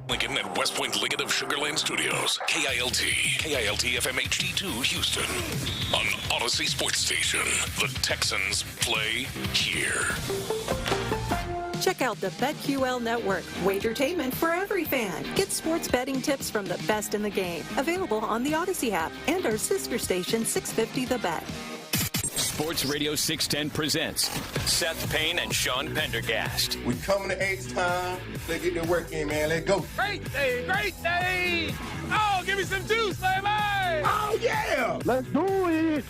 Lincoln and West Point Liggett of Sugarland Studios. KILT FM HD2 Houston. On Odyssey Sports Station. The Texans play here. Check out the BetQL Network. Wagertainment for every fan. Get sports betting tips from the best in the game. Available on the Odyssey app and our sister station 650 The Bet. Sports Radio 610 presents Seth Payne and Sean Pendergast. We coming to H-Town. Let's get the work in, man. Let's go. Great day, great day. Oh, give me some juice, baby. Oh, yeah. Let's do it.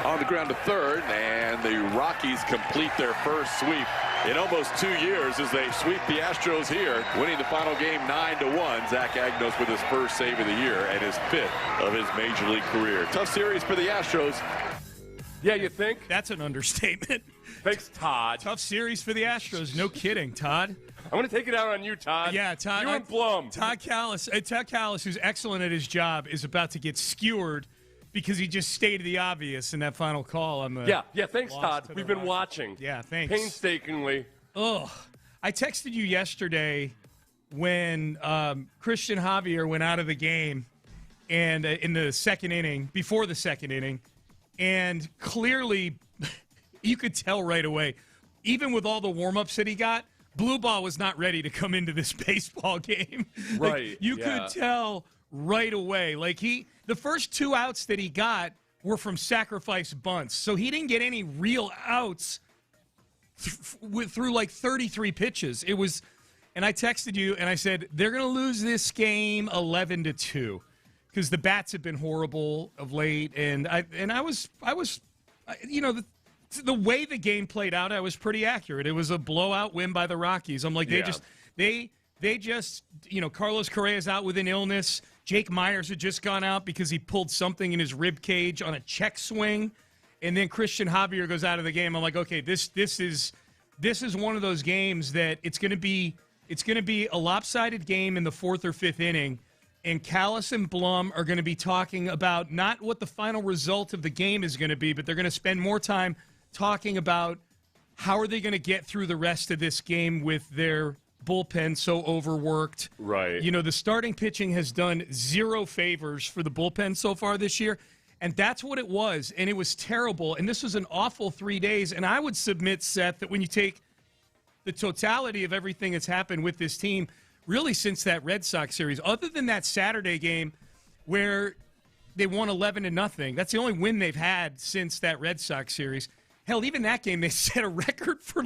On the ground to third, and the Rockies complete their first sweep in almost 2 years as they sweep the Astros here, winning the final game 9-1. Zach Agnos with his first save of the year and his fifth of his major league career. Tough series for the Astros. Yeah, you think? That's an understatement. Thanks, Todd. Tough series for the Astros. No kidding, Todd. I'm going to take it out on you, Todd. Yeah, Todd. You and Blum. Todd Callis, who's excellent at his job, is about to get skewered because he just stated the obvious in that final call on the. Yeah. Thanks, Todd. We've been watching. Yeah, thanks. Painstakingly. Ugh. I texted you yesterday when Christian Javier went out of the game and in the second inning, before the second inning, and clearly you could tell right away, even with all the warm-ups that he got, Blue Ball was not ready to come into this baseball game. Right. You could tell right away. The first 2 outs that he got were from sacrifice bunts. So he didn't get any real outs through like 33 pitches. It was, and I texted you and I said, they're going to lose this game 11-2 because the bats have been horrible of late. And I was, you know, the way the game played out, I was pretty accurate. It was a blowout win by the Rockies. I'm like, they just, you know, Carlos Correa's out with an illness. Jake Myers had just gone out because he pulled something in his rib cage on a check swing. And then Christian Javier goes out of the game. I'm like, okay, this is one of those games that it's going to be a lopsided game in the fourth or fifth inning. And Callis and Blum are going to be talking about not what the final result of the game is going to be, but they're going to spend more time talking about how are they going to get through the rest of this game with their bullpen so overworked. Right. You know, the starting pitching has done zero favors for the bullpen so far this year, and that's what it was, and it was terrible. And this was an awful 3 days, and I would submit, Seth, that when you take the totality of everything that's happened with this team, really since that Red Sox series, other than that Saturday game where they won 11-0, that's the only win they've had since that Red Sox series. Hell, even that game, they set a record for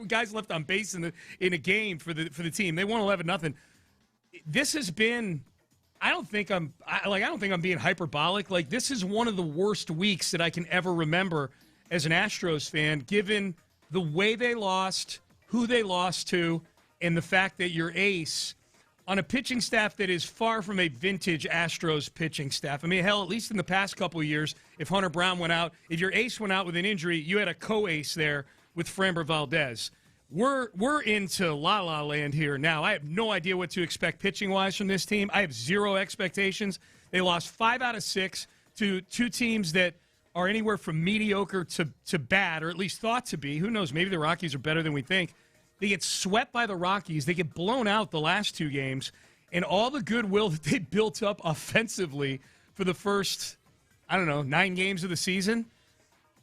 guys left on base in a game for the team. They won 11-0. This has been, I don't think I'm being hyperbolic. Like, this is one of the worst weeks that I can ever remember as an Astros fan, given the way they lost, who they lost to, and the fact that your ace on a pitching staff that is far from a vintage Astros pitching staff. I mean, hell, at least in the past couple of years, if Hunter Brown went out, if your ace went out with an injury, you had a co-ace there with Framber Valdez. We're into la-la land here now. I have no idea what to expect pitching-wise from this team. I have zero expectations. They lost 5 out of 6 to two teams that are anywhere from mediocre to bad, or at least thought to be. Who knows? Maybe the Rockies are better than we think. They get swept by the Rockies. They get blown out the last 2 games. And all the goodwill that they built up offensively for the first, 9 games of the season,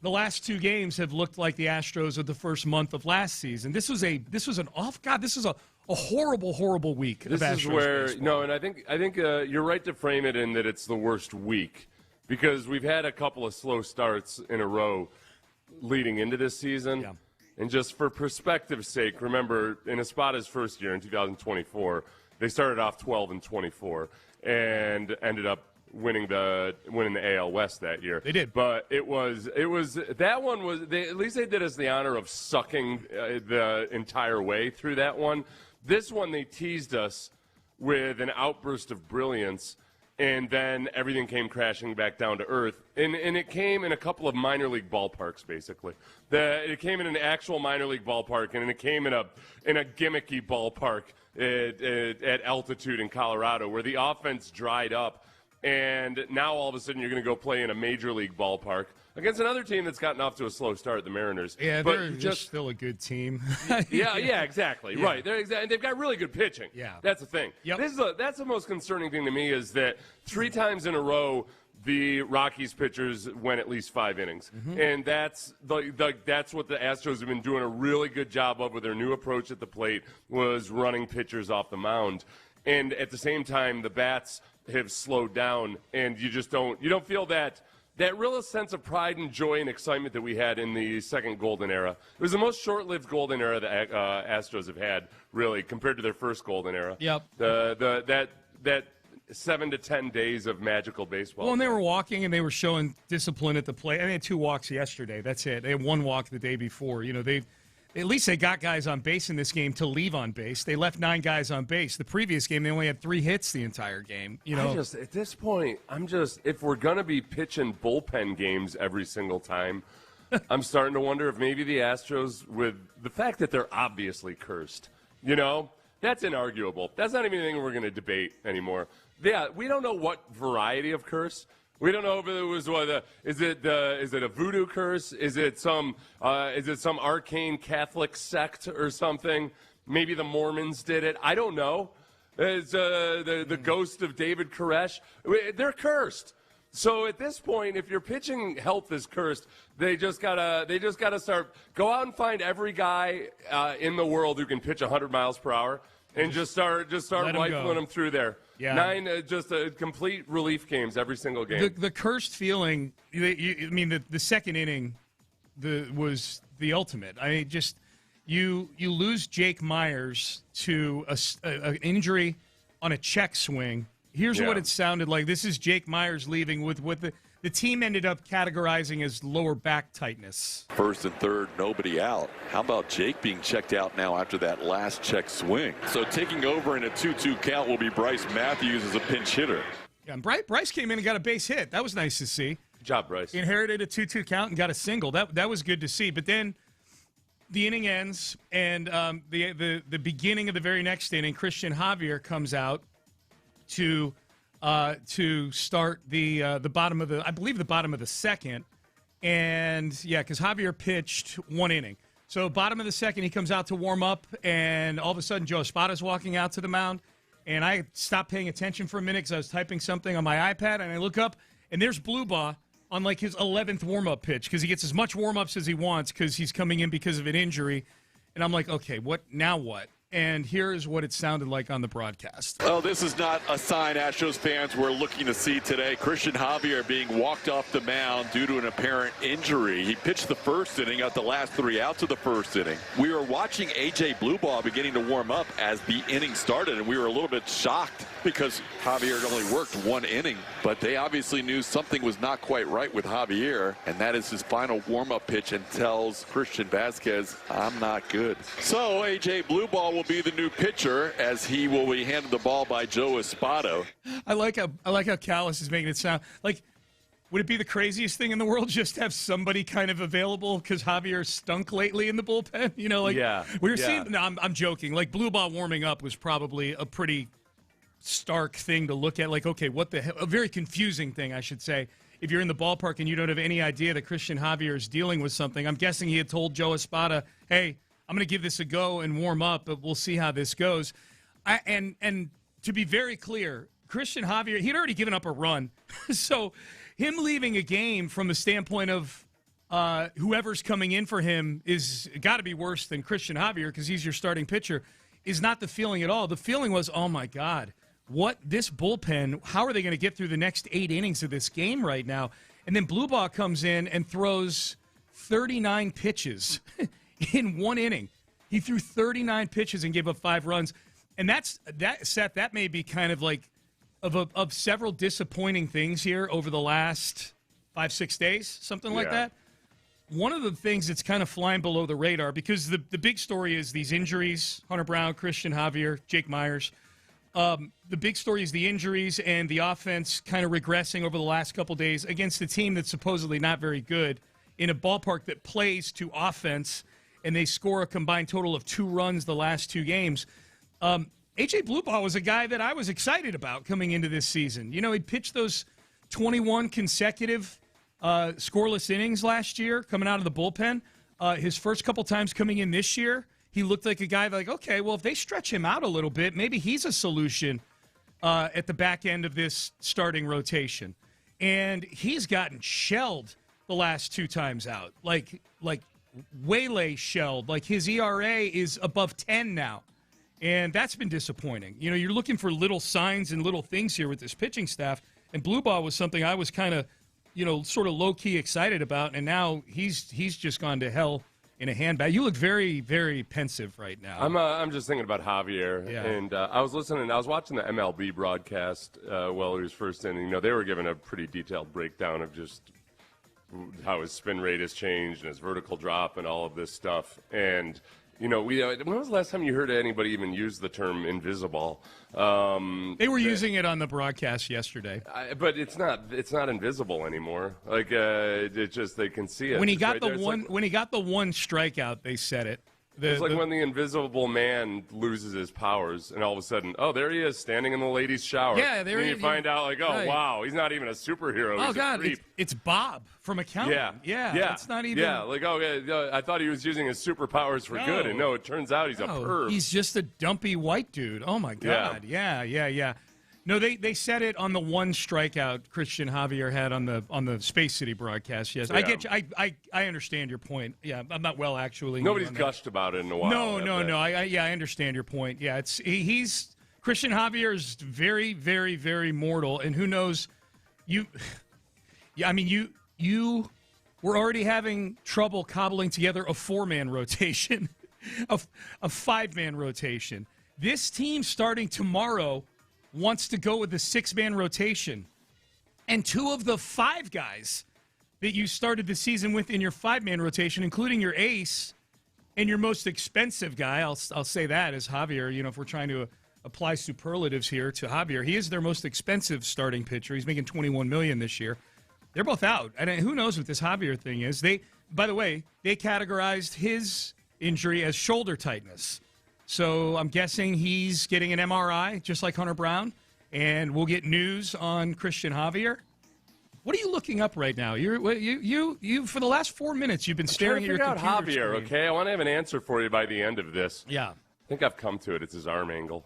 the last 2 games have looked like the Astros of the first month of last season. This is a horrible, horrible week of Astros This is where, baseball. no, and I think you're right to frame it in that it's the worst week because we've had a couple of slow starts in a row leading into this season. Yeah. And just for perspective's sake, remember, in Espada's first year in 2024, they started off 12-24 and ended up winning the AL West that year. They did. But it was that one was at least they did us the honor of sucking the entire way through that one. This one they teased us with an outburst of brilliance. And then everything came crashing back down to earth. And it came in a couple of minor league ballparks, basically. It came in an actual minor league ballpark, and it came in a gimmicky ballpark at altitude in Colorado, where the offense dried up. and now all of a sudden you're going to go play in a major league ballpark against another team that's gotten off to a slow start, the Mariners. Yeah, but they're just still a good team. yeah, exactly. Yeah. Right. They've got really good pitching. Yeah. That's the thing. Yep. That's the most concerning thing to me is that 3 times in a row the Rockies pitchers went at least 5 innings. Mm-hmm. And that's that's what the Astros have been doing a really good job of with their new approach at the plate, was running pitchers off the mound. And at the same time, the bats have slowed down, and you don't feel that real sense of pride and joy and excitement that we had in the second golden era. It was the most short-lived golden era the Astros have had, really, compared to their first golden era. Yep. That 7 to 10 days of magical baseball. Well, and they were walking and they were showing discipline at the plate. I mean, they had 2 walks yesterday. That's it. They had 1 walk the day before. You know, at least they got guys on base in this game to leave on base. They left 9 guys on base. The previous game, they only had 3 hits the entire game. You know, at this point, if we're gonna be pitching bullpen games every single time, I'm starting to wonder if maybe the Astros, with the fact that they're obviously cursed, you know, that's inarguable. That's not even anything we're gonna debate anymore. Yeah, we don't know what variety of curse. We don't know if it was is it a voodoo curse? Is it some arcane Catholic sect or something? Maybe the Mormons did it. I don't know. It's the ghost of David Koresh. They're cursed. So at this point, if your pitching health is cursed, they just gotta go out and find every guy in the world who can pitch 100 miles per hour. And just start rifling them through there. Yeah. 9 complete relief games every single game. The cursed feeling. I mean, the second inning, was the ultimate. I mean, just you lose Jake Myers to an injury on a check swing. Here's what it sounded like. This is Jake Myers leaving with what the team ended up categorizing as lower back tightness. First and third, nobody out. How about Jake being checked out now after that last check swing? So taking over in a 2-2 count will be Bryce Matthews as a pinch hitter. Yeah, and Bryce came in and got a base hit. That was nice to see. Good job, Bryce. He inherited a 2-2 count and got a single. That was good to see. But then the inning ends, and the beginning of the very next inning, Christian Javier comes out to start the bottom of the second, and because Javier pitched 1 inning, so bottom of the second he comes out to warm up, and all of a sudden Joe Espada's walking out to the mound, and I stopped paying attention for a minute because I was typing something on my iPad, and I look up, and there's Bluebaugh on like his 11th warm up pitch because he gets as much warm ups as he wants because he's coming in because of an injury, and I'm like, okay, what? And here is what it sounded like on the broadcast. Oh, this is not a sign Astros fans were looking to see today. Christian Javier being walked off the mound due to an apparent injury. He pitched the first inning, got the last 3 outs of the first inning. We were watching A.J. Bluebaugh beginning to warm up as the inning started, and we were a little bit shocked because Javier had only worked 1 inning. But they obviously knew something was not quite right with Javier, and that is his final warm-up pitch, and tells Christian Vasquez, I'm not good. So A.J. Bluebaugh will be the new pitcher as he will be handed the ball by Joe Espada. I like how Callis is making it sound like, would it be the craziest thing in the world just to have somebody kind of available because Javier stunk lately in the bullpen? You know, like we were seeing. No, I'm joking. Like Bluebaugh warming up was probably a pretty stark thing to look at. Like, okay, what the hell? A very confusing thing, I should say. If you're in the ballpark and you don't have any idea that Christian Javier is dealing with something, I'm guessing he had told Joe Espada, hey, I'm going to give this a go and warm up, but we'll see how this goes. And to be very clear, Christian Javier, he'd already given up a run. So him leaving a game from the standpoint of whoever's coming in for him is got to be worse than Christian Javier because he's your starting pitcher, is not the feeling at all. The feeling was, oh, my God, what this bullpen, how are they going to get through the next 8 innings of this game right now? And then Bluebaugh comes in and throws 39 pitches in 1 inning. He threw 39 pitches and gave up 5 runs. And that may be kind of like of several disappointing things here over the last 5-6 days, something like that. One of the things that's kind of flying below the radar, because the big story is these injuries, Hunter Brown, Christian Javier, Jake Myers. The big story is the injuries and the offense kind of regressing over the last couple days against a team that's supposedly not very good in a ballpark that plays to offense, and they score a combined total of 2 runs the last 2 games. A.J. Bluebaugh was a guy that I was excited about coming into this season. You know, he pitched those 21 consecutive scoreless innings last year coming out of the bullpen. His first couple times coming in this year, he looked like a guy like, okay, well, if they stretch him out a little bit, maybe he's a solution at the back end of this starting rotation. And he's gotten shelled the last 2 times out, like waylay shelled. Like his ERA is above 10 now. And that's been disappointing. You know, you're looking for little signs and little things here with this pitching staff. And Bluebaugh was something I was kind of, you know, sort of low-key excited about. And now he's just gone to hell in a handbag. You look very, very pensive right now. I'm just thinking about Javier. Yeah. And I was watching the MLB broadcast while he was first in. You know, they were giving a pretty detailed breakdown of just how his spin rate has changed and his vertical drop and all of this stuff. And you know, when was the last time you heard anybody even use the term invisible? They were using it on the broadcast yesterday. But it's not invisible anymore. Like it just they can see it. When he got the one strikeout, they said it. It's like when the invisible man loses his powers, and all of a sudden, oh, there he is, standing in the ladies' shower. Yeah, there he is. And you find out, like, oh, right. Wow, he's not even a superhero. Oh, he's God, a creep. It's Bob from accounting. Yeah. It's not even. Yeah, like, I thought he was using his superpowers for good, and no, it turns out he's a perv. He's just a dumpy white dude. Oh, my God. Yeah. No, they said it on the one strikeout Christian Javier had on the Space City broadcast. Yes, yeah. I get you. I understand your point. Yeah, I'm not well actually. Nobody's gushed about it in a while. No. I understand your point. Yeah, he's Christian Javier is very, very, very mortal, and who knows? You were already having trouble cobbling together a 4-man rotation, a 5-man rotation. This team starting tomorrow wants to go with a 6-man rotation. And 2 of the 5 guys that you started the season with in your 5-man rotation, including your ace and your most expensive guy, I'll say that, is Javier. You know, if we're trying to apply superlatives here to Javier, he is their most expensive starting pitcher. He's making $21 million this year. They're both out. And who knows what this Javier thing is. By the way, they categorized his injury as shoulder tightness. So I'm guessing he's getting an MRI, just like Hunter Brown, and we'll get news on Christian Javier. What are you looking up right now? You for the last 4 minutes you've been staring at your computer Javier, screen. okay? I want to have an answer for you by the end of this. Yeah. I think I've come to it. It's his arm angle.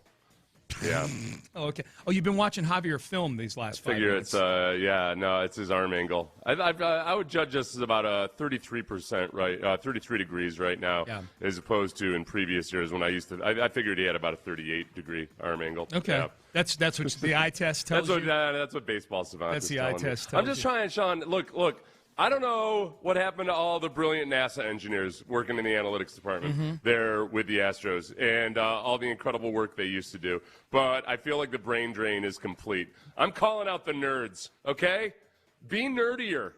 Yeah. Oh, okay. Oh, you've been watching Javier film these last 5 minutes. It's his arm angle. I would judge this as about a 33% right, 33 degrees right now, as opposed to in previous years when I figured he had about a 38-degree arm angle. Okay. Yeah. That's what the eye test tells you. That's what Baseball Savant That's is the telling eye test me. I'm just trying, Sean. Look. I don't know what happened to all the brilliant NASA engineers working in the analytics department there with the Astros and all the incredible work they used to do. But I feel like the brain drain is complete. I'm calling out the nerds, okay? Be nerdier.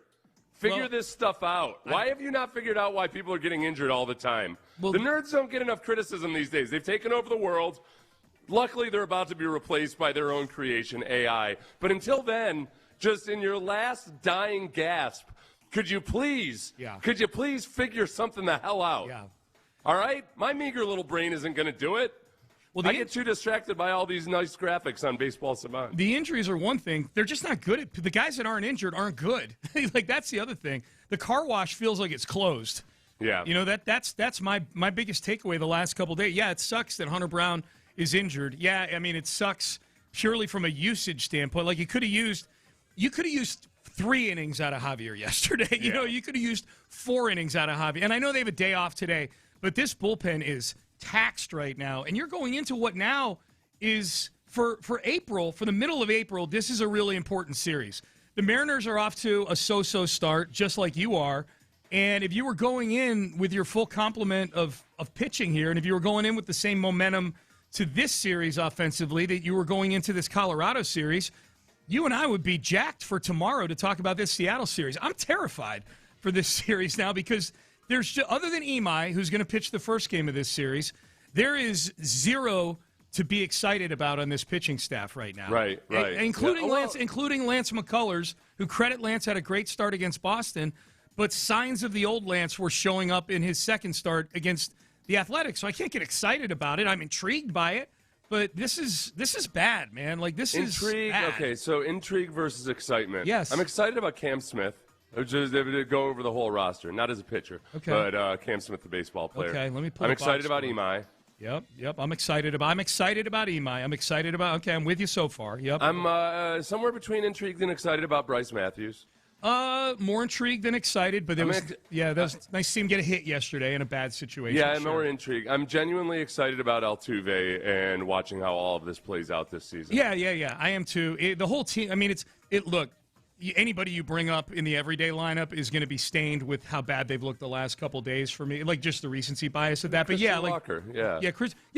Figure this stuff out. Why have you not figured out why people are getting injured all the time? Well, the nerds don't get enough criticism these days. They've taken over the world. Luckily, they're about to be replaced by their own creation, AI. But until then, just in your last dying gasp, could you please figure something the hell out? Yeah. All right? My meager little brain isn't going to do it. Well, I get too distracted by all these nice graphics on Baseball Savant. The injuries are one thing. They're just not good. The guys that aren't injured aren't good. Like, that's the other thing. The car wash feels like it's closed. Yeah. You know, that's my biggest takeaway the last couple of days. Yeah, it sucks that Hunter Brown is injured. Yeah, I mean, it sucks purely from a usage standpoint. Like, you could have used 3 innings out of Javier yesterday. You know, you could have used 4 innings out of Javier. And I know they have a day off today, but this bullpen is taxed right now. And you're going into what now is, for April, for the middle of April, this is a really important series. The Mariners are off to a so-so start, just like you are. And if you were going in with your full complement of pitching here, and if you were going in with the same momentum to this series offensively that you were going into this Colorado series, you and I would be jacked for tomorrow to talk about this Seattle series. I'm terrified for this series now because there's, other than Imai, who's going to pitch the first game of this series, there is zero to be excited about on this pitching staff right now. Right. Including Lance McCullers, who, credit Lance, had a great start against Boston, but signs of the old Lance were showing up in his second start against the Athletics. So I can't get excited about it. I'm intrigued by it, But this is bad, man. Like, this intrigue, is bad. Okay, so intrigue versus excitement. Yes. I'm excited about Cam Smith. Just to go over the whole roster, not as a pitcher, but Cam Smith, the baseball player. Okay, let me pull. I'm excited about Imai. Yep. I'm excited about Imai. I'm excited about. Okay, I'm with you so far. Yep. I'm somewhere between intrigued and excited about Bryce Matthews. More intrigued than excited, but that was nice to see him get a hit yesterday in a bad situation. Yeah, I'm more intrigued. I'm genuinely excited about Altuve and watching how all of this plays out this season. Yeah. I am too. The whole team. I mean, look. Anybody you bring up in the everyday lineup is going to be stained with how bad they've looked the last couple days for me, like just the recency bias of that. Christian Walker,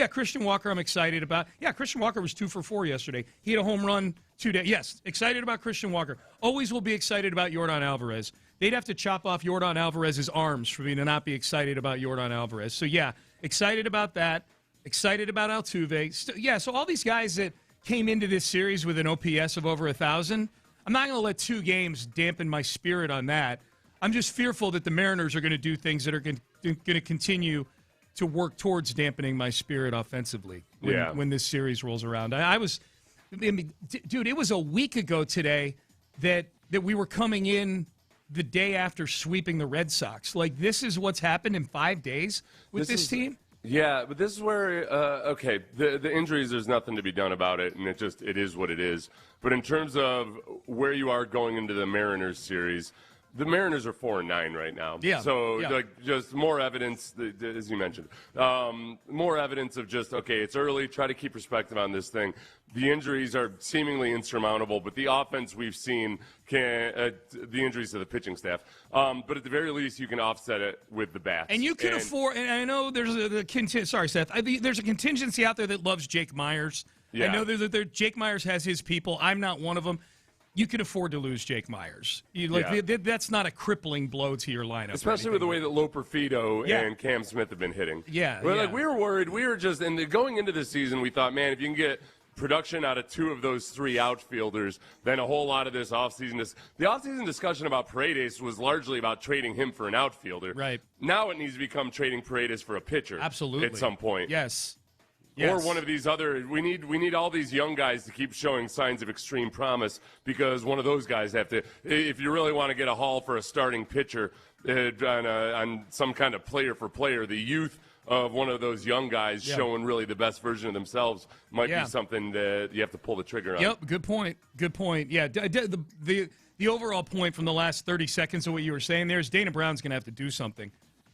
Christian Walker, I'm excited about. Yeah, Christian Walker was 2 for 4 yesterday. He had a home run 2 days. Yes, excited about Christian Walker. Always will be excited about Yordan Alvarez. They'd have to chop off Yordan Alvarez's arms for me to not be excited about Yordan Alvarez. So yeah, excited about that. Excited about Altuve. So all these guys that came into this series with an OPS of over 1,000. I'm not going to let 2 games dampen my spirit on that. I'm just fearful that the Mariners are going to do things that are going to continue to work towards dampening my spirit offensively when this series rolls around. Dude, it was a week ago today that we were coming in the day after sweeping the Red Sox. Like, this is what's happened in 5 days with this team? Yeah, but this is where, the injuries, there's nothing to be done about it, and it is what it is. But in terms of where you are going into the Mariners series, the Mariners are 4-9 right now. Yeah. So, just more evidence, as you mentioned, more evidence of it's early, try to keep perspective on this thing. The injuries are seemingly insurmountable, but the offense we've seen the injuries to the pitching staff. But at the very least, you can offset it with the bats. And you can afford, and I know there's there's a contingency out there that loves Jake Myers. Yeah. I know that Jake Myers has his people. I'm not one of them. You can afford to lose Jake Myers. That's not a crippling blow to your lineup. Especially with the way that Loper Fido and Cam Smith have been hitting. Yeah. We were worried. We were just, and going into the season, we thought, man, if you can get production out of 2 of those 3 outfielders, then a whole lot of this offseason. The offseason discussion about Paredes was largely about trading him for an outfielder. Right. Now it needs to become trading Paredes for a pitcher. Absolutely. At some point. Yes. Or one of these other. We need all these young guys to keep showing signs of extreme promise, because one of those guys have to. If you really want to get a haul for a starting pitcher on some kind of player for player, the youth of one of those young guys showing really the best version of themselves might be something that you have to pull the trigger on. Yep. Good point. Yeah. The overall point from the last 30 seconds of what you were saying there is Dana Brown's going to have to do something.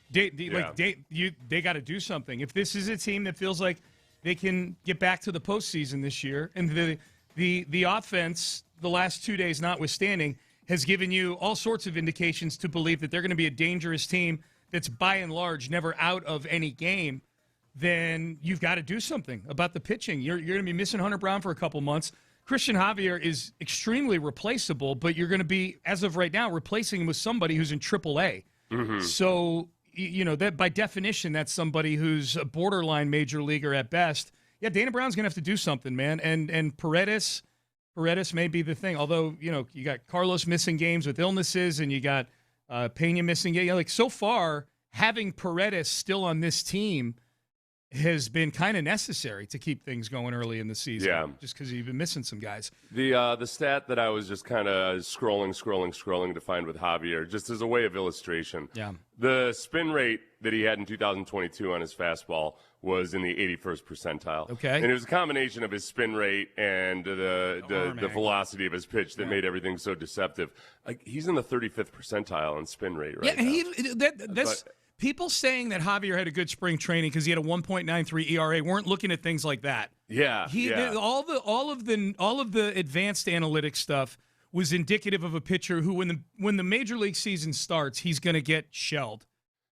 They got to do something. If this is a team that feels like they can get back to the postseason this year, and the offense, the last 2 days notwithstanding, has given you all sorts of indications to believe that they're going to be a dangerous team that's by and large never out of any game, then you've got to do something about the pitching. You're going to be missing Hunter Brown for a couple months. Christian Javier is extremely replaceable, but you're going to be, as of right now, replacing him with somebody who's in AAA. Mm-hmm. So, that by definition, that's somebody who's a borderline major leaguer at best. Yeah, Dana Brown's going to have to do something, man. And Paredes may be the thing. Although, you got Carlos missing games with illnesses, and you got Pena missing games. So far, having Paredes still on this team has been kind of necessary to keep things going early in the season. Yeah. Just because you've been missing some guys. The stat that I was just kind of scrolling to find with Javier, just as a way of illustration. Yeah. The spin rate that he had in 2022 on his fastball was in the 81st percentile. Okay. And it was a combination of his spin rate and the velocity of his pitch that made everything so deceptive. Like, he's in the 35th percentile in spin rate right now. People saying that Javier had a good spring training because he had a 1.93 ERA weren't looking at things like that. Yeah, all of the advanced analytics stuff was indicative of a pitcher who, when the major league season starts, he's going to get shelled.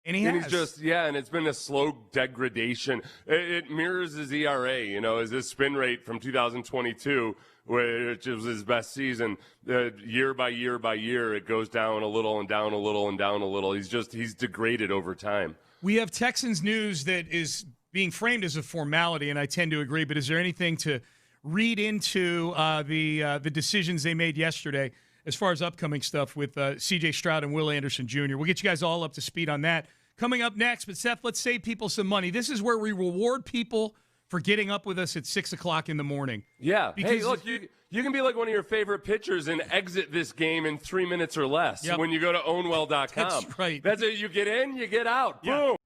And he's just, and it's been a slow degradation. It mirrors his ERA, as his spin rate from 2022, which was his best season. Year by year by year, it goes down a little and down a little and down a little. He's degraded over time. We have Texans news that is being framed as a formality, and I tend to agree, but is there anything to read into the decisions they made yesterday as far as upcoming stuff with C.J. Stroud and Will Anderson Jr.? We'll get you guys all up to speed on that coming up next. But, Seth, let's save people some money. This is where we reward people for getting up with us at 6 o'clock in the morning. Yeah. Because hey, look, you can be like one of your favorite pitchers and exit this game in 3 minutes or less when you go to ownwell.com. That's right. That's it. You get in, you get out. Yeah. Boom.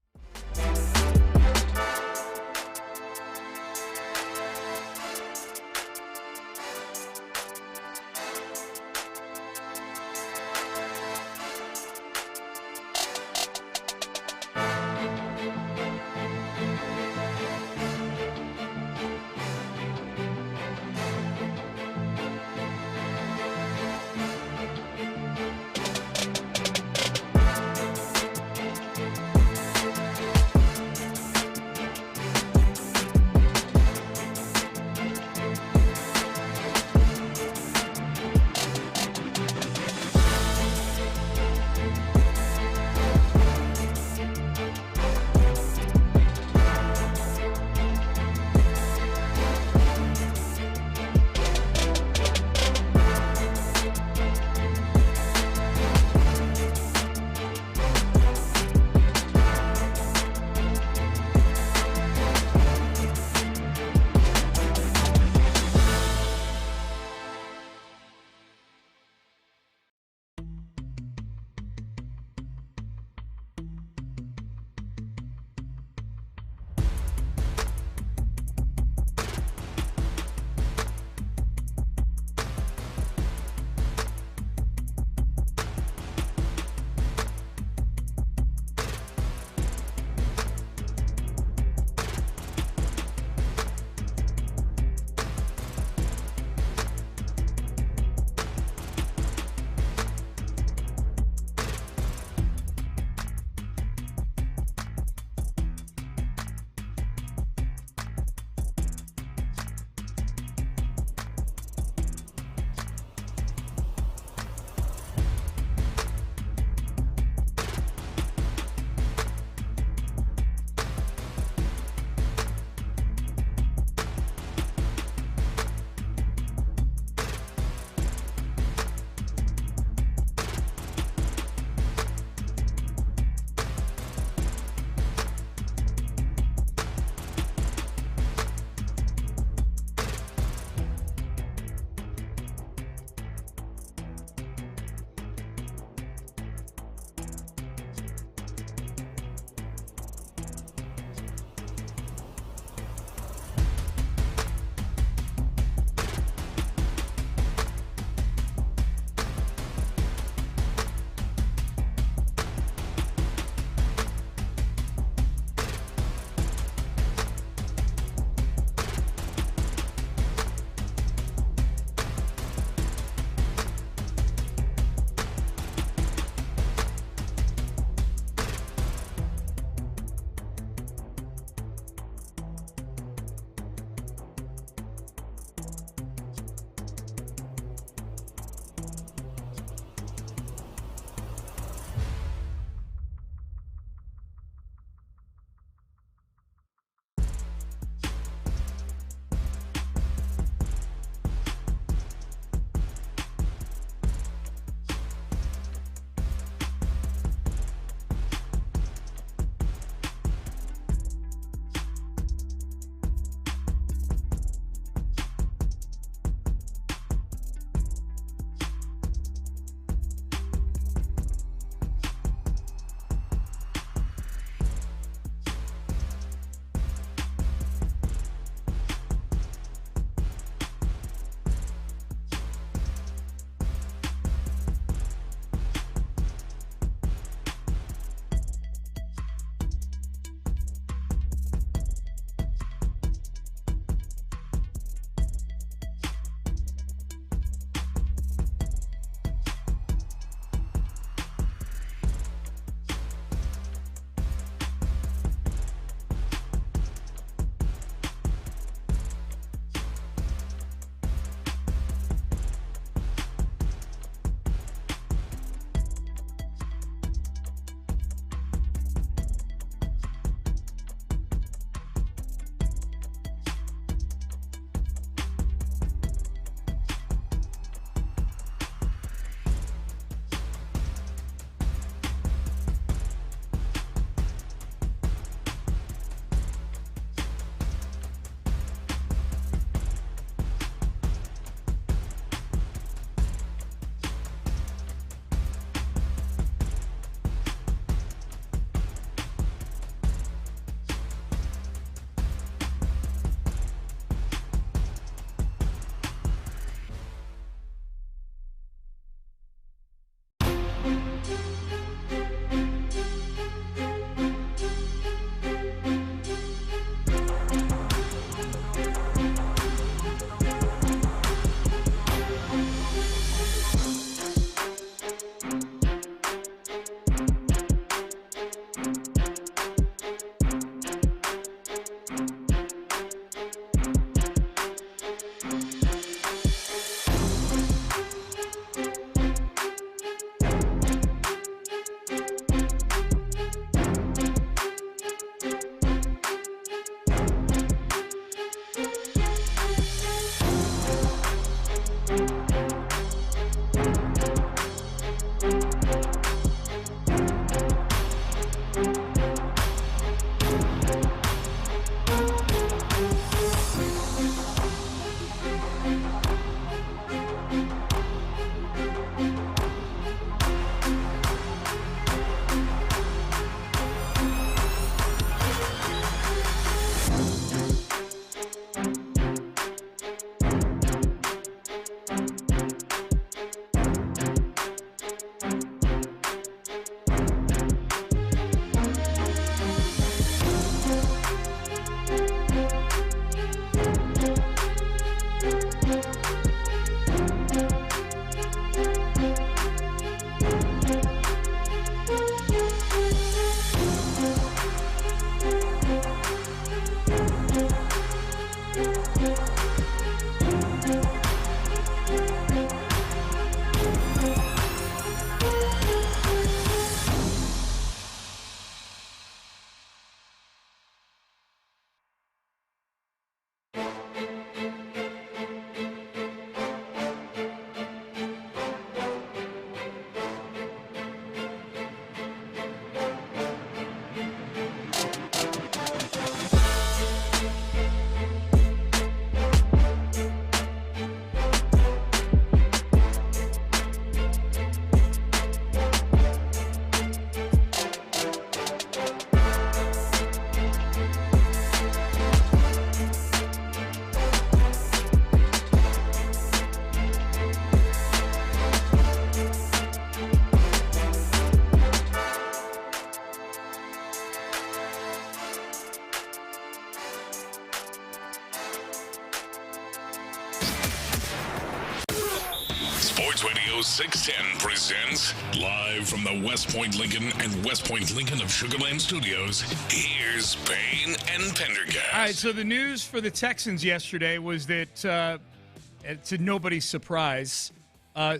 Radio 610 presents live from the West Point Lincoln and West Point Lincoln of Sugar Land Studios. Here's Payne and Pendergast. All right, so the news for the Texans yesterday was that, to nobody's surprise,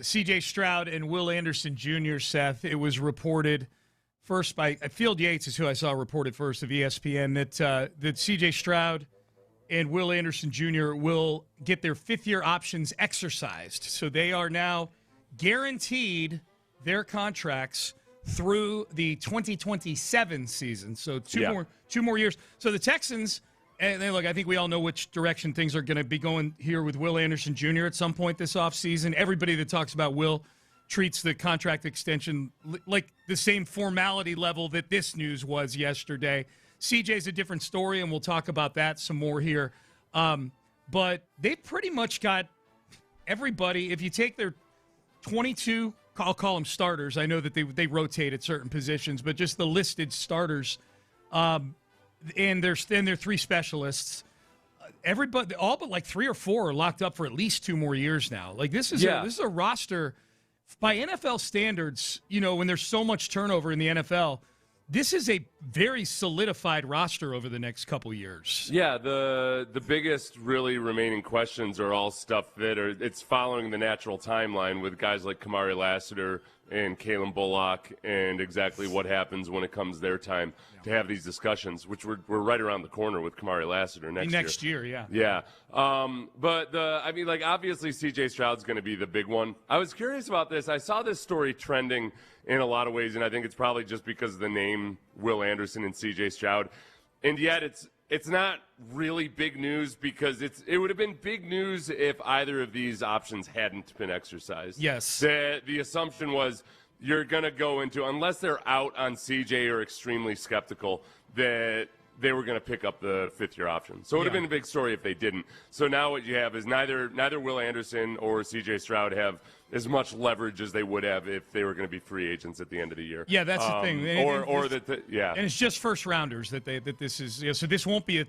C.J. Stroud and Will Anderson Jr., Seth, it was reported first by Field Yates is who I saw reported first of ESPN, that C.J. Stroud and Will Anderson Jr. will get their fifth-year options exercised. So they are now guaranteed their contracts through the 2027 season. So two more years. So the Texans, and look, I think we all know which direction things are going to be going here with Will Anderson Jr. at some point this offseason. Everybody that talks about Will treats the contract extension like the same formality level that this news was yesterday. CJ's a different story, and we'll talk about that some more here. But they've pretty much got everybody. If you take their 22, I'll call them starters. I know that they rotate at certain positions, but just the listed starters, and their three specialists. Everybody, all but like 3 or 4 are locked up for at least 2 more years now. Like this is a roster by NFL standards. You know, when there's so much turnover in the NFL. This is a very solidified roster over the next couple years. Yeah, the biggest really remaining questions are all stuff that it's following the natural timeline with guys like Kamari Lassiter and Kalen Bullock and exactly what happens when it comes their time to have these discussions, which we're right around the corner with Kamari Lassiter next year. Yeah. But obviously C.J. Stroud's going to be the big one. I was curious about this. I saw this story trending in a lot of ways, and I think it's probably just because of the name Will Anderson and C.J. Stroud. And yet it's not really big news because it would have been big news if either of these options hadn't been exercised. Yes. The assumption was you're going to go into, unless they're out on C.J. or extremely skeptical, that they were going to pick up the fifth-year option. So it would have been a big story if they didn't. So now what you have is neither Will Anderson or C.J. Stroud have as much leverage as they would have if they were going to be free agents at the end of the year. Yeah, that's the thing. And it's just first rounders that this is. So this won't be a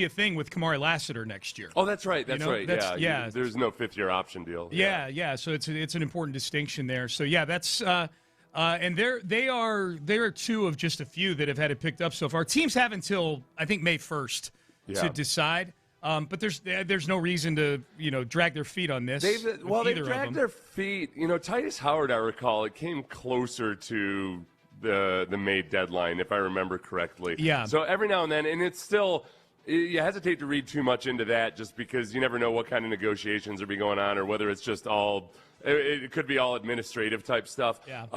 thing with Kamari Lassiter next year. Oh, that's right. There's no fifth-year option deal. Yeah. So it's an important distinction there. So that's. And they're 2 of just a few that have had it picked up so far. Teams have until I think May 1st to decide. But there's no reason to drag their feet on this. They've dragged their feet. Titus Howard, I recall, it came closer to the May deadline, if I remember correctly. Yeah. So every now and then, and it's still. You hesitate to read too much into that just because you never know what kind of negotiations are going on or whether it's just all – it could be all administrative type stuff. Yeah.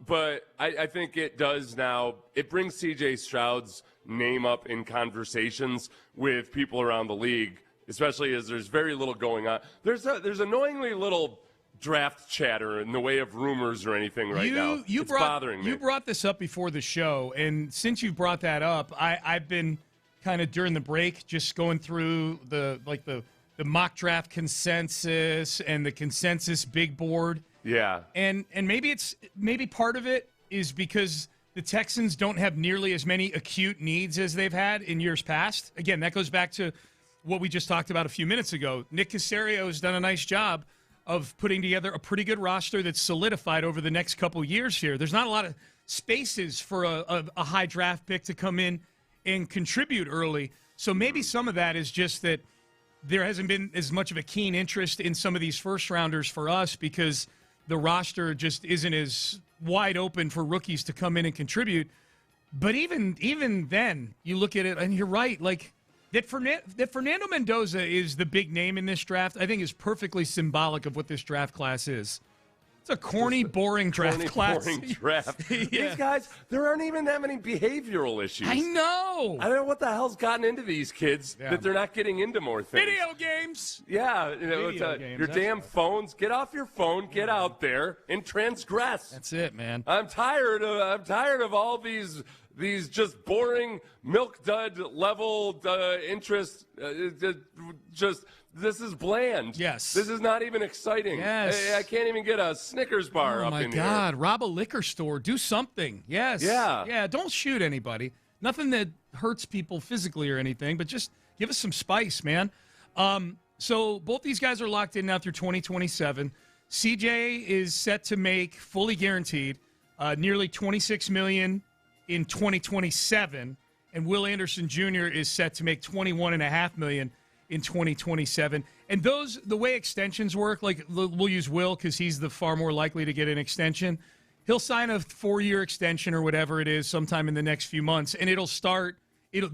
But I think it does now – it brings C.J. Stroud's name up in conversations with people around the league, especially as there's very little going on. There's annoyingly little draft chatter in the way of rumors or anything right now. It's bothering me. You brought this up before the show, and since you brought that up, I've been – kind of during the break, just going through the mock draft consensus and the consensus big board. Yeah. And maybe part of it is because the Texans don't have nearly as many acute needs as they've had in years past. Again, that goes back to what we just talked about a few minutes ago. Nick Caserio has done a nice job of putting together a pretty good roster that's solidified over the next couple years here. There's not a lot of spaces for a high draft pick to come in and contribute early. So maybe some of that is just that there hasn't been as much of a keen interest in some of these first-rounders for us because the roster just isn't as wide open for rookies to come in and contribute. But even then, you look at it, and you're right, like that Fernando Mendoza is the big name in this draft, I think is perfectly symbolic of what this draft class is. It's a corny, boring draft class. Boring draft. Yeah. These guys, there aren't even that many behavioral issues. I know. I don't know what the hell's gotten into these kids that they're not getting into more things. Video games. Yeah. Games, your damn phones. Get off your phone. Get out there and transgress. That's it, man. I'm tired of all these just boring milk dud level interest. This is bland. Yes. This is not even exciting. Yes. I can't even get a Snickers bar up in here. Oh, my God. Rob a liquor store. Do something. Yes. Yeah. Yeah, don't shoot anybody. Nothing that hurts people physically or anything, but just give us some spice, man. So both these guys are locked in now through 2027. CJ is set to make, fully guaranteed, nearly $26 million in 2027, and Will Anderson Jr. is set to make $21.5 million in 2027. And the way extensions work, like we'll use Will because he's the far more likely to get an extension. He'll sign a 4-year extension or whatever it is sometime in the next few months, and it'll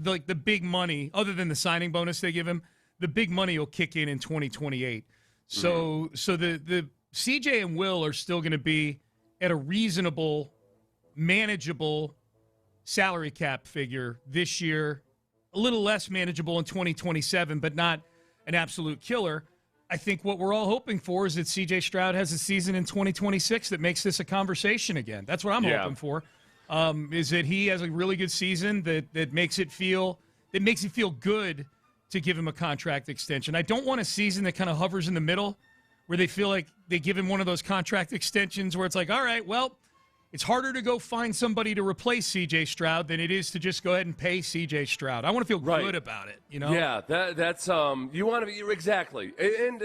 like the big money, other than the signing bonus they give him, the big money will kick in 2028. So the CJ and Will are still going to be at a reasonable, manageable salary cap figure this year, a little less manageable in 2027, but not an absolute killer. I think what we're all hoping for is that C.J. Stroud has a season in 2026 that makes this a conversation again. That's what I'm hoping for, is that he has a really good season that makes it feel good to give him a contract extension. I don't want a season that kind of hovers in the middle where they feel like they give him one of those contract extensions where it's like, all right, well, it's harder to go find somebody to replace C.J. Stroud than it is to just go ahead and pay C.J. Stroud. I want to feel good about it, you know? Yeah, that's you want to be exactly. And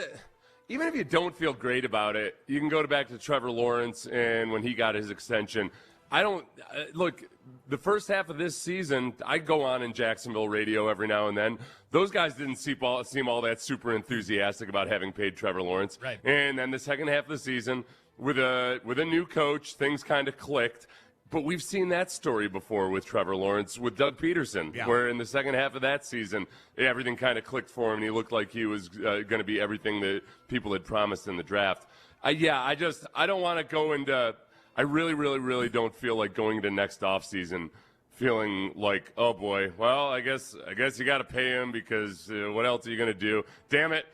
even if you don't feel great about it, you can go back to Trevor Lawrence and when he got his extension. I don't look. The first half of this season, I go on in Jacksonville radio every now and then. Those guys didn't seem all that super enthusiastic about having paid Trevor Lawrence. Right. And then the second half of the season, with a new coach, things kind of clicked. But we've seen that story before with Trevor Lawrence, with Doug Peterson, where in the second half of that season, everything kind of clicked for him, and he looked like he was going to be everything that people had promised in the draft. I don't want to go into. I really, really, really don't feel like going into next offseason feeling like, oh boy, well, I guess you got to pay him because what else are you going to do? Damn it.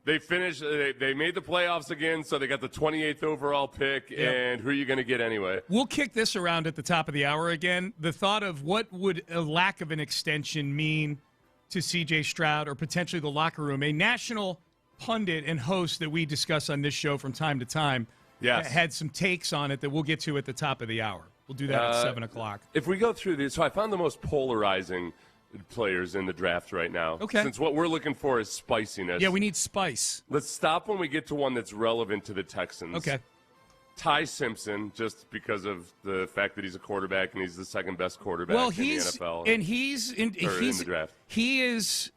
They finished. They made the playoffs again, so they got the 28th overall pick. And who are you going to get anyway? We'll kick this around at the top of the hour again. The thought of what would a lack of an extension mean to C.J. Stroud or potentially the locker room. A national pundit and host that we discuss on this show from time to time had some takes on it that we'll get to at the top of the hour. We'll do that at 7 o'clock. If we go through this, so I found the most polarizing players in the draft right now. Okay. Since what we're looking for is spiciness. Yeah, we need spice. Let's stop when we get to one that's relevant to the Texans. Okay. Ty Simpson, just because of the fact that he's a quarterback and he's the second best quarterback in the NFL. And he's in the draft. He is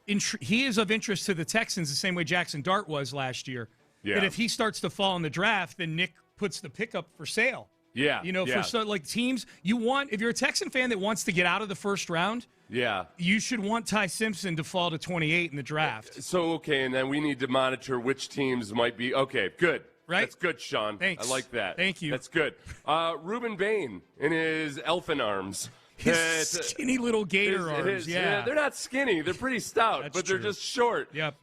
of interest to the Texans the same way Jackson Dart was last year. Yeah. That if he starts to fall in the draft, then Nick puts the pickup for sale. Yeah. For teams, if you're a Texan fan that wants to get out of the first round, you should want Ty Simpson to fall to 28 in the draft. So, and then we need to monitor which teams might be. Okay, good. Right? That's good, Sean. Thanks. I like that. Thank you. That's good. Ruben Bain in his elfin arms. His skinny little gator arms, they're not skinny. They're pretty stout, but they're just short. Yep.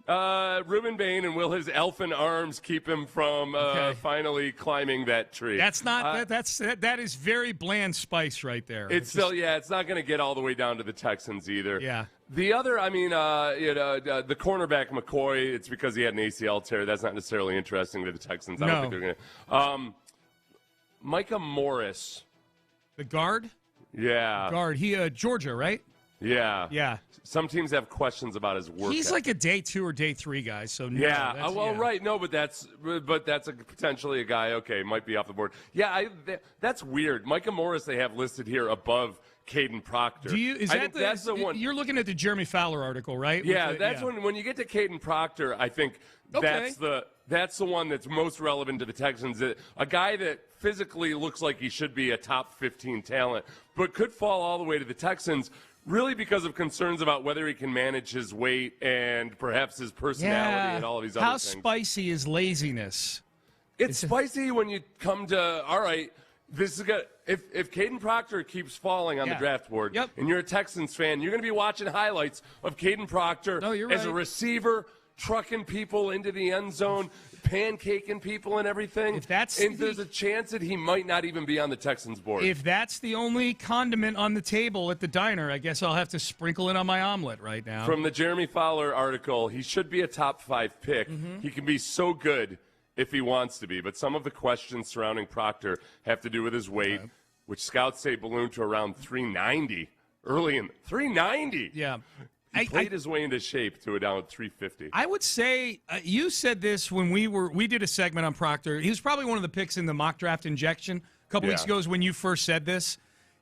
Ruben Bain, and will his elfin arms keep him from finally climbing that tree? That's not. That is very bland spice right there. It's not going to get all the way down to the Texans either. Yeah. The other, the cornerback McCoy. It's because he had an ACL tear. That's not necessarily interesting to the Texans. I don't think they're going to. Micah Morris, the guard. Yeah. Guard. He Georgia, right? Yeah. Yeah. Some teams have questions about his work. He's like a day 2 or day 3 guy, so no. Yeah. Right. No, but that's potentially a guy, might be off the board. Yeah, that's weird. Micah Morris they have listed here above Caden Proctor. That's the one? You're looking at the Jeremy Fowler article, right? Yeah, when you get to Caden Proctor, I think that's the one that's most relevant to the Texans. A guy that physically looks like he should be a top 15 talent, but could fall all the way to the Texans, really because of concerns about whether he can manage his weight and perhaps his personality and all of these other things. How spicy is laziness? It's spicy when you come to, all right, this is good. If Caden Proctor keeps falling on the draft board, and you're a Texans fan, you're going to be watching highlights of Caden Proctor as a receiver, trucking people into the end zone, pancaking people and everything. There's a chance that he might not even be on the Texans board. If that's the only condiment on the table at the diner, I guess I'll have to sprinkle it on my omelet right now. From the Jeremy Fowler article, he should be a top 5 pick. Mm-hmm. He can be so good if he wants to be, but some of the questions surrounding Proctor have to do with his weight, which scouts say ballooned to around 390 early in 390. Yeah. He played his way into shape to a down 350. I would say you said this when we did a segment on Proctor. He was probably one of the picks in the mock draft injection a couple weeks ago. Is when you first said this.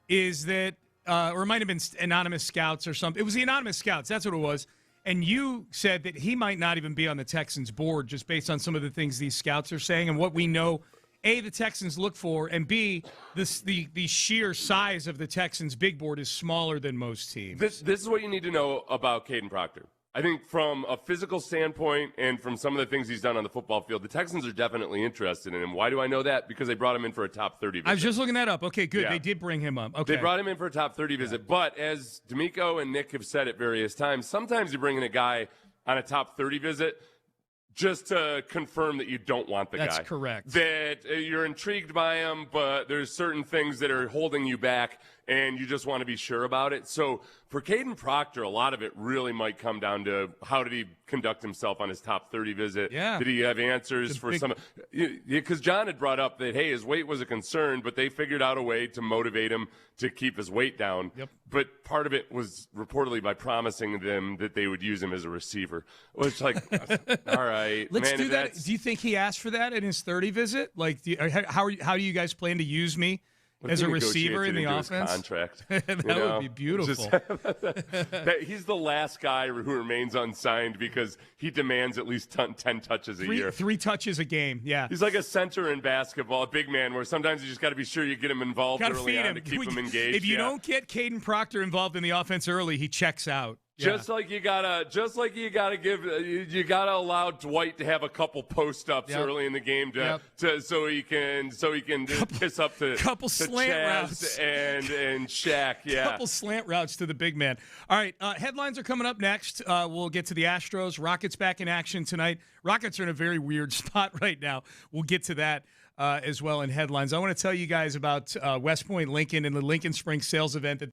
Is that or it might have been anonymous scouts or something. It was the anonymous scouts. That's what it was. And you said that he might not even be on the Texans board just based on some of the things these scouts are saying and what we know. A, the Texans look for, and B, the sheer size of the Texans' big board is smaller than most teams. This is what you need to know about Caden Proctor. I think from a physical standpoint and from some of the things he's done on the football field, the Texans are definitely interested in him. Why do I know that? Because they brought him in for a top 30 visit. I was just looking that up. Okay, good. Yeah. They did bring him up. Okay. They brought him in for a top 30 visit. But as D'Amico and Nick have said at various times, sometimes you bring in a guy on a top 30 visit just to confirm that you don't want the guy. That's correct. That you're intrigued by him, but there's certain things that are holding you back, and you just want to be sure about it. So for Caden Proctor, a lot of it really might come down to how did he conduct himself on his top 30 visit? Yeah. Did he have answers for some? Because John had brought up that, hey, his weight was a concern, but they figured out a way to motivate him to keep his weight down. Yep. But part of it was reportedly by promising them that they would use him as a receiver. Which, like, all right. Let's man, do that. Do you think he asked for that in his 30 visit? Like, how do you guys plan to use me as a receiver in the offense? Contract. That would be beautiful. He's the last guy who remains unsigned because he demands at least 10 touches a year. 3 touches a game, yeah. He's like a center in basketball, a big man, where sometimes you just got to be sure you get him involved early on to keep him engaged. If you don't get Caden Proctor involved in the offense early, he checks out. Just like you gotta allow Dwight to have a couple post ups early in the game so he can kiss up to slant Chaz routes and Shaq. Yeah, couple slant routes to the big man. All right, headlines are coming up next. We'll get to the Astros. Rockets back in action tonight. Rockets are in a very weird spot right now. We'll get to that as well in headlines. I want to tell you guys about West Point Lincoln and the Lincoln Spring Sales event that.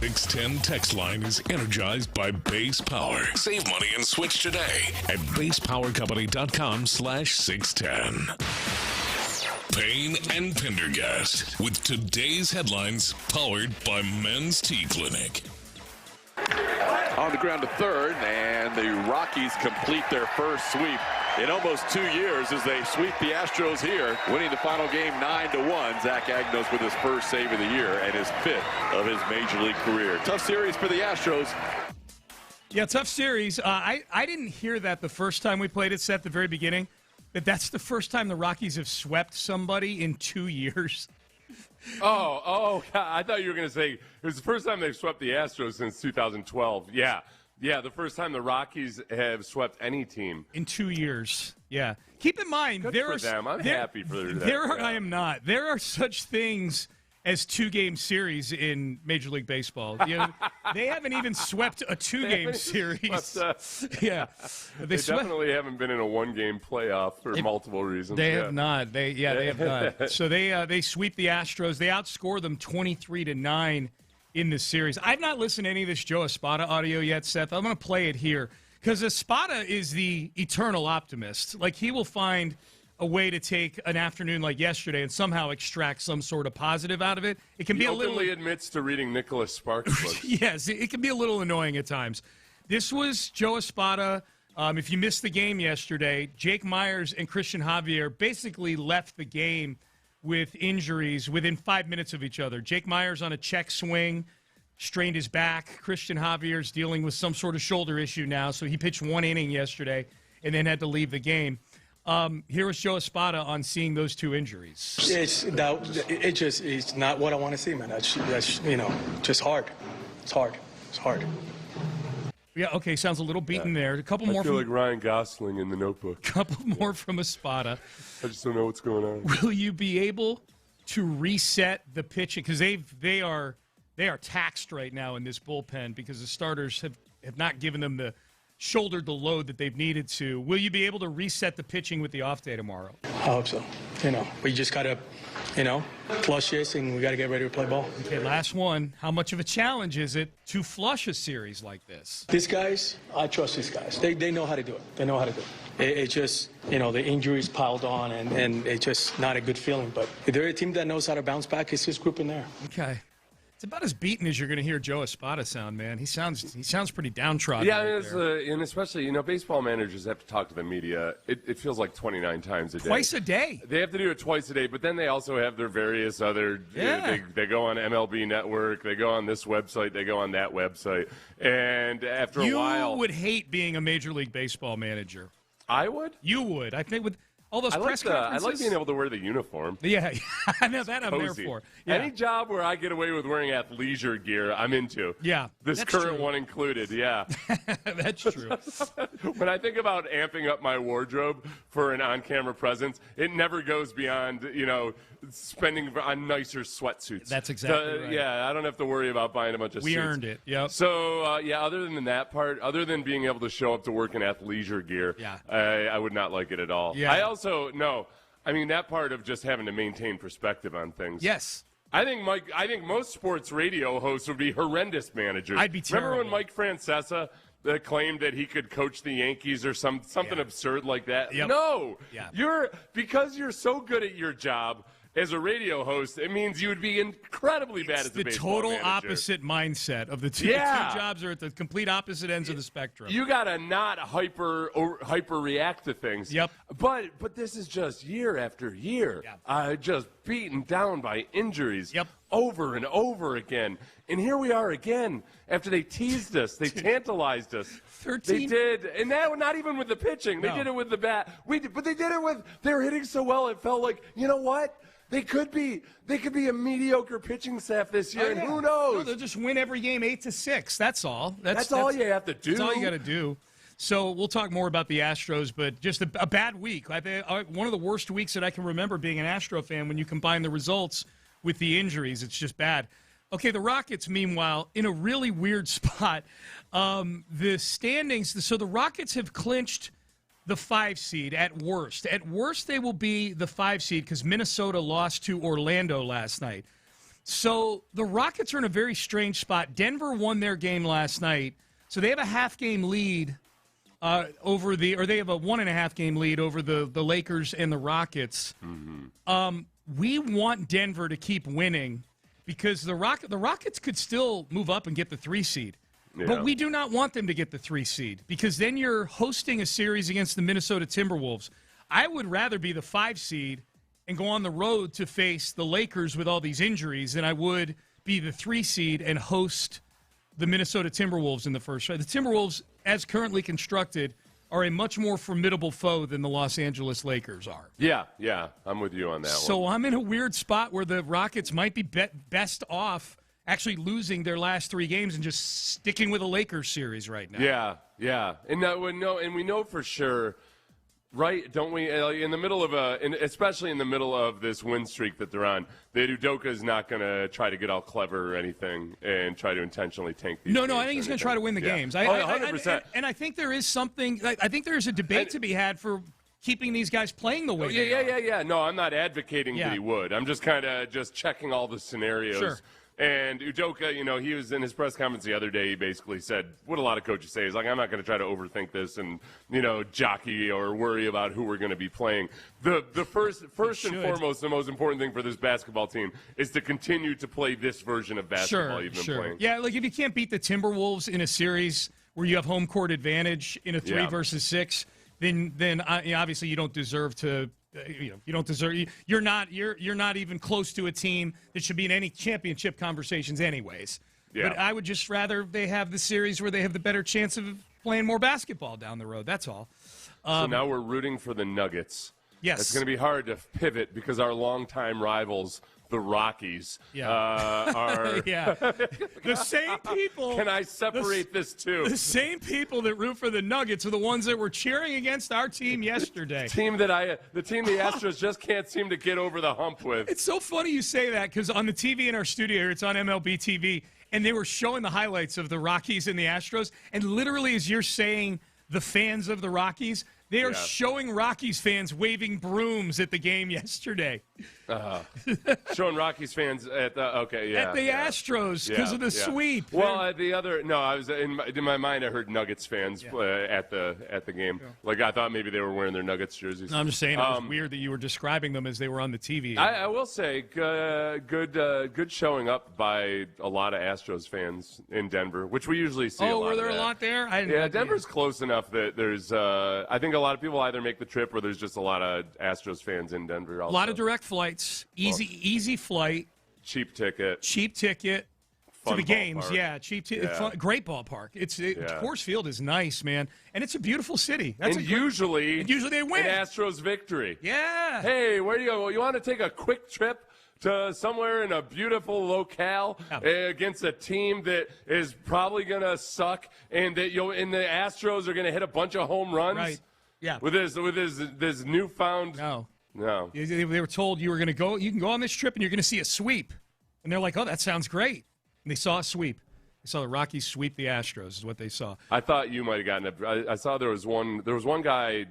610 text line is energized by Base Power. Save money and switch today at basepowercompany.com/610. Payne and Pendergast with today's headlines, powered by Men's Tea Clinic. On the ground to third, and the Rockies complete their first sweep in almost 2 years as they sweep the Astros here, winning the final game 9-1. Zach Agnos with his first save of the year and his 5th of his major league career. Tough series for the Astros. Yeah, tough series. I didn't hear that the first time we played it, Seth, at the very beginning, that that's the first time the Rockies have swept somebody in 2 years. Oh, I thought you were going to say it was the first time they've swept the Astros since 2012. Yeah, the first time the Rockies have swept any team. In 2 years, yeah. Keep in mind, Good there for are them. I'm happy for that. I am not. There are such things as 2-game series in Major League Baseball. You know, they haven't even swept a 2-game series. Yeah, they definitely haven't been in a 1-game playoff for multiple reasons. They have not. They have not. So they sweep the Astros. They outscore them 23-9 in this series. I've not listened to any of this Joe Espada audio yet, Seth. I'm going to play it here because Espada is the eternal optimist. Like, he will find a way to take an afternoon like yesterday and somehow extract some sort of positive out of it. It can be a little. He openly admits to reading Nicholas Sparks books. Yes, it can be a little annoying at times. This was Joe Espada. If you missed the game yesterday, Jake Myers and Christian Javier basically left the game with injuries within 5 minutes of each other. Jake Myers on a check swing, strained his back. Christian Javier's dealing with some sort of shoulder issue now, so he pitched 1 inning yesterday and then had to leave the game. Here was Joe Espada on seeing those 2 injuries. It's not what I want to see, man. That's just hard. It's hard. Yeah, okay, sounds a little beaten there. A couple more. I feel like Ryan Gosling in The Notebook. Couple more from Espada. I just don't know what's going on. Will you be able to reset the pitching? Because they are taxed right now in this bullpen because the starters have not given them shouldered the load that they've needed to. Will you be able to reset the pitching with the off day tomorrow? I hope so. We just got to, flush this, and we got to get ready to play ball. Okay, last one. How much of a challenge is it to flush a series like this? These guys, I trust these guys. They know how to do it. It's just, the injuries piled on, and it's just not a good feeling. But if they're a team that knows how to bounce back, it's this group in there. Okay. It's about as beaten as you're going to hear Joe Espada sound, man. He sounds pretty downtrodden. Yeah, right and especially, baseball managers have to talk to the media. It feels like 29 times a day. Twice a day. They have to do it twice a day, but then they also have their various other. Yeah. They go on MLB Network. They go on this website. They go on that website. And after a while, you would hate being a Major League Baseball manager. I would. You would. I think with all those press conferences. I like being able to wear the uniform. Yeah, I know that. I'm there Cozy. for. Yeah. Any job where I get away with wearing athleisure gear, I'm into. Yeah, this that's current true. one included. Yeah, that's true. When I think about amping up my wardrobe for an on-camera presence, it never goes beyond spending on nicer sweatsuits. That's exactly right. Yeah, I don't have to worry about buying a bunch of suits. We earned it. Yep. So other than that part, other than being able to show up to work in athleisure gear, I would not like it at all. Yeah. I also that part of just having to maintain perspective on things. Yes. I think most sports radio hosts would be horrendous managers. I'd be terrible. Remember when Mike Francesa claimed that he could coach the Yankees or something absurd like that? Yep. No. Yeah. Because you're so good at your job as a radio host, it means you would be incredibly bad as a baseball manager. The total opposite mindset of the two. Yeah. The two jobs are at the complete opposite ends of the spectrum. You gotta not hyper react to things. Yep. But this is just year after year. Just beaten down by injuries. Yep. Over and over again. And here we are again after they teased us. They tantalized us. 13. They did. And that not even with the pitching. They did it with the bat. But they did it with, they were hitting so well it felt like, you know what? They could be a mediocre pitching staff this year, and who knows? No, they'll just win every game 8-6. That's all. That's all you have to do. That's all you got to do. So we'll talk more about the Astros, but just a bad week. One of the worst weeks that I can remember being an Astro fan when you combine the results with the injuries. It's just bad. Okay, the Rockets, meanwhile, in a really weird spot. The standings, so the Rockets have clinched the 5 seed at worst. At worst, they will be the 5 seed because Minnesota lost to Orlando last night. So the Rockets are in a very strange spot. Denver won their game last night, so they have a half-game lead they have a 1.5-game lead over the Lakers and the Rockets. Mm-hmm. We want Denver to keep winning because the Rockets could still move up and get the 3 seed. Yeah. But we do not want them to get the 3 seed because then you're hosting a series against the Minnesota Timberwolves. I would rather be the 5 seed and go on the road to face the Lakers with all these injuries than I would be the 3 seed and host the Minnesota Timberwolves in the first round. The Timberwolves, as currently constructed, are a much more formidable foe than the Los Angeles Lakers are. Yeah, I'm with you on that one. So I'm in a weird spot where the Rockets might be best off actually losing their last 3 games and just sticking with a Lakers series right now. Yeah. And we know for sure, right, don't we, in the middle of especially in the middle of this win streak that they're on, that Udoka is not going to try to get all clever or anything and try to intentionally tank these games. No, I think he's going to try to win the games. 100%. And I think there is something, I think there is a debate to be had for keeping these guys playing the way they are. Yeah. No, I'm not advocating that he would. I'm just kind of checking all the scenarios. Sure. And Udoka, he was in his press conference the other day, he basically said what a lot of coaches say is like, I'm not going to try to overthink this and, jockey or worry about who we're going to be playing. The first and foremost, the most important thing for this basketball team is to continue to play this version of basketball you've been playing. Yeah, like if you can't beat the Timberwolves in a series where you have home court advantage in a 3 versus 6, then obviously you don't deserve to. You don't deserve. You're not even close to a team that should be in any championship conversations, anyways. Yeah. But I would just rather they have the series where they have the better chance of playing more basketball down the road. That's all. So now we're rooting for the Nuggets. Yes, it's going to be hard to pivot because our longtime rivals, the Rockies, are the same people. Can I separate this too? The same people that root for the Nuggets are the ones that were cheering against our team yesterday. the team the Astros just can't seem to get over the hump with. It's so funny you say that because on the TV in our studio, it's on MLB TV, and they were showing the highlights of the Rockies and the Astros, and literally as you're saying the fans of the Rockies, they are showing Rockies fans waving brooms at the game yesterday. Showing Rockies fans at the Astros because of the sweep. Well, I was in my mind. I heard Nuggets fans at the game. Yeah. Like I thought maybe they were wearing their Nuggets jerseys. No, I'm just saying it was weird that you were describing them as they were on the TV. I will say good showing up by a lot of Astros fans in Denver, which we usually see. Oh, were there a lot there? Denver's close enough that there's. I think a lot of people either make the trip or there's just a lot of Astros fans in Denver also. A lot of direct flights, easy flight. Cheap ticket. To the games, cheap ticket. Great ballpark. Coors Field is nice, man. And it's a beautiful city. Usually they win. An Astros victory. Yeah. Hey, where do you go? You want to take a quick trip to somewhere in a beautiful locale against a team that is probably going to suck and the Astros are going to hit a bunch of home runs? Right. Yeah. With this newfound No. They were told you can go on this trip and you're going to see a sweep. And they're like, "Oh, that sounds great." And they saw a sweep. They saw the Rockies sweep the Astros is what they saw. I thought you might have gotten it. I saw there was one guy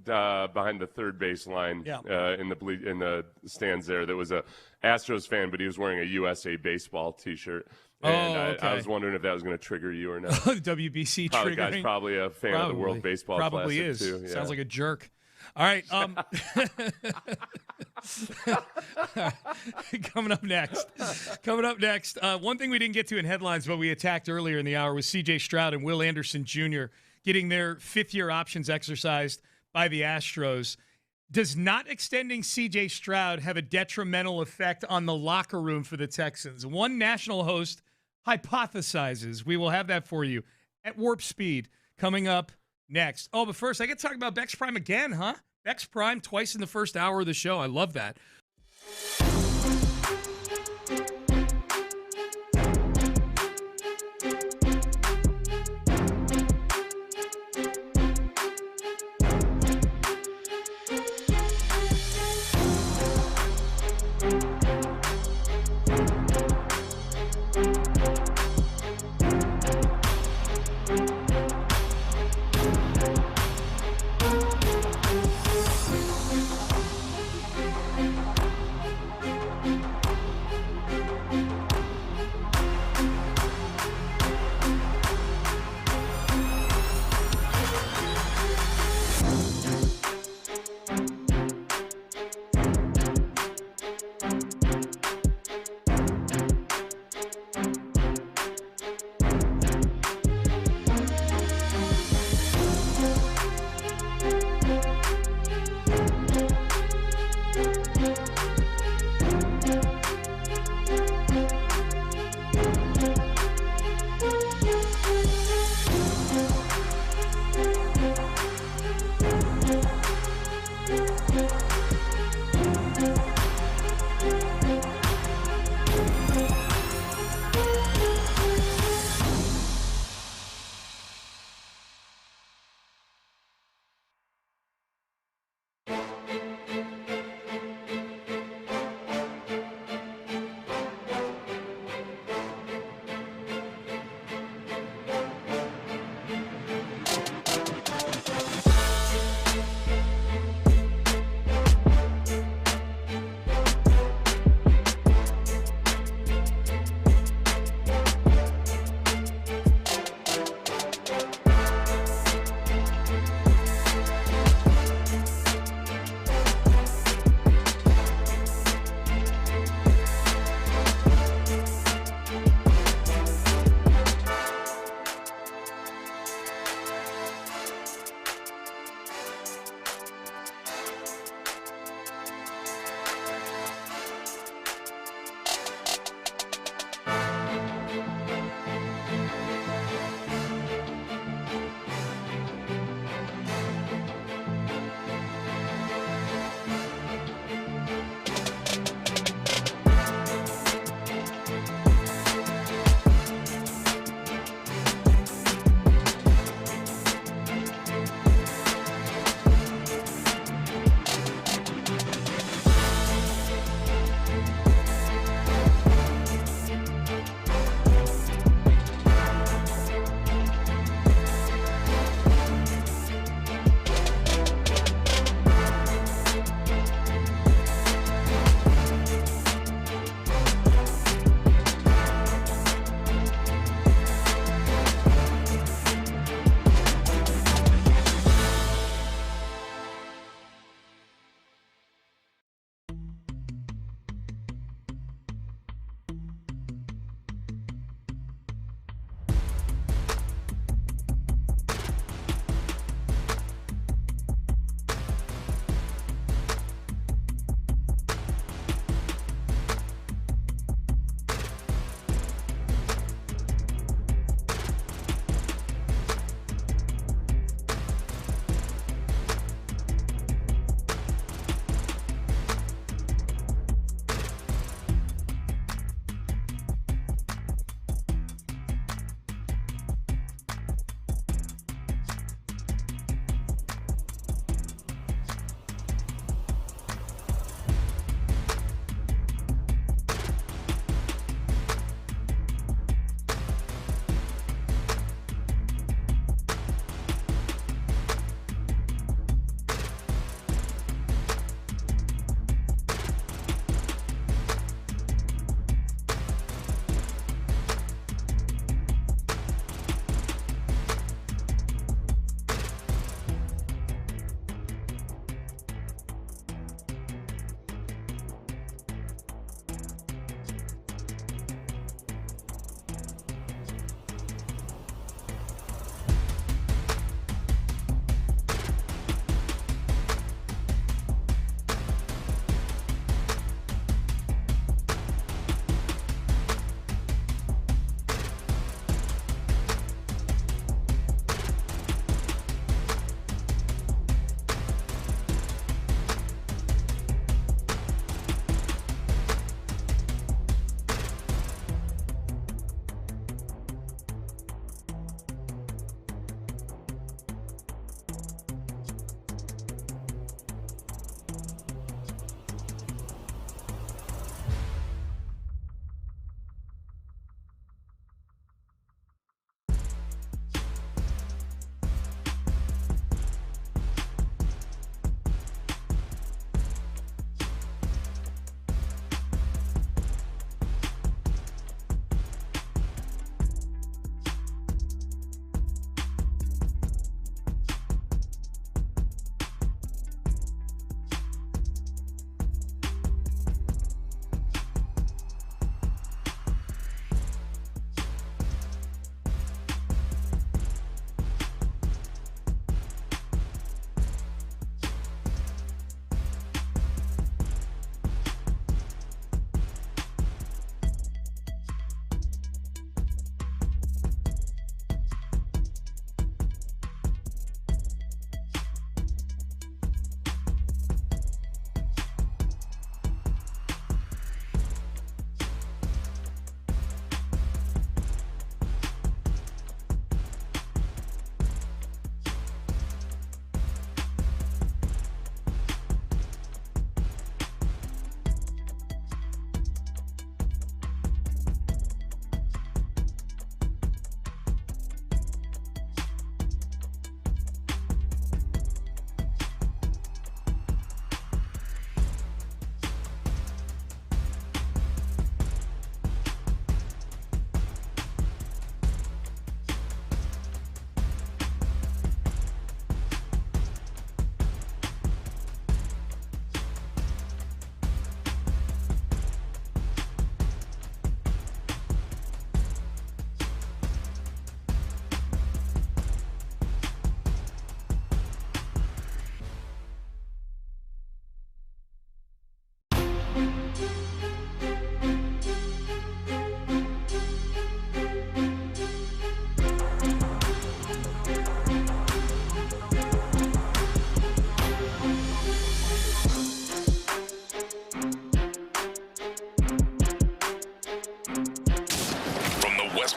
behind the third base line in the stands there that was a Astros fan, but he was wearing a USA Baseball T-shirt. And I was wondering if that was going to trigger you or not. WBC triggering. The guy's probably a fan of the World Baseball Probably Classic is. too. Yeah. Sounds like a jerk. All right. Coming up next. One thing we didn't get to in headlines, but we attacked earlier in the hour was C.J. Stroud and Will Anderson Jr. getting their fifth-year options exercised by the Astros. Does not extending C.J. Stroud have a detrimental effect on the locker room for the Texans? One national host hypothesizes. We will have that for you at Warp Speed coming up next. Oh, but first, I get to talk about Bex Prime again, huh? Bex Prime twice in the first hour of the show. I love that.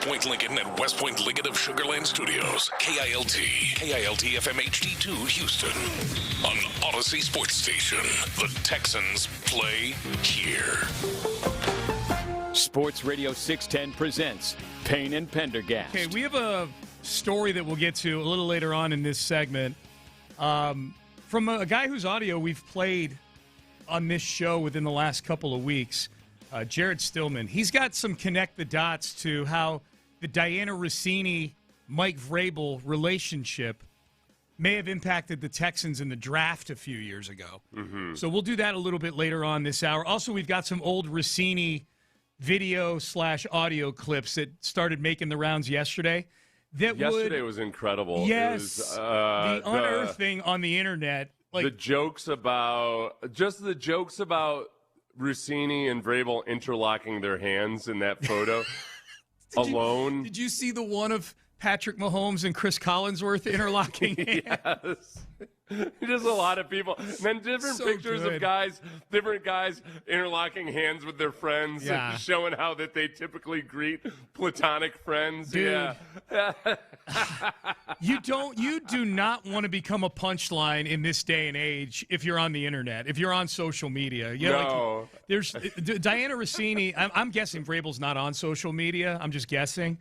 Point Lincoln and West Point Lincoln of Sugar Land Studios. KILT FM HD2 Houston. On Odyssey Sports Station. The Texans play here. Sports Radio 610 presents Payne and Pendergast. Okay, we have a story that we'll get to a little later on in this segment from a guy whose audio we've played on this show within the last couple of weeks, Jared Stillman. He's got some connect the dots to how the Diana Russini-Mike Vrabel relationship may have impacted the Texans in the draft a few years ago. Mm-hmm. So we'll do that a little bit later on this hour. Also, we've got some old Russini video/audio clips that started making the rounds yesterday. Yesterday was incredible. Yes, it was, the unearthing on the internet. Like, the jokes about Russini and Vrabel interlocking their hands in that photo alone. Did you see the one of Patrick Mahomes and Chris Collinsworth interlocking hands? Yes. Just a lot of people. And then different pictures of different guys interlocking hands with their friends, and showing how that they typically greet platonic friends. Dude. Yeah. You do not want to become a punchline in this day and age if you're on the internet, if you're on social media. No. Like, there's Diana Russini. I'm guessing Vrabel's not on social media. I'm just guessing.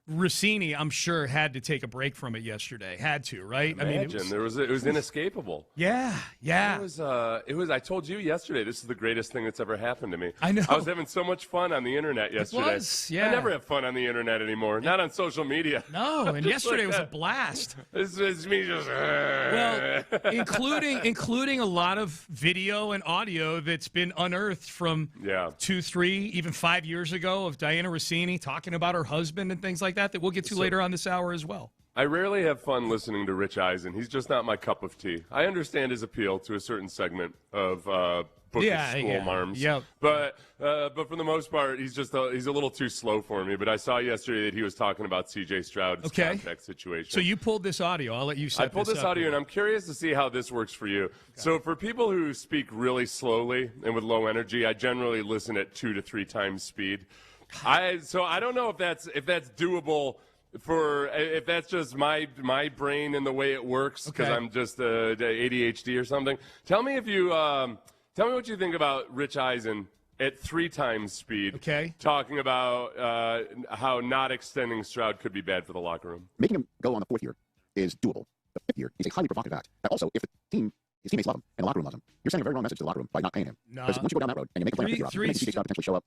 Russini, I'm sure, had to take a break from it yesterday. Had to, right? Imagine. It was inescapable. Yeah. It was. I told you yesterday, this is the greatest thing that's ever happened to me. I know. I was having so much fun on the internet yesterday. It was, yeah. I never have fun on the internet anymore. Not on social media. No, and yesterday was a blast. This is me just. Well, including a lot of video and audio that's been unearthed from 2, 3, even 5 years ago of Diana Russini talking about her husband and things like that we'll get to later on this hour as well. I rarely have fun listening to Rich Eisen. He's just not my cup of tea. I understand his appeal to a certain segment of book of school marms. Yep. But for the most part, he's a little too slow for me. But I saw yesterday that he was talking about C.J. Stroud's contract situation. So you pulled this audio. I'll let you set I pulled this audio, and I'm curious to see how this works for you. Okay. So for people who speak really slowly and with low energy, I generally listen at 2 to 3 times speed. So I don't know if that's doable if that's just my brain and the way it works because I'm just ADHD or something. Tell me what you think about Rich Eisen at 3 times speed. Okay. Talking about how not extending Stroud could be bad for the locker room. Making him go on the 4th year is doable. The 5th year is a highly provocative act. That also, if his teammates love him and the locker room loves him, you're sending a very wrong message to the locker room by not paying him. Because once you go down that road and you make a plan for 5th year, you make CJ Stroud potentially show up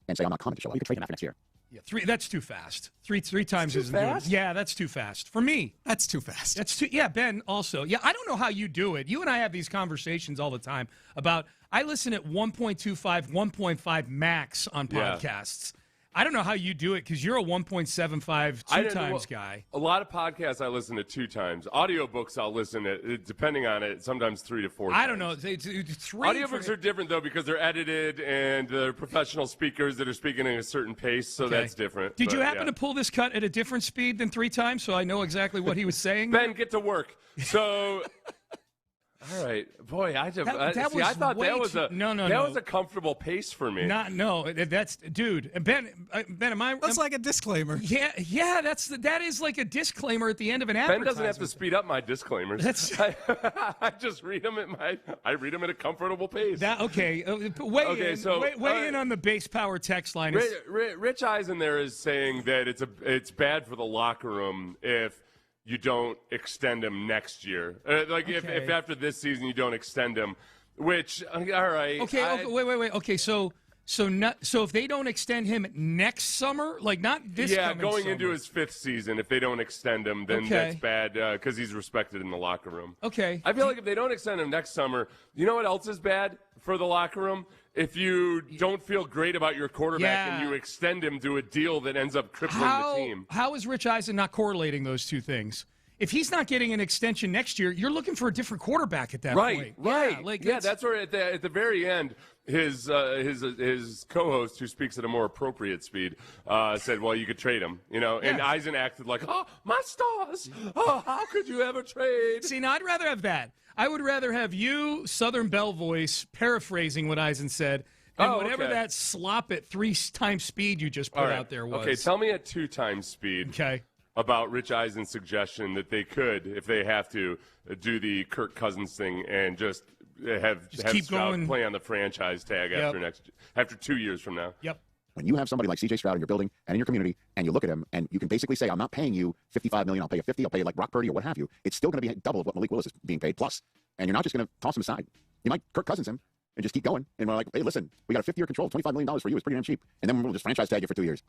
and say, I'm not coming to show up. You could trade him after next year. Yeah, 3. That's too fast. Three times isn't fast? Yeah, that's too fast for me. That's too fast. That's too. Yeah, Ben. Also, yeah. I don't know how you do it. You and I have these conversations all the time about. I listen at 1.25, 1.5 max on podcasts. I don't know how you do it because you're a 1.75 2 times guy. A lot of podcasts I listen to 2 times. Audiobooks I'll listen to, depending on it, sometimes 3 to 4 times. I don't know. 3 Audiobooks are different, though, because they're edited and they're professional speakers that are speaking at a certain pace, so that's different. Did you happen to pull this cut at a different speed than 3 times so I know exactly what he was saying? Ben, get to work. So... All right, boy. I thought that was a comfortable pace for me. That's dude. Ben, am I? That's like a disclaimer. Yeah. That is like a discllaimer at the end of an advertisement. Ben doesn't have to speed up my disclaimers. I just read them at a comfortable pace. Weigh in on the base power text line. Rich Eisen there is saying that it's bad for the locker room if you don't extend him next year. If after this season you don't extend him, which, all right. Okay, wait. Okay, so if they don't extend him next summer, like not this coming going summer. Into his 5th season, if they don't extend him, then that's bad because he's respected in the locker room. Okay. I feel like if they don't extend him next summer, you know what else is bad for the locker room? If you don't feel great about your quarterback and you extend him to a deal that ends up crippling the team. How is Rich Eisen not correlating those two things? If he's not getting an extension next year, you're looking for a different quarterback at that point. Right. That's where at the very end, his co-host, who speaks at a more appropriate speed, said, well, you could trade him. And Eisen acted like, oh, my stars. Oh, how could you ever trade? See, now I'd rather have that. I would rather have you, Southern Belle voice, paraphrasing what Eisen said, And whatever that slop at 3 times speed you just put out there was. Okay, tell me at 2 times speed. Okay. About Rich Eisen's suggestion that they could, if they have to, do the Kirk Cousins thing and just keep Stroud going. Play on the franchise tag after 2 years from now. Yep. When you have somebody like C.J. Stroud in your building and in your community, and you look at him, and you can basically say, I'm not paying you $55 million, I'll pay you $50, I'll pay you like Brock Purdy or what have you, it's still going to be double of what Malik Willis is being paid plus. And you're not just going to toss him aside. You might Kirk Cousins him and just keep going. And we're like, hey, listen, we got a 5th-year control, $25 million for you. It's pretty damn cheap. And then we'll just franchise tag you for 2 years.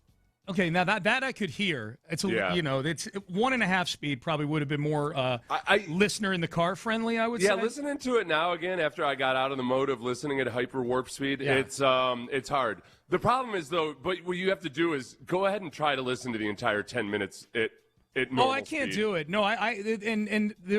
Okay, now that I could hear. It's it's 1.5 speed probably would have been more listener in the car friendly. I would say. Yeah, listening to it now again after I got out of the mode of listening at hyper warp speed, it's hard. The problem is though, but what you have to do is go ahead and try to listen to the entire 10 minutes at normal I can't speed. do it. No,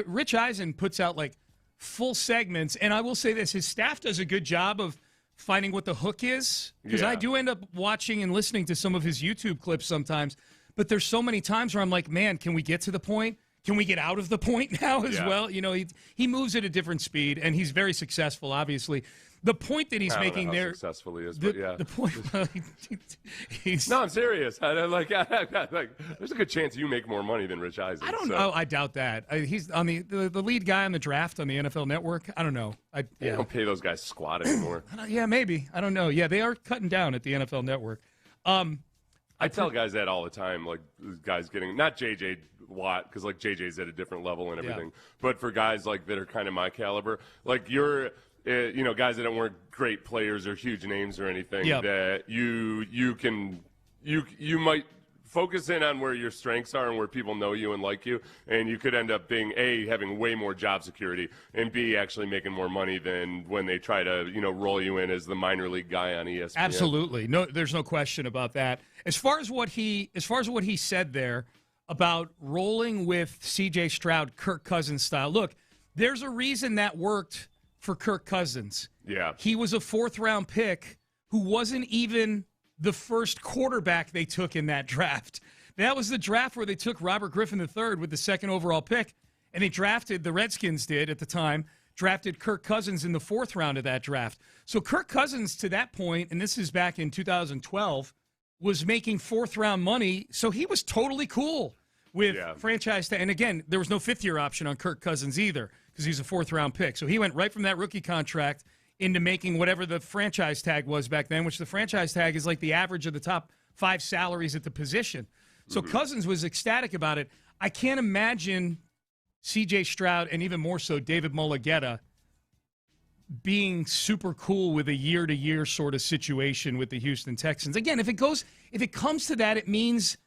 Rich Eisen puts out like full segments, and I will say this: his staff does a good job of finding what the hook is, because I do end up watching and listening to some of his YouTube clips sometimes, but there's so many times where I'm like, man, can we get to the point? Can we get out of the point now as well? You know, he moves at a different speed, and he's very successful, obviously. The point that he's making there, successful he is, but the point. No, I'm serious. There's a good chance you make more money than Rich Eisen. I don't know. I doubt that. He's on the lead guy on the draft on the NFL Network. I don't know. They don't pay those guys squat anymore. Yeah, maybe. I don't know. Yeah, they are cutting down at the NFL Network. I tell guys that all the time, like guys getting not J.J. Watt, because like J.J.'s at a different level and everything, but for guys like that are kind of my caliber, like you're. Guys that weren't great players or huge names or anything, that you might focus in on where your strengths are and where people know you and like you, and you could end up being A, having way more job security, and B, actually making more money than when they try to roll you in as the minor league guy on ESPN. Absolutely, no, there's no question about that. As far as what he said there about rolling with C.J. Stroud, Kirk Cousins style. Look, there's a reason that worked for Kirk Cousins. Yeah. He was a 4th-round pick who wasn't even the first quarterback they took in that draft. That was the draft where they took Robert Griffin III with the 2nd overall pick, and they drafted, the Redskins did at the time, drafted Kirk Cousins in the 4th round of that draft. So Kirk Cousins, to that point, and this is back in 2012, was making 4th-round money, so he was totally cool with franchise tag. And again, there was no 5th-year option on Kirk Cousins either, because he's a 4th-round pick. So he went right from that rookie contract into making whatever the franchise tag was back then, which the franchise tag is like the average of the top 5 salaries at the position. So Cousins was ecstatic about it. I can't imagine C.J. Stroud and even more so David Mulugheta being super cool with a year-to-year sort of situation with the Houston Texans. Again, if it comes to that, it means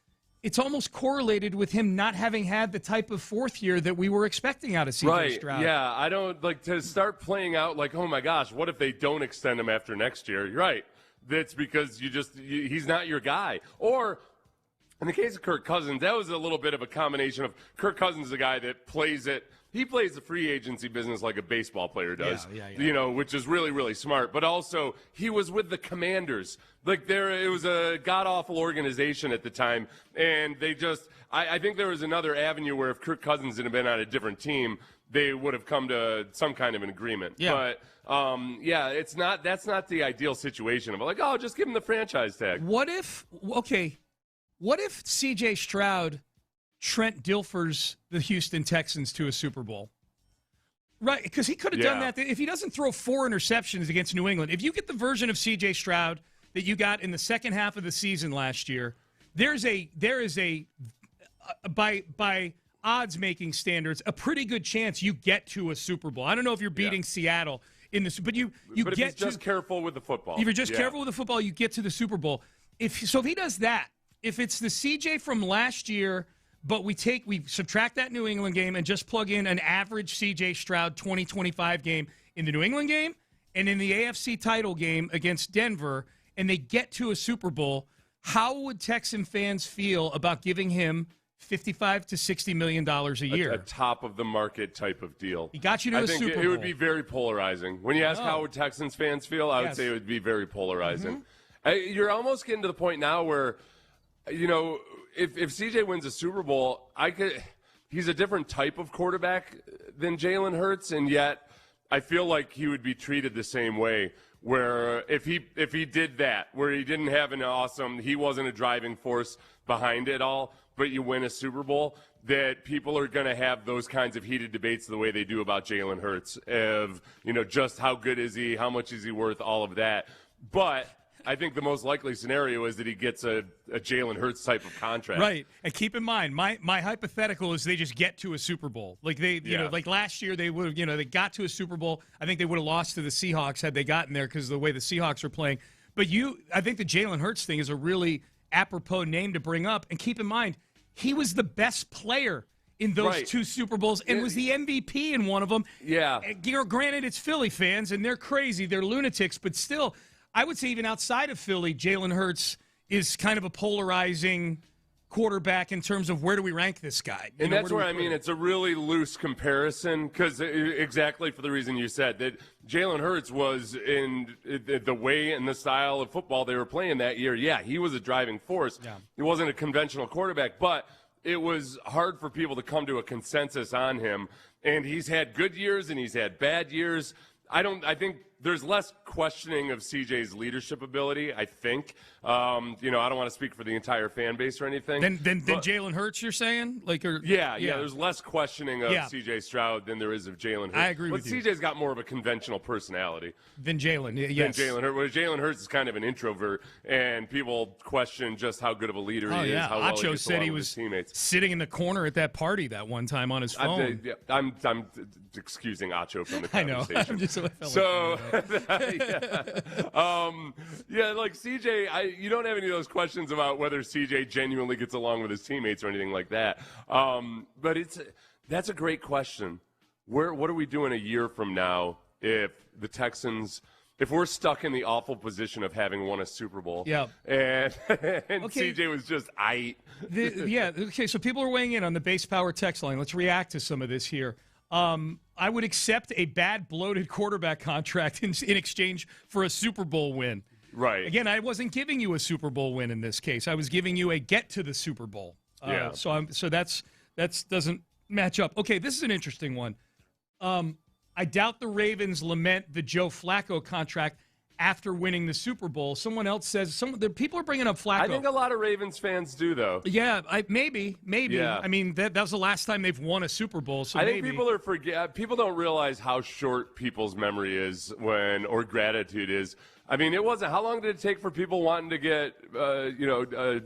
it's almost correlated with him not having had the type of 4th year that we were expecting out of C.J. Stroud. Yeah, I don't like to start playing out like, oh my gosh, what if they don't extend him after next year? You're right. That's because he's not your guy. Or in the case of Kirk Cousins, that was a little bit of a combination of Kirk Cousins is a guy that plays it. He plays the free agency business like a baseball player does, which is really, really smart. But also, he was with the Commanders. It was a god-awful organization at the time, and they just I think there was another avenue where if Kirk Cousins had been on a different team, they would have come to some kind of an agreement. Yeah. But, that's not the ideal situation. But just give him the franchise tag. What if C.J. Stroud Trent Dilfers the Houston Texans to a Super Bowl? Right, because he could have done that. If he doesn't throw 4 interceptions against New England, if you get the version of C.J. Stroud that you got in the second half of the season last year, there is a by odds-making standards, a pretty good chance you get to a Super Bowl. I don't know if you're beating Seattle in this, but you but get if you're just careful with the football. If you're just careful with the football, you get to the Super Bowl. If he does that, if it's the CJ from last year, but we subtract that New England game and just plug in an average C.J. Stroud 2025 game in the New England game and in the AFC title game against Denver, and they get to a Super Bowl, how would Texan fans feel about giving him $55 to $60 million a year? A top-of-the-market type of deal. He got you to a Super Bowl. I think it would be very polarizing. When you ask how would Texans fans feel, I would say it would be very polarizing. Mm-hmm. You're almost getting to the point now where, if CJ wins a Super Bowl, he's a different type of quarterback than Jalen Hurts, and yet I feel like he would be treated the same way. Where if he did that, where he didn't have he wasn't a driving force behind it all, but you win a Super Bowl, that people are going to have those kinds of heated debates the way they do about Jalen Hurts of, just how good is he, how much is he worth, all of that. But I think the most likely scenario is that he gets a Jalen Hurts type of contract. Right. And keep in mind, my hypothetical is they just get to a Super Bowl. Like like last year they would have, they got to a Super Bowl. I think they would have lost to the Seahawks had they gotten there because of the way the Seahawks are playing. But I think the Jalen Hurts thing is a really apropos name to bring up. And keep in mind, he was the best player in those two Super Bowls and was the MVP in one of them. Yeah. Granted, it's Philly fans, and they're crazy. They're lunatics, but still – I would say even outside of Philly, Jalen Hurts is kind of a polarizing quarterback in terms of where do we rank this guy. And that's where, it's a really loose comparison because exactly for the reason you said, that Jalen Hurts was in the way and the style of football they were playing that year. Yeah, he was a driving force. Yeah. He wasn't a conventional quarterback, but it was hard for people to come to a consensus on him. And he's had good years and he's had bad years. I think there's less questioning of CJ's leadership ability, I think. I don't want to speak for the entire fan base or anything. Than Jalen Hurts, you're saying? Yeah, there's less questioning of CJ Stroud than there is of Jalen Hurts. I agree with you. But CJ's got more of a conventional personality. Than Jalen, yes. Than Jalen Hurts. Whereas Jalen Hurts is kind of an introvert, and people question just how good of a leader he is, how well he gets along with his teammates. Sitting in the corner at that party that one time on his phone. I'm excusing Acho from the conversation. I know. I'm just like CJ, you don't have any of those questions about whether CJ genuinely gets along with his teammates or anything like that. But that's a great question. What are we doing a year from now if the Texans, if we're stuck in the awful position of having won a Super Bowl? Yeah. And CJ was just Okay, so people are weighing in on the base power text line. Let's react to some of this here. I would accept a bad, bloated quarterback contract in exchange for a Super Bowl win. Right. Again, I wasn't giving you a Super Bowl win in this case. I was giving you a get to the Super Bowl. So that's doesn't match up. Okay, this is an interesting one. I doubt the Ravens lament the Joe Flacco contract after winning the Super Bowl. Someone else says the people are bringing up Flacco. I think a lot of Ravens fans do, though. Yeah, maybe. Yeah. That was the last time they've won a Super Bowl. So I think people don't realize how short people's memory is or gratitude is. It wasn't. How long did it take for people wanting to get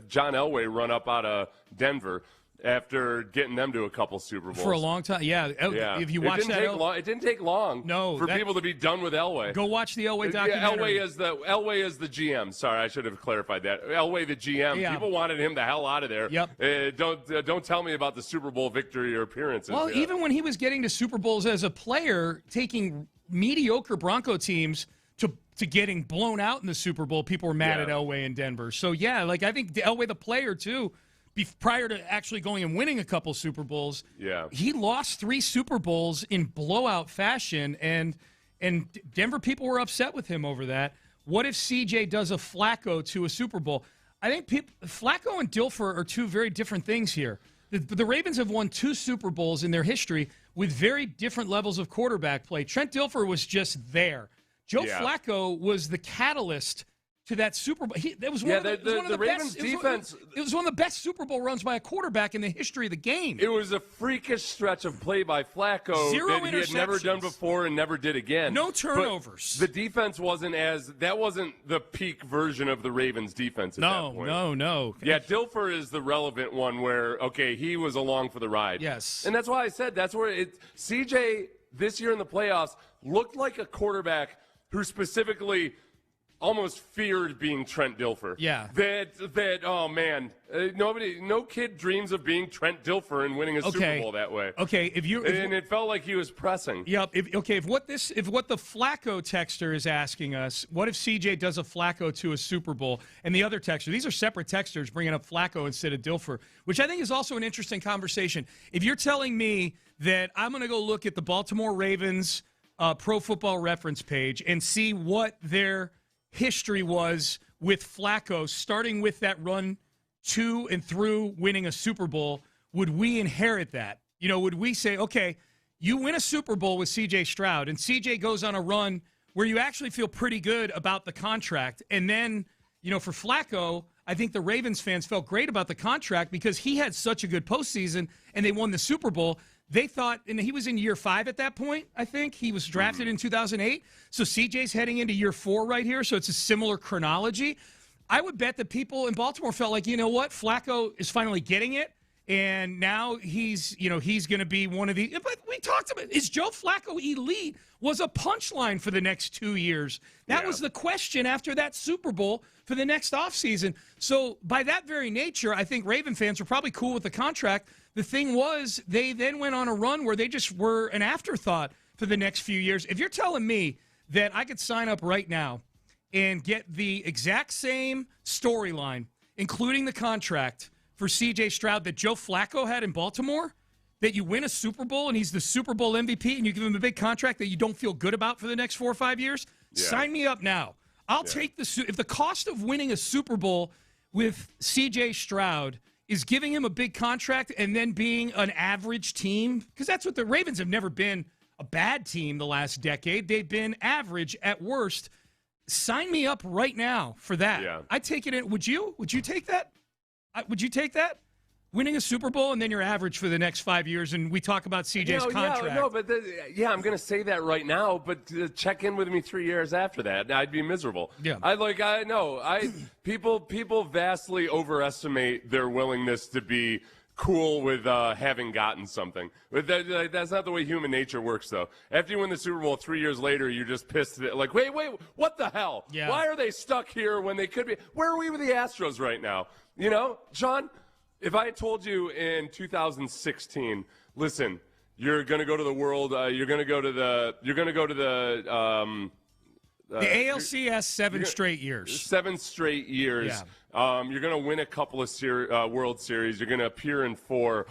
John Elway run up out of Denver after getting them to a couple Super Bowls? For a long time, yeah. If you watch that, it didn't take long. For people to be done with Elway. Go watch the Elway documentary. Elway is the GM. Sorry, I should have clarified that. Elway the GM. Yeah. People wanted him the hell out of there. Yep. Don't tell me about the Super Bowl victory or appearances. Well, even when he was getting to Super Bowls as a player, taking mediocre Bronco teams to getting blown out in the Super Bowl, people were mad at Elway in Denver. So I think Elway the player too. Prior to actually going and winning a couple Super Bowls, he lost 3 Super Bowls in blowout fashion, and Denver people were upset with him over that. What if CJ does a Flacco to a Super Bowl? I think Flacco and Dilfer are two very different things here. The Ravens have won 2 Super Bowls in their history with very different levels of quarterback play. Trent Dilfer was just there. Joe Flacco was the catalyst to that Super Bowl. It was one of the Ravens best, defense. It was one of the best Super Bowl runs by a quarterback in the history of the game. It was a freakish stretch of play by Flacco 0 that he had never done before and never did again. No turnovers. But the defense wasn't the peak version of the Ravens defense at that point. No. Yeah, Dilfer is the relevant one where, he was along for the ride. Yes. And that's why I said that's where CJ this year in the playoffs looked like a quarterback who specifically almost feared being Trent Dilfer. Yeah. Oh man, no kid dreams of being Trent Dilfer and winning a Super Bowl that way. Okay, and it felt like he was pressing. Yep. If what the Flacco texter is asking us, what if CJ does a Flacco to a Super Bowl? And the other texter, these are separate texters bringing up Flacco instead of Dilfer, which I think is also an interesting conversation. If you're telling me that I'm going to go look at the Baltimore Ravens Pro Football Reference page and see what their history was with Flacco, starting with that run to and through winning a Super Bowl, would we inherit that? Would we say, okay, You win a Super Bowl with C.J. Stroud, and C.J. goes on a run where you actually feel pretty good about the contract. And then, for Flacco, I think the Ravens fans felt great about the contract because he had such a good postseason, and they won the Super Bowl. They thought, and he was in year 5 at that point, I think. He was drafted in 2008. So C.J.'s heading into year 4 right here, so it's a similar chronology. I would bet that people in Baltimore felt like, you know what, Flacco is finally getting it. And now he's going to be one of the – but we talked about – is Joe Flacco elite was a punchline for the next 2 years. That was the question after that Super Bowl for the next offseason. So by that very nature, I think Raven fans were probably cool with the contract. The thing was they then went on a run where they just were an afterthought for the next few years. If you're telling me that I could sign up right now and get the exact same storyline, including the contract – for C.J. Stroud that Joe Flacco had in Baltimore, that you win a Super Bowl and he's the Super Bowl MVP and you give him a big contract that you don't feel good about for the next 4 or 5 years, sign me up now. I'll take if the cost of winning a Super Bowl with C.J. Stroud is giving him a big contract and then being an average team, because that's what the Ravens have never been a bad team the last decade. They've been average at worst. Sign me up right now for that. Yeah. I'd take it in. Would you? Would you take that? Would you take that? Winning a Super Bowl and then you're average for the next 5 years, and we talk about CJ's contract. I'm going to say that right now, but check in with me 3 years after that. I'd be miserable. Yeah. People vastly overestimate their willingness to be cool with having gotten something. But that's not the way human nature works, though. After you win the Super Bowl 3 years later, you're just pissed. Like, wait, what the hell? Yeah. Why are they stuck here when they could be? Where are we with the Astros right now? Sean, if I had told you in 2016, listen, you're going to go to the World, you're going to go to the ALCS 7 straight years. 7 straight years. Yeah. You're going to win a couple of World Series. You're going to appear in 4.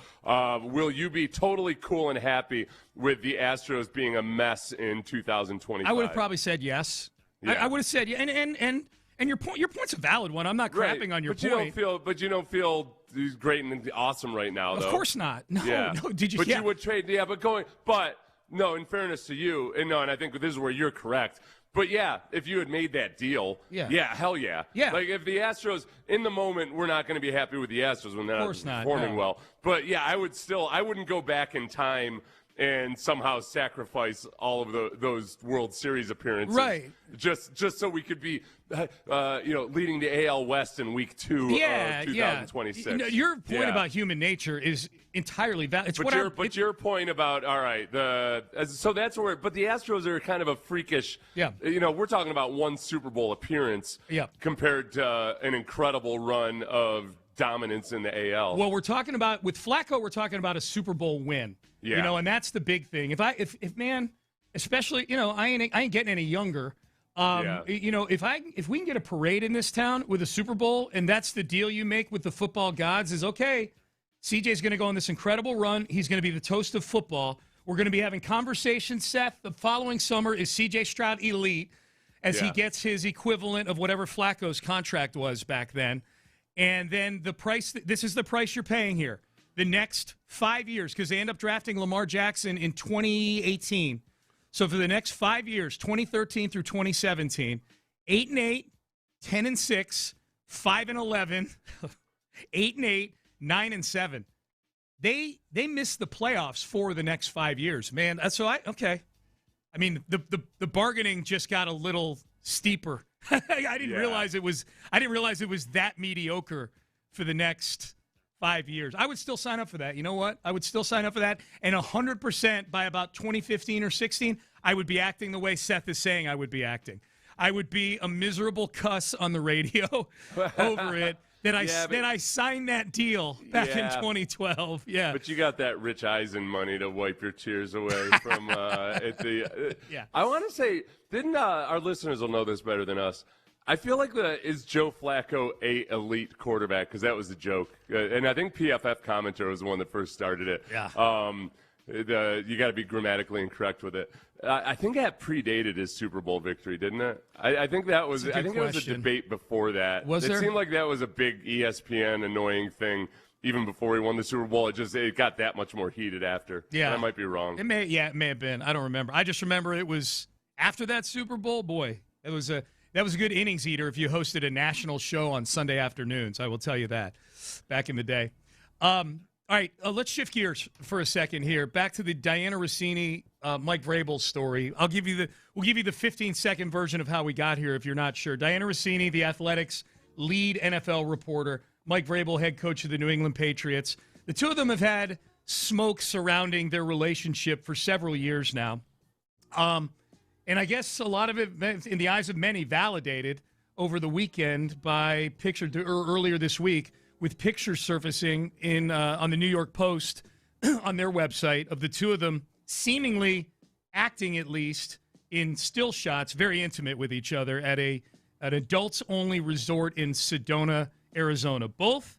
Will you be totally cool and happy with the Astros being a mess in 2025? I would have probably said yes. Yeah. I would have said yeah. And your point's a valid one. I'm not crapping on your point. You don't feel great and awesome right now, though. Of course not. No. Did you? But you would trade. Yeah, but no. In fairness to you, and I think this is where you're correct. But yeah, if you had made that deal, hell yeah. Like if the Astros, in the moment, we're not going to be happy with the Astros when they're not performing well. But yeah, I wouldn't go back in time and somehow sacrifice all of those World Series appearances, right? Just so we could be, leading the AL West in Week 2 of 2026. Yeah. Your point about human nature is entirely valid. Your point about so that's where. But the Astros are kind of a freakish. Yeah. We're talking about one Super Bowl appearance. Yeah. Compared to an incredible run of dominance in the AL. Well, with Flacco, we're talking about a Super Bowl win. Yeah. And that's the big thing. If man, especially, I ain't getting any younger. If we can get a parade in this town with a Super Bowl, and that's the deal you make with the football gods, is okay. CJ's going to go on this incredible run. He's going to be the toast of football. We're going to be having conversations, Seth. The following summer is CJ Stroud elite as he gets his equivalent of whatever Flacco's contract was back then. And then the price, this is the price you're paying here. The next 5 years, because they end up drafting Lamar Jackson in 2018. So for the next 5 years, 2013 through 2017, 8-8, 10-6, 5-11, 8-8, 9-7. They missed the playoffs for the next 5 years, man. Okay. I mean, the bargaining just got a little steeper. I didn't realize it was that mediocre for the next 5 years. I would still sign up for that. You know what? I would still sign up for that. And 100% by about 2015 or 16, I would be acting the way Seth is saying I would be acting. I would be a miserable cuss on the radio over it. That I signed that deal back in 2012. Yeah. But you got that Rich Eisen money to wipe your tears away from Yeah. I want to say, didn't our listeners will know this better than us. I feel like is Joe Flacco a elite quarterback? Because that was the joke. And I think PFF commenter was the one that first started it. Yeah. You got to be grammatically incorrect with it. I think that predated his Super Bowl victory, didn't it? I think that was. I think it was a debate before that. Was there? It seemed like that was a big ESPN annoying thing even before he won the Super Bowl. It got that much more heated after. Yeah. I might be wrong. It may have been. I don't remember. I just remember it was after that Super Bowl. Boy, that was a good innings eater if you hosted a national show on Sunday afternoons. I will tell you that back in the day. All right, let's shift gears for a second here. Back to the Diana Russini, Mike Vrabel story. We'll give you the 15-second version of how we got here if you're not sure. Diana Russini, the Athletics lead NFL reporter, Mike Vrabel, head coach of the New England Patriots. The two of them have had smoke surrounding their relationship for several years now. And I guess a lot of it, in the eyes of many, validated over the weekend by earlier this week, with pictures surfacing on the New York Post on their website of the two of them seemingly acting, at least in still shots, very intimate with each other at an adults-only resort in Sedona, Arizona. Both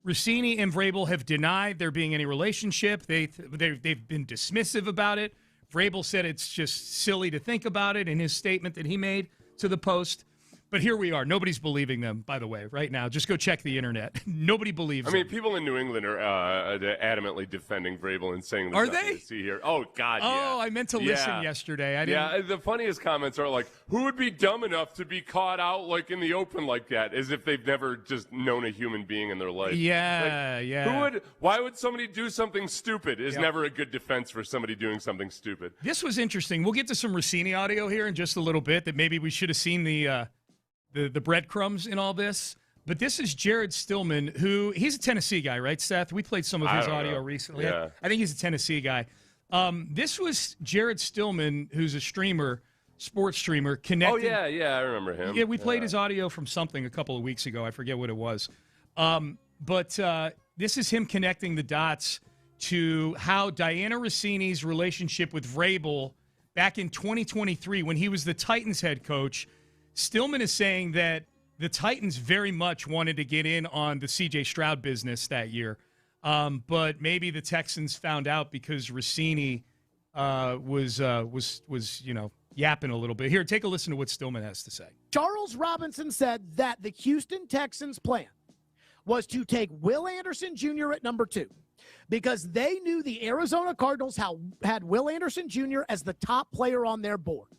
Russini and Vrabel have denied there being any relationship. They've been dismissive about it. Vrabel said it's just silly to think about it in his statement that he made to the Post. But here we are. Nobody's believing them, by the way, right now. Just go check the internet. Nobody believes them. People in New England are adamantly defending Vrabel and saying are there's nothing they? to see here. Oh, God, Oh, I meant to listen yesterday. The funniest comments are like, who would be dumb enough to be caught out like in the open like that, as if they've never just known a human being in their life. Yeah. Why would somebody do something stupid is never a good defense for somebody doing something stupid. This was interesting. We'll get to some Russini audio here in just a little bit that maybe we should have seen the breadcrumbs in all this. But this is Jared Stillman, he's a Tennessee guy, right, Seth? We played some of his audio recently. Yeah. I think he's a Tennessee guy. This was Jared Stillman, who's a streamer, sports streamer, connected. Oh, yeah, I remember him. Yeah, we played his audio from something a couple of weeks ago. I forget what it was. But this is him connecting the dots to how Diana Russini's relationship with Vrabel back in 2023 when he was the Titans head coach. Stillman is saying that the Titans very much wanted to get in on the C.J. Stroud business that year, but maybe the Texans found out because Russini was yapping a little bit. Here, take a listen to what Stillman has to say. Charles Robinson said that the Houston Texans' plan was to take Will Anderson Jr. at number 2 because they knew the Arizona Cardinals had Will Anderson Jr. as the top player on their board.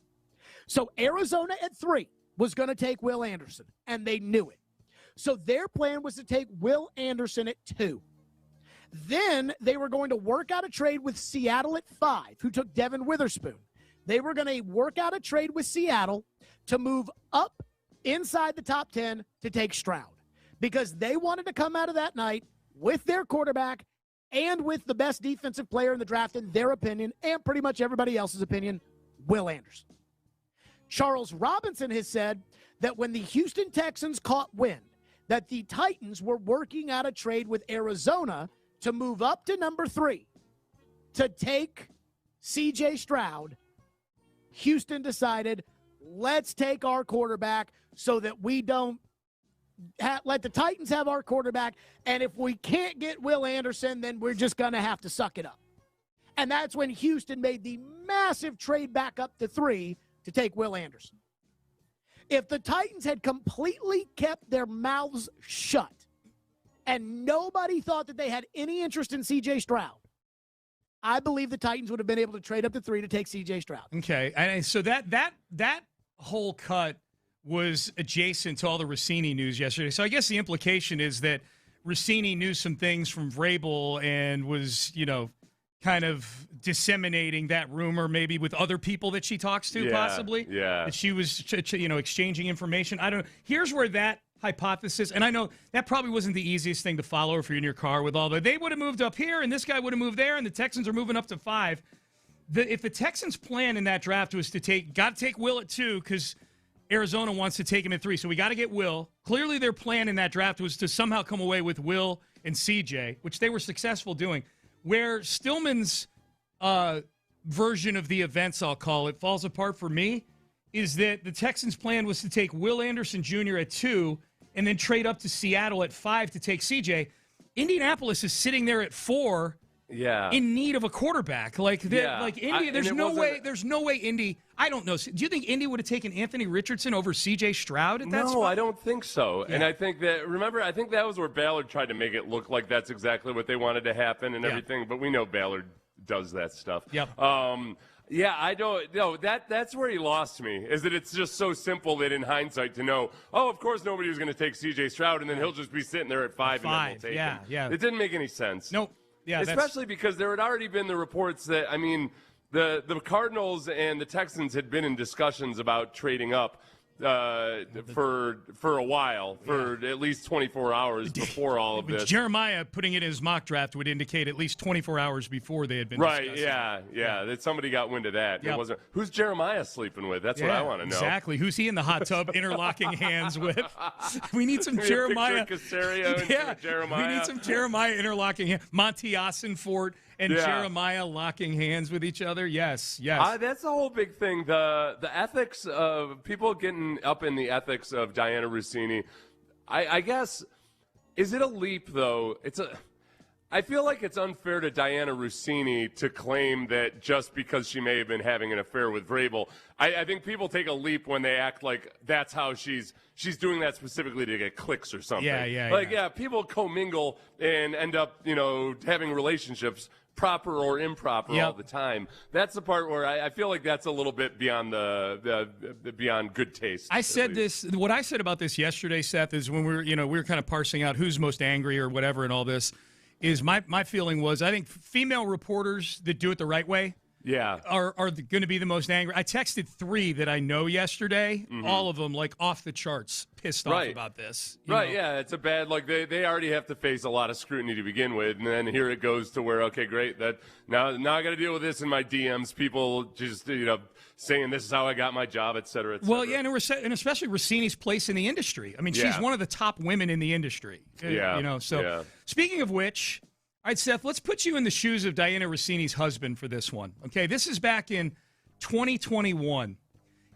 So Arizona at 3 was going to take Will Anderson, and they knew it. So their plan was to take Will Anderson at 2. Then they were going to work out a trade with Seattle at 5, who took Devin Witherspoon. They were going to work out a trade with Seattle to move up inside the top 10 to take Stroud because they wanted to come out of that night with their quarterback and with the best defensive player in the draft, in their opinion, and pretty much everybody else's opinion, Will Anderson. Charles Robinson has said that when the Houston Texans caught wind that the Titans were working out a trade with Arizona to move up to number 3 to take C.J. Stroud, Houston decided, let's take our quarterback so that we don't let the Titans have our quarterback, and if we can't get Will Anderson, then we're just going to have to suck it up. And that's when Houston made the massive trade back up to 3 to take Will Anderson. If the Titans had completely kept their mouths shut and nobody thought that they had any interest in C.J. Stroud, I believe the Titans would have been able to trade up to 3 to take C.J. Stroud. Okay, and so that whole cut was adjacent to all the Russini news yesterday. So I guess the implication is that Russini knew some things from Vrabel and was, kind of disseminating that rumor maybe with other people that she talks to, possibly. Yeah. That she was, exchanging information. I don't know. Here's where that hypothesis, and I know that probably wasn't the easiest thing to follow if you're in your car with all the, they would have moved up here and this guy would have moved there and the Texans are moving up to 5. If the Texans' plan in that draft was to take Will at 2 because Arizona wants to take him at 3, so we got to get Will. Clearly their plan in that draft was to somehow come away with Will and CJ, which they were successful doing. Where Stillman's version of the events, I'll call it, falls apart for me is that the Texans' plan was to take Will Anderson Jr. at 2 and then trade up to Seattle at 5 to take CJ. Indianapolis is sitting there at 4 in need of a quarterback. Like Indy, there's no way Indy. I don't know. Do you think Indy would have taken Anthony Richardson over C.J. Stroud at that spot? No, I don't think so. Yeah. And I think that I think that was where Ballard tried to make it look like that's exactly what they wanted to happen and everything. But we know Ballard does that stuff. Yep. Yeah, I don't know. That's where he lost me, is that it's just so simple that in hindsight to know, of course nobody was going to take C.J. Stroud, and then he'll just be sitting there at 5 and then we'll take him. Yeah. It didn't make any sense. Nope. Yeah, especially because there had already been the reports that, the Cardinals and the Texans had been in discussions about trading up for a while, for at least 24 hours before all of this. Jeremiah putting it in his mock draft would indicate at least 24 hours before they had been discussing. Yeah. That somebody got wind of that. Yep. It wasn't. Who's Jeremiah sleeping with? That's what I want to know. Exactly. Who's he in the hot tub interlocking hands with? We need some Jeremiah. Jeremiah. We need some Jeremiah interlocking hands. Monty Ossenfort and Jeremiah locking hands with each other. Yes. That's the whole big thing. The ethics of people getting up in the ethics of Diana Russini. I guess, is it a leap though? I feel like it's unfair to Diana Russini to claim that just because she may have been having an affair with Vrabel. I think people take a leap when they act like that's how she's doing that specifically to get clicks or something. Yeah. People commingle and end up, having relationships, proper or improper, all the time. That's the part where I feel like that's a little bit beyond the beyond good taste. I said this. What I said about this yesterday, Seth, is when we were kind of parsing out who's most angry or whatever and all this. Is my feeling was I think female reporters that do it the right way are going to be the most angry. I texted 3 that I know yesterday, all of them like off the charts, pissed off about this. It's a bad, they already have to face a lot of scrutiny to begin with, and then here it goes to where, okay, great, that now I got to deal with this in my DMs, people just, saying this is how I got my job, et cetera, et cetera. Well, and especially Rossini's place in the industry. I mean, she's one of the top women in the industry. Speaking of which, all right, Seth, let's put you in the shoes of Diana Rossini's husband for this one. Okay, this is back in 2021.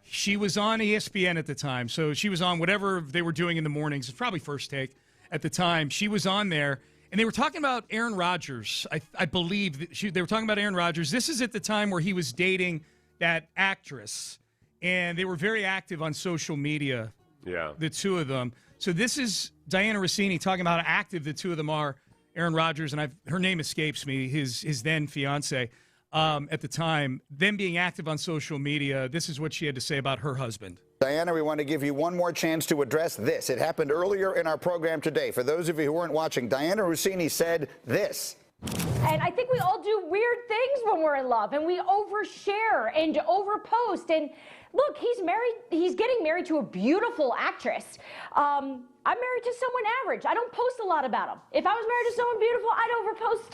She was on ESPN at the time, so she was on whatever they were doing in the mornings. It's probably First Take at the time. She was on there, and they were talking about Aaron Rodgers. I believe they were talking about Aaron Rodgers. This is at the time where he was dating that actress, and they were very active on social media, the two of them. So this is Diana Russini talking about how active the two of them are, Aaron Rodgers, and her name escapes me, his then fiance at the time, them being active on social media. This is what she had to say about her husband. Diana, we want to give you one more chance to address this. It happened earlier in our program today. For those of you who weren't watching, Diana Russini said this. And I think we all do weird things when we're in love, and we overshare and overpost. And look, he's getting married to a beautiful actress. I'm married to someone average. I don't post a lot about him. If I was married to someone beautiful, I'd overpost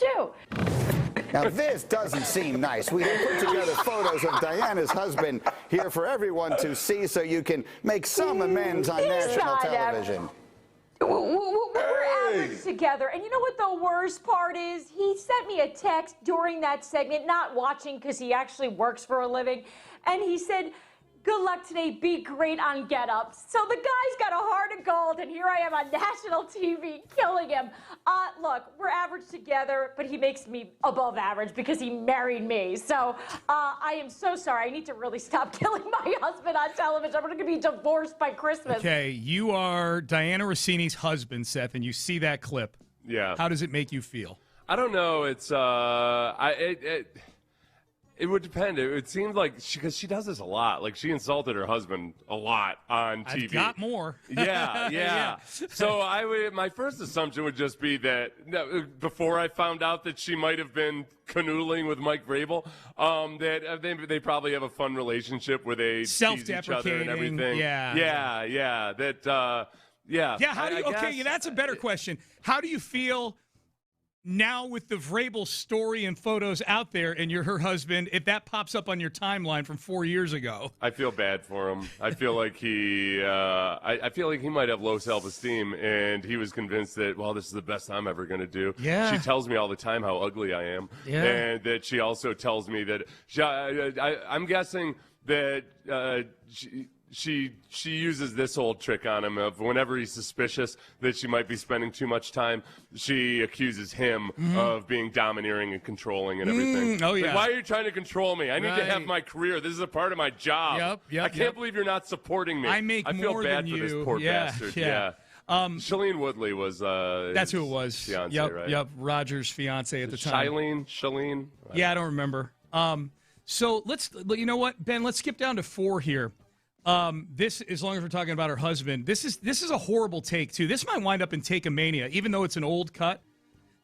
too. Now, this doesn't seem nice. We have put together photos of Diana's husband here for everyone to see so you can make some amends on national television. We're average together. And you know what the worst part is? He sent me a text during that segment, not watching because he actually works for a living, and he said, "Good luck today. Be great on Get Up." So the guy's got a heart of gold, and here I am on national TV killing him. Look, we're average together, but he makes me above average because he married me. So I am so sorry. I need to really stop killing my husband on television. I'm going to be divorced by Christmas. Okay, you are Diana Rossini's husband, Seth, and you see that clip. Yeah. How does it make you feel? I don't know. It's It would depend. It seems like because she does this a lot. Like she insulted her husband a lot on TV. I've got more. Yeah. So my first assumption would just be that before I found out that she might have been canoodling with Mike Vrabel, that they probably have a fun relationship where they tease each other and everything. Yeah. How do you? That's a better question. How do you feel now with the Vrabel story and photos out there, and you're her husband, if that pops up on your timeline from 4 years ago? I feel bad for him. I feel like I feel like he might have low self-esteem, and he was convinced that, well, this is the best I'm ever going to do. Yeah. She tells me all the time how ugly I am, and that she also tells me that I'm guessing that she uses this old trick on him of whenever he's suspicious that she might be spending too much time, she accuses him of being domineering and controlling and everything. Oh, yeah. Like, why are you trying to control me? I need to have my career. This is a part of my job. Yep, I can't believe you're not supporting me. I feel more bad for you. this poor bastard. Yeah. Shailene Woodley was that's who it was. Fiance, right? Yep, Roger's fiance at the time. Shailene? Yeah, I don't remember. So you know what, Ben, let's skip down to 4 here. This, as long as we're talking about her husband, this is a horrible take too. This might wind up in Take-A-Mania, even though it's an old cut.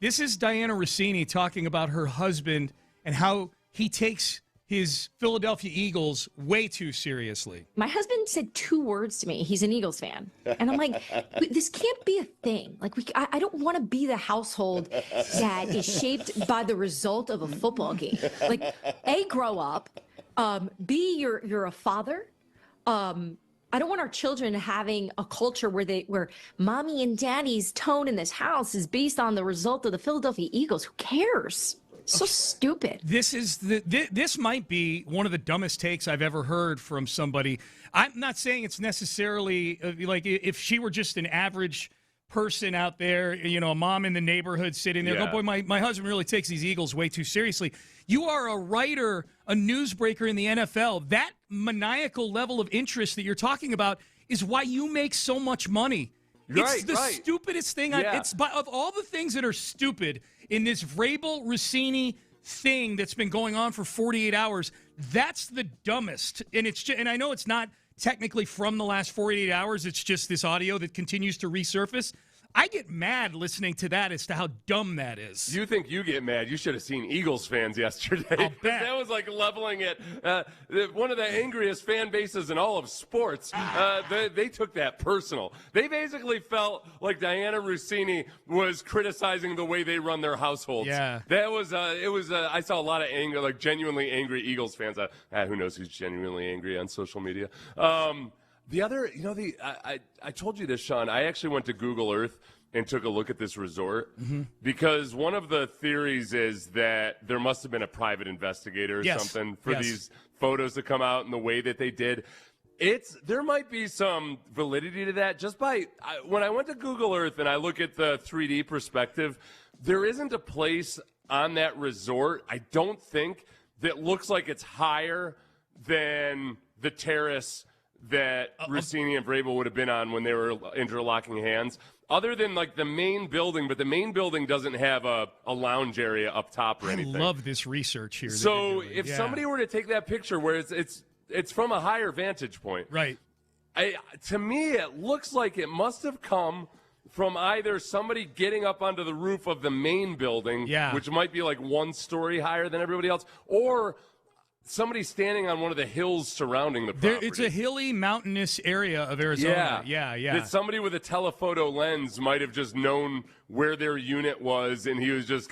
This is Diana Russini talking about her husband and how he takes his Philadelphia Eagles way too seriously. My husband said 2 words to me. He's an Eagles fan. And I'm like, this can't be a thing. Like, I don't want to be the household that is shaped by the result of a football game. Like, A, grow up. B, you're a father. I don't want our children having a culture where mommy and daddy's tone in this house is based on the result of the Philadelphia Eagles. Who cares? So stupid. This might be one of the dumbest takes I've ever heard from somebody. I'm not saying it's necessarily like if she were just an average person out there, a mom in the neighborhood sitting there. Oh boy, my husband really takes these Eagles way too seriously. You are a writer, a newsbreaker in the NFL. That maniacal level of interest that you're talking about is why you make so much money. It's the stupidest thing. Of all the things that are stupid in this Vrabel Russini thing that's been going on for 48 hours, that's the dumbest. And I know it's not technically from the last 48 hours. It's just this audio that continues to resurface. I get mad listening to that as to how dumb that is. You think you get mad? You should have seen Eagles fans yesterday. That was like leveling it. One of the angriest fan bases in all of sports. They took that personal. They basically felt like Diana Russini was criticizing the way they run their households. Yeah, that was. I saw a lot of anger, like genuinely angry Eagles fans. Who knows who's genuinely angry on social media? The other, I told you this, Sean. I actually went to Google Earth and took a look at this resort because one of the theories is that there must have been a private investigator or something for these photos to come out in the way that they did. There might be some validity to that just when I went to Google Earth and I look at the 3D perspective, there isn't a place on that resort, I don't think, that looks like it's higher than the terrace that Russini and Vrabel would have been on when they were interlocking hands, other than like the main building, but the main building doesn't have a lounge area up top or anything. I love this research here. So if somebody were to take that picture where it's from a higher vantage point, right? To me, it looks like it must have come from either somebody getting up onto the roof of the main building, which might be like 1 story higher than everybody else, or somebody standing on one of the hills surrounding the property. It's a hilly, mountainous area of Arizona. Yeah. That somebody with a telephoto lens might have just known where their unit was, and he was just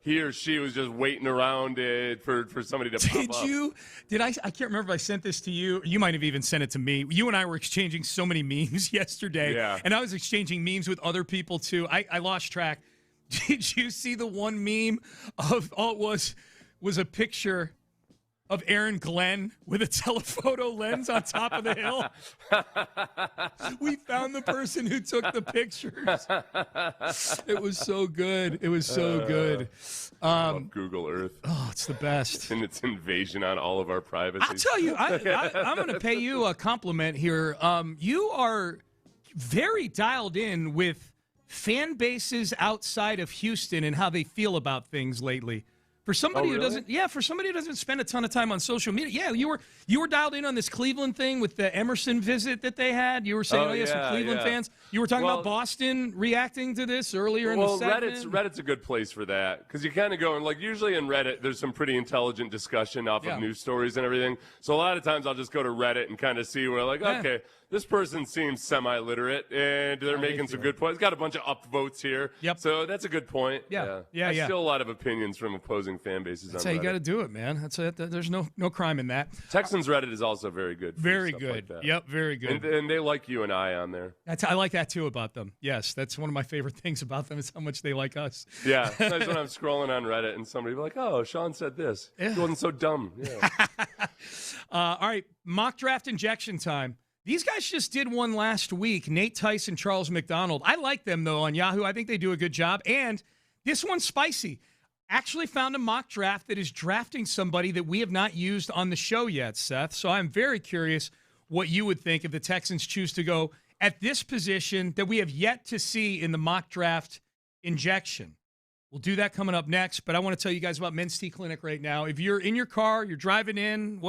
he or she was just waiting around for somebody to pop up. I can't remember if I sent this to you. You might have even sent it to me. You and I were exchanging so many memes yesterday. Yeah. And I was exchanging memes with other people, too. I lost track. Did you see the one meme of all it was a picture of Aaron Glenn with a telephoto lens on top of the hill? We found the person who took the pictures. It was so good. It was so good. I love Google Earth. Oh, it's the best. And its invasion on all of our privacy. I'll tell you, I'm going to pay you a compliment here. You are very dialed in with fan bases outside of Houston and how they feel about things lately. For somebody who doesn't spend a ton of time on social media, you were dialed in on this Cleveland thing with the Emerson visit that they had. You were saying, some Cleveland fans. You were talking about Boston reacting to this earlier in the segment. Reddit's a good place for that because you kind of go and like usually in Reddit there's some pretty intelligent discussion off of news stories and everything. So a lot of times I'll just go to Reddit and kind of see where okay, this person seems semi-literate and they're making some good points. Got a bunch of upvotes here. Yep. So that's a good point. Yeah. Still a lot of opinions from opposing fan bases. That's on how Reddit. you got to do it, man. There's no crime in that. Texans Reddit is also very good. Very good. Like yep, very good. And they like you and I on there. I like that too about them. Yes, that's one of my favorite things about them is how much they like us. Yeah, sometimes when I'm scrolling on Reddit and somebody be like, "Oh, Sean said this. He wasn't so dumb." Yeah. All right, mock draft injection time. These guys just did one last week. Nate Tice and Charles McDonald. I like them, though, on Yahoo. I think they do a good job. And this one's spicy. Actually found a mock draft that is drafting somebody that we have not used on the show yet, Seth. So I'm very curious what you would think if the Texans choose to go at this position that we have yet to see in the mock draft injection. We'll do that coming up next, but I want to tell you guys about Men's T Clinic right now. If you're in your car, you're driving in,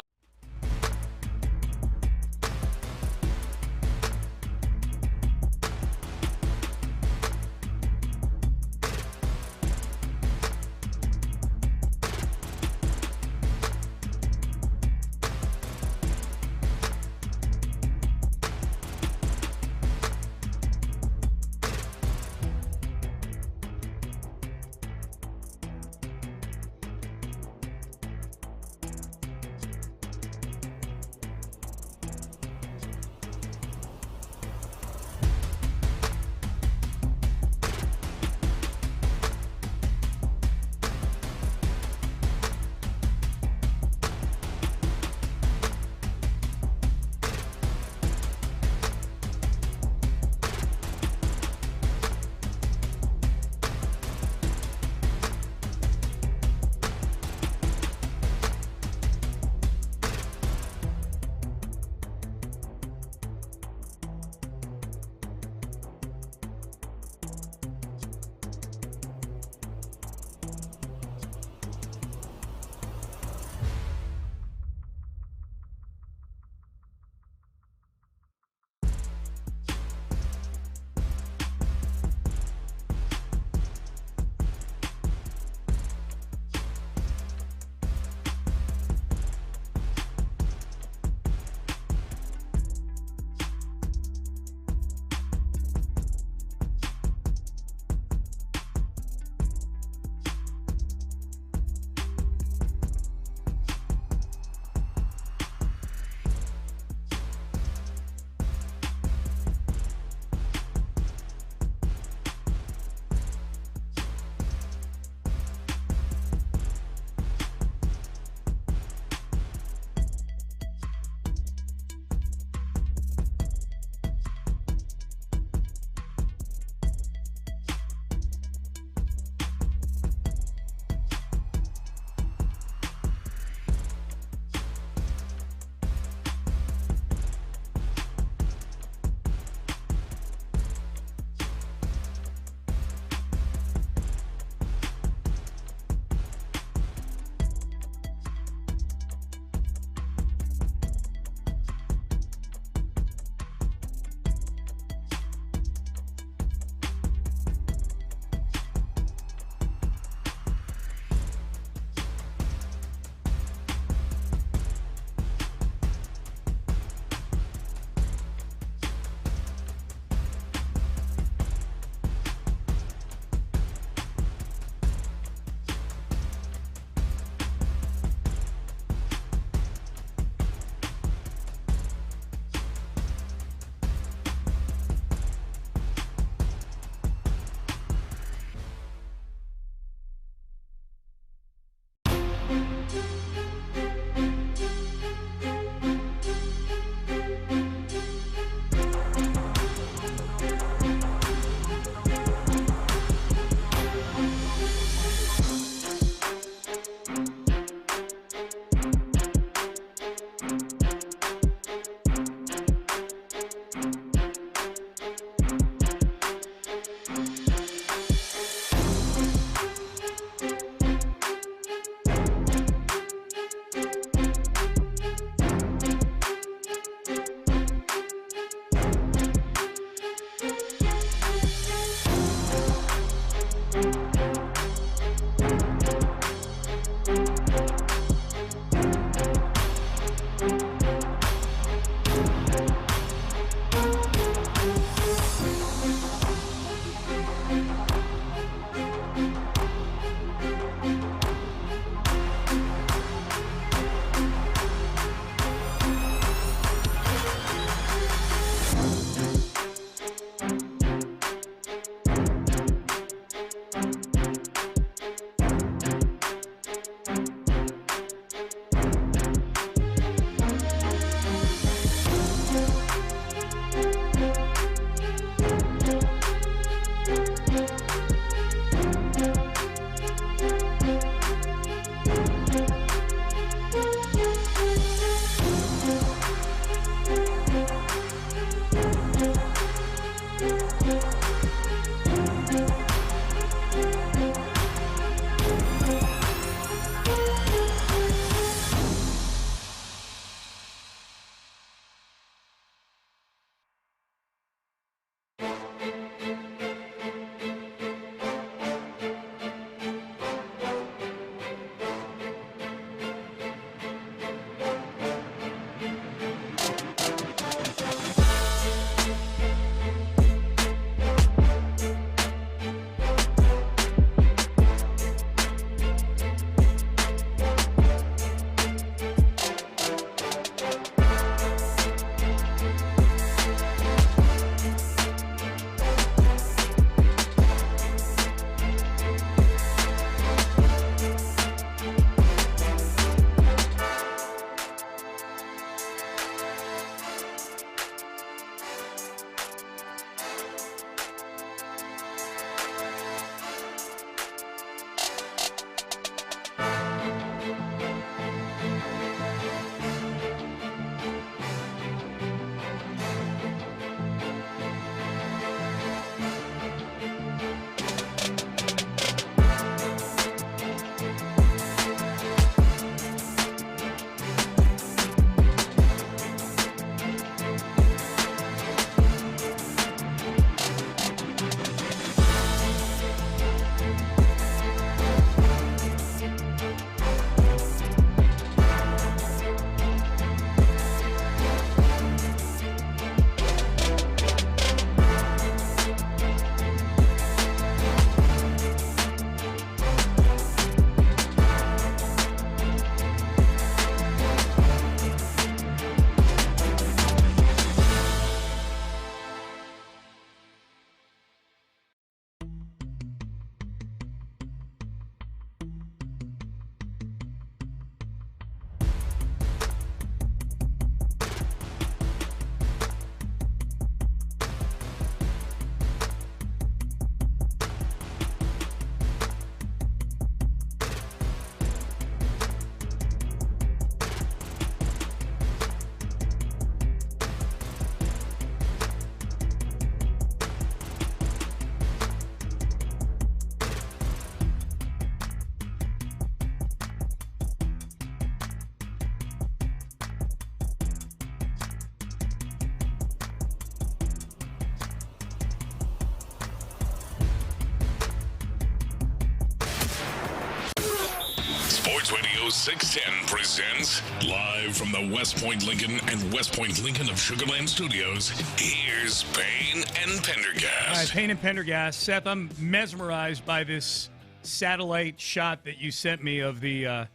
Radio 610 presents live from the West Point Lincoln and West Point Lincoln of Sugar Land Studios. Here's Payne and Pendergast. All right, Payne and Pendergast. Seth, I'm mesmerized by this satellite shot that you sent me of the, I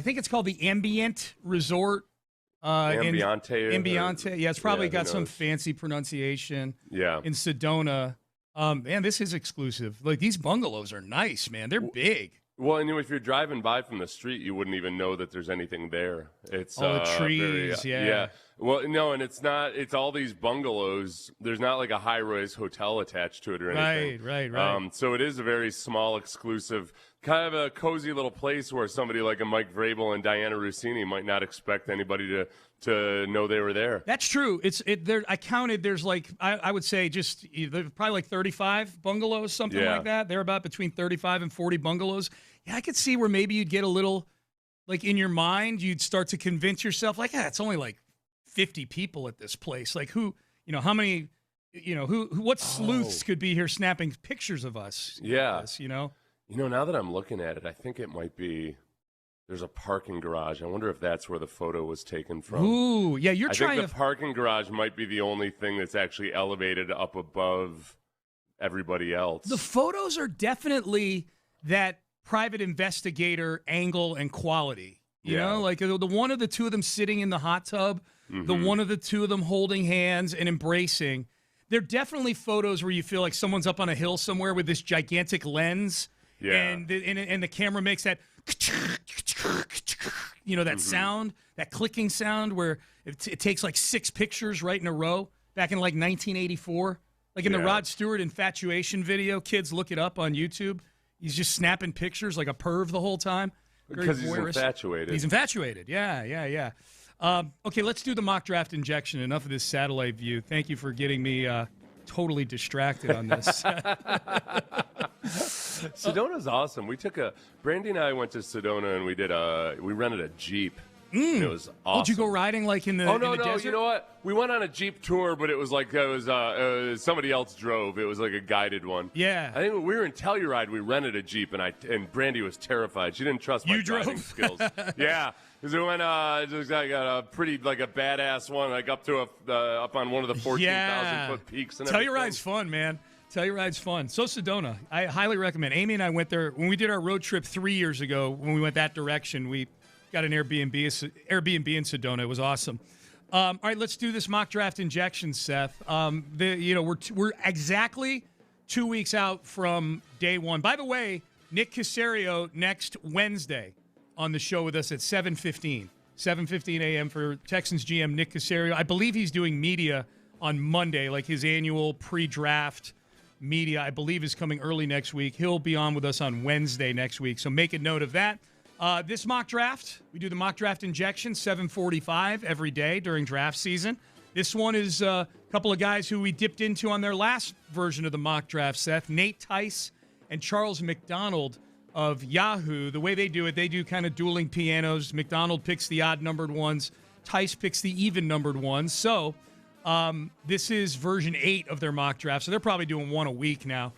think it's called the Ambient Resort. Ambiente. Yeah, it's probably got some fancy pronunciation. Yeah. In Sedona. Man, this is exclusive. Like, these bungalows are nice, man. They're big. Well, and if you're driving by from the street, you wouldn't even know that there's anything there. It's all the trees, yeah. Well, no, and it's not. It's all these bungalows. There's not like a high-rise hotel attached to it or anything. Right. So it is a very small, exclusive, kind of a cozy little place where somebody like a Mike Vrabel and Diana Russini might not expect anybody to know they were there. That's true. There. I counted. There's like I would say just there's probably like 35 bungalows, something like that. They're about between 35 and 40 bungalows. Yeah, I could see where maybe you'd get a little, like in your mind, you'd start to convince yourself, like, it's only like 50 people at this place. Like how many, what sleuths could be here snapping pictures of us? Yeah. Now that I'm looking at it, I think it might be. There's a parking garage. I wonder if that's where the photo was taken from. Ooh, yeah, I think the parking garage might be the only thing that's actually elevated up above everybody else. The photos are definitely that private investigator angle and quality. You know, like the one of the two of them sitting in the hot tub, the one of the two of them holding hands and embracing. They're definitely photos where you feel like someone's up on a hill somewhere with this gigantic lens. Yeah. And the camera makes that, that sound, that clicking sound where it takes like 6 pictures right in a row back in like 1984. Like in the Rod Stewart infatuation video, kids look it up on YouTube. He's just snapping pictures like a perv the whole time. Because he's infatuated. He's infatuated. Yeah. Okay, let's do the mock draft injection. Enough of this satellite view. Thank you for getting me totally distracted on this. Sedona's awesome. Brandy and I went to Sedona and we rented a Jeep. It was awesome. Oh, did you go riding like in the desert? You know what? We went on a Jeep tour, but it was like somebody else drove. It was like a guided one. Yeah. I think when we were in Telluride, we rented a Jeep, and Brandy was terrified. She didn't trust my driving skills. Yeah. Because we went just like a pretty, like a badass one, like up on one of the 14,000-foot peaks. And Telluride's fun, man. Telluride's fun. So Sedona, I highly recommend. Amy and I went there when we did our road trip 3 years ago. When we went that direction, we got an Airbnb in Sedona. It was awesome. All right, let's do this mock draft injection, Seth. We're exactly 2 weeks out from day one. By the way, Nick Caserio next Wednesday on the show with us at 7:15 a.m. for Texans GM Nick Caserio. I believe he's doing media on Monday, like his annual pre-draft media, I believe, is coming early next week. He'll be on with us on Wednesday next week, so make a note of that. This mock draft, we do the mock draft injection, 7:45 every day during draft season. This one is a couple of guys who we dipped into on their last version of the mock draft, Seth. Nate Tice and Charles McDonald of Yahoo. The way they do it, they do kind of dueling pianos. McDonald picks the odd-numbered ones. Tice picks the even-numbered ones. So this is version 8 of their mock draft, so they're probably doing one a week now.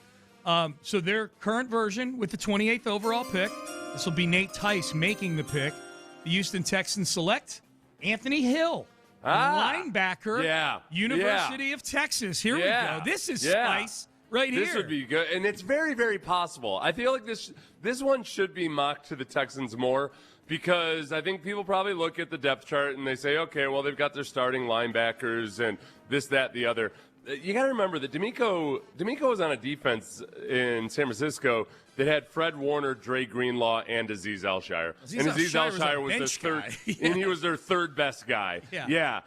So their current version with the 28th overall pick, this will be Nate Tice making the pick. The Houston Texans select Anthony Hill, linebacker, University of Texas. Here we go. This is spice right here. This would be good, and it's very, very possible. I feel like this one should be mocked to the Texans more because I think people probably look at the depth chart and they say, okay, well, they've got their starting linebackers and this, that, the other. You got to remember that D'Amico was on a defense in San Francisco that had Fred Warner, Dre Greenlaw, and Azeez Al-Shire. And Azeez Al-Shire was their third, and he was their third best guy. Yeah.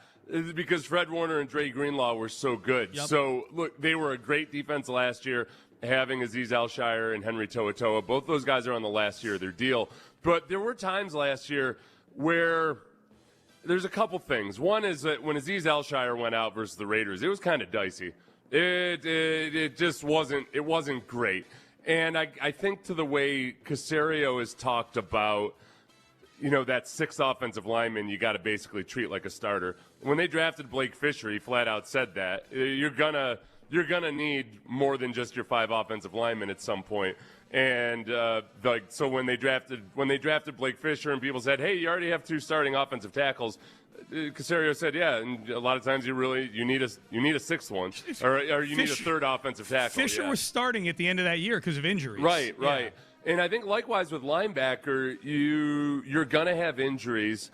Because Fred Warner and Dre Greenlaw were so good. Yep. So, look, they were a great defense last year, having Azeez Al-Shire and Henry To'oTo'o. Both those guys are on the last year of their deal. But there were times last year where there's a couple things. One is that when Azeez Al-Shire went out versus the Raiders, it was kind of dicey. It just wasn't great. And I think to the way Caserio has talked about, that 6 offensive lineman you got to basically treat like a starter. When they drafted Blake Fisher, he flat out said that. You're gonna you're going to need more than just your 5 offensive linemen at some point. And so when they drafted Blake Fisher and people said, hey, you already have 2 starting offensive tackles, Caserio said, yeah, and a lot of times you need a 6th one, or you need a 3rd offensive tackle. Fisher was starting at the end of that year because of injuries. Right. And I think likewise with linebacker, you're going to have injuries.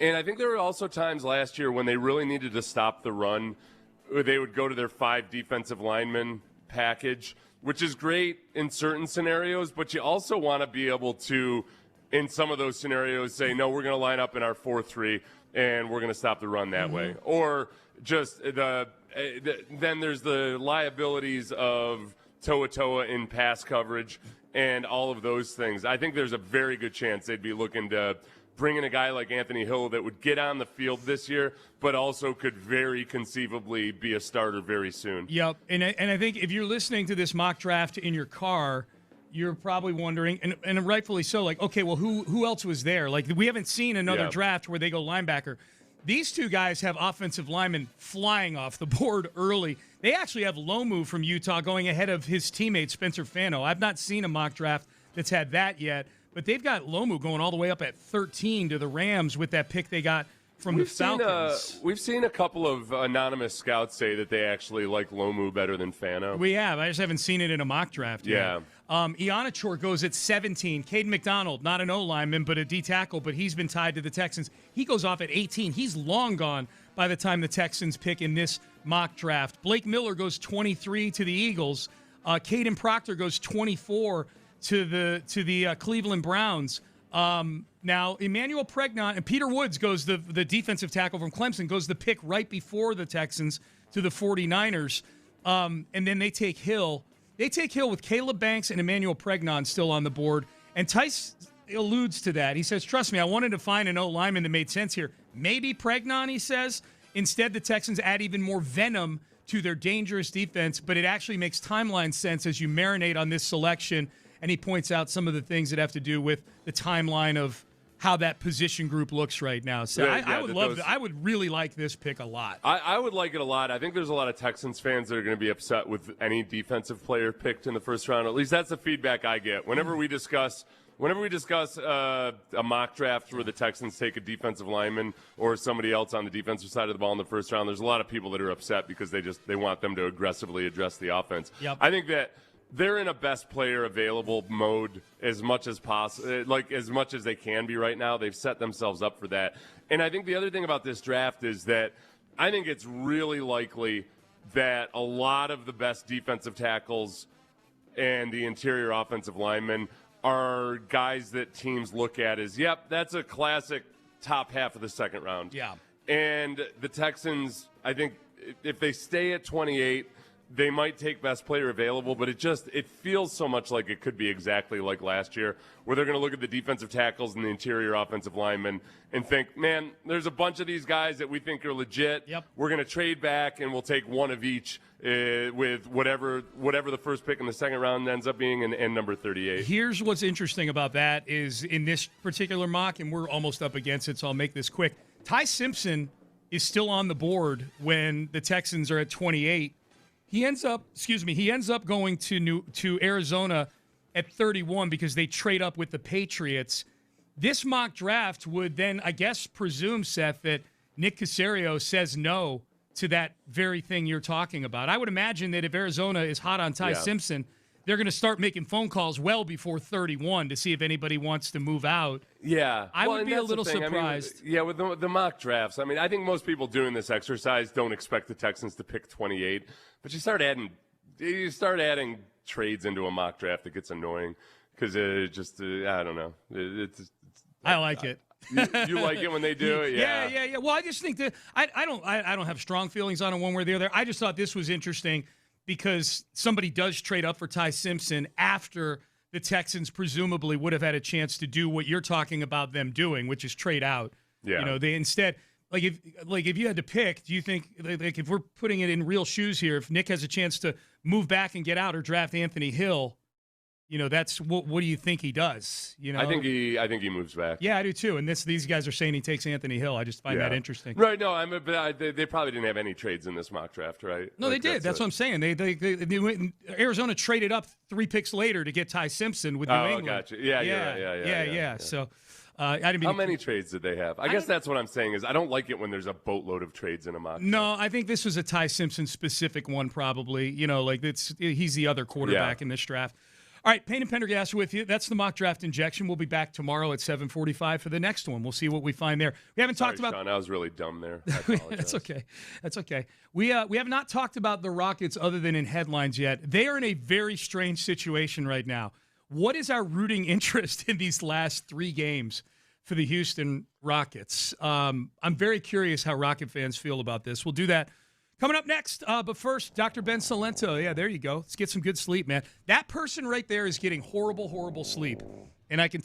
And I think there were also times last year when they really needed to stop the run, where they would go to their 5 defensive lineman package, which is great in certain scenarios, but you also want to be able to, in some of those scenarios, say, no, we're going to line up in our 4-3, and we're going to stop the run that way. Or just then there's the liabilities of Toa in pass coverage and all of those things. I think there's a very good chance they'd be looking to bring in a guy like Anthony Hill that would get on the field this year, but also could very conceivably be a starter very soon. Yep, and I think if you're listening to this mock draft in your car, you're probably wondering, and rightfully so, like, okay, well, who else was there? Like, we haven't seen another draft where they go linebacker. These 2 guys have offensive linemen flying off the board early. They actually have Lomu from Utah going ahead of his teammate Spencer Fano. I've not seen a mock draft that's had that yet, but they've got Lomu going all the way up at 13 to the Rams with that pick they got from the Falcons. We've seen a couple of anonymous scouts say that they actually like Lomu better than Fano. We have. I just haven't seen it in a mock draft yet. Ionichor goes at 17. Caden McDonald, not an O-lineman, but a D-tackle, but he's been tied to the Texans. He goes off at 18. He's long gone by the time the Texans pick in this mock draft. Blake Miller goes 23 to the Eagles. Caden Proctor goes 24 to the Cleveland Browns. Now, Emmanuel Pregnon and Peter Woods goes the defensive tackle from Clemson, goes the pick right before the Texans to the 49ers. And then they take Hill. They take Hill with Caleb Banks and Emmanuel Pregnon still on the board. And Tice alludes to that. He says, trust me, I wanted to find an O-lineman that made sense here. Maybe Pregnon, he says. Instead, the Texans add even more venom to their dangerous defense, but it actually makes timeline sense as you marinate on this selection. And he points out some of the things that have to do with the timeline of how that position group looks right now. So I would love that. I would really like this pick a lot. I would like it a lot. I think there's a lot of Texans fans that are going to be upset with any defensive player picked in the first round. At least that's the feedback I get. Whenever we discuss a mock draft where the Texans take a defensive lineman or somebody else on the defensive side of the ball in the first round, there's a lot of people that are upset because they want them to aggressively address the offense. Yep. I think that they're in a best player available mode as much as possible, like as much as they can be right now. They've set themselves up for that. And I think the other thing about this draft is that I think it's really likely that a lot of the best defensive tackles and the interior offensive linemen are guys that teams look at as, yep, that's a classic top half of the second round. Yeah. And the Texans, I think if they stay at 28, they might take best player available, but it feels so much like it could be exactly like last year, where they're going to look at the defensive tackles and the interior offensive linemen and think, man, there's a bunch of these guys that we think are legit. Yep. We're going to trade back, and we'll take one of each with whatever the first pick in the second round ends up being and number 38. Here's what's interesting about that is in this particular mock, and we're almost up against it, so I'll make this quick. Ty Simpson is still on the board when the Texans are at 28. He ends up going to Arizona at 31 because they trade up with the Patriots. This mock draft would then, I guess, presume, Seth, that Nick Caserio says no to that very thing you're talking about. I would imagine that if Arizona is hot on Ty Simpson, they're going to start making phone calls well before 31 to see if anybody wants to move out. Yeah. I would be a little surprised. I mean, with the mock drafts, I mean, I think most people doing this exercise don't expect the Texans to pick 28, but you start adding trades into a mock draft, it gets annoying because I don't know. I like it. You like it when they do it? Yeah. Well, I just think that I don't have strong feelings on it one way or the other. I just thought this was interesting because somebody does trade up for Ty Simpson after the Texans presumably would have had a chance to do what you're talking about them doing, which is trade out. Yeah. You know, they instead if you had to pick, do you think like if we're putting it in real shoes here, if Nick has a chance to move back and get out or draft Anthony Hill, that's what do you think he does? I think he moves back. Yeah, I do too. And these guys are saying he takes Anthony Hill. I just find that interesting. Right? No, they probably didn't have any trades in this mock draft, right? No, they did. That's what I'm saying. They went, Arizona traded up 3 picks later to get Ty Simpson with New England. Oh, gotcha. Yeah. So. I didn't mean How many trades did they have? I guess that's what I'm saying is I don't like it when there's a boatload of trades in a mock. No, I think this was a Ty Simpson specific one probably. He's the other quarterback in this draft. All right, Payne and Pendergast with you. That's the mock draft injection. We'll be back tomorrow at 7:45 for the next one. We'll see what we find there. We haven't talked about. Sean, I was really dumb there. I apologize. That's okay. We have not talked about the Rockets other than in headlines yet. They are in a very strange situation right now. What is our rooting interest in these last 3 games for the Houston Rockets? I'm very curious how Rocket fans feel about this. We'll do that coming up next. But first, Dr. Ben Salento. Yeah, there you go. Let's get some good sleep, man. That person right there is getting horrible, horrible sleep. And I can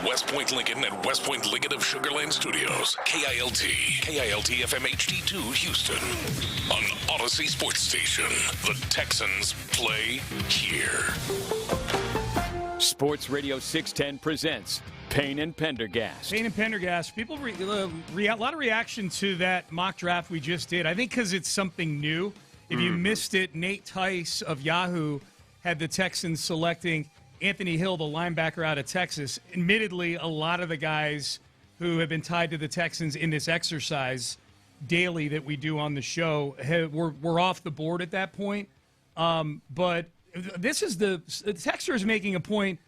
West Point Lincoln and West Point Lincoln of Sugar Land Studios. KILT FM HD2 Houston. On Odyssey Sports Station. The Texans play here. Sports Radio 610 presents Payne and Pendergast. Payne and Pendergast. People, a lot of reaction to that mock draft we just did. I think because it's something new. If you missed it, Nate Tice of Yahoo had the Texans selecting Anthony Hill, the linebacker out of Texas. Admittedly, a lot of the guys who have been tied to the Texans in this exercise daily that we do on the show were off the board at that point. But this is the Texter is making a point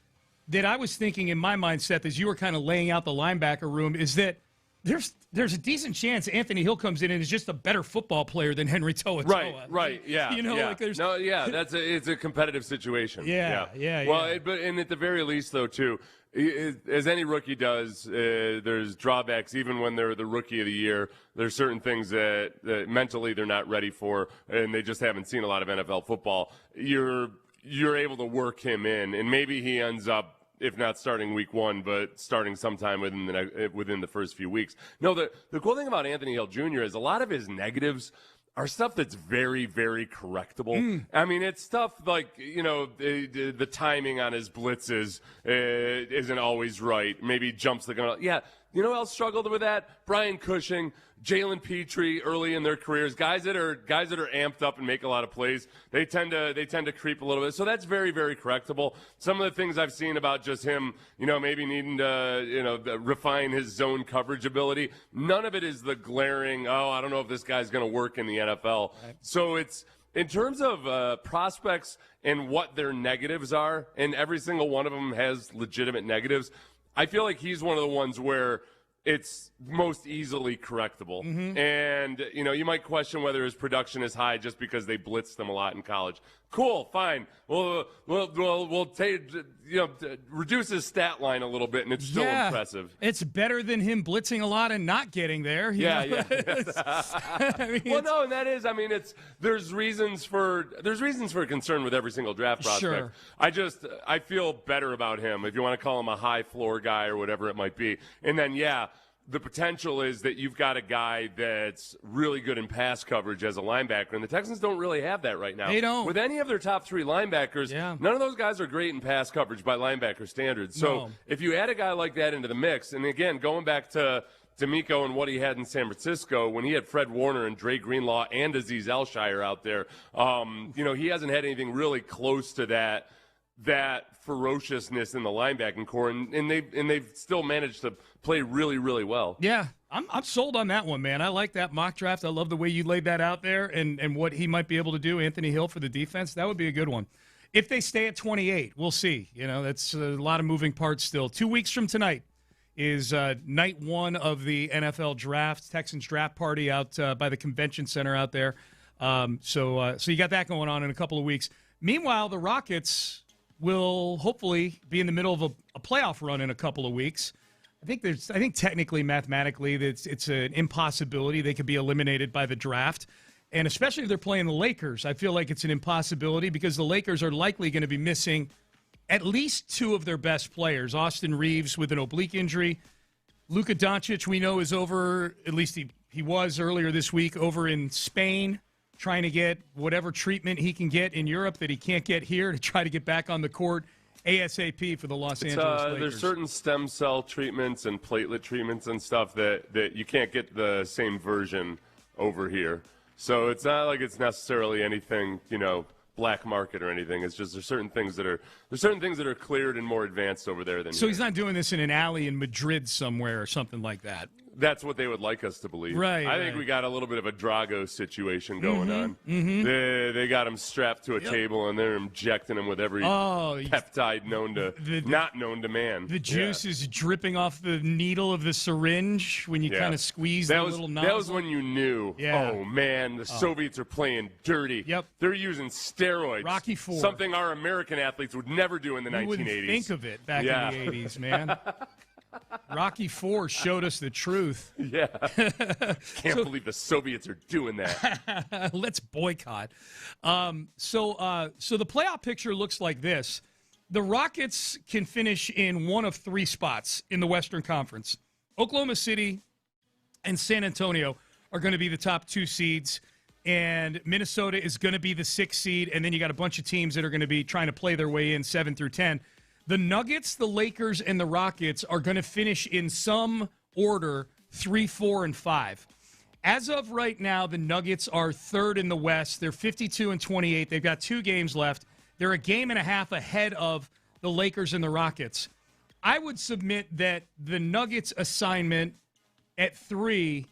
that I was thinking in my mindset as you were kind of laying out the linebacker room is that there's a decent chance Anthony Hill comes in and is just a better football player than Henry To'oTo'o. Right, yeah. It's a competitive situation. Yeah. Well, and at the very least, though, too, as any rookie does, there's drawbacks. Even when they're the rookie of the year, there's certain things that mentally they're not ready for, and they just haven't seen a lot of NFL football. You're able to work him in, and maybe he ends up, if not starting week one, but starting sometime within the first few weeks. No, the cool thing about Anthony Hill Jr. is a lot of his negatives are stuff that's very, very correctable. I mean, it's stuff like, the timing on his blitzes isn't always right. Maybe jumps the gun. Yeah, you know who else struggled with that? Brian Cushing, Jalen Petrie early in their careers, guys that are amped up and make a lot of plays. They tend to creep a little bit. So that's very, very correctable. Some of the things I've seen about just him, maybe needing to, refine his zone coverage ability. None of it is the glaring, I don't know if this guy's going to work in the NFL. Right. So it's in terms of prospects and what their negatives are, and every single one of them has legitimate negatives. I feel like he's one of the ones where it's most easily correctable. And, you might question whether his production is high just because they blitzed him a lot in college. Cool, fine. We'll take, reduce his stat line a little bit, and it's still impressive. It's better than him blitzing a lot and not getting there. Yeah. Well, no, and that is, there's reasons for concern with every single draft prospect. Sure. I feel better about him, if you want to call him a high floor guy or whatever it might be. And then, the potential is that you've got a guy that's really good in pass coverage as a linebacker, and the Texans don't really have that right now. They don't. With any of their top three linebackers, none of those guys are great in pass coverage by linebacker standards. So if you add a guy like that into the mix, and again, going back to D'Amico and what he had in San Francisco when he had Fred Warner and Dre Greenlaw and Azeez Elshire out there, he hasn't had anything really close to that ferociousness in the linebacking core, and they've still managed to play really, really well. Yeah, I'm sold on that one, man. I like that mock draft. I love the way you laid that out there and what he might be able to do, Anthony Hill, for the defense. That would be a good one. If they stay at 28, we'll see. That's a lot of moving parts still. 2 weeks from tonight is night one of the NFL draft, Texans draft party out by the convention center out there. So you got that going on in a couple of weeks. Meanwhile, the Rockets will hopefully be in the middle of a playoff run in a couple of weeks. I think technically, mathematically, it's an impossibility. They could be eliminated by the draft. And especially if they're playing the Lakers, I feel like it's an impossibility because the Lakers are likely going to be missing at least two of their best players. Austin Reeves with an oblique injury. Luka Doncic, we know, is over, at least he was earlier this week, over in Spain, trying to get whatever treatment he can get in Europe that he can't get here to try to get back on the court ASAP for the Los Angeles Lakers. There's certain stem cell treatments and platelet treatments and stuff that you can't get the same version over here. So it's not like it's necessarily anything, black market or anything. It's just there's certain things that are cleared and more advanced over there than So he's not doing this in an alley in Madrid somewhere or something like that. That's what they would like us to believe. Right. I think we got a little bit of a Drago situation going on. They got him strapped to a table and they're injecting him with every peptide not known to man. The juice is dripping off the needle of the syringe when you kind of squeeze the little nozzle. That was when you knew, oh man, the Soviets are playing dirty. Yep. They're using steroids. Rocky IV. Something our American athletes would never do in the 1980s. You wouldn't think of it back in the 80s, man. Rocky IV showed us the truth. Yeah. Can't believe the Soviets are doing that. Let's boycott. So the playoff picture looks like this. the Rockets can finish in one of three spots in the Western Conference. Oklahoma City and San Antonio are going to be the top 2 seeds, and Minnesota is going to be the 6th seed, and then you got a bunch of teams that are going to be trying to play their way in 7 through 10. The Nuggets, the Lakers, and the Rockets are going to finish in some order 3, 4, and 5. As of right now, the Nuggets are 3rd in the West. They're 52-28. They've got 2 games left. They're a game and a half ahead of the Lakers and the Rockets. I would submit that the Nuggets assignment at 3,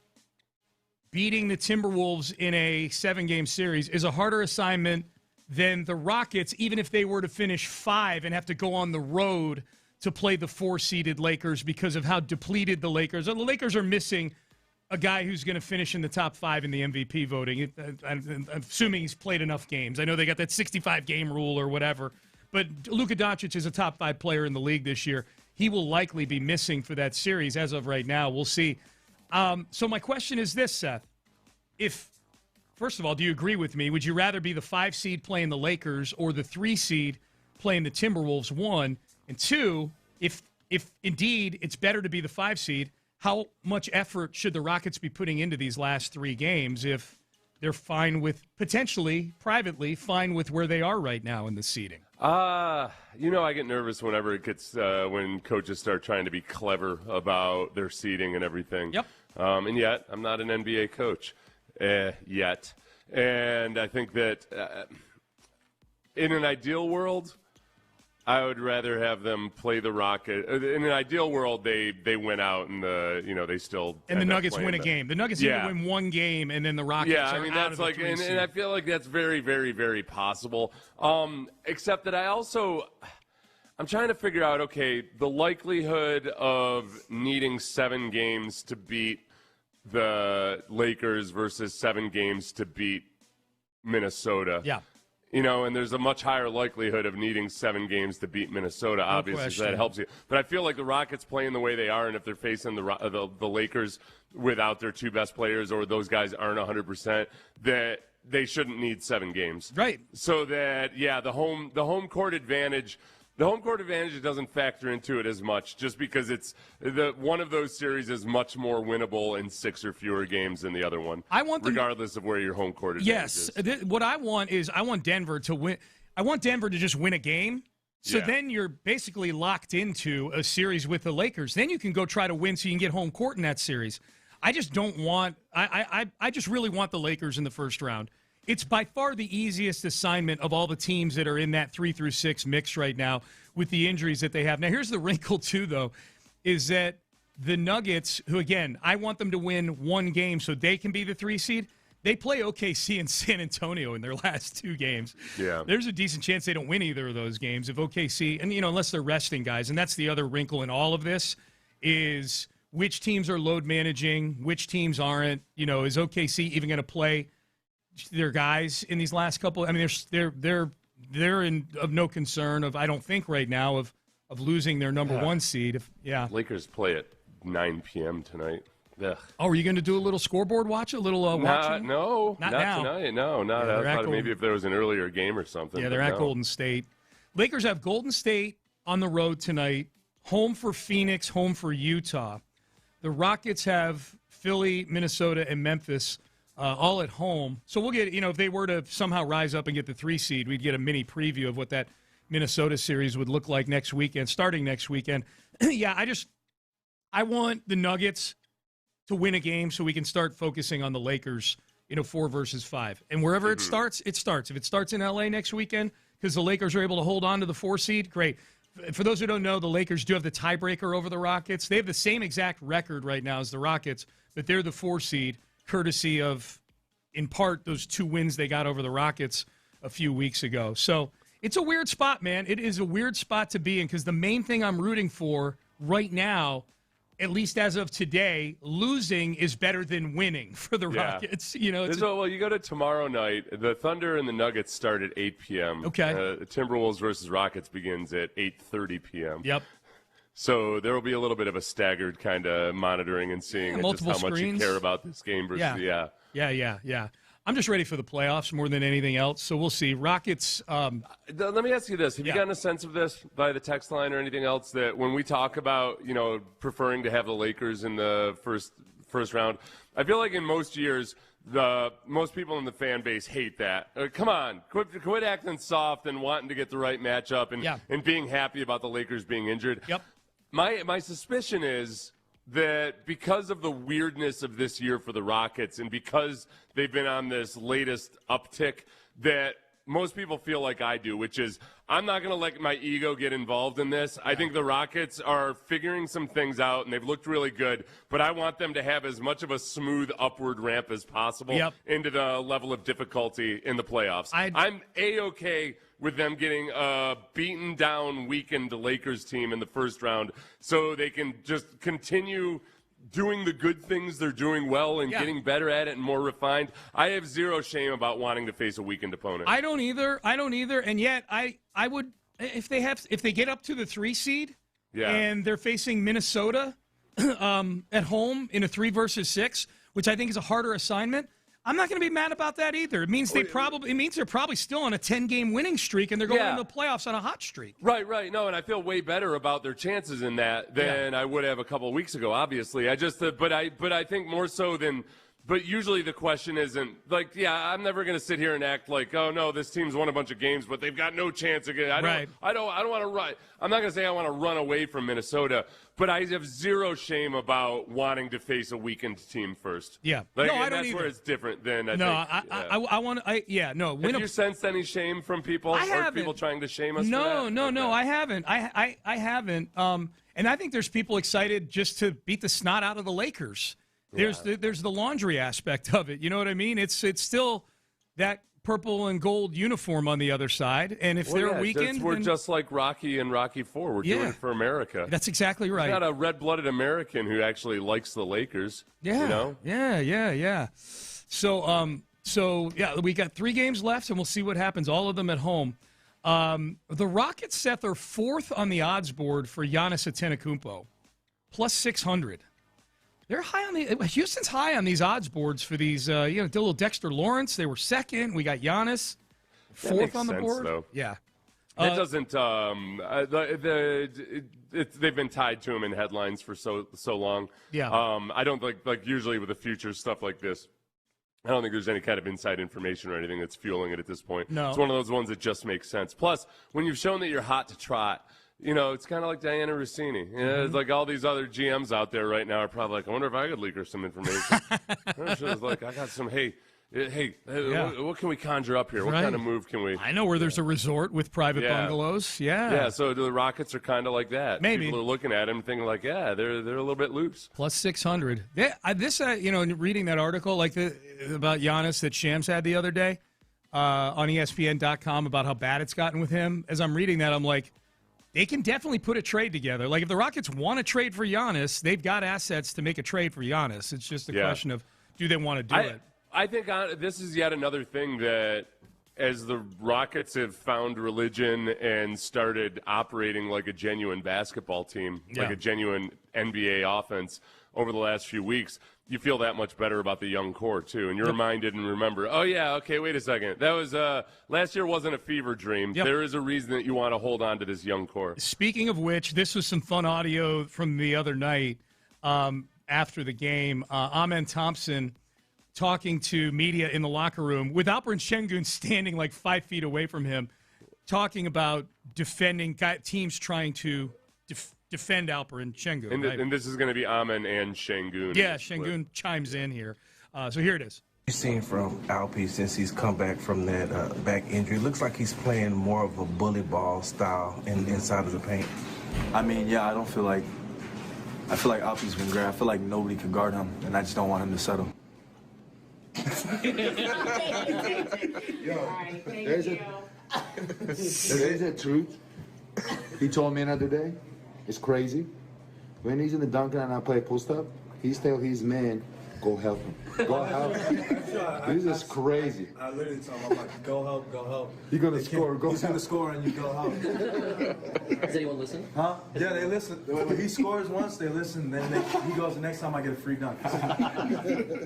beating the Timberwolves in a 7-game series, is a harder assignment than the Rockets, even if they were to finish 5 and have to go on the road to play the 4-seeded Lakers because of how depleted the Lakers are. The Lakers are missing a guy who's going to finish in the top 5 in the MVP voting. I'm assuming he's played enough games. I know they got that 65-game rule or whatever, but Luka Doncic is a top 5 player in the league this year. He will likely be missing for that series as of right now. We'll see. So my question is this, Seth. First of all, do you agree with me? Would you rather be the 5 seed playing the Lakers or the 3 seed playing the Timberwolves, 1? And 2, if indeed it's better to be the 5 seed, how much effort should the Rockets be putting into these last 3 games if they're fine with, potentially, privately, fine with where they are right now in the seeding? I get nervous whenever it gets when coaches start trying to be clever about their seeding and everything. Yep. And yet, I'm not an NBA coach yet. And I think that in an ideal world, I would rather have them play the Rocket. In an ideal world, they win out and they still and the Nuggets win a game. The Nuggets need to win 1 game, and then the Rockets. Yeah, are I mean out that's of the like, 3 and seed. I feel like that's very, very, very possible. Except that I'm trying to figure out. Okay, the likelihood of needing 7 games to beat the Lakers versus 7 games to beat Minnesota. Yeah. And there's a much higher likelihood of needing 7 games to beat Minnesota, obviously, so that helps you. But I feel like the Rockets playing the way they are, and if they're facing the Lakers without their 2 best players or those guys aren't 100%, that they shouldn't need 7 games. Right. So that, the home court advantage – the home court advantage doesn't factor into it as much just because it's one of those series is much more winnable in 6 or fewer games than the other one. Regardless of where your home court advantage is. Yes. What I want is I want Denver to win. I want Denver to just win a game. So then you're basically locked into a series with the Lakers. Then you can go try to win so you can get home court in that series. I just don't want I just really want the Lakers in the first round. It's by far the easiest assignment of all the teams that are in that 3 through 6 mix right now with the injuries that they have. Now, here's the wrinkle, too, though, is that the Nuggets, who, again, I want them to win 1 game so they can be the 3 seed, they play OKC and San Antonio in their last 2 games. Yeah. There's a decent chance they don't win either of those games if OKC, and, unless they're resting guys. And that's the other wrinkle in all of this is which teams are load managing, which teams aren't. Is OKC even going to play their guys in these last couple? I mean, they're of no concern of, I don't think right now, of losing their number 1 seed. Lakers play at 9 p.m. tonight. Ugh. Oh, are you going to do a little scoreboard watch? A little watching? No, not now. Tonight. No, not. I thought maybe if there was an earlier game or something. Yeah, they're at Golden State. Lakers have Golden State on the road tonight. Home for Phoenix. Home for Utah. The Rockets have Philly, Minnesota, and Memphis. All at home. So we'll get, if they were to somehow rise up and get the 3 seed, we'd get a mini preview of what that Minnesota series would look like next weekend, starting next weekend. I want the Nuggets to win a game so we can start focusing on the Lakers, 4 versus 5. And wherever it starts, it starts. If it starts in L.A. next weekend because the Lakers are able to hold on to the 4 seed, great. For those who don't know, the Lakers do have the tiebreaker over the Rockets. They have the same exact record right now as the Rockets, but they're the 4 seed. Courtesy of, in part, those 2 wins they got over the Rockets a few weeks ago. So it's a weird spot, man. It is a weird spot to be in because the main thing I'm rooting for right now, at least as of today, losing is better than winning for the Rockets. Well, you go to tomorrow night. The Thunder and the Nuggets start at 8 p.m. Okay. Timberwolves versus Rockets begins at 8:30 p.m. Yep. So there will be a little bit of a staggered kind of monitoring and seeing just how much you care about this game versus Yeah. I'm just ready for the playoffs more than anything else. So we'll see. Rockets. Let me ask you this: have you gotten a sense of this by the text line or anything else, that when we talk about preferring to have the Lakers in the first round, I feel like in most years most people in the fan base hate that. Come on, quit acting soft and wanting to get the right matchup and being happy about the Lakers being injured. Yep. My suspicion is that because of the weirdness of this year for the Rockets and because they've been on this latest uptick, that most people feel like I do, which is I'm not going to let my ego get involved in this. I think the Rockets are figuring some things out, and they've looked really good, but I want them to have as much of a smooth upward ramp as possible into the level of difficulty in the playoffs. I'm A-okay with them getting a beaten down, weakened Lakers team in the first round so they can just continue doing the good things they're doing well and getting better at it and more refined. I have zero shame about wanting to face a weakened opponent. I don't either. And yet I would, if they get up to the 3 seed and they're facing Minnesota at home in a 3 versus 6, which I think is a harder assignment, I'm not going to be mad about that either. It means they're probably still on a 10-game winning streak and they're going into the playoffs on a hot streak. Right. No, and I feel way better about their chances in that than I would have a couple of weeks ago. Obviously, but I think more so than. But usually the question isn't like, I'm never going to sit here and act like, oh no, this team's won a bunch of games, but they've got no chance again. I don't want to run. I'm not going to say I want to run away from Minnesota, but I have zero shame about wanting to face a weakened team first. Yeah, I don't that's either. where it's different than I want to. No. Have you sensed any shame from people? I haven't. Or people trying to shame us? No, for that? No, I haven't. I haven't. And I think there's people excited just to beat the snot out of the Lakers. There's the laundry aspect of it. You know what I mean? It's still that purple and gold uniform on the other side. And if they're weakened, we're just like Rocky and Rocky IV. We're doing it for America. That's exactly right. We've got a red-blooded American who actually likes the Lakers. Yeah. You know? Yeah. So we got 3 games left, and we'll see what happens. All of them at home. The Rockets, Seth, are 4th on the odds board for Giannis Antetokounmpo, plus 600. They're high on Houston's high on these odds boards for these. Little Dexter Lawrence. They were 2nd. We got Giannis 4th on the board. Though. Yeah, it doesn't. They've been tied to him in headlines for so long. Yeah. I don't like usually with the future stuff like this. I don't think there's any kind of inside information or anything that's fueling it at this point. No. It's one of those ones that just makes sense. Plus, when you've shown that you're hot to trot. It's kind of like Diana Russini. It's like all these other GMs out there right now are probably like, I wonder if I could leak her some information. She was like, I got some, what can we conjure up here? What kind of move can we? I know where there's a resort with private bungalows. Yeah, so the Rockets are kind of like that. Maybe. People are looking at them thinking like, they're a little bit loose. Plus 600. Reading that article about Giannis that Shams had the other day on ESPN.com about how bad it's gotten with him, as I'm reading that, I'm like, they can definitely put a trade together. Like, if the Rockets want to trade for Giannis, they've got assets to make a trade for Giannis. It's just a question of, do they want to do it? I think this is yet another thing that, as the Rockets have found religion and started operating like a genuine basketball team, like a genuine NBA offense over the last few weeks, you feel that much better about the young core, too. And you're reminded and remember, wait a second. That was last year wasn't a fever dream. Yep. There is a reason that you want to hold on to this young core. Speaking of which, this was some fun audio from the other night after the game. Amen Thompson talking to media in the locker room with Alperen Şengün standing like 5 feet away from him, talking about defending teams trying to defend Alperen Şengün. And this is going to be Amen and Şengün. Yeah, Şengün chimes in here. So here it is. You've seen from Alpy since he's come back from that back injury. It looks like he's playing more of a bully ball style inside of the paint. I feel like Alpy's been great. I feel like nobody could guard him, and I just don't want him to settle. There's a truth. He told me another day. It's crazy. When he's in the dunker and I play post up, he's tell his man, go help him. Go help him. This is crazy. I literally told him, I'm like, go help, go help. You're going to score, go He's help. going to score and you go help. Does anyone listen? Huh? Yeah, they listen. When he scores once, they listen. Then he goes, the next time I get a free dunk.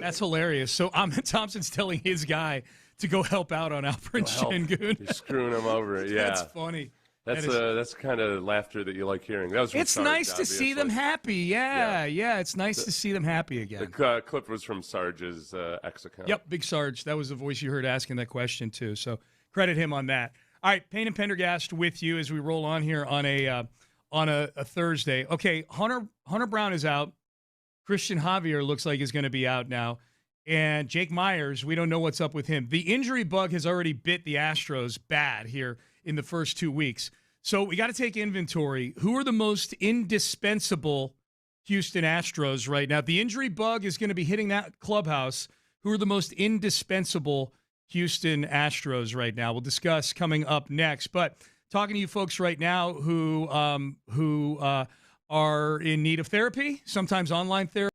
That's hilarious. So Ahmed Thompson's telling his guy to go help out on Alperen Şengün. You're screwing him over. Yeah. That's funny. That's kind of laughter that you like hearing. That was from It's Sarge, nice to see them happy. Yeah. It's nice to see them happy again. The clip was from Sarge's X account. Yep, Big Sarge. That was the voice you heard asking that question, too. So credit him on that. All right, Payne and Pendergast with you as we roll on here on a Thursday. Okay, Hunter Brown is out. Christian Javier looks like is going to be out now. And Jake Myers, we don't know what's up with him. The injury bug has already bit the Astros bad here in the first 2 weeks. So we got to take inventory. Who are the most indispensable Houston Astros right now? The injury bug is going to be hitting that clubhouse. Who are the most indispensable Houston Astros right now? We'll discuss coming up next. But talking to you folks right now who are in need of therapy, sometimes online therapy.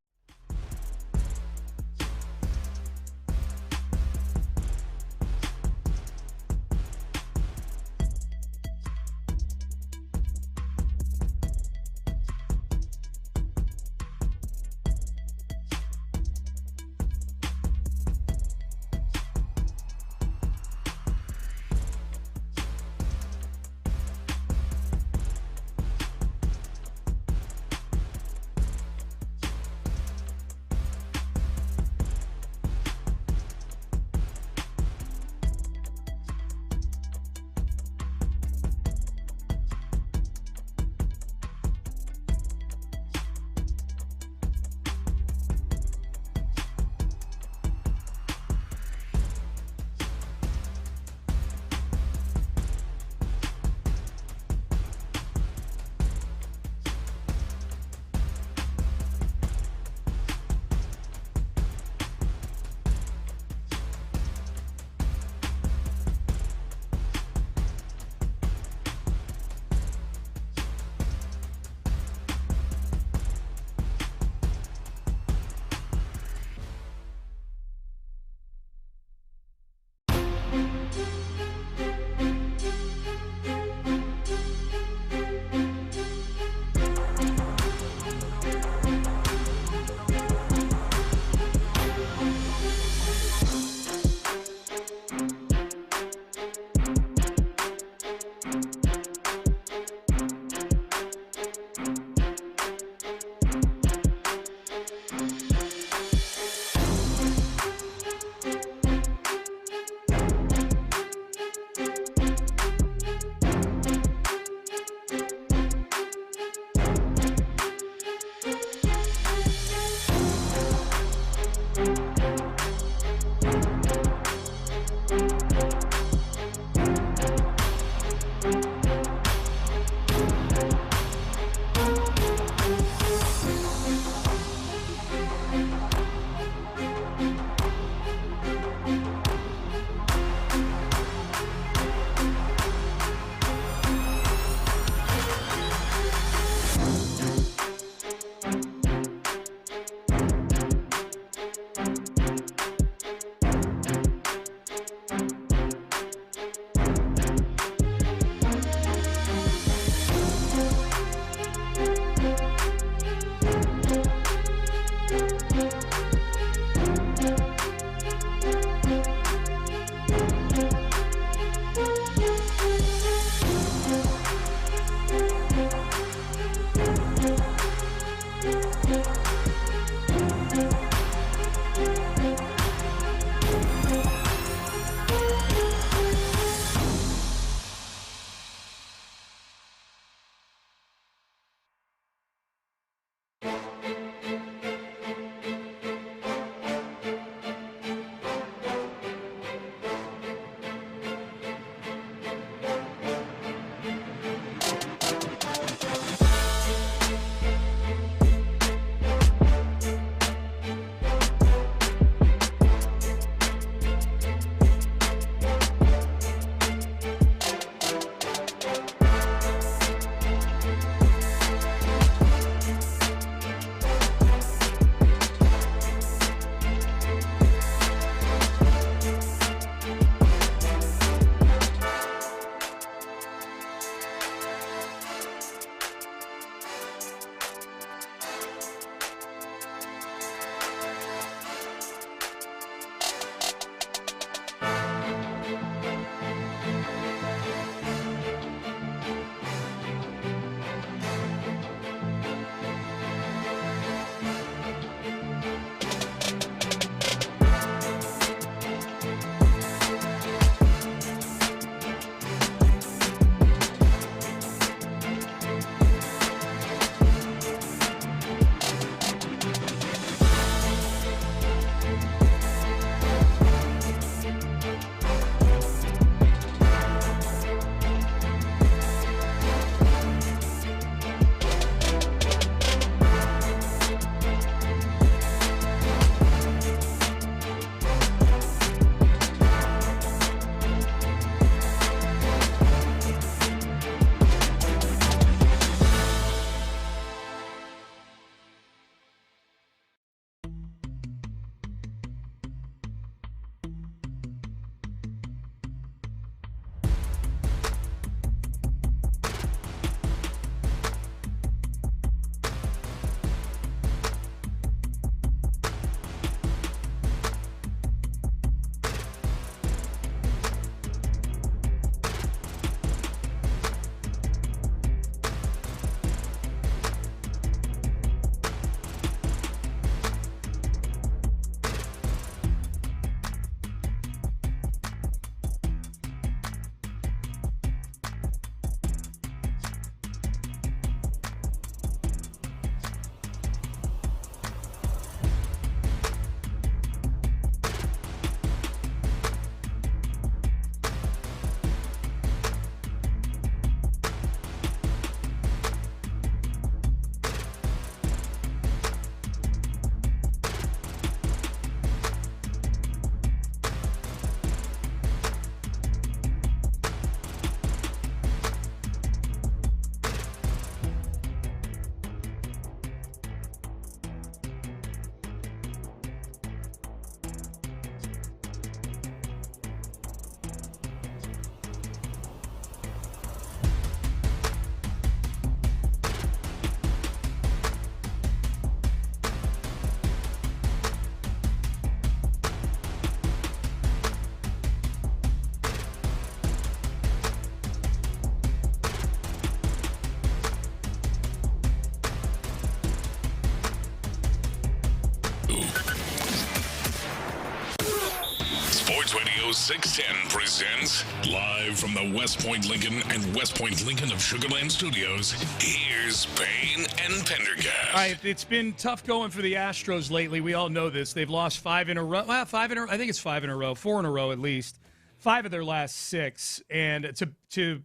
Radio 610 presents live from the West Point Lincoln and West Point Lincoln of Sugar Land Studios. Here's Payne and Pendergast. All right, it's been tough going for the Astros lately. We all know this. They've lost 5 in a row. Well, 5 in a row. I think it's 5 in a row. 4 in a row at least. 5 of their last 6, and to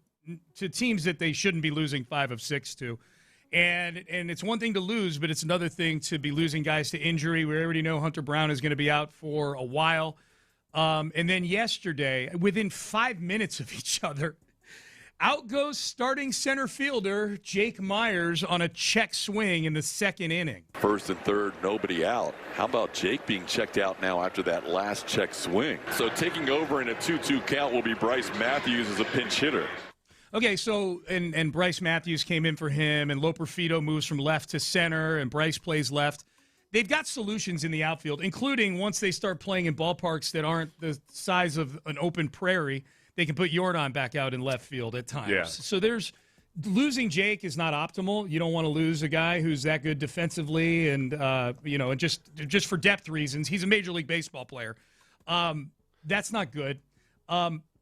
teams that they shouldn't be losing 5 of 6 to. And it's one thing to lose, but it's another thing to be losing guys to injury. We already know Hunter Brown is going to be out for a while. And then yesterday, within 5 minutes of each other, out goes starting center fielder Jake Myers on a check swing in the second inning. First and third, nobody out. How about Jake being checked out now after that last check swing? So taking over in a 2-2 count will be Bryce Matthews as a pinch hitter. Okay, so and Bryce Matthews came in for him, and Loperfido moves from left to center, and Bryce plays left. They've got solutions in the outfield, including once they start playing in ballparks that aren't the size of an open prairie, they can put Jordan back out in left field at times. Yeah. So losing Jake is not optimal. You don't want to lose a guy who's that good defensively, and and just for depth reasons, he's a Major League Baseball player. That's not good.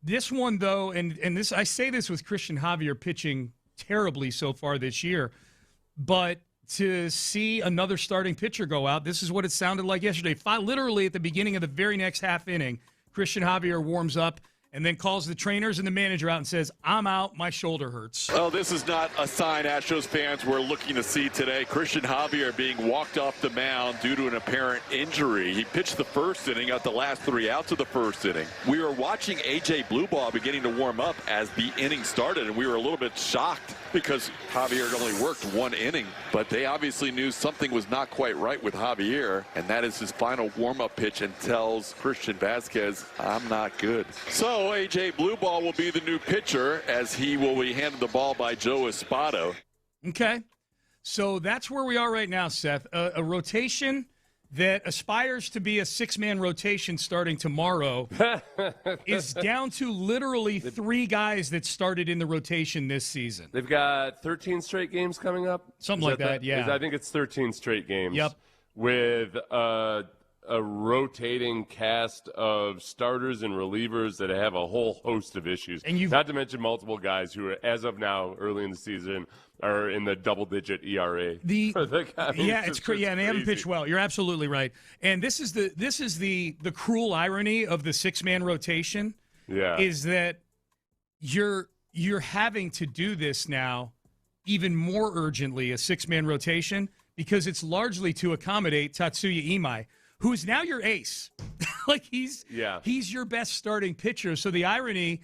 This one, though, and this I say this with Christian Javier pitching terribly so far this year, but to see another starting pitcher go out, this is what it sounded like yesterday. Literally at the beginning of the very next half inning, Christian Javier warms up and then calls the trainers and the manager out and says, "I'm out, my shoulder hurts." Oh, this is not a sign Astros fans were looking to see today. Christian Javier being walked off the mound due to an apparent injury. He pitched the first inning, got the last 3 outs of the first inning. We were watching A.J. Blueball beginning to warm up as the inning started, and we were a little bit shocked because Javier had only worked 1 inning. But they obviously knew something was not quite right with Javier, and that is his final warm-up pitch, and tells Christian Vasquez, "I'm not good." So A.J. Blueball will be the new pitcher, as he will be handed the ball by Joe Espada. Okay. So that's where we are right now, Seth. A rotation that aspires to be a 6-man rotation starting tomorrow is down to literally 3 guys that started in the rotation this season. They've got 13 straight games coming up. Something like that, yeah. I think it's 13 straight games. Yep. With a rotating cast of starters and relievers that have a whole host of issues. And not to mention multiple guys who, as of now, early in the season, are in the double-digit ERA. And they haven't pitched well. You're absolutely right. And this is the cruel irony of the 6-man rotation. Yeah. Is that you're having to do this now even more urgently, a 6-man rotation, because it's largely to accommodate Tatsuya Imai, who is now your ace. He's your best starting pitcher. So the irony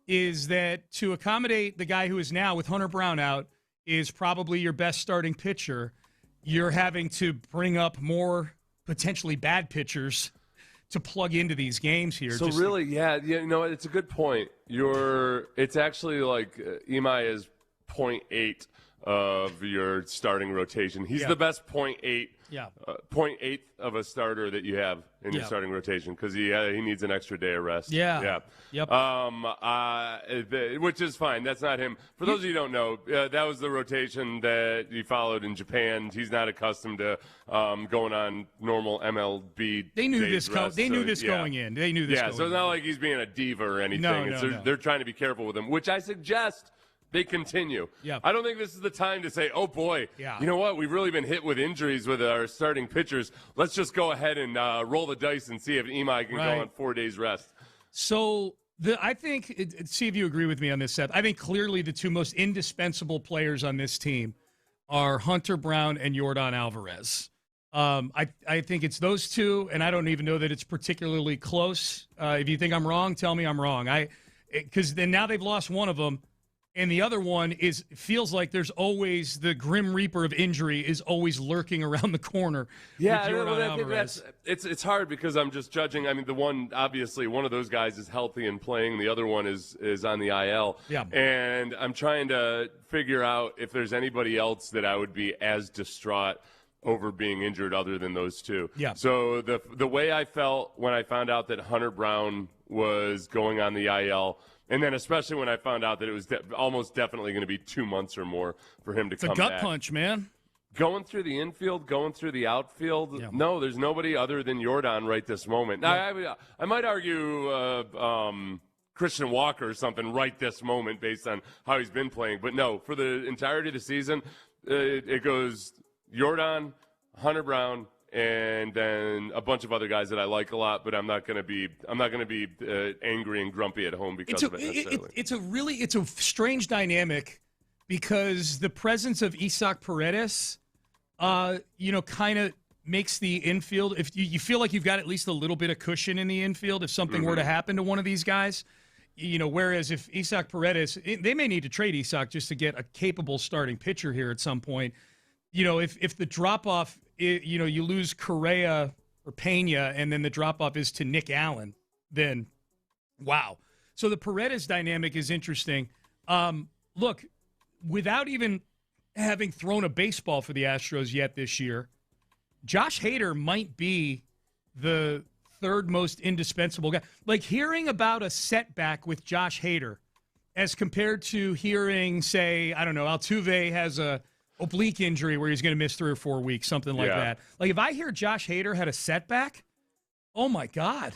is that to accommodate the guy who is now, with Hunter Brown out, is probably your best starting pitcher, you're having to bring up more potentially bad pitchers to plug into these games here. So it's a good point. It's actually like Imai is 0.8 of your starting rotation. He's the best 0.8. 0.8 of a starter that you have in your starting rotation, because he needs an extra day of rest. Yep. Which is fine. That's not him. For those of you who don't know, that was the rotation that he followed in Japan. He's not accustomed to going on normal MLB. They knew this. They knew this going in. They knew this. Yeah, so it's not like he's being a diva or anything. No. They're trying to be careful with him, which I suggest they continue. Yeah. I don't think this is the time to say, "Oh boy, you know what? We've really been hit with injuries with our starting pitchers. Let's just go ahead and roll the dice and see if Imai can go on 4 days rest." So I think, see if you agree with me on this, Seth. I think clearly the 2 most indispensable players on this team are Hunter Brown and Yordan Alvarez. I think it's those 2, and I don't even know that it's particularly close. If you think I'm wrong, tell me I'm wrong. Because then now they've lost one of them. And the other one feels like there's always the Grim Reaper of injury is always lurking around the corner. Yeah, it's hard because I'm just judging. I mean, one of those guys is healthy and playing. The other one is on the IL. Yeah. And I'm trying to figure out if there's anybody else that I would be as distraught over being injured other than those 2. Yeah. So the way I felt when I found out that Hunter Brown was going on the IL, and then especially when I found out that it was almost definitely going to be 2 months or more for him to come back. It's a gut punch, man. Going through the infield, going through the outfield, no, there's nobody other than Jordan right this moment. Now, I might argue Christian Walker or something right this moment based on how he's been playing. But no, for the entirety of the season, it goes Jordan, Hunter Brown, and then a bunch of other guys that I like a lot. But I'm not going to be angry and grumpy at home because of it necessarily. It's a strange dynamic because the presence of Isaac Paredes, kind of makes the infield. If you feel like you've got at least a little bit of cushion in the infield if something were to happen to one of these guys. Whereas if Isaac Paredes, they may need to trade Isaac just to get a capable starting pitcher here at some point. If the drop-off, you lose Correa or Pena, and then the drop-off is to Nick Allen, then wow. So the Paredes dynamic is interesting. Look, without even having thrown a baseball for the Astros yet this year, Josh Hader might be the third most indispensable guy. Like hearing about a setback with Josh Hader as compared to hearing, say, I don't know, Altuve has a oblique injury where he's going to miss 3 or 4 weeks, something like that. Like if I hear Josh Hader had a setback, oh my God.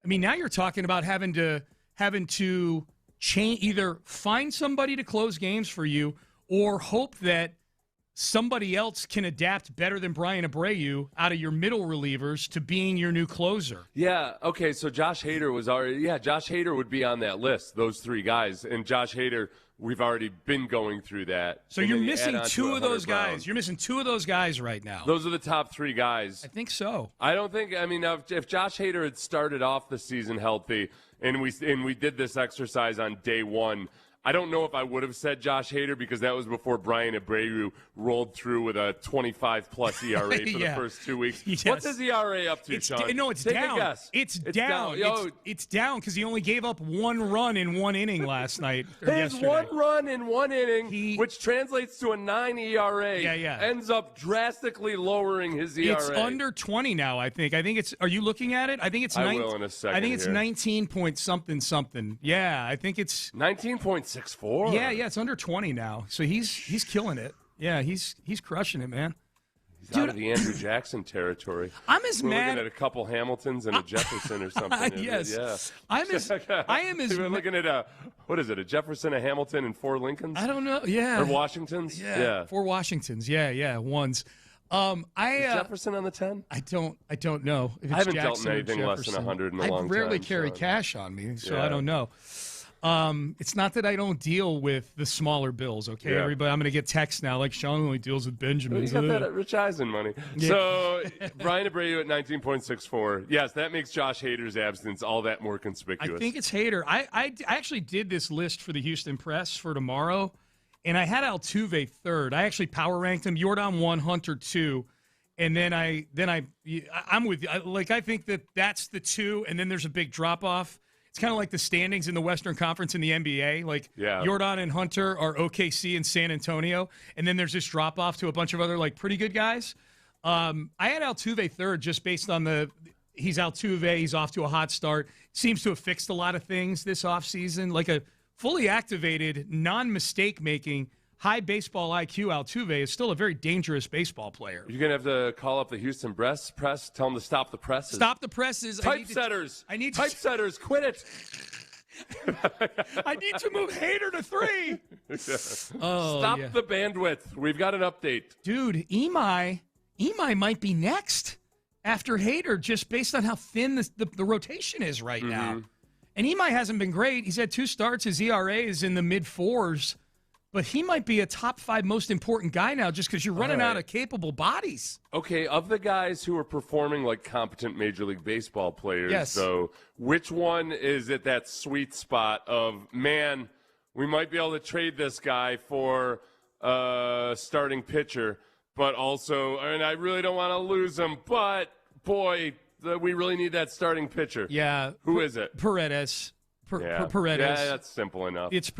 I mean, now you're talking about having to change, either find somebody to close games for you or hope that somebody else can adapt better than Brian Abreu out of your middle relievers to being your new closer. Yeah, okay, so Josh Hader was already – Josh Hader would be on that list, those 3 guys. And Josh Hader, we've already been going through that. So you're missing 2 of those guys. You're missing 2 of those guys right now. Those are the top 3 guys. I think so. I don't think – if Josh Hader had started off the season healthy and we did this exercise on day 1 – I don't know if I would have said Josh Hader because that was before Brian Abreu rolled through with a 25-plus ERA for the first 2 weeks. Yes. What's his ERA up to, Sean? No, it's Take down. A guess. It's down. It's down because he only gave up 1 run in 1 inning last night. Yesterday. 1 run in 1 inning, which translates to a 9 ERA, ends up drastically lowering his ERA. It's under 20 now, I think. Are you looking at it? I think it's I will in a second. I think it's here. 19 point something. Yeah, I think it's 19.64. Yeah, it's under 20 now. So he's killing it. Yeah, he's crushing it, man. He's out of the Andrew Jackson territory. I'm as We're mad looking at a couple Hamiltons and a Jefferson or something. Yes. Yeah. I am as We're looking at a Jefferson, a Hamilton, and 4 Lincolns? I don't know. Yeah. Or Washingtons? Yeah. 4 Washingtons. Yeah, ones. Is Jefferson on the 10? I don't know. If it's I haven't Jackson dealt in anything or less than 100 in a long time. I rarely carry cash on me, so I don't know. It's not that I don't deal with the smaller bills, okay, everybody? I'm going to get texts now like Sean only deals with Benjamins. You got that Rich Eisen money. Yeah. So Brian Abreu at 19.64. Yes, that makes Josh Hader's absence all that more conspicuous. I think it's Hader. I actually did this list for the Houston Press for tomorrow, and I had Altuve third. I actually power ranked him. Jordan 1, Hunter 2. And then I'm with you. I think that's the 2, and then there's a big drop-off. It's kind of like the standings in the Western Conference in the NBA. Jordan and Hunter are OKC and San Antonio, and then there's this drop-off to a bunch of other, pretty good guys. I had Altuve third just based on he's Altuve. He's off to a hot start. Seems to have fixed a lot of things this offseason. Like a fully activated, non-mistake-making, high baseball IQ Altuve is still a very dangerous baseball player. You're going to have to call up the Houston press, tell them to stop the presses. Stop the presses. Typesetters. Typesetters, quit it. I need to move Hader to 3. Stop the bandwidth. We've got an update. Dude, Imai might be next after Hader just based on how thin the rotation is right now. And Imai hasn't been great. He's had 2 starts. His ERA is in the mid-4s. But he might be a top 5 most important guy now just because you're running out of capable bodies. Okay, of the guys who are performing like competent Major League Baseball players, though, which one is at that sweet spot of, man, we might be able to trade this guy for a starting pitcher, but also, and I really don't want to lose him, but, boy, we really need that starting pitcher. Yeah. Who is it? Paredes. Paredes. Yeah, that's simple enough. It's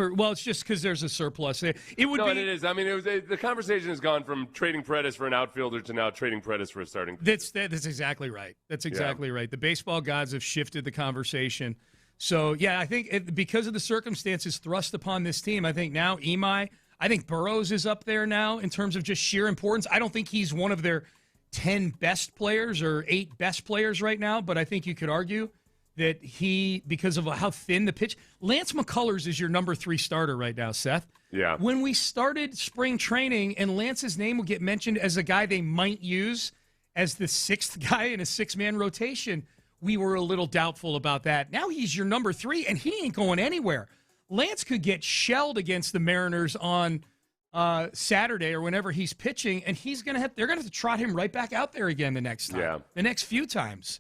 just because there's a surplus. It is. I mean, the conversation has gone from trading Paredes for an outfielder to now trading Paredes for a starting pitcher. That's exactly right. That's exactly right. The baseball gods have shifted the conversation. So, I think because of the circumstances thrust upon this team, I think now Imai, I think Burrows is up there now in terms of just sheer importance. I don't think he's one of their 10 best players or 8 best players right now, but I think you could argue that he, because of how thin the pitch, Lance McCullers is your number 3 starter right now, Seth. Yeah. When we started spring training and Lance's name would get mentioned as a guy they might use as the 6th guy in a 6-man rotation, we were a little doubtful about that. Now he's your number 3, and he ain't going anywhere. Lance could get shelled against the Mariners on Saturday or whenever he's pitching, and they're gonna have to trot him right back out there again the next time. Yeah. The next few times.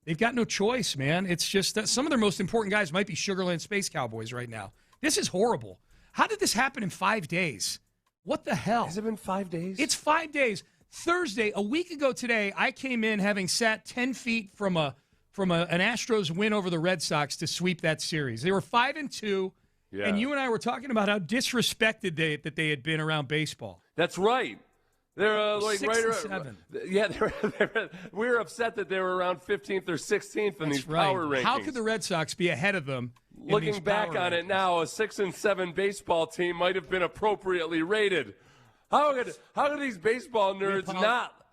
They've got no choice, man. It's just that some of their most important guys might be Sugarland Space Cowboys right now. This is horrible. How did this happen in 5 days? What the hell? Has it been 5 days? It's 5 days. Thursday, a week ago today, I came in having sat 10 feet from an Astros win over the Red Sox to sweep that series. They were 5-2, and you and I were talking about how disrespected they had been around baseball. That's right. They're like 6 right and around, 7. Yeah, we were upset that they were around 15th or 16th in these power rankings. How could the Red Sox be ahead of them? Looking back on it now, a 6 and 7 baseball team might have been appropriately rated. How could these baseball nerds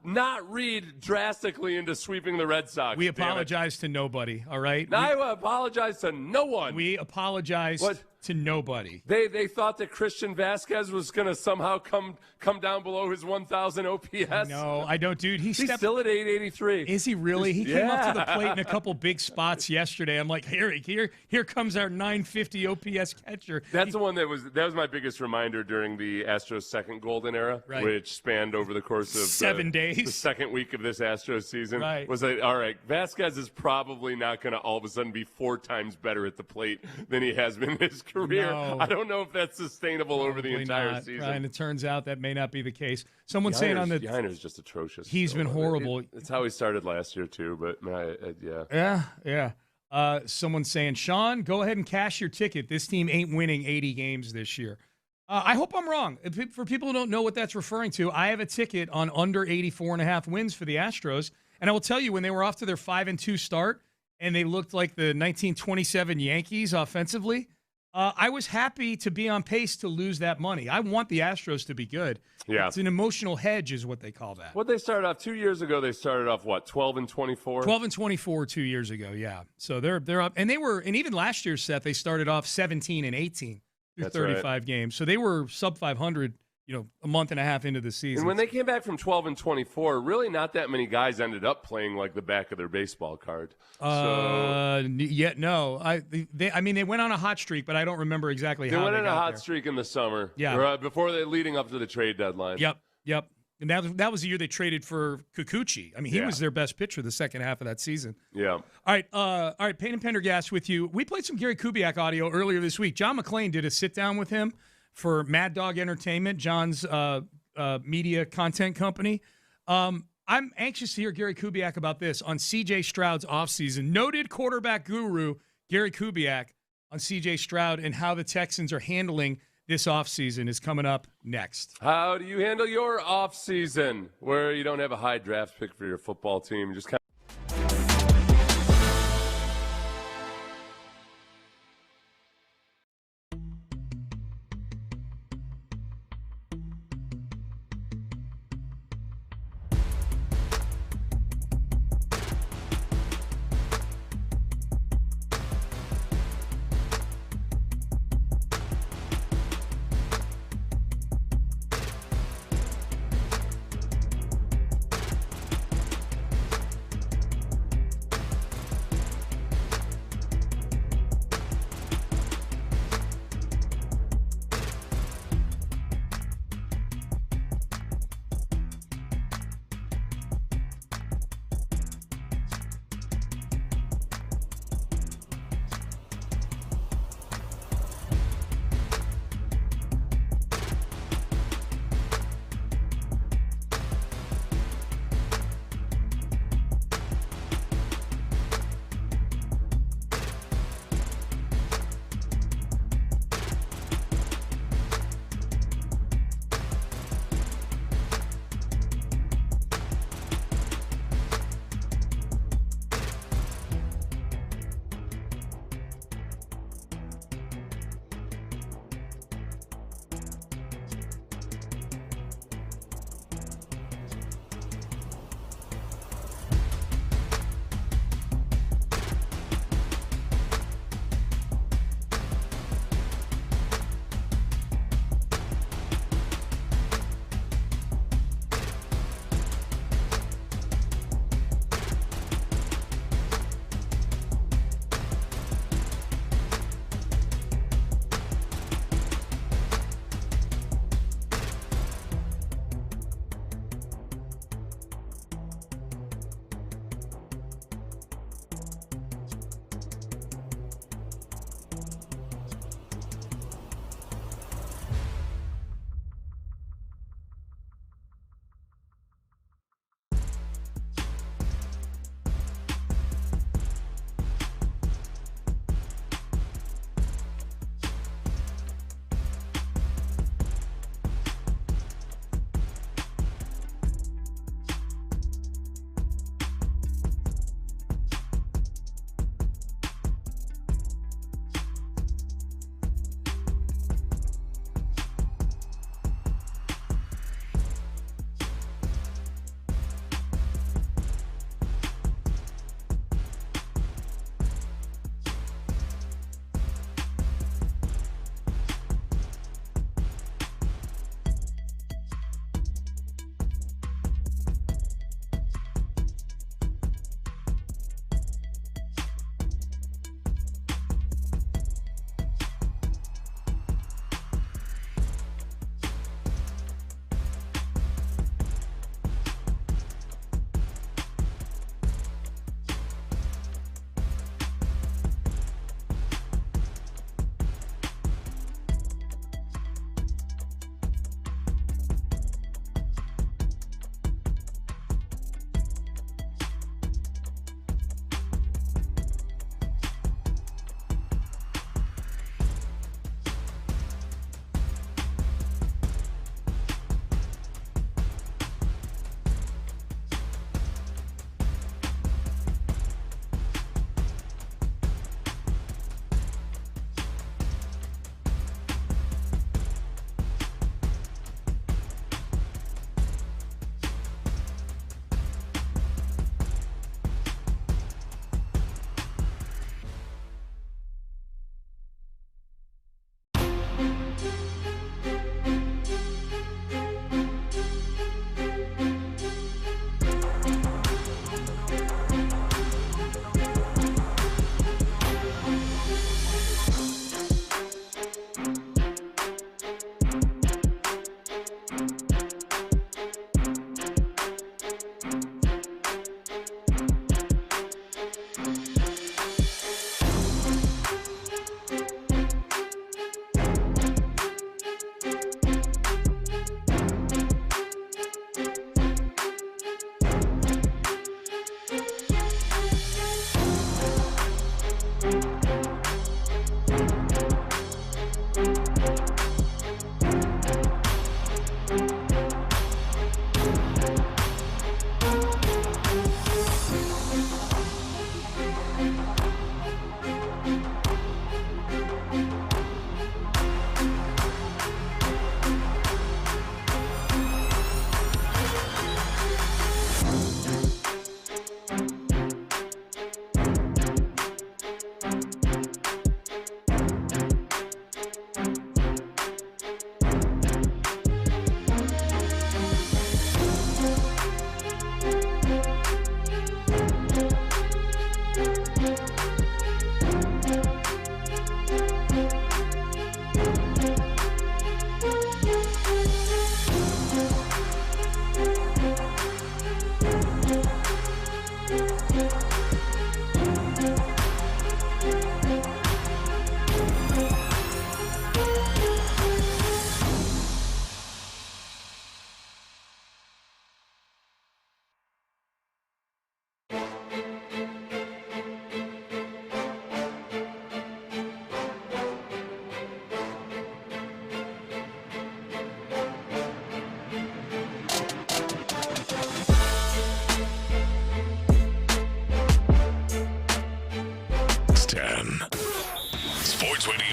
not read drastically into sweeping the Red Sox? We apologize to nobody, all right? I apologize to no one. We apologize to nobody. They thought that Christian Vasquez was going to somehow come down below his 1,000 OPS. No, I don't, dude. He's still at 883. Is he really? He came up to the plate in a couple big spots yesterday. I'm like, here comes our 950 OPS catcher. That's the one that was my biggest reminder during the Astros' second golden era, which spanned over the course of 7 days. The second week of this Astros season. Right. Was like, all right, Vasquez is probably not going to all of a sudden be 4 times better at the plate than he has been in his career. No. I don't know if that's sustainable over the entire season. And it turns out that may not be the case. Someone's saying on the Yainer's just atrocious. He's been horrible. It's how he started last year too, but yeah. Yeah. Someone's saying, Sean, go ahead and cash your ticket. This team ain't winning 80 games this year. I hope I'm wrong. For people who don't know what that's referring to, I have a ticket on under 84.5 wins for the Astros. And I will tell you, when they were off to their 5-2 start and they looked like the 1927 Yankees offensively, I was happy to be on pace to lose that money. I want the Astros to be good. Yeah. It's an emotional hedge is what they call that. What they started off 2 years ago, they started off, 12-24? 12-24 2 years ago, yeah. So they're up. And even last year, Seth, they started off 17-18 through 35 games. So they were sub 500, a month and a half into the season. And when they came back from 12-24, really not that many guys ended up playing like the back of their baseball card. No. They went on a hot streak, but I don't remember exactly how they went on a hot there. streak in the summer. Yeah. Leading up to the trade deadline. Yep. And that was the year they traded for Kikuchi. I mean, he was their best pitcher the second half of that season. Yeah. All right, Payne and Pendergast with you. We played some Gary Kubiak audio earlier this week. John McClain did a sit-down with him for Mad Dog Entertainment, John's media content company. I'm anxious to hear Gary Kubiak about this on C.J. Stroud's offseason. Noted quarterback guru Gary Kubiak on C.J. Stroud and how the Texans are handling this offseason is coming up next. How do you handle your offseason where you don't have a high draft pick for your football team? Just kind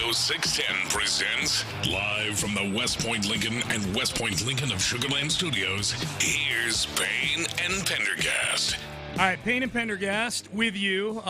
Radio 610 presents live from the West Point Lincoln and West Point Lincoln of Sugar Land Studios. Here's Payne and Pendergast. All right, Payne and Pendergast with you.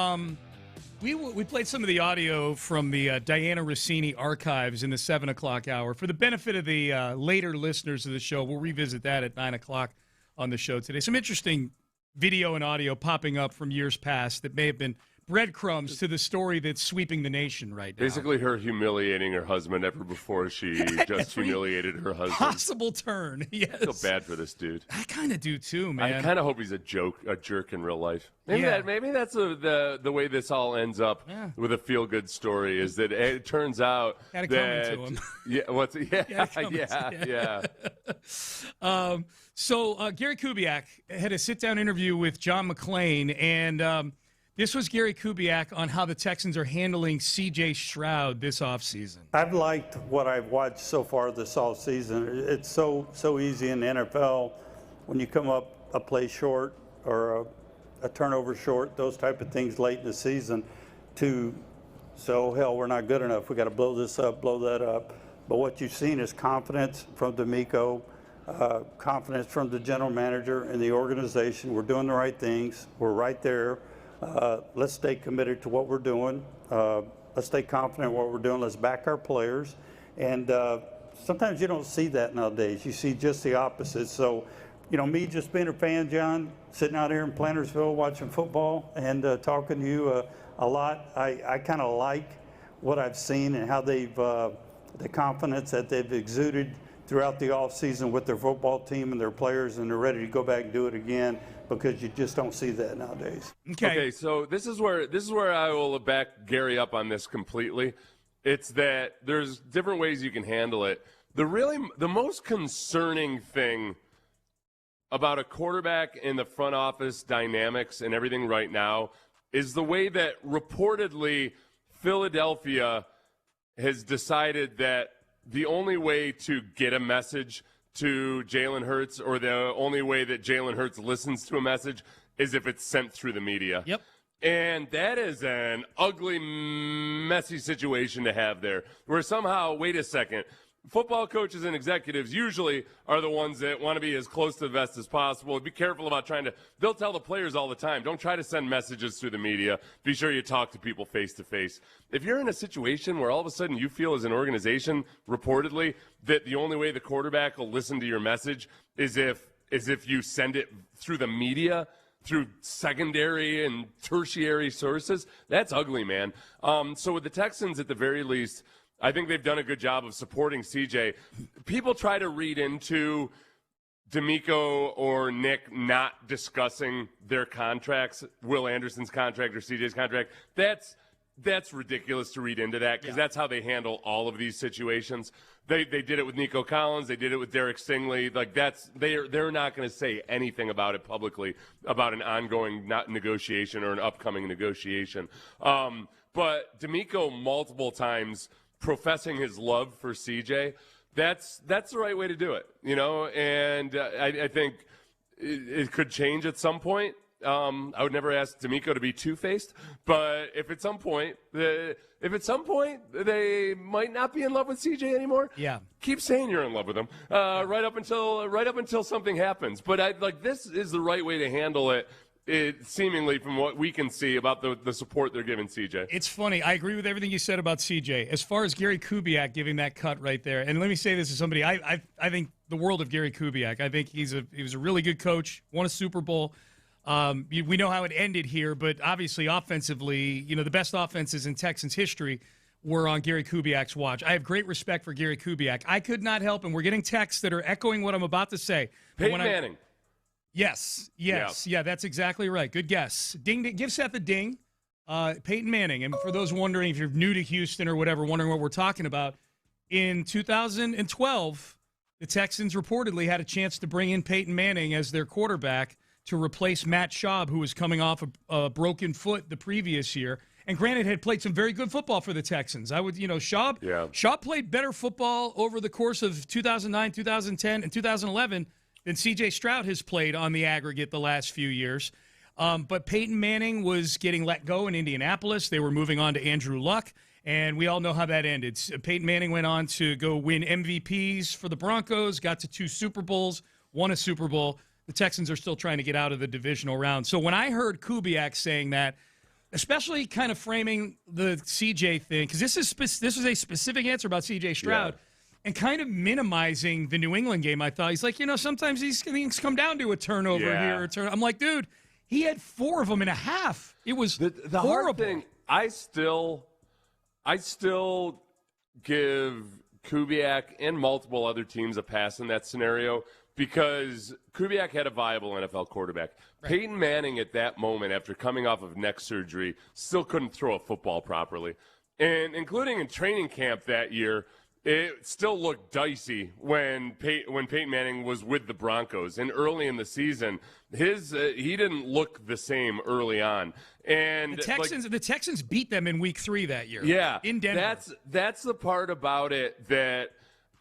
We played some of the audio from the Diana Russini archives in the 7 o'clock hour. For the benefit of the later listeners of the show, we'll revisit that at 9 o'clock on the show today. Some interesting video and audio popping up from years past that may have been breadcrumbs to the story that's sweeping the nation right now. Basically, her humiliating her husband ever before she just humiliated her husband. Possible turn, yes. I feel bad for this dude. I kind of do too, man. I kind of hope he's a jerk in real life. Maybe that's the way this all ends up with a feel good story. Is that it turns out Gotta that come to him. So Gary Kubiak had a sit-down interview with John McClain, and this was Gary Kubiak on how the Texans are handling C.J. Stroud this offseason. I've liked what I've watched so far this offseason. It's so easy in the NFL when you come up a play short or a turnover short, those type of things late in the season we're not good enough. We got to blow this up, blow that up. But what you've seen is confidence from D'Amico, confidence from the general manager and the organization. We're doing the right things. We're right there. Let's stay committed to what we're doing. Let's stay confident in what we're doing. Let's back our players. And sometimes you don't see that nowadays. You see just the opposite. So, me just being a fan, John, sitting out here in Plantersville watching football and talking to you a lot, I kind of like what I've seen and how they've the confidence that they've exuded throughout the offseason with their football team and their players, and they're ready to go back and do it again, because you just don't see that nowadays. Okay, so this is where I will back Gary up on this completely. It's that there's different ways you can handle it. The most concerning thing about a quarterback in the front office dynamics and everything right now is the way that reportedly Philadelphia has decided that the only way to get a message to Jalen Hurts, or the only way that Jalen Hurts listens to a message, is if it's sent through the media. Yep. And that is an ugly, messy situation to have there, where somehow, wait a second, football coaches and executives usually are the ones that want to be as close to the vest as possible. Be careful about they'll tell the players all the time, don't try to send messages through the media. Be sure you talk to people face to face. If you're in a situation where all of a sudden you feel as an organization, reportedly, that the only way the quarterback will listen to your message is if you send it through the media, through secondary and tertiary sources, that's ugly, man. So with the Texans, at the very least, I think they've done a good job of supporting CJ. People try to read into D'Amico or Nick not discussing their contracts, Will Anderson's contract or CJ's contract. That's ridiculous to read into that, because that's how they handle all of these situations. They did it with Nico Collins. They did it with Derek Stingley. Like, they're not going to say anything about it publicly, about an ongoing negotiation or an upcoming negotiation. But D'Amico multiple times professing his love for CJ, that's the right way to do it, and I think it could change at some point. I would never ask D'Amico to be two-faced, but if at some point they might not be in love with CJ anymore, keep saying you're in love with him right up until something happens. But this is the right way to handle it. Seemingly, from what we can see about the support they're giving CJ. It's funny. I agree with everything you said about CJ. As far as Gary Kubiak giving that cut right there, and let me say this as somebody, I think the world of Gary Kubiak. I think he was a really good coach, won a Super Bowl. We know how it ended here, but obviously offensively, the best offenses in Texans history were on Gary Kubiak's watch. I have great respect for Gary Kubiak. I could not help, and we're getting texts that are echoing what I'm about to say. Peyton Manning. Yes, that's exactly right. Good guess. Ding, give Seth a ding. Peyton Manning. And for those wondering, if you're new to Houston or whatever, wondering what we're talking about, in 2012, the Texans reportedly had a chance to bring in Peyton Manning as their quarterback to replace Matt Schaub, who was coming off a broken foot the previous year. And granted, had played some very good football for the Texans. Schaub played better football over the course of 2009, 2010, and 2011 than C.J. Stroud has played on the aggregate the last few years. But Peyton Manning was getting let go in Indianapolis. They were moving on to Andrew Luck. And we all know how that ended. Peyton Manning went on to go win MVPs for the Broncos, got to 2 Super Bowls, won a Super Bowl. The Texans are still trying to get out of the divisional round. So when I heard Kubiak saying that, especially kind of framing the CJ thing, because this is a specific answer about CJ Stroud, and kind of minimizing the New England game, I thought. He's like, sometimes these things come down to a turnover here. I'm like, dude, he had 4 of them in a half. It was the horrible. Hard thing, I still give Kubiak and multiple other teams a pass in that scenario because Kubiak had a viable NFL quarterback. Right. Peyton Manning at that moment, after coming off of neck surgery, still couldn't throw a football properly. And including in training camp that year, it still looked dicey when Peyton Manning was with the Broncos. And early in the season, he didn't look the same early on. And the Texans beat them in Week 3 that year. Yeah, in Denver. That's the part about it that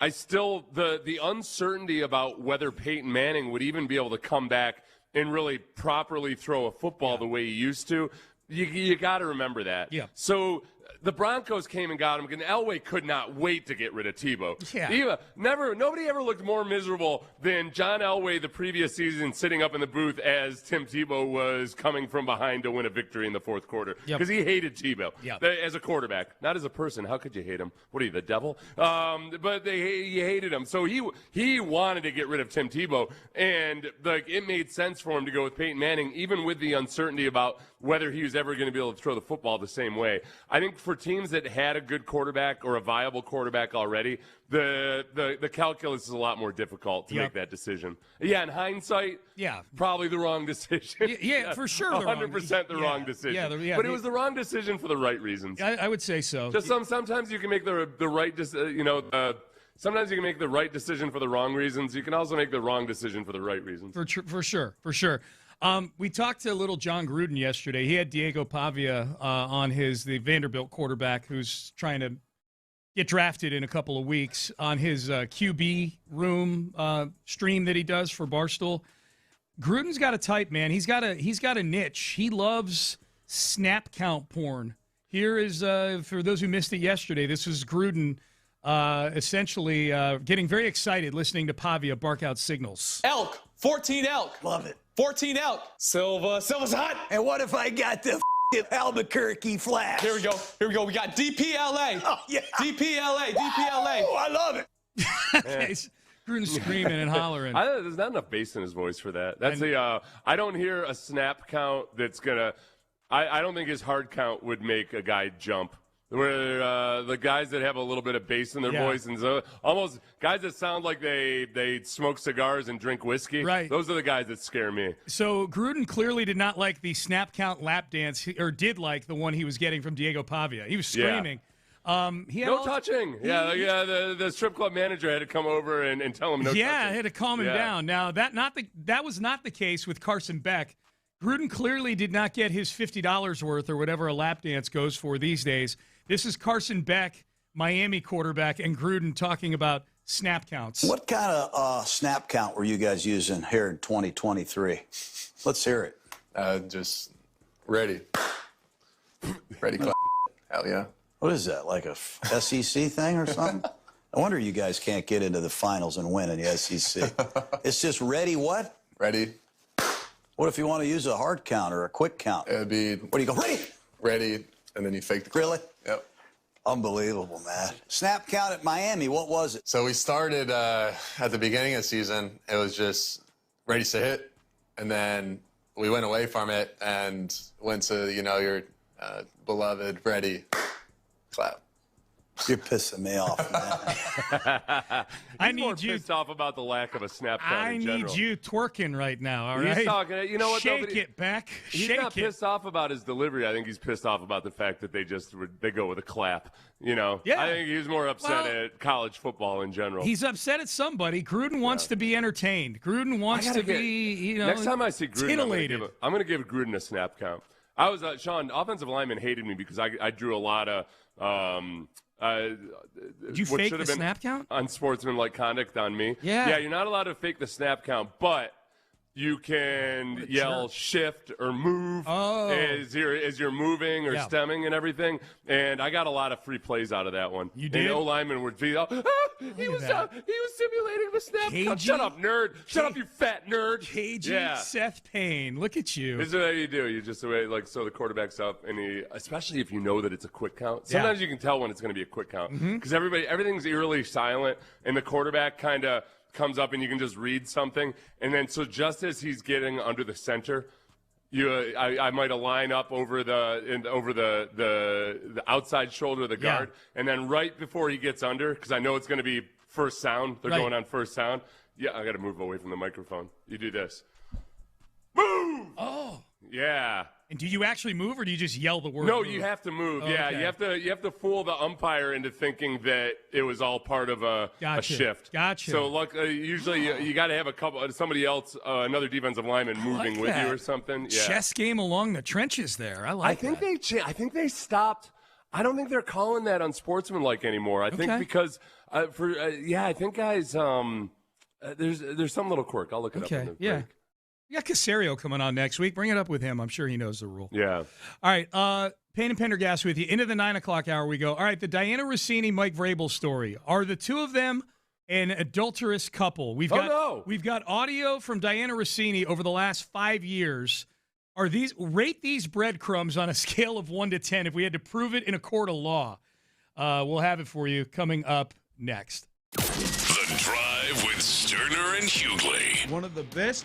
I still the uncertainty about whether Peyton Manning would even be able to come back and really properly throw a football the way he used to. You got to remember that. Yeah. So the Broncos came and got him, and Elway could not wait to get rid of Tebow. Yeah. Nobody ever looked more miserable than John Elway the previous season sitting up in the booth as Tim Tebow was coming from behind to win a victory in the fourth quarter. Because he hated Tebow as a quarterback, not as a person. How could you hate him? What are you, the devil? But he hated him. So he wanted to get rid of Tim Tebow, and it made sense for him to go with Peyton Manning, even with the uncertainty about whether he was ever going to be able to throw the football the same way. I think for teams that had a good quarterback or a viable quarterback already, the calculus is a lot more difficult to make that decision. Yeah, in hindsight, probably the wrong decision. Yeah, for sure. 100% the wrong decision. But it was the wrong decision for the right reasons. I would say so. Just sometimes you can make the right sometimes you can make the right decision for the wrong reasons. You can also make the wrong decision for the right reasons. For sure. We talked to little John Gruden yesterday. He had Diego Pavia on the Vanderbilt quarterback who's trying to get drafted in a couple of weeks on his QB room stream that he does for Barstool. Gruden's got a type, man. He's got a niche. He loves snap count porn. Here is, for those who missed it yesterday, this was Gruden essentially getting very excited listening to Pavia bark out signals. Elk, 14 elk. Love it. 14 elk. Silva's hot. And what if I got the Albuquerque Flash? Here we go. We got DPLA. Oh, yeah. DPLA. Oh, I love it. Okay. Gruden's screaming and hollering. There's not enough bass in his voice for that. That's I don't hear a snap count that's gonna. I don't think his hard count would make a guy jump. Where the guys that have a little bit of bass in their voice and so, almost guys that sound like they smoke cigars and drink whiskey. Right. Those are the guys that scare me. So Gruden clearly did not like the snap count lap dance, or did like the one he was getting from Diego Pavia. He was screaming. No touching. The strip club manager had to come over and tell him no touching. Yeah, had to calm him down. Now, that was not the case with Carson Beck. Gruden clearly did not get his $50 worth or whatever a lap dance goes for these days. This is Carson Beck, Miami quarterback, and Gruden talking about snap counts. What kind of snap count were you guys using here in 2023? Let's hear it. Just ready. Ready, hell yeah. What is that, like a SEC thing or something? No wonder you guys can't get into the finals and win in the SEC. It's just ready what? Ready. What if you want to use a hard count or a quick count? It'd be... What do you go, ready? Ready, and then you fake the count. Really? Yep. Unbelievable, man. Snap count at Miami, what was it? So we started at the beginning of the season. It was just ready to hit, and then we went away from it and went to, your beloved ready, clap. You're pissing me off, man. I need you pissed off about the lack of a snap count in general. I need you twerking right now, all right? He's talking, you know what? Shake it, Beck. He's not pissed off about his delivery. I think he's pissed off about the fact that they go with a clap. Yeah. I think he's more upset at college football in general. He's upset at somebody. Gruden wants to be entertained. Gruden wants to be, next time I see Gruden, titillated. I'm going to give Gruden a snap count. I was Sean. Offensive linemen hated me because I drew a lot of. Did you fake the snap count? Unsportsmanlike conduct on me. Yeah. Yeah, you're not allowed to fake the snap count, but You can yell shift or move as you're moving or stemming and everything. And I got a lot of free plays out of that one. You did? And O-lineman would be, he was simulating the snap. KG? Shut up, nerd. Shut up, you fat nerd. KG Seth Payne. Look at you. This is what you do. You just so the quarterback's up, and especially if you know that it's a quick count. Sometimes you can tell when it's going to be a quick count because everything's eerily silent, and the quarterback kind of comes up and you can just read something, and then so just as he's getting under the center, I might line up over the outside shoulder of the guard, and then right before he gets under, because I know it's going to be first sound, they're going on first sound. Yeah, I got to move away from the microphone. You do this. Move! Oh. Yeah. And do you actually move, or do you just yell the word? No, move? you have to move. Okay. Yeah, you have to fool the umpire into thinking that it was all part of a shift. Gotcha. So usually you got to have somebody else, another defensive lineman moving with you or something. Yeah. Chess game along the trenches there. I think they stopped. I don't think they're calling that unsportsmanlike anymore. I think because I think guys there's some little quirk. I'll look it up in the break. We got Casario coming on next week. Bring it up with him. I'm sure he knows the rule. Yeah. All right. Payne and Pendergast with you. Into the 9 o'clock hour we go. All right. The Diana Russini-Mike Vrabel story. Are the two of them an adulterous couple? We've got audio from Diana Russini over the last 5 years. Rate these breadcrumbs on a scale of 1 to 10 if we had to prove it in a court of law. We'll have it for you coming up next. The Drive with Stoerner and Hughley. One of the best.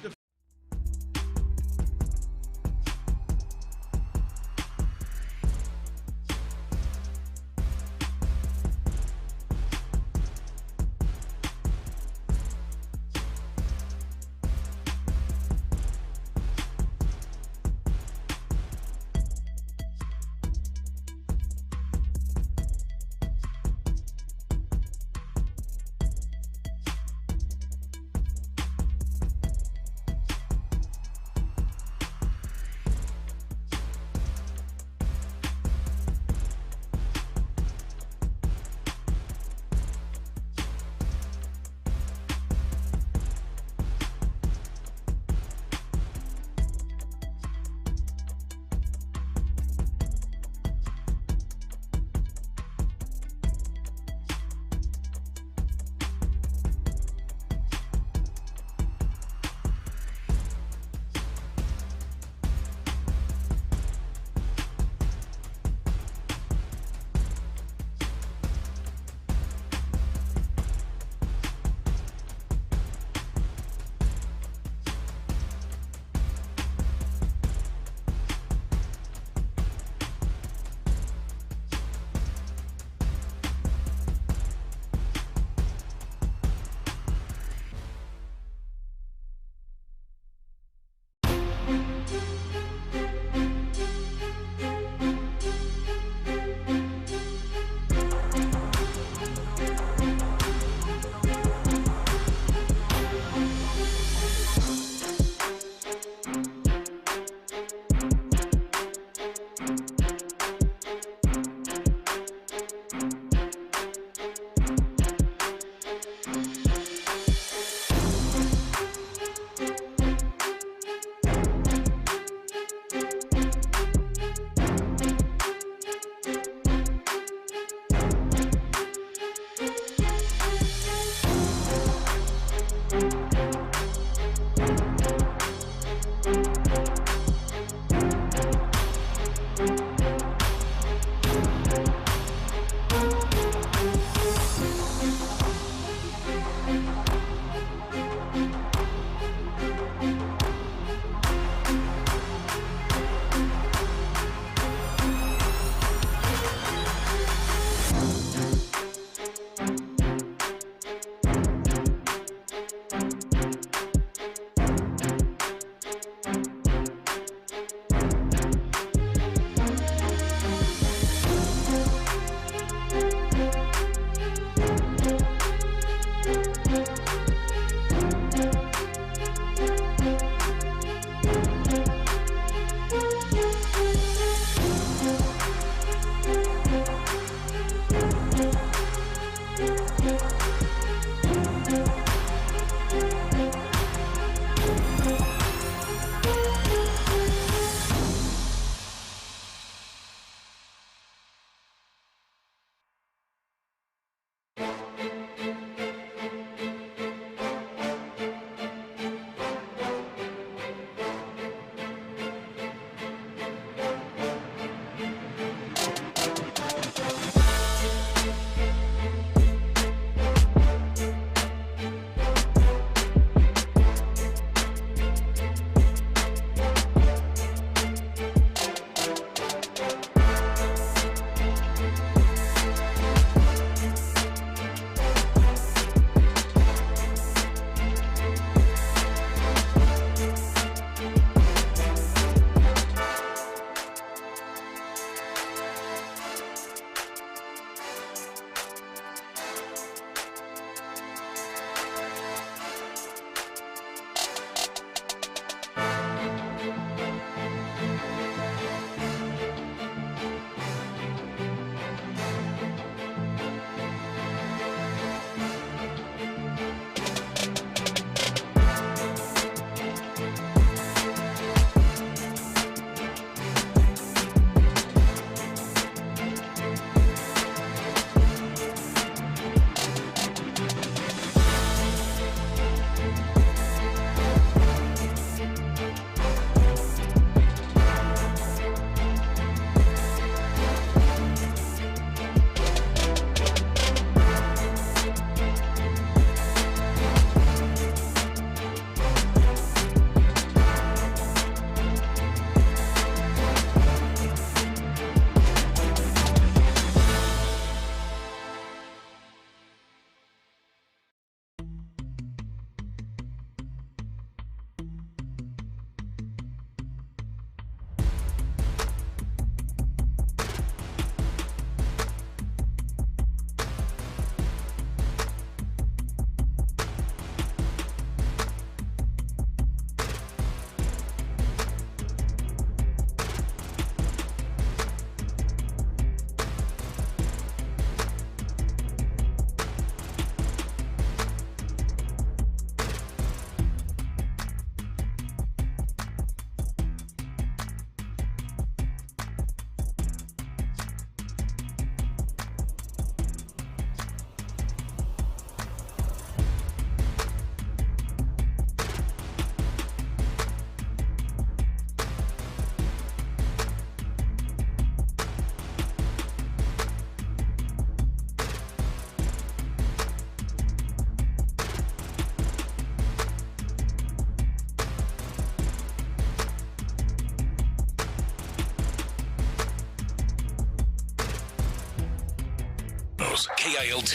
Studios, KILT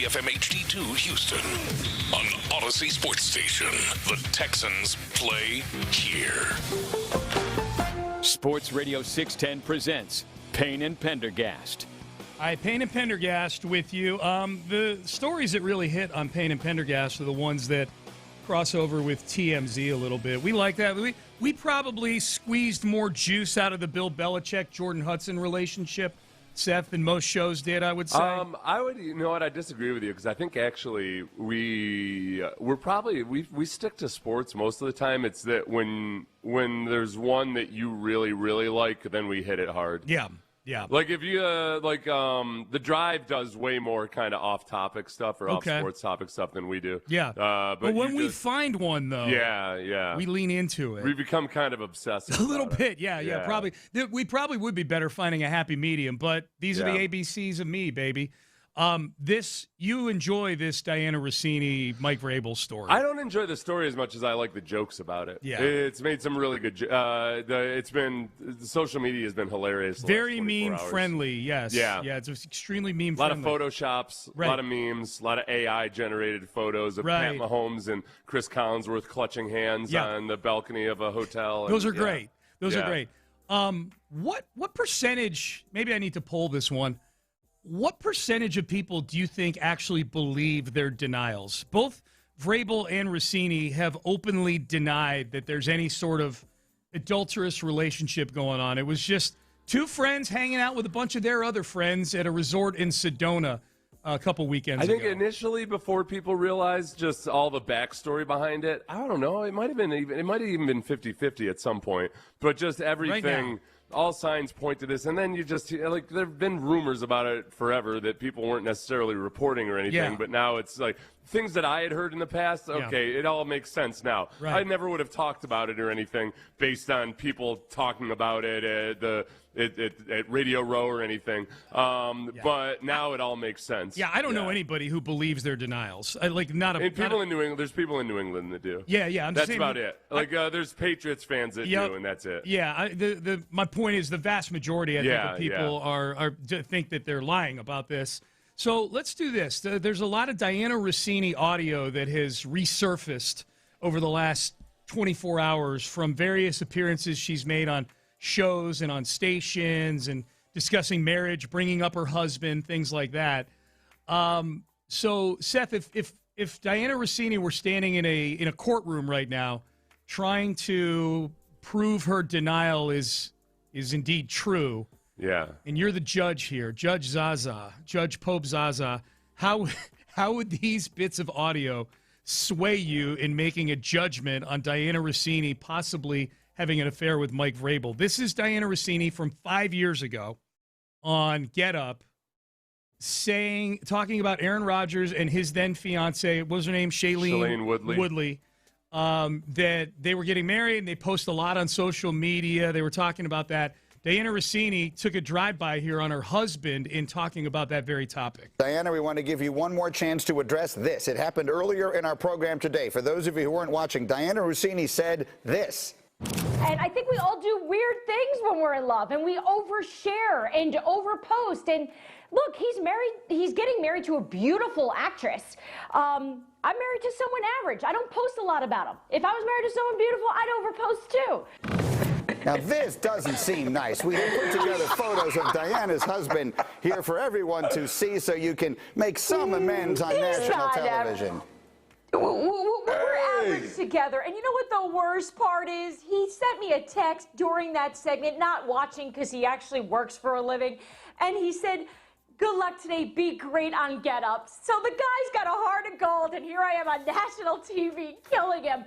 FM HD2 Houston. On Odyssey Sports Station, the Texans play here. Sports Radio 610 presents Payne and Pendergast. All right, Payne and Pendergast with you. The stories that really hit on Payne and Pendergast are the ones that cross over with TMZ a little bit. We like that. We probably squeezed more juice out of the Bill Belichick-Jordan Hudson relationship, Seth, than most shows did, I would say. You know what? I disagree with you because I think actually we stick to sports most of the time. It's that when there's one that you really, really like, then we hit it hard. Yeah. Like if you The Drive does way more kind of off-topic stuff or off-sports topic stuff than we do. Yeah. But when we find one, though, yeah, we lean into it. We become kind of obsessive. A little bit, yeah. Probably we probably would be better finding a happy medium. But these are the ABCs of me, baby. You enjoy this Diana Russini, Mike Vrabel story. I don't enjoy the story as much as I like the jokes about it. Yeah. It's made some really good the social media has been hilarious. Very meme-friendly, yes. Yeah. Yeah, it's extremely meme-friendly. A lot of Photoshops, a lot of memes, a lot of AI-generated photos of Pat Mahomes and Chris Collinsworth clutching hands on the balcony of a hotel. Those are great. Those are great. What percentage, maybe I need to poll this one, what percentage of people do you think actually believe their denials? Both Vrabel and Russini have openly denied that there's any sort of adulterous relationship going on. It was just two friends hanging out with a bunch of their other friends at a resort in Sedona a couple weekends ago. I think initially, before people realized just all the backstory behind it, I don't know, it might have even been 50-50 at some point, but just everything, all signs point to this. And then you just, like, there have been rumors about it forever that people weren't necessarily reporting or anything, but now it's like things that I had heard in the past, it all makes sense now. Right. I never would have talked about it or anything based on people talking about it at Radio Row or anything. But now it all makes sense. Yeah, I don't know anybody who believes their denials. People in New England, there's people in New England that do. Yeah. That's about it. Like there's Patriots fans that do, and that's it. Yeah, my point is the vast majority, I think, of people are think that they're lying about this. So let's do this. There's a lot of Diana Russini audio that has resurfaced over the last 24 hours from various appearances she's made on shows and on stations and discussing marriage, bringing up her husband, things like that. So, Seth, if Diana Russini were standing in a courtroom right now trying to prove her denial is indeed true, and you're the judge here, Judge Pope Zaza, how would these bits of audio sway you in making a judgment on Diana Russini possibly having an affair with Mike Vrabel? This is Diana Russini from 5 years ago on Get Up, talking about Aaron Rodgers and his then fiance, what was her name? Shailene Woodley. That they were getting married and they post a lot on social media. They were talking about that. Diana Russini took a drive-by here on her husband in talking about that very topic. Diana, we want to give you one more chance to address this. It happened earlier in our program today. For those of you who weren't watching, Diana Russini said this. And I think we all do weird things when we're in love, and we overshare and overpost. And look, he's getting married to a beautiful actress. I'm married to someone average. I don't post a lot about him. If I was married to someone beautiful, I'd overpost too. Now, this doesn't seem nice. We have put together photos of Diana's husband here for everyone to see so you can make some amends on national television. We're average together. And you know what the worst part is? He sent me a text during that segment, not watching because he actually works for a living. And he said, "Good luck today. Be great on Get Up." So the guy's got a heart of gold, and here I am on national TV killing him.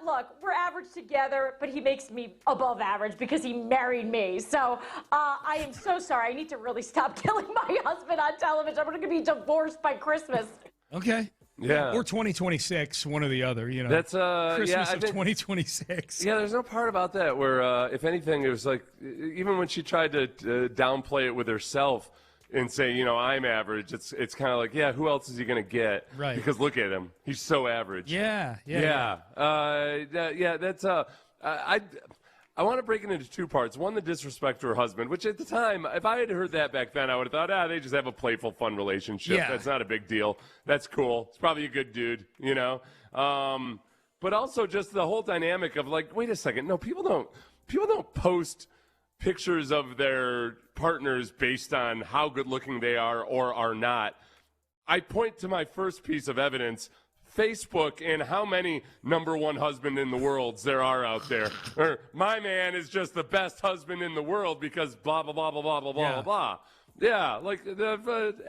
Look, we're average together, but he makes me above average because he married me. So I am so sorry. I need to really stop killing my husband on television. I'm going to be divorced by Christmas. Okay. Yeah. Or 2026, one one or the other, you know. That's Christmas of 2026. Yeah, there's no part about that where, if anything, it was like, even when she tried to downplay it with herself and say, you know, I'm average, it's kind of like, yeah, who else is he going to get? Right. Because look at him. He's so average. Yeah. That's I want to break it into two parts. One, the disrespect to her husband, which at the time, if I had heard that back then, I would have thought, they just have a playful, fun relationship. Yeah. That's not a big deal. That's cool. It's probably a good dude, you know? But also just the whole dynamic of like, wait a second. No, people don't post pictures of their partners based on how good looking they are or are not. I point to my first piece of evidence, Facebook, and how many number one husband in the worlds there are out there. Or my man is just the best husband in the world because blah, blah, blah, blah, blah, blah, blah, blah. Yeah, like,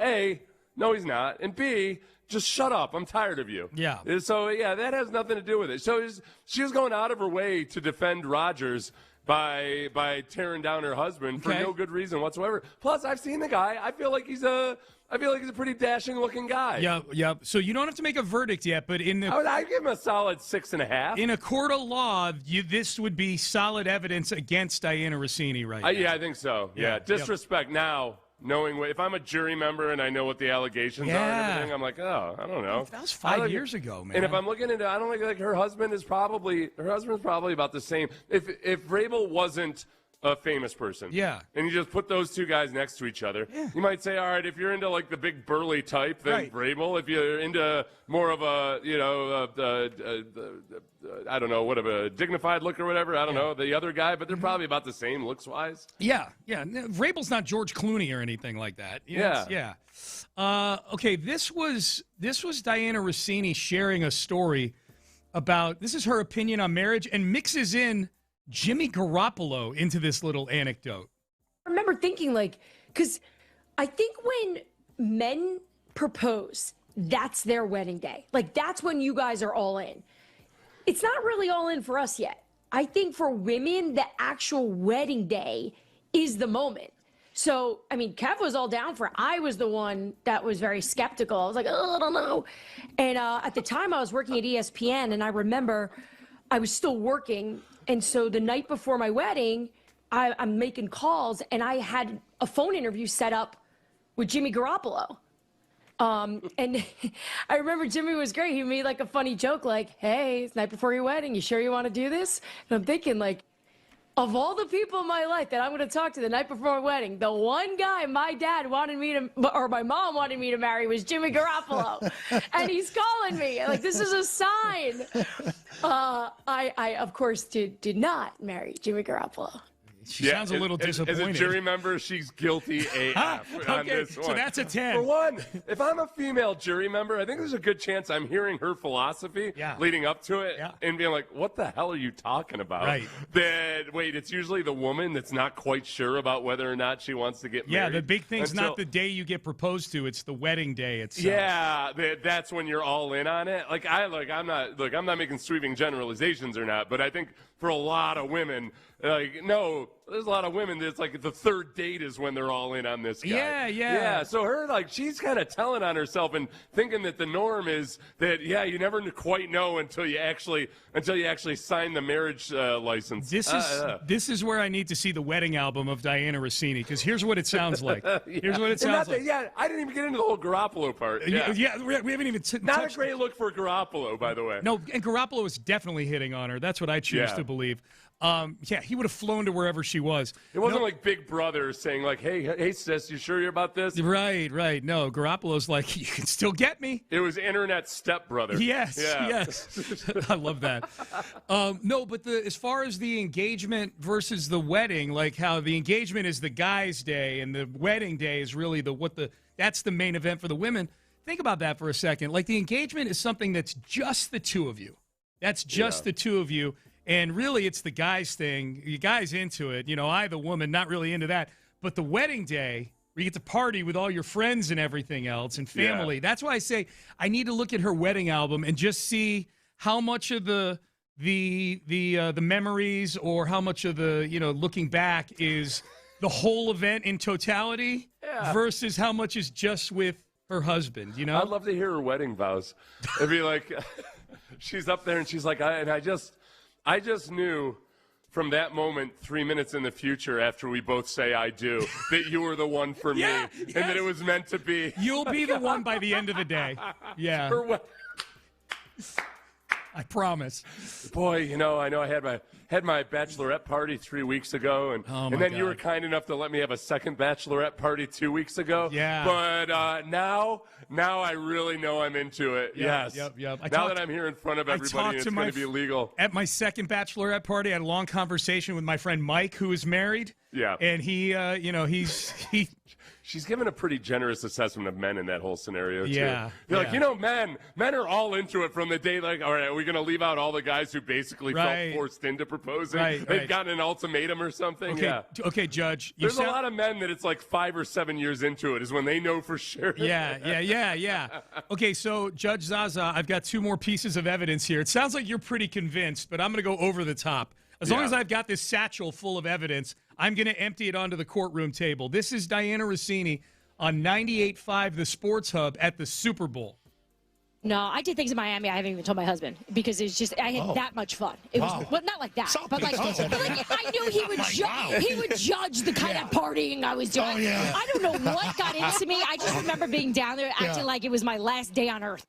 A, no, he's not. And B, just shut up. I'm tired of you. Yeah. So, yeah, that has nothing to do with it. So she was going out of her way to defend Rodgers by tearing down her husband for no good reason whatsoever. Plus, I've seen the guy. I feel like he's a pretty dashing-looking guy. Yeah. So you don't have to make a verdict yet, but I'd give him a solid 6.5. In a court of law, this would be solid evidence against Diana Russini, right? now. Yeah, I think so. Yeah, disrespect now. Knowing if I'm a jury member and I know what the allegations are and everything, I'm like, I don't know. That was 5 years ago, man. And if I'm looking into, I don't think like her husband's probably about the same. If Vrabel wasn't a famous person, and you just put those two guys next to each other, you might say, all right, if you're into like the big burly type, then Vrabel. If you're into more of a, I don't know, a dignified look or whatever, I don't know, the other guy, but they're probably about the same looks-wise. Yeah. Vrabel's not George Clooney or anything like that. Okay, this was Diana Russini sharing a story about, this is her opinion on marriage, and mixes in Jimmy Garoppolo into this little anecdote. I remember thinking, because I think when men propose, that's their wedding day. That's when you guys are all in. It's not really all in for us yet. I think for women, the actual wedding day is the moment. So, Kev was all down for it. I was the one that was very skeptical. I was like, I don't know. And at the time, I was working at ESPN, and I remember I was still working. And so the night before my wedding, I'm making calls, and I had a phone interview set up with Jimmy Garoppolo. And I remember Jimmy was great. He made a funny joke hey, it's the night before your wedding. You sure you want to do this? And I'm thinking of all the people in my life that I'm going to talk to the night before my wedding, the one guy my dad wanted me to, or my mom wanted me to marry was Jimmy Garoppolo. And he's calling me. This is a sign. I of course, did not marry Jimmy Garoppolo. She sounds a little disappointed. As a jury member, she's guilty AF on this one. So that's a 10. For one, if I'm a female jury member, I think there's a good chance I'm hearing her philosophy leading up to it and being like, what the hell are you talking about? Right. Wait, it's usually the woman that's not quite sure about whether or not she wants to get married. Yeah, the big thing's not the day you get proposed to, it's the wedding day itself. Yeah, that's when you're all in on it. I'm not making sweeping generalizations or not, but I think for a lot of women, no, there's a lot of women that's the third date is when they're all in on this guy. Yeah. So her, she's kind of telling on herself and thinking that the norm is that, you never quite know until you actually sign the marriage license. This is where I need to see the wedding album of Diana Russini, because here's what it sounds like. Here's what it sounds like. I didn't even get into the whole Garoppolo part. We haven't even Not a great look for Garoppolo, by the way. No, and Garoppolo is definitely hitting on her. That's what I choose to believe. He would have flown to wherever she was. It wasn't like Big Brother saying hey sis, you sure you're about this? Right. No, Garoppolo's you can still get me. It was internet stepbrother. Yes. I love that. No, but as far as the engagement versus the wedding, how the engagement is the guy's day and the wedding day is really that's the main event for the women. Think about that for a second. The engagement is something that's just the two of you. That's just the two of you. And really, it's the guy's thing. You guys into it. I, the woman, not really into that. But the wedding day, where you get to party with all your friends and everything else and family. Yeah. That's why I say I need to look at her wedding album and just see how much of the memories or how much of the looking back is the whole event in totality versus how much is just with her husband. I'd love to hear her wedding vows. It'd be she's up there and she's I just knew from that moment 3 minutes in the future after we both say I do that you were the one for me and that it was meant to be. You'll be the one by the end of the day. Yeah. I promise. Boy, I know I had my bachelorette party 3 weeks ago, and then you were kind enough to let me have a second bachelorette party 2 weeks ago. Yeah. But now I really know I'm into it. Yep, yes. Yep. Now that I'm here in front of everybody, it's going to be legal. At my second bachelorette party, I had a long conversation with my friend Mike, who is married. Yeah. And he, She's given a pretty generous assessment of men in that whole scenario, too. Yeah. They're like, men are all into it from the day, like, all right, are we going to leave out all the guys who basically felt forced into proposing? They've gotten an ultimate or something? Okay, yeah. Okay, Judge. There's a lot of men that it's like 5 or 7 years into it is when they know for sure. Yeah. Okay, so Judge Zaza, I've got 2 more pieces of evidence here. It sounds like you're pretty convinced, but I'm going to go over the top. As long as I've got this satchel full of evidence, I'm going to empty it onto the courtroom table. This is Diana Russini on 98.5 The Sports Hub at the Super Bowl. No, I did things in Miami I haven't even told my husband because it's just I had that much fun. It was well, not like that, but like I knew he would judge the kind of partying I was doing. I don't know what got into me. I just remember being down there acting like it was my last day on earth.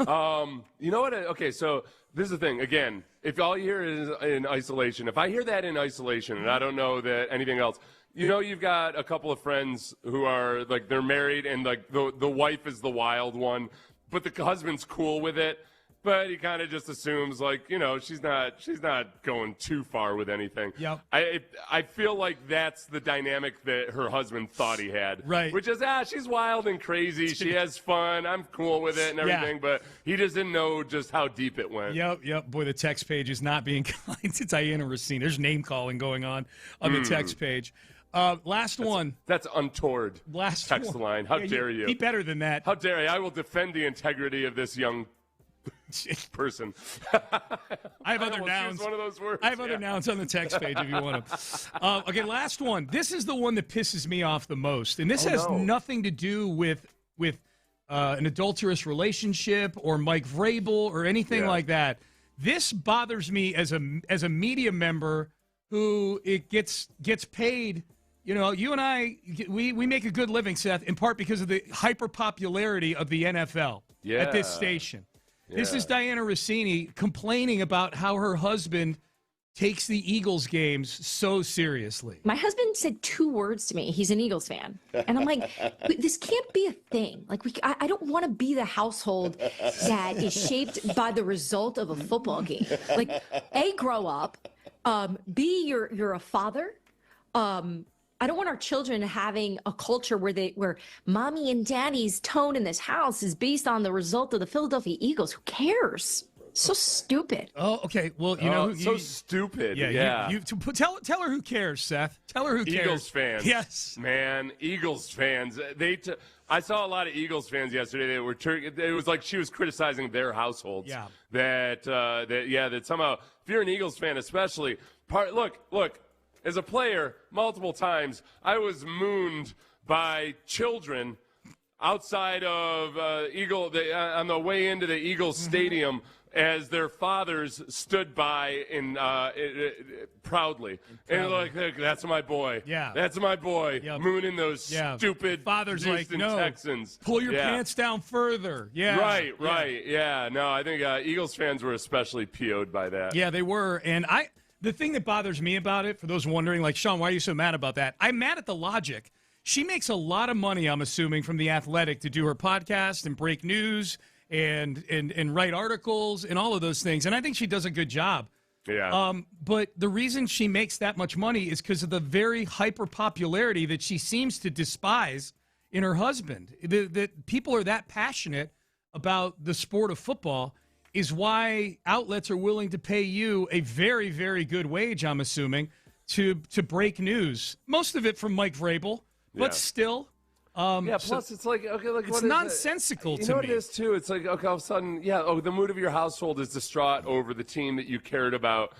You know what? Okay, so this is the thing. Again, if all you hear is in isolation, if I hear that in isolation and I don't know that anything else, you've got a couple of friends who are like they're married and like the wife is the wild one, but the husband's cool with it. But he kind of just assumes like, she's not going too far with anything. Yep. I feel like that's the dynamic that her husband thought he had. Right. Which is, she's wild and crazy. She has fun. I'm cool with it and everything. But he just didn't know just how deep it went. Yep. Boy, the text page is not being kind to Diana Russini. There's name calling going on the text page. Last one. That's untoward. Text line. How dare you? Be better than that. How dare you? I will defend the integrity of this young person. I have other nouns. One of those words. I have other nouns on the text page if you want to. Okay, last one. This is the one that pisses me off the most, and this has nothing to do with an adulterous relationship or Mike Vrabel or anything like that. This bothers me as a media member who it gets paid. You and I, we make a good living, Seth, in part because of the hyper popularity of the NFL at this station. This is Diana Russini complaining about how her husband takes the Eagles games so seriously. My husband said 2 words to me. He's an Eagles fan. And I'm like, this can't be a thing. Like, I don't want to be the household that is shaped by the result of a football game. Like, A, grow up. B, you're a father. I don't want our children having a culture where mommy and daddy's tone in this house is based on the result of the Philadelphia Eagles. Who cares? So stupid. Oh, okay. Well, so stupid. Yeah. Tell her who cares, Seth. Tell her who cares. Eagles fans. Yes. Man, Eagles fans. I saw a lot of Eagles fans yesterday that were it was like she was criticizing their households. Yeah. That somehow, if you're an Eagles fan especially, look. As a player, multiple times, I was mooned by children outside of on the way into the Eagles stadium as their fathers stood by proudly. And like, that's my boy. Yeah. That's my boy. Yep. Mooning those stupid fathers Houston like, no, Texans. Pull your pants down further. Yeah. Right. Yeah. No, I think Eagles fans were especially PO'd by that. Yeah, they were. And the thing that bothers me about it, for those wondering, like, Sean, why are you so mad about that? I'm mad at the logic. She makes a lot of money, I'm assuming, from The Athletic to do her podcast and break news and write articles and all of those things. And I think she does a good job. Yeah. But the reason she makes that much money is because of the very hyper popularity that she seems to despise in her husband. That people are that passionate about the sport of football is why outlets are willing to pay you a very, very good wage, I'm assuming, to break news. Most of it from Mike Vrabel, but still. Plus it's like, okay, like it's nonsensical to me. You know what it is, too? It's like, okay, all of a sudden, the mood of your household is distraught over the team that you cared about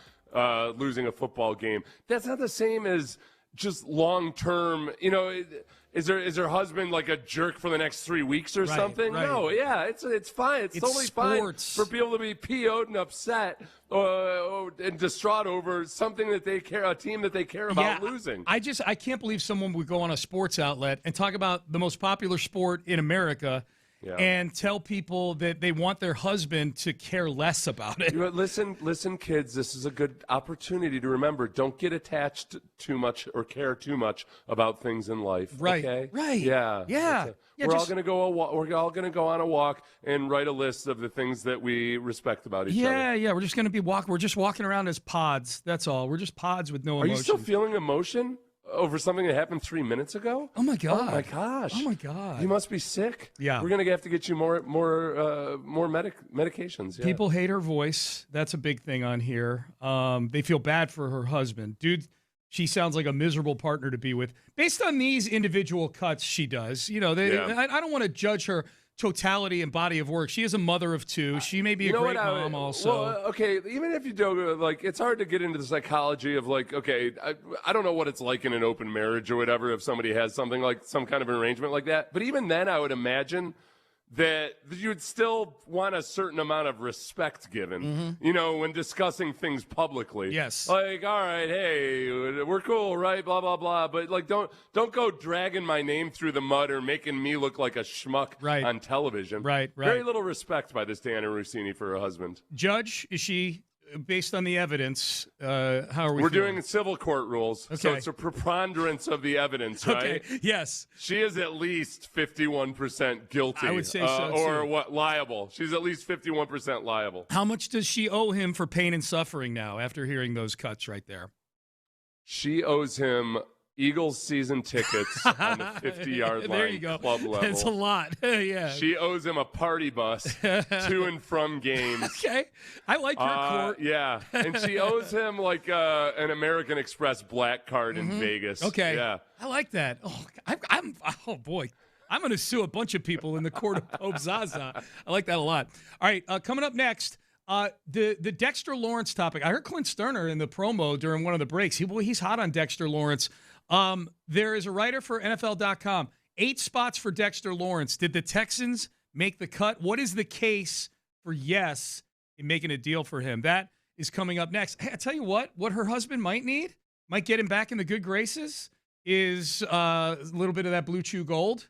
losing a football game. That's not the same as just long-term, Is her husband like a jerk for the next 3 weeks or something? Right. No, it's fine. It's totally sports. fine for people to be PO'd and upset and distraught over something that they care, a team that they care about losing. I can't believe someone would go on a sports outlet and talk about the most popular sport in America and tell people that they want their husband to care less about it. Listen, kids, this is a good opportunity to remember, don't get attached too much or care too much about things in life. Right. Okay? Right. Yeah. Yeah. We're all gonna go. We're all gonna go on a walk and write a list of the things that we respect about each other. Yeah. We're just gonna be We're just walking around as pods. That's all. We're just pods with no emotion. Are you still feeling emotion over something that happened 3 minutes ago? Oh my God. Oh my gosh. Oh my God. You must be sick. Yeah. We're gonna have to get you more medications. Yeah. People hate her voice. That's a big thing on here. They feel bad for her husband. Dude, she sounds like a miserable partner to be with. Based on these individual cuts she does, I don't want to judge her totality and body of work. She is a mother of two. She may be a great mom also. Well, okay, even if you don't, it's hard to get into the psychology of I don't know what it's like in an open marriage or whatever if somebody has something like some kind of an arrangement like that. But even then, I would imagine that you would still want a certain amount of respect given, when discussing things publicly. Yes. Like, all right, hey, we're cool, right? Blah, blah, blah. But, don't go dragging my name through the mud or making me look like a schmuck on television. Right. Very little respect by this Diana Russini for her husband. Judge, is she... Based on the evidence, how are we? We're feeling? doing civil court rules, so it's a preponderance of the evidence, right? Okay. Yes. She is at least 51% guilty. I would say so, or too. what? Liable. She's at least 51% liable. How much does she owe him for pain and suffering now? After hearing those cuts right there, she owes him Eagles season tickets on the 50-yard there line you go. club level. That's a lot. Yeah. She owes him a party bus to and from games. Okay. I like her court. Yeah. And she owes him an American Express black card in Vegas. Okay. Yeah. I like that. Oh, boy. I'm going to sue a bunch of people in the court of Pope Zaza. I like that a lot. All right. Coming up next, the Dexter Lawrence topic. I heard Clint Stoerner in the promo during one of the breaks. He's hot on Dexter Lawrence. There is a writer for NFL.com. 8 spots for Dexter Lawrence. Did the Texans make the cut? What is the case for yes in making a deal for him? That is coming up next. Hey, I tell you what her husband might need, might get him back in the good graces, is a little bit of that Blue Chew Gold.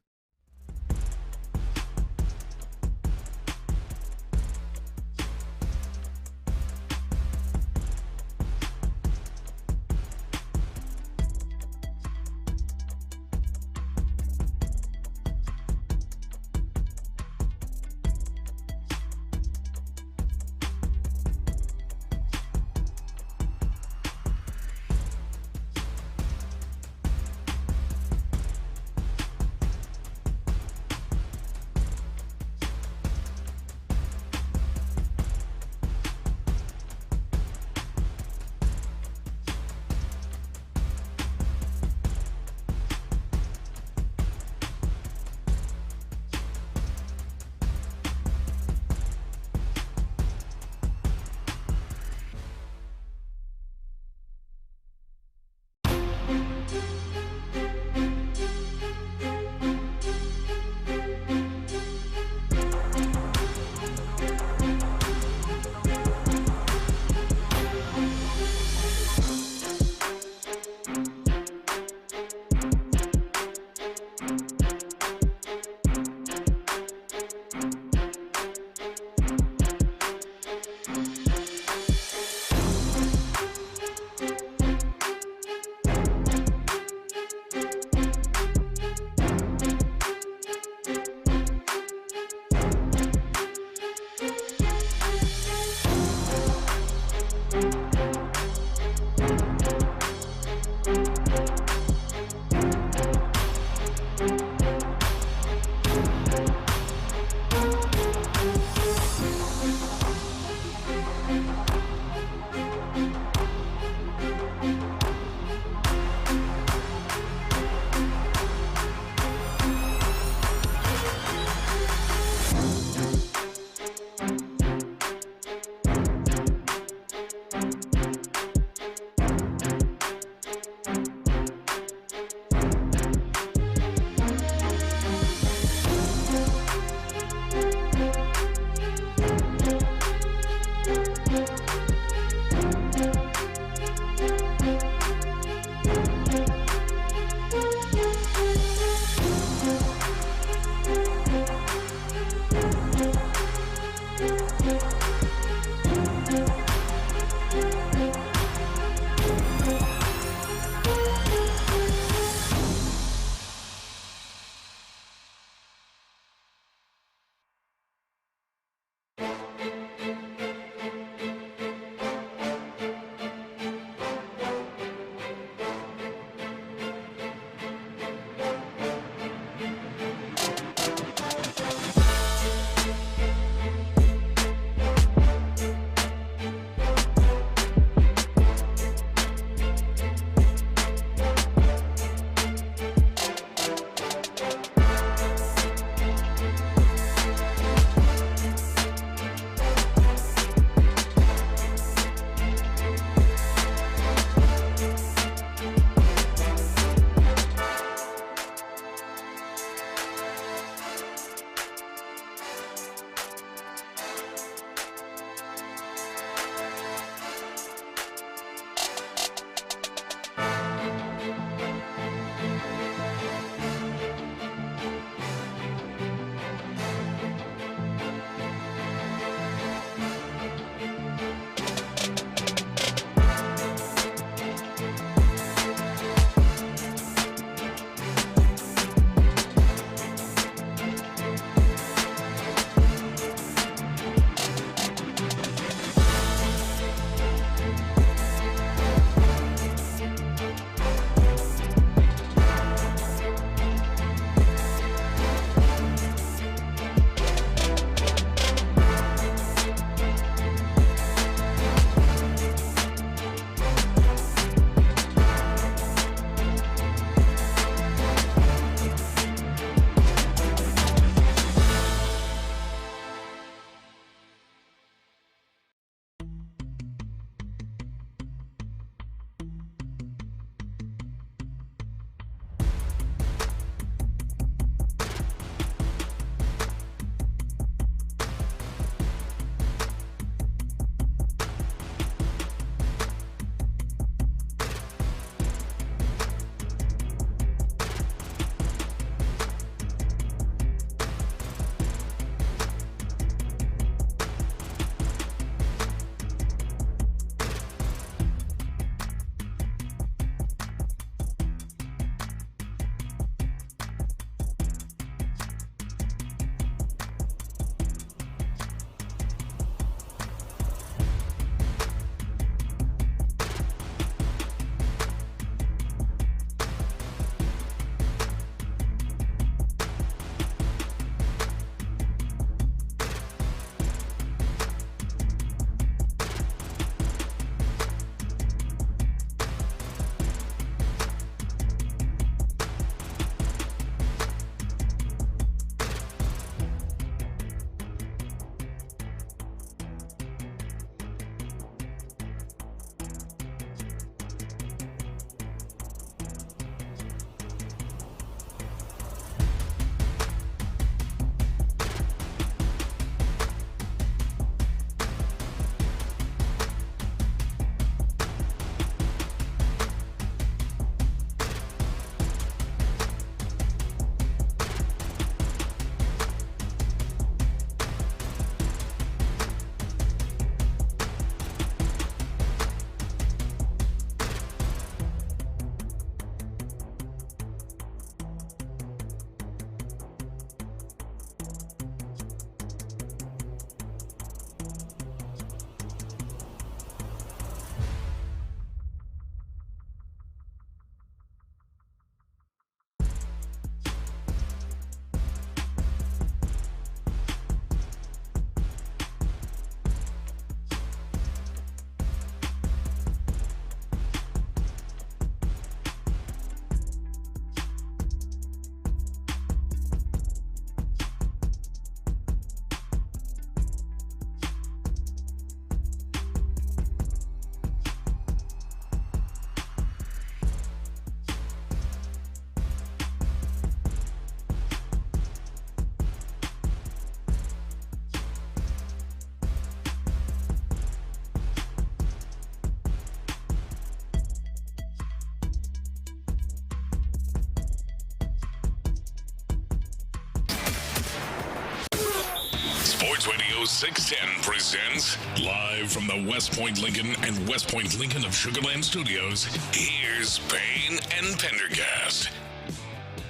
Radio 610 presents, live from the West Point Lincoln and West Point Lincoln of Sugar Land Studios, here's Payne and Pendergast.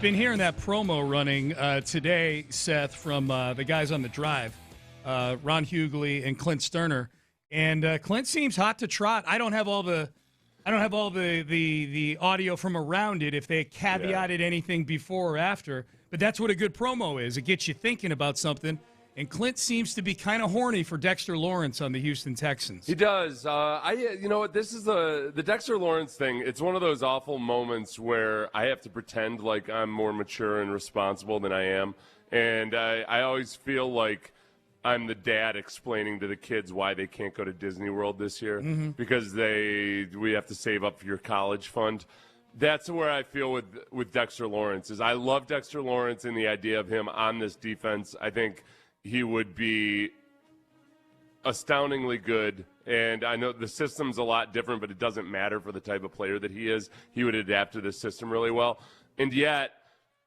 Been hearing that promo running today, Seth, from the guys on the drive, Ron Hughley and Clint Stoerner, and Clint seems hot to trot. I don't have all the audio from around it if they caveated anything before or after, but that's what a good promo is. It gets you thinking about something. And Clint seems to be kind of horny for Dexter Lawrence on the Houston Texans. He does. You know what? This is the Dexter Lawrence thing. It's one of those awful moments where I have to pretend like I'm more mature and responsible than I am. And I always feel like I'm the dad explaining to the kids why they can't go to Disney World this year because we have to save up for your college fund. That's where I feel with Dexter Lawrence. Is I love Dexter Lawrence and the idea of him on this defense. I think he would be astoundingly good, and I know the system's a lot different, but it doesn't matter for the type of player that he is. He would adapt to this system really well, and yet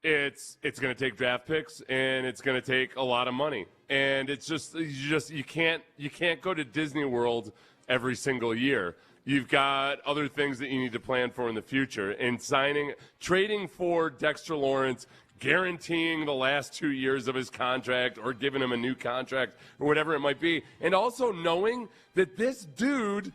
it's going to take draft picks, and it's going to take a lot of money, and it's just you can't go to Disney World every single year. You've got other things that you need to plan for in the future, and trading for Dexter Lawrence, guaranteeing the last 2 years of his contract or giving him a new contract or whatever it might be. And also knowing that this dude,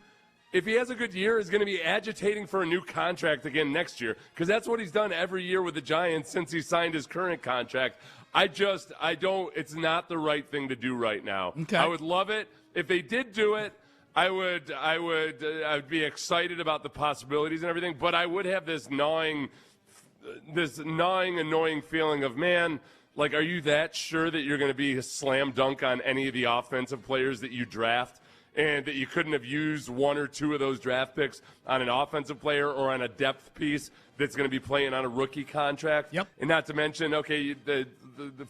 if he has a good year, is going to be agitating for a new contract again next year because that's what he's done every year with the Giants since he signed his current contract. It's not the right thing to do right now. Okay. I would love it. If they did do it, I would be excited about the possibilities and everything, but I would have this gnawing, annoying feeling of, man, like, are you that sure that you're going to be a slam dunk on any of the offensive players that you draft and that you couldn't have used one or two of those draft picks on an offensive player or on a depth piece that's going to be playing on a rookie contract? Yep. And not to mention, okay, the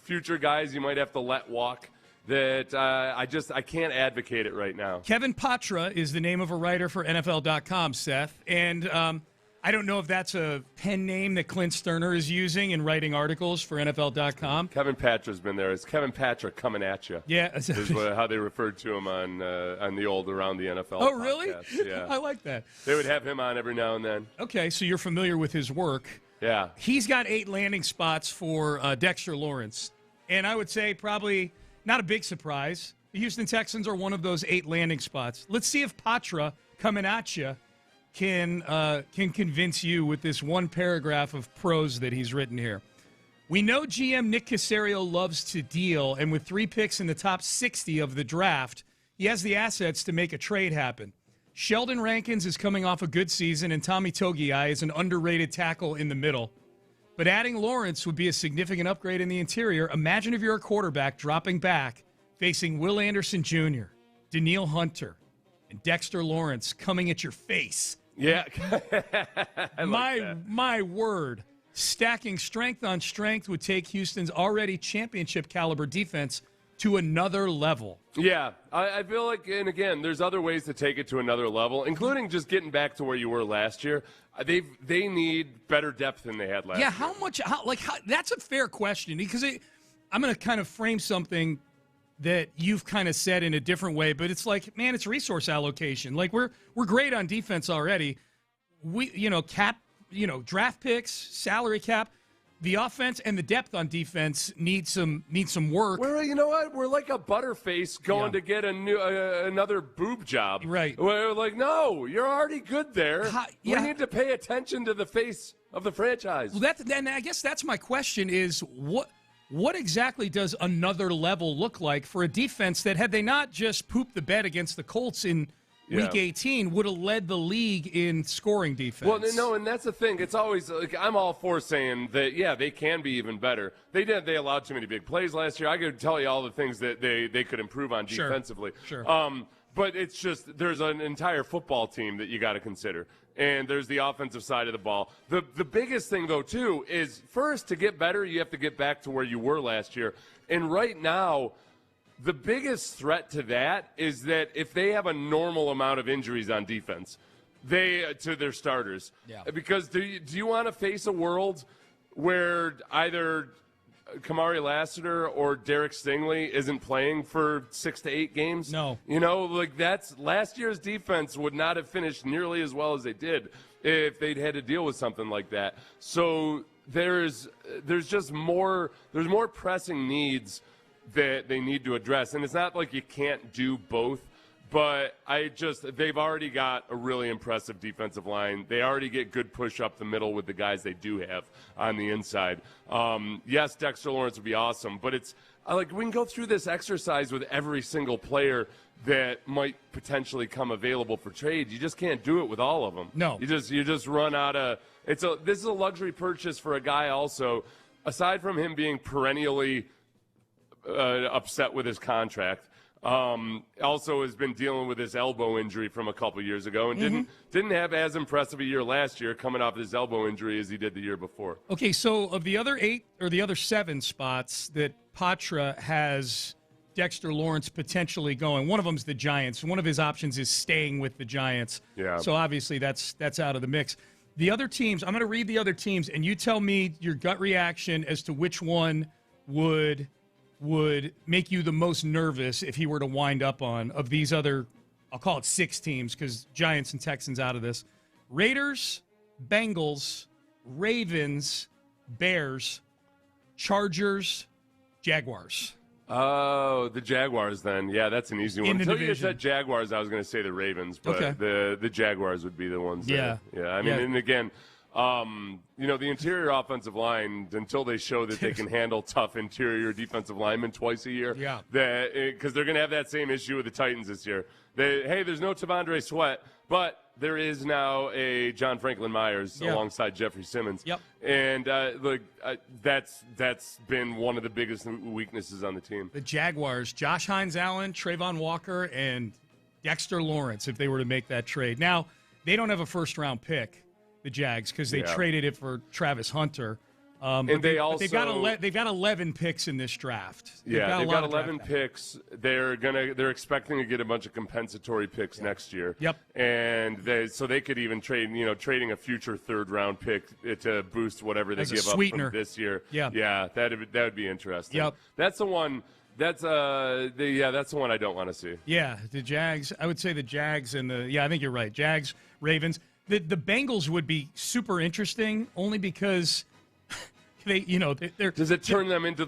future guys you might have to let walk that I can't advocate it right now. Kevin Patra is the name of a writer for NFL.com, Seth, and I don't know if that's a pen name that Clint Stoerner is using in writing articles for NFL.com. Kevin Patra's been there. It's Kevin Patra coming at you. Yeah. Is how they referred to him on the old Around the NFL Oh, podcast. really? Yeah. I like that. They would have him on every now and then. Okay, so you're familiar with his work. Yeah. He's got 8 landing spots for Dexter Lawrence, and I would say probably not a big surprise. The Houston Texans are one of those 8 landing spots. Let's see if Patra coming at you can convince you with this one paragraph of prose that he's written here. We know GM Nick Caserio loves to deal, and with 3 picks in the top 60 of the draft, he has the assets to make a trade happen. Sheldon Rankins is coming off a good season, and Tommy Togiai is an underrated tackle in the middle. But adding Lawrence would be a significant upgrade in the interior. Imagine if you're a quarterback dropping back, facing Will Anderson Jr., Daniil Hunter, and Dexter Lawrence coming at your face. Yeah. My word. Stacking strength on strength would take Houston's already championship caliber defense to another level. Yeah, I feel like, and again, there's other ways to take it to another level, including just getting back to where you were last year. They need better depth than they had last year. Yeah, how much? That's a fair question because I'm going to kind of frame something that you've kind of said in a different way, but it's like, man, it's resource allocation. Like we're great on defense already. Draft picks, salary cap, the offense and the depth on defense need some work. You know what? We're like a butterface going to get another boob job. Right. We're like, no, you're already good there. We need to pay attention to the face of the franchise. Well, then I guess that's my question is what exactly does another level look like for a defense that, had they not just pooped the bed against the Colts in Week 18, would have led the league in scoring defense? Well, no, and that's the thing. It's always like, I'm all for saying that, yeah, they can be even better. They allowed too many big plays last year. I could tell you all the things that they could improve on defensively. Sure. But it's just there's an entire football team that you got to consider. And there's the offensive side of the ball. The biggest thing, though, too, is first, to get better, you have to get back to where you were last year. And right now, the biggest threat to that is that if they have a normal amount of injuries on defense, to their starters. Yeah. Because do you want to face a world where either Kamari Lassiter or Derek Stingley isn't playing for 6 to 8 games. No. That's last year's defense would not have finished nearly as well as they did if they'd had to deal with something like that. So there's just more pressing needs that they need to address. And it's not like you can't do both. But they've already got a really impressive defensive line. They already get good push up the middle with the guys they do have on the inside. Yes, Dexter Lawrence would be awesome, but it's we can go through this exercise with every single player that might potentially come available for trade. You just can't do it with all of them. No, you just run out of. This is a luxury purchase for a guy. Also, aside from him being perennially upset with his contract. Also has been dealing with his elbow injury from a couple years ago and didn't have as impressive a year last year coming off his elbow injury as he did the year before. Okay, so of the other 8 or the other 7 spots that Patra has Dexter Lawrence potentially going, one of them's the Giants. One of his options is staying with the Giants. Yeah. So obviously that's out of the mix. The other teams, I'm going to read the other teams, and you tell me your gut reaction as to which one would make you the most nervous if he were to wind up on of these other, I'll call it 6 teams because Giants and Texans out of this. Raiders, Bengals, Ravens, Bears, Chargers, Jaguars. Oh, the Jaguars then. Yeah, that's an easy one. Until you said Jaguars, I was going to say the Ravens, but the Jaguars would be the ones. Yeah. I mean, and again, the interior offensive line, until they show that they can handle tough interior defensive linemen twice a year, because they're going to have that same issue with the Titans this year. There's no Tavondre Sweat, but there is now a John Franklin Myers alongside Jeffrey Simmons. Yep. And that's been one of the biggest weaknesses on the team. The Jaguars, Josh Hines-Allen, Trayvon Walker, and Dexter Lawrence, if they were to make that trade. Now, they don't have a first-round pick, the Jags, because they traded it for Travis Hunter. And they've got 11 picks in this draft. They've got 11 picks. They're expecting to get a bunch of compensatory picks next year. Yep. And they could even trading a future third-round pick to boost whatever they give up from this year. Yeah, that would be interesting. Yep. That's the one. That's the one I don't want to see. Yeah, the Jags. I would say the Jags and I think you're right. Jags, Ravens. The Bengals would be super interesting only because they're does it turn them into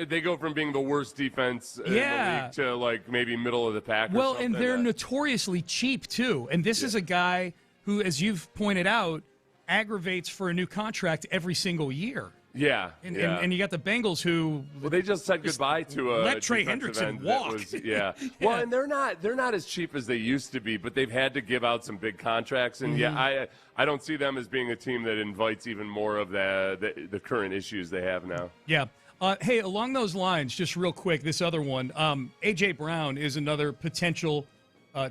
they go from being the worst defense in the league to maybe middle of the pack. Well, and they're notoriously cheap too. And this is a guy who, as you've pointed out, aggravates for a new contract every single year. Yeah, and you got the Bengals who they just said goodbye to let Trey Hendrickson walk. Well, and they're not as cheap as they used to be, but they've had to give out some big contracts, and I don't see them as being a team that invites even more of the current issues they have now. Yeah. Hey, along those lines, just real quick, this other one, A.J. Brown is another potential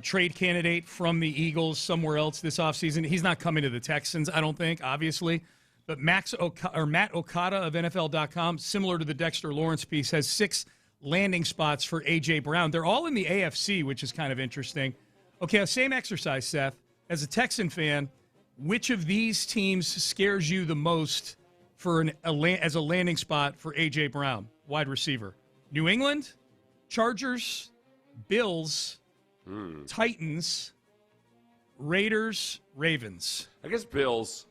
trade candidate from the Eagles somewhere else this offseason. He's not coming to the Texans, I don't think, obviously. But Matt Okada of NFL.com, similar to the Dexter Lawrence piece, has 6 landing spots for A.J. Brown. They're all in the AFC, which is kind of interesting. Okay, same exercise, Seth. As a Texan fan, which of these teams scares you the most as a landing spot for A.J. Brown, wide receiver? New England, Chargers, Bills, Titans, Raiders, Ravens. I guess Bills.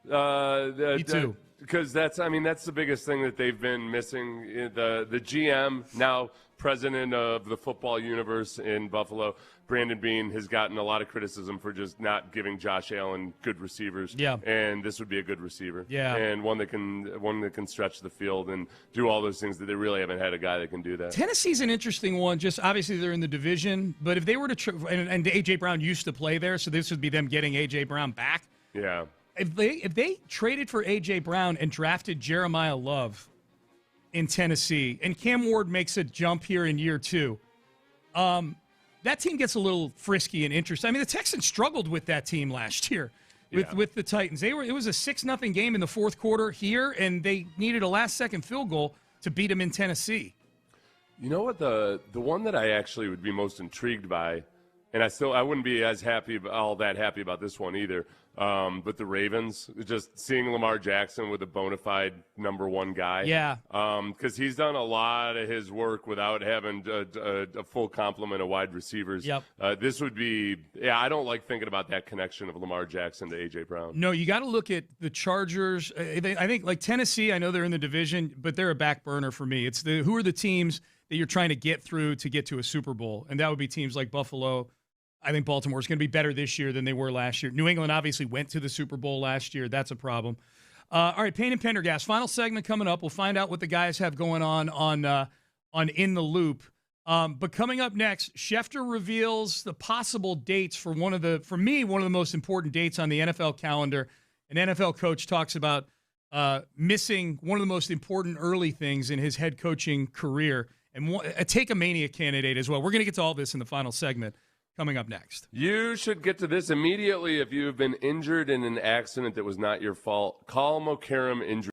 Me too. Because that's the biggest thing that they've been missing. The GM, now president of the football universe in Buffalo, Brandon Beane, has gotten a lot of criticism for just not giving Josh Allen good receivers. Yeah. And this would be a good receiver. Yeah. And one that can stretch the field and do all those things that they really haven't had a guy that can do that. Tennessee's an interesting one. Just obviously they're in the division, but if they were to and A.J. Brown used to play there, so this would be them getting A.J. Brown back. Yeah. If they traded for A.J. Brown and drafted Jeremiah Love in Tennessee, and Cam Ward makes a jump here in year 2, that team gets a little frisky and interesting. I mean, the Texans struggled with that team last year with the Titans. It was a 6-0 game in the fourth quarter here, and they needed a last-second field goal to beat them in Tennessee. You know what? The one that I actually would be most intrigued by, and I wouldn't be as all that happy about this one either. But the Ravens, just seeing Lamar Jackson with a bona fide number one guy. Yeah. Because he's done a lot of his work without having a full complement of wide receivers. Yep. This would be, I don't like thinking about that connection of Lamar Jackson to A.J. Brown. No, you got to look at the Chargers. I think like Tennessee, I know they're in the division, but they're a back burner for me. It's who are the teams that you're trying to get through to get to a Super Bowl? And that would be teams like Buffalo. I think Baltimore is going to be better this year than they were last year. New England obviously went to the Super Bowl last year. That's a problem. All right, Payne and Pendergast, final segment coming up. We'll find out what the guys have going on In the Loop. But coming up next, Schefter reveals the possible dates for one of the most important dates on the NFL calendar. An NFL coach talks about missing one of the most important early things in his head coaching career, and a take-a-mania candidate as well. We're going to get to all this in the final segment coming up next. You should get to this immediately if you've been injured in an accident that was not your fault. Call Mokaram Injury.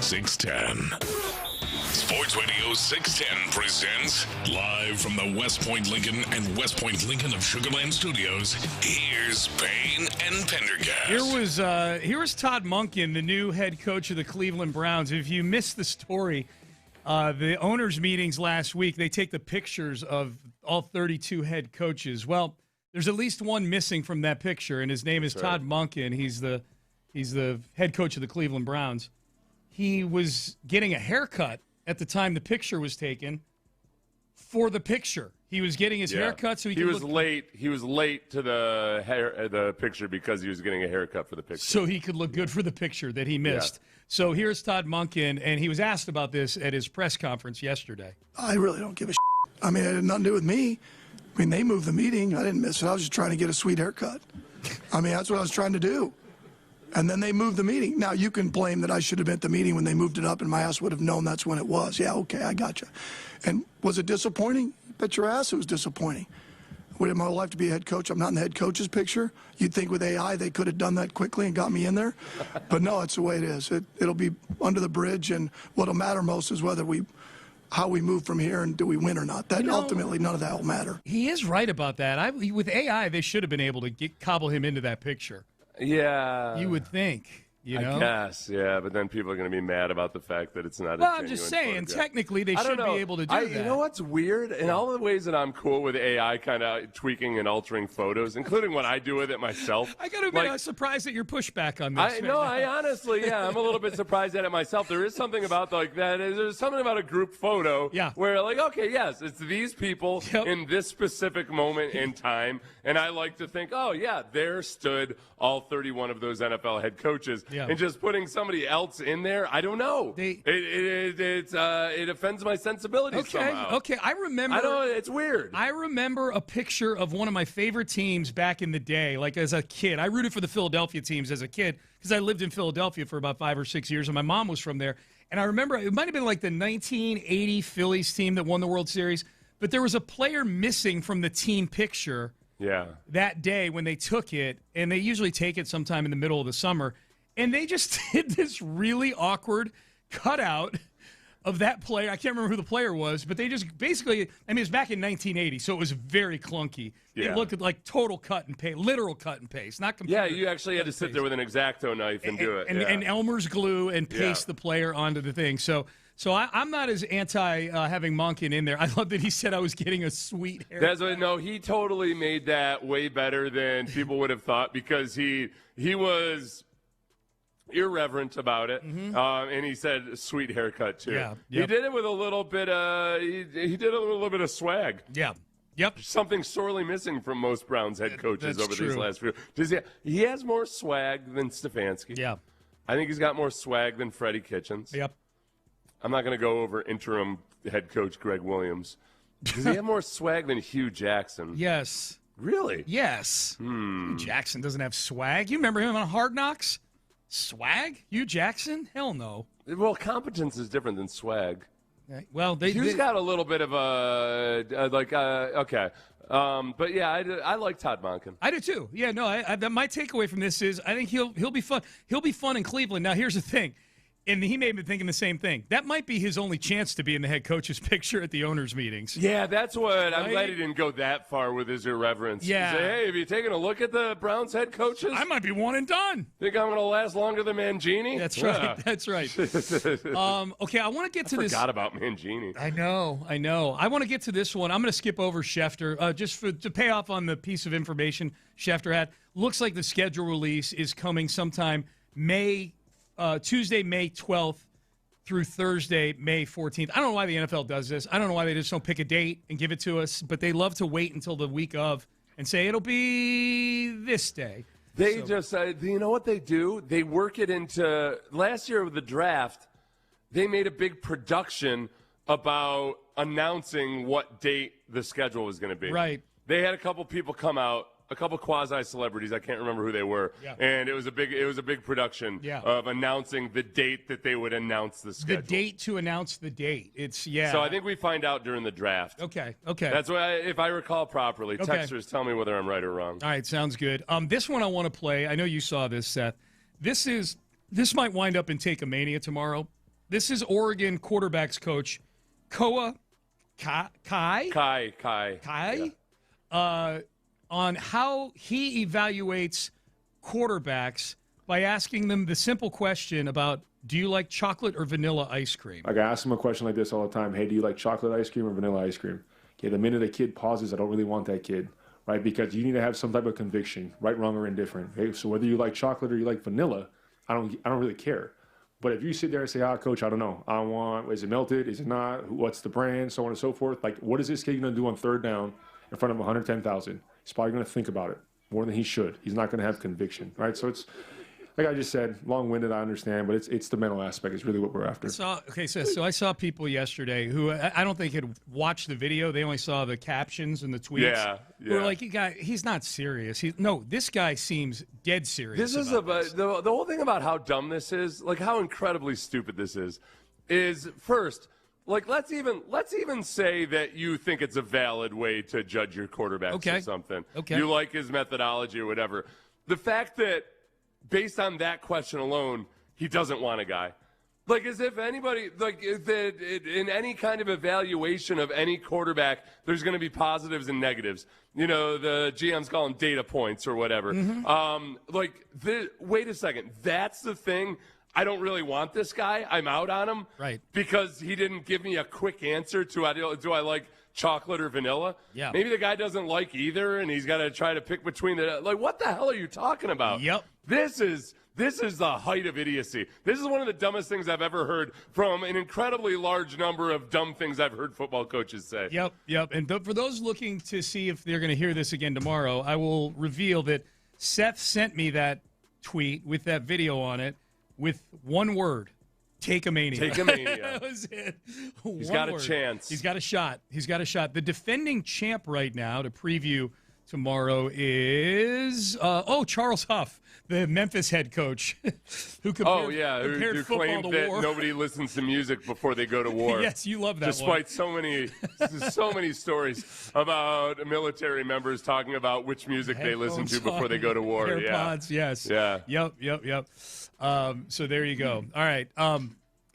610. Sports Radio 610 presents live from the West Point Lincoln and West Point Lincoln of Sugar Land Studios. Here's Payne and Pendergast. Here was Todd Monken, the new head coach of the Cleveland Browns. If you missed the story, the owners' meetings last week, they take the pictures of all 32 head coaches. Well, there's at least one missing from that picture, and his name is Todd Monken. He's the head coach of the Cleveland Browns. He was getting a haircut at the time the picture was taken. For the picture, he was getting his haircut, so he was late. He was late to the picture because he was getting a haircut for the picture, so he could look good for the picture that he missed. Yeah. So here's Todd Monken, and he was asked about this at his press conference yesterday. I really don't give a shit. I mean, it had nothing to do with me. I mean, they moved the meeting. I didn't miss it. I was just trying to get a sweet haircut. I mean, that's what I was trying to do. And then they moved the meeting. Now, you can blame that I should have been at the meeting when they moved it up, and my ass would have known that's when it was. Yeah, okay, I got you. And was it disappointing? Bet your ass it was disappointing. Would it my life to be a head coach? I'm not in the head coach's picture. You'd think with AI they could have done that quickly and got me in there. But no, it's the way it is. It'll be under the bridge, and what'll matter most is how we move from here and do we win or not. That ultimately, none of that will matter. He is right about that. With AI, they should have been able to cobble him into that picture. Yeah. You would think, you know? I guess, yeah, but then people are going to be mad about the fact that it's not a genuine I'm just saying, photograph. Technically, they should be able to do that. You know what's weird? In all the ways that I'm cool with AI kind of tweaking and altering photos, including what I do with it myself. I got to admit, I'm surprised at your pushback on this. I honestly, I'm a little bit surprised at it myself. There is something about that. There's something about a group photo where, okay, yes, it's these people in this specific moment in time, and I like to think, oh, yeah, there stood all 31 of those NFL head coaches, and just putting somebody else in there, I don't know. It offends my sensibilities somehow. Okay, I remember. I don't. It's weird. I remember a picture of one of my favorite teams back in the day, like as a kid. I rooted for the Philadelphia teams as a kid because I lived in Philadelphia for about 5 or 6 years, and my mom was from there. And I remember it might have been like the 1980 Phillies team that won the World Series, but there was a player missing from the team picture. Yeah. That day when they took it, and they usually take it sometime in the middle of the summer, and they just did this really awkward cutout of that player. I can't remember who the player was, but they just basically, I mean, it was back in 1980, so it was very clunky. Yeah. It looked like total cut and paste, literal cut and paste, not computer. Yeah, you actually had to sit there with an X-Acto knife and do it. And Elmer's glue and paste the player onto the thing. So I'm not as anti having Monken in there. I love that he said I was getting a sweet haircut. No, he totally made that way better than people would have thought because he was irreverent about it, and he said sweet haircut too. Yeah, he did it with a little bit of he did a little bit of swag. Yeah. Yep. Something sorely missing from most Browns head coaches That's over true. these last few. He has more swag than Stefanski. Yeah. I think he's got more swag than Freddie Kitchens. Yep. I'm not going to go over interim head coach Greg Williams. Does he have more swag than Hugh Jackson? Yes. Really? Yes. Hugh Jackson doesn't have swag. You remember him on Hard Knocks? Swag? Hugh Jackson? Hell no. Well, competence is different than swag. Well, Hugh's got a little bit of okay. But yeah, I like Todd Monken. I do too. Yeah, no. My takeaway from this is I think he'll be fun. He'll be fun in Cleveland. Now, here's the thing, and he may have been thinking the same thing. That might be his only chance to be in the head coach's picture at the owners' meetings. Yeah, that's what I'm glad he didn't go that far with his irreverence. Yeah. Say, hey, have you taken a look at the Browns head coaches? I might be one and done. Think I'm going to last longer than Mangini? That's right. That's right. Okay, I want to get to this. I forgot about Mangini. I know. I want to get to this one. I'm going to skip over Schefter just to pay off on the piece of information Schefter had. Looks like the schedule release is coming sometime Tuesday, May 12th through Thursday, May 14th. I don't know why the NFL does this. I don't know why they just don't pick a date and give it to us, but they love to wait until the week of and say it'll be this day. They just, you know what they do? They work it into, last year with the draft, they made a big production about announcing what date the schedule was going to be. Right. They had a couple people come out, a couple quasi-celebrities, I can't remember who they were, and it was a big production of announcing the date that they would announce the schedule. The date to announce the date. So I think we find out during the draft. Okay. That's why, if I recall properly, texters tell me whether I'm right or wrong. All right, sounds good. This one I want to play. I know you saw this, Seth. This might wind up in Take-A-Mania tomorrow. This is Oregon quarterbacks coach Kai. On how he evaluates quarterbacks by asking them the simple question about, do you like chocolate or vanilla ice cream? Like, I ask him a question like this all the time. Hey, do you like chocolate ice cream or vanilla ice cream? Okay, the minute a kid pauses, I don't really want that kid, right? Because you need to have some type of conviction, right, wrong, or indifferent. Okay, so whether you like chocolate or you like vanilla, I don't really care. But if you sit there and say, coach, I don't know. Is it melted? Is it not? What's the brand? So on and so forth. Like, what is this kid going to do on third down in front of 110,000? He's probably going to think about it more than he should. He's not going to have conviction, right? So it's, like I just said, long-winded, I understand, but it's the mental aspect is really what we're after. So I saw people yesterday who I don't think had watched the video. They only saw the captions and the tweets. Yeah. Who were like, he's not serious. This guy seems dead serious. This is the whole thing about how dumb this is, like how incredibly stupid this is first, like let's even say that you think it's a valid way to judge your quarterbacks or something. Okay. You like his methodology or whatever. The fact that based on that question alone, he doesn't want a guy. Like, as if anybody, like, in any kind of evaluation of any quarterback, there's going to be positives and negatives. You know, the GMs call them data points or whatever. Wait a second. That's the thing. I don't really want this guy. I'm out on him. Right. Because he didn't give me a quick answer to, do I like chocolate or vanilla? Yeah. Maybe the guy doesn't like either, and he's got to try to pick between the, like, what the hell are you talking about? Yep. This is the height of idiocy. This is one of the dumbest things I've ever heard from an incredibly large number of dumb things I've heard football coaches say. Yep. And for those looking to see if they're going to hear this again tomorrow, I will reveal that Seth sent me that tweet with that video on it with one word: Take-A-Mania. Take-A-Mania. That was it. He's got a chance. He's got a shot. The defending champ right now to preview tomorrow is Charles Huff, the Memphis head coach, who compared who football claimed to that war. nobody listens to music before they go to war. Yes, you love that. Despite so many stories about military members talking about which music they listen to before they go to war. AirPods, yes. Yeah. Yep. So there you go. All right.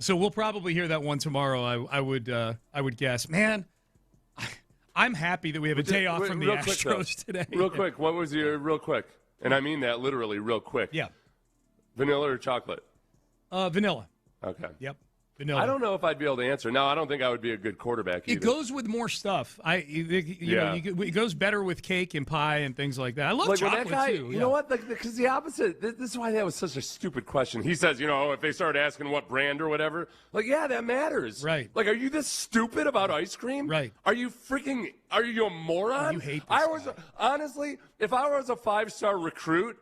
So we'll probably hear that one tomorrow. I would guess. Man, I'm happy that we have a day off from the Astros today. Real quick, what was your real quick? And I mean that literally, real quick. Yeah. Vanilla or chocolate? Vanilla. Okay. Yep. Vanilla. I don't know if I'd be able to answer. No, I don't think I would be a good quarterback either. It goes with more stuff. It goes better with cake and pie and things like that. I love chocolate too. You know what? Because the opposite. This is why that was such a stupid question. He says, if they start asking what brand or whatever, yeah, that matters. Right. Are you this stupid about ice cream? Right. Are you a moron? You hate this guy. Honestly, if I was a 5-star recruit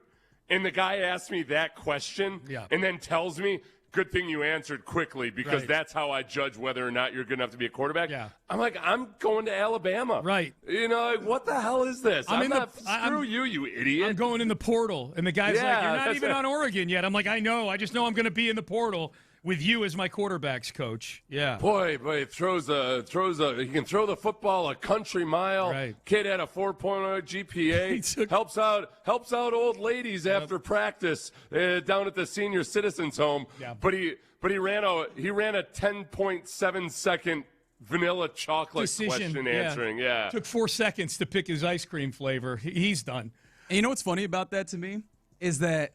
and the guy asked me that question and then tells me, good thing you answered quickly because that's how I judge whether or not you're good enough to be a quarterback. Yeah. I'm like, I'm going to Alabama. Right. What the hell is this? Screw you, you idiot. I'm going in the portal. And the guy's like, you're not even on Oregon yet. I'm like, I know. I just know I'm going to be in the portal with you as my quarterbacks coach. Yeah. Boy, he throws he can throw the football a country mile. Right. Kid had a 4.0 GPA. helps out old ladies after practice down at the senior citizens home. Yeah. But he ran a 10.7 second vanilla chocolate question answering. Yeah. Took 4 seconds to pick his ice cream flavor. He's done. And you know what's funny about that to me is that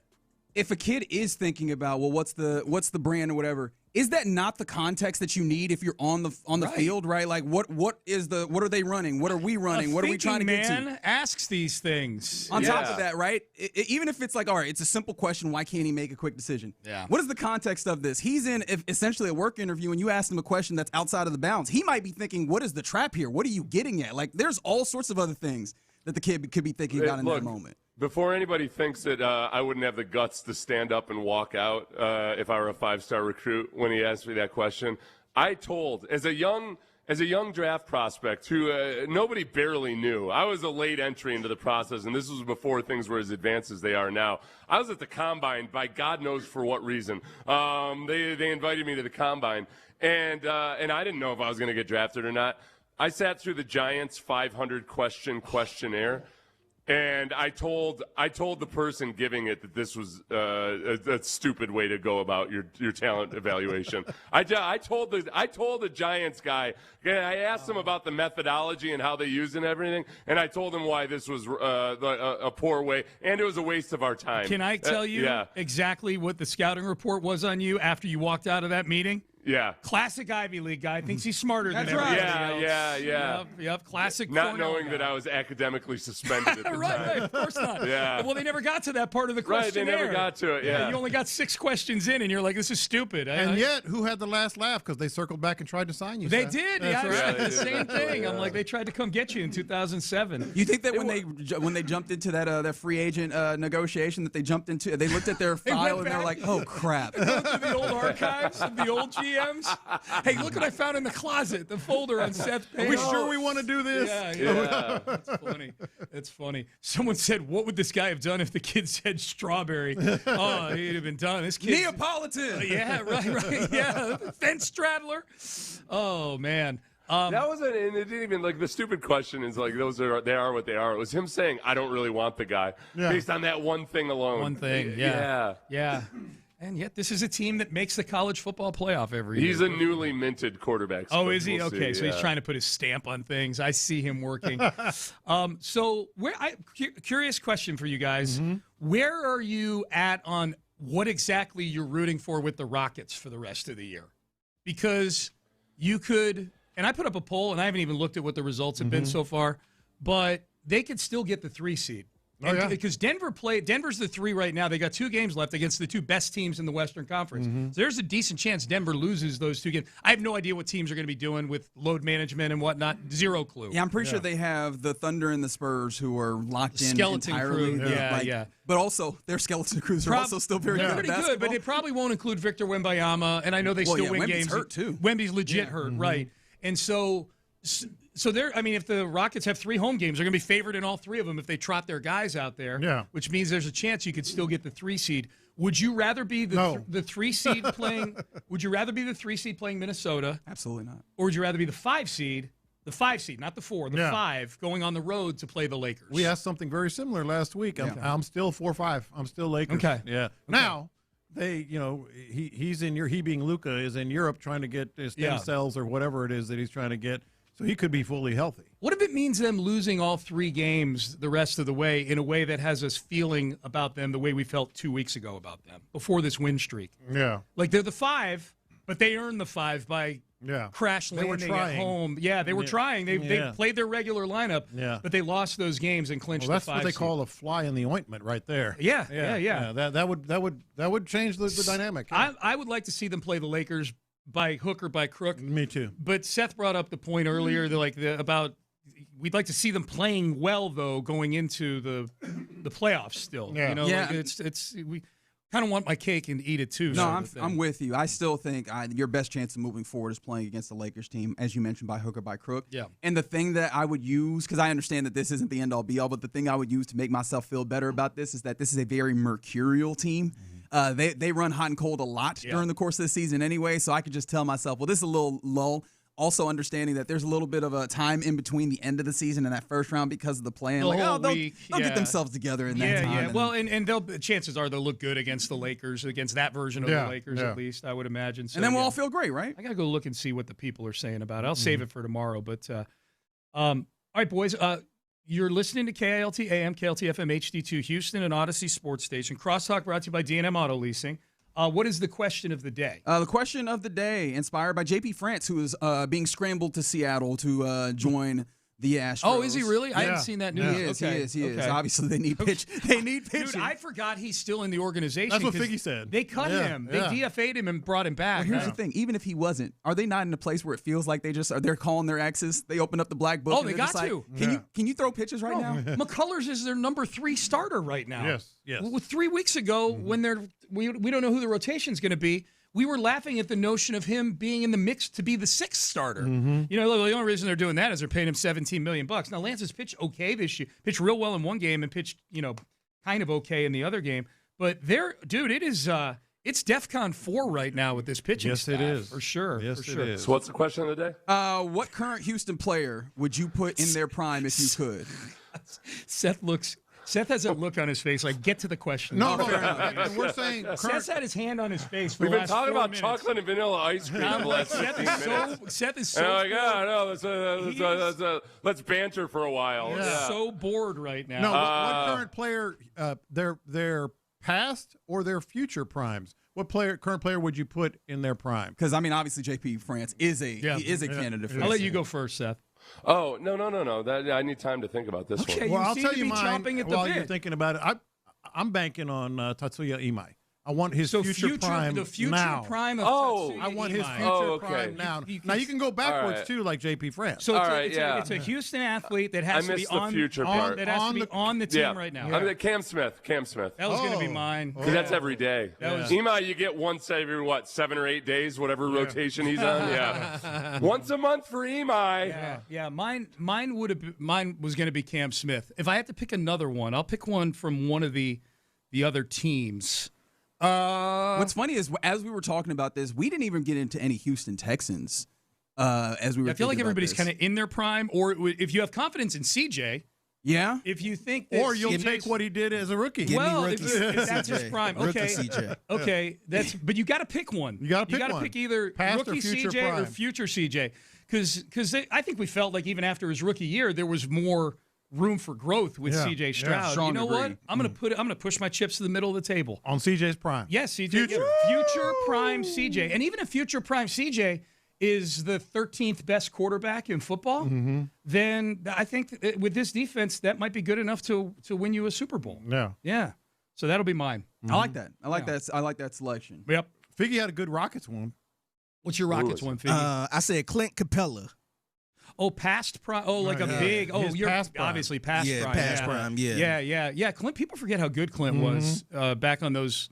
if a kid is thinking about, well, what's the brand or whatever, is that not the context that you need if you're on the field, right? Like what are they running? What are we running? What are we trying to get to? Man asks these things. On top of that, right? Even if it's like, all right, it's a simple question, why can't he make a quick decision? Yeah. What is the context of this? He's in essentially a work interview and you ask him a question that's outside of the bounds. He might be thinking, what is the trap here? What are you getting at? Like there's all sorts of other things that the kid could be thinking about in that moment. Before anybody thinks that I wouldn't have the guts to stand up and walk out if I were a 5-star recruit when he asked me that question, I told, as a young draft prospect who nobody barely knew, I was a late entry into the process, and this was before things were as advanced as they are now. I was at the Combine by God knows for what reason. They invited me to the Combine, and I didn't know if I was going to get drafted or not. I sat through the Giants 500-question questionnaire. And I told the person giving it that this was a stupid way to go about your talent evaluation. I told the Giants guy. I asked him about the methodology and how they use it and everything, and I told him why this was a poor way and it was a waste of our time. Can I tell you exactly what the scouting report was on you after you walked out of that meeting? Yeah. Classic Ivy League guy. Thinks he's smarter than everybody else. Yeah. Classic. Not knowing that I was academically suspended at the time. Right, of course not. Yeah. Well, they never got to that part of the questionnaire. Right, they never got to it, yeah. You only got 6 questions in, and you're like, this is stupid. And yet, who had the last laugh? Because they circled back and tried to sign you. They Seth. did. The same thing. I'm like, they tried to come get you in 2007. You think that when they jumped into that free agent negotiation that they jumped into, they looked at their file and they're like, oh, crap. They looked at the old archives of the old GMs. Hey, look what I found in the closet, the folder on Seth Payne. Are we sure we want to do this? Yeah. That's funny. That's funny. Someone said, what would this guy have done if the kid said strawberry? Oh, he'd have been done. This kid. Neapolitan. Yeah, right. Yeah. Fence straddler. Oh, man. That wasn't, and it didn't even, like, the stupid question is, like, they are what they are. It was him saying, I don't really want the guy, based on that one thing alone. One thing, yeah. And yet this is a team that makes the college football playoff every year. He's a newly minted quarterback. Oh, is he? Okay, so he's trying to put his stamp on things. I see him working. Curious question for you guys. Mm-hmm. Where are you at on what exactly you're rooting for with the Rockets for the rest of the year? Because you could, and I put up a poll, and I haven't even looked at what the results have been so far, but they could still get the 3 seed. Because Denver's the 3 right now. They got 2 games left against the 2 best teams in the Western Conference. Mm-hmm. So there's a decent chance Denver loses those 2 games. I have no idea what teams are going to be doing with load management and whatnot. Zero clue. Yeah, I'm pretty sure they have the Thunder and the Spurs who are locked in entirely. Crew. Yeah. But also, their skeleton crews are also still very good. Pretty good, but it probably won't include Victor Wembanyama, and I know they still win Wemby's games. Hurt too. Wemby's legit hurt, right? And so they're, I mean, if the Rockets have 3 home games, they're going to be favored in all 3 of them if they trot their guys out there. Yeah. Which means there's a chance you could still get the 3 seed. Would you rather be the 3 seed playing? Would you rather be the 3 seed playing Minnesota? Absolutely not. Or would you rather be the 5 seed? The 5 seed, not the 4, the 5, going on the road to play the Lakers. We asked something very similar last week. I'm still 4-5. I'm still Lakers. Okay. Yeah. Now, he's in he being Luka is in Europe trying to get stem cells or whatever it is that he's trying to get, so he could be fully healthy. What if it means them losing all 3 games the rest of the way in a way that has us feeling about them the way we felt 2 weeks ago about them before this win streak? Yeah, like they're the 5, but they earned the 5 by crash landing at home. Yeah, they were trying. They played their regular lineup, but they lost those games and clinched that's the 5 what they seed. call a fly in the ointment right there. Yeah. That would change the dynamic. I would like to see them play the Lakers by hook or by crook. Me too. But Seth brought up the point earlier about we'd like to see them playing well though going into the playoffs still. We kind of want my cake and eat it too. No, I'm with you. I still think your best chance of moving forward is playing against the Lakers team, as you mentioned, by hook or by crook. Yeah. And the thing that I would use, because I understand that this isn't the end-all be-all, but the thing I would use to make myself feel better about this is that this is a very mercurial team. They run hot and cold a lot during the course of the season anyway, so I could just tell myself, well, this is a little lull. Also understanding that there's a little bit of a time in between the end of the season and that first round because of the play. They'll get themselves together in that time. Yeah. Well, and chances are they'll look good against the Lakers, against that version of the Lakers at least, I would imagine. So, and then we'll all feel great, right? I got to go look and see what the people are saying about it. I'll save it for tomorrow. But, all right, boys, you're listening to KILT AM, KILT FM HD2 Houston and Odyssey Sports Station. Crosstalk brought to you by D&M Auto Leasing. What is the question of the day? The question of the day, inspired by JP France, who is being scrambled to Seattle to join the Astros. Oh, is he really? I haven't seen that news. He is. Obviously, they need pitch. They need pitching. Dude, I forgot he's still in the organization. That's what Figgy said. They cut him. They DFA'd him and brought him back. Well, here's the thing. Even if he wasn't, are they not in a place where it feels like they're calling their exes? They open up the black book. Oh, they got to. Can you throw pitches right now? McCullers is their number 3 starter right now. Yes. Well, 3 weeks ago, when we don't know who the rotation's going to be, we were laughing at the notion of him being in the mix to be the 6th starter. The only reason they're doing that is they're paying him $17 million. Now, Lance has pitched okay this year, pitched real well in one game and pitched, kind of okay in the other game. But it's DEFCON 4 right now with this pitching staff. Yes, it is. For sure. Yes, for sure. it is. So what's the question of the day? What current Houston player would you put in their prime if you could? Seth has a look on his face like, get to the question. No, we're saying Seth's had his hand on his face for We've the been last talking 4 about minutes. chocolate and vanilla ice cream for the last 15 minutes. Seth is so let's banter for a while. He's so bored right now. No, what current player, their past or their future primes? What current player would you put in their prime? Because, obviously JP France is a candidate for I'll let you go first, Seth. Oh, no. I need time to think about this one. Okay, Well, I'll seem tell to you be mine chomping at the while bit. you're thinking about it. I'm banking on Tatsuya Imai. I want his future prime the future now. prime of I Tatsuya want his Imai. future prime now. Now you can go backwards too, like JP France. So it's a Houston athlete that has to be on the team right now. I'm Cam Smith. That was going to be mine. Because that's every day. Imai, you get once every 7 or 8 days, whatever rotation he's on. Yeah, once a month for Imai. Yeah. Mine was going to be Cam Smith. If I have to pick another one, I'll pick one from one of the other teams. What's funny is, as we were talking about this, we didn't even get into any Houston Texans. As we were, I feel like everybody's kind of in their prime, or if you have confidence in CJ. Yeah. If you think that or you'll take what he did as a rookie. If that's his prime. Okay. CJ. Okay. But you got to pick one. You got to pick either past rookie or future CJ prime. or future CJ. Because I think we felt like even after his rookie year, there was more room for growth with CJ Stroud. Strong You know agree. what? I'm gonna push my chips to the middle of the table on CJ's prime. Yes, CJ. Future prime CJ, and even if future prime CJ is the 13th best quarterback in football, then I think with this defense that might be good enough to win you a Super Bowl. Yeah. So that'll be mine. I like that. I like that selection. Yep. Figgy had a good Rockets one. What's your Rockets one, Figgy? I said Clint Capella. Oh, past prime. Oh, like a big. Oh, you're obviously past prime. Past prime. Yeah. Clint. People forget how good Clint was back on those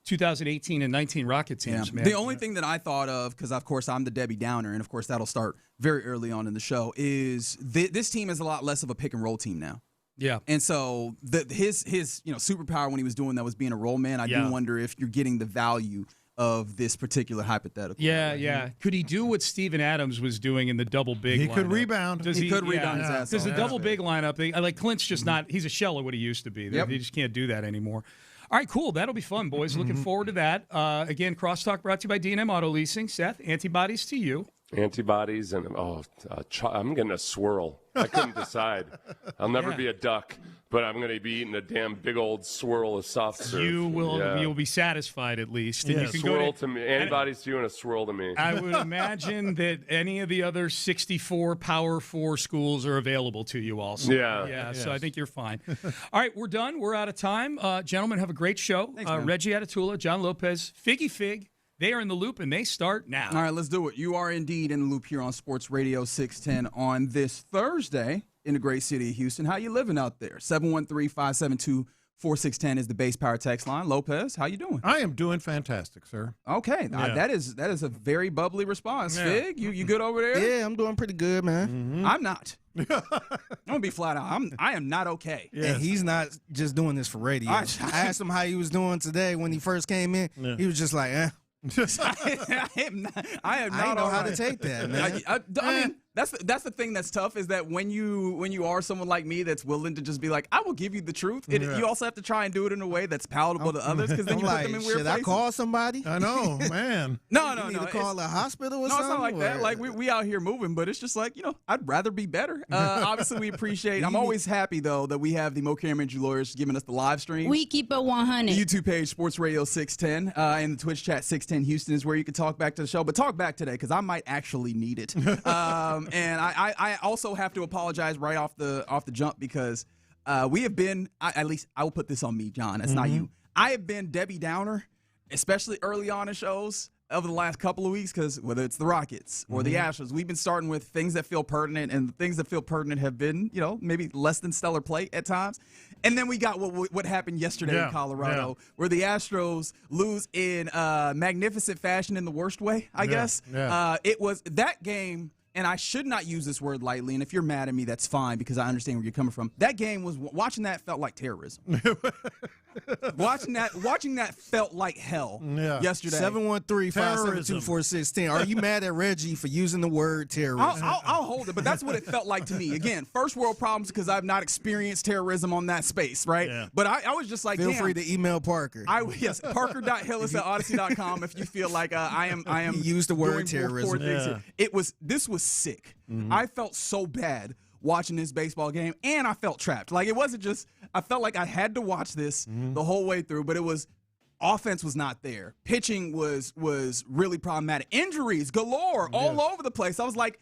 2018 and 19 Rocket teams. Man. The only thing that I thought of, because of course I'm the Debbie Downer, and of course that'll start very early on in the show, is this team is a lot less of a pick and roll team now. Yeah. And so his superpower when he was doing that was being a roll man. I do wonder if you're getting the value of this particular hypothetical. Yeah. Could he do what Steven Adams was doing in the double big lineup? He could rebound. He could rebound his ass off. Because the double big lineup, Clint's just not – he's a shell of what he used to be. He just can't do that anymore. All right, cool. That'll be fun, boys. Looking forward to that. Again, Crosstalk brought to you by D&M Auto Leasing. Seth, antibodies to you. Antibodies and I'm getting a swirl. I couldn't decide. I'll never be a duck, but I'm going to be eating a damn big old swirl of soft serve. You'll be satisfied at least. And Yeah, you can swirl to me. Antibodies to you and a swirl to me. I would imagine that any of the other 64 Power 4 schools are available to you also. Yeah. So I think you're fine. All right, we're done. We're out of time. Gentlemen, have a great show. Thanks, man. Reggie Atatula, John Lopez, Figgy Fig. They are in the loop, and they start now. All right, let's do it. You are indeed in the loop here on Sports Radio 610 on this Thursday in the great city of Houston. How you living out there? 713-572-4610 is the base power text line. Lopez, how you doing? I am doing fantastic, sir. Okay, that is a very bubbly response. Fig, you good over there? Yeah, I'm doing pretty good, man. I'm not. I'm gonna be flat out. I am not okay. Yeah, and he's not just doing this for radio. I asked him how he was doing today when he first came in. Yeah. He was just like, I am not. I don't know how to take that, man. I mean, that's the thing that's tough is that when you are someone like me that's willing to just be like, I will give you the truth. You also have to try and do it in a way that's palatable to others because then you put them in weird should places. I call somebody? I know, man. No. You need to call a hospital or something? No, it's not like that. Like we out here moving, but it's just like, I'd rather be better. Obviously, we appreciate. I'm always happy though that we have the Mo Cameron lawyers giving us the live stream. We keep it 100. The YouTube page Sports Radio 610 and the Twitch chat 610 Houston is where you can talk back to the show. But talk back today because I might actually need it. And I also have to apologize right off the jump because we have been, at least I will put this on me, John. That's not you. I have been Debbie Downer, especially early on in shows over the last couple of weeks because whether it's the Rockets or the Astros, we've been starting with things that feel pertinent, and the things that feel pertinent have been, maybe less than stellar play at times. And then we got what happened yesterday in Colorado, where the Astros lose in magnificent fashion in the worst way, I guess. Yeah. It was that game. And I should not use this word lightly. And if you're mad at me, that's fine because I understand where you're coming from. That game watching that felt like terrorism. watching that felt like hell yesterday. 713-572-4610. Are you mad at Reggie for using the word terrorism? I'll hold it, but that's what it felt like to me. Again, first world problems because I've not experienced terrorism on that space, right? Yeah. But I was just like, feel free to email Parker. Yes, Parker.Hillis@Odyssey.com if you feel like I am. He used the word terrorism. This was sick. I felt so bad watching this baseball game, and I felt trapped. Like it wasn't just I felt like I had to watch this the whole way through, but it was offense was not there. Pitching was really problematic. Injuries galore all over the place. I was like,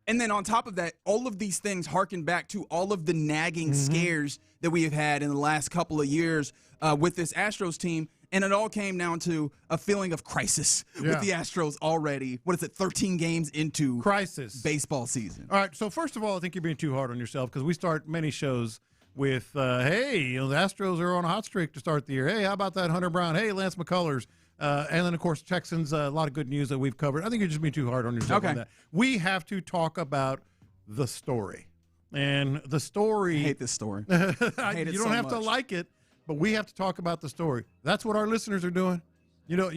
and then on top of that, all of these things harken back to all of the nagging scares that we have had in the last couple of years with this Astros team. And it all came down to a feeling of crisis with the Astros already. 13 games into crisis baseball season. All right, so first of all, I think you're being too hard on yourself because we start many shows with, hey, the Astros are on a hot streak to start the year. Hey, how about that Hunter Brown? Hey, Lance McCullers. And then, of course, Texans, a lot of good news that we've covered. I think you're just being too hard on yourself on that. We have to talk about the story. And the story. I hate this story. You don't have to like it. But we have to talk about the story. That's what our listeners are doing. You know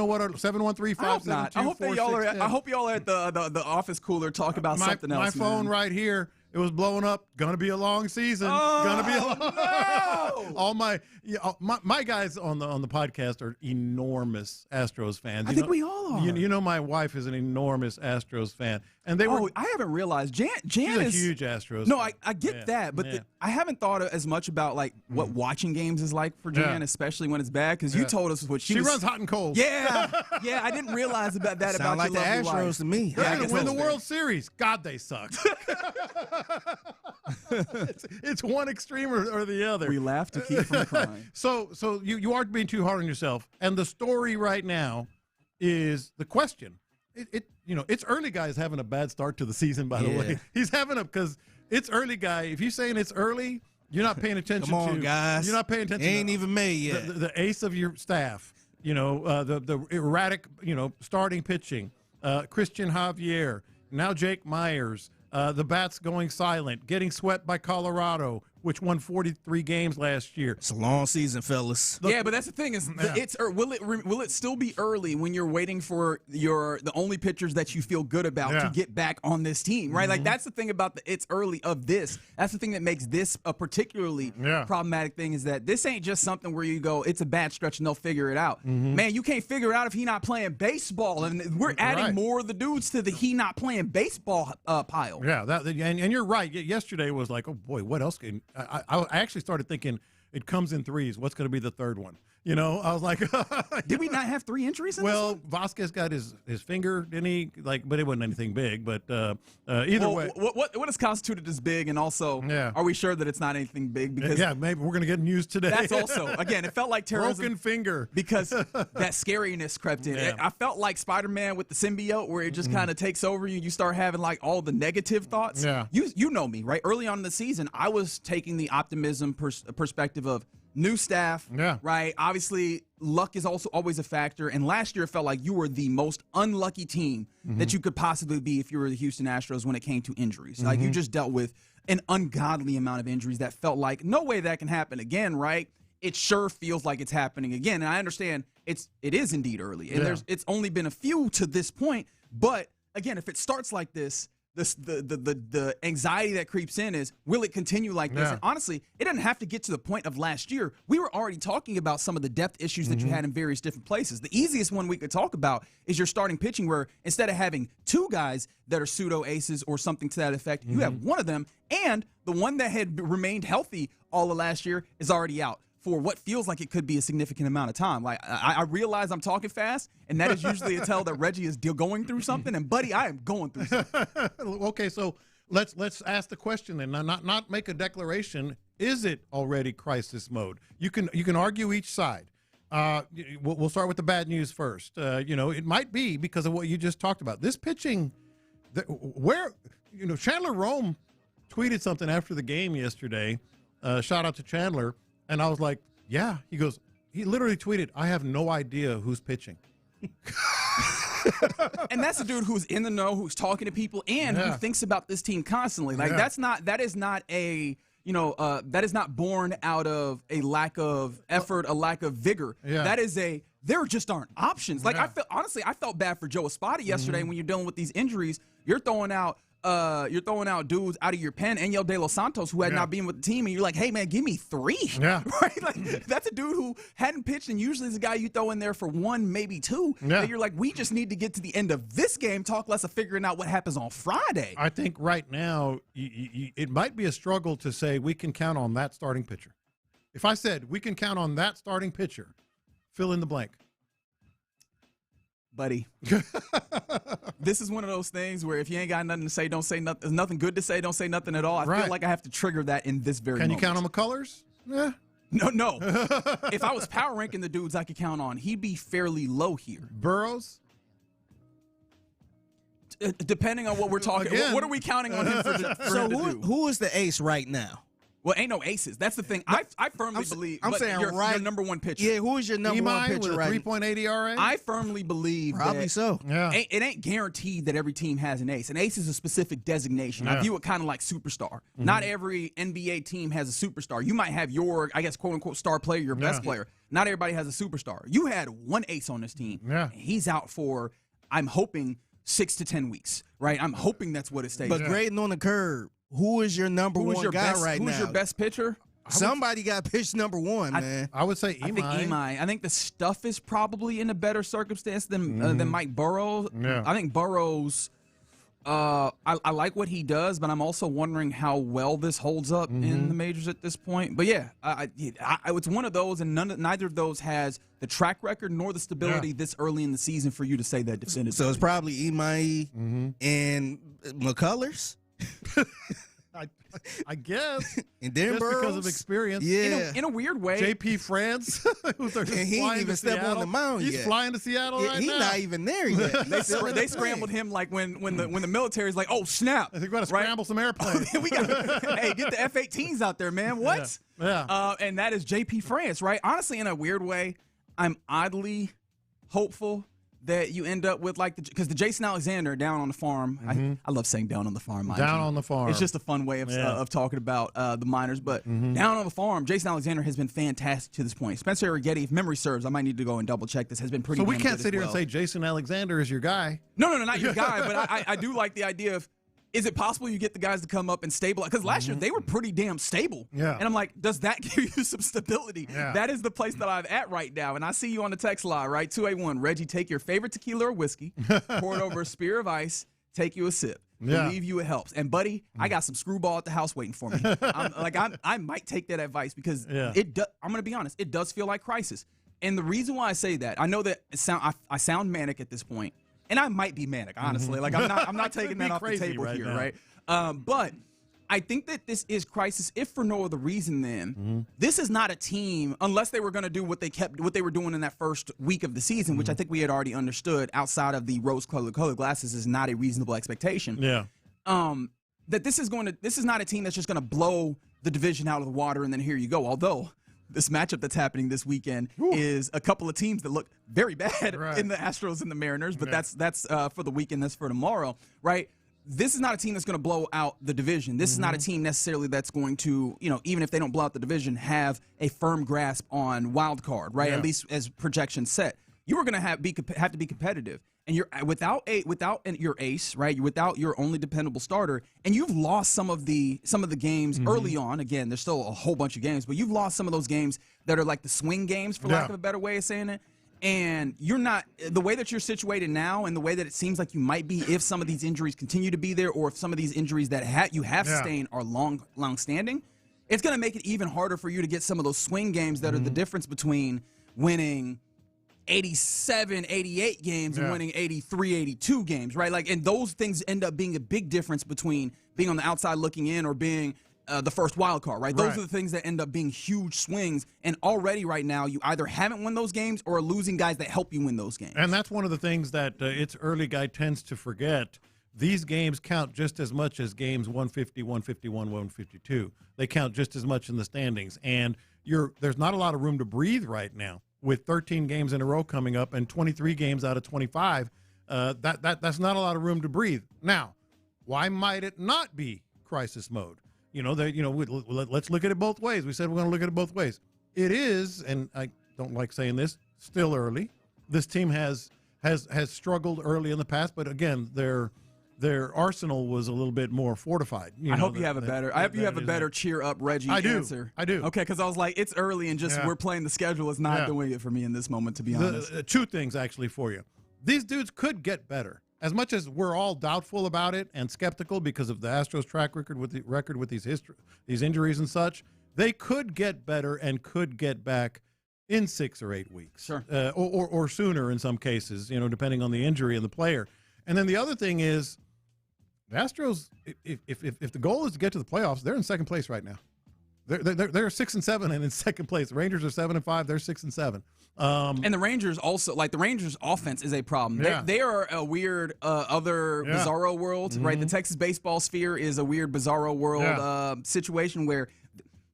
what our 713-572-4610. I hope y'all are at the office cooler talk about something else. My phone right here, it was blowing up. Gonna be a long season. Gonna be a long. No! All my guys on the podcast are enormous Astros fans. I think we all are. You know, my wife is an enormous Astros fan, and they were. I haven't realized Jan she's is a huge Astros. No, fan. I get that, but I haven't thought as much about like what watching games is like for Jan, especially when it's bad. Because you told us what she runs hot and cold. Yeah, I didn't realize about that. Sound about like your the lovely Astros wife. to me. They're going to win the World Series. God, they suck. it's one extreme or the other. We laugh to keep from crying. So you aren't being too hard on yourself. And the story right now is the question. It's early guy is having a bad start to the season, by the way. He's having because it's early guy. If you're saying it's early, you're not paying attention Come on, to guys. You're not paying attention. Ain't even made yet. The ace of your staff. The erratic, starting pitching. Christian Javier. Now Jake Myers. The bats going silent. Getting swept by Colorado. which won 43 games last year. It's a long season, fellas. Yeah, but that's the thing is, will it still be early when you're waiting for the only pitchers that you feel good about to get back on this team, right? Like that's the thing about the it's early of this. That's the thing that makes this a particularly problematic thing, is that this ain't just something where you go, it's a bad stretch and they'll figure it out. Man, you can't figure it out if he not playing baseball, and we're adding more of the dudes to the he not playing baseball pile. Yeah, and you're right. Yesterday was like, oh boy, what else can I actually started thinking it comes in threes. What's going to be the third one? You know, I was like, did we not have 3 injuries? Well, Vasquez got his finger, didn't he? But it wasn't anything big. But either way, what is constituted as big, and also, are we sure that it's not anything big? Because maybe we're going to get news today. That's also, again, it felt like terrorism. Broken finger, because that scariness crept in. I felt like Spider-Man with the symbiote, where it just kind of takes over you. You start having like all the negative thoughts. Yeah, you know me, right? Early on in the season, I was taking the optimism perspective of new staff, right? Obviously, luck is also always a factor. And last year, it felt like you were the most unlucky team that you could possibly be if you were the Houston Astros when it came to injuries. Like, you just dealt with an ungodly amount of injuries that felt like no way that can happen again, right? It sure feels like it's happening again. And I understand it is indeed early. And it's only been a few to this point. But, again, if it starts like this, the anxiety that creeps in is, will it continue like this? And honestly, it doesn't have to get to the point of last year. We were already talking about some of the depth issues that you had in various different places. The easiest one we could talk about is your starting pitching, where instead of having 2 guys that are pseudo aces or something to that effect, you have one of them, and the one that had remained healthy all of last year is already out for what feels like it could be a significant amount of time. Like, I realize I'm talking fast, and that is usually a tell that Reggie is going through something. And, buddy, I am going through something. Okay, so let's ask the question then. Not make a declaration. Is it already crisis mode? You can argue each side. We'll start with the bad news first. It might be because of what you just talked about. This pitching, Chandler Rome tweeted something after the game yesterday. Shout out to Chandler. And I was like, yeah. He goes, he literally tweeted, I have no idea who's pitching. And that's a dude who's in the know, who's talking to people, and who thinks about this team constantly. Like, that is not born out of a lack of effort, a lack of vigor. That is there just aren't options. Like, I felt bad for Joe Espada yesterday when you're dealing with these injuries. You're throwing out dudes out of your pen, Angel De Los Santos, who had not been with the team, and you're like, hey, man, give me 3. Right? Like, that's a dude who hadn't pitched, and usually is a guy you throw in there for 1, maybe 2. And you're like, we just need to get to the end of this game, talk less of figuring out what happens on Friday. I think right now it might be a struggle to say we can count on that starting pitcher. If I said we can count on that starting pitcher, fill in the blank. Buddy, this is one of those things where if you ain't got nothing to say, don't say nothing. There's nothing good to say, don't say nothing at all. I feel like I have to trigger that in this very moment. Can you count on McCullers? Yeah. No. If I was power ranking the dudes I could count on, he'd be fairly low here. Burrows? Depending on what we're talking. What are we counting on him for? Who is the ace right now? Well, ain't no aces. That's the thing. I firmly believe. I'm saying your number one pitcher. Yeah, who is your number one pitcher with a 3.8 ERA? I firmly believe probably so. Yeah. It ain't guaranteed that every team has an ace. An ace is a specific designation. I view it kind of like superstar. Not every NBA team has a superstar. You might have your, I guess, quote unquote star player, your best player. Not everybody has a superstar. You had one ace on this team. Yeah. And he's out for, I'm hoping, 6 to 10 weeks. Right. I'm hoping that's what it stays. But grading on the curve. Who is your number one guy right now? Who's your best pitcher? Somebody got pitched number 1, man. I would say Imai. I think Imai. I think the stuff is probably in a better circumstance than Mike Burrows. Yeah. I think Burrows, I like what he does, but I'm also wondering how well this holds up in the majors at this point. But yeah, it's one of those, and neither of those has the track record nor the stability this early in the season for you to say that definitively. So it's probably Imai and McCullers. I guess. And then just Burrows, because of experience. Yeah. In a weird way. JP France. And he ain't even step on the mound yet. He's flying to Seattle right now. He's not even there yet. They scrambled him like when the military's like, oh, snap. I think we're going to scramble some airplanes. We got hey, get the F-18s out there, man. What? Yeah. And that is JP France, right? Honestly, in a weird way, I'm oddly hopeful that you end up with because the Jason Alexander down on the farm. I love saying down on the farm. Down on the farm. It's just a fun way of talking about the minors. But down on the farm, Jason Alexander has been fantastic to this point. Spencer Arrighetti, if memory serves, I might need to go and double check this, has been pretty. So we damn can't good sit as here well. and say Jason Alexander is your guy. No, not your guy. But I do like the idea of. Is it possible you get the guys to come up and stabilize? Because last year they were pretty damn stable. Yeah. And I'm like, does that give you some stability? Yeah. That is the place that I'm at right now. And I see you on the text line, right? 281. Reggie, take your favorite tequila or whiskey, pour it over a spear of ice, take you a sip. Yeah. Believe you it helps. And buddy, I got some screwball at the house waiting for me. I might take that advice because I'm going to be honest, it does feel like crisis. And the reason why I say that, I know that I sound manic at this point. And I might be manic, honestly. Like I'm not taking that off the table here, right? But I think that this is crisis, if for no other reason. Then this is not a team, unless they were going to do what they were doing in that first week of the season, which I think we had already understood. Outside of the rose-colored glasses, is not a reasonable expectation. Yeah. That this is not a team that's just going to blow the division out of the water and then here you go. Although this matchup that's happening this weekend is a couple of teams that look very bad in the Astros and the Mariners, but that's for the weekend. That's for tomorrow, right? This is not a team that's going to blow out the division. This is not a team necessarily that's going to, even if they don't blow out the division, have a firm grasp on wild card, right? Yeah. At least as projections set. You are going to have to be competitive. And you're without your ace, right? You're without your only dependable starter, and you've lost some of the games early on. Again, there's still a whole bunch of games, but you've lost some of those games that are like the swing games, for lack of a better way of saying it. And you're not the way that you're situated now, and the way that it seems like you might be if some of these injuries continue to be there, or if some of these injuries that you have sustained are long standing. It's going to make it even harder for you to get some of those swing games that are the difference between winning 87, 88 games and winning 83, 82 games, right? Like, and those things end up being a big difference between being on the outside looking in or being the first wild card, right? Those are the things that end up being huge swings. And already right now, you either haven't won those games or are losing guys that help you win those games. And that's one of the things that its early guy tends to forget. These games count just as much as games 150, 151, 152. They count just as much in the standings. And there's not a lot of room to breathe right now. With 13 games in a row coming up and 23 games out of 25, that's not a lot of room to breathe. Now, why might it not be crisis mode? Let's look at it both ways. We said we're going to look at it both ways. It is, and I don't like saying this, still early. This team has struggled early in the past, but again, their arsenal was a little bit more fortified. I hope you have a better cheer up Reggie answer. I do. Okay, because I was like, it's early and we're playing the schedule is not doing it for me in this moment, to be honest. Two things actually for you. These dudes could get better. As much as we're all doubtful about it and skeptical because of the Astros' track record with these injuries and such, they could get better and could get back in 6 or 8 weeks, or sooner in some cases, depending on the injury and the player. And then the other thing is, the Astros, if the goal is to get to the playoffs, they're in second place right now. They're 6-7 and in second place. The Rangers are 7-5. They're 6-7. And the Rangers also, the Rangers' offense is a problem. Yeah. They are a weird bizarro world, right? The Texas baseball sphere is a weird bizarro world situation where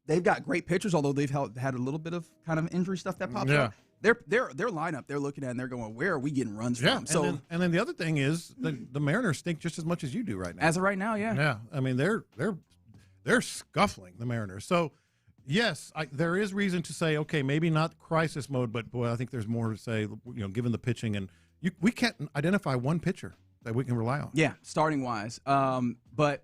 they've got great pitchers, although they've had a little bit of kind of injury stuff that pops up. Their lineup they're looking at and they're going, where are we getting runs from? So and then the other thing is the Mariners stink just as much as you do right now. As of right now, yeah. I mean they're scuffling, the Mariners. So yes, there is reason to say, okay, maybe not crisis mode, but boy, I think there's more to say. Given the pitching, and we can't identify one pitcher that we can rely on. Yeah, starting wise, but.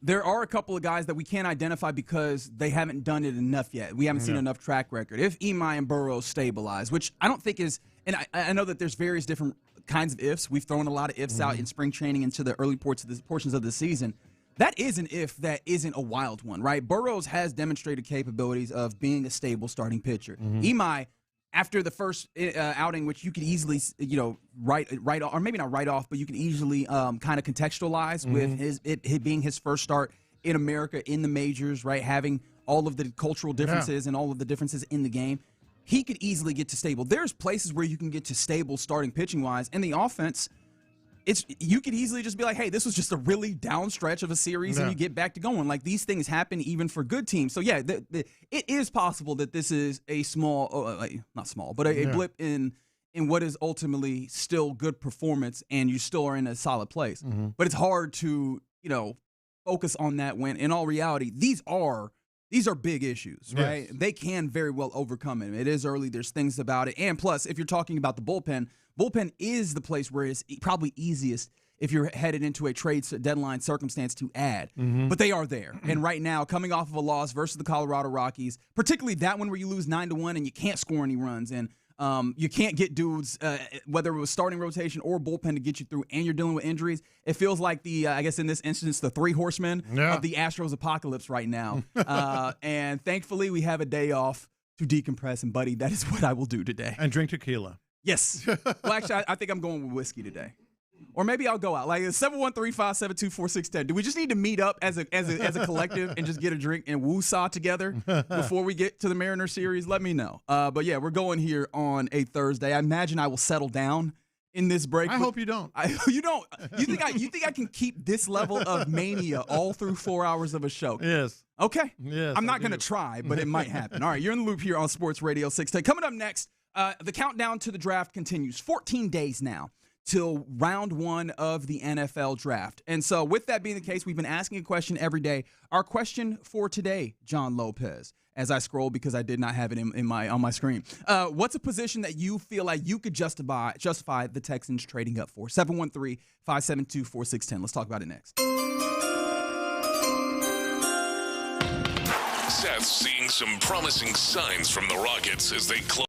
There are a couple of guys that we can't identify because they haven't done it enough yet. We haven't seen enough track record. If Imai and Burrows stabilize, which I don't think is, and I know that there's various different kinds of ifs. We've thrown a lot of ifs out in spring training into the early portions of the season. That is an if that isn't a wild one, right? Burrows has demonstrated capabilities of being a stable starting pitcher. Imai, after the first outing, which you could easily, write off, or maybe not write off, but you can easily kind of contextualize with it being his first start in America in the majors, right? Having all of the cultural differences and all of the differences in the game. He could easily get to stable. There's places where you can get to stable starting pitching wise, and the offense. You could easily just be like, hey, this was just a really down stretch of a series, and you get back to going. Like, these things happen even for good teams. So, yeah, it is possible that this is a small, not small, but a blip in in what is ultimately still good performance, and you still are in a solid place. Mm-hmm. But it's hard to, focus on that when, in all reality, these are big issues, right? Yes. They can very well overcome it. It is early. There's things about it. And plus, if you're talking about the bullpen is the place where it's probably easiest if you're headed into a trade deadline circumstance to add. Mm-hmm. But they are there. And right now, coming off of a loss versus the Colorado Rockies, particularly that one where you lose 9-1 and you can't score any runs, and you can't get dudes, whether it was starting rotation or bullpen, to get you through, and you're dealing with injuries. It feels like I guess in this instance, the three horsemen of the Astros apocalypse right now. And thankfully, we have a day off to decompress. And, buddy, that is what I will do today. And drink tequila. Yes. Well, actually, I think I'm going with whiskey today. Or maybe I'll go out. Like 713-572-4610. Do we just need to meet up as a collective and just get a drink and woo-saw together before we get to the Mariner series? Let me know. But yeah, we're going here on a Thursday. I imagine I will settle down in this break. I hope you don't. You don't. You think I can keep this level of mania all through 4 hours of a show? Yes. Okay. Yes. I'm not going to try, but it might happen. All right, you're in the loop here on Sports Radio 610. Coming up next, the countdown to the draft continues. 14 days now till round one of the NFL draft. And so with that being the case, we've been asking a question every day. Our question for today, John Lopez, as I scroll because I did not have it on my screen. What's a position that you feel like you could justify the Texans trading up for? 713-572-4610. Let's talk about it next. Seth's seeing some promising signs from the Rockets as they close.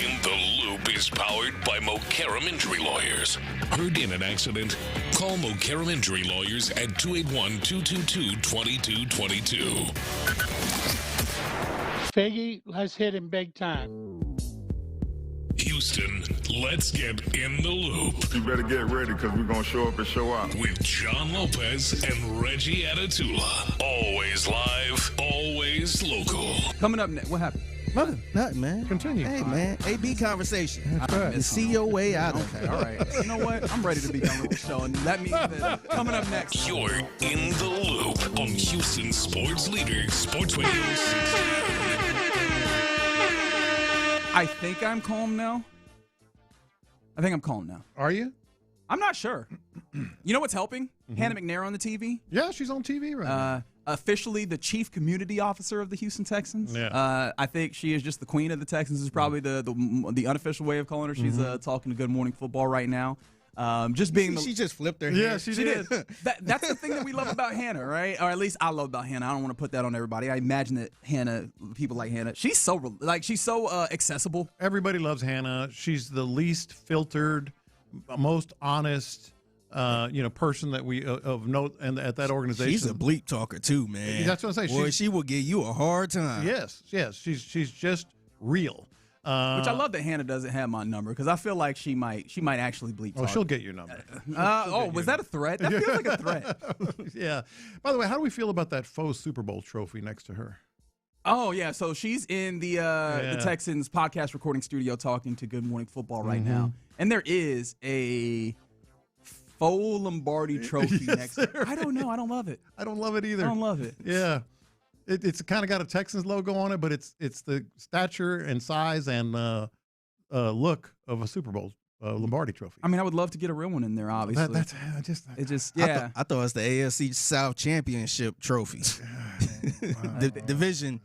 In the Loop is powered by Mokaram Injury Lawyers. Heard in an accident? Call Mokaram Injury Lawyers at 281-222-2222. Faggy has hit him big time. Houston, let's get in the loop. You better get ready because we're going to show up and show out. With John Lopez and Reggie Atatula. Always live, always local. Coming up next, what happened? Nothing, man. Continue. Hey, man. AB conversation. That's right. The CEO way out of Okay, all right. You know what? I'm ready to be done with the show, and that means that coming up next. You're in the loop on Houston Sports Leader, Sports Radio 610. I think I'm calm now. Are you? I'm not sure. You know what's helping? Hannah McNair on the TV. Yeah, she's on TV right now. Officially the chief community officer of the Houston Texans. Yeah. I think she is just the queen of the Texans is probably the unofficial way of calling her. She's talking to Good Morning Football right now. Just being she just flipped her. Yeah, hand. she did. That's the thing that we love about Hannah, right? Or at least I love about Hannah. I don't want to put that on everybody. I imagine that people like Hannah, she's so accessible. Everybody loves Hannah. She's the least filtered, most honest, person that we of note and at that organization. She's a bleep talker too, man. That's what I'm saying. Boy, she will give you a hard time. Yes. She's just real. Which I love that Hannah doesn't have my number because I feel like she might actually bleep talk. Oh, she'll get your number. Was that a threat? That feels like a threat. Yeah. By the way, how do we feel about that faux Super Bowl trophy next to her? Oh, yeah. So she's in the Texans podcast recording studio talking to Good Morning Football right now. And there is a faux Lombardi trophy next to her. I don't know. I don't love it. I don't love it either. I don't love it. Yeah. It's kind of got a Texans logo on it, but it's the stature and size and look of a Super Bowl Lombardi trophy. I mean, I would love to get a real one in there, obviously. I thought it's the AFC South Championship trophy. Division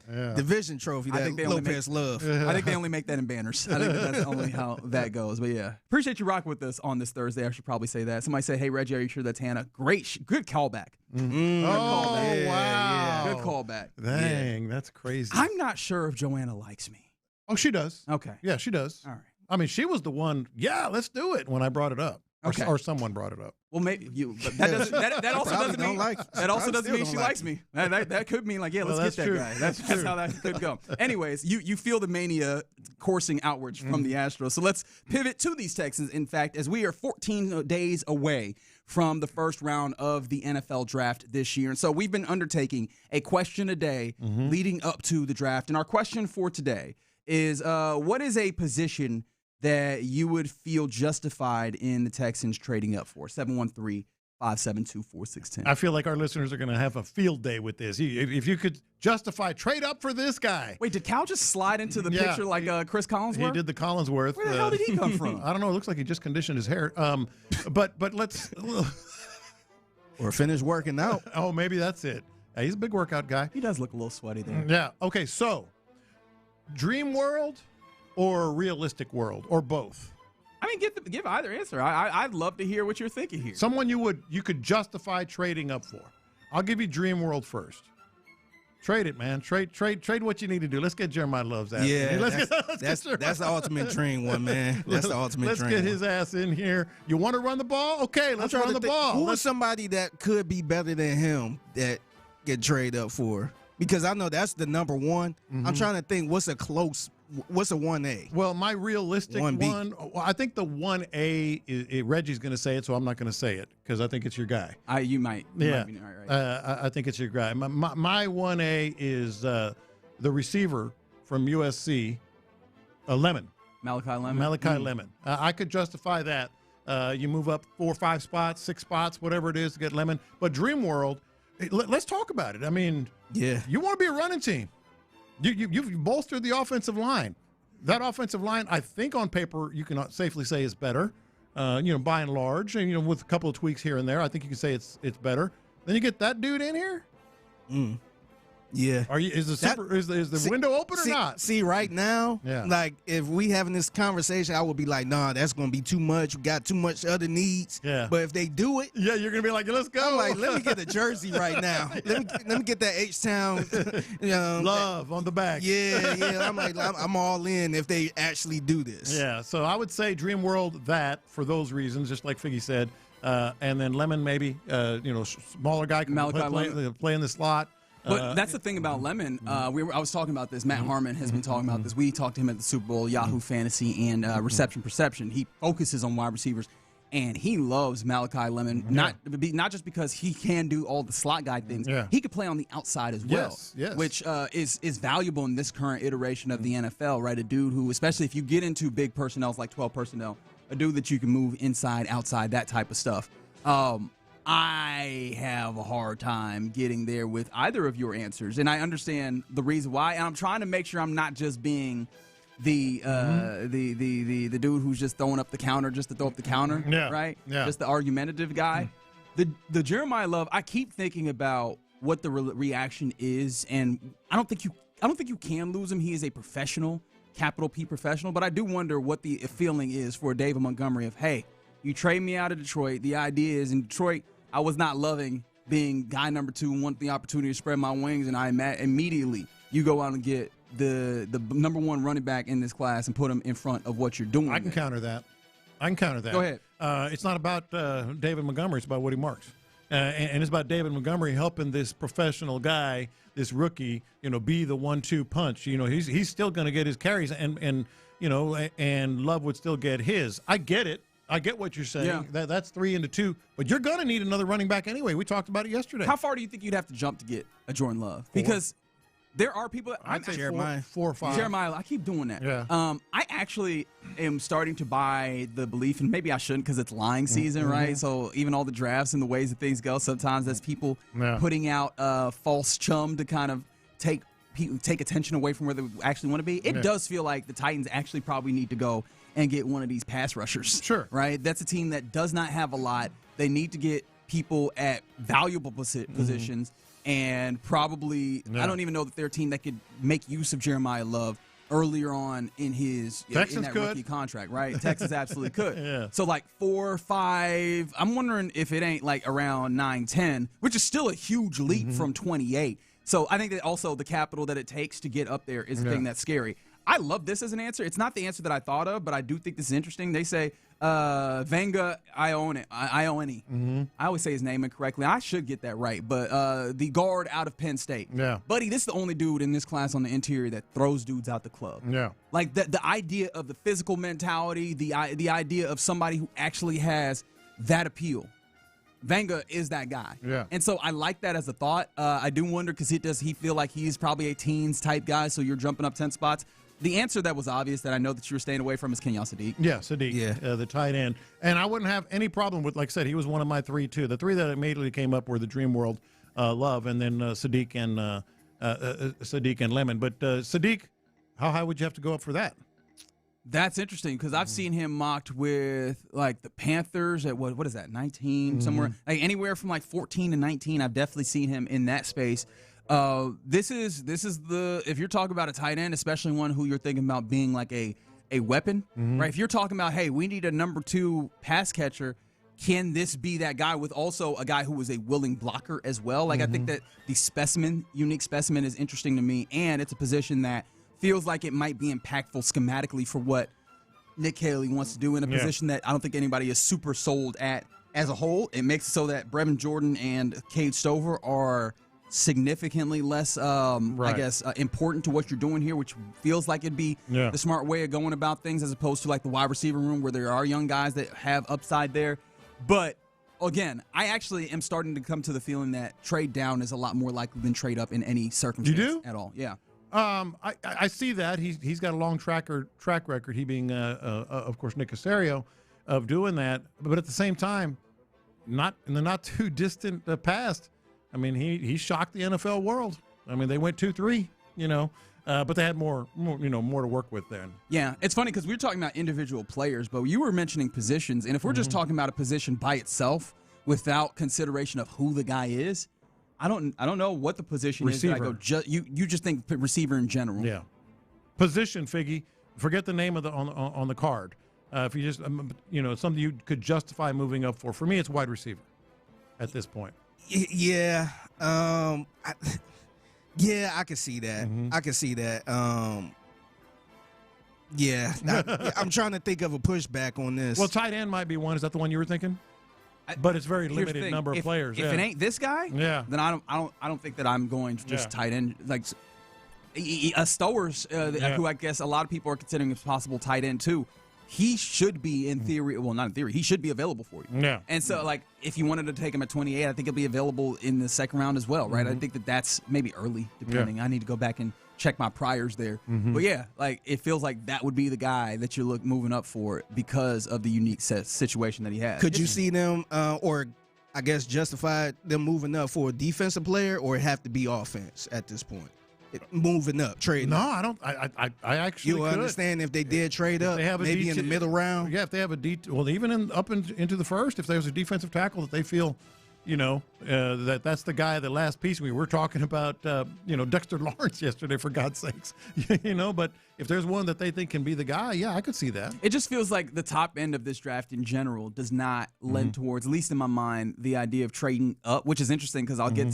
trophy that Lopez love. I think they only make that in banners. I think that's only how that goes. But yeah, appreciate you rocking with us on this Thursday. I should probably say that. Somebody say, "Hey Reggie, are you sure that's Hannah?" Great, good callback. Good callback. Wow, good callback. Dang, that's crazy. I'm not sure if Joanna likes me. Oh, she does. Okay. Yeah, she does. All right. I mean, she was the one. Yeah, let's do it when I brought it up. Okay. Or someone brought it up. Well, maybe you. But that also doesn't mean that also doesn't mean she likes me. That could mean like, yeah, let's get that guy. That's how that could go. Anyways, you feel the mania coursing outwards from the Astros. So let's pivot to these Texans. In fact, as we are 14 days away from the first round of the NFL draft this year, and so we've been undertaking a question a day leading up to the draft. And our question for today is, what is a position that you would feel justified in the Texans trading up for? 713-572-4610. I feel like our listeners are going to have a field day with this. If you could justify trade up for this guy. Wait, did Cal just slide into the picture like Chris Collinsworth? He did the Collinsworth. Where the hell did he come from? I don't know. It looks like he just conditioned his hair. But let's or finish working out. Oh, maybe that's it. He's a big workout guy. He does look a little sweaty there. Yeah. Okay. So, dream world or realistic world, or both? I mean, give either answer. I'd love to hear what you're thinking here. Someone you could justify trading up for. I'll give you dream world first. Trade it, man. Trade what you need to do. Let's get Jeremiah Love's ass. Yeah, that's the ultimate dream one, man. That's the ultimate dream. Let's get his ass in here. You want to run the ball? Okay, let's run the ball. Who is somebody that could be better than him that get traded up for? Because I know that's the number one. I'm trying to think what's a 1A? Well, my realistic 1B. I think the 1A, Reggie's going to say it, so I'm not going to say it because I think it's your guy. You might. Yeah. Might be right. I think it's your guy. My 1A is the receiver from USC, Lemon. Malachi Lemon. Malachi Lemon. I could justify that. You move up 4 or 5 spots, 6 spots, whatever it is to get Lemon. But Dream World, let's talk about it. I mean, you want to be a running team. You've bolstered the offensive line. That offensive line, I think on paper, you can safely say is better. By and large, and with a couple of tweaks here and there, I think you can say it's better. Then you get that dude in here. Yeah. Is the window open or not? See, right now, like if we having this conversation, I would be like, nah, that's gonna be too much. We got too much other needs. Yeah. But if they do it, you're gonna be like, let's go. I'm like, let me get a jersey right now. Let me get that H-Town love on the back. Yeah. I'm like, I'm all in if they actually do this. Yeah. So I would say Dream World that for those reasons, just like Figgy said, and then Lemon maybe, smaller guy can play in the slot. But that's the thing about Lemon. I was talking about this. Matt Harmon has been talking about this. We talked to him at the Super Bowl, Yahoo Fantasy, and Reception Perception. He focuses on wide receivers, and he loves Malachi Lemon. Not just because he can do all the slot guy things. Yeah. He could play on the outside as well, which is valuable in this current iteration of the NFL. Right, a dude who, especially if you get into big personnel like 12 personnel, a dude that you can move inside, outside, that type of stuff. I have a hard time getting there with either of your answers, and I understand the reason why. And I'm trying to make sure I'm not just being the dude who's just throwing up the counter just to throw up the counter, right? Yeah. Just the argumentative guy. The Jeremiah Love. I keep thinking about what the reaction is, and I don't think you can lose him. He is a professional, capital P professional, but I do wonder what the feeling is for David Montgomery of, hey, you trade me out of Detroit. The idea is in Detroit, I was not loving being guy number 2 and wanted the opportunity to spread my wings, and I immediately you go out and get the number 1 running back in this class and put him in front of what you're doing. I can counter that. Go ahead. It's not about David Montgomery. It's about Woody Marks. And it's about David Montgomery helping this professional guy, this rookie, be the 1-2 punch. He's still going to get his carries, and Love would still get his. I get it. I get what you're saying. Yeah. That's 3 into 2, but you're going to need another running back anyway. We talked about it yesterday. How far do you think you'd have to jump to get a Jordan Love? 4. Because there are people that I'd say Jeremiah 4 or 5. Jeremiah, I keep doing that. Yeah. I actually am starting to buy the belief, and maybe I shouldn't because it's lying season, right? So even all the drafts and the ways that things go, sometimes that's people putting out false chum to kind of take attention away from where they actually want to be. It does feel like the Titans actually probably need to go and get one of these pass rushers. Sure. Right? That's a team that does not have a lot. They need to get people at valuable positions, and probably, I don't even know that they're a team that could make use of Jeremiah Love earlier on in that rookie contract, right? Texas absolutely could. Yeah. So like 4, 5, I'm wondering if it ain't like around 9, 10, which is still a huge leap from 28. So I think that also the capital that it takes to get up there is the thing that's scary. I love this as an answer. It's not the answer that I thought of, but I do think this is interesting. They say Vanga Ione. I always say his name incorrectly. I should get that right, but the guard out of Penn State. Yeah. Buddy, this is the only dude in this class on the interior that throws dudes out the club. Yeah. Like the idea of the physical mentality, the idea of somebody who actually has that appeal. Vanga is that guy. Yeah. And so I like that as a thought. I do wonder because he feel like he's probably a teens type guy, so you're jumping up 10 spots. The answer that was obvious that I know that you were staying away from is Kenyon Sadiq. Yeah, Sadiq, the tight end. And I wouldn't have any problem with, like I said, he was one of my 3, too. The 3 that immediately came up were the Dream World Love, and then Sadiq and Lemon. But Sadiq, how high would you have to go up for that? That's interesting because I've seen him mocked with like the Panthers at what is that, 19 somewhere, like anywhere from like 14 to 19. I've definitely seen him in that space. This is if you're talking about a tight end, especially one who you're thinking about being like a weapon, right? If you're talking about, hey, we need a number 2 pass catcher, can this be that guy with also a guy who is a willing blocker as well? Like I think that the unique specimen is interesting to me, and it's a position that feels like it might be impactful schematically for what Nick Haley wants to do in a position that I don't think anybody is super sold at as a whole. It makes it so that Brevin Jordan and Cade Stover are significantly less, important to what you're doing here, which feels like it'd be the smart way of going about things as opposed to like the wide receiver room where there are young guys that have upside there. But again, I actually am starting to come to the feeling that trade down is a lot more likely than trade up in any circumstance at all. Yeah. I see that. He's got a long track record, he being, of course, Nick Caserio, of doing that. But at the same time, not in the not too distant past, I mean, he shocked the NFL world. I mean, they went 2-3, but they had more to work with then. Yeah, it's funny because we were talking about individual players, but you were mentioning positions. And if we're just talking about a position by itself without consideration of who the guy is, I don't know what the position Receiver. is. That I go, you just think receiver in general. Yeah. Position, Figgy. Forget the name of on the card. If you just something you could justify moving up for. For me, it's wide receiver at this point. Yeah. I can see that. Mm-hmm. I can see that. I'm trying to think of a pushback on this. Well, tight end might be one. Is that the one you were thinking? But it's very limited number of players. If it ain't this guy, then I don't think that I'm going to just tight end like Stoer's, who I guess a lot of people are considering as possible tight end too. He should be in theory, well, not in theory, he should be available for you. Yeah. And so, like, if you wanted to take him at 28, I think he'll be available in the second round as well, right? I think that's maybe early, depending. I need to go back and check my priors there. But yeah, like, it feels like that would be the guy that you're moving up for because of the unique situation that he has. Could you see them, or I guess justify them moving up for a defensive player, or it have to be offense at this point? Moving up, trading. No, I don't. I actually you understand if they did trade up, maybe in the middle round. Yeah, if they have even into the first, if there's a defensive tackle that they feel, that's the guy, the last piece. We were talking about, Dexter Lawrence yesterday, for God's sakes, But if there's one that they think can be the guy, yeah, I could see that. It just feels like the top end of this draft in general does not lend towards, at least in my mind, the idea of trading up, which is interesting because I'll get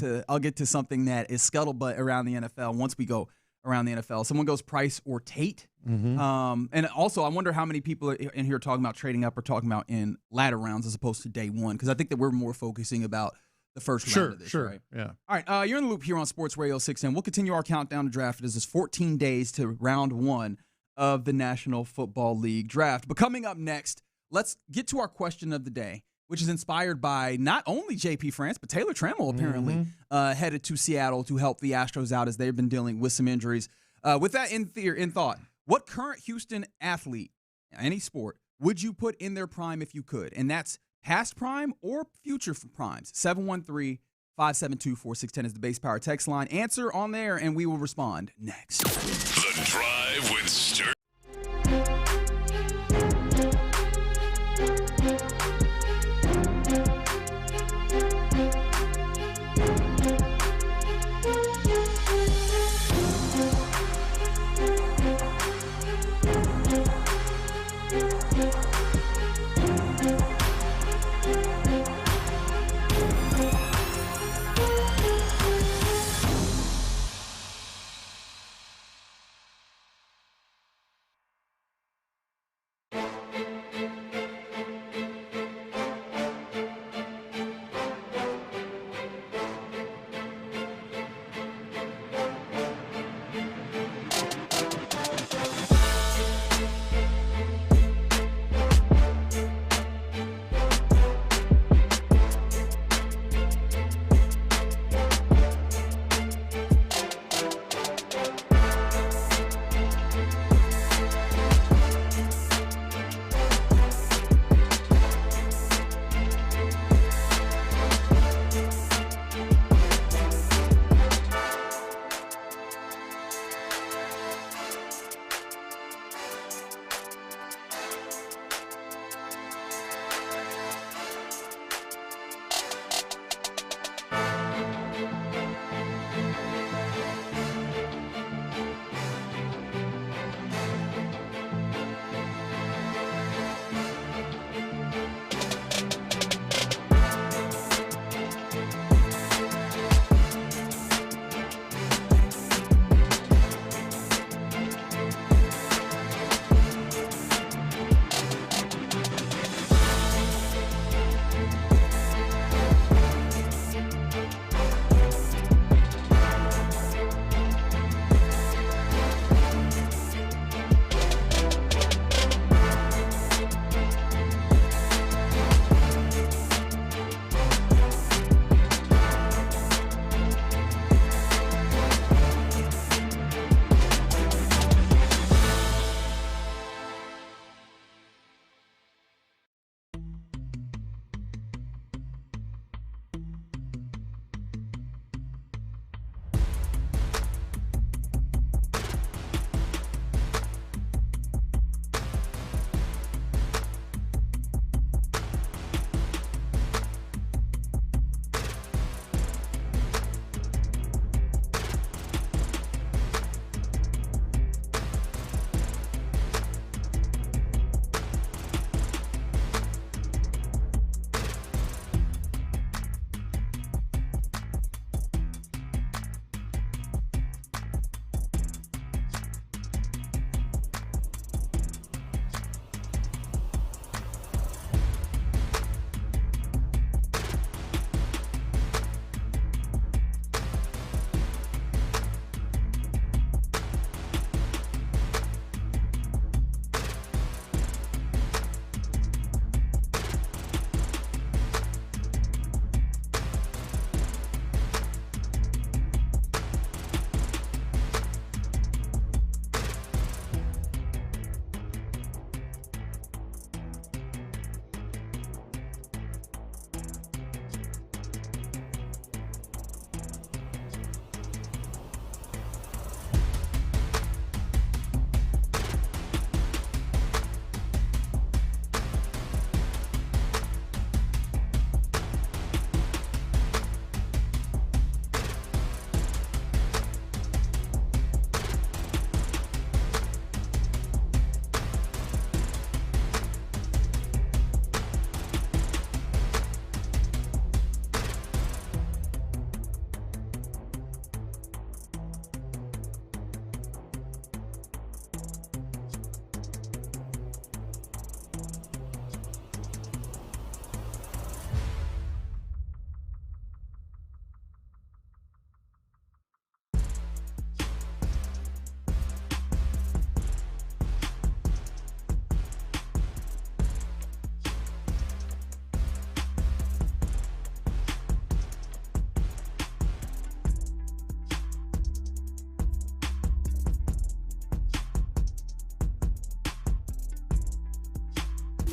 to something that is scuttlebutt around the NFL once we go around the NFL. Someone goes Price or Tate. And also, I wonder how many people in here talking about trading up or talking about in latter rounds as opposed to day one, because I think that we're more focusing about the first round of this, right? Yeah. All right, you're in the loop here on Sports Radio 610. We'll continue our countdown to draft. It is 14 days to round one of the National Football League draft. But coming up next, let's get to our question of the day, which is inspired by not only JP France, but Taylor Trammell apparently headed to Seattle to help the Astros out as they've been dealing with some injuries. With that in thought, what current Houston athlete, any sport, would you put in their prime if you could? And that's past prime or future primes. 713-572-4610 is the base power text line. Answer on there, and we will respond next. The Drive with Stoerner.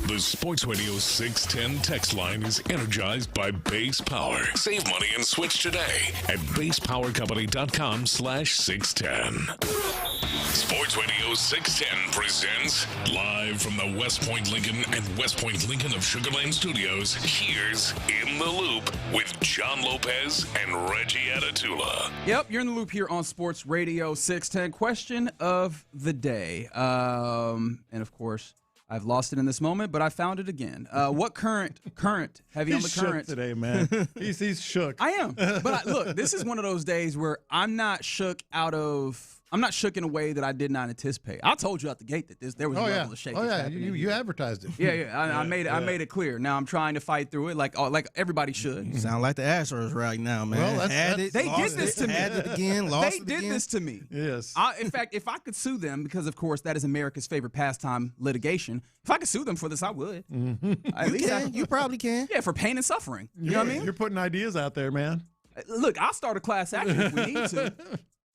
The Sports Radio 610 text line is energized by Base Power. Save money and switch today at basepowercompany.com/610. Sports Radio 610 presents live from the West Point Lincoln and West Point Lincoln of Sugar Land Studios. Here's In the Loop with John Lopez and Reggie Atatula. Yep, you're in the loop here on Sports Radio 610. Question of the day. And of course, I've lost it in this moment, but I found it again. What current heavy on the current shook today, man? he's shook. I am, but look, this is one of those days where I'm not shook in a way that I did not anticipate. I told you out the gate that there was a level of shaking. Oh yeah, you advertised it. Yeah. I made it clear. Now I'm trying to fight through it like everybody should. You sound like the Astros right now, man. Well, they did this to me. Had it again, lost it again. They did this to me. Yes. In fact, if I could sue them, because of course that is America's favorite pastime, litigation. If I could sue them for this, I would. Mm-hmm. You probably can. Yeah, for pain and suffering. You know what I mean? You're putting ideas out there, man. Look, I'll start a class action if we need to.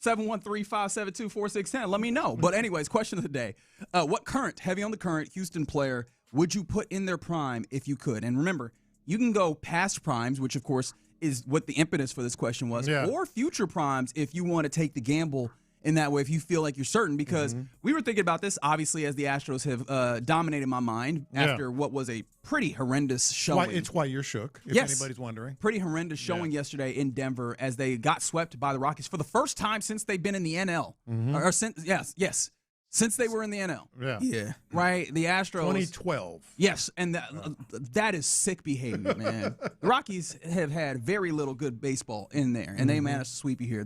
713-572-4610. Let me know. But anyways, question of the day. What current, heavy on the current, Houston player would you put in their prime if you could? And remember, you can go past primes, which of course is what the impetus for this question was, or future primes if you want to take the gamble in that way, if you feel like you're certain. Because we were thinking about this, obviously, as the Astros have dominated my mind after what was a pretty horrendous showing. It's why you're shook, if anybody's wondering. Pretty horrendous showing yesterday in Denver as they got swept by the Rockies for the first time since they've been in the NL. Or since they were in the NL. Yeah. Right? The Astros. 2012. Yes, and that is sick behavior, man. The Rockies have had very little good baseball in there, and they managed to sweep you here.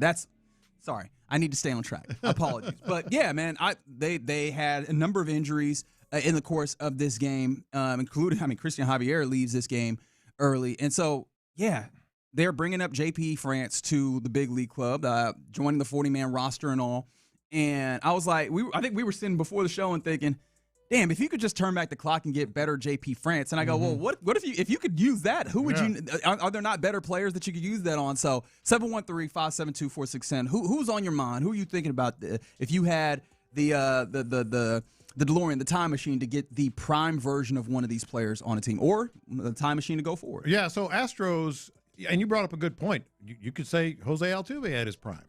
Sorry, I need to stay on track. Apologies. But, yeah, man, they had a number of injuries in the course of this game, including, Christian Javier leaves this game early. And so, yeah, they're bringing up JP France to the big league club, joining the 40-man roster and all. And I was like, I think we were sitting before the show and thinking, damn, if you could just turn back the clock and get better JP France. And I go, well, what if you could use that? Who would you? Are there not better players that you could use that on? So 713-572-4610. Who's on your mind? Who are you thinking about if you had the DeLorean, the time machine, to get the prime version of one of these players on a team, or the time machine to go forward? Yeah. So Astros, and you brought up a good point. You could say Jose Altuve at his prime.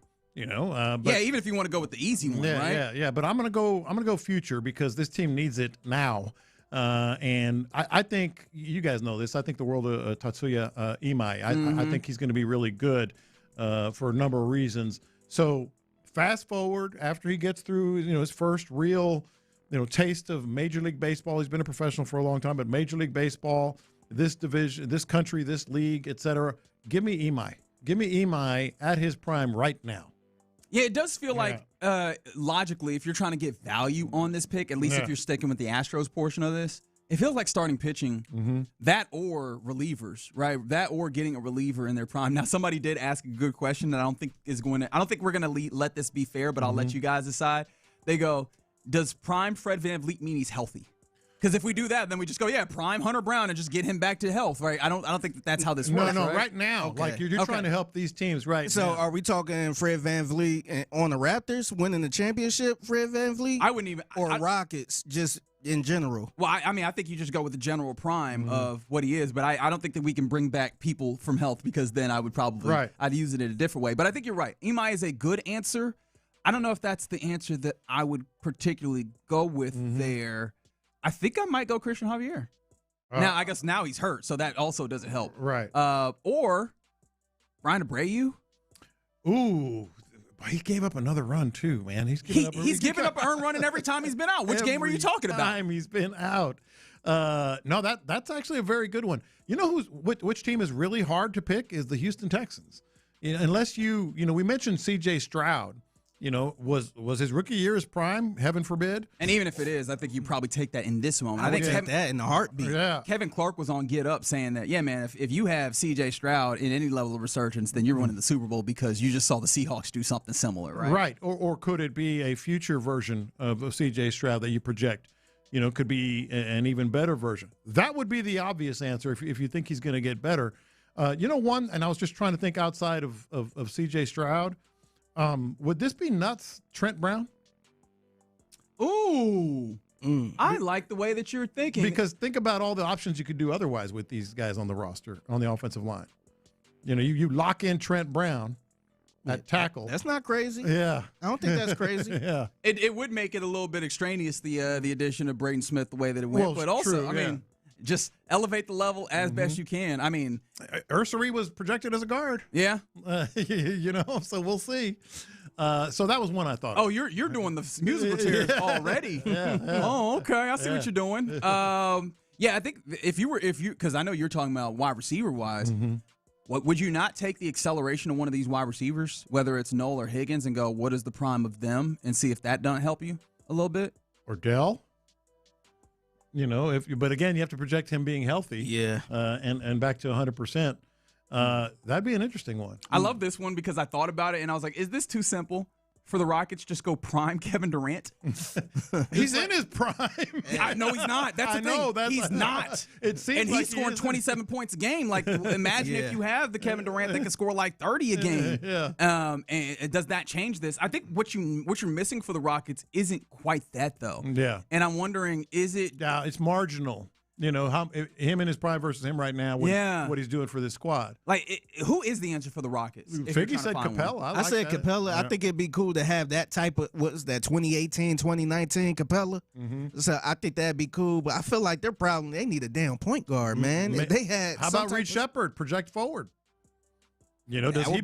But, even if you want to go with the easy one, right? Yeah. But I'm gonna go future because this team needs it now. And I think you guys know this. I think the world of Tatsuya Imai. I think he's going to be really good for a number of reasons. So fast forward after he gets through, his first real, taste of Major League Baseball. He's been a professional for a long time, but Major League Baseball, this division, this country, this league, etc. Give me Imai. Give me Imai at his prime right now. Yeah, it does feel like, logically, if you're trying to get value on this pick, at least if you're sticking with the Astros portion of this, it feels like starting pitching, that or relievers, right? That or getting a reliever in their prime. Now, somebody did ask a good question that I don't think we're going to let this be fair, but I'll let you guys decide. They go, does prime Fred VanVleet mean he's healthy? Because if we do that, then we just go, prime Hunter Brown and just get him back to health, right? I don't think that's how this works. No, right? Right now, like you're trying to help these teams, right? So now. Are we talking Fred VanVleet on the Raptors winning the championship? Fred VanVleet, I wouldn't even, or Rockets just in general. Well, I think you just go with the general prime of what he is, but I don't think that we can bring back people from health, because then I would probably I'd use it in a different way. But I think you're right. Imai is a good answer. I don't know if that's the answer that I would particularly go with there. I think I might go Christian Javier. Now, I guess now he's hurt, so that also doesn't help. Right. Or Brian Abreu. Ooh, he gave up another run too, man. He's given up an earned run in every time he's been out. Which game are you talking about? Every time he's been out. No, that's actually a very good one. You know which team is really hard to pick is the Houston Texans. Unless we mentioned C.J. Stroud. Was his rookie year his prime? Heaven forbid. And even if it is, I think you probably take that in this moment. I think take that in a heartbeat. Yeah. Kevin Clark was on Get Up saying that, man, if you have C.J. Stroud in any level of resurgence, then you're winning the Super Bowl because you just saw the Seahawks do something similar, right? Right. Or could it be a future version of C.J. Stroud that you project? Could be an even better version. That would be the obvious answer if you think he's going to get better. One, and I was just trying to think outside of C.J. Stroud. Would this be nuts, Trent Brown? Ooh. I like the way that you're thinking. Because think about all the options you could do otherwise with these guys on the roster, on the offensive line. You lock in Trent Brown at tackle. That's not crazy. Yeah. I don't think that's crazy. Yeah. It would make it a little bit extraneous, the addition of Braden Smith the way that it went. Well, but also, true, I mean, just elevate the level as best you can. I mean, Ursary was projected as a guard. Yeah. So we'll see. So that was one I thought. Oh, you're doing the musical chairs already. Yeah. Oh, okay. I see what you're doing. Yeah, I think if you because I know you're talking about wide receiver wise. What would you not take the acceleration of one of these wide receivers, whether it's Noel or Higgins, and go, what is the prime of them, and see if that doesn't help you a little bit? Or Dell. But again, you have to project him being healthy. Yeah. And back to 100%. That'd be an interesting one. I love this one because I thought about it and I was like, is this too simple for the Rockets? Just go prime Kevin Durant? He's in his prime. No, he's not. That's the thing. He's not. It seems and like he's scoring 27 points a game. Like, imagine if you have the Kevin Durant that can score like 30 a game. And does that change this? I think what you're missing for the Rockets isn't quite that, though. Yeah. And I'm wondering, is it? Yeah, it's marginal. How him in his prime versus him right now. What he's doing for this squad. Like, who is the answer for the Rockets? Figgy said Capella. I said Capella. Yeah. I think it'd be cool to have that type of 2018, 2019 Capella. So I think that'd be cool. But I feel like they need a damn point guard, man. If they had. How about Reed Shepard? Project forward. Does he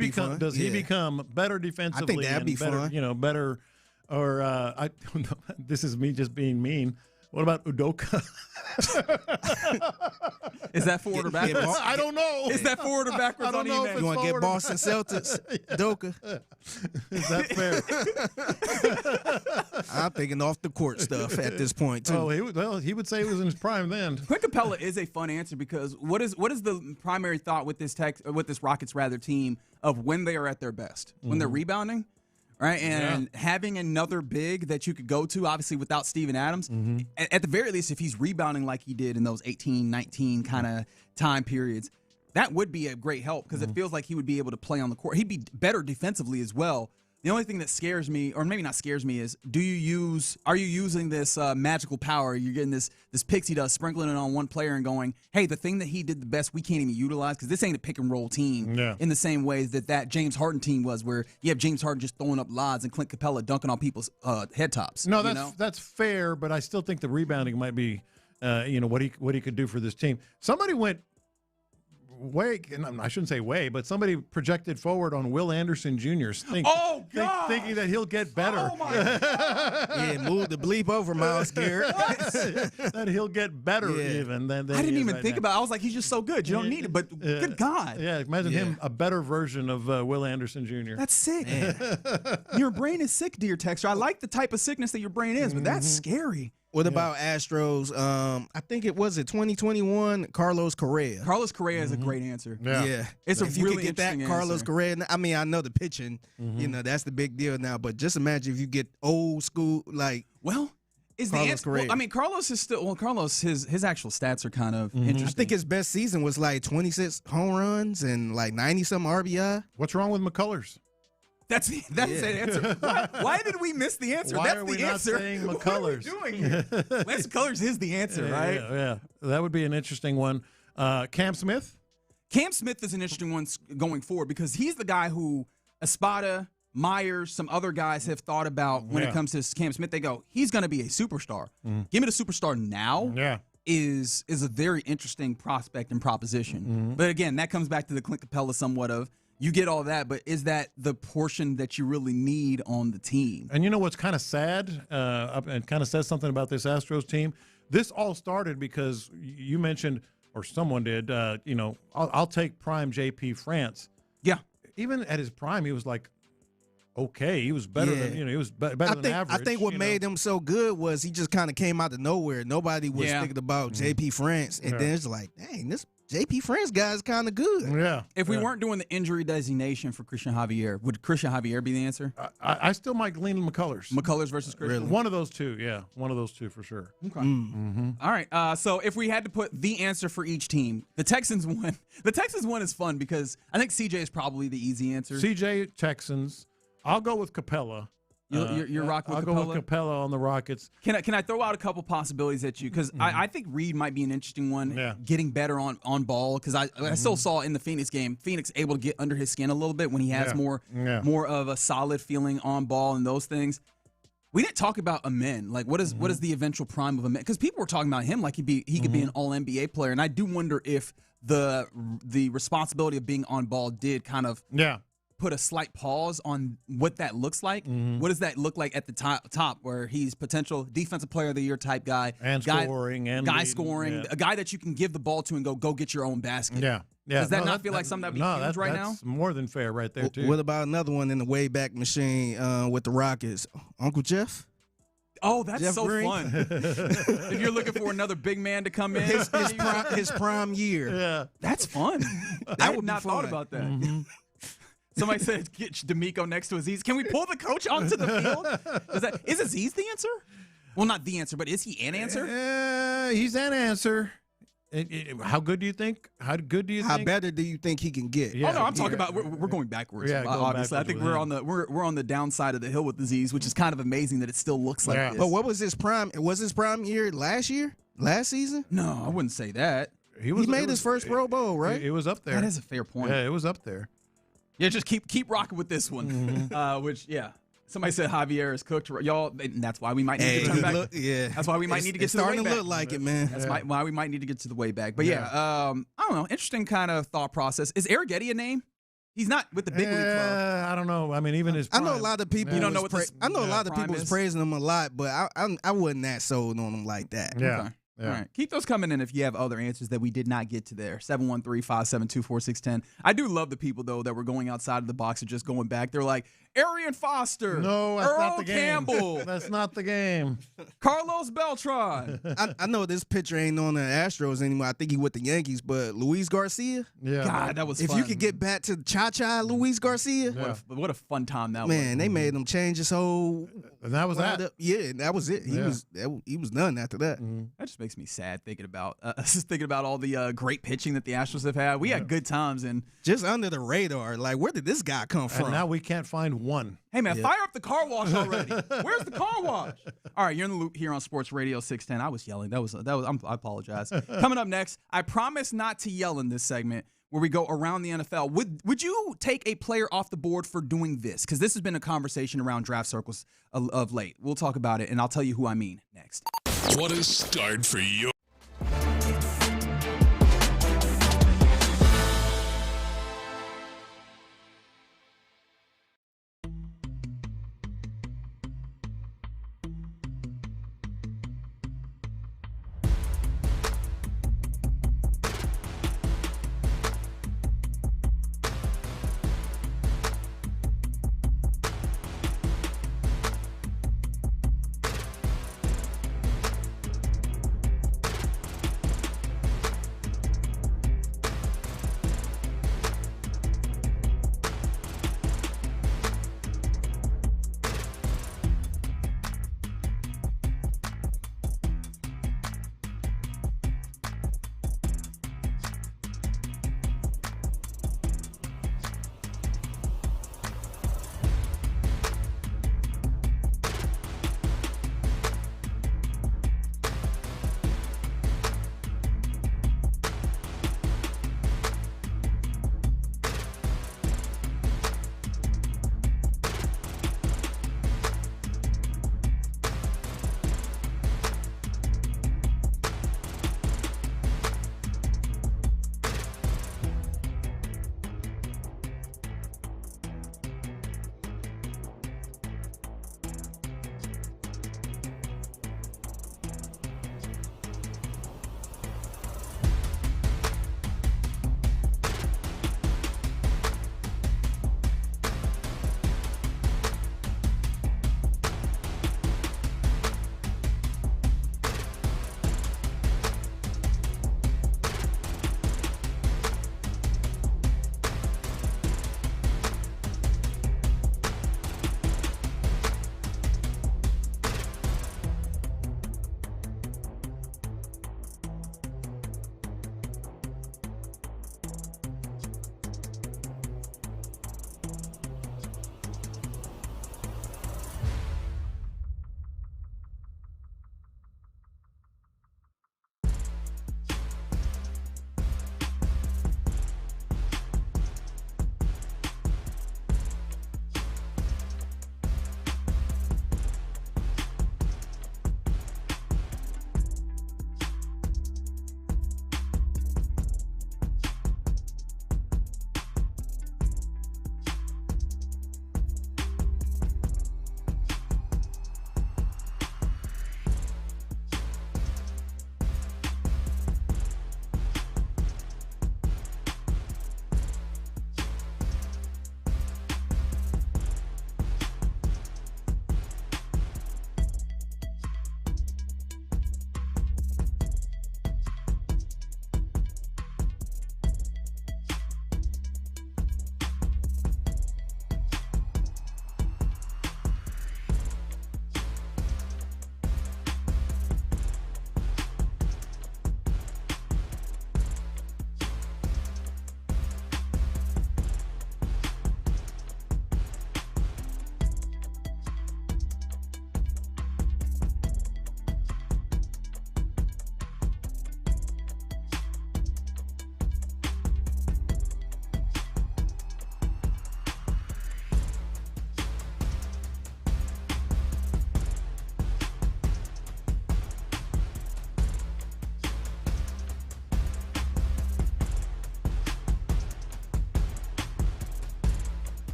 become better defensively? I think that'd be better, fun. Better, or I don't know. This is me just being mean. What about Udoka? Is that forward or backwards? I don't know. Is that forward or backwards? I don't know. You want to get Boston Celtics? Udoka. Is that fair? I'm thinking off the court stuff at this point too. Oh, he would say he was in his prime then. Clint Capella is a fun answer because what is the primary thought with this Rockets team of when they are at their best? When they're rebounding? Right, and having another big that you could go to, obviously without Steven Adams, at the very least, if he's rebounding like he did in those 18, 19 kind of time periods, that would be a great help because it feels like he would be able to play on the court. He'd be better defensively as well. The only thing that scares me, or maybe not scares me, is are you using this magical power? You're getting this pixie dust, sprinkling it on one player and going, hey, the thing that he did the best we can't even utilize because this ain't a pick and roll team in the same ways that James Harden team was, where you have James Harden just throwing up lods and Clint Capella dunking on people's head tops. No, that's fair, but I still think the rebounding might be, what he could do for this team. Somebody went I shouldn't say but somebody projected forward on Will Anderson Jr. Thinking that he'll get better. Oh my God. Move the bleep over, Myles Garrett. That he'll get better even than I didn't even think about it. I was like, he's just so good. You don't need it, but good God. Yeah, imagine him a better version of Will Anderson Jr. That's sick. Your brain is sick, dear texter. I like the type of sickness that your brain is, but that's scary. What about Astros? I think it was 2021. Carlos Correa. Carlos Correa is a great answer. Yeah. It's if a you really could get that interesting Carlos answer. Correa. I mean, I know the pitching. That's the big deal now. But just imagine if you get old school like. Well, is Carlos the answer? Correa. Well, I mean, Carlos is still. Well, Carlos, his actual stats are kind of interesting. I think his best season was like 26 home runs and like 90-something RBI. What's wrong with McCullers? That's the answer. Why did we miss the answer? Why That's are we the not answer. saying McCullers? What are we doing here? Lance McCullers is the answer, right? Yeah. That would be an interesting one. Cam Smith? Cam Smith is an interesting one going forward because he's the guy who Espada, Myers, some other guys have thought about when it comes to Cam Smith. They go, he's going to be a superstar. Give me the superstar now. Yeah. Is a very interesting prospect and proposition. But again, that comes back to the Clint Capella somewhat of, you get all that, but is that the portion that you really need on the team? And you know what's kind of sad and kind of says something about this Astros team? This all started because you mentioned, or someone did, I'll take prime JP France. Yeah. Even at his prime, he was like, okay, he was better than, he was better than average. I think what made him so good was he just kind of came out of nowhere. Nobody was thinking about JP France. And then it's like, dang, this JP France guy is kind of good. Yeah. If we weren't doing the injury designation for Christian Javier, would Christian Javier be the answer? I still might lean McCullers. McCullers versus Christian? Really? One of those two, yeah. One of those two for sure. Okay. All right. So if we had to put the answer for each team, the Texans one. The Texans one is fun because I think CJ is probably the easy answer. CJ, Texans. I'll go with Capella. You're rocking with I'll Capella? go with Capella on the Rockets. Can I throw out a couple possibilities at you? Because I think Reed might be an interesting one, getting better on ball. Because I still saw in the Phoenix game, Phoenix able to get under his skin a little bit when he has more of a solid feeling on ball and those things. We didn't talk about Amen. Like, what is the eventual prime of Amen? Because people were talking about him like he could be an All-NBA player, and I do wonder if the responsibility of being on ball did kind of put a slight pause on what that looks like. What does that look like at the top where he's potential defensive player of the year type guy, scoring, a guy that you can give the ball to and go get your own basket. Does that not feel like something that would be huge right now? That's more than fair right there, too. What about another one in the Wayback Machine with the Rockets? Uncle Jeff? Oh, that's Jeff so Green? fun. If you're looking for another big man to come in. His prime year. Yeah. That's fun. I would not thought about that. Somebody said get D'Amico next to Aziz. Can we pull the coach onto the field? Is Aziz the answer? Well, not the answer, but is he an answer? He's an answer. How good do you think? How better do you think he can get? Yeah. Oh no, I'm talking about we're going backwards. Obviously, I think we're on the downside of the hill with Aziz, which is kind of amazing that it still looks like this. But what was his prime? Was his prime year? Last season? No, I wouldn't say that. He made his first Pro Bowl, right? It was up there. That is a fair point. Yeah, it was up there. Yeah, just keep rocking with this one. Somebody said Javier is cooked, y'all, and that's why we might need to turn back. That's why we might need to get to the way back. Starting to look like it, man. That's why we might need to get to the way back. But I don't know. Interesting kind of thought process. Is Arrighetti a name? He's not with the big league club. I don't know. I mean, even his prime. I know a lot of people. You don't know what I know a lot of people was praising him a lot, but I wasn't that sold on him like that. Yeah. Okay. Yeah. All right. Keep those coming in if you have other answers that we did not get to there. 713-572-4610. I do love the people, though, that were going outside of the box and just going back. They're like, Arian Foster. No, that's Earl not the game. Campbell. That's not the game. Carlos Beltran. I know this pitcher ain't on the Astros anymore. I think he with the Yankees, but Luis Garcia. Yeah. God, that was fun. If you could get back to Cha-Cha Luis Garcia. What a fun time that was. Man, they made him change his whole. And that was that. Yeah, that was it. He was done after that. That just makes me sad thinking about all the great pitching that the Astros have had. We had good times and just under the radar. Like, where did this guy come from? And now we can't find one. Hey man, fire up the car wash already. Where's the car wash? All right, you're in the loop here on Sports Radio 610. I was yelling. I apologize. Coming up next, I promise not to yell in this segment where we go around the NFL. Would you take a player off the board for doing this? Because this has been a conversation around draft circles of late. We'll talk about it, and I'll tell you who I mean next. What a start for you.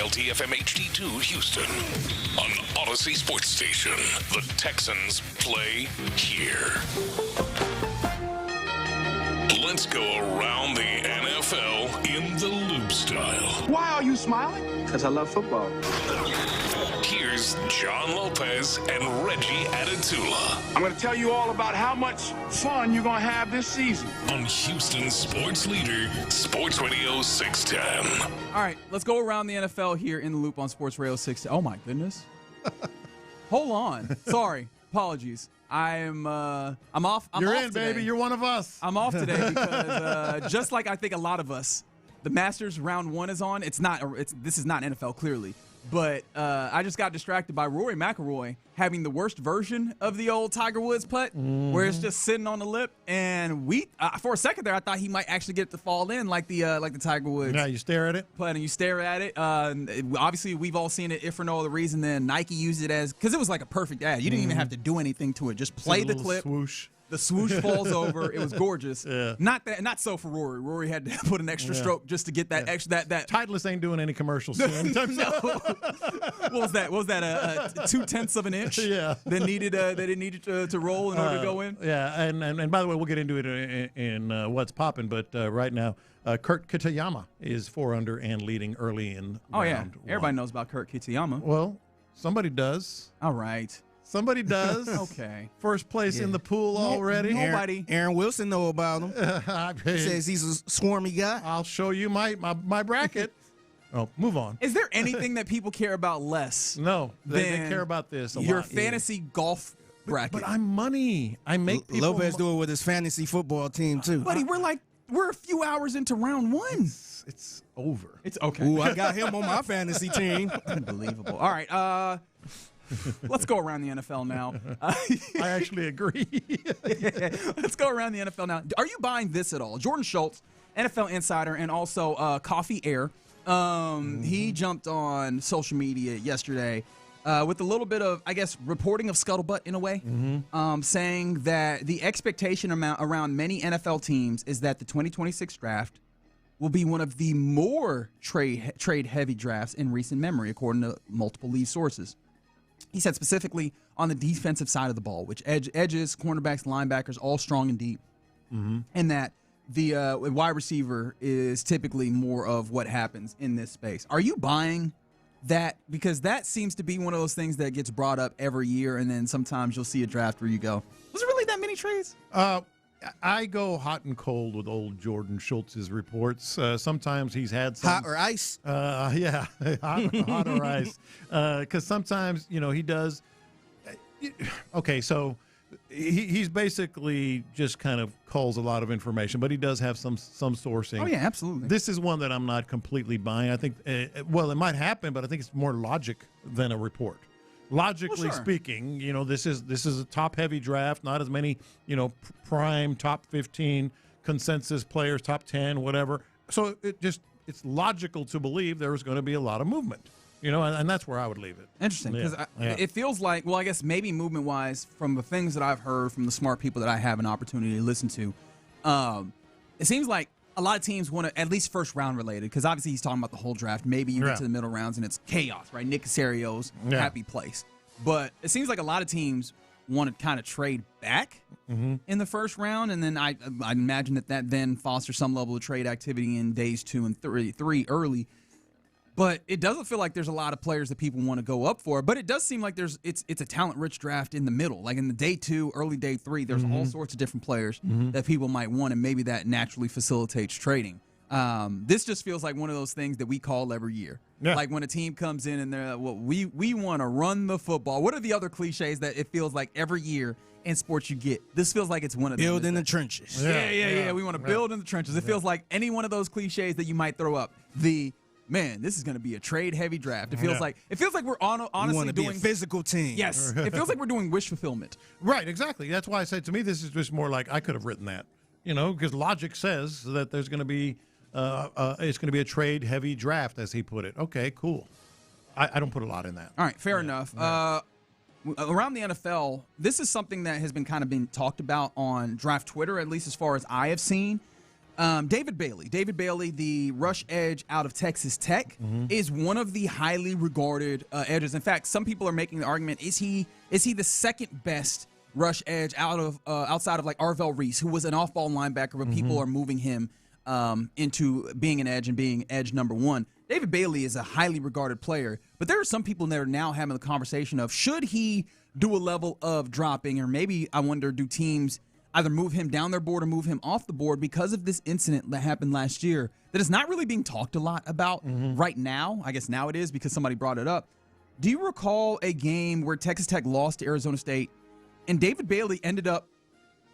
KILT FM HD2 Houston. On Odyssey Sports Station, the Texans play here. Let's go around the NFL in the loop style. Why are you smiling? Because I love football. Here's John Lopez and Reggie Adetula. I'm going to tell you all about how much fun you're going to have this season. On Houston sports leader, Sports Radio 610. All right, let's go around the NFL here in the loop on Sports Radio 610. Oh, my goodness. Hold on. Sorry. Apologies. I'm off. You're off in, today. baby. You're one of us. I'm off today because just like I think a lot of us, the Masters round 1 is on. This is not NFL clearly, but I just got distracted by Rory McIlroy having the worst version of the old Tiger Woods putt, where it's just sitting on the lip. And for a second there, I thought he might actually get it to fall in like the Tiger Woods. Yeah, you stare at it. Putt, and you stare at it. Obviously, we've all seen it. If for no other reason than Nike used it because it was like a perfect ad. You didn't even have to do anything to it. Just play the clip. Swoosh. The swoosh falls over. It was gorgeous. Yeah. Not so for Rory. Rory had to put an extra stroke just to get that extra that. Titleist ain't doing any commercials. No. What was that? What was that? 2/10 of an inch. Yeah. That it needed to roll in order to go in. Yeah, and by the way, we'll get into it in what's popping. But right now, Kurt Kitayama is 4 under and leading early in. round 1. Everybody knows about Kurt Kitayama. Well, somebody does. All right. Somebody does. Okay. First place in the pool already. Nobody. Aaron Wilson know about him. He says he's a swarmy guy. I'll show you my bracket. Oh, move on. Is there anything that people care about less? No, they care about this a your lot. fantasy golf bracket. But I'm money. I make people. Lopez do it with his fantasy football team too. Buddy, we're a few hours into round 1. It's over. It's okay. Ooh, I got him on my fantasy team. Unbelievable. All right. Let's go around the NFL now. I actually agree. Let's go around the NFL now. Are you buying this at all? Jordan Schultz, NFL insider, and also Coffee Air. He jumped on social media yesterday with a little bit of, I guess, reporting of scuttlebutt in a way, saying that the expectation around many NFL teams is that the 2026 draft will be one of the more trade-heavy drafts in recent memory, according to multiple lead sources. He said specifically on the defensive side of the ball, which edges, cornerbacks, linebackers, all strong and deep, and that the wide receiver is typically more of what happens in this space. Are you buying that? Because that seems to be one of those things that gets brought up every year, and then sometimes you'll see a draft where you go, was it really that many trades? I go hot and cold with old Jordan Schultz's reports. Sometimes he's had some hot or ice. Yeah, hot or ice. Because sometimes he does. Okay, so he's basically just kind of calls a lot of information, but he does have some sourcing. Oh yeah, absolutely. This is one that I'm not completely buying. I think it might happen, but I think it's more logic than a report. Logically speaking, this is a top-heavy draft. Not as many, prime top 15 consensus players, top 10, whatever. So it's logical to believe there is going to be a lot of movement, and that's where I would leave it. Interesting, because it feels like, well, I guess maybe movement-wise, from the things that I've heard from the smart people that I have an opportunity to listen to, it seems like a lot of teams want to, at least first round related, because obviously he's talking about the whole draft. Maybe you get to the middle rounds and it's chaos, right? Nick Caserio's happy place. But it seems like a lot of teams want to kind of trade back in the first round, and then I imagine that then fosters some level of trade activity in days 2 and 3 early. But it doesn't feel like there's a lot of players that people want to go up for. But it does seem like it's a talent-rich draft in the middle. Like in the day 2, early day 3, there's all sorts of different players that people might want, and maybe that naturally facilitates trading. This just feels like one of those things that we call every year. Yeah. Like when a team comes in and they're like, well, we want to run the football. What are the other cliches that it feels like every year in sports you get? This feels like it's one of them. Build in the trenches. Yeah. We want to build in the trenches. It feels like any one of those cliches that you might throw up. Man, this is going to be a trade-heavy draft. It feels like we're honestly doing a physical team. Yes, it feels like we're doing wish fulfillment. Right, exactly. That's why I said to me this is just more like I could have written that, because logic says that there's going to be it's going to be a trade-heavy draft, as he put it. Okay, cool. I don't put a lot in that. All right, fair enough. Around the NFL, this is something that has been talked about on draft Twitter, at least as far as I have seen. David Bailey, the rush edge out of Texas Tech, is one of the highly regarded edges. In fact, some people are making the argument: is he the second best rush edge outside of like Arvell Reese, who was an off-ball linebacker, but people are moving him into being an edge and being edge number one. David Bailey is a highly regarded player, but there are some people that are now having the conversation of should he do a level of dropping, or maybe I wonder, do teams either move him down their board or move him off the board because of this incident that happened last year that is not really being talked a lot about right now. I guess now it is because somebody brought it up. Do you recall a game where Texas Tech lost to Arizona State and David Bailey ended up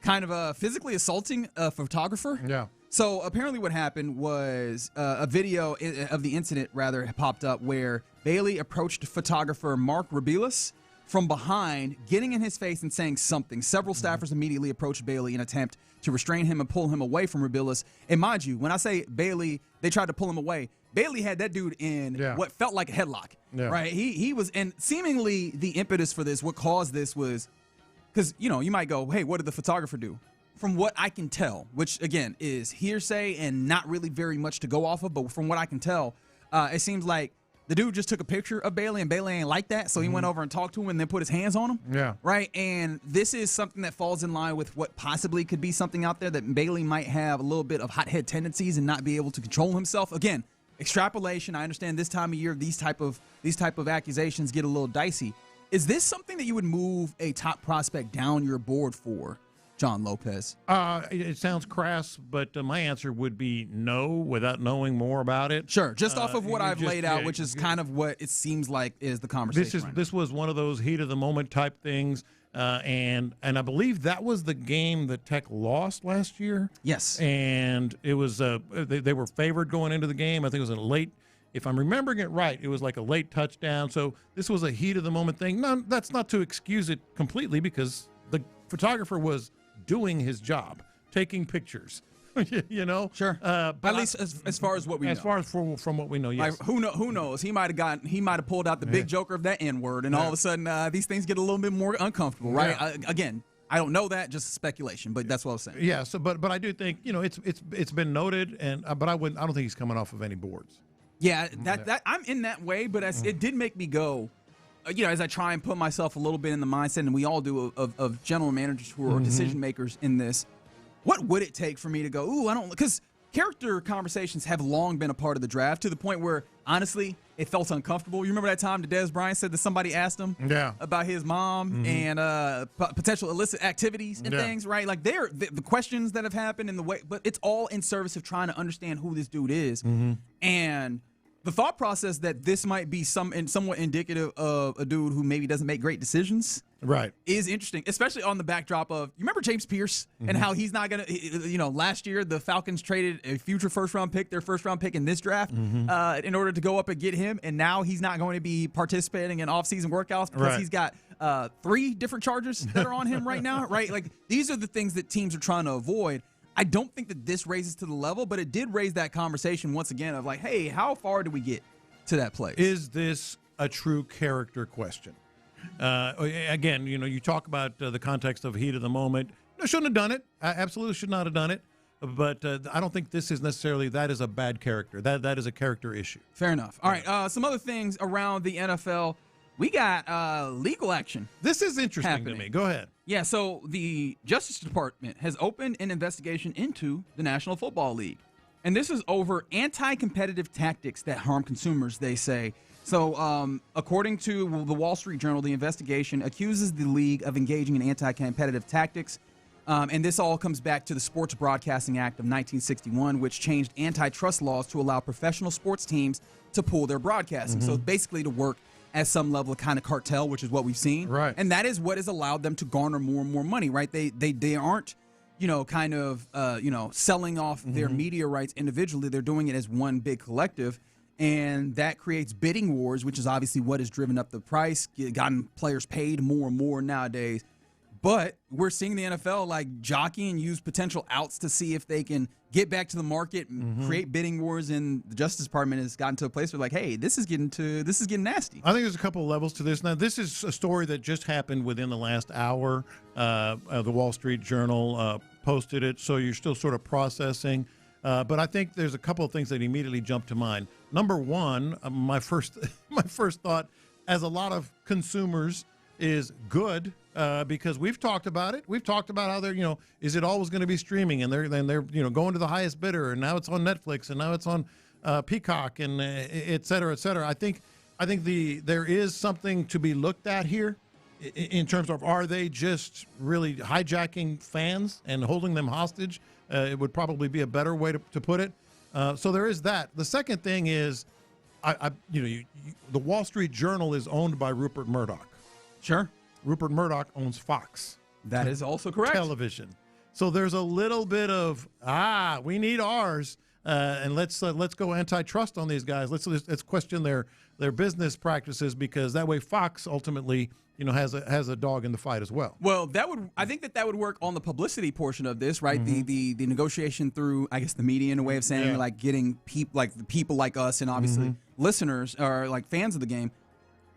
kind of physically assaulting a photographer? Yeah. So apparently what happened was a video of the incident popped up where Bailey approached photographer Mark Rebelis from behind, getting in his face and saying something. Several staffers immediately approached Bailey in an attempt to restrain him and pull him away from Rebelis. And mind you, when I say Bailey, they tried to pull him away. Bailey had that dude in what felt like a headlock, right? He was, and seemingly the impetus for this, what caused this was, because, you might go, hey, what did the photographer do? From what I can tell, which, again, is hearsay and not really very much to go off of, but from what I can tell, it seems like the dude just took a picture of Bailey, and Bailey ain't like that, so he went over and talked to him and then put his hands on him. Yeah. Right? And this is something that falls in line with what possibly could be something out there that Bailey might have a little bit of hothead tendencies and not be able to control himself. Again, extrapolation. I understand this time of year, these type of accusations get a little dicey. Is this something that you would move a top prospect down your board for, John Lopez? It sounds crass, but my answer would be no, without knowing more about it. Sure, just off of what I've laid out, which is kind of what it seems like is the conversation. This was one of those heat of the moment type things, and I believe that was the game that Tech lost last year. Yes, and it was they were favored going into the game. I think it was a late. If I'm remembering it right, it was like a late touchdown. So this was a heat of the moment thing. No, that's not to excuse it completely, because the photographer was doing his job, taking pictures. Sure. But at least as far as what we know. As far as from what we know, yes. Like, who knows? He might have pulled out the big joker of that N-word, and all of a sudden these things get a little bit more uncomfortable, right? Again, I don't know that, just speculation, but that's what I was saying. Yeah. So, but I do think it's been noted, and but I don't think he's coming off of any boards. Yeah, that I'm in that way, but it did make me go. As I try and put myself a little bit in the mindset, and we all do, of general managers who are decision makers in this, what would it take for me to go, ooh, I don't, because character conversations have long been a part of the draft, to the point where, honestly, it felt uncomfortable. You remember that time Des Bryant said that somebody asked him about his mom and potential illicit activities and things, right? Like, the questions that have happened in the way, but it's all in service of trying to understand who this dude is. And the thought process that this might be somewhat indicative of a dude who maybe doesn't make great decisions, right, is interesting, especially on the backdrop of, you remember James Pierce and how he's not going to, last year the Falcons traded a future first-round pick, their first-round pick in this draft, in order to go up and get him, and now he's not going to be participating in off-season workouts because he's got 3 different charges that are on him right now, right? Like, these are the things that teams are trying to avoid. I don't think that this raises to the level, but it did raise that conversation once again of like, hey, how far do we get to that place? Is this a true character question? Again, you talk about the context of heat of the moment. No, shouldn't have done it. I absolutely should not have done it. But I don't think this is necessarily, that is a bad character. That is a character issue. Fair enough. All right, some other things around the NFL. We got legal action. This is interesting to me. Go ahead. Yeah, so the Justice Department has opened an investigation into the National Football League. And this is over anti-competitive tactics that harm consumers, they say. So according to the Wall Street Journal, the investigation accuses the league of engaging in anti-competitive tactics. And this all comes back to the Sports Broadcasting Act of 1961, which changed antitrust laws to allow professional sports teams to pool their broadcasting. So basically to work at some level of kind of cartel, which is what we've seen. Right. And that is what has allowed them to garner more and more money, right? They aren't, selling off their media rights individually. They're doing it as one big collective. And that creates bidding wars, which is obviously what has driven up the price, gotten players paid more and more nowadays. But we're seeing the NFL like jockey and use potential outs to see if they can get back to the market and create bidding wars. And the Justice Department has gotten to a place where like, hey, this is getting nasty. I think there's a couple of levels to this. Now, this is a story that just happened within the last hour. The Wall Street Journal posted it, so you're still sort of processing. But I think there's a couple of things that immediately jump to mind. Number one, my first thought, as a lot of consumers, is good because we've talked about it. We've talked about how they're, is it always going to be streaming? And they're going to the highest bidder, and now it's on Netflix, and now it's on Peacock, and et cetera, et cetera. I think there is something to be looked at here in terms of, are they just really hijacking fans and holding them hostage? It would probably be a better way to put it. So there is that. The second thing is, the Wall Street Journal is owned by Rupert Murdoch. Sure. Rupert Murdoch owns Fox. That is also correct. Television. So there's a little bit of, we need ours, and let's go antitrust on these guys. Let's question their business practices, because that way Fox ultimately has a dog in the fight as well. Well, I think that would work on the publicity portion of this, right? Mm-hmm. The negotiation through, I guess, the media, in a way of saying, like, getting people like us, and obviously listeners, or like fans of the game.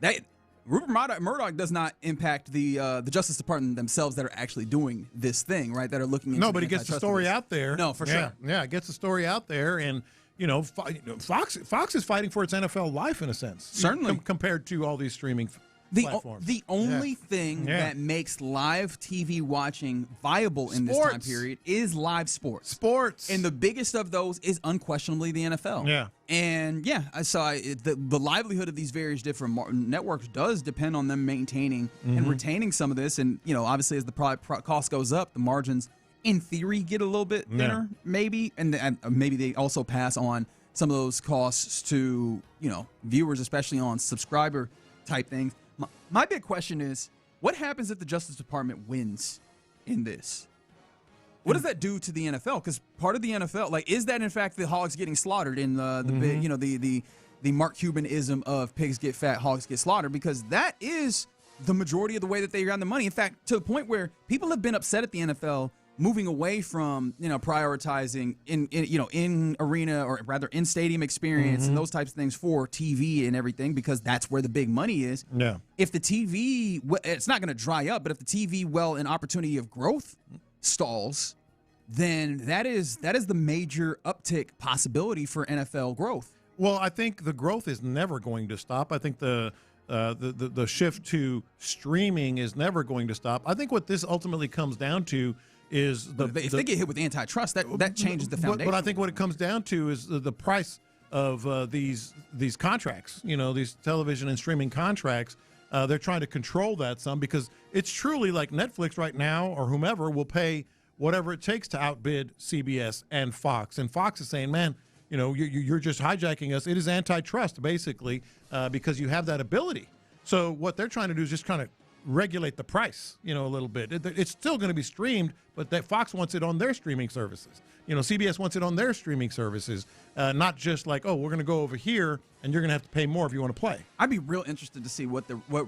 That Rupert Murdoch does not impact the Justice Department themselves that are actually doing this thing, right? That are looking into. No, but he gets the story out there. No, for sure. Yeah, it gets the story out there, and Fox is fighting for its NFL life in a sense, certainly, compared to all these streaming platforms. The only thing that makes live TV watching viable in this time period is live sports. And the biggest of those is unquestionably the NFL. Yeah. And I saw the livelihood of these various different networks does depend on them maintaining and retaining some of this. And, obviously as the cost goes up, the margins in theory get a little bit thinner, maybe. And maybe they also pass on some of those costs to, viewers, especially on subscriber type things. My big question is, what happens if the Justice Department wins in this? What does that do to the NFL? Because part of the NFL, is that in fact the hogs getting slaughtered in the Mark Cuban-ism of pigs get fat, hogs get slaughtered? Because that is the majority of the way that they earn the money. In fact, to the point where people have been upset at the NFL moving away from prioritizing in arena, or rather in stadium experience and those types of things for TV and everything, because that's where the big money is. Yeah. If the TV, it's not going to dry up, but if the TV and opportunity of growth stalls, then that is the major uptick possibility for NFL growth. Well, I think the growth is never going to stop. I think the shift to streaming is never going to stop. I think what this ultimately comes down to is if they get hit with antitrust, that changes the foundation. But I think what it comes down to is the price of these contracts. These television and streaming contracts. They're trying to control that some, because it's truly like Netflix right now, or whomever will pay whatever it takes to outbid CBS and Fox. And Fox is saying, man, you're just hijacking us. It is antitrust, basically, because you have that ability. So what they're trying to do is just kind of regulate the price, a little bit. It's still going to be streamed, but that Fox wants it on their streaming services. CBS wants it on their streaming services, not just like, we're going to go over here and you're going to have to pay more if you want to play. I'd be real interested to see what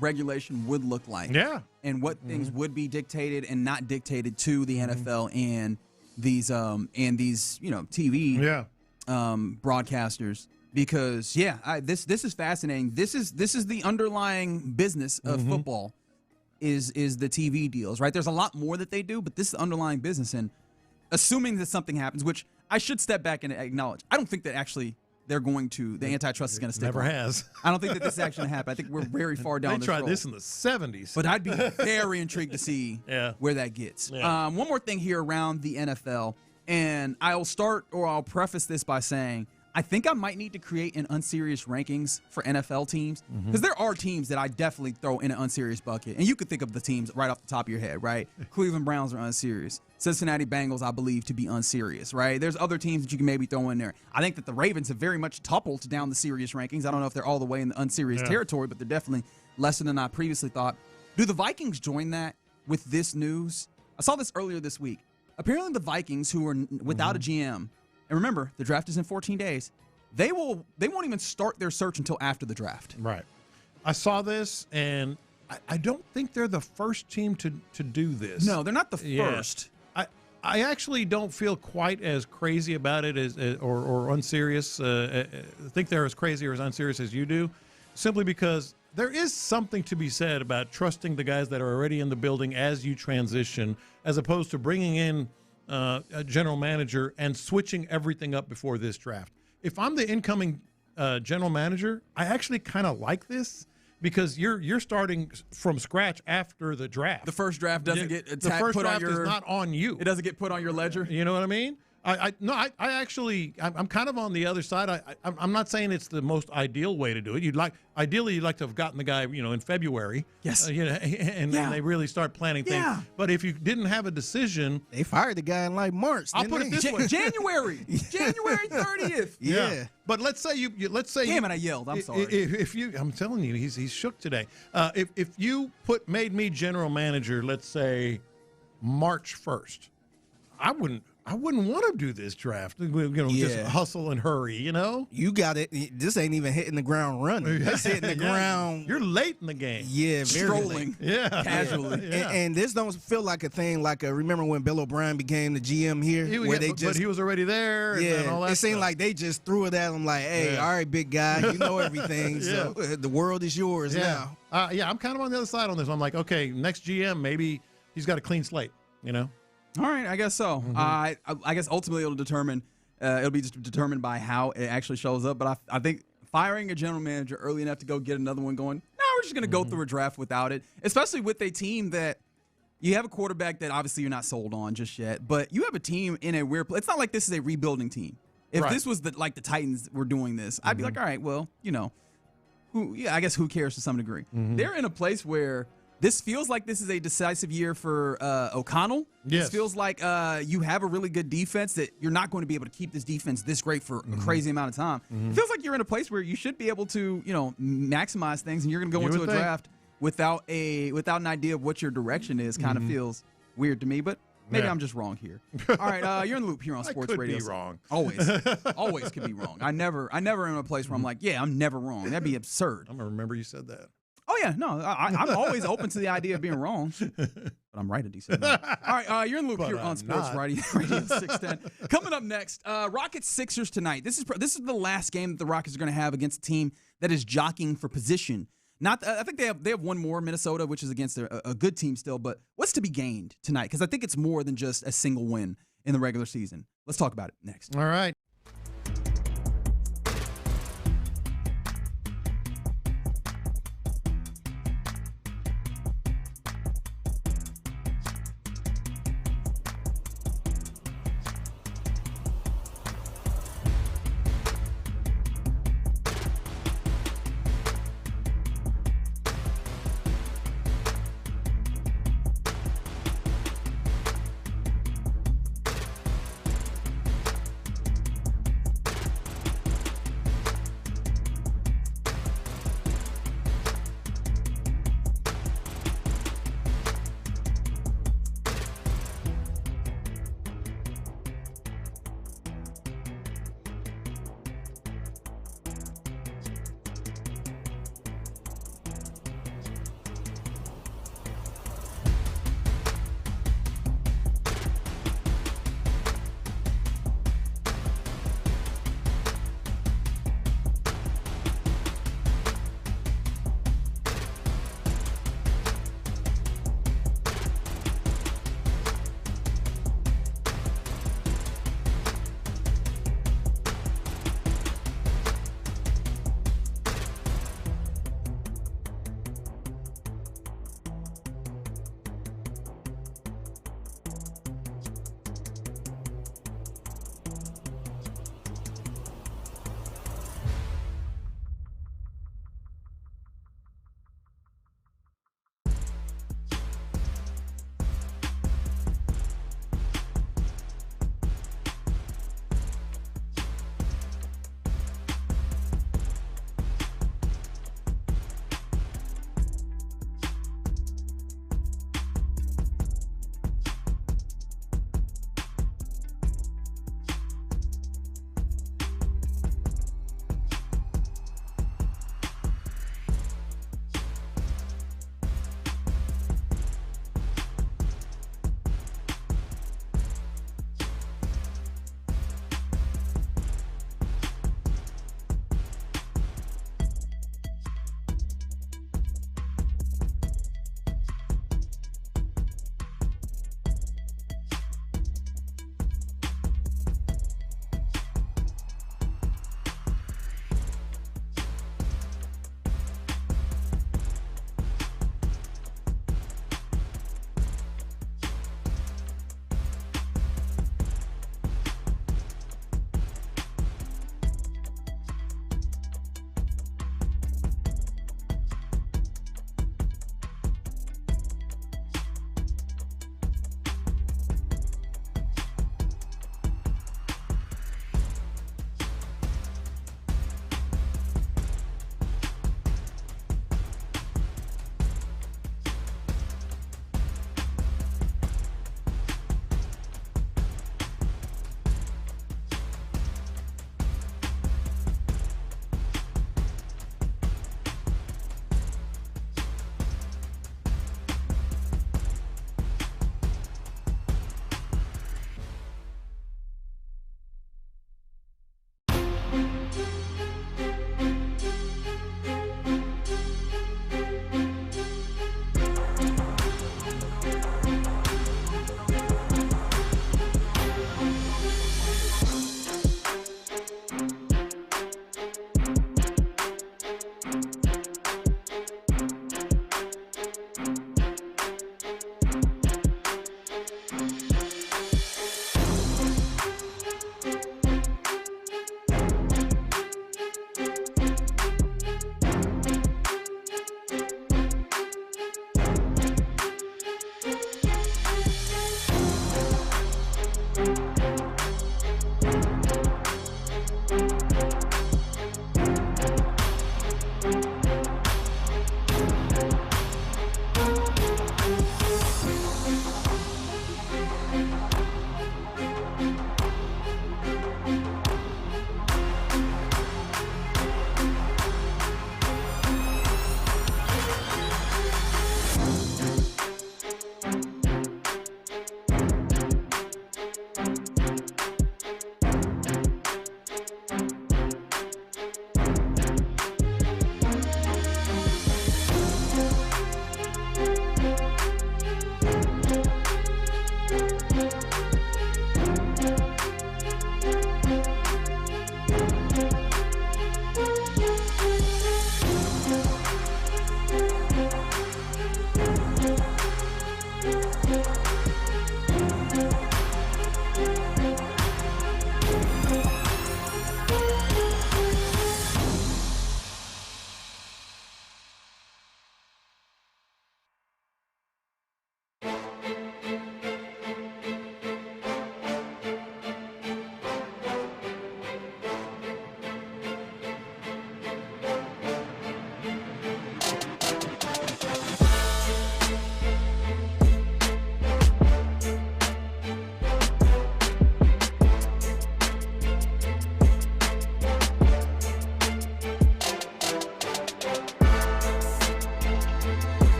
regulation would look like. Yeah. And what things would be dictated and not dictated to the NFL and these TV broadcasters. Because this is fascinating. This is the underlying business of football. Is the TV deals, right? There's a lot more that they do, but this is the underlying business. And assuming that something happens, which I should step back and acknowledge, I don't think that actually the antitrust is going to stick. Never has. I don't think that this is actually going to happen. I think we're very far down this road. They tried this in the 70s. But I'd be very intrigued to see where that gets. Yeah. One more thing here around the NFL, and I'll preface this by saying, I think I might need to create an unserious rankings for NFL teams, because there are teams that I definitely throw in an unserious bucket. And you could think of the teams right off the top of your head, right? Cleveland Browns are unserious. Cincinnati Bengals, I believe, to be unserious, right? There's other teams that you can maybe throw in there. I think that the Ravens have very much toppled down the serious rankings. I don't know if they're all the way in the unserious territory, but they're definitely lesser than I previously thought. Do the Vikings join that with this news? I saw this earlier this week. Apparently the Vikings, who are without a GM, and remember, the draft is in 14 days. They won't even start their search until after the draft. Right. I saw this, and I don't think they're the first team to do this. No, they're not the first. I actually don't feel quite as crazy about it or unserious. I think they're as crazy or as unserious as you do, simply because there is something to be said about trusting the guys that are already in the building as you transition, as opposed to bringing in general manager and switching everything up before this draft. If I'm the incoming general manager, I actually kind of like this because you're starting from scratch after the draft. The first draft doesn't get the first put draft on your, is not on you. It doesn't get put on your ledger. You know what I mean? I'm kind of on the other side. I'm not saying it's the most ideal way to do it. Ideally you'd like to have gotten the guy, in February. Yes. And then they really start planning things. Yeah. But if you didn't have a decision, they fired the guy in like March. I'll put it this way: January 30th. Yeah. But let's say Damn it! I yelled. I'm sorry. I'm telling you, he's shook today. If you made me general manager, let's say March 1st, I wouldn't want to do this draft. Just hustle and hurry. You got it. This ain't even hitting the ground running. This hitting the ground. You're late in the game. Yeah, very strolling. late. Yeah, casually. Yeah. And this don't feel like a thing. Like remember when Bill O'Brien became the GM here, but he was already there. Yeah, and all that it seemed stuff. like they just threw it at him. Like, hey, all right, big guy, you know everything. So the world is yours now. I'm kind of on the other side on this. I'm like, okay, next GM, maybe he's got a clean slate. All right, I guess so. I guess ultimately it'll be just determined by how it actually shows up. But I think firing a general manager early enough to go get another one going, no, we're just going to go through a draft without it, especially with a team that you have a quarterback that obviously you're not sold on just yet, but you have a team in a weird place. It's not like this is a rebuilding team. If this was the Titans were doing this, I'd be like, all right, well, I guess who cares to some degree. They're in a place where this feels like this is a decisive year for O'Connell. Yes. This feels like you have a really good defense that you're not going to be able to keep this defense this great for a crazy amount of time. It feels like you're in a place where you should be able to, maximize things, and you're going to go into a draft without an idea of what your direction is. Kind of feels weird to me, but maybe I'm just wrong here. All right, you're in the loop here on Sports Radio. Could be wrong. Always could be wrong. I never am in a place where I'm like, yeah, I'm never wrong. That'd be absurd. I'm gonna remember you said that. Oh, yeah. No, I'm always open to the idea of being wrong. But I'm right at decent. All right, you're in the loop here on Sports Radio 610. Coming up next, Rockets-Sixers tonight. This is the last game that the Rockets are going to have against a team that is jockeying for position. I think they have one more, Minnesota, which is against a good team still. But what's to be gained tonight? Because I think it's more than just a single win in the regular season. Let's talk about it next. All right.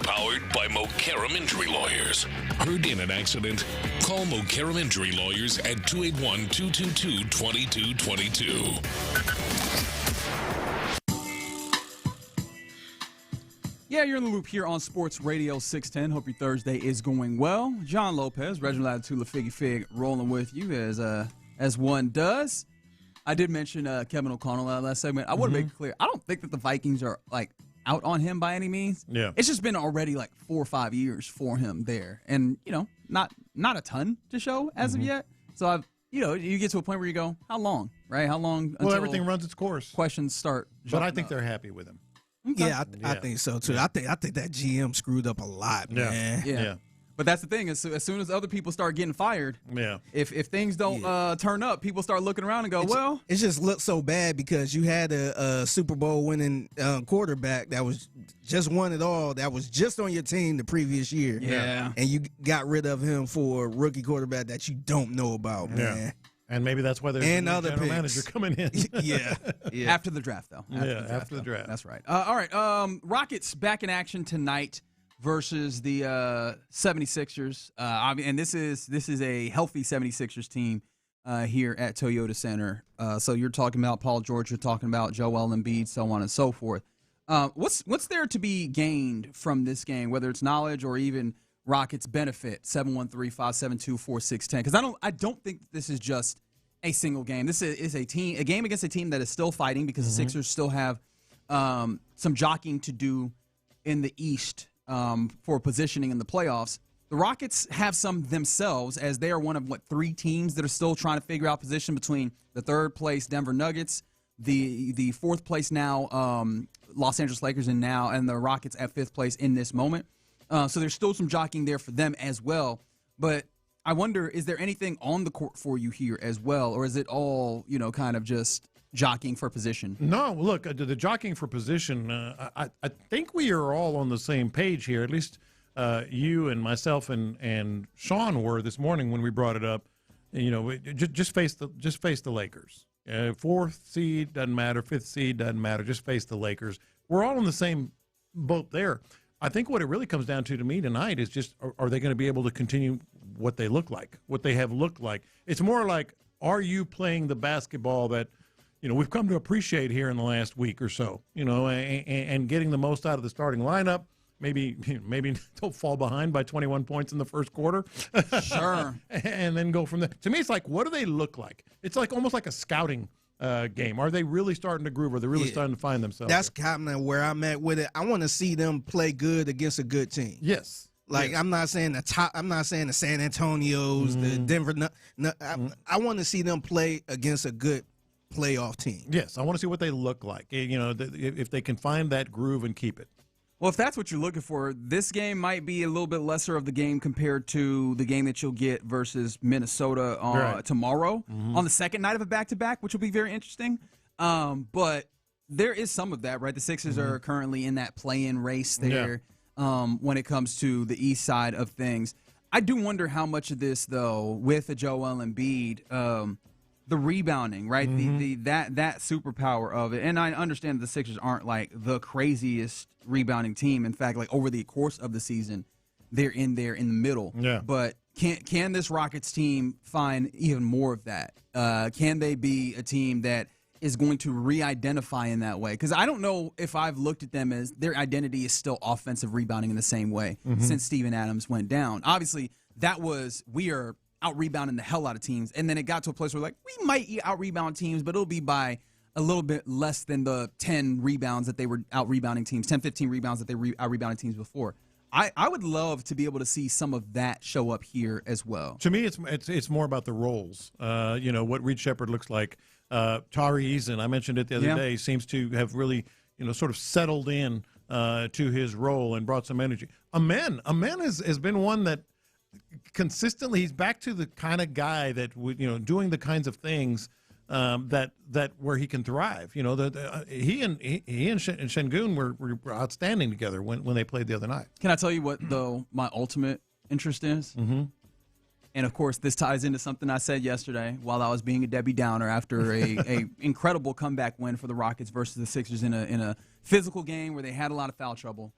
Powered by Mokaram Injury Lawyers. Heard in an accident? Call Mokaram Injury Lawyers at 281-222-2222. Yeah, you're in the loop here on Sports Radio 610. Hope your Thursday is going well. John Lopez, Reginald Latitula, Figgy Fig, rolling with you as one does. I did mention Kevin O'Connell last segment. I want to make it clear. I don't think that the Vikings are out on him by any means. Yeah. It's just been already 4 or 5 years for him there. And, not a ton to show as of yet. So you get to a point where you go, how long, right? How long until everything runs its course. Questions start. But I think they're happy with him. Okay. Yeah, I think so too. I think that GM screwed up a lot, man. Yeah. But that's the thing. As soon as other people start getting fired, if things don't turn up, people start looking around and go, it just looks so bad because you had a Super Bowl winning quarterback that was just won it all, that was just on your team the previous year. Yeah. And you got rid of him for a rookie quarterback that you don't know about, man. And maybe that's why there's a new general manager coming in. yeah. After the draft, though. After the draft. That's right. All right. Rockets back in action tonight versus the 76ers. And this is a healthy 76ers team here at Toyota Center. So you're talking about Paul George, you're talking about Joel Embiid, so on and so forth. What's there to be gained from this game, whether it's knowledge or even Rockets benefit? 713-572-4610. Because I don't think this is just a single game. This is a game against a team that is still fighting because the Sixers still have some jockeying to do in the East for positioning in the playoffs. The Rockets have some themselves, as they are one of, 3 teams that are still trying to figure out position between the third place Denver Nuggets, the fourth place now Los Angeles Lakers, and the Rockets at 5th place in this moment. So there's still some jockeying there for them as well. But I wonder, is there anything on the court for you here as well, or is it all, kind of just jockeying for position? No, look, the jockeying for position, I think we are all on the same page here. At least you and myself and Sean were this morning when we brought it up. Just face the Lakers. 4th seed doesn't matter, 5th seed doesn't matter. Just face the Lakers. We're all in the same boat there. I think what it really comes down to me tonight is just, are they going to be able to continue what they look like, what they have looked like? It's more like, are you playing the basketball that, we've come to appreciate here in the last week or so, and getting the most out of the starting lineup? Maybe don't fall behind by 21 points in the first quarter. Sure. And then go from there. To me, it's like, what do they look like? It's like almost like a scouting game. Are they really starting to groove? Are they really starting to find themselves? That's kind of where I'm at with it. I want to see them play good against a good team. Yes. I'm not saying the San Antonios, the Denver. I want to see them play against a good playoff team. Yes, I want to see what they look like. If they can find that groove and keep it. Well, if that's what you're looking for, this game might be a little bit lesser of the game compared to the game that you'll get versus Minnesota tomorrow on the second night of a back-to-back, which will be very interesting. But there is some of that, right? The Sixers are currently in that play-in race there when it comes to the east side of things. I do wonder how much of this, though, with a Joel Embiid, the rebounding, right? That superpower of it. And I understand the Sixers aren't like the craziest rebounding team. In fact, like over the course of the season, they're in there in the middle. Yeah. But can this Rockets team find even more of that? Can they be a team that is going to re-identify in that way? Because I don't know if I've looked at them as their identity is still offensive rebounding in the same way since Steven Adams went down. Obviously, we are out-rebounding the hell out of teams, and then it got to a place where, like, we might out-rebound teams, but it'll be by a little bit less than the 10 rebounds that they were out-rebounding teams, 10, 15 rebounds that they out-rebounding teams before. I would love to be able to see some of that show up here as well. To me, it's more about the roles. What Reed Shepherd looks like. Tari Eason, I mentioned it the other day, seems to have really, sort of settled in to his role and brought some energy. Amen has been one that consistently, he's back to the kind of guy that would, doing the kinds of things that where he can thrive. He and Şengün were outstanding together when they played the other night. Can I tell you what, though, my ultimate interest is? Mm-hmm. And, of course, this ties into something I said yesterday while I was being a Debbie Downer after a incredible comeback win for the Rockets versus the Sixers in a physical game where they had a lot of foul trouble.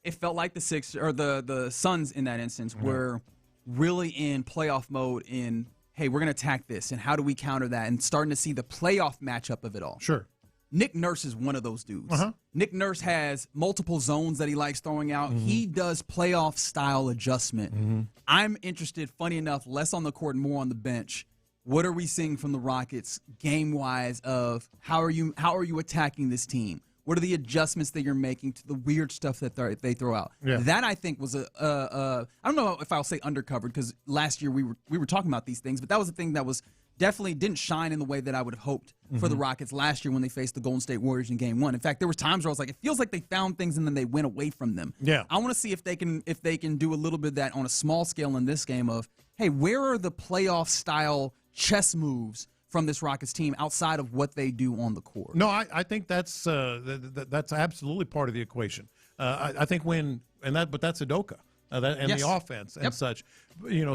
It felt like the Sixers or the Suns in that instance were really in playoff mode in, hey, we're going to attack this, and how do we counter that, and starting to see the playoff matchup of it all. Sure. Nick Nurse is one of those dudes. Nick Nurse has multiple zones that he likes throwing out. He does playoff-style adjustment. I'm interested, funny enough, less on the court and more on the bench. What are we seeing from the Rockets game-wise of how are you attacking this team? What are the adjustments that you're making to the weird stuff that they throw out? Yeah. That, I think, was I don't know if I'll say undercovered, because last year we were talking about these things, but that was a thing that was definitely didn't shine in the way that I would have hoped for the Rockets last year when they faced the Golden State Warriors in Game 1. In fact, there were times where I was like, it feels like they found things and then they went away from them. Yeah. I want to see if they can do a little bit of that on a small scale in this game of, hey, where are the playoff-style chess moves from this Rockets team outside of what they do on the court? No, I think that's absolutely part of the equation. I think but that's Udoka the offense and such.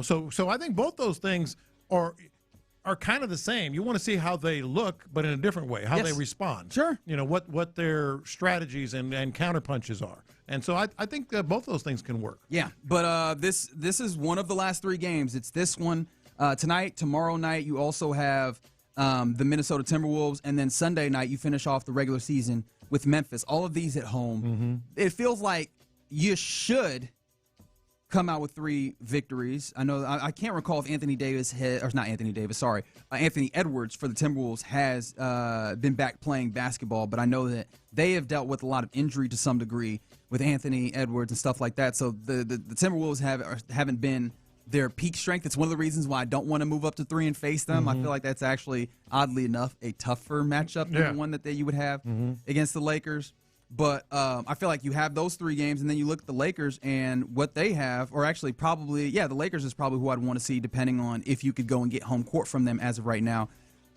So I think both those things are kind of the same. You want to see how they look, but in a different way, how they respond. Sure. What their strategies and counterpunches are. And so I think both those things can work. Yeah, but this is one of the last three games. It's this one tonight, tomorrow night. You also have the Minnesota Timberwolves, and then Sunday night you finish off the regular season with Memphis. All of these at home. It feels like you should come out with 3 victories. I know I can't recall if Anthony Edwards for the Timberwolves has been back playing basketball, but I know that they have dealt with a lot of injury to some degree with Anthony Edwards and stuff like that. So the Timberwolves haven't been their peak strength. It's one of the reasons why I don't want to move up to 3 and face them. I feel like that's actually, oddly enough, a tougher matchup than the one that you would have against the Lakers. But I feel like you have those 3 games, and then you look at the Lakers and what they have, or actually probably, the Lakers is probably who I'd want to see depending on if you could go and get home court from them as of right now.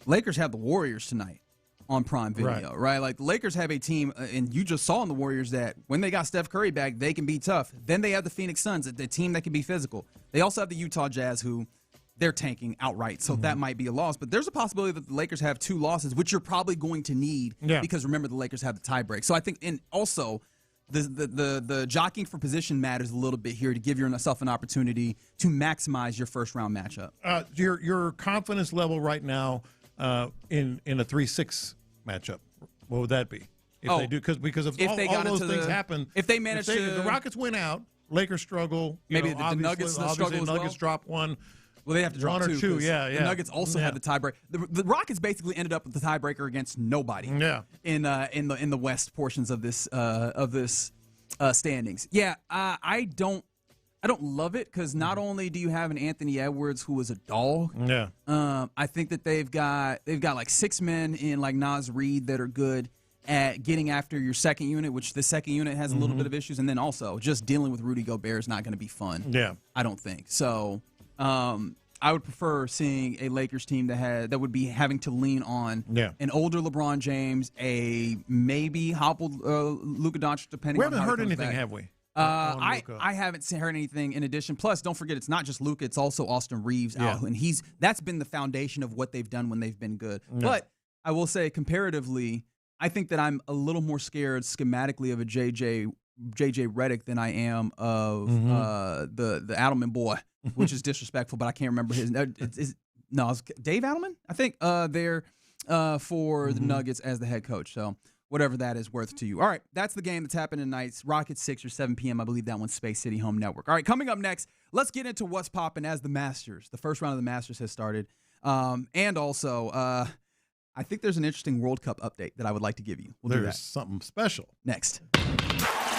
Lakers have the Warriors tonight on Prime Video, right? Like the Lakers have a team, and you just saw in the Warriors that when they got Steph Curry back, they can be tough. Then they have the Phoenix Suns, the team that can be physical. They also have the Utah Jazz, who they're tanking outright, so that might be a loss. But there's a possibility that the Lakers have 2 losses, which you're probably going to need because, remember, the Lakers have the tiebreak. So I think, and also, the jockeying for position matters a little bit here to give yourself an opportunity to maximize your first-round matchup. Your confidence level right now in a 3-6 matchup, what would that be? If they do, because if all those things happen, if they manage if the Rockets win out, Lakers struggle. Maybe the Nuggets struggle as well. Nuggets drop 1. Well, they have to drop 1 or 2. The Nuggets also have the tiebreaker. The Rockets basically ended up with the tiebreaker against nobody. In the West portions of this standings. I don't love it because not only do you have an Anthony Edwards who is a dog. I think that they've got like 6 men in like Naz Reid that are good at getting after your second unit, which the second unit has a little bit of issues, and then also just dealing with Rudy Gobert is not going to be fun. I don't think so. I would prefer seeing a Lakers team that would be having to lean on an older LeBron James, a maybe hobbled Luka Doncic, depending on how it comes back. We haven't heard anything, have we? I haven't heard anything in addition. Plus, don't forget, it's not just Luka; it's also Austin Reeves out, and that's been the foundation of what they've done when they've been good. Yeah. But I will say, comparatively, I think that I'm a little more scared schematically of a JJ Redick than I am of the Adelman boy, which is disrespectful, but I can't remember his. It's Dave Adelman, I think. There for the Nuggets as the head coach. So. Whatever that is worth to you. All right, that's the game that's happening tonight. Rockets 6 or 7 p.m. I believe that one's Space City Home Network. All right, coming up next, let's get into what's popping as the Masters. The first round of the Masters has started. And also, I think there's an interesting World Cup update that I would like to give you. We'll do that. There's something special. Next.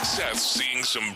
Seth seeing some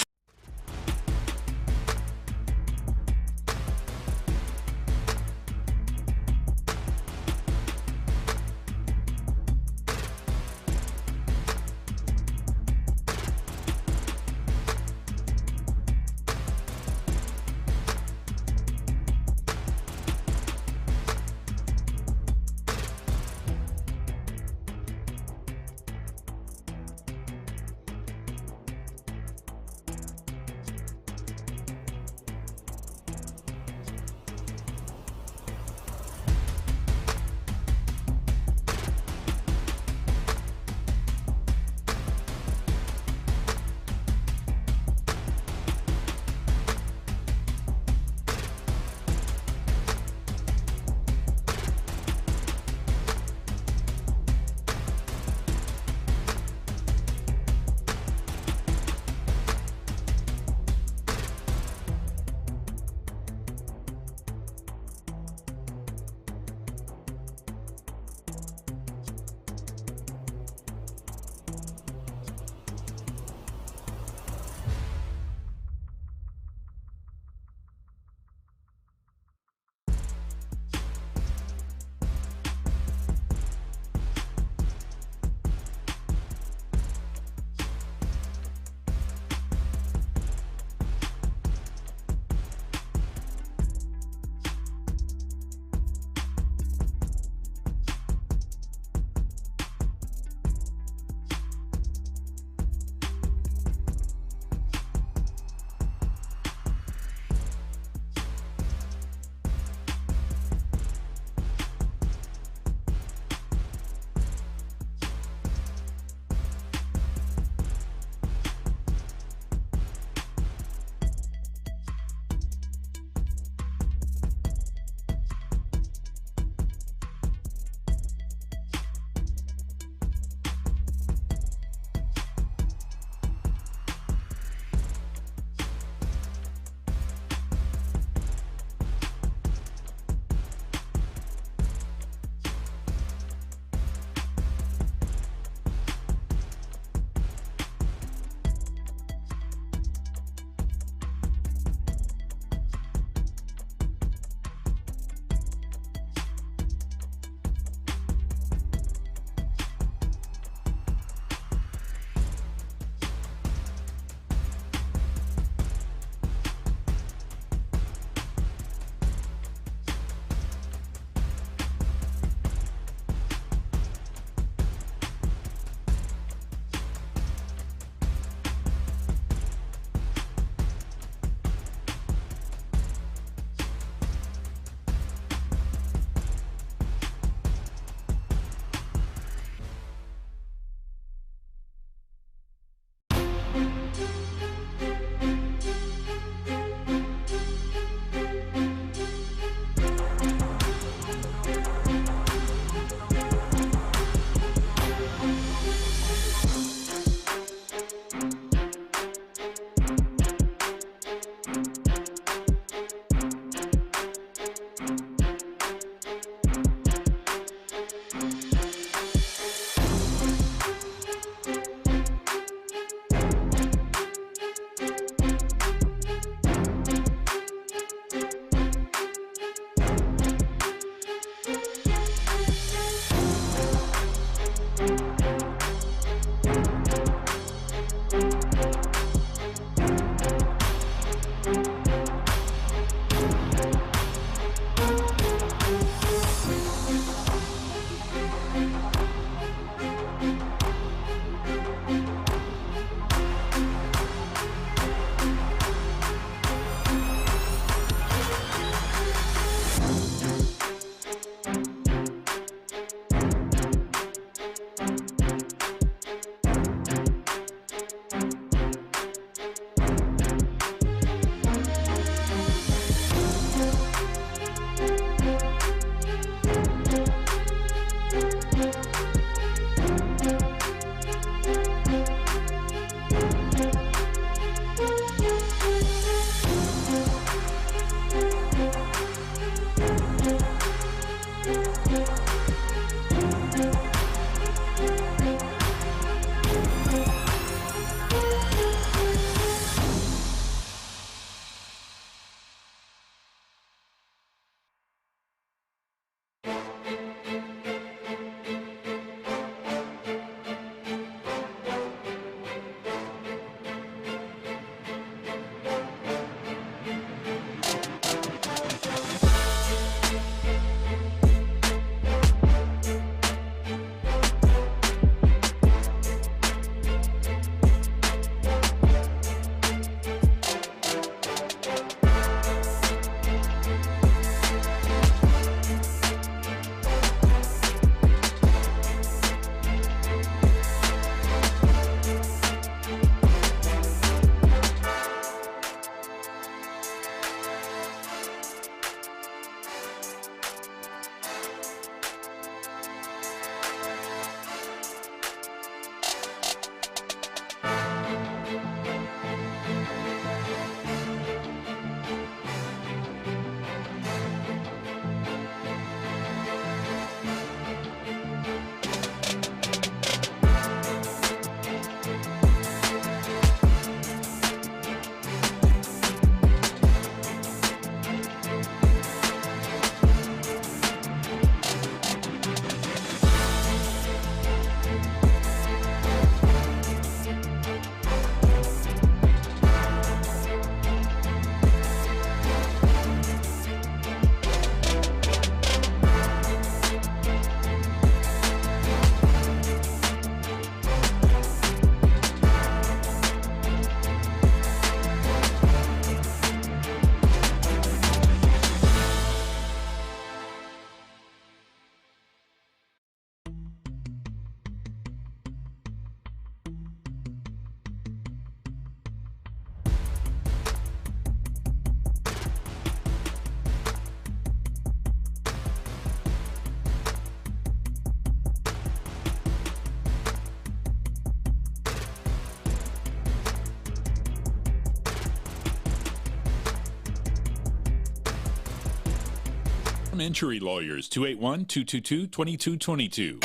Injury Lawyers, 281-222-2222.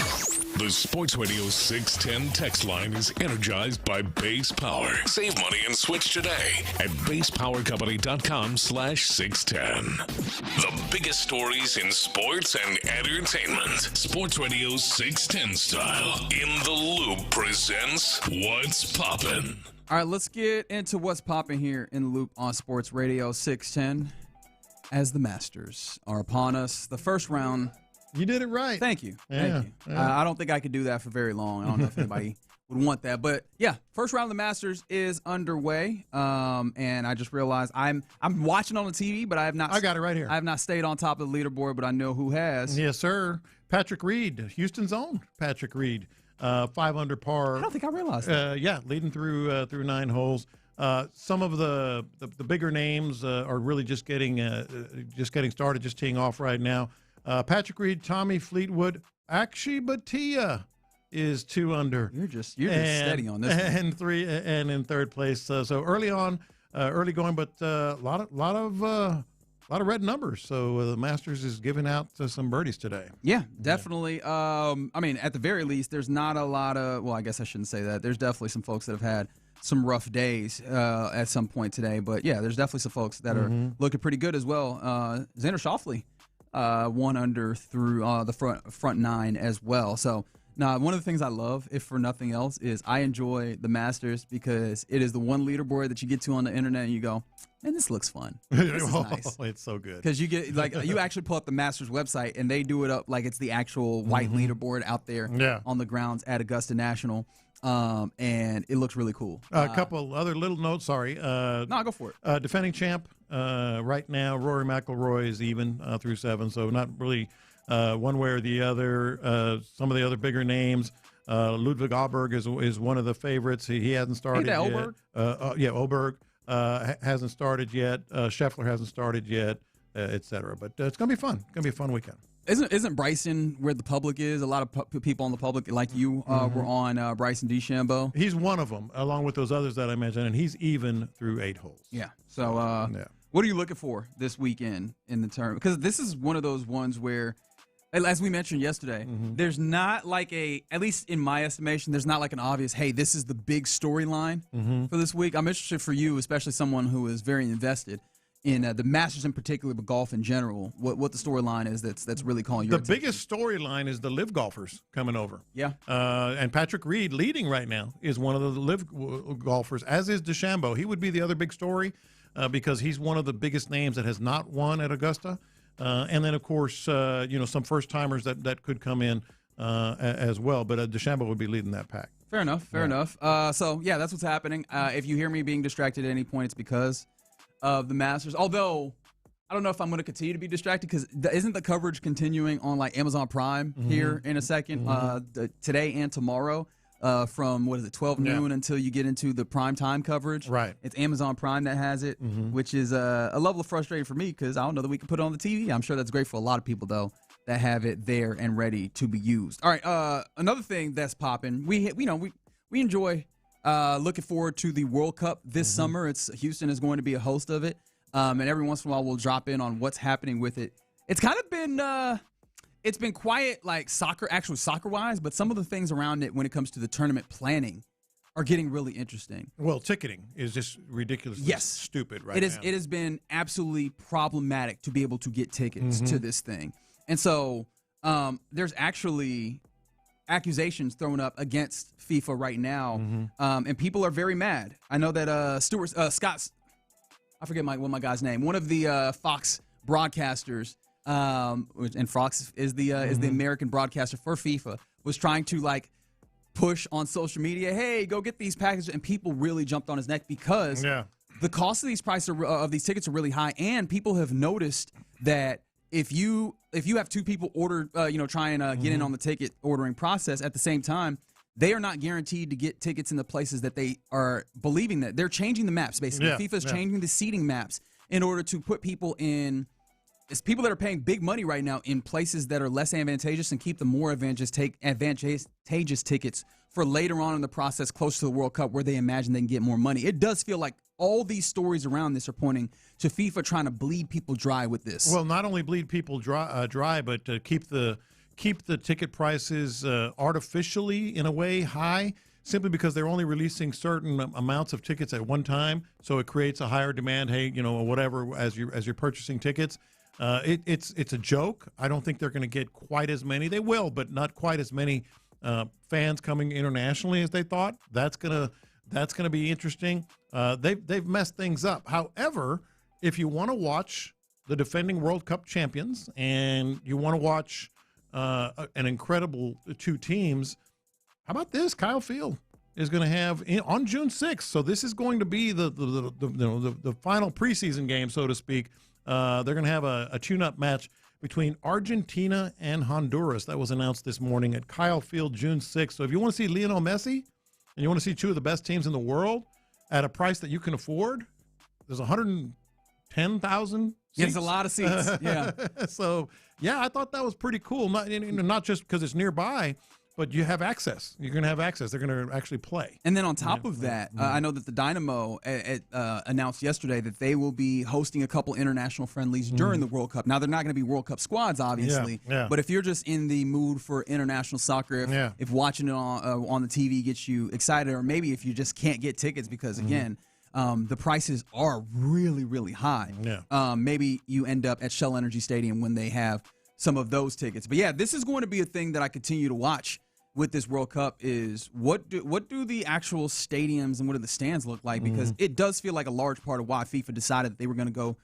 The Sports Radio 610 text line is energized by Base Power. Save money and switch today at basepowercompany.com/610. The biggest stories in sports and entertainment. Sports Radio 610 style. In the Loop presents What's Poppin'. All right, let's get into what's popping here in the Loop on Sports Radio 610. As the Masters are upon us, the first round. You did it right. Thank you. Yeah, Thank you. yeah. I don't think I could do that for very long. I don't know if anybody would want that, but yeah, first round of the Masters is underway. And I just realized I'm watching on the TV, but I have not. I got it right here. I have not stayed on top of the leaderboard, but I know who has. Yes, sir. Patrick Reed, Houston's own Patrick Reed, 5 under par. I don't think I realized that. Yeah, leading through 9 holes. Some of the bigger names are really just getting started, just teeing off right now. Patrick Reed, Tommy Fleetwood, Akshay Bhatia is 2 under. You're just steady on this one. And in third place. So early on, early going, but a lot of red numbers. So the Masters is giving out some birdies today. Yeah, definitely. I mean, at the very least, there's not a lot of. Well, I guess I shouldn't say that. There's definitely some folks that have had some rough days at some point today. But yeah, there's definitely some folks that are looking pretty good as well. Xander Schauffele, 1 under through the front 9 as well. So now, one of the things I love, if for nothing else, is I enjoy the Masters because it is the one leaderboard that you get to on the internet and you go, man, this looks fun. This is nice. It's so good. Because you get you actually pull up the Masters website and they do it up like it's the actual white leaderboard out there on the grounds at Augusta National. And it looks really cool. A couple other little notes. Sorry. No, go for it. Defending champ right now, Rory McIlroy is even through 7, so not really one way or the other. Some of the other bigger names. Ludwig Åberg is one of the favorites. He hasn't started yet. Åberg? Åberg hasn't started yet. Scheffler hasn't started yet, etc. But it's going to be fun. It's going to be a fun weekend. Isn't Bryson where the public is? A lot of people on the public, like you, were on Bryson DeChambeau. He's one of them, along with those others that I mentioned, and he's even through 8 holes. Yeah. So what are you looking for this weekend in the tournament? Because this is one of those ones where, as we mentioned yesterday, there's not like at least in my estimation, there's not like an obvious, hey, this is the big storyline for this week. I'm interested for you, especially someone who is very invested in the Masters in particular, but golf in general, what the storyline is that's really calling your attention. The biggest storyline is the live golfers coming over. Yeah. And Patrick Reed leading right now is one of the live golfers, as is DeChambeau. He would be the other big story because he's one of the biggest names that has not won at Augusta. And then, of course, some first-timers that could come in as well. But DeChambeau would be leading that pack. Fair enough. So, yeah, that's what's happening. If you hear me being distracted at any point, it's because of the Masters. Although, I don't know if I'm going to continue to be distracted because isn't the coverage continuing on, like, Amazon Prime here in a second, today and tomorrow? From 12 noon until you get into the prime time coverage. Right. It's Amazon Prime that has it, which is a level of frustrating for me because I don't know that we can put it on the TV. I'm sure that's great for a lot of people, though, that have it there and ready to be used. All right. Another thing that's popping, we enjoy looking forward to the World Cup this summer. Houston is going to be a host of it, and every once in a while we'll drop in on what's happening with it. It's kind of been it's been quiet, like soccer-wise, but some of the things around it when it comes to the tournament planning are getting really interesting. Well, ticketing is just ridiculously stupid right now. It has been absolutely problematic to be able to get tickets to this thing. And so there's actually accusations thrown up against FIFA right now, and people are very mad. I know that Scott's, I forget my guy's name, one of the Fox broadcasters, and Fox is the American broadcaster for FIFA, was trying to like push on social media, hey, go get these packages, and people really jumped on his neck because the cost of these these tickets are really high, and people have noticed that if you have 2 people order, try and get in on the ticket ordering process at the same time, they are not guaranteed to get tickets in the places that they are believing that they're changing the maps. Basically, FIFA is changing the seating maps in order to put people in it's people that are paying big money right now in places that are less advantageous and keep the more advantageous tickets for later on in the process, close to the World Cup, where they imagine they can get more money. It does feel like all these stories around this are pointing to FIFA trying to bleed people dry with this. Well, not only bleed people dry, but keep the ticket prices artificially, in a way, high, simply because they're only releasing certain amounts of tickets at one time, so it creates a higher demand. Hey, whatever, as you're purchasing tickets. It's a joke. I don't think they're going to get quite as many. They will, but not quite as many fans coming internationally as they thought. That's gonna be interesting. They've messed things up. However, if you want to watch the defending World Cup champions and you want to watch an incredible two teams, how about this? Kyle Field is going to have on June 6th. So this is going to be the final preseason game, so to speak. They're going to have a tune-up match between Argentina and Honduras. That was announced this morning at Kyle Field, June 6th. So if you want to see Lionel Messi and you want to see two of the best teams in the world at a price that you can afford, there's 110,000 seats. Yeah, there's a lot of seats. Yeah. So, yeah, I thought that was pretty cool. Not just because it's nearby, but you have access. You're going to have access. They're going to actually play. And then on top of that, I know that the Dynamo announced yesterday that they will be hosting a couple international friendlies during the World Cup. Now, they're not going to be World Cup squads, obviously. Yeah. But if you're just in the mood for international soccer, if watching it on the TV gets you excited, or maybe if you just can't get tickets because, again, the prices are really, really high. Yeah. Maybe you end up at Shell Energy Stadium when they have some of those tickets. But, yeah, this is going to be a thing that I continue to watch with this World Cup is what do the actual stadiums and what do the stands look like? Because it does feel like a large part of why FIFA decided that they were going to go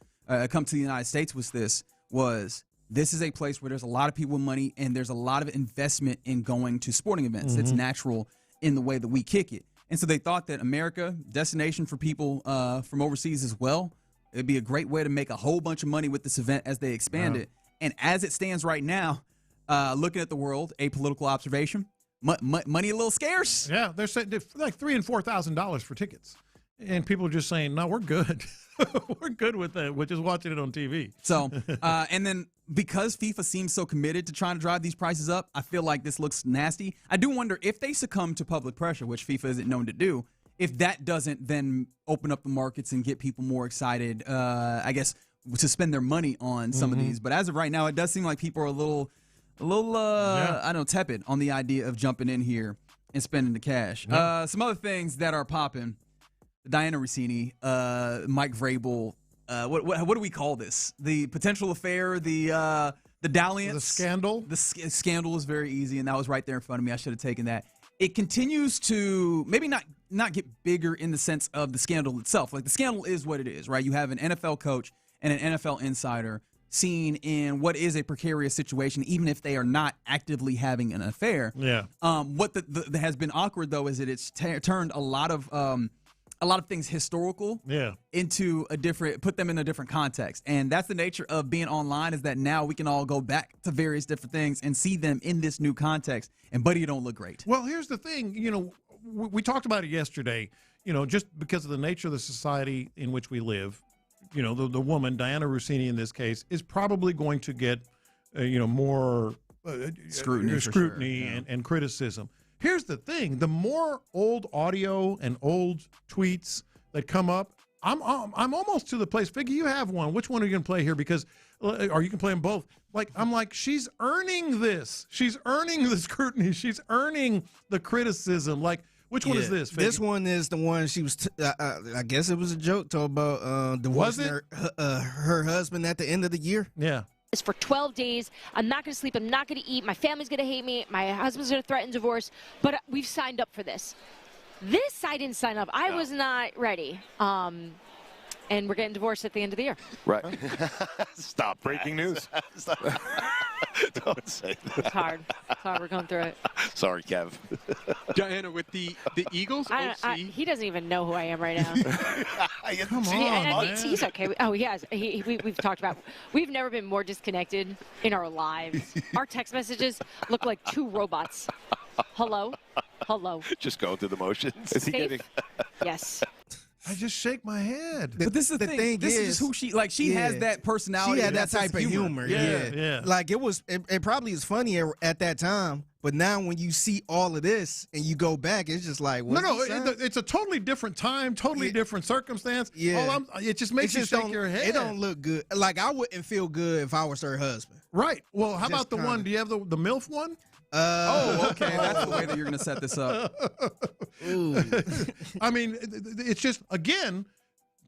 come to the United States was this is a place where there's a lot of people with money and there's a lot of investment in going to sporting events. It's natural in the way that we kick it. And so they thought that America, destination for people from overseas as well, it'd be a great way to make a whole bunch of money with this event as they expand it. And as it stands right now, looking at the world, a political observation, money a little scarce. Yeah, they're saying like $3,000 and $4,000 for tickets, and people are just saying, "No, we're good. We're good with that. We're just watching it on TV." So, and then because FIFA seems so committed to trying to drive these prices up, I feel like this looks nasty. I do wonder if they succumb to public pressure, which FIFA isn't known to do, if that doesn't then open up the markets and get people more excited. I guess to spend their money on some of these. But as of right now, it does seem like people are a little I don't know, tepid on the idea of jumping in here and spending the cash. Some other things that are popping: Diana Russini, Mike Vrabel. What do we call this? The potential affair, the dalliance, the scandal. The scandal is very easy, and that was right there in front of me. I should have taken that. It continues to maybe not get bigger in the sense of the scandal itself. Like the scandal is what it is, right? You have an NFL coach and an NFL insider seen in what is a precarious situation, even if they are not actively having an affair. Yeah. What has been awkward though is that it's turned a lot of things historical into put them in a different context. And that's the nature of being online, is that now we can all go back to various different things and see them in this new context. And buddy, you don't look great. Well, here's the thing, we talked about it yesterday, just because of the nature of the society in which we live, the woman, Diana Russini in this case, is probably going to get, more scrutiny and criticism. Here's the thing: the more old audio and old tweets that come up, I'm almost to the place. Figgy, you have one. Which one are you going to play here? Because, or you can play them both. I'm like, she's earning this. She's earning the scrutiny. She's earning the criticism. Like, which one is this, Figgy? This one is the one she was, I guess it was a joke, talking about divorcing her husband at the end of the year. Yeah. For 12 days. I'm not going to sleep. I'm not going to eat. My family's going to hate me. My husband's going to threaten divorce. But we've signed up for this. This I didn't sign up. I was not ready. And we're getting divorced at the end of the year. Right. Stop. Breaking news. Don't say that. It's hard. It's hard. We're going through it. Sorry, Kev. Diana, with the Eagles, he doesn't even know who I am right now. Come on, he's okay. Oh, he has. We've talked about. We've never been more disconnected in our lives. Our text messages look like two robots. Hello. Just going through the motions. Is he getting? Yes. I just shake my head. But this is the thing. This is who she like. She has that personality. She had that type of humor. Yeah. Like it probably is funnier at that time. But now when you see all of this and you go back, it's just like, it's a totally different time, totally different circumstance. Yeah. It just makes you shake your head. It don't look good. Like, I wouldn't feel good if I was her husband. Right. Well, how about the one? Do you have the MILF one? Okay. That's the way that you're going to set this up. I mean, it's just, again,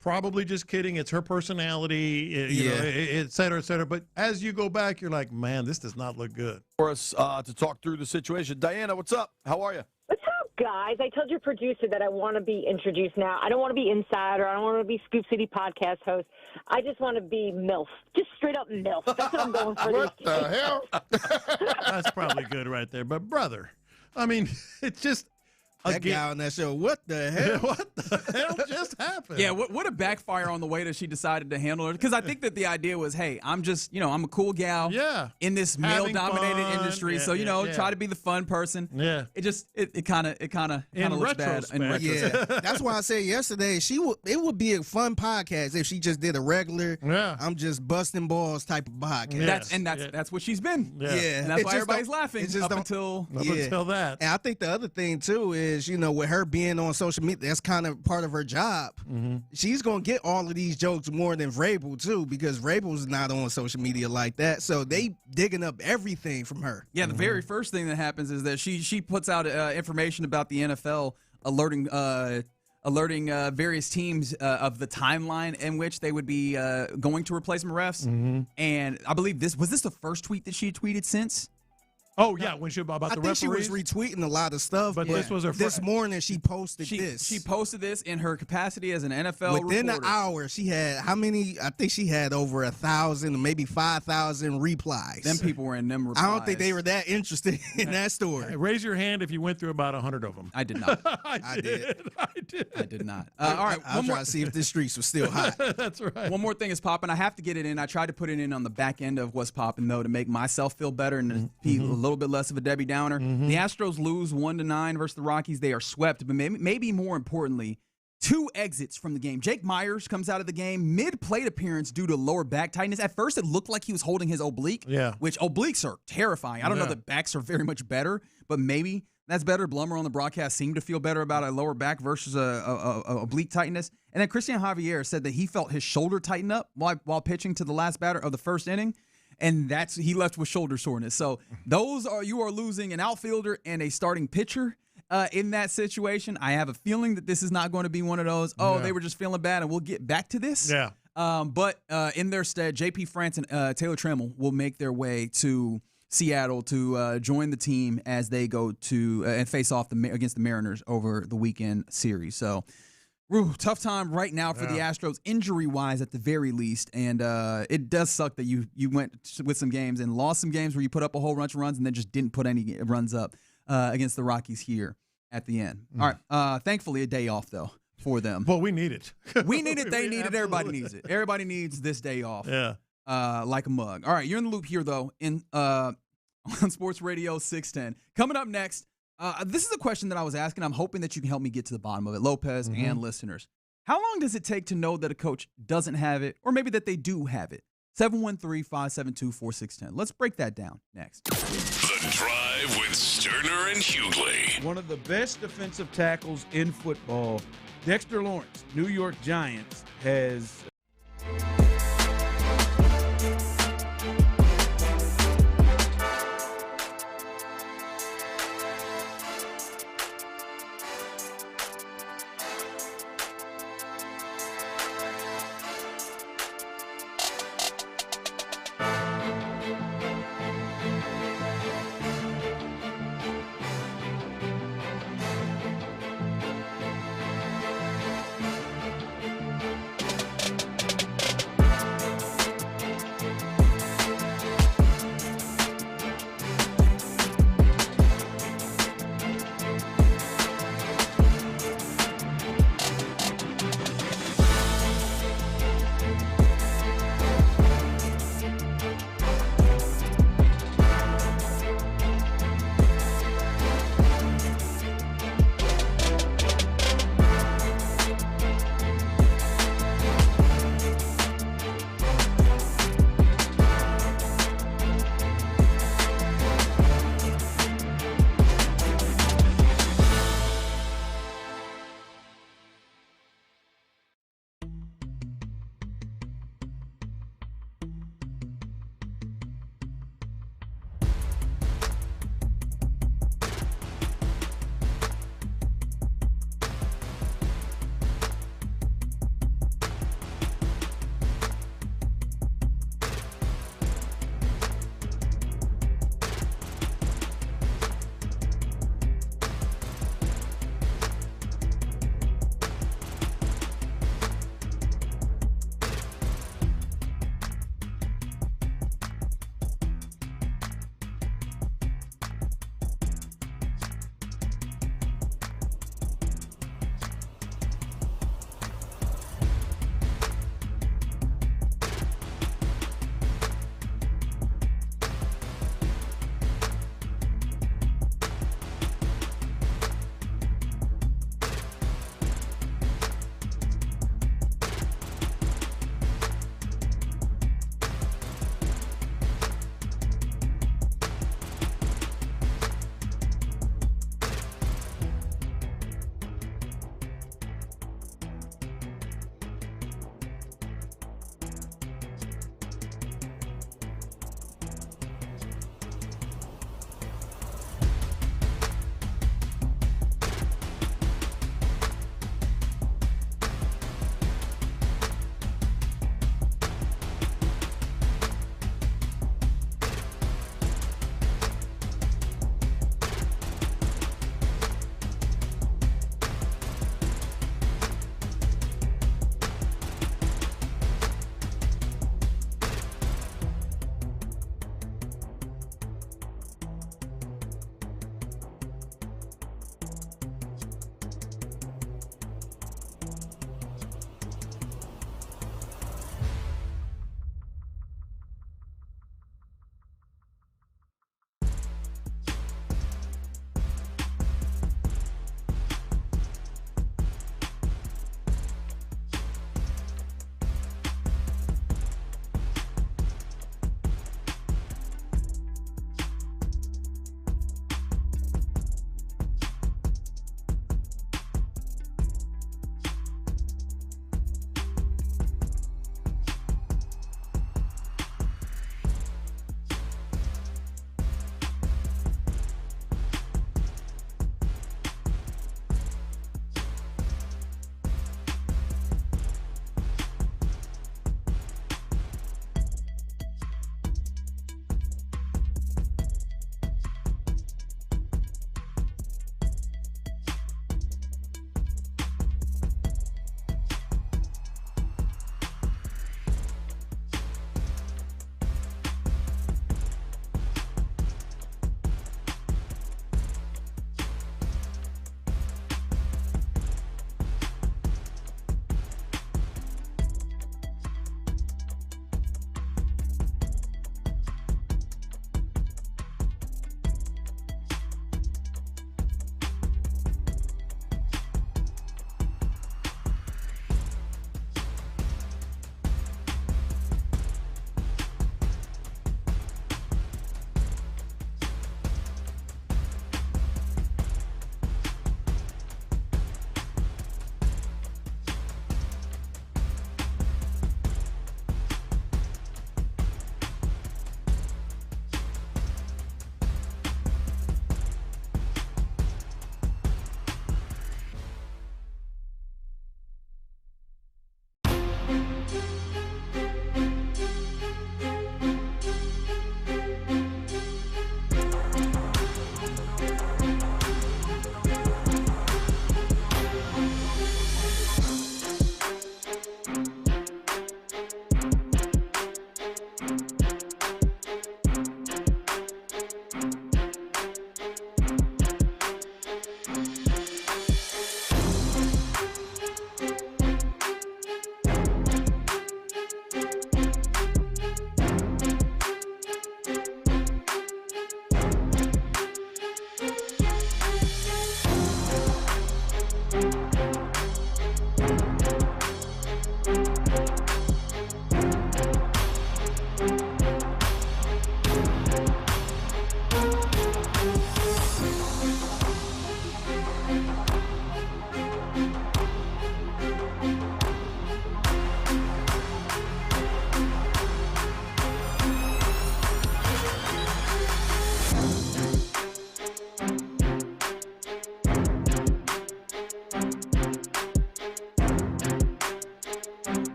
probably just kidding. It's her personality, you know, et cetera, et cetera. But as you go back, you're like, man, this does not look good. For us to talk through the situation. Diana, what's up? How are you? What's up, guys? I told your producer that I want to be introduced now. I don't want to be insider. I don't want to be Scoop City podcast host. I just want to be MILF. Just straight up MILF. That's what I'm going for. What the hell? That's probably good right there. But, brother, I mean, it's just. That guy on that show, what the hell? What the hell just happened? Yeah, what a backfire on the way that she decided to handle it. Because I think that the idea was, hey, I'm just, I'm a cool gal in this male-dominated industry. So, try to be the fun person. Yeah. It kind of looks bad in retrospect. Yeah, that's why I said yesterday, it would be a fun podcast if she just did a regular, I'm just busting balls type of podcast. That's what she's been. Yeah. And that's why everybody's laughing up until that. And I think the other thing, too, is, with her being on social media, that's kind of part of her job. Mm-hmm. She's going to get all of these jokes more than Vrabel, too, because Vrabel's not on social media like that. So they digging up everything from her. Yeah, the very first thing that happens is that she puts out information about the NFL alerting various teams of the timeline in which they would be going to replacement refs. Mm-hmm. And I believe this was the first tweet that she had tweeted since? Oh, yeah, when she about the referees? I think she was retweeting a lot of stuff. But this was her this morning she posted this. She posted this in her capacity as an NFL Within reporter. the hour, she had how many? I think she had over 1,000, maybe 5,000 replies. Them people were in them replies. I don't think they were that interested in that story. Hey, raise your hand if you went through about 100 of them. I did not. I did. I did not. All right. I'll try to see if the streets were still hot. That's right. One more thing is popping. I have to get it in. I tried to put it in on the back end of what's popping, though, to make myself feel better and be a little bit less of a Debbie Downer. The Astros lose 1-9 versus the Rockies. They are swept, but maybe more importantly, 2 exits from the game. Jake Myers comes out of the game mid-plate appearance due to lower back tightness. At first, it looked like he was holding his oblique, which obliques are terrifying. I don't know that backs are very much better, but maybe that's better. Blummer on the broadcast seemed to feel better about a lower back versus a oblique tightness. And then Christian Javier said that he felt his shoulder tighten up while pitching to the last batter of the first inning. And he left with shoulder soreness. So you are losing an outfielder and a starting pitcher in that situation. I have a feeling that this is not going to be one of those, they were just feeling bad and we'll get back to this. Yeah. But in their stead, J.P. France and Taylor Trammell will make their way to Seattle to join the team as they go to and face off against the Mariners over the weekend series. So tough time right now for the Astros, injury-wise at the very least, and it does suck that you went with some games and lost some games where you put up a whole bunch of runs and then just didn't put any runs up against the Rockies here at the end. All right, thankfully a day off, though, for them. Well, we need it. We need it, they need it, everybody needs it. Everybody needs this day off like a mug. All right, you're in the loop here, though, on Sports Radio 610. Coming up next, this is a question that I was asking. I'm hoping that you can help me get to the bottom of it, Lopez and listeners. How long does it take to know that a coach doesn't have it, or maybe that they do have it? 713-572-4610. Let's break that down next. The Drive with Stoerner and Hughley. One of the best defensive tackles in football, Dexter Lawrence, New York Giants, has...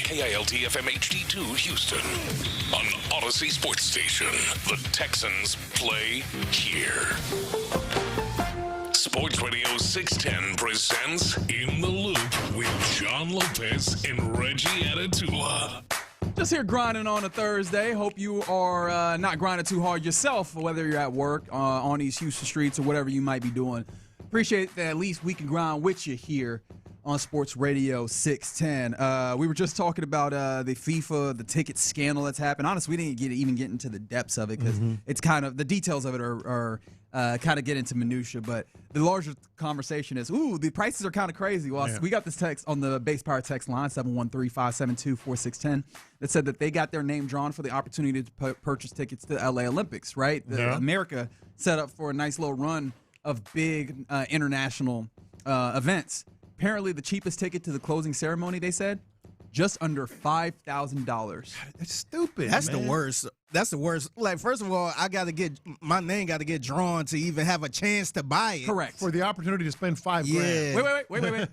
KILT FM HD2 Houston. On Odyssey Sports Station, the Texans play here. Sports Radio 610 presents In the Loop with John Lopez and Reggie Atatula. Just here grinding on a Thursday. Hope you are not grinding too hard yourself, whether you're at work, on these Houston streets, or whatever you might be doing. Appreciate that at least we can grind with you here on Sports Radio 610. We were just talking about the FIFA, the ticket scandal that's happened. Honestly, we didn't even get into the depths of it because it's kind of, the details of it are kind of get into minutia. But the larger conversation is, the prices are kind of crazy. Well, we got this text on the Base Power text line, 713-572-4610, that said that they got their name drawn for the opportunity to purchase tickets to the LA Olympics, right? America set up for a nice little run of big international events. Apparently, the cheapest ticket to the closing ceremony, they said, just under $5,000. That's stupid. That's the worst. That's the worst. Like, first of all, my name got to get drawn to even have a chance to buy it. Correct. For the opportunity to spend $5,000. Wait.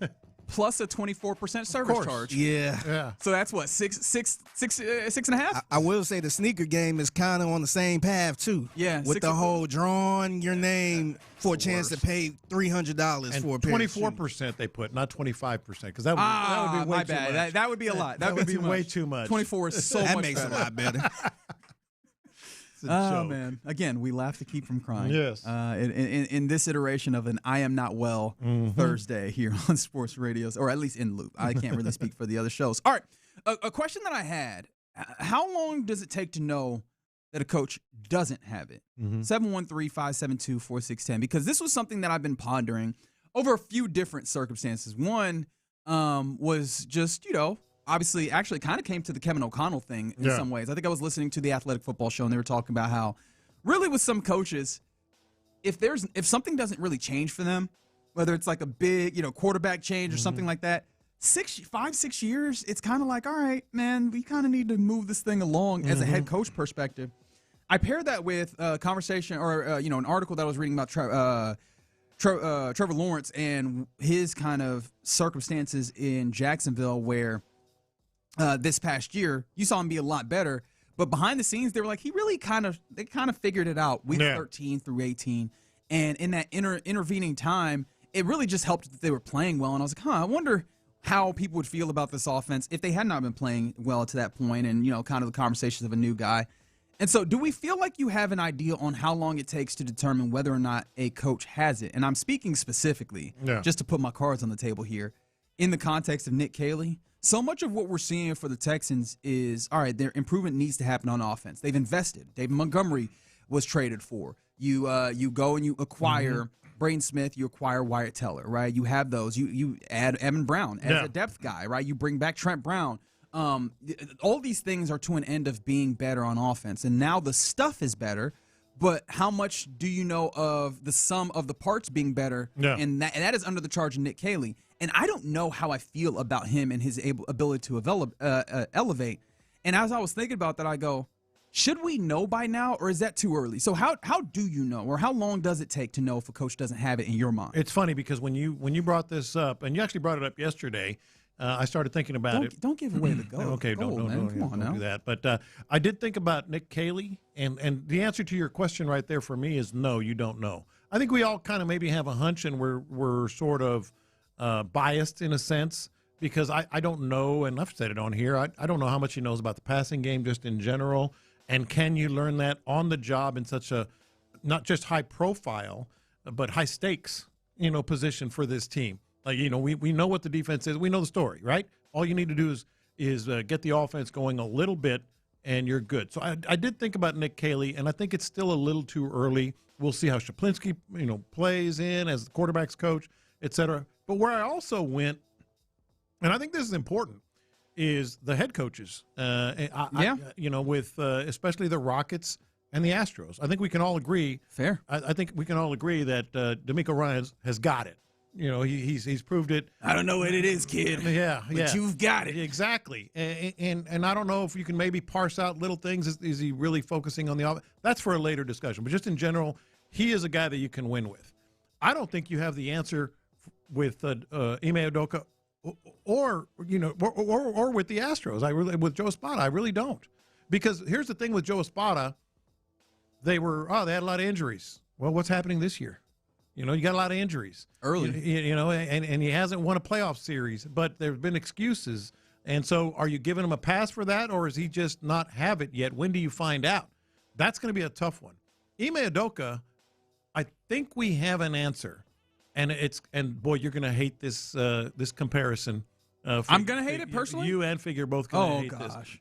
Plus a 24% service charge. Yeah. So that's what, six and a half? I will say the sneaker game is kind of on the same path too. Yeah. With the whole drawing your name for a chance to pay $300 for a pair 24% they put, not 25%, because that would be way too much. That would be a lot. That would be way too much. 24 is so much That makes better. a lot better. Oh, man. Again, we laugh to keep from crying. Yes. In this iteration of an I Am Not Well Thursday here on Sports Radios, or at least in Loop. I can't really speak for the other shows. All right. A question that I had, how long does it take to know that a coach doesn't have it? 713-572-4610. Because this was something that I've been pondering over a few different circumstances. One was just, obviously actually kind of came to the Kevin O'Connell thing in some ways. I think I was listening to the Athletic Football Show, and they were talking about how really with some coaches, if something doesn't really change for them, whether it's like a big, quarterback change or something like that, 5-6 years, it's kind of like, all right, man, we kind of need to move this thing along as a head coach perspective. I paired that with a conversation or, an article that I was reading about Trevor Lawrence and his kind of circumstances in Jacksonville where this past year, you saw him be a lot better, but behind the scenes, they were like, they kind of figured it out week 13 through 18, and in that intervening time, it really just helped that they were playing well, and I was like, I wonder how people would feel about this offense if they had not been playing well to that point, and, kind of the conversations of a new guy. And so do we feel like you have an idea on how long it takes to determine whether or not a coach has it? And I'm speaking specifically, just to put my cards on the table here, in the context of Nick Caley. So much of what we're seeing for the Texans is, all right, their improvement needs to happen on offense. They've invested. David Montgomery was traded for. You go and you acquire Braden Smith, you acquire Wyatt Teller, right? You have those. You add Evan Brown as a depth guy, right? You bring back Trent Brown. All these things are to an end of being better on offense. And now the stuff is better, but how much do you know of the sum of the parts being better? And that is under the charge of Nick Caley. And I don't know how I feel about him and his ability to elevate. And as I was thinking about that, I go, should we know by now, or is that too early? So how do you know, or how long does it take to know if a coach doesn't have it in your mind? It's funny because when you brought this up, and you actually brought it up yesterday, I started thinking about it. Don't give away the goal. Okay, don't do that. But I did think about Nick Caley, and the answer to your question right there for me is no, you don't know. I think we all kind of maybe have a hunch, and we're sort of biased in a sense because I don't know, and I've said it on here, I don't know how much he knows about the passing game just in general, and can you learn that on the job in such a not just high profile but high stakes position for this team. Like, we know what the defense is, we know the story, right? All you need to do is get the offense going a little bit and you're good. So I did think about Nick Caley, and I think it's still a little too early. We'll see how Shaplinski plays in as the quarterback's coach, etc. But where I also went, and I think this is important, is the head coaches. With especially the Rockets and the Astros. I think we can all agree. Fair. I think we can all agree that DeMeco Ryans has got it. He's proved it. I don't know what it is, kid. But you've got it. Exactly. And I don't know if you can maybe parse out little things. Is he really focusing on the offense? That's for a later discussion. But just in general, he is a guy that you can win with. I don't think you have the answer with Ime Udoka or with the Astros. With Joe Espada, I really don't. Because here's the thing with Joe Espada, they had a lot of injuries. Well, what's happening this year? You got a lot of injuries early. And he hasn't won a playoff series, but there's been excuses. And so, are you giving him a pass for that, or is he just not have it yet? When do you find out? That's going to be a tough one. Ime Udoka, I think we have an answer, and boy, you're going to hate this this comparison. I'm going to hate it personally. You and Figure both going to hate this.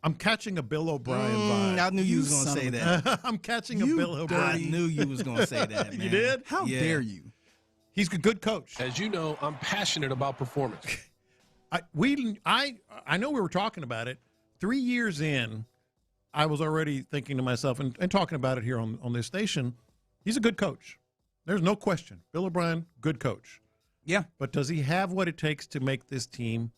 I'm catching a Bill O'Brien vibe. I knew you was going to say that. I'm catching a Bill O'Brien. I knew you was going to say that, man. You did? How dare you? He's a good coach. As you know, I'm passionate about performance. I know we were talking about it. 3 years in, I was already thinking to myself and talking about it here on this station. He's a good coach. There's no question. Bill O'Brien, good coach. Yeah. But does he have what it takes to make this team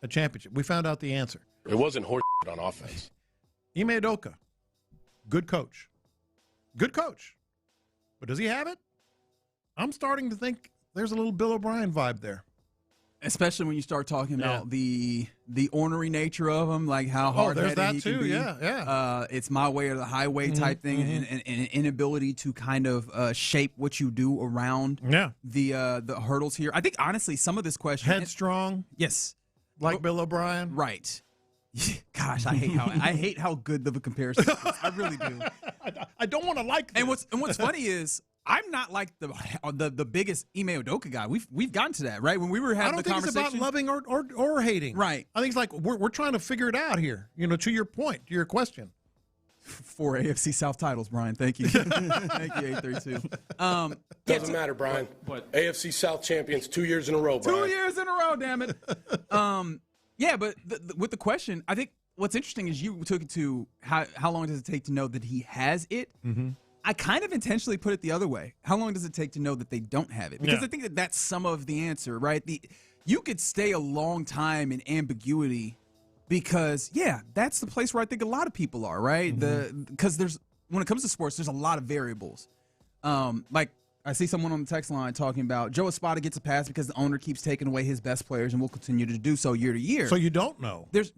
a championship? We found out the answer. It wasn't horse on offense. Ime Udoka, good coach. Good coach. But does he have it? I'm starting to think there's a little Bill O'Brien vibe there. Especially when you start talking about the ornery nature of him, like how hard-headed he can be. Yeah. It's my way or the highway type thing, and an inability to kind of shape what you do around the hurdles here. I think, honestly, some of this question... Headstrong. Yes. Like Bill O'Brien. Right. Gosh, I hate how good of a comparison is. I really do. I don't want to like this. And what's funny is I'm not like the biggest Ime Udoka guy. We've gotten to that, right? When we were having the conversation. I don't think it's about loving or hating. Right. I think it's like we're trying to figure it out here. To your point, to your question. 4 AFC South titles, Brian. Thank you. Thank you, 832. Doesn't matter, Brian. But AFC South champions 2 years in a row, Brian. 2 years in a row, damn it. Yeah, but with the question, I think what's interesting is you took it to how long does it take to know that he has it? Mm-hmm. I kind of intentionally put it the other way. How long does it take to know that they don't have it? Because I think that's some of the answer, right? You could stay a long time in ambiguity because, that's the place where I think a lot of people are, right? Mm-hmm. Because when it comes to sports, there's a lot of variables. Like I see someone on the text line talking about Joe Espada gets a pass because the owner keeps taking away his best players and will continue to do so year to year. So you don't know. There's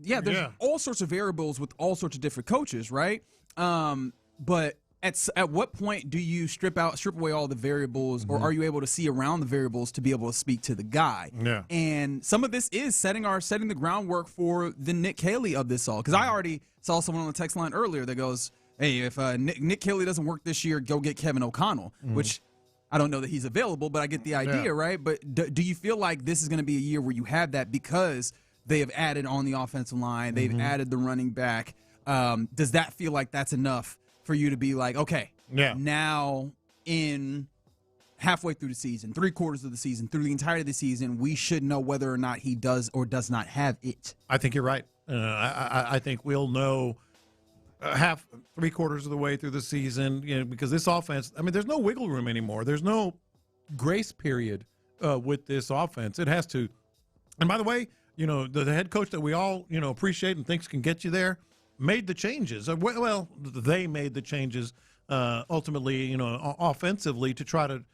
all sorts of variables with all sorts of different coaches, right? But at what point do you strip away all the variables, or are you able to see around the variables to be able to speak to the guy? Yeah. And some of this is setting the groundwork for the Nick Caley of this all. Because I already saw someone on the text line earlier that goes, "Hey, if Nick Caley doesn't work this year, go get Kevin O'Connell," which I don't know that he's available, but I get the idea, right? But do you feel like this is going to be a year where you have that because they have added on the offensive line, they've added the running back? Does that feel like that's enough for you to be like, okay, now in halfway through the season, 3/4 of the season, through the entirety of the season, we should know whether or not he does or does not have it? I think you're right. I think we'll know half, 3/4 of the way through the season, because this offense, there's no wiggle room anymore. There's no grace period with this offense. It has to. And by the way, the head coach that we all, appreciate and thinks can get you there made the changes. Well, they made the changes ultimately, offensively to try to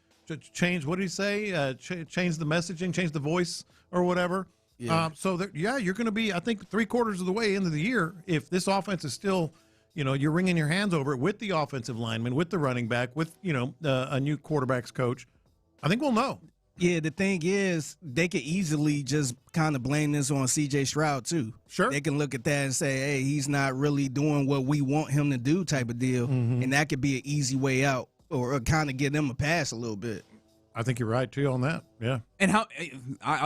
change. What did he say? Change the messaging, change the voice or whatever. Yeah. You're going to be, I think, 3/4 of the way into the year. If this offense is still, you're wringing your hands over it with the offensive lineman, with the running back, with, a new quarterbacks coach, I think we'll know. Yeah, the thing is, they could easily just kind of blame this on C.J. Stroud, too. Sure. They can look at that and say, hey, he's not really doing what we want him to do type of deal. Mm-hmm. And that could be an easy way out or kind of give them a pass a little bit. I think you're right, too, on that. Yeah. And how,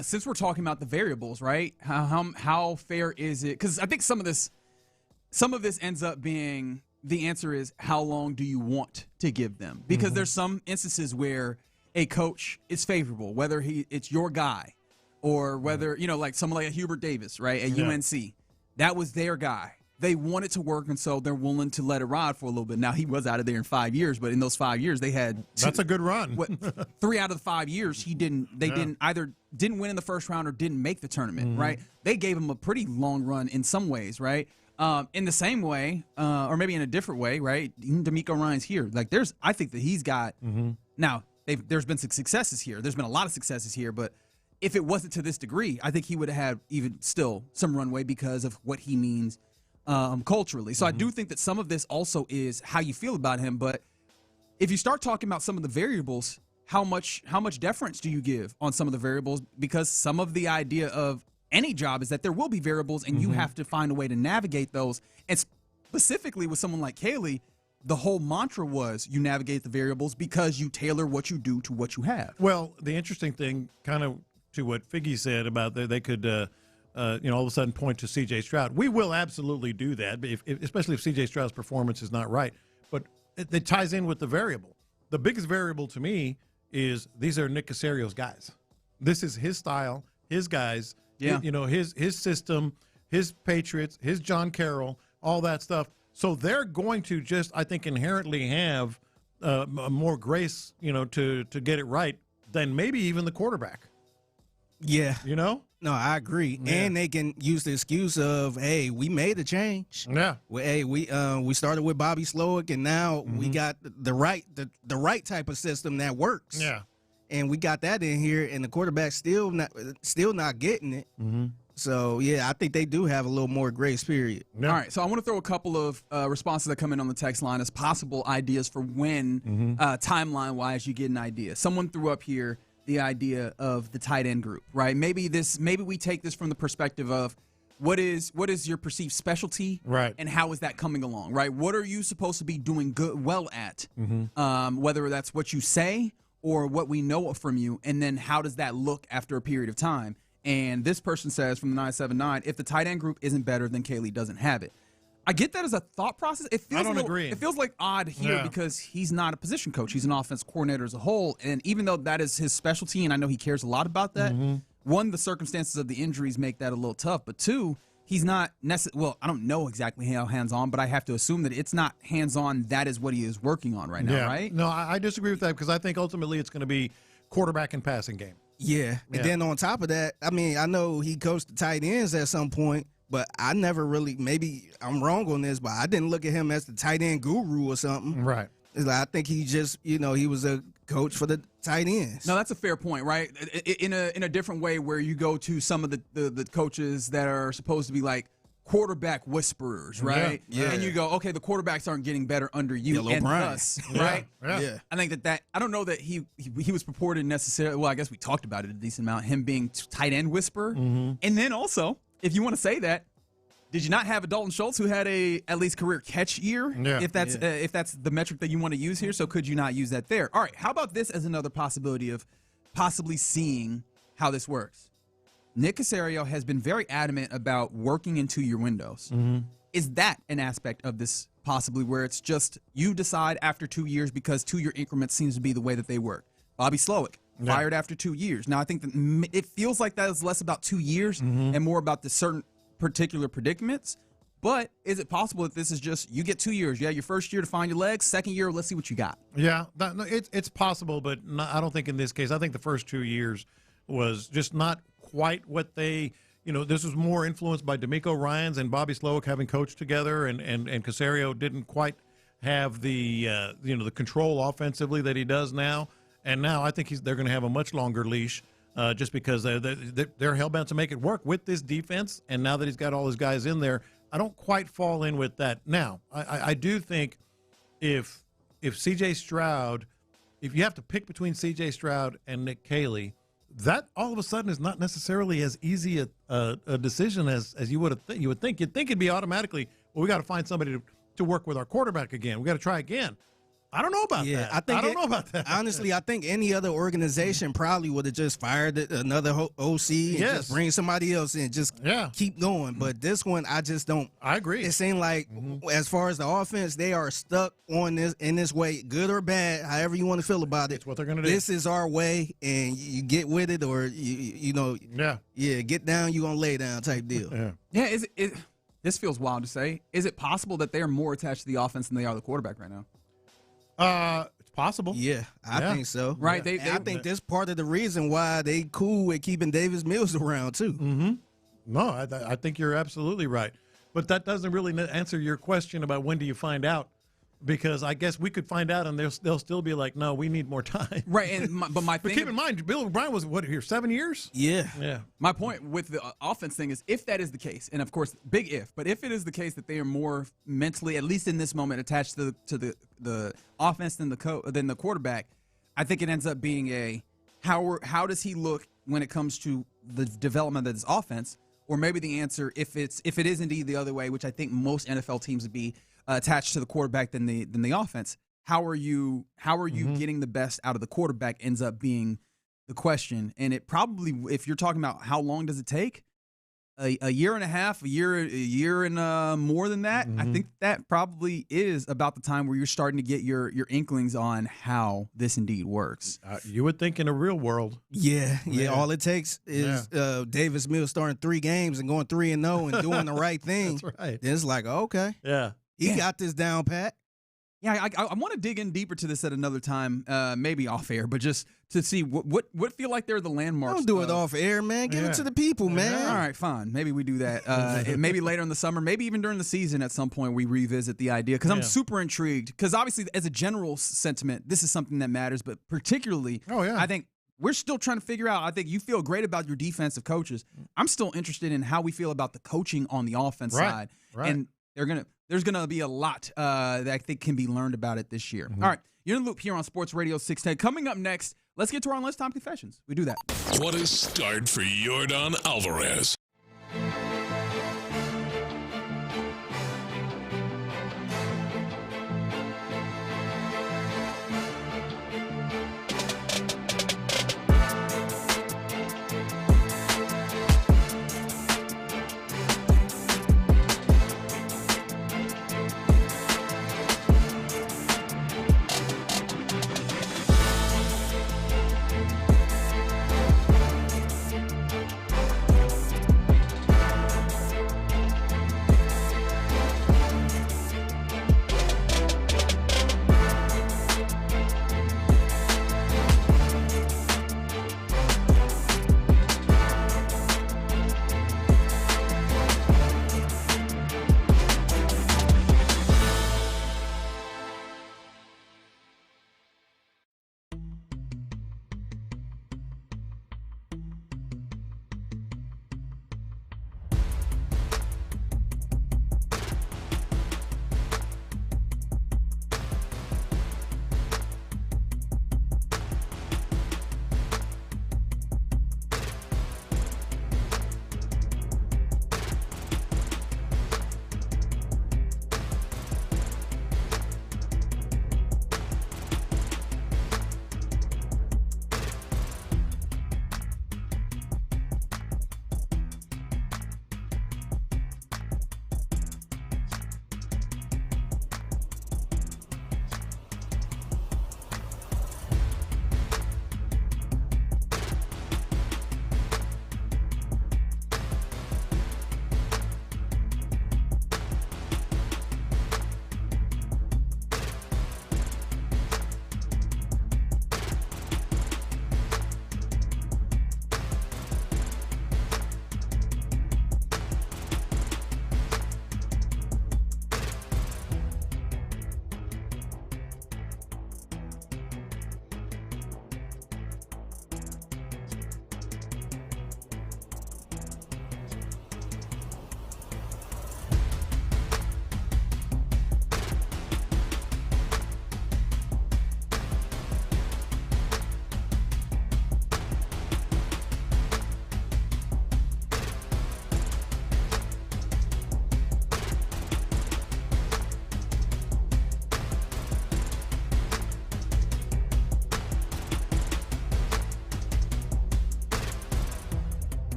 since we're talking about the variables, right, how fair is it? Because I think some of this ends up being, the answer is, how long do you want to give them? Because there's some instances where a coach is favorable, whether it's your guy or whether, like someone like a Hubert Davis, right, at UNC. That was their guy. They want it to work, and so they're willing to let it ride for a little bit. Now, he was out of there in 5 years, but in those 5 years, they had that's a good run. 3 out of the 5 years, they didn't win in the first round or didn't make the tournament, right? They gave him a pretty long run in some ways, right? In the same way, or maybe in a different way, right? D'Amico Ryan's here. Like, I think that he's got now. There's been some successes here. There's been a lot of successes here, but if it wasn't to this degree, I think he would have had even still some runway because of what he means culturally. So I do think that some of this also is how you feel about him. But if you start talking about some of the variables, how much deference do you give on some of the variables? Because some of the idea of any job is that there will be variables, and you have to find a way to navigate those. And specifically with someone like Kaylee, the whole mantra was you navigate the variables because you tailor what you do to what you have. Well, the interesting thing, kind of to what Figgy said about they could, all of a sudden point to C.J. Stroud. We will absolutely do that, especially if C.J. Stroud's performance is not right. But it ties in with the variable. The biggest variable to me is these are Nick Caserio's guys. This is his style, his guys. Yeah. His system, his Patriots, his John Carroll, all that stuff. So they're going to just, I think, inherently have more grace, to get it right than maybe even the quarterback. Yeah. No, I agree. Yeah. And they can use the excuse of, hey, we made a change. Yeah. Hey, we started with Bobby Slowick, and now we got the right type of system that works. Yeah. And we got that in here, and the quarterback's still not getting it. So, yeah, I think they do have a little more grace period. All right, so I want to throw a couple of responses that come in on the text line as possible ideas for when, timeline-wise, you get an idea. Someone threw up here the idea of the tight end group, right? Maybe we take this from the perspective of what is your perceived specialty, right? And how is that coming along, right? What are you supposed to be doing well at? Whether that's what you say or what we know from you, and then how does that look after a period of time? And this person says from the 979, if the tight end group isn't better, then Kaylee doesn't have it. I get that as a thought process. I don't agree. It feels like odd here because he's not a position coach. He's an offense coordinator as a whole. And even though that is his specialty, and I know he cares a lot about that, one, the circumstances of the injuries make that a little tough. But two, he's not I don't know exactly how hands-on, but I have to assume that it's not hands-on. That is what he is working on right now, right? No, I disagree with that because I think ultimately it's going to be quarterback and passing game. Yeah. And then on top of that, I mean, I know he coached the tight ends at some point, but I never really, maybe I'm wrong on this, but I didn't look at him as the tight end guru or something. Right. It's like, I think he just, he was a coach for the tight ends. No, that's a fair point, right? In a different way where you go to some of the coaches that are supposed to be like quarterback whisperers, right? Yeah. And you go, okay, the quarterbacks aren't getting better under you and us, right? Yeah. I think that I don't know that he was purported necessarily. Well, I guess we talked about it a decent amount. Him being tight end whisperer, and then also, if you want to say that, did you not have a Dalton Schultz who had a at least career catch year? Yeah. If that's the metric that you want to use here, so could you not use that there? All right, how about this as another possibility of possibly seeing how this works? Nick Caserio has been very adamant about working into your windows. Is that an aspect of this possibly where it's just you decide after 2 years because 2-year increments seems to be the way that they work? Bobby Slowick, fired after 2 years. Now, I think that it feels like that is less about 2 years and more about the certain particular predicaments. But is it possible that this is just you get 2 years? Yeah, your first year to find your legs. Second year, let's see what you got. Yeah, it's possible, but I don't think in this case. I think the first 2 years was just not quite what they, this was more influenced by DeMeco Ryans and Bobby Slowick having coached together, and Caserio didn't quite have the the control offensively that he does now. And now I think they're going to have a much longer leash just because they're hell-bent to make it work with this defense. And now that he's got all his guys in there, I don't quite fall in with that. Now, I do think if C.J. Stroud, if you have to pick between C.J. Stroud and Nick Kaylee, that all of a sudden is not necessarily as easy a decision as you would think. You'd think it'd be automatically, well, we got to find somebody to work with our quarterback again. We got to try again. I don't know about that. I don't know about that. Honestly, I think any other organization probably would have just fired another OC and just bring somebody else in, just keep going. But this one, I just don't. I agree. It seemed like, as far as the offense, they are stuck on this in this way, good or bad, however you want to feel about it. It's what they're going to do. This is our way, and you get with it, or get down, you gonna lay down type deal. Yeah. This feels wild to say. Is it possible that they are more attached to the offense than they are the quarterback right now? It's possible. Yeah, I think so. Right. I think this part of the reason why they cool with keeping Davis Mills around too. No, I think you're absolutely right. But that doesn't really answer your question about when do you find out. Because I guess we could find out, and they'll still be like, "No, we need more time." Right, and but keep in mind, Bill O'Brien was here 7 years. Yeah. My point with the offense thing is, if that is the case, and of course, big if, but if it is the case that they are more mentally, at least in this moment, attached to the offense than the quarterback, I think it ends up being how does he look when it comes to the development of his offense, or maybe the answer, if it is indeed the other way, which I think most NFL teams would be attached to the quarterback than the offense. How are you getting the best out of the quarterback ends up being the question. And it probably, if you're talking about how long does it take, a year and a half, a year and more than that, I think that probably is about the time where you're starting to get your inklings on how this indeed works. You would think in a real world. Yeah. All it takes is Davis Mills starting 3 games and going 3-0 and doing the right thing. That's right. Then it's like, okay. Yeah. He got this down pat. Yeah, I want to dig in deeper to this at another time, maybe off air, but just to see what feel like they're the landmarks. Don't do it off air, man. Give it to the people, man. All right, fine. Maybe we do that. Maybe later in the summer, maybe even during the season at some point we revisit the idea, because I'm super intrigued. Because obviously, as a general sentiment, this is something that matters, but particularly, I think we're still trying to figure out. I think you feel great about your defensive coaches. I'm still interested in how we feel about the coaching on the offense side, and there's going to be a lot that I think can be learned about it this year. All right, you're in the loop here on Sports Radio 610. Coming up next, let's get to our lunchtime confessions. We do that. What a start for Yordan Alvarez.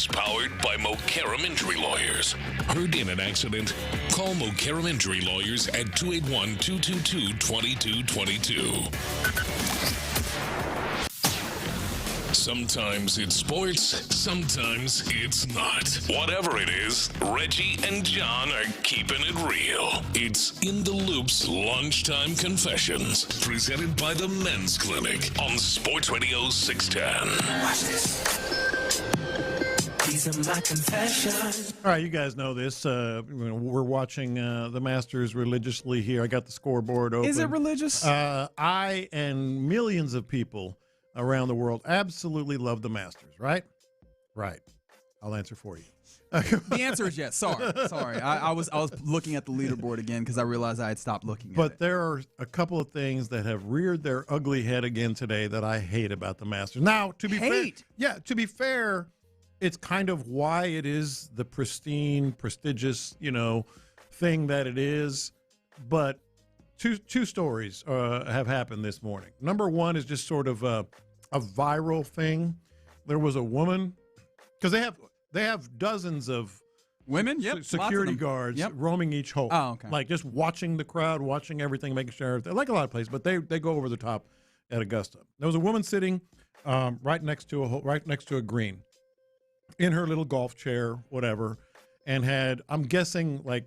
is powered by Mokaram Injury Lawyers. Heard in an accident? Call Mokaram Injury Lawyers at 281-222-2222. Sometimes it's sports, sometimes it's not. Whatever it is, Reggie and John are keeping it real. It's In the Loop's Lunchtime Confessions, presented by the Men's Clinic on Sports Radio 610. Watch this. These are my confessions. All right, you guys know this. We're watching the Masters religiously here. I got the scoreboard open. Is it religious? I and millions of people around the world absolutely love the Masters, right? Right. I'll answer for you. The answer is yes. Sorry. I was looking at the leaderboard again because I realized I had stopped looking at it. But there are a couple of things that have reared their ugly head again today that I hate about the Masters. Now, to be fair, it's kind of why it is the pristine, prestigious, thing that it is. But two stories have happened this morning. Number one is just sort of a viral thing. There was a woman, because they have dozens of women, security guards roaming each hole. Oh, okay. Like just watching the crowd, watching everything, making sure like a lot of places, but they go over the top at Augusta. There was a woman sitting right next to a green in her little golf chair, whatever, and had, I'm guessing, like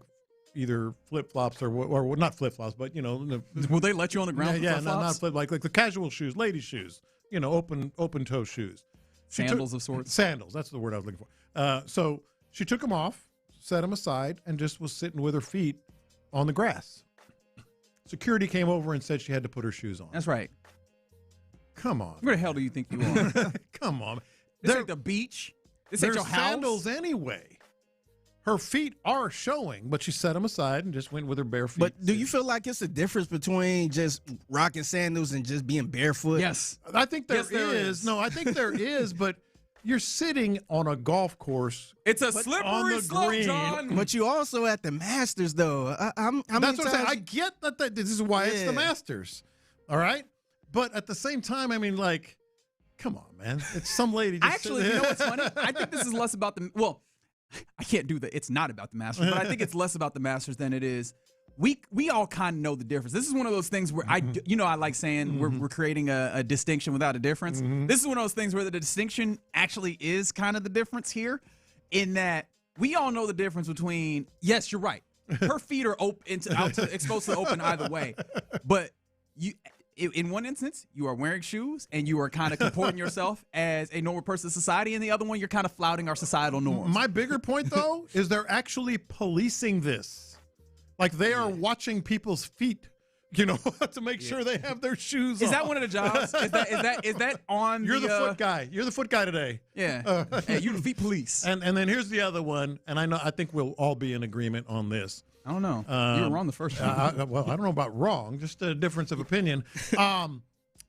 either flip-flops or not flip-flops, but will they let you on the ground? Yeah, not flip, like the casual shoes, ladies' shoes, open toe shoes, sandals of sorts. Sandals, that's the word I was looking for. So she took them off, set them aside, and just was sitting with her feet on the grass. Security came over and said she had to put her shoes on. That's right. Come on. Where the hell do you think you are? Come on. This ain't the beach. This ain't your house. Sandals anyway. Her feet are showing, but she set them aside and just went with her bare feet. But do you feel like it's a difference between just rocking sandals and just being barefoot? Yes. I think there is. No, I think there is, but you're sitting on a golf course. It's a slippery slope, John. But you also at the Masters, though. That's what I'm saying. I get that this is why it's the Masters. All right? But at the same time, I mean, like, come on, man. It's some lady just actually, you know what's funny? I think this is less about the, well, I can't do that. It's not about the Masters, but I think it's less about the Masters than it is. We all kind of know the difference. This is one of those things where I like saying we're creating a distinction without a difference. This is one of those things where the distinction actually is kind of the difference here, in that we all know the difference between, yes, you're right. Her feet are exposed to the open either way, but in one instance, you are wearing shoes and you are kind of comporting yourself as a normal person in society. And the other one, you're kind of flouting our societal norms. My bigger point, though, is they're actually policing this. Like they are watching people's feet, to make sure they have their shoes on. Is that one of the jobs? Is that on You're the foot guy. You're the foot guy today. Yeah. Hey, you're the feet police. And then here's the other one, and I think we'll all be in agreement on this. I don't know. You were wrong the first time. Well, I don't know about wrong, just a difference of opinion.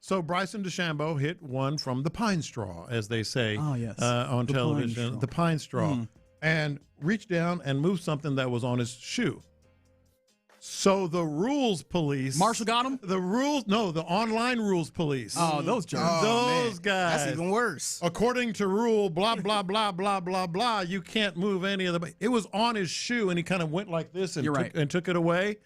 So Bryson DeChambeau hit one from the pine straw, as they say on television, the pine straw, and reached down and moved something that was on his shoe. So the rules police. Marshall got him? The online rules police. Oh, those jerks. Those guys. That's even worse. According to rule, blah, blah, blah, blah, blah, blah, you can't move any of the. It was on his shoe, and he kind of went like this and took it away.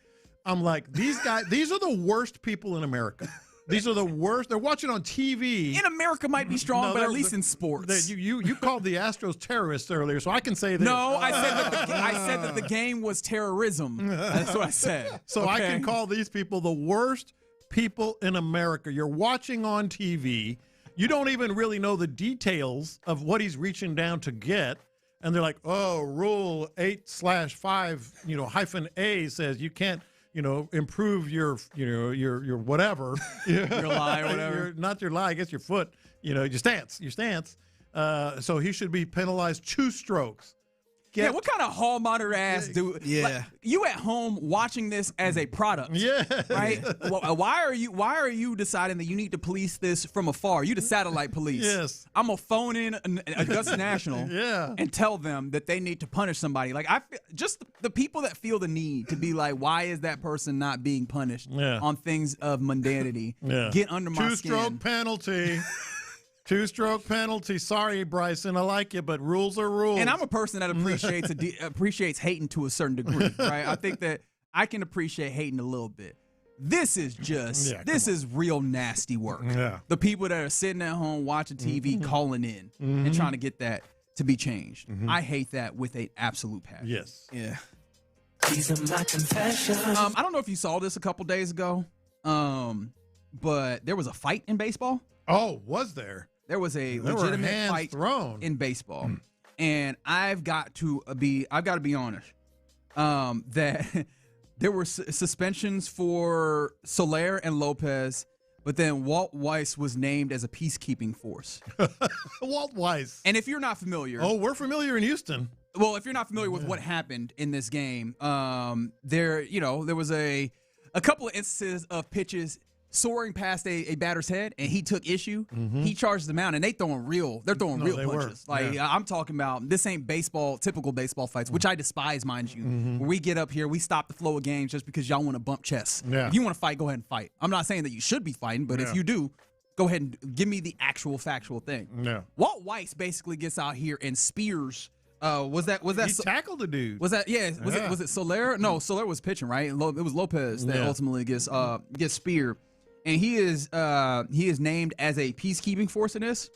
I'm like, these guys, these are the worst people in America. These are the worst. They're watching on TV. In America might be strong, but at least in sports. You called the Astros terrorists earlier, so I can say this. No, I said that the game was terrorism. That's what I said. So I can call these people the worst people in America. You're watching on TV. You don't even really know the details of what he's reaching down to get. And they're like, oh, rule 8/5, -A says you can't, improve your whatever. Your lie or whatever. Not your lie, I guess your foot, your stance. So he should be penalized 2 strokes. What kind of hall monitor ass do? Yeah. Like, you at home watching this as a product. Yeah. Right? Why are you deciding that you need to police this from afar? You the satellite police. Yes. I'm gonna phone in Augusta National and tell them that they need to punish somebody. Like, I feel, just the people that feel the need to be like, why is that person not being punished on things of mundanity? Yeah. Get under my skin. 2-stroke penalty. 2-stroke penalty. Sorry, Bryson. I like you, but rules are rules. And I'm a person that appreciates hating to a certain degree, right? I think that I can appreciate hating a little bit. This is this is real nasty work. Yeah. The people that are sitting at home watching TV, calling in and trying to get that to be changed. I hate that with an absolute passion. Yes. Yeah. These are my confessions. I don't know if you saw this a couple days ago, but there was a fight in baseball. Oh, was there? There was a legitimate fight thrown in baseball, and I've got to be honest that there were suspensions for Soler and Lopez, but then Walt Weiss was named as a peacekeeping force. Walt Weiss. And if you're not familiar, we're familiar in Houston. Well, if you're not familiar with what happened in this game, there was a couple of instances of pitches soaring past a batter's head, and he took issue. He charged them out, and they're throwing real punches. I'm talking about, this ain't typical baseball fights, which I despise, mind you. When we get up here, we stop the flow of games just because y'all want to bump chests. Yeah. If you want to fight, go ahead and fight. I'm not saying that you should be fighting, but if you do, go ahead and give me the actual factual thing. Yeah. Walt Weiss basically gets out here and spears. Was that he tackled the dude? Was it Soler? No, Soler was pitching, right? It was Lopez that ultimately gets speared, and he is named as a peacekeeping force in this.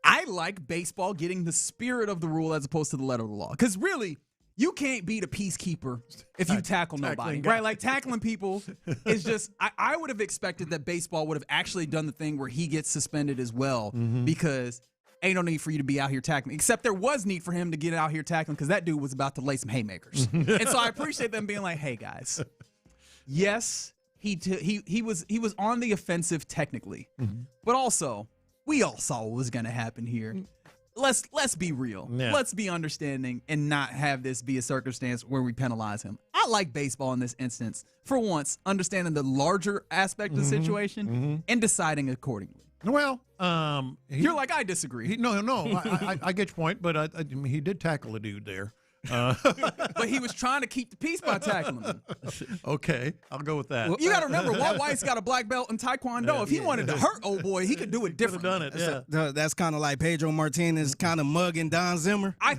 I like baseball getting the spirit of the rule as opposed to the letter of the law, because really, you can't beat a peacekeeper if you tackle nobody, right? Like, tackling people is just. I would have expected that baseball would have actually done the thing where he gets suspended as well, because ain't no need for you to be out here tackling. Except there was need for him to get out here tackling, because that dude was about to lay some haymakers. And so I appreciate them being like, "Hey guys, yes, he was on the offensive technically, but also we all saw what was going to happen here. Let's be real. Yeah. Let's be understanding and not have this be a circumstance where we penalize him. I like baseball in this instance, for once, understanding the larger aspect of the situation and deciding accordingly." Well, you're like, I disagree. No, I get your point, but he did tackle a dude there. But he was trying to keep the peace by tackling him. Okay, I'll go with that. You got to remember, Walt Weiss got a black belt in Taekwondo. If he wanted to hurt old boy, he could do it differently. Done it. Yeah. That's kind of like Pedro Martinez kind of mugging Don Zimmer. I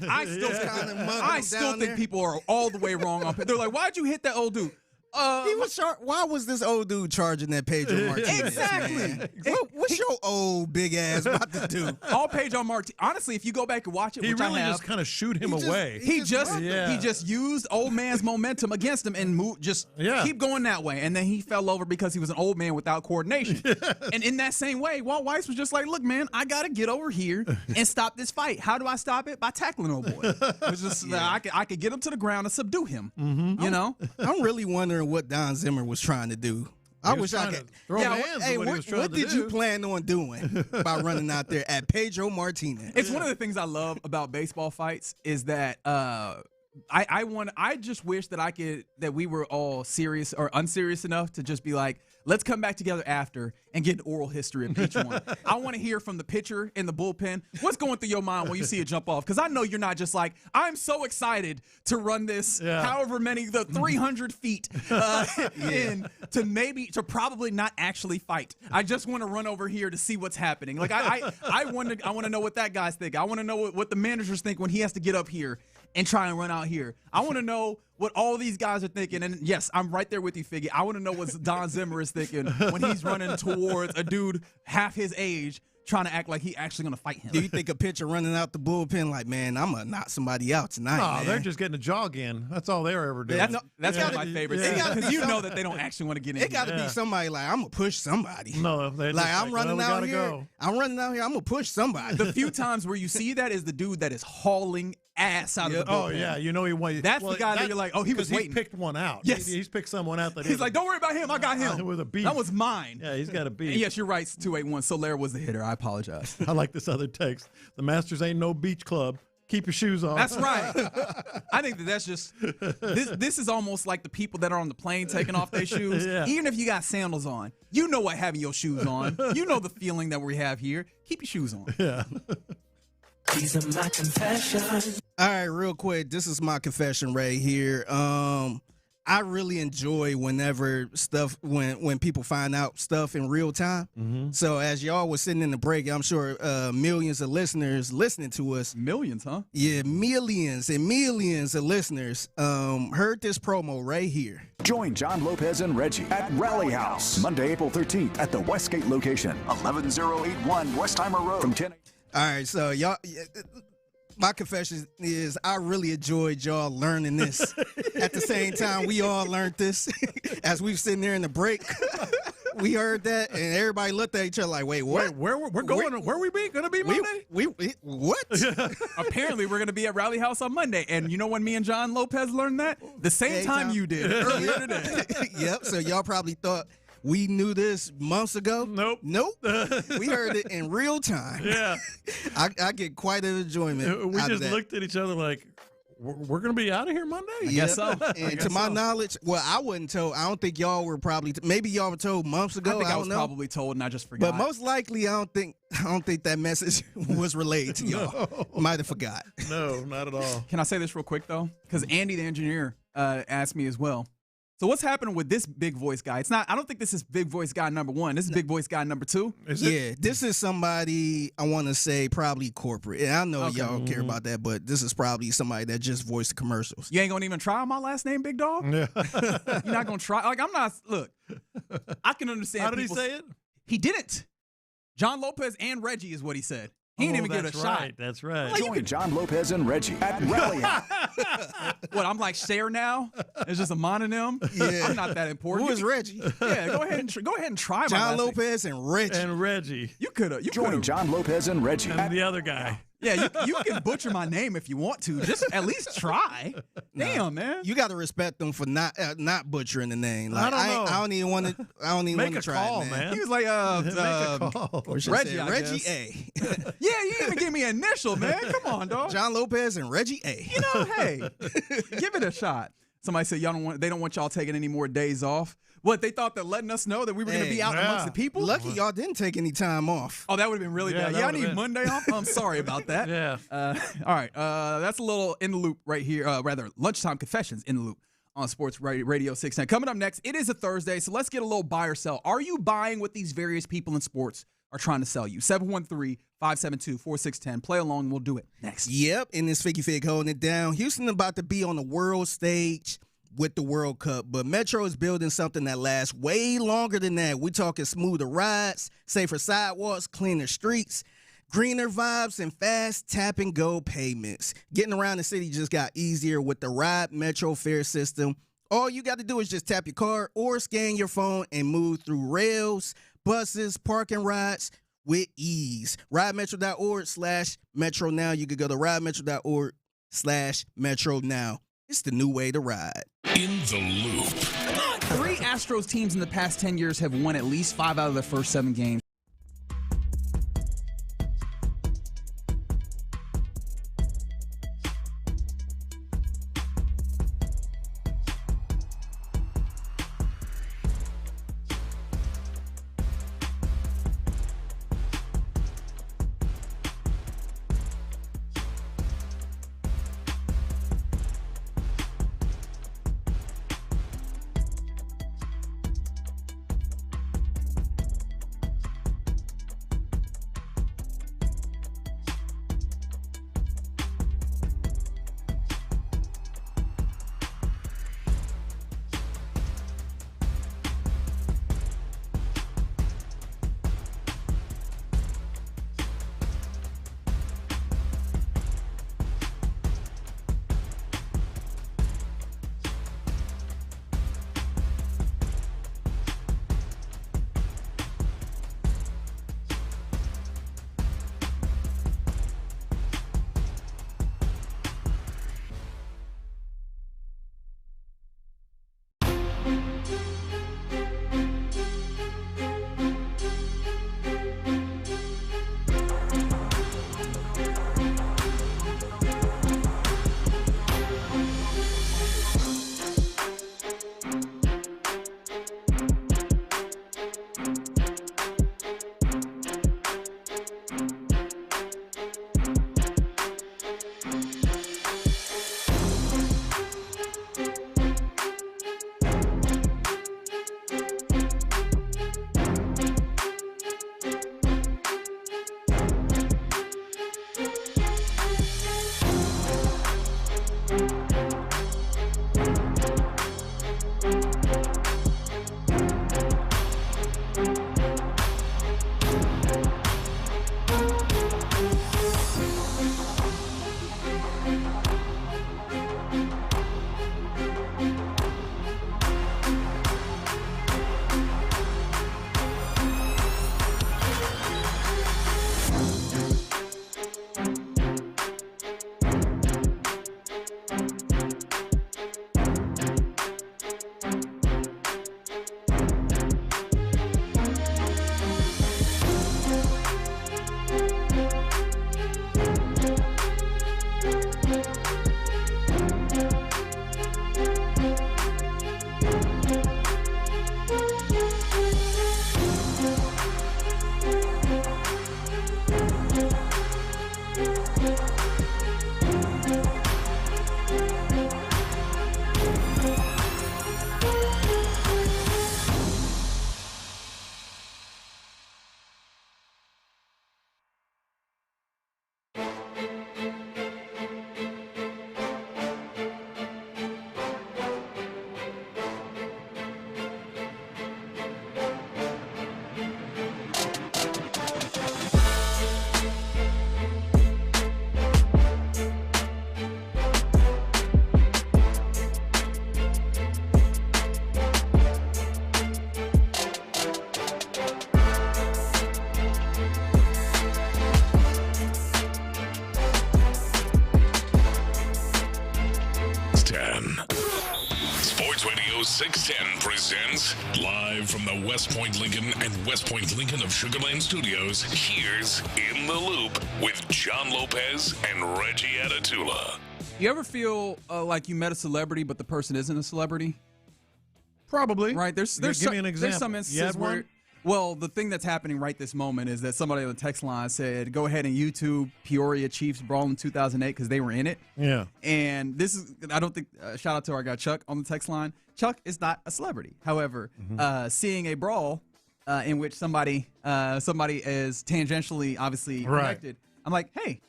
still think people are all the way wrong on. They're like, why'd you hit that old dude? Why was this old dude charging that Pedro Martinez? Exactly. What's your old big ass about to do? All Pedro Martinez. Honestly, if you go back and watch it, he which really I have, just kind of shoot him away. He just used old man's momentum against him and keep going that way. And then he fell over because he was an old man without coordination. And in that same way, Walt Weiss was just like, "Look, man, I gotta get over here and stop this fight. How do I stop it? By tackling old boy. It's just I could get him to the ground and subdue him. You know, I'm really wondering what Don Zimmer was trying to do. I wish I could. What did you plan on doing by running out there at Pedro Martinez? It's one of the things I love about baseball fights is that I just wish that we were all serious or unserious enough to just be like, let's come back together after and get an oral history of each one. I want to hear from the pitcher in the bullpen. What's going through your mind when you see it jump off? Because I know you're not just like, I'm so excited to run this however many, the 300 feet in to probably not actually fight. I just want to run over here to see what's happening. Like I want to know what that guy's thinking. I want to know what the managers think when he has to get up here and try and run out here. I want to know what all these guys are thinking. And yes, I'm right there with you, Figgy. I want to know what Don Zimmer is thinking when he's running towards a dude half his age trying to act like he actually going to fight him. Do you think a pitcher running out the bullpen like, man, I'm going to knock somebody out tonight, man? They're just getting a jog in. That's all they're ever doing. That's one of my favorites. Because you know that they don't actually want to get in. It got to be somebody like, I'm going to push somebody. No, I'm running out here. I'm running out here. I'm going to push somebody. The few times where you see that is the dude that is hauling ass out of the bullpen. Oh, yeah. You know he won. That's the guy that you're like, he was waiting. He picked one out. Yes. He's picked someone out. He's like, don't worry about him. I got him. With a beat. That was mine. Yeah, he's got a beat. And yes, you're right. 281. Soler was the hitter. I apologize. I like this other text. The Masters ain't no beach club. Keep your shoes on. That's right. I think that's just this is almost like the people that are on the plane taking off their shoes. Yeah. Even if you got sandals on, you know what having your shoes on. You know the feeling that we have here. Keep your shoes on. Yeah. These are my confessions. All right, real quick. This is my confession right here. I really enjoy whenever when people find out stuff in real time. Mm-hmm. So as y'all was sitting in the break, I'm sure millions of listeners listening to us. Millions, huh? Yeah, millions and millions of listeners heard this promo right here. Join John Lopez and Reggie at Rally House, Monday, April 13th at the Westgate location, 11081 Westheimer Road from 10. All right, so y'all, my confession is I really enjoyed y'all learning this. At the same time, we all learned this as we were sitting there in the break. We heard that, and everybody looked at each other like, "Wait, what? Where we going to be Monday? We what? Apparently, we're going to be at Rally House on Monday. And you know when me and John Lopez learned that? The same time you did earlier today. Yep. So y'all probably thought we knew this months ago. Nope. We heard it in real time. Yeah. I get quite an enjoyment. We out of just that. looked at each other like, we're going to be out of here Monday? I guess so. And to my knowledge, well, I wasn't told. I don't think y'all were probably. Maybe y'all were told months ago. I think I was don't know. probably told, and I just forgot. But most likely, I don't think that message was relayed to y'all. Might have forgot. No, not at all. Can I say this real quick though? Because Andy, the engineer, asked me as well. So what's happening with this big voice guy? It's not. I don't think this is big voice guy number one. This is big voice guy number two. Yeah, this is somebody I want to say probably corporate. And I know y'all care about that, but this is probably somebody that just voiced the commercials. You ain't gonna even try my last name, big dog. Yeah. You're not gonna try. Like I'm not. Look, I can understand. How did he say it? He didn't. John Lopez and Reggie is what he said. He didn't even give it a shot. That's right. Join John Lopez and Reggie at Rally House. What, I'm like Cher now? It's just a mononym? Yeah. I'm not that important. Who is Reggie? Yeah, go ahead and try my John last name. Lopez and Reggie. And Reggie. You could have. Join John Lopez and Reggie. And the other guy. Yeah, you can butcher my name if you want to. Just at least try. Damn, man. You got to respect them for not butchering the name. Like, I don't know. I don't even want to. I don't even Make want to a try call, it, man. He was like, Make a call. Or should Reggie, say I Reggie guess. A. Yeah, you didn't even give me an initial, man. Come on, dog. John Lopez and Reggie A. You know, hey, give it a shot. Somebody said they don't want y'all taking any more days off. What, they thought that letting us know that we were going to be out amongst the people? Lucky y'all didn't take any time off. Oh, that would have been really bad. Yeah, I need been. Monday off. I'm sorry about that. Yeah. All right. That's a little in the loop right here. Rather, lunchtime confessions in the loop on Sports Radio 610. Coming up next, it is a Thursday, so let's get a little buy or sell. Are you buying what these various people in sports are trying to sell you? 713-572-4610. Play along, and we'll do it next. Yep, and this Figgy Fig holding it down. Houston about to be on the world stage with the World Cup, but Metro is building something that lasts way longer than that. We're talking smoother rides, safer sidewalks, cleaner streets, greener vibes, and fast tap-and-go payments. Getting around the city just got easier with the Ride Metro fare system. All you got to do is just tap your card or scan your phone and move through rails, buses, parking rides with ease. RideMetro.org/Metro now. You could go to RideMetro.org/Metro now. It's the new way to ride. In the loop. 3 Astros teams in the past 10 years have won at least 5 out of their first 7 games. Sports Radio 610 presents live from the West Point Lincoln and West Point Lincoln of Sugar Land Studios. Here's In the Loop with John Lopez and Reggie Atatula. You ever feel like you met a celebrity, but the person isn't a celebrity? Probably. Right. Give me an example. There's some instances where. Well, the thing that's happening right this moment is that somebody on the text line said, go ahead and YouTube Peoria Chiefs brawl in 2008 because they were in it. Yeah. And this is, I don't think, shout out to our guy Chuck on the text line. Chuck is not a celebrity. However, seeing a brawl in which somebody is tangentially obviously connected, I'm like, hey,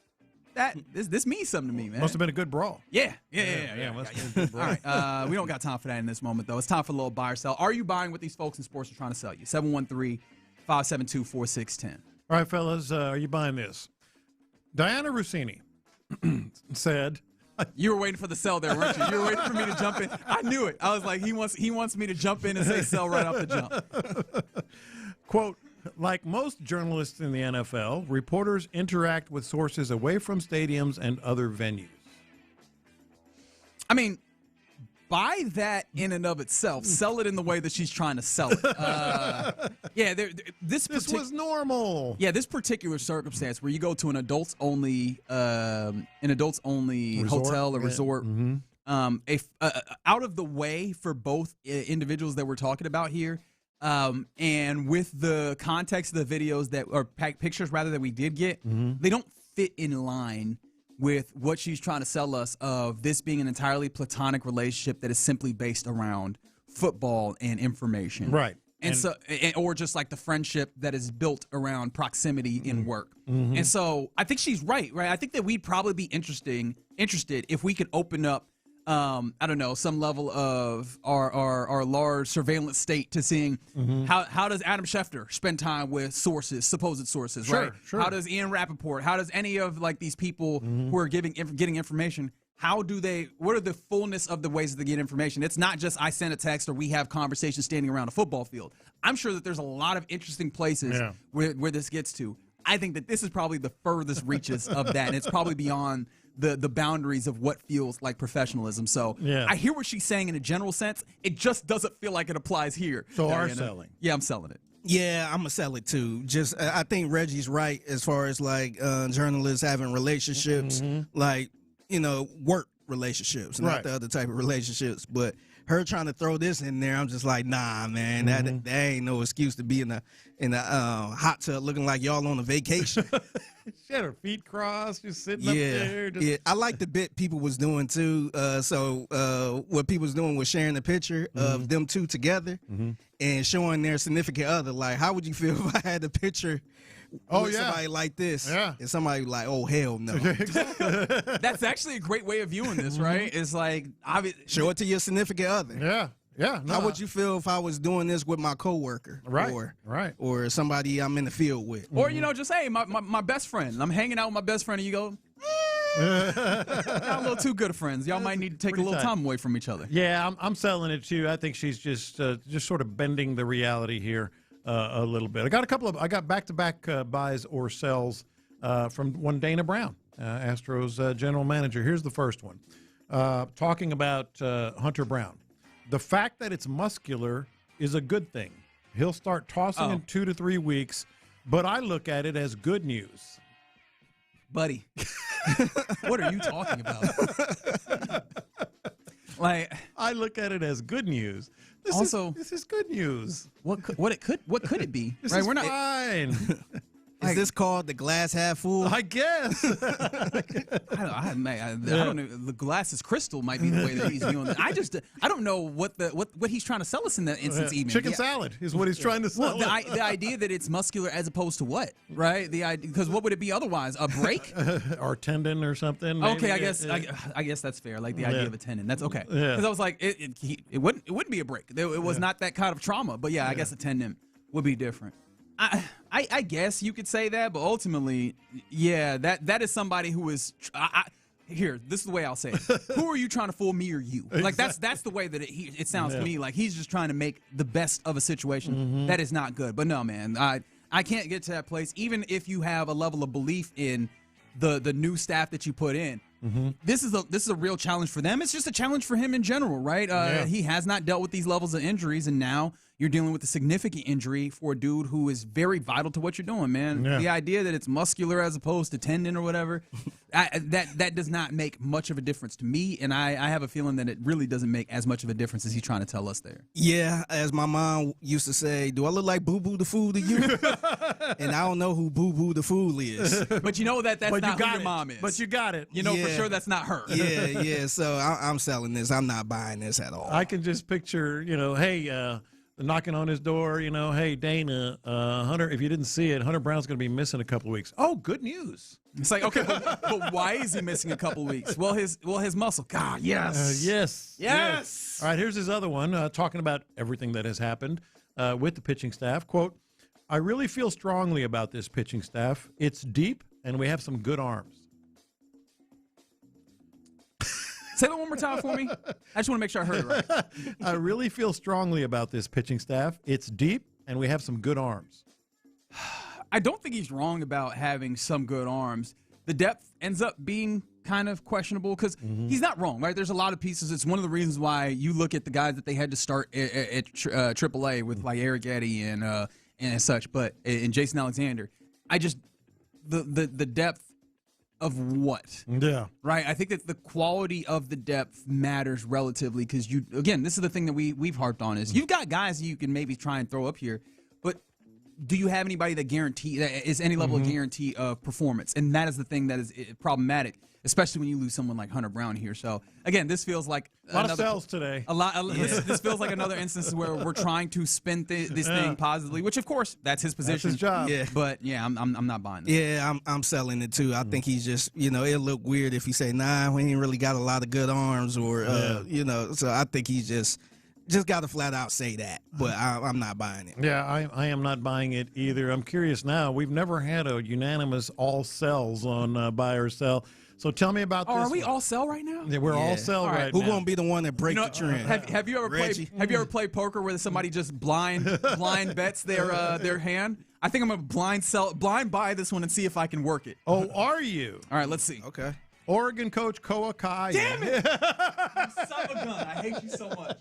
this means something to me, man. Must have been a good brawl. Yeah. Must have been a good brawl. All right, we don't got time for that in this moment, though. It's time for a little buy or sell. Are you buying what these folks in sports are trying to sell you? 713-572-4610. All right, fellas, are you buying this? Diana Russini said... You were waiting for the sell there, weren't you? You were waiting for me to jump in. I knew it. I was like, he wants me to jump in and say sell right off the jump. Quote, like most journalists in the NFL, reporters interact with sources away from stadiums and other venues. I mean, buy that in and of itself. Sell it in the way that she's trying to sell it. This was normal. Yeah, this particular circumstance where you go to an adults only hotel or resort, out of the way for both individuals that we're talking about here. And with the context of the videos pictures rather that we did get, they don't fit in line with what she's trying to sell us of this being an entirely platonic relationship that is simply based around football and information. Right. Or just like the friendship that is built around proximity in work. And so I think she's right? I think that we'd probably be interested if we could open up some level of our large surveillance state to seeing how does Adam Schefter spend time with supposed sources, right? Sure. How does Ian Rappaport, how does any of like these people who are getting information, what are the fullness of the ways that they get information? It's not just I send a text or we have conversations standing around a football field. I'm sure that there's a lot of interesting places where this gets to. I think that this is probably the furthest reaches of that, and it's probably beyond the boundaries of what feels like professionalism. So I hear what she's saying in a general sense. It just doesn't feel like it applies here. So are selling. Yeah, I'm selling it. Yeah, I'm going to sell it too. Just I think Reggie's right as far as like journalists having relationships, like, work relationships, not the other type of relationships. But her trying to throw this in there, I'm just like, nah, man, that ain't no excuse to be in a hot tub looking like y'all on a vacation. She had her feet crossed, just sitting up there. Yeah, I like the bit people was doing too. What people was doing was sharing the picture of them two together and showing their significant other. Like, how would you feel if I had a picture with somebody like this and somebody like, oh, hell no. That's actually a great way of viewing this, right? It's like, show it to your significant other. Yeah. No, how would you feel if I was doing this with my coworker, or somebody I'm in the field with, or just hey, my best friend. I'm hanging out with my best friend, and you go, y'all a little too good of friends. Y'all might need to take a little time away from each other. Yeah, I'm selling it too. I think she's just sort of bending the reality here a little bit. I got back-to-back buys or sells from one Dana Brown, Astros general manager. Here's the first one, talking about Hunter Brown. The fact that it's muscular is a good thing. He'll start tossing in 2 to 3 weeks, but I look at it as good news. Buddy, what are you talking about? Like, I look at it as good news. This is good news. What could it be? This is fine. Is this called the glass half full? I guess. I don't know. The glass is crystal might be the way that he's viewing it. I don't know what he's trying to sell us in that instance. Even chicken salad is what he's trying to sell. Well, the idea that it's muscular as opposed to what, right? The idea, because what would it be otherwise? A break or tendon or something? Maybe. Okay, I guess that's fair. Like the idea of a tendon, that's okay. Because I was like, it wouldn't be a break. It was not that kind of trauma. But I guess a tendon would be different. I guess you could say that, but ultimately, that is somebody who is. Here, this is the way I'll say it. Who are you trying to fool, me or you? Like that's the way that it sounds to me. Like he's just trying to make the best of a situation that is not good. But no, man, I can't get to that place. Even if you have a level of belief in the new staff that you put in. This is a real challenge for them. It's just a challenge for him in general, right? He has not dealt with these levels of injuries, and now you're dealing with a significant injury for a dude who is very vital to what you're doing, man. The idea that it's muscular as opposed to tendon or whatever, that does not make much of a difference to me, and I have a feeling that it really doesn't make as much of a difference as he's trying to tell us there. Yeah, as my mom used to say, do I look like Boo Boo the Fool to you? And I don't know who Boo Boo the Fool is. But you know that's not who your mom is. But you got it. You know for sure that's not her. Yeah. So I'm selling this. I'm not buying this at all. I can just picture, hey, knocking on his door, hey, Dana, Hunter, if you didn't see it, Hunter Brown's going to be missing a couple of weeks. Oh, good news. It's like, okay, but why is he missing a couple of weeks? Well, his muscle. God, yes. Yes. All right, here's his other one, talking about everything that has happened with the pitching staff. Quote, I really feel strongly about this pitching staff. It's deep, and we have some good arms. Say that one more time for me. I just want to make sure I heard it right. I really feel strongly about this pitching staff. It's deep, and we have some good arms. I don't think he's wrong about having some good arms. The depth ends up being kind of questionable because he's not wrong, right? There's a lot of pieces. It's one of the reasons why you look at the guys that they had to start at AAA with like Eric Eddy and such, but and Jason Alexander. The depth of what? Yeah. Right? I think that the quality of the depth matters relatively because this is the thing that we've harped on is you've got guys you can maybe try and throw up here, but do you have anybody that is any level of guarantee of performance? And that is the thing that is problematic, especially when you lose someone like Hunter Brown here. So again, this feels like a lot of sells today. This feels like another instance where we're trying to spin this thing positively, which of course that's his position. That's his job. Yeah. But I'm not buying this. Yeah, I'm selling it too. I think he's just it'll look weird if he say we ain't really got a lot of good arms or So I think he's just got to flat out say that, but I'm not buying it. Yeah, I am not buying it either. I'm curious now. We've never had a unanimous all sells on buy or sell. So tell me about this. Are we all sell right now? Yeah, we're all sell right now. Who won't be the one that break the trend? Have you ever played poker where somebody just blind bets their hand? I think I'm gonna blind buy this one and see if I can work it. Oh, are you? All right, let's see. Okay. Oregon coach Koa Kai. Damn it! You son of a gun! I hate you so much.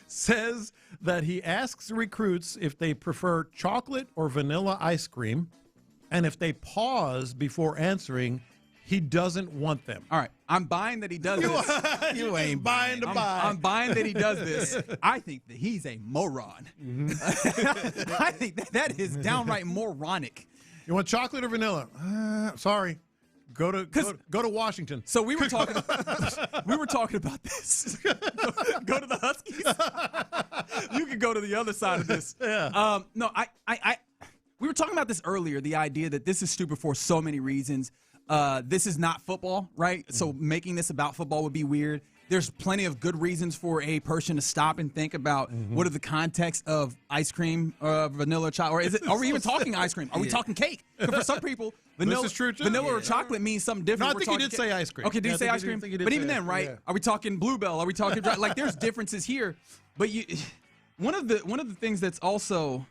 Says that he asks recruits if they prefer chocolate or vanilla ice cream, and if they pause before answering, he doesn't want them. All right, I'm buying that he does this. You ain't buying to buy. I'm buying that he does this. I think that he's a moron. I think that is downright moronic. You want chocolate or vanilla? Sorry. Go to Washington. So we were talking about this. Go to the Huskies. You can go to the other side of this. Yeah. No, we were talking about this earlier, the idea that this is stupid for so many reasons. This is not football, right? So making this about football would be weird. There's plenty of good reasons for a person to stop and think about what are the context of ice cream, vanilla, chocolate, or are we even talking ice cream? Are we talking cake? For some people, vanilla, this is true too. Vanilla or chocolate means something different. No, I think he did say ice cream. Okay, did he say ice cream? But even then, right? Yeah. Are we talking Bluebell? Are we talking like there's differences here? But one of the things that's also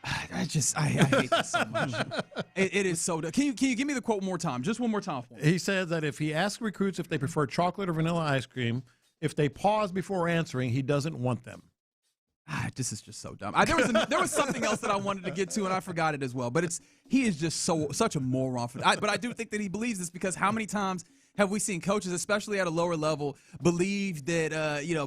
I hate this so much. It is so. Can you give me the quote one more time? Just one more time for me. He said that if he asks recruits if they prefer chocolate or vanilla ice cream, if they pause before answering, he doesn't want them. This is just so dumb. There was something else that I wanted to get to, and I forgot it as well. But he is just such a moron for that. But I do think that he believes this because how many times have we seen coaches, especially at a lower level, believe that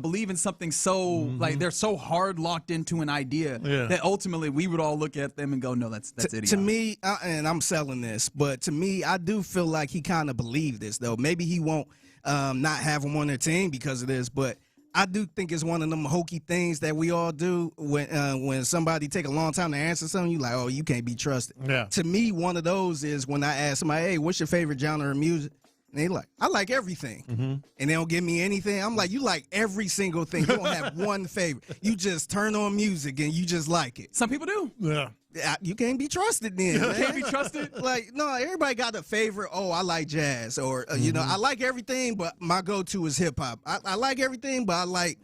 believe in something so like they're so hard locked into an idea that ultimately we would all look at them and go, no, that's idiotic. To me, and I'm selling this, but to me, I do feel like he kind of believed this though. Maybe he won't not have him on their team because of this, but I do think it's one of them hokey things that we all do when somebody take a long time to answer something. You like, oh, you can't be trusted. Yeah. To me, one of those is when I ask somebody, hey, what's your favorite genre of music? And they like, I like everything. And they don't give me anything. I'm like, you like every single thing. You don't have one favorite. You just turn on music and you just like it. Some people do. Yeah. You can't be trusted then. You can't be trusted? Like, no, everybody got a favorite. Oh, I like jazz. Or, I like everything, but my go-to is hip-hop. I like everything, but I like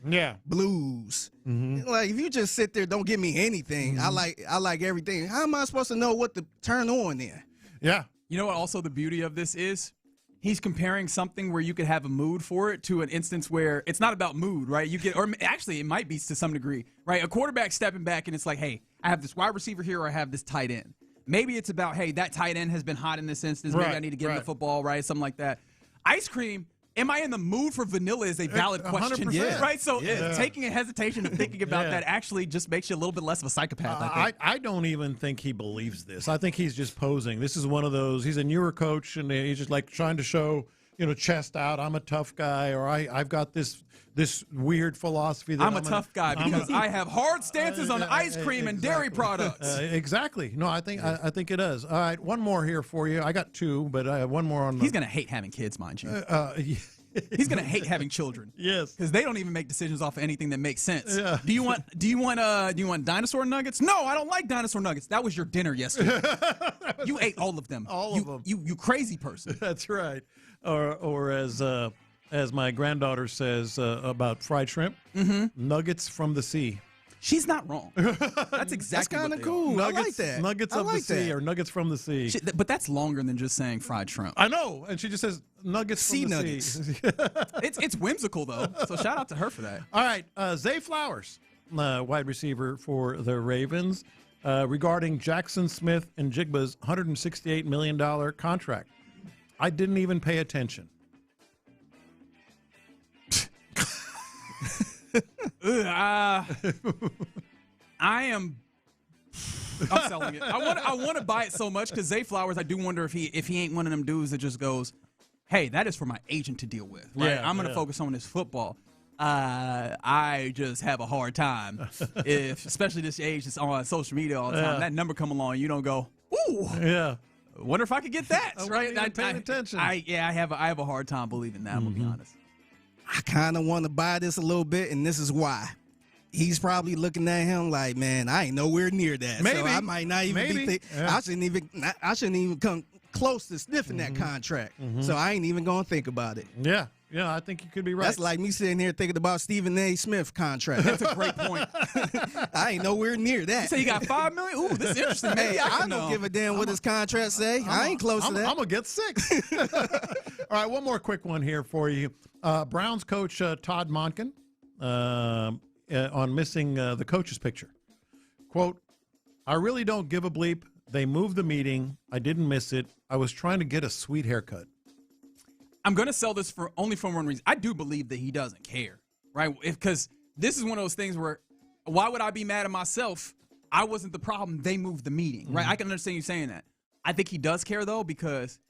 blues. Like, if you just sit there, don't give me anything. I like everything. How am I supposed to know what to turn on then? Yeah. You know what also the beauty of this is? He's comparing something where you could have a mood for it to an instance where it's not about mood, right? You get, or actually it might be to some degree, right? A quarterback stepping back and it's like, hey, I have this wide receiver here or I have this tight end. Maybe it's about, hey, that tight end has been hot in this instance. Maybe I need to get him the football, right? Something like that. Ice cream, am I in the mood for vanilla is a valid question, right? So taking a hesitation and thinking about that actually just makes you a little bit less of a psychopath, I think. I don't even think he believes this. I think he's just posing. This is one of those, he's a newer coach, and he's just like trying to show, chest out, I'm a tough guy, or I've got this weird philosophy that I'm a tough guy because I have hard stances on ice cream and dairy products. Exactly. No, I think it is. All right, one more here for you. I got two, but I have one more on. He's going to hate having kids, mind you. He's going to hate having children. Yes, because they don't even make decisions off of anything that makes sense. Yeah. Do you want dinosaur nuggets? No, I don't like dinosaur nuggets. That was your dinner yesterday. You ate all of them. All of them. You crazy person. That's right. Or as my granddaughter says about fried shrimp, nuggets from the sea. She's not wrong. That's exactly kind of cool. Nuggets, I like that. Nuggets of the sea or nuggets from the sea. But that's longer than just saying fried shrimp. I know, and she just says nuggets from the nuggets. sea. It's whimsical though, so shout out to her for that. All right, Zay Flowers, wide receiver for the Ravens, regarding Jackson Smith and Jigba's $168 million contract. I didn't even pay attention. I'm selling it. I want to buy it so much because Zay Flowers, I do wonder if he ain't one of them dudes that just goes, hey, that is for my agent to deal with. Right? I'm going to focus on this football. I just have a hard time if, especially this age that's on social media all the time, that number come along, you don't go, ooh. Yeah. Wonder if I could get that. Right? I paying attention. I have a hard time believing that. I'm gonna be honest. I kind of want to buy this a little bit, and this is why. He's probably looking at him like, man, I ain't nowhere near that. Maybe. So I might not even be thinking. Yeah. I shouldn't even come close to sniffing that contract. So I ain't even gonna think about it. Yeah. Yeah, I think you could be right. That's like me sitting here thinking about Stephen A. Smith contract. That's a great point. I ain't nowhere near that. You say you got $5 million? Ooh, this is interesting. Maybe I don't give a damn what his contract say. I ain't close to that. I'm going to get 6. All right, one more quick one here for you. Browns coach Todd Monken on missing the coach's picture. Quote, I really don't give a bleep. They moved the meeting. I didn't miss it. I was trying to get a sweet haircut. I'm going to sell this for only for one reason. I do believe that he doesn't care, right? Because this is one of those things where why would I be mad at myself? I wasn't the problem. They moved the meeting, right? I can understand you saying that. I think he does care, though, because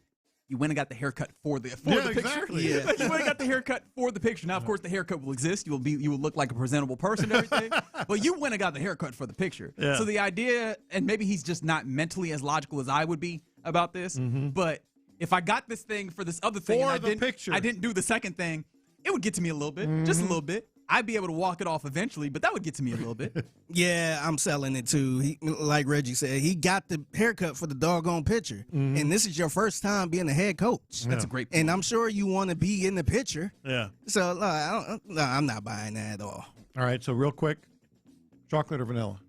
you went and got the haircut for the picture. Exactly. Yeah. Like you went and got the haircut for the picture. Now, of course, the haircut will exist. You will look like a presentable person and everything. But you went and got the haircut for the picture. Yeah. So the idea, and maybe he's just not mentally as logical as I would be about this, but if I got this thing for this other thing for and I didn't do the second thing, it would get to me a little bit, just a little bit. I'd be able to walk it off eventually, but that would get to me a little bit. Yeah, I'm selling it too. He, like Reggie said, he got the haircut for the doggone picture. And this is your first time being a head coach. That's a great point. And I'm sure you want to be in the picture. Yeah. So I'm not buying that at all. All right, so real quick, chocolate or vanilla?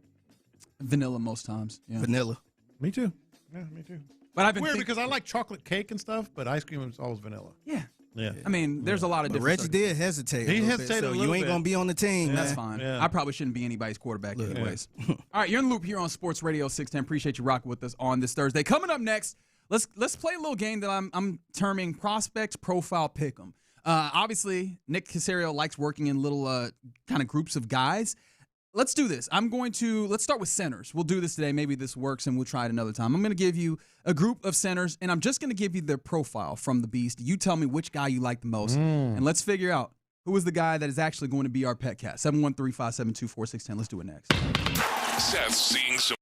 Vanilla most times. Yeah. Vanilla. Me too. Yeah, me too. But I've been weird because I like chocolate cake and stuff, but ice cream is always vanilla. Yeah. Yeah. I mean, there's a lot of But different. Reggie did hesitate. He a little hesitated bit, so a little you ain't bit. gonna be on the team. That's man. fine. Yeah. I probably shouldn't be anybody's quarterback anyways. All right, you're in the loop here on Sports Radio 610. Appreciate you rocking with us on this Thursday. Coming up next, let's play a little game that I'm terming prospect profile pick'em. Obviously, Nick Caserio likes working in little kind of groups of guys. Let's do this. Let's start with centers. We'll do this today. Maybe this works and we'll try it another time. I'm going to give you a group of centers, and I'm just going to give you their profile from the Beast. You tell me which guy you like the most, and let's figure out who is the guy that is actually going to be our pet cat. 713-572-4610. Let's do it next. Seth's seeing some.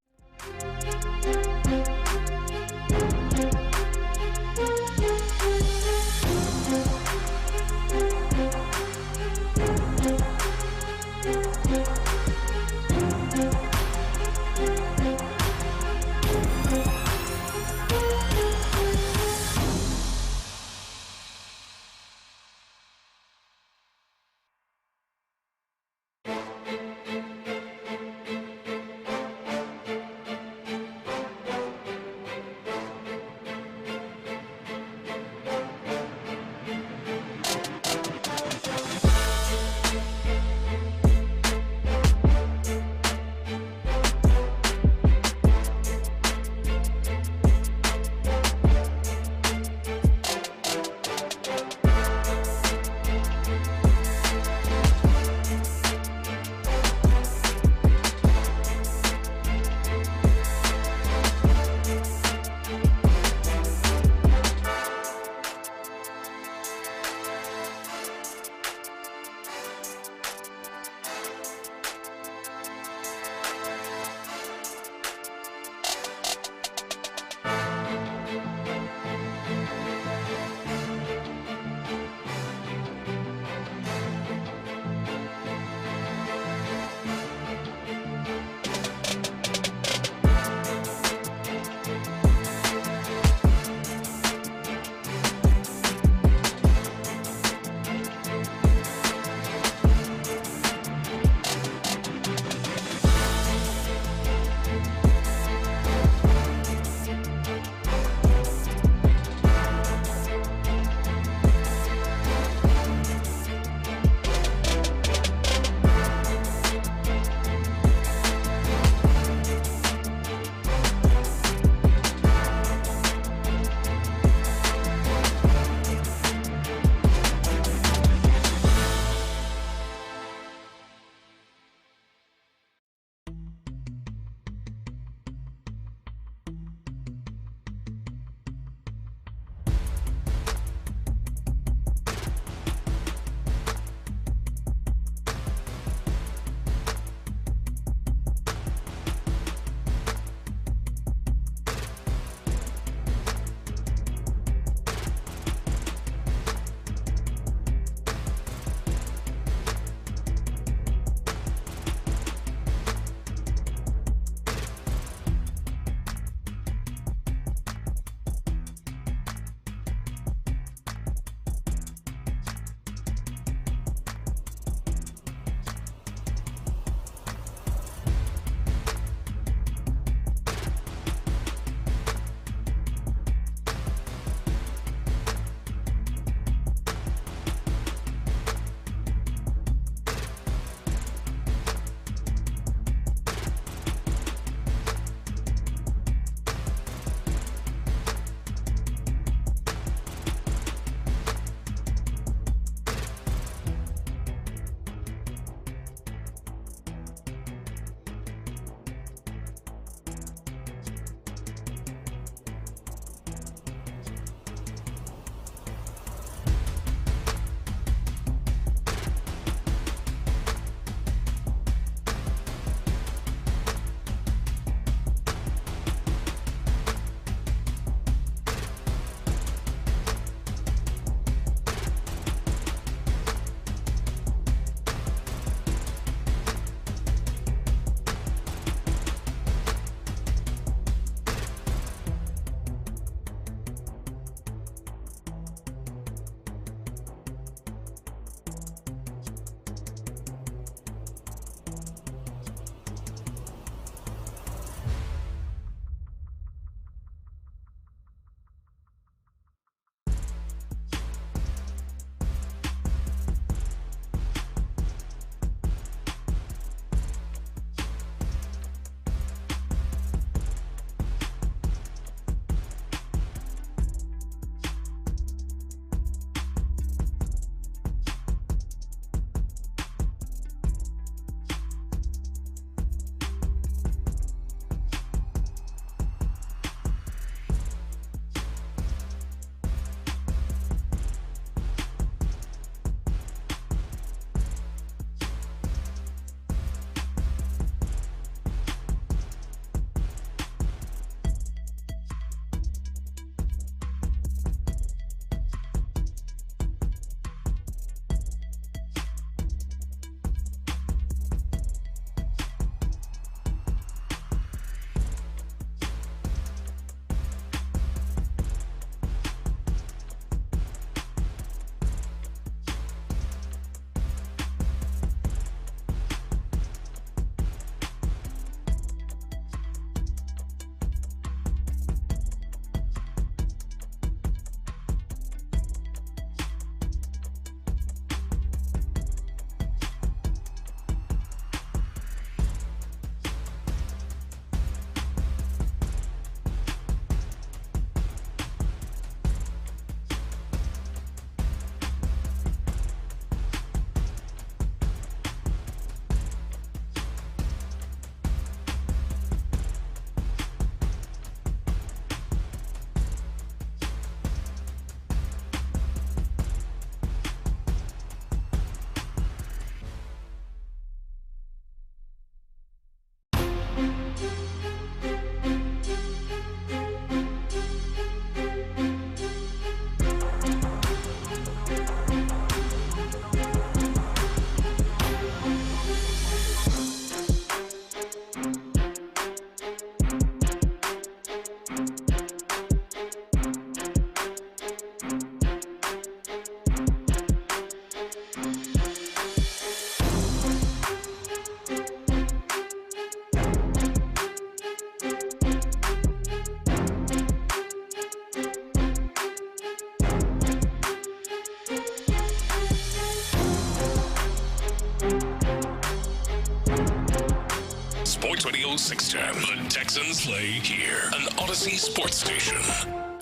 Sports Radio 610. The Texans play here. An Odyssey sports station.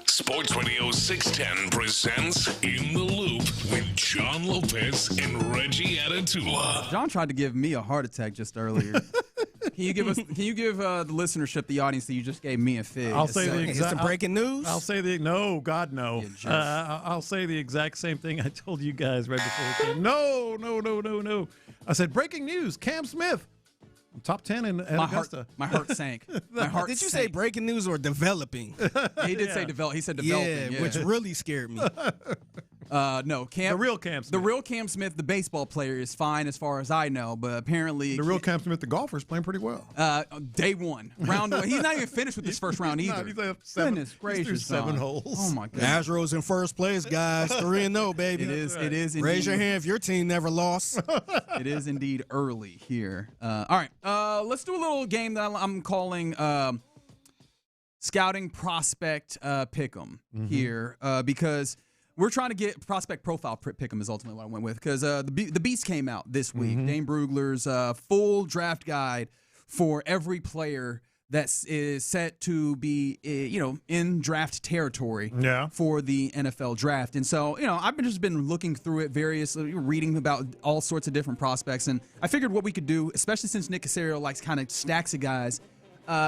Sports Radio 610 presents In the Loop with John Lopez and Reggie Atatula. John tried to give me a heart attack just earlier. Can you give the listenership, the audience, that you just gave me a fig? I'll say the exact. Some breaking news. I'll say no, God no. I'll say the exact same thing I told you guys right before we came. No. I said breaking news. Cam Smith, top 10 in Augusta. My heart sank. My heart. Did you sank. say breaking news or developing? He did say develop. He said developing. Yeah, which really scared me. No, The real Cam Smith. The real Cam Smith, the baseball player, is fine as far as I know, but apparently the real Cam Smith, the golfer, is playing pretty well. Day one, round one. He's not even finished with this first round either. He's up seven. Goodness gracious, he's through 7 John. holes. Oh my God. Astros in first place, guys. 3-0, baby. It is. It is. Indeed. Raise your hand if your team never lost. It is indeed early here. All right, let's do a little game that I'm calling Scouting Prospect Pick'em here because we're trying to get prospect profile pick'em is ultimately what I went with because the Beast came out this week. Dane Brugler's full draft guide for every player that is set to be in draft territory for the NFL draft. And so, I've just been looking through it, reading about all sorts of different prospects. And I figured what we could do, especially since Nick Caserio likes kind of stacks of guys,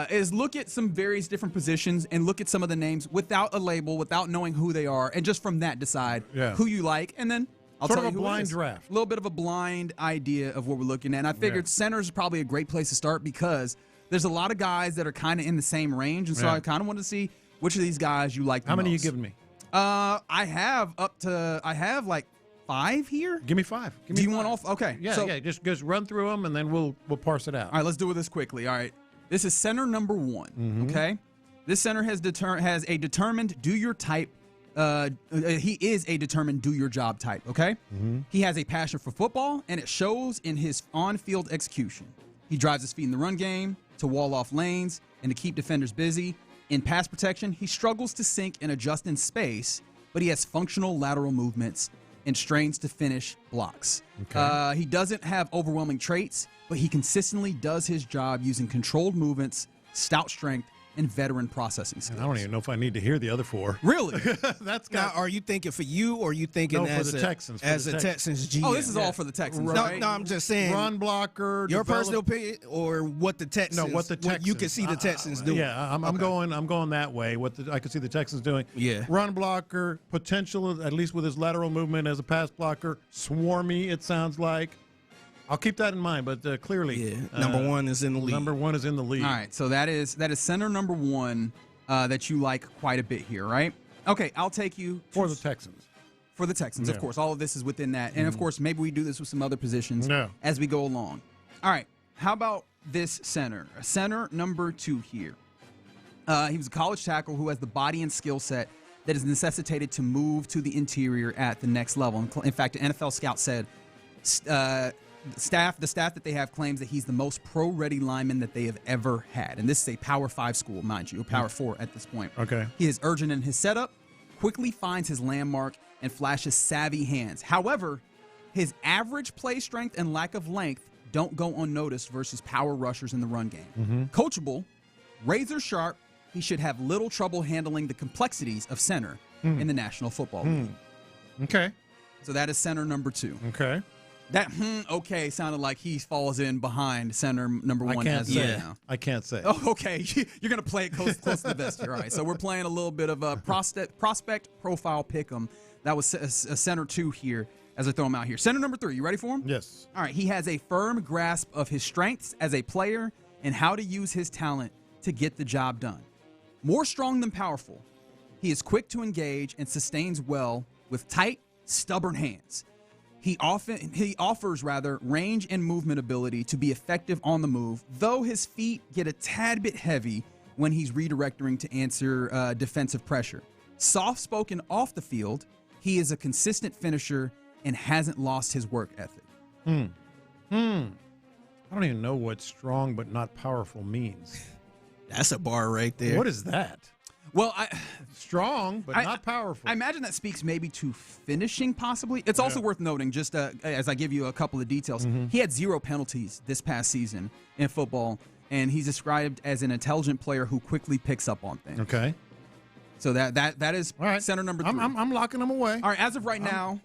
is look at some various different positions and look at some of the names without a label, without knowing who they are, and just from that decide who you like. And then I'll tell you who it is. Sort of a blind draft. A little bit of a blind idea of what we're looking at. And I figured center is probably a great place to start because there's a lot of guys that are kind of in the same range. And so I kind of want to see which of these guys you like the most. How many are you giving me? I have like 5 here. Give me 5. Do you want all? Okay. Yeah, just run through them and then we'll parse it out. All right, let's do this quickly. All right. This is center number 1, okay? This center has a determined do your type. He is a determined do your job type, okay? He has a passion for football, and it shows in his on-field execution. He drives his feet in the run game, to wall off lanes, and to keep defenders busy. In pass protection, he struggles to sink and adjust in space, but he has functional lateral movements and strains to finish blocks. Okay. He doesn't have overwhelming traits, but he consistently does his job using controlled movements, stout strength, and veteran processing skills. I don't even know if I need to hear the other 4. Really? Now, are you thinking for you or are you thinking for the Texans? As a Texans GM? Oh, this is all for the Texans, right? No, I'm just saying. Run blocker. Your personal opinion or what the Texans. No, what the Texans. What you can see the Texans doing. Yeah, I'm going that way. I can see the Texans doing. Yeah. Run blocker, potential, at least with his lateral movement as a pass blocker. Swarmy, it sounds like. I'll keep that in mind, but clearly, number 1 is in the league. Number 1 is in the league. All right, so that is center number 1 that you like quite a bit here, right? Okay, I'll take you for the Texans. For the Texans, of course. All of this is within that, and of course, maybe we do this with some other positions as we go along. All right, how about this center? Center number 2 here. He was a college tackle who has the body and skill set that is necessitated to move to the interior at the next level. In fact, an NFL scout said. The staff that they have claims that he's the most pro-ready lineman that they have ever had. And this is a Power 5 school, mind you, a Power 4 at this point. Okay. He is urgent in his setup, quickly finds his landmark, and flashes savvy hands. However, his average play strength and lack of length don't go unnoticed versus power rushers in the run game. Coachable, razor sharp, he should have little trouble handling the complexities of center in the National Football League. Okay. So that is center number 2. Okay. That okay sounded like he falls in behind center number 1. I can't say. Oh, okay. You're going to play it close to the vest here. All right. So we're playing a little bit of a prospect profile pick'em. That was a center 2 here as I throw him out here. Center number 3. You ready for him? Yes. All right. He has a firm grasp of his strengths as a player and how to use his talent to get the job done. More strong than powerful, he is quick to engage and sustains well with tight, stubborn hands. He offers range and movement ability to be effective on the move, though his feet get a tad bit heavy when he's redirecting to answer defensive pressure. Soft-spoken off the field, he is a consistent finisher and hasn't lost his work ethic. I don't even know what strong but not powerful means. That's a bar right there. What is that? Well, strong but not powerful. I imagine that speaks maybe to finishing, possibly. It's also worth noting, just as I give you a couple of details, he had 0 penalties this past season in football. and he's described as an intelligent player who quickly picks up on things. Okay. So that is center number 3. I'm locking him away. All right, as of right now,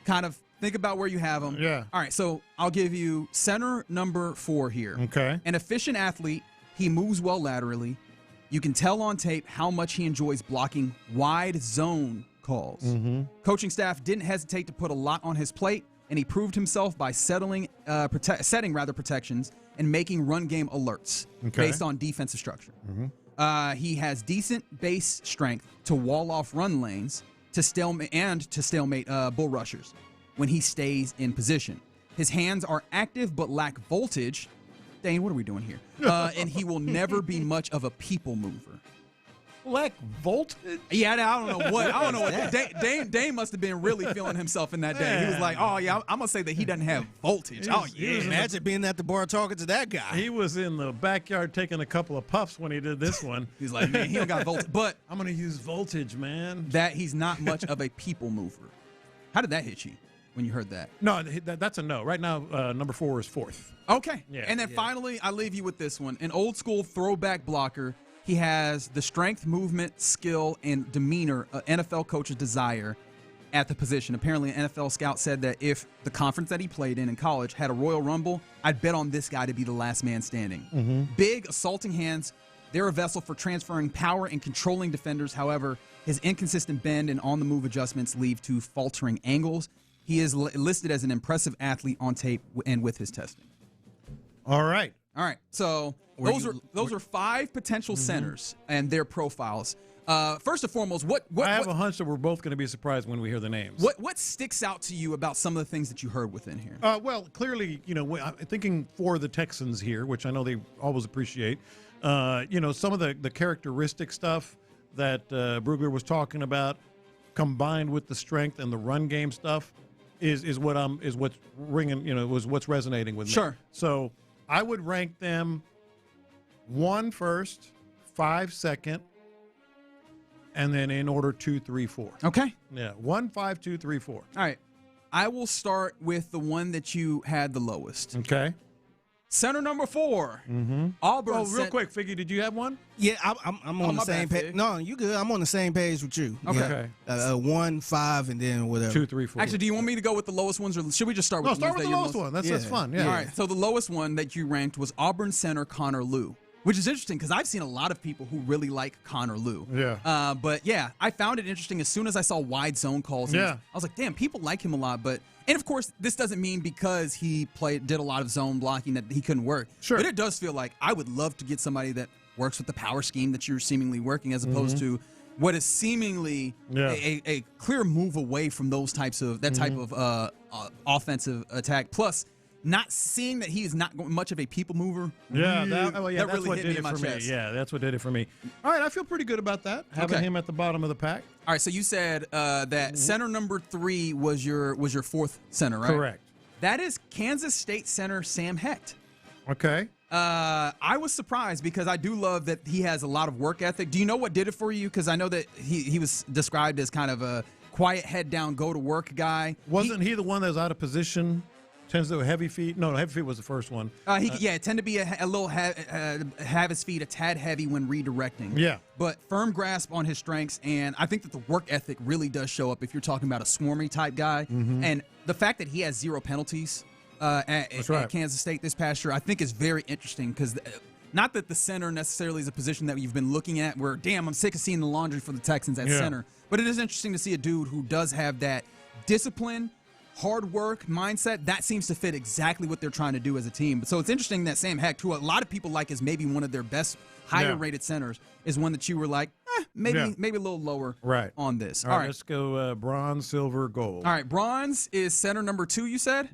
kind of think about where you have him. Yeah. All right, so I'll give you center number 4 here. Okay. An efficient athlete. He moves well laterally. You can tell on tape how much he enjoys blocking wide zone calls. Mm-hmm. Coaching staff didn't hesitate to put a lot on his plate, and he proved himself by setting protections and making run game alerts based on defensive structure. Mm-hmm. He has decent base strength to wall off run lanes to stalemate bull rushers when he stays in position. His hands are active but lack voltage. Dane, what are we doing here? And he will never be much of a people mover. Lack voltage? Yeah, I don't know what. Dane must have been really feeling himself in that day. He was like, "Oh yeah, I'm gonna say that he doesn't have voltage." Imagine being at the bar talking to that guy. He was in the backyard taking a couple of puffs when he did this one. He's like, "Man, he don't got voltage." But I'm gonna use voltage, man. That he's not much of a people mover. How did that hit you when you heard that? No, that's a no. Right now, number 4 is 4th. Okay. Yeah. And then finally, I leave you with this one: an old school throwback blocker. He has the strength, movement, skill, and demeanor NFL coaches desire at the position. Apparently, an NFL scout said that if the conference that he played in college had a Royal Rumble, I'd bet on this guy to be the last man standing. Mm-hmm. Big, assaulting hands. They're a vessel for transferring power and controlling defenders. However, his inconsistent bend and on-the-move adjustments lead to faltering angles. He is listed as an impressive athlete on tape and with his testing. All right. So those are 5 potential centers and their profiles. First and foremost, I have a hunch that we're both going to be surprised when we hear the names. What sticks out to you about some of the things that you heard within here? Well, clearly, I'm thinking for the Texans here, which I know they always appreciate. Some of the characteristic stuff that Brugler was talking about, combined with the strength and the run game stuff, is what's ringing. Was what's resonating with me. Sure. So I would rank them 1 first, 5 second, and then in order 2, 3, 4. Okay. Yeah. 1, 5, 2, 3, 4. All right. I will start with the one that you had the lowest. Okay. Center number 4. Mm-hmm. Auburn. Oh, real quick, Figgy, did you have one? Yeah, I'm on the same page. No, you good. I'm on the same page with you. Okay. Yeah. 1, 5, and then whatever. 2, 3, 4. Actually, do you want me to go with the lowest ones, or should we just start with the lowest one? That's fun. Yeah. All right. So the lowest one that you ranked was Auburn center Connor Lew, which is interesting because I've seen a lot of people who really like Connor Lew. Yeah. But yeah, I found it interesting as soon as I saw wide zone calls. Yeah. I was like, damn, people like him a lot. And of course, this doesn't mean because he did a lot of zone blocking that he couldn't work. Sure. But it does feel like I would love to get somebody that works with the power scheme that you're seemingly working, as opposed to what is seemingly a clear move away from those types of type of offensive attack. Plus, not seeing that he is not much of a people mover. Yeah, that really really hit did me in my it for chest. me. Yeah, that's what did it for me. All right, I feel pretty good about that. Having him at the bottom of the pack. All right, so you said that center number 3 was your 4th center, right? Correct. That is Kansas State center Sam Hecht. Okay. I was surprised because I do love that he has a lot of work ethic. Do you know what did it for you? Because I know that he was described as kind of a quiet, head down, go to work guy. Wasn't he the one that was out of position? Tends to heavy feet. No, heavy feet was the first one. Tend to be a little have his feet a tad heavy when redirecting. Yeah. But firm grasp on his strengths, and I think that the work ethic really does show up if you're talking about a swarmy type guy. Mm-hmm. And the fact that he has 0 penalties at Kansas State this past year, I think is very interesting because not that the center necessarily is a position that you've been looking at where, damn, I'm sick of seeing the laundry for the Texans at center. But it is interesting to see a dude who does have that discipline, hard work mindset. That seems to fit exactly what they're trying to do as a team. So it's interesting that Sam Hecht, who a lot of people like as maybe one of their best higher rated centers, is one that you were like, maybe a little lower on this. All right, let's go bronze, silver, gold. All right, bronze is center number 2, you said?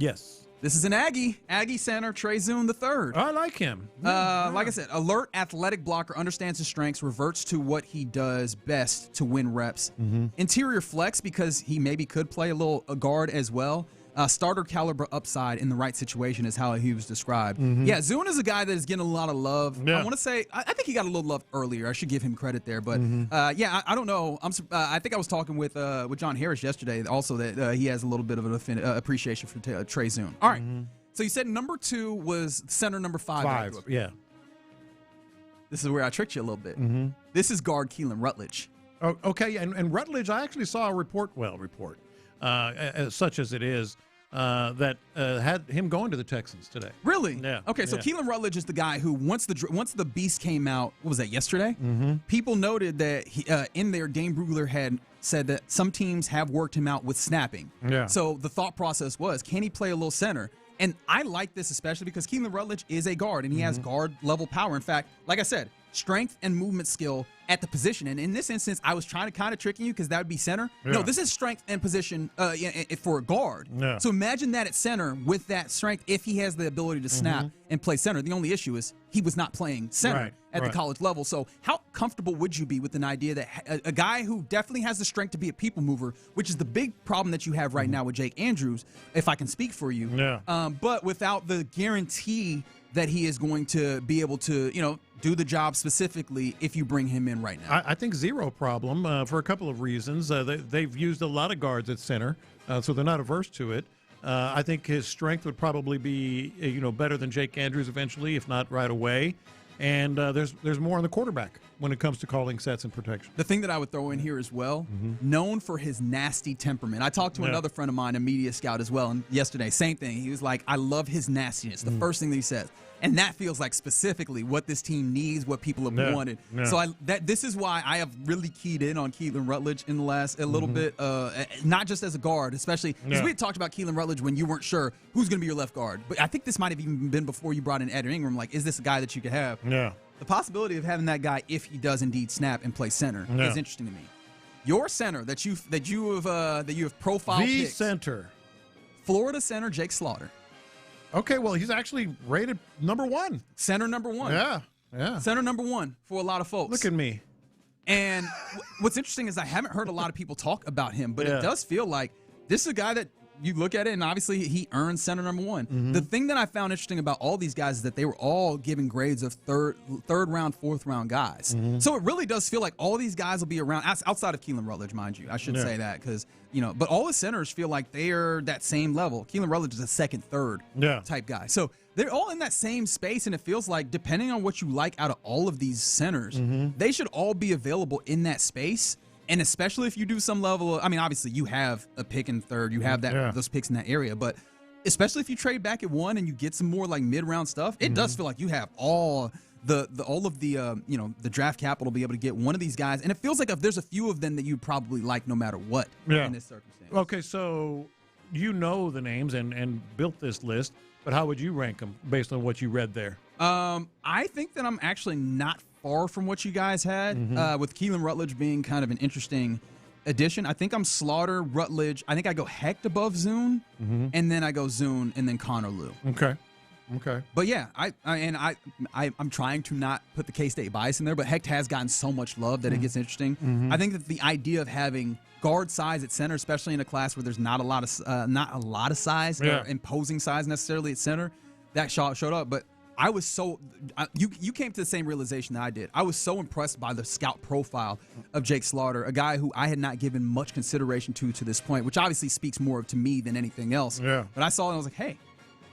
Yes. This is an Aggie center, Trey Zoon III. I like him. Like I said, alert, athletic blocker, understands his strengths, reverts to what he does best to win reps. Mm-hmm. Interior flex because he maybe could play a guard as well. Starter caliber upside in the right situation is how he was described. Mm-hmm. Yeah, Zoon is a guy that is getting a lot of love. Yeah. I want to say, I think he got a little love earlier. I should give him credit there. But I don't know. I think I was talking with John Harris yesterday also that he has a little bit of an appreciation for Trey Zoon. All right. So you said number 2 was center number 5. Yeah. This is where I tricked you a little bit. Mm-hmm. This is guard Keelan Rutledge. Oh, okay, and Rutledge, I actually saw a report, as such as it is, that had him going to the Texans today. Really? Yeah. Okay, so Keelan Rutledge is the guy who, once the Beast came out, what was that, yesterday? Mm-hmm. People noted that in there, Dane Brugler had said that some teams have worked him out with snapping. Yeah. So the thought process was, can he play a little center? And I like this especially because Keelan Rutledge is a guard, and he has guard-level power. In fact, like I said, strength and movement skill at the position. And in this instance, I was trying to kind of trick you because that would be center. Yeah. No, this is strength and position for a guard. Yeah. So imagine that at center with that strength if he has the ability to snap and play center. The only issue is he was not playing center at the college level. So how comfortable would you be with an idea that a guy who definitely has the strength to be a people mover, which is the big problem that you have right now with Jake Andrews, if I can speak for you, but without the guarantee that he is going to be able to, do the job specifically if you bring him in right now? I think zero problem for a couple of reasons. They've used a lot of guards at center, so they're not averse to it. I think his strength would probably be, better than Jake Andrews eventually, if not right away. And there's more on the quarterback when it comes to calling sets and protection. The thing that I would throw in here as well, known for his nasty temperament. I talked to another friend of mine, a media scout as well, and yesterday, same thing. He was like, I love his nastiness. The first thing that he says. And that feels like specifically what this team needs, what people have wanted. Yeah. So this is why I have really keyed in on Keelan Rutledge in the last a little bit, not just as a guard, especially because we had talked about Keelan Rutledge when you weren't sure who's going to be your left guard. But I think this might have even been before you brought in Ed Ingram. Like, is this a guy that you could have? Yeah. The possibility of having that guy, if he does indeed snap and play center, is interesting to me. Your center that you have profiled the picked, center, Florida center Jake Slaughter. Okay, well, he's actually rated number 1. Center number 1. Yeah. Center number 1 for a lot of folks. Look at me. And what's interesting is I haven't heard a lot of people talk about him, but it does feel like this is a guy that you look at it, and obviously he earned center number 1. The thing that I found interesting about all these guys is that they were all giving grades of third round, fourth round guys. So it really does feel like all these guys will be around, outside of Keelan Rutledge, mind you. I should say that because, but all the centers feel like they are that same level. Keelan Rutledge is a second, third type guy. So they're all in that same space, and it feels like depending on what you like out of all of these centers, they should all be available in that space. And especially if you do some level of, obviously you have a pick in third, you have those picks in that area, but especially if you trade back at 1 and you get some more like mid-round stuff, it does feel like you have all of the draft capital to be able to get one of these guys. And it feels like if there's a few of them that you probably like no matter what in this circumstance. Okay, so you know the names and built this list, but how would you rank them based on what you read there? I think that I'm actually not far from what you guys had, with Keelan Rutledge being kind of an interesting addition. I think I'm Slaughter, Rutledge. I think I go Hecht above Zune, and then I go Zune, and then Connor Liu. Okay. But yeah, I'm trying to not put the K-State bias in there, but Hecht has gotten so much love that it gets interesting. I think that the idea of having guard size at center, especially in a class where there's not a lot of size or imposing size necessarily at center, that showed up. But I was you came to the same realization that I did. I was so impressed by the scout profile of Jake Slaughter, a guy who I had not given much consideration to this point, which obviously speaks more to me than anything else. Yeah. But I saw it and I was like, hey,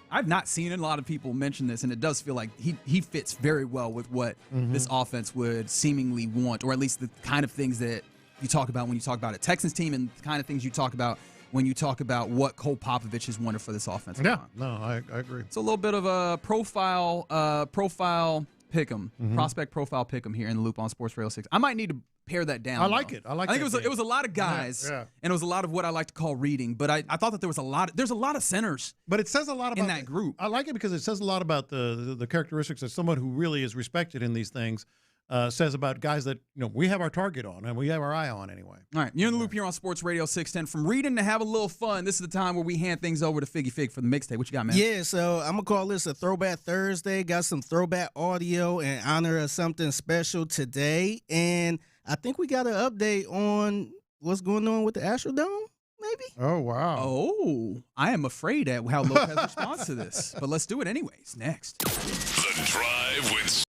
I've not seen a lot of people mention this, and it does feel like he fits very well with what this offense would seemingly want, or at least the kind of things that you talk about when you talk about a Texans team and the kind of things you talk about when you talk about what Cole Popovich has wanted for this offense. Yeah, no, I agree. It's a little bit of a profile pick'em, prospect profile pick'em here in the Loop on Sports Radio 6. I might need to pare that down. I like it. I think it was a lot of guys, and it was a lot of what I like to call reading. But I thought that there's a lot of centers. But it says a lot about in that group. I like it because it says a lot about the characteristics of someone who really is respected in these things. Says about guys that we have our target on and we have our eye on anyway. All right, you're in the Loop here on Sports Radio 610. From reading to have a little fun, this is the time where we hand things over to Figgy Fig for the mixtape. What you got, man? Yeah, so I'm gonna call this a Throwback Thursday. Got some throwback audio in honor of something special today, and I think we got an update on what's going on with the Astrodome. Maybe. Oh wow. Oh, I am afraid at how Lopez responds to this, but let's do it anyways. Next, The Drive with.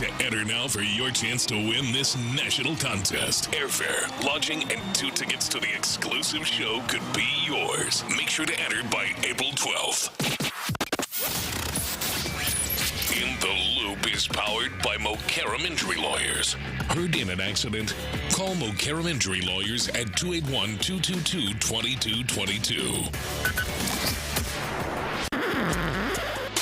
to enter now for your chance to win this national contest. Airfare, lodging, and 2 tickets to the exclusive show could be yours. Make sure to enter by April 12th. In the Loop is powered by Mokaram Injury Lawyers. Heard in an accident? Call Mokaram Injury Lawyers at 281-222-2222.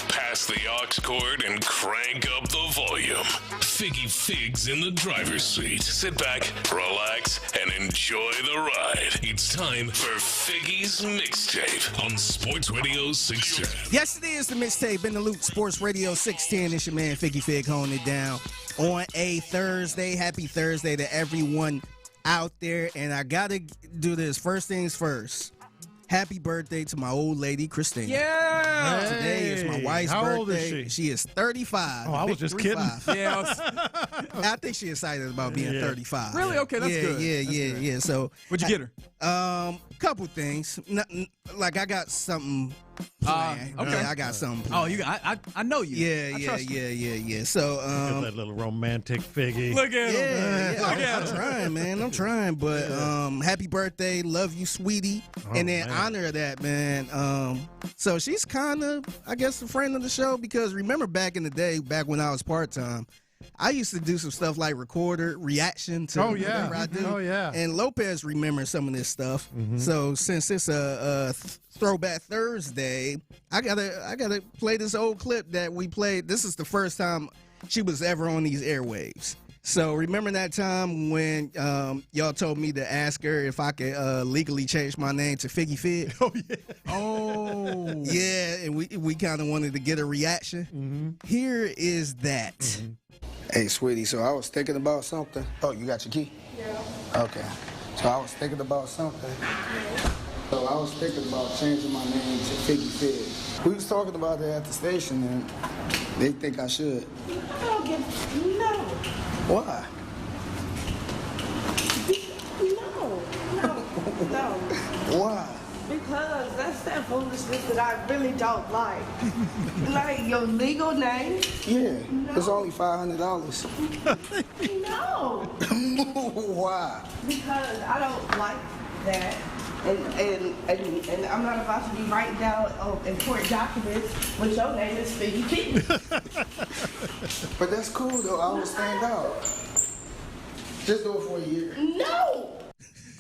Pass the aux cord and crank up the volume. Figgy Fig's in the driver's seat. Sit back, relax, and enjoy the ride. It's time for Figgy's Mixtape on Sports Radio 610. Yes, it is the Mixtape in the Loop, Sports Radio 610. It's your man Figgy Fig holding it down on a Thursday. Happy Thursday to everyone out there. And I got to do this. First things first. Happy birthday to my old lady, Christine. Yeah! Today is my wife's birthday. How old is she? She is 35. Oh, I was just kidding. Yeah, I think she's excited about being 35. Really? Okay, that's good. Yeah. So, what'd you get her? Couple things. Like I got something planned. Okay. Yeah, I got something planned. Oh, you? I know you. Yeah. So, Look at that little romantic Figgy. Look at him. I'm trying, man. I'm trying, but happy birthday, love you, sweetie. And in honor of that, man. So she's kind of, I guess, a friend of the show because remember back in the day, back when I was part-time, I used to do some stuff like reaction to whatever I do. Oh, yeah. And Lopez remembers some of this stuff. Mm-hmm. So since it's a Throwback Thursday, I gotta play this old clip that we played. This is the first time she was ever on these airwaves. So remember that time when y'all told me to ask her if I could legally change my name to Figgy Fig? Oh, yeah. Oh. Yeah, and we kind of wanted to get a reaction. Mm-hmm. Here is that. Mm-hmm. Hey, sweetie, so I was thinking about something. Oh, you got your key? Yeah. Okay. So I was thinking about something. So I was thinking about changing my name to Figgy Fig. We was talking about it at the station, and they think I should. I don't get no. Why? No. Why? Because that's that foolishness that I really don't like. Like your legal name? Yeah, no. It's only $500. No. Why? Because I don't like that. And I'm not about to be writing down important documents when your name is Figgy Fig. But that's cool though. I will stand out. Just do it for a year. No.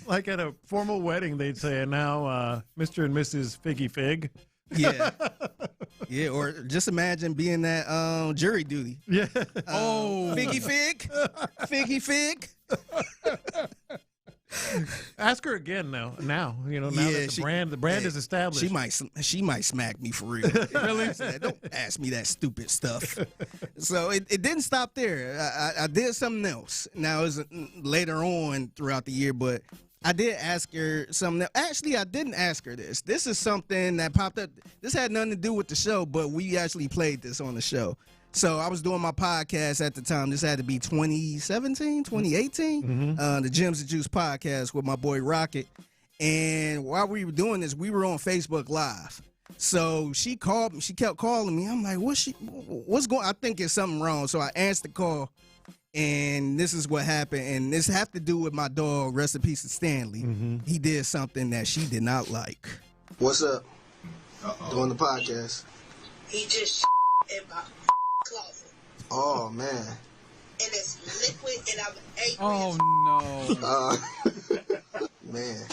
Like at a formal wedding, they'd say, and now Mr. and Mrs. Figgy Fig. Yeah. Yeah, or just imagine being that jury duty. Yeah. Figgy Fig. Figgy Fig. Ask her again now that the brand is established. She might smack me for real. Really? Don't ask me that stupid stuff. So it didn't stop there. I did something else. Now it was later on throughout the year, but I did ask her something else. Actually, I didn't ask her this. This is something that popped up. This had nothing to do with the show, but we actually played this on the show. So I was doing my podcast at the time. This had to be 2017, 2018. Mm-hmm. The Gems of Juice podcast with my boy Rocket. And while we were doing this, we were on Facebook Live. So she called me. She kept calling me. I'm like, what's going on? I think it's something wrong. So I answered the call. And this is what happened. And this have to do with my dog, rest in peace to Stanley. Mm-hmm. He did something that she did not like. What's up? Doing the podcast. He just in my closet. Oh, man. And it's liquid and I'm angry. Oh, no. Man.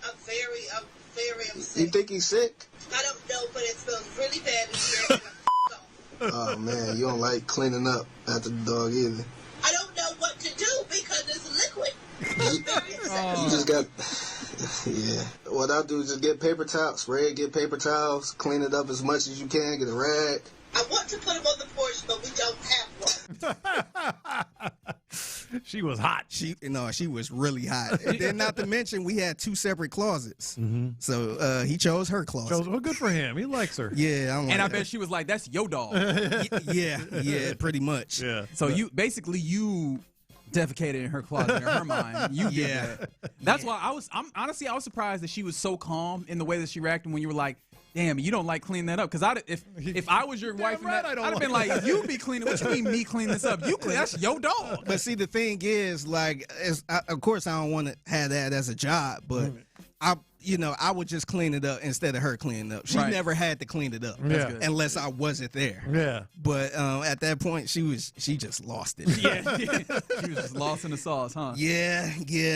I'm very upset. You think he's sick? I don't know, but it smells really bad in here. Oh, man. You don't like cleaning up after the dog either. I don't know what to do because it's liquid. I'm very upset. You just got... Yeah. What I'll do is just get paper towels, get paper towels, clean it up as much as you can, get a rag. I want to put them on the porch, but we don't have one. She was hot. She was really hot. And then not to mention, we had two separate closets. Mm-hmm. So he chose her closet. Well, good for him. He likes her. Yeah. I bet she was like, that's your dog. yeah, pretty much. Yeah. So you defecated in her closet in her mind. You did that. That's why I was surprised that she was so calm in the way that she reacted when you were like, damn, you don't like cleaning that up. Because if I was your wife, I'd have been like, you be cleaning. What you mean me clean this up? You clean. That's your dog. But see, the thing is, like, of course, I don't want to have that as a job, but I would just clean it up instead of her cleaning it up. She never had to clean it up unless I wasn't there. Yeah. But at that point, she just lost it. Yeah. She was just lost in the sauce, huh? Yeah.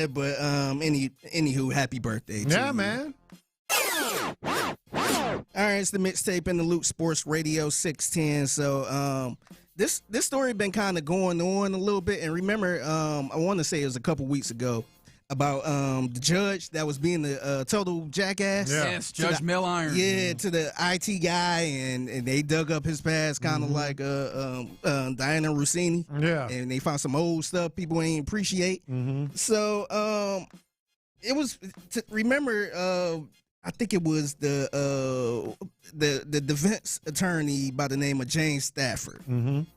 But anywho, happy birthday to you. Man. All right, it's the mixtape in the loop, Sports Radio 610. So this story been kind of going on a little bit, and remember, I want to say it was a couple weeks ago about the judge that was being the total jackass. Yes, Judge Mel Irons. Yeah, to the IT guy, and they dug up his past, kind of like Diana Russini. Yeah, and they found some old stuff people ain't appreciate. So it was remember. I think it was the defense attorney by the name of James Stafford.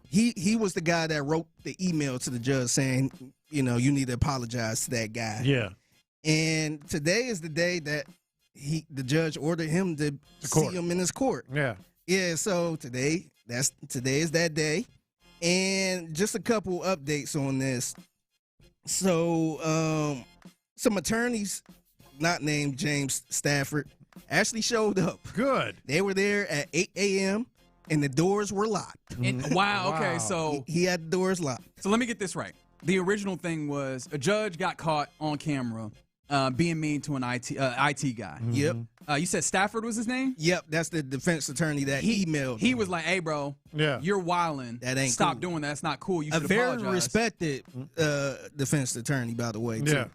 He was the guy that wrote the email to the judge saying, you need to apologize to that guy. Yeah. And today is the day that the judge ordered him to see him in his court. Yeah. Yeah. So today is that day, and just a couple updates on this. So some attorneys, not named James Stafford, actually showed up. Good. They were there at 8 a.m. and the doors were locked. Wow. Okay, so he had the doors locked. So let me get this right. The original thing was a judge got caught on camera being mean to an IT guy. Yep. You said Stafford was his name? Yep, that's the defense attorney that emailed He him. was like, "Hey, bro, you're wilding. That ain't Stop cool." doing that. That's not cool. You should a very apologize." respected defense attorney, by the way, too. Yeah.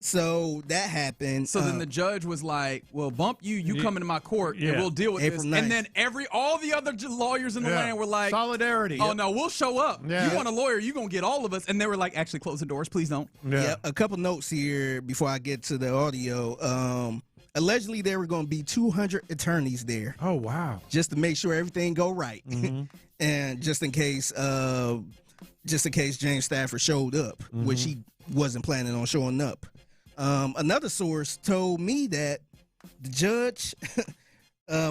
So that happened. So then the judge was like, "Well, bump you. You come into my court, and we'll deal with April this." 9th. And then all the other lawyers in the land were like, solidarity. Oh no, we'll show up. Yeah. You want a lawyer? You gonna get all of us? And they were like, "Actually, close the doors, please don't." Yeah. A couple notes here before I get to the audio. Allegedly, there were going to be 200 attorneys there. Oh wow! Just to make sure everything go right, and just in case James Stafford showed up, which he wasn't planning on showing up. Another source told me that the judge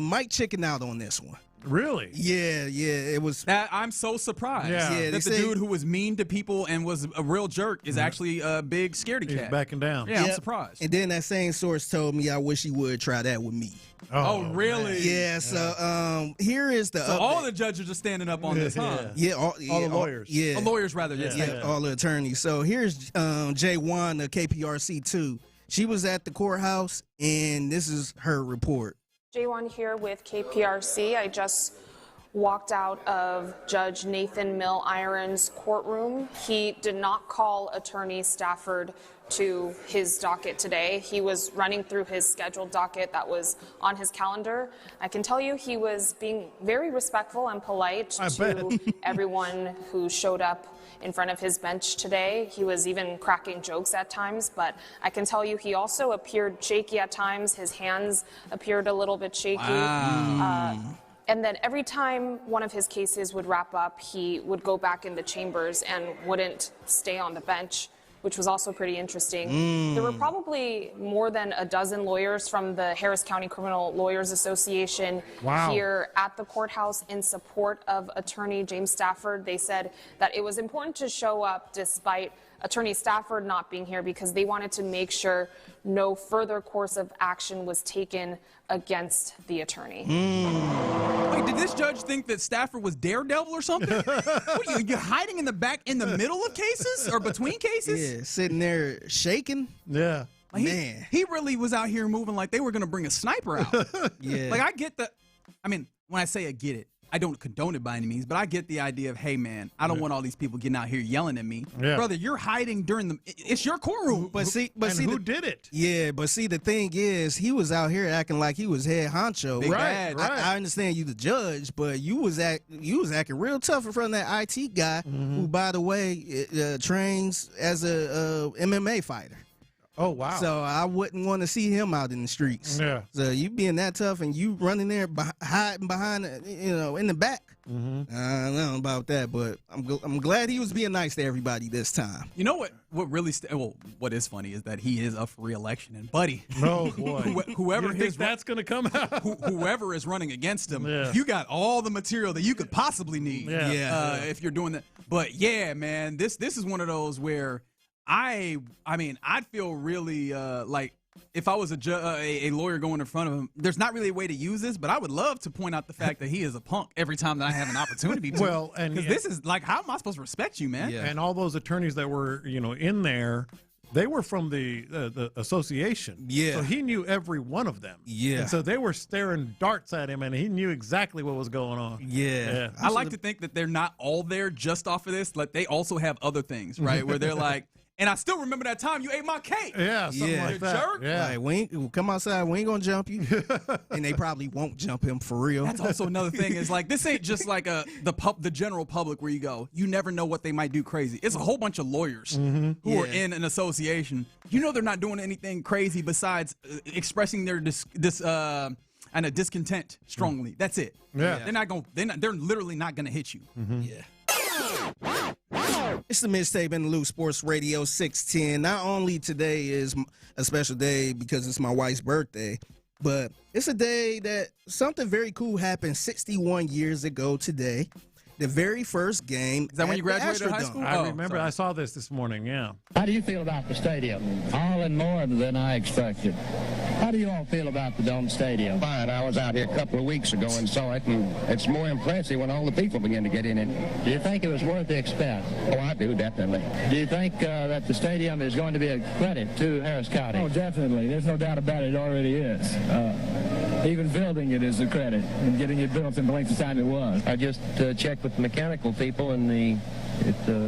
might chicken out on this one. Really? Yeah, it was. I'm so surprised that the dude who was mean to people and was a real jerk is actually a big scaredy cat. He's backing down. Yeah, I'm surprised. And then that same source told me I wish he would try that with me. Oh, really? Yeah, so here is the update. All the judges are standing up on this, huh? Yeah, all the lawyers. Lawyers, rather. Yeah, all the attorneys. So here's J1 of KPRC2. She was at the courthouse, and this is her report. J1 here with KPRC. I just walked out of Judge Nathan Mill Iron's courtroom. He did not call Attorney Stafford to his docket today. He was running through his scheduled docket that was on his calendar. I can tell you he was being very respectful and polite to everyone who showed up in front of his bench today. He was even cracking jokes at times, but I can tell you he also appeared shaky at times. His hands appeared a little bit shaky. Wow. And then every time one of his cases would wrap up, he would go back in the chambers and wouldn't stay on the bench, which was also pretty interesting. There were probably more than a dozen lawyers from the Harris County Criminal Lawyers Association here at the courthouse in support of Attorney James Stafford. They said that it was important to show up despite Attorney Stafford not being here because they wanted to make sure no further course of action was taken against the attorney. Wait, did this judge think that Stafford was Daredevil or something? What are you're hiding in the back, in the middle of cases or between cases? Yeah, sitting there shaking. Yeah. Like Man. he really was out here moving like they were going to bring a sniper out. Yeah. Like I get when I say I get it, I don't condone it by any means, but I get the idea of, hey, man, I don't want all these people getting out here yelling at me. Yeah. Brother, you're hiding it's your courtroom. But who did it? Yeah, but see, the thing is, he was out here acting like he was head honcho. Big Right. bad. I understand you the judge, but you was acting real tough in front of that IT guy who, by the way, trains as a MMA fighter. Oh, wow. So I wouldn't want to see him out in the streets. Yeah. So you being that tough and you running there hiding behind, in the back. Mm-hmm. I don't know about that, but I'm glad he was being nice to everybody this time. You know what really what is funny is that he is up for re-election, and buddy, oh boy, whoever that's going to come out, whoever is running against him, yeah. you got all the material that you could possibly need. If you're doing that. But yeah, man, this is one of those where I'd feel really like if I was a lawyer going in front of him. There's not really a way to use this, but I would love to point out the fact that he is a punk every time that I have an opportunity to. Well, and because this is like, how am I supposed to respect you, man? Yeah. And all those attorneys that were in there, they were from the association. Yeah. So he knew every one of them. Yeah. And so they were staring darts at him, and he knew exactly what was going on. Yeah. I like to think that they're not all there just off of this. Like, they also have other things, right? Where they're like, and I still remember that time you ate my cake. Yeah, something like that. Jerk. Yeah. Like, come outside. We ain't gonna jump you, and they probably won't jump him for real. That's also another thing. Is like, this ain't just like the general public where you go, you never know what they might do crazy. It's a whole bunch of lawyers who are in an association. You know, they're not doing anything crazy besides expressing their discontent strongly. That's it. Yeah. They're literally not gonna hit you. Yeah. It's the Mixtape and the Loop, Sports Radio 610. Not only today is a special day because it's my wife's birthday, but it's a day that something very cool happened 61 years ago today. The very first game. Is that when you graduated high school? I remember. Sorry. I saw this morning, yeah. How do you feel about the stadium? All and more than I expected. How do you all feel about the Dome Stadium? Fine. I was out here a couple of weeks ago and saw it, and it's more impressive when all the people begin to get in it. Do you think it was worth the expense? Oh, I do, definitely. Do you think that the stadium is going to be a credit to Harris County? Oh, definitely. There's no doubt about it. It already is. Even building it is a credit, and getting it built in the length of time it was. I just checked with the mechanical people, and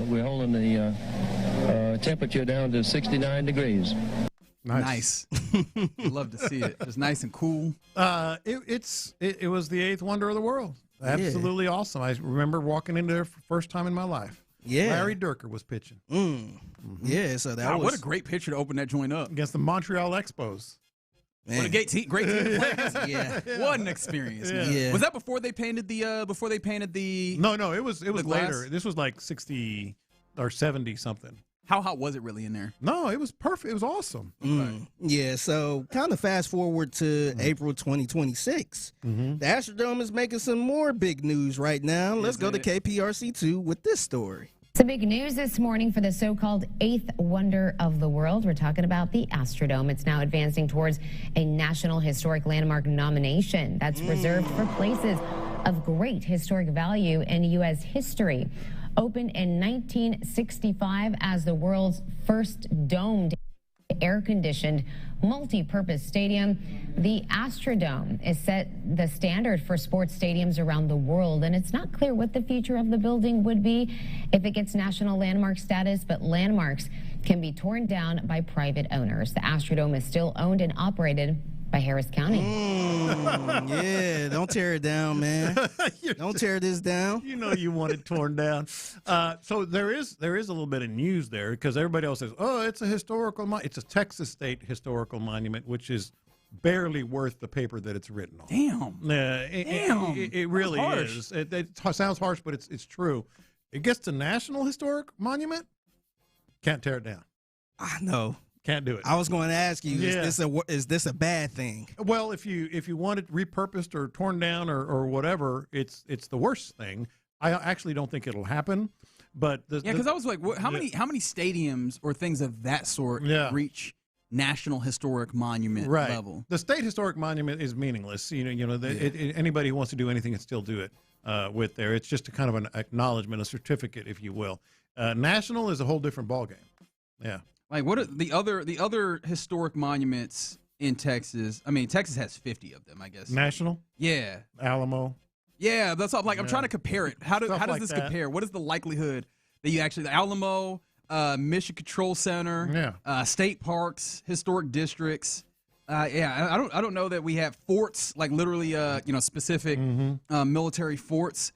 we're holding the temperature down to 69 degrees. Nice. Love to see it. Just nice and cool. It was the eighth wonder of the world. Absolutely awesome. I remember walking in there for the first time in my life. Yeah. Larry Durker was pitching. Yeah, so that was... What a great picture to open that joint up. Against the Montreal Expos. Man. What a great team! Yeah. What an experience! Man. Yeah. Was that before they painted the? No, it was glass? later. This was like 60 or 70 something. How hot was it really in there? No, it was perfect. It was awesome. Yeah, so kind of fast forward to April 2026. The Astrodome is making some more big news right now. Let's go to KPRC2 with this story. Some big news this morning for the so-called eighth wonder of the world. We're talking about the Astrodome. It's now advancing towards a National Historic Landmark nomination that's reserved for places of great historic value in U.S. history. Opened in 1965 as the world's first domed, air-conditioned, multi-purpose stadium, the Astrodome is set the standard for sports stadiums around the world, and it's not clear what the future of the building would be if it gets national landmark status, but landmarks can be torn down by private owners. The Astrodome is still owned and operated by Harris County. Yeah, don't tear it down, man. Don't tear this down. You know you want it torn down. So there is a little bit of news there because everybody else says, oh, it's a historical it's a Texas State historical monument, which is barely worth the paper that it's written on. Damn. It really is. It sounds harsh, but it's true. It gets to National Historic Monument, can't tear it down. I know. Can't do it. I was going to ask you, is this a bad thing? Well, if you want it repurposed or torn down or whatever, it's the worst thing. I actually don't think it'll happen. But because I was like, how many stadiums or things of that sort reach National Historic Monument level? The State Historic Monument is meaningless. Anybody who wants to do anything can still do it with there. It's just a kind of an acknowledgement, a certificate, if you will. National is a whole different ballgame. Yeah. Like, what are the other historic monuments in Texas? I mean, Texas has 50 of them, I guess. National? Yeah. Alamo? Yeah, that's all. Like, I'm trying to compare it. How does this compare? What is the likelihood that you actually, the Alamo, Mission Control Center, state parks, historic districts? I don't know that we have forts, like literally, specific military forts.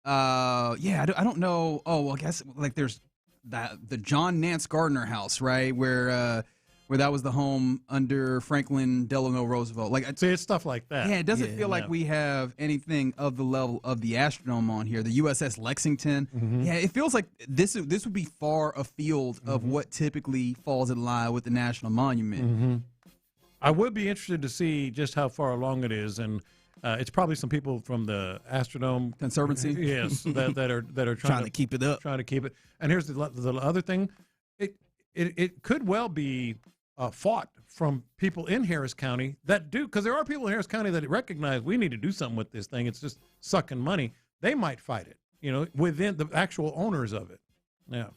I don't know. Oh, well, I guess like there's the John Nance Gardner House, right, where where that was the home under Franklin Delano Roosevelt. Like, see, it's stuff like that. Yeah, it doesn't feel like we have anything of the level of the Astrodome on here. The USS Lexington. Mm-hmm. Yeah, it feels like this would be far afield of what typically falls in line with the National Monument. Mm-hmm. I would be interested to see just how far along it is, and it's probably some people from the Astrodome Conservancy. Yes, that are trying to keep it up, trying to keep it. And here's the other thing: it could well be fought from people in Harris County that do, because there are people in Harris County that recognize we need to do something with this thing. It's just sucking money. They might fight it, within the actual owners of it. Yeah.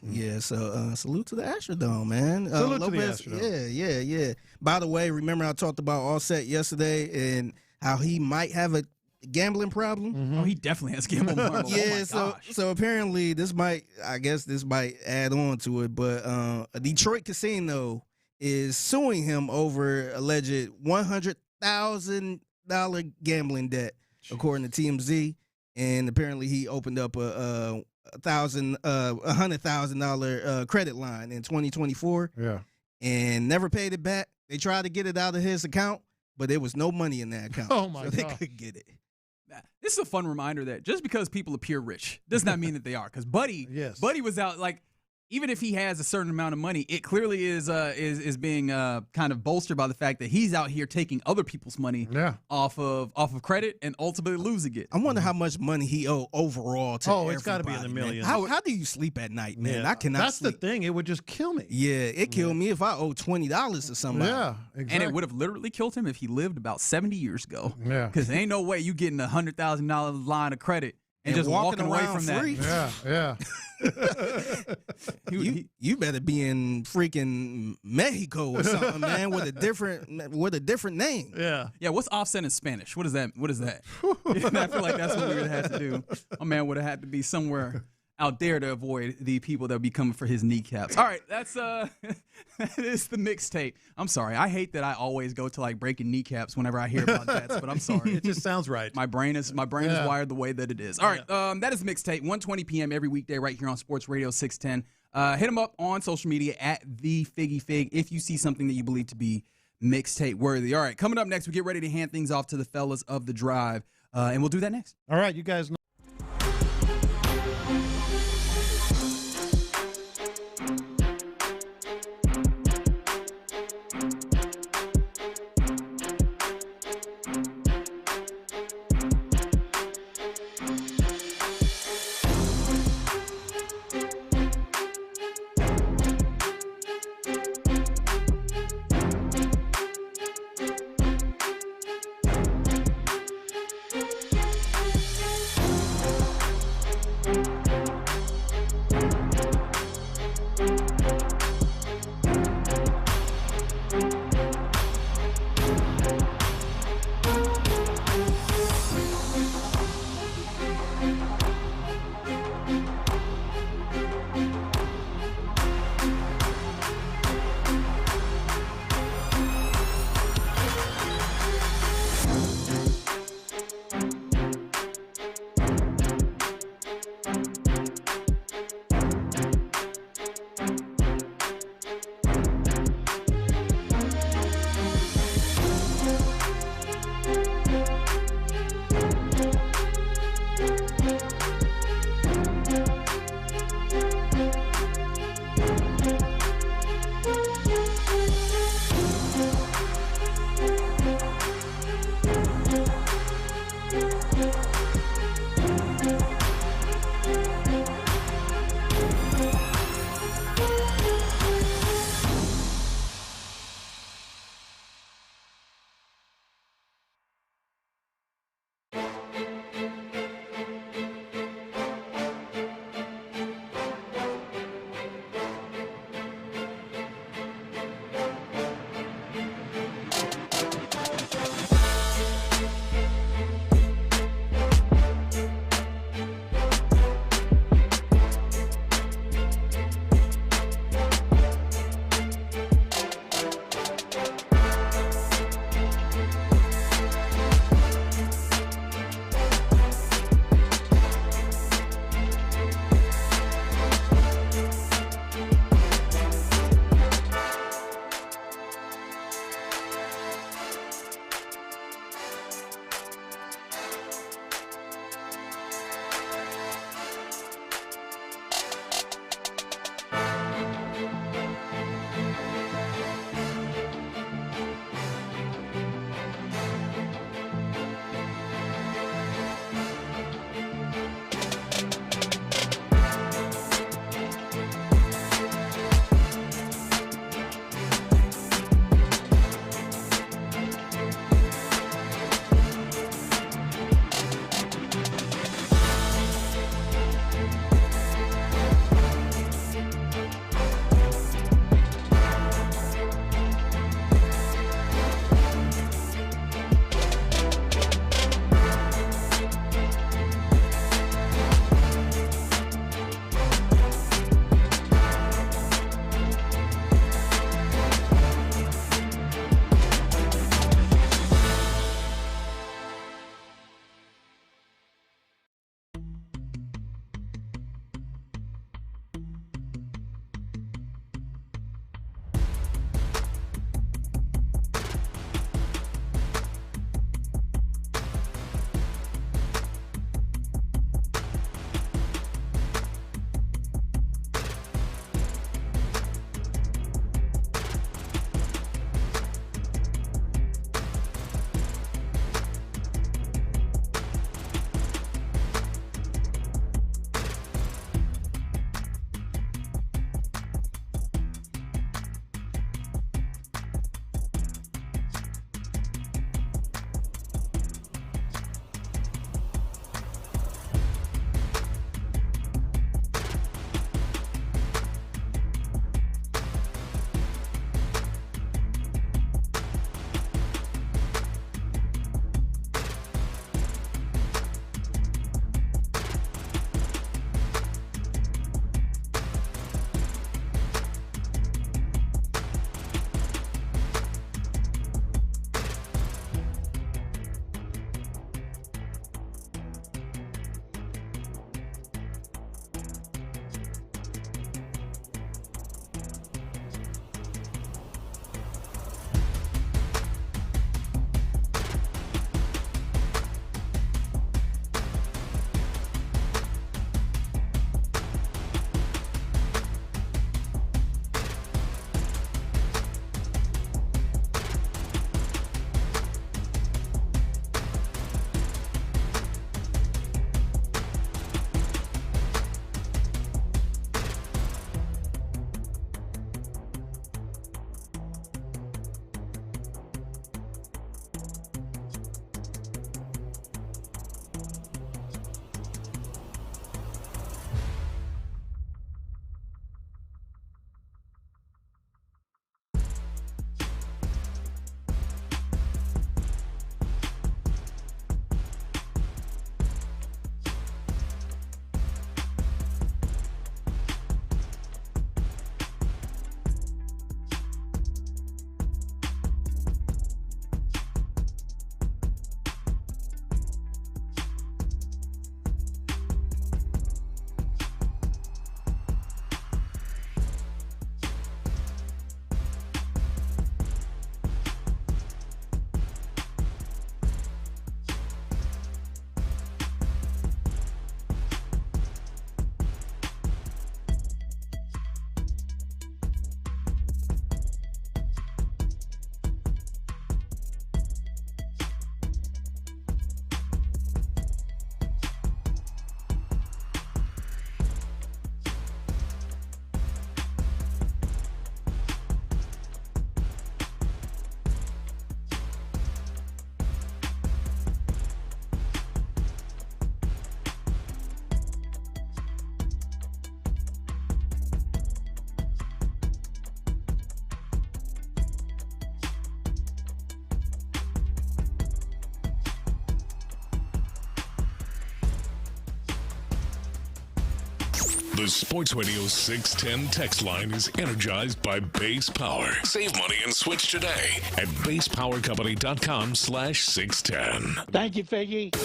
Yeah. So salute to the Astrodome, man. Salute to the Lopez, Astrodome. Yeah. By the way, remember I talked about Offset yesterday and how he might have a gambling problem? Mm-hmm. Oh, he definitely has gambling problem. Yeah, oh so apparently this might add on to it, but a Detroit casino is suing him over alleged $100,000 gambling debt, according to TMZ, and apparently he opened up a $100,000 credit line in 2024. Yeah, and never paid it back. They tried to get it out of his account, but there was no money in that account. Oh my so God. they couldn't get it. This is a fun reminder that just because people appear rich does not mean that they are. Because Buddy was out, like, even if he has a certain amount of money, it clearly is being kind of bolstered by the fact that he's out here taking other people's money off of credit and ultimately losing it. I wonder how much money he owed overall to everybody. It's got to be in the millions. How do you sleep at night, man? Yeah. I cannot That's sleep. the thing. It would just kill me. Yeah, it killed me if I owed $20 to somebody. Yeah, exactly. And it would have literally killed him if he lived about 70 years ago. Yeah. Because there ain't no way you getting a $100,000 line of credit and just walking away from free. that. Yeah. You better be in freaking Mexico or something, man, with a different name. Yeah. Yeah, what's offset in Spanish? What is that? I feel like that's what we would have had to do. My man would have had to be somewhere out there to avoid the people that would be coming for his kneecaps. All right, that is the mixtape. I'm sorry. I hate that I always go to like breaking kneecaps whenever I hear about that, but I'm sorry. It just sounds right. My brain is wired the way that it is. All right, that is the mixtape. 1:20 p.m. every weekday right here on Sports Radio 610. Hit them up on social media at the Figgy Fig if you see something that you believe to be mixtape worthy. All right, coming up next, we get ready to hand things off to the fellas of the Drive, and we'll do that next. All right, you guys know. The Sports Radio 610 text line is energized by Base Power. Save money and switch today at basepowercompany.com/610. Thank you, Figgy.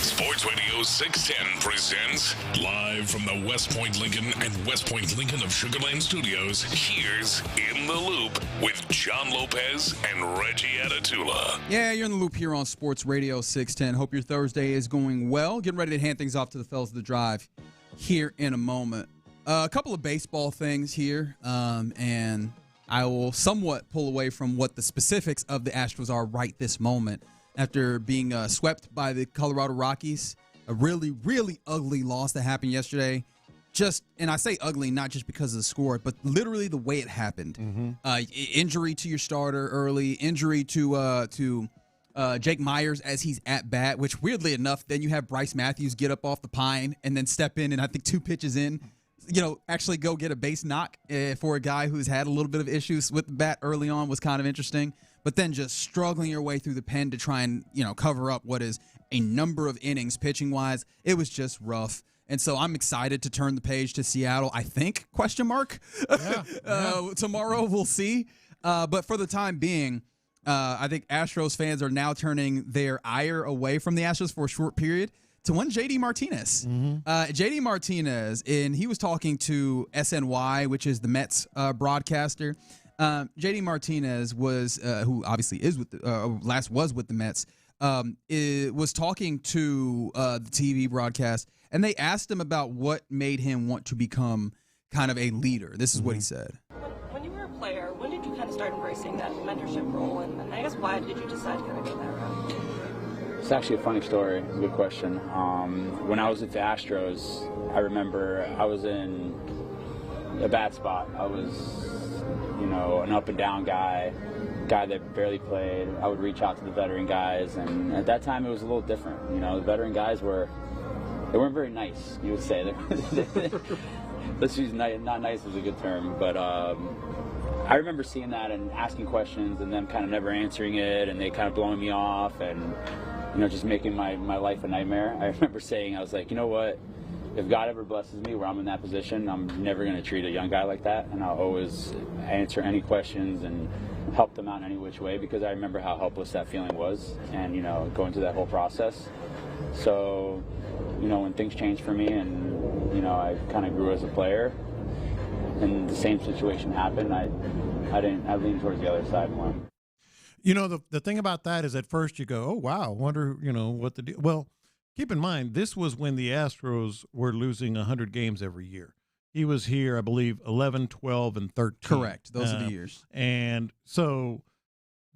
Sports Radio 610 presents live from the West Point Lincoln and West Point Lincoln of Sugar Land Studios. Here's In the Loop with John Lopez and Reggie Atatula. Yeah, you're in the loop here on Sports Radio 610. Hope your Thursday is going well. Getting ready to hand things off to the fellas of the drive here in a moment. A couple of baseball things here, and I will somewhat pull away from what the specifics of the Astros are right this moment after being swept by the Colorado Rockies. A really, really ugly loss that happened yesterday. And I say ugly not just because of the score, but literally the way it happened. Injury to your starter early, injury to Jake Myers as he's at bat, which weirdly enough, then you have Bryce Matthews get up off the pine and then step in, and I think 2 pitches in, actually go get a base knock for a guy who's had a little bit of issues with the bat early on was kind of interesting. But then just struggling your way through the pen to try and, cover up what is a number of innings pitching-wise, it was just rough. And so I'm excited to turn the page to Seattle, I think, ? Tomorrow we'll see. But for the time being, I think Astros fans are now turning their ire away from the Astros for a short period to one JD Martinez. JD Martinez, and he was talking to SNY, which is the Mets broadcaster. JD Martinez was, who obviously is with was with the Mets, was talking to the TV broadcast, and they asked him about what made him want to become kind of a leader. This is what he said. When you were a player, when did you kind of start embracing that mentorship role, and I guess why did you decide to kind of go that route? It's actually a funny story. Good question. When I was with the Astros, I remember I was in a bad spot. I was an up and down guy that barely played. I would reach out to the veteran guys, and at that time it was a little different. The veteran guys they weren't very nice, you would say. Let's use not nice is a good term, but I remember seeing that and asking questions and them kind of never answering it, and they kind of blowing me off and just making my life a nightmare. I remember saying, I was like, you know what? If God ever blesses me where I'm in that position, I'm never going to treat a young guy like that, and I'll always answer any questions and help them out in any which way, because I remember how helpless that feeling was, and going through that whole process. So, when things changed for me, and I kind of grew as a player, and the same situation happened, I leaned towards the other side more. The thing about that is at first you go, oh wow, wonder what the deal. Well, keep in mind, this was when the Astros were losing 100 games every year. He was here, I believe, 11, 12, and 13. Correct. Those are the years. And so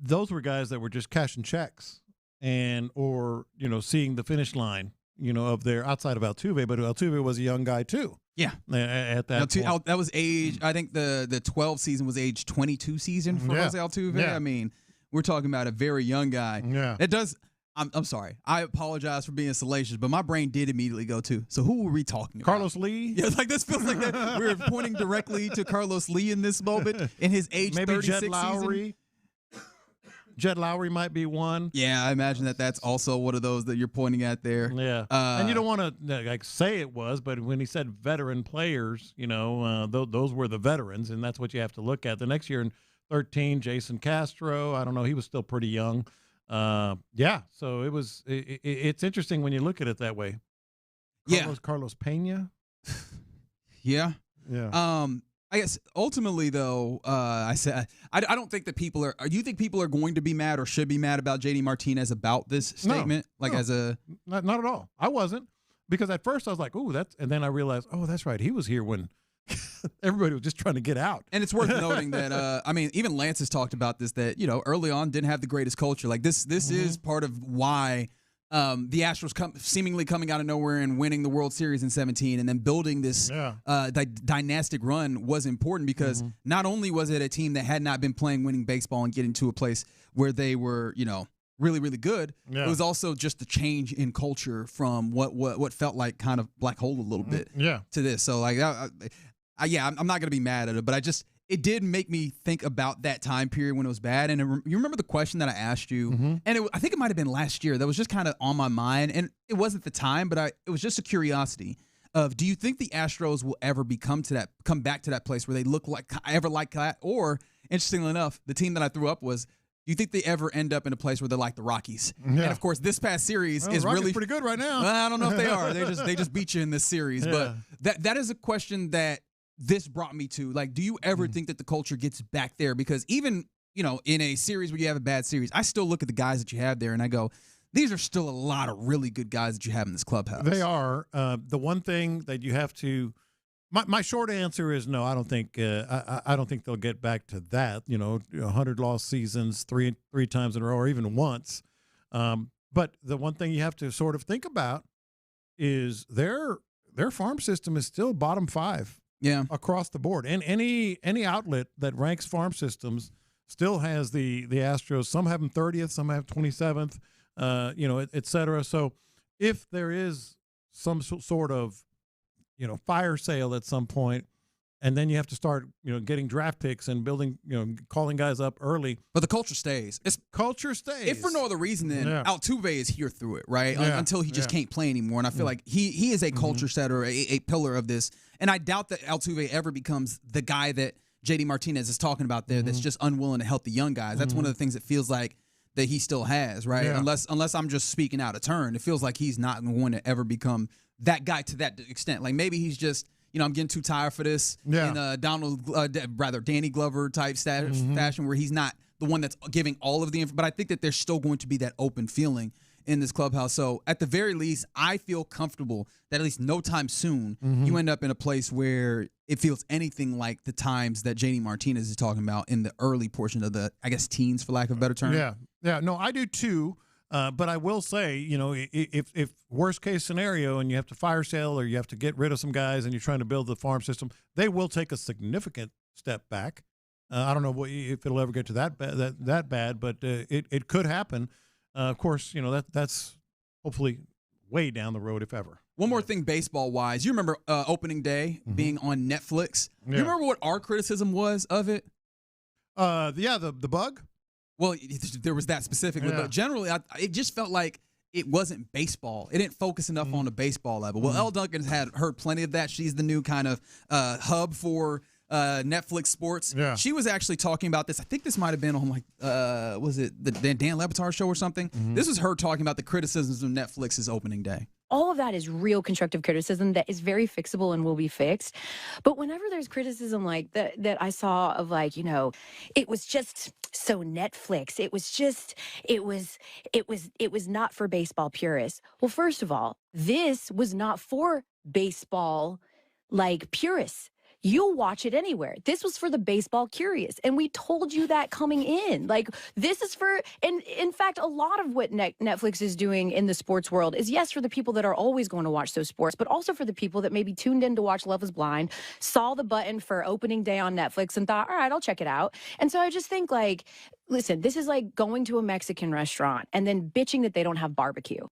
those were guys that were just cashing checks or seeing the finish line, of their outside of Altuve. But Altuve was a young guy, too. Yeah. At that point. That was age, I think the 12 season was age 22 season for Jose Altuve. Yeah. I mean, we're talking about a very young guy. Yeah. It does. I'm sorry. I apologize for being salacious, but my brain did immediately go to, so who were we talking about? Carlos Lee? Yeah, this feels like that. We're pointing directly to Carlos Lee in this moment in his age 36 Jed Lowry. season. Jed Lowry might be one. Yeah, I imagine that's also one of those that you're pointing at there. Yeah. And you don't want to say it was, but when he said veteran players, those were the veterans, and that's what you have to look at. The next year in 13, Jason Castro, I don't know, he was still pretty young. So it's interesting when you look at it that way. Carlos Pena. Yeah. Yeah. I guess ultimately though, I don't think that people are. Do you think people are going to be mad or should be mad about JD Martinez about this statement? Not at all. I wasn't, because at first I was like, "Ooh, that's," and then I realized, "Oh, that's right. He was here when everybody was just trying to get out." And it's worth noting that even Lance has talked about this, that early on didn't have the greatest culture. Like this is part of why the Astros seemingly coming out of nowhere and winning the World Series in 2017 and then building this dynastic run was important, because not only was it a team that had not been playing winning baseball and getting to a place where they were really, really good. Yeah. It was also just the change in culture from what felt like kind of black hole a little bit to this. So I'm not going to be mad at it, but it did make me think about that time period when it was bad. And you remember the question that I asked you, and I think it might have been last year, that was just kind of on my mind. And it wasn't the time, but it was just a curiosity. of do you think the Astros will ever come back to that place where they look like that? Or, interestingly enough, the team that I threw up was, do you think they ever end up in a place where they're like the Rockies? Yeah. And of course, this past series is Rockies really pretty good right now. I don't know if they are. They just beat you in this series. Yeah. But that is a question that this brought me to. Like, do you ever think that the culture gets back there? Because even, in a series where you have a bad series, I still look at the guys that you have there and I go, these are still a lot of really good guys that you have in this clubhouse. They are. The one thing that you have to my short answer is no. I don't think I don't think they'll get back to that. 100 lost seasons three times in a row, or even once. But the one thing you have to sort of think about is their farm system is still bottom 5. Yeah, across the board, and any outlet that ranks farm systems still has the Astros. Some have them 30th, some have 27th. Et cetera. So if there is some sort of, fire sale at some point, and then you have to start, getting draft picks and building, calling guys up early. But the culture stays. Culture stays. If for no other reason than Altuve is here through it, right? Until he just can't play anymore. And I feel like he is a culture setter, a pillar of this. And I doubt that Altuve ever becomes the guy that JD Martinez is talking about there that's just unwilling to help the young guys. That's one of the things that feels like that he still has, right? Yeah. Unless I'm just speaking out of turn. It feels like he's not going to ever become that guy to that extent. Like maybe he's just, I'm getting too tired for this in Danny Glover type fashion where he's not the one that's giving all of the info. But I think that there's still going to be that open feeling in this clubhouse. So at the very least, I feel comfortable that at least no time soon you end up in a place where it feels anything like the times that JD Martinez is talking about in the early portion of the, I guess, teens, for lack of a better term. Yeah. No, I do too. But I will say, if worst case scenario and you have to fire sale or you have to get rid of some guys and you're trying to build the farm system, they will take a significant step back. I don't know if it'll ever get to that bad, but it could happen. Of course, that's hopefully way down the road, if ever. One more thing, baseball-wise. You remember opening day being on Netflix? Yeah. You remember what our criticism was of it? The bug? Well, there was that specifically, but generally, it just felt like it wasn't baseball. It didn't focus enough on the baseball level. Well, Elle Duncan's had heard plenty of that. She's the new kind of hub for Netflix sports. Yeah. She was actually talking about this. I think this might have been on was it the Dan Le Batard show or something? This was her talking about the criticisms of Netflix's opening day. All of that is real constructive criticism that is very fixable and will be fixed. But whenever there's criticism like that I saw of it was just so Netflix. It was not for baseball purists. Well, first of all, this was not for baseball purists. You'll watch it anywhere. This was for the baseball curious. And we told you that coming in. This is for, and in fact, a lot of what Netflix is doing in the sports world is, yes, for the people that are always going to watch those sports, but also for the people that maybe tuned in to watch Love is Blind, saw the button for opening day on Netflix and thought, all right, I'll check it out. And so I just think, listen, this is like going to a Mexican restaurant and then bitching that they don't have barbecue.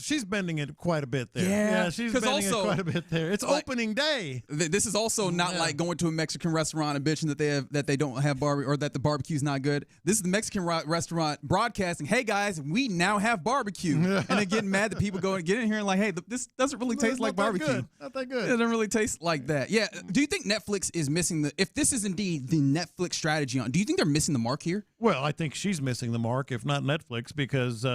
She's bending it quite a bit there. Yeah, she's bending it quite a bit there. It's opening day. This is also not like going to a Mexican restaurant and bitching that they don't have barbecue or that the barbecue's not good. This is the Mexican restaurant broadcasting, hey guys, we now have barbecue. And then getting mad that people go and get in here and hey, this doesn't really taste like barbecue. Not that good. It doesn't really taste like that. Yeah. Do you think Netflix is missing if this is indeed the Netflix strategy do you think they're missing the mark here? Well, I think she's missing the mark, if not Netflix, because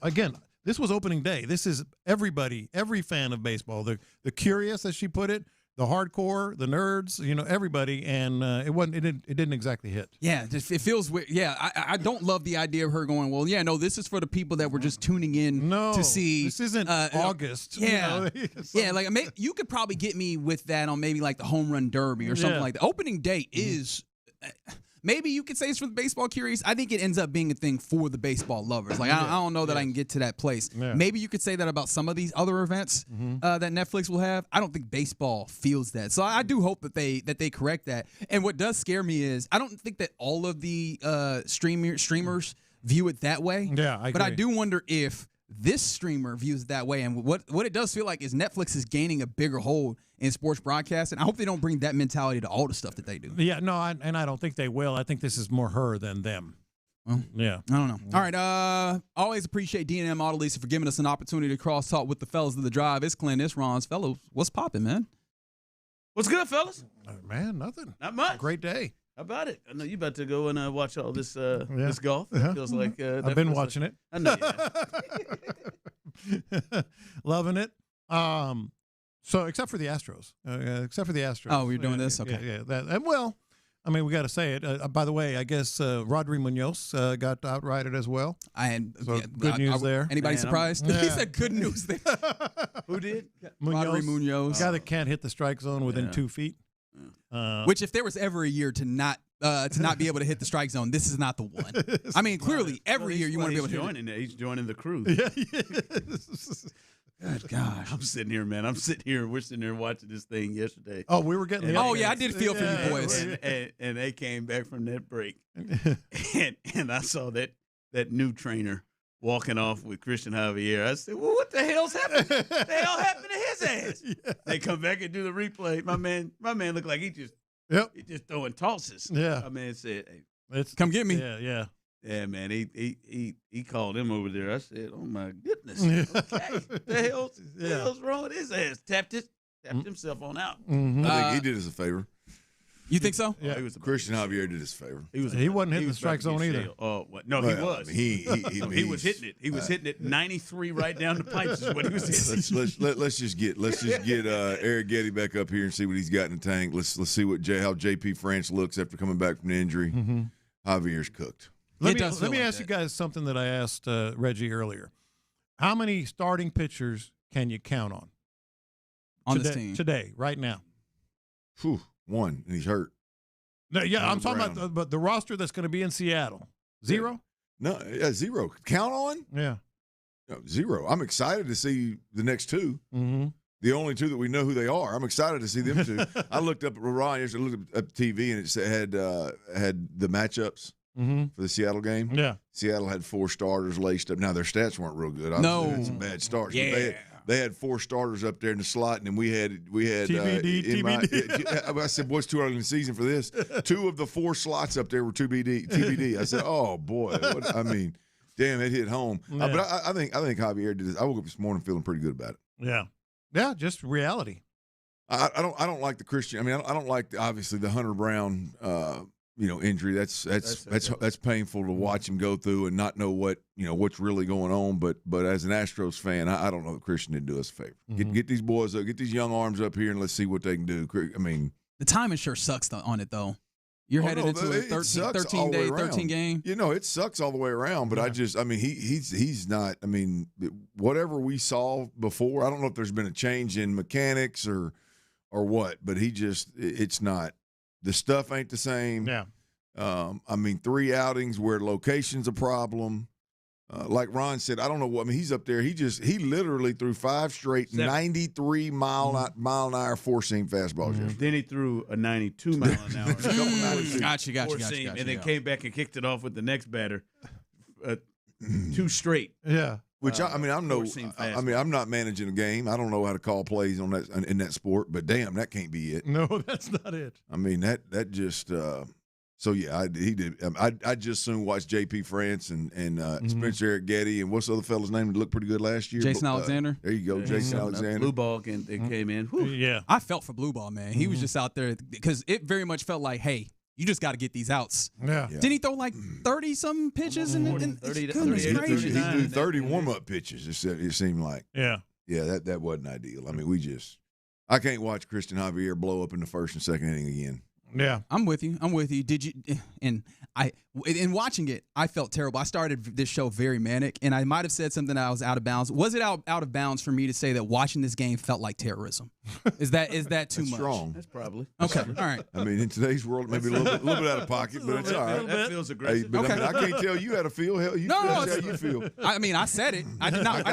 again, this was opening day. This is everybody, every fan of baseball, the curious, as she put it, the hardcore, the nerds, everybody, and it didn't exactly hit. Yeah, it feels weird. Yeah, I don't love the idea of her going, well, yeah, no, this is for the people that were just tuning in to see. This isn't August. Yeah, yeah, maybe you could probably get me with that on maybe the home run derby or something like that. Opening day is. Maybe you could say it's for the baseball curious. I think it ends up being a thing for the baseball lovers. I don't know that I can get to that place. Yeah. Maybe you could say that about some of these other events that Netflix will have. I don't think baseball feels that. So I do hope that they correct that. And what does scare me is I don't think that all of the streamers view it that way. Yeah, I agree. But I do wonder if this streamer views it that way. And what it does feel like is Netflix is gaining a bigger hold in sports broadcasting. I hope they don't bring that mentality to all the stuff that they do. Yeah, no, and I don't think they will. I think this is more her than them. Well, yeah. I don't know. All right. Always appreciate D&M Auto Leasing for giving us an opportunity to cross-talk with the fellas of the drive. It's Clint, it's Ron's. Fellas, what's popping, man? What's good, fellas? Man, nothing. Not much. Great day. How about it? I know you about to go and watch all this this golf. Yeah. Feels like I've been watching it. I know you have. Loving it. So except for the Astros. Oh, we're doing this? Okay. Yeah. And well, I mean, we got to say it. By the way, I guess Rodri Munoz got outrighted as well. Good news there. Anybody surprised? Yeah. He said good news there. Who did? Rodri Munoz. Guy that can't hit the strike zone within 2 feet. Which, if there was ever a year to not be able to hit the strike zone, this is not the one. I mean, clearly, every year you want to be able to hit it. He's joining the crew. Yeah, he is. Good gosh. I'm sitting here, man. We're sitting here watching this thing yesterday. Oh, we were getting I did feel for you boys. And they came back from that break. and I saw that new trainer walking off with Christian Javier. I said, well, what the hell's happened? What the hell happened to his ass? Yeah. They come back and do the replay. My man looked like he just throwing tosses. Yeah. My man said, hey, come get me. Yeah. Yeah, man, he called him over there. I said, "Oh my goodness, okay, what the hell's wrong with his ass?" Tapped himself on out. Mm-hmm. I think he did us a favor. You think so? Yeah, Christian Javier did us a favor. He wasn't hitting the strike zone either. Oh, what? No, he was. He was hitting it. He was hitting it 93 right down the pipes. Is what he was hitting. Let's just get Eric Getty back up here and see what he's got in the tank. Let's see how JP France looks after coming back from the injury. Mm-hmm. Javier's cooked. Let me ask you guys something that I asked Reggie earlier. How many starting pitchers can you count on this team today, right now? One, and he's hurt. No, yeah, I'm talking about the roster that's going to be in Seattle. Zero? No, zero. Count on? Yeah. No, zero. I'm excited to see the next two. Mm-hmm. The only two that we know who they are. I'm excited to see them two. I looked up at Ryan yesterday, looked up TV, and it had the matchups. Mm-hmm. For the Seattle game. Yeah. Seattle had 4 starters laced up. Now, their stats weren't real good. No. They had some bad starts. Yeah. They had 4 starters up there in the slot, and then we had TBD. I said, boy, it's too early in the season for this. 2 of the 4 slots up there were TBD. I said, oh, boy. Damn, it hit home. Yeah. But I think Javier did this. I woke up this morning feeling pretty good about it. Yeah. Yeah, just reality. I don't like the Christian. I mean, I don't like, obviously, the Hunter Brown injury. That's painful to watch him go through and not know what's really going on. But as an Astros fan, I don't know that Christian didn't do us a favor. Mm-hmm. Get these boys up, get these young arms up here, and let's see what they can do. I mean, the timing sure sucks on it though. You're headed into a 13 game. It sucks all the way around. But he's not. I mean, whatever we saw before, I don't know if there's been a change in mechanics or what, but it's not. The stuff ain't the same. Yeah. 3 outings where location's a problem. Like Ron said, I don't know what. I mean, he's up there. He literally threw 5 straight 93 mile an hour 4-seam fastballs. Mm-hmm. Then he threw a 92 mile an hour. Gotcha. And then came back and kicked it off with the next batter. 2 straight. Yeah. Which I'm not managing a game. I don't know how to call plays on that in that sport. But damn, that can't be it. No, that's not it. I mean that just. So yeah, he did. I just soon watched JP France and Spencer Eric Getty and what's the other fella's name that looked pretty good last year? Jason Alexander. There you go, Jason Alexander. Blue ball came in. Whew. Yeah, I felt for Blue Ball, man. He was just out there because it very much felt like, hey, you just got to get these outs. Yeah. Didn't he throw like 30-some pitches? Goodness He gracious. threw 30 warm-up pitches, it seemed like. Yeah. Yeah, that wasn't ideal. I mean, I can't watch Christian Javier blow up in the first and second inning again. Yeah. I'm with you. Did you? And in watching it, I felt terrible. I started this show very manic, and I might have said something that I was out of bounds. Was it out of bounds for me to say that watching this game felt like terrorism? Is that too much? Strong. That's probably. Okay. All right. I mean, in today's world, maybe a little bit out of pocket, but it's all right. That feels aggressive. Hey, but I can't tell you how to feel. Hell, that's how you feel. I mean, I said it. I did not.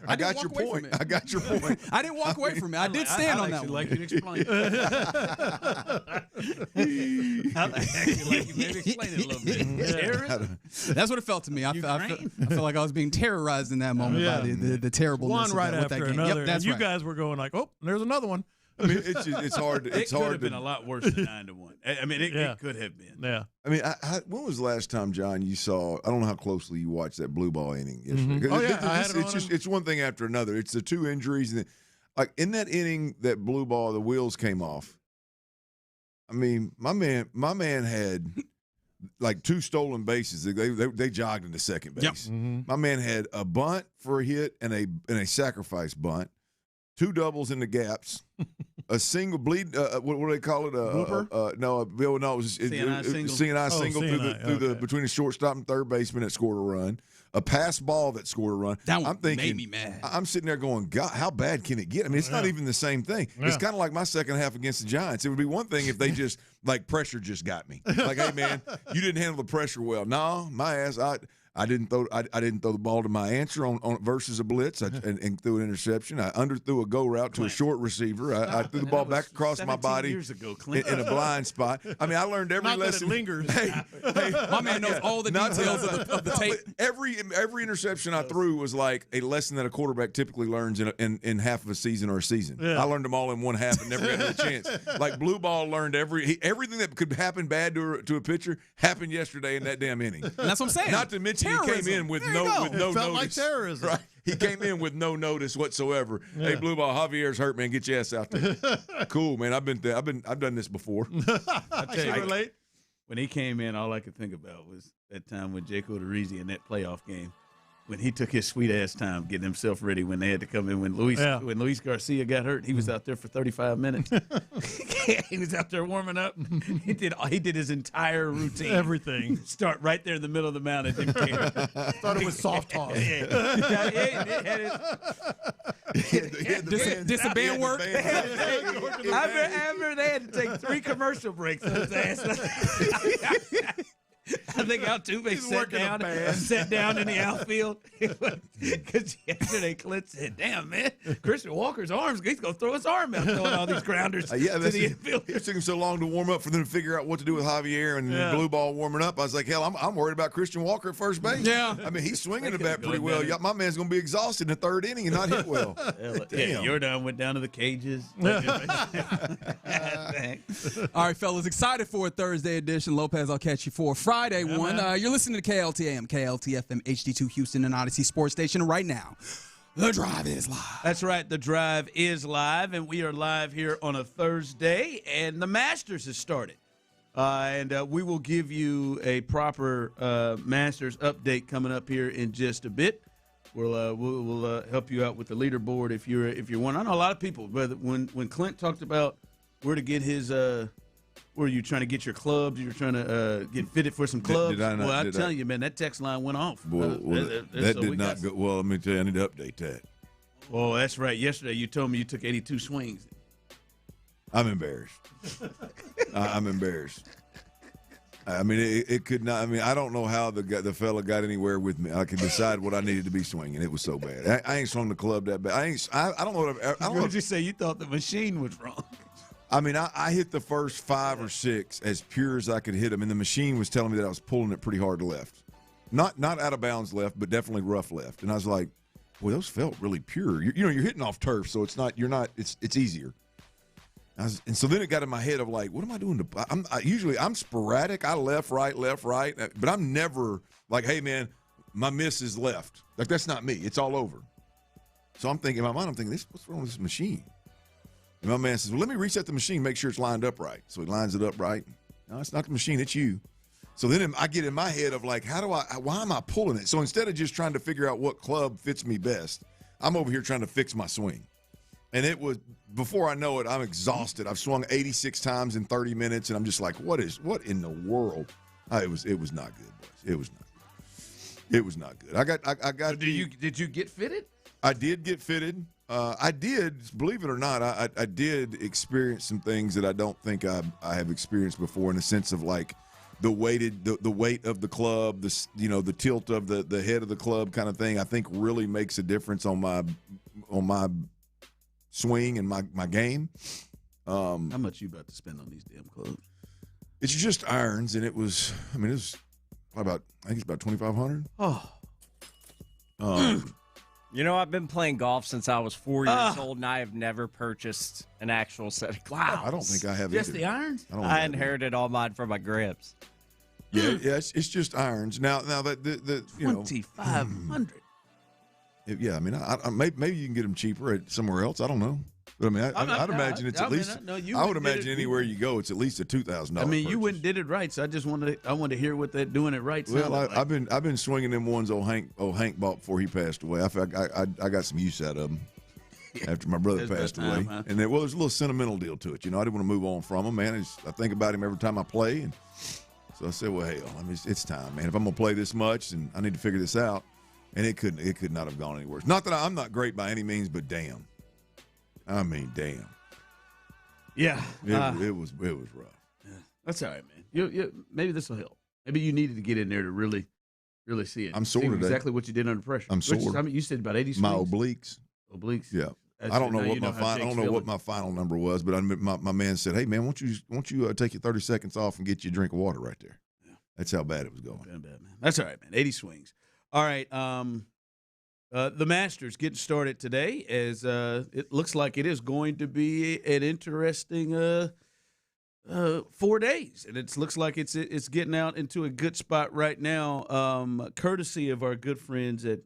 I got your point. I got your point. I didn't walk away from it. I did stand on that one. Like you to explain. I actually like you maybe explain it a little bit. That's what it felt to me. I felt like I was being terrorized in that moment by the terribleness one right of that after game. another. Yep, that's and you right. guys were going like, oh, there's another one. I mean, it's hard. It could have been a lot worse than 9-1. I mean, it could have been. Yeah. I mean, when was the last time, John, you saw? I don't know how closely you watched that blue ball inning yesterday. Oh yeah, it's one thing after another. It's the two injuries, and like in that inning, that blue ball, the wheels came off. I mean, my man had like 2 stolen bases. They jogged into second base. Yep. Mm-hmm. My man had a bunt for a hit and a sacrifice bunt, 2 doubles in the gaps, a single bleed. What do they call it? Blooper? No, it was CNI single through between the shortstop and third baseman that scored a run. A pass ball that scored a run. That I'm thinking, made me mad. I'm sitting there going, God, how bad can it get? I mean, it's not even the same thing. Yeah. It's kind of like my second half against the Giants. It would be one thing if they just, like, pressure just got me. Like, hey, man, you didn't handle the pressure well. No, my ass, I didn't throw the ball to my answer on versus a blitz and threw an interception. I underthrew a go route to a short receiver. I threw the ball back across my body years ago, in a blind spot. I mean, I learned every lesson. That it lingers. Hey, my man knows all the details of the tape. Every interception I threw was like a lesson that a quarterback typically learns in half of a season or a season. Yeah. I learned them all in one half and never got another chance. Like blue ball learned everything that could happen bad to a pitcher happened yesterday in that damn inning. And that's what I'm saying. Not to mention terrorism. He came in with no Felt notice. like terrorism. Right. He came in with no notice whatsoever. Yeah. Hey, blue ball, Javier's hurt, man. Get your ass out there. Cool, man. I've done this before. I tell you, relate. When he came in, all I could think about was that time with Jake Odorizzi in that playoff game, when he took his sweet ass time getting himself ready when they had to come in. When Luis Garcia got hurt, he was out there for 35 minutes. He was out there warming up. He did his entire routine. Everything. Start right there in the middle of the mound. Didn't care. Started with soft toss. Disband work. I remember they had to take 3 commercial breaks on his ass. I think Altuve sat down in the outfield because yesterday Clint said, "Damn, man, Christian Walker's arms, he's going to throw his arm out throwing all these grounders to the infield." It took him so long to warm up for them to figure out what to do with Javier and the blue ball warming up. I was like, hell, I'm worried about Christian Walker at first base. Yeah. I mean, he's swinging the bat pretty well. My man's going to be exhausted in the 3rd inning and not hit well. Yeah, Jordan went down to the cages. All right, fellas, excited for a Thursday edition. Lopez, I'll catch you for Friday one. You're listening to KLTAM, KLTFM, HD2 Houston, and Odyssey Sports Station right now. The Drive is live. That's right. The Drive is live, and we are live here on a Thursday, and the Masters has started. And we will give you a proper Masters update coming up here in just a bit. We'll help you out with the leaderboard if you're one. I know a lot of people, but when Clint talked about where to get his were you trying to get your clubs? You were trying to get fitted for some clubs? Well, I'm telling you, man, that text line went off. That did not go. Well, let me tell you, I need to update that. Oh, that's right. Yesterday, you told me you took 82 swings. I'm embarrassed. I'm embarrassed. I mean, it could not. I mean, I don't know how the fella got anywhere with me. I could decide what I needed to be swinging. It was so bad. I ain't swung the club that bad. I don't know what What did you say? You thought the machine was wrong. I mean, I hit the first 5 or 6 as pure as I could hit them, and the machine was telling me that I was pulling it pretty hard left. Not out of bounds left, but definitely rough left. And I was like, boy, those felt really pure. You're hitting off turf, so it's easier. And so then it got in my head of like, what am I doing? I'm sporadic. I left, right, but I'm never like, hey, man, my miss is left. Like, that's not me. It's all over. So I'm thinking, in my mind, what's wrong with this machine? And my man says, well, let me reset the machine, make sure it's lined up right. So he lines it up right. No, it's not the machine, it's you. So then I get in my head of like, why am I pulling it? So instead of just trying to figure out what club fits me best, I'm over here trying to fix my swing. And it was, before I know it, I'm exhausted. I've swung 86 times in 30 minutes, and I'm just like, what in the world? It was not good, boys. It was not good. It was not good. I got. Did you get fitted? I did get fitted. I did, believe it or not, I did experience some things that I don't think I have experienced before, in the sense of like the weight of the club, the tilt of the head of the club kind of thing. I think really makes a difference on my swing and my game. How much you about to spend on these damn clubs? It's just irons, and it was about, I think it's about $2,500. Oh. You know, I've been playing golf since I was 4 years old, and I have never purchased an actual set of gloves. Wow. I don't think I have Just either. the irons? I inherited all mine from my grips. Yeah, it's just irons. Now that the you know 2,500. Yeah, I mean, maybe you can get them cheaper at somewhere else. I don't know, but I mean, I'd imagine it's at least. I would imagine anywhere you go, it's at least a $2,000. I mean, you went and did it right, so I wanted to hear what they're doing it right. Well, like. I've been swinging them ones old Hank bought before he passed away. I got some use out of them after my brother passed away, huh? and there's a little sentimental deal to it. You know, I didn't want to move on from him, man. I think about him every time I play, and so I said, well, hell, I mean, it's time, man. If I'm gonna play this much, and I need to figure this out. And it could not have gone any worse. Not that I'm not great by any means, but damn. I mean, damn. Yeah. It was rough. Yeah, that's all right, man. You maybe this will help. Maybe you needed to get in there to really see it. I'm sore today. Exactly what you did under pressure. I'm sore. I mean, you said about 80 swings. My obliques. Obliques. Yeah. I don't know what my final number was, but my man said, "Hey man, won't you take your 30 seconds off and get you a drink of water right there?" Yeah. That's how bad it was going. Bad, man. That's all right, man. 80 swings. All right, the Masters getting started today as it looks like it is going to be an interesting 4 days, and it looks like it's getting out into a good spot right now, courtesy of our good friends at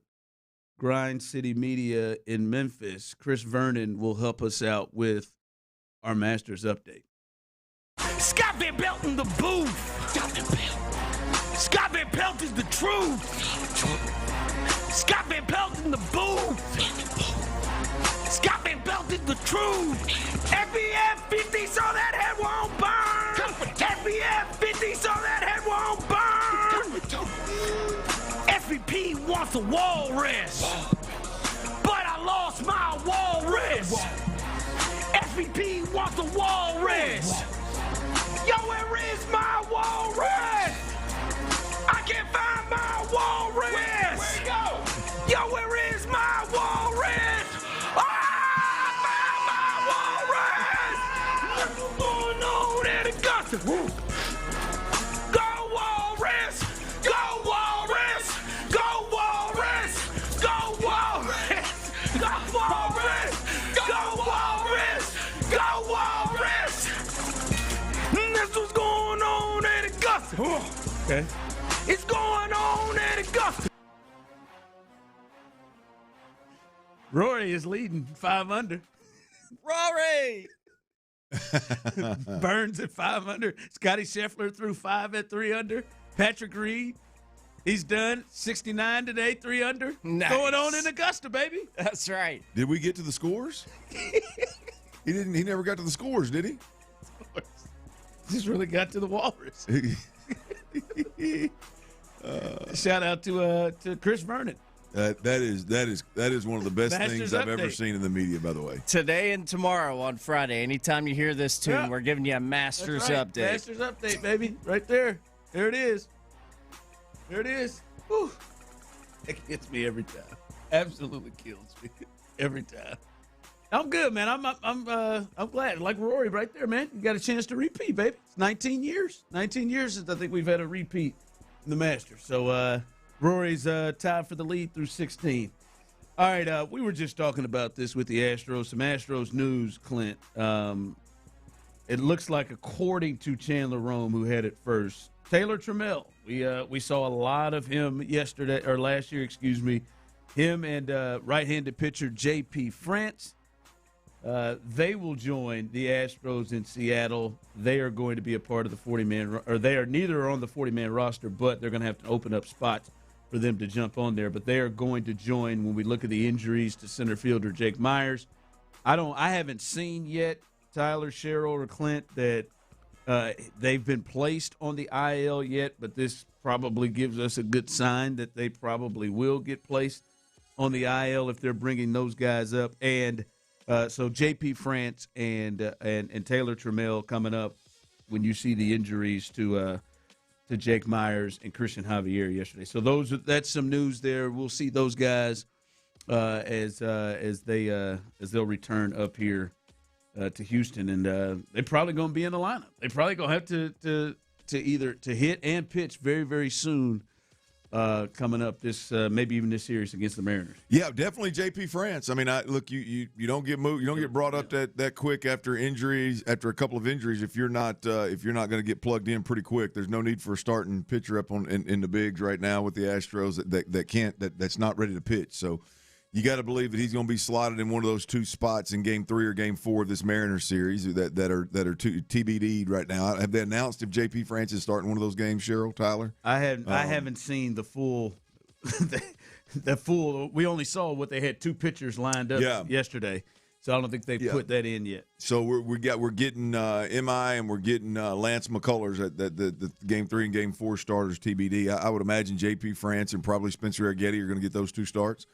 Grind City Media in Memphis. Chris Vernon will help us out with our Masters update. Scott Van Pelt in the booth. Scott Van Pelt is the truth. Scott Van Pelt in the booth. Scott Van Pelt is the truth. FBF 50 so that head won't burn. FBF 50 so that head won't burn. FVP wants a walrus, but I lost my walrus. FVP wants a walrus. Yo, where is my walrus? I can't find my walrus. Where'd it go? Yo, where is my walrus? I found my walrus. What's going on at Augusta? Go walrus! Go walrus! Go walrus! Go walrus! Go walrus! Go walrus! Go walrus! That's what's going on at Augusta. Okay. It's going on at Augusta. Rory is leading 5 under. Rory! Burns at 5 under. Scotty Scheffler threw 5 at 3 under. Patrick Reed, he's done 69 today, 3 under. Nice. Going on in Augusta, baby. That's right. Did we get to the scores? He didn't. He never got to the scores, did he? Just really got to the Walrus. Shout out to Chris Vernon. That is one of the best Masters things I've ever update. seen in the media, by the way. Today and tomorrow on Friday, anytime you hear this tune, we're giving you a Masters That's right. update. Masters update, baby. Right there. There it is. There it is. Whew. It gets me every time. Absolutely kills me every time. I'm good, man. I'm glad. Like Rory right there, man. You got a chance to repeat, baby. It's 19 years. 19 years since I think we've had a repeat in the Masters. So Rory's tied for the lead through 16. All right, we were just talking about this with the Astros. Some Astros news, Clint. It looks like, according to Chandler Rome, who had it first, Taylor Trammell. We saw a lot of him last year, excuse me. Him and right-handed pitcher J.P. France. They will join the Astros in Seattle. They are going to be a part of the 40-man, or they are neither on the 40-man roster, but they're going to have to open up spots for them to jump on there. But they are going to join when we look at the injuries to center fielder Jake Myers. I haven't seen yet, Tyler, Cheryl, or Clint, that they've been placed on the IL yet, but this probably gives us a good sign that they probably will get placed on the IL if they're bringing those guys up. And so J.P. France and Taylor Trammell coming up when you see the injuries to Jake Myers and Christian Javier yesterday. So that's some news there. We'll see those guys as they'll return up here to Houston, and they're probably going to be in the lineup. They're probably going to have to either hit and pitch very, very soon coming up this maybe even this series against the Mariners. Yeah, definitely JP France. I mean, look, you don't get moved, you don't get brought up that quick after injuries, after a couple of injuries. If you're not going to get plugged in pretty quick, there's no need for a starting pitcher up in the bigs right now with the Astros that's not ready to pitch. So you got to believe that he's going to be slotted in one of those two spots in Game 3 or Game 4 of this Mariners series that are TBD'd right now. Have they announced if JP France is starting one of those games, Cheryl, Tyler? I haven't seen the full the full. We only saw what they had 2 pitchers lined up yesterday, so I don't think they put that in yet. So we're getting MI and we're getting Lance McCullers at the Game 3 and Game 4 starters TBD. I would imagine JP France and probably Spencer Arrighetti are going to get those 2 starts.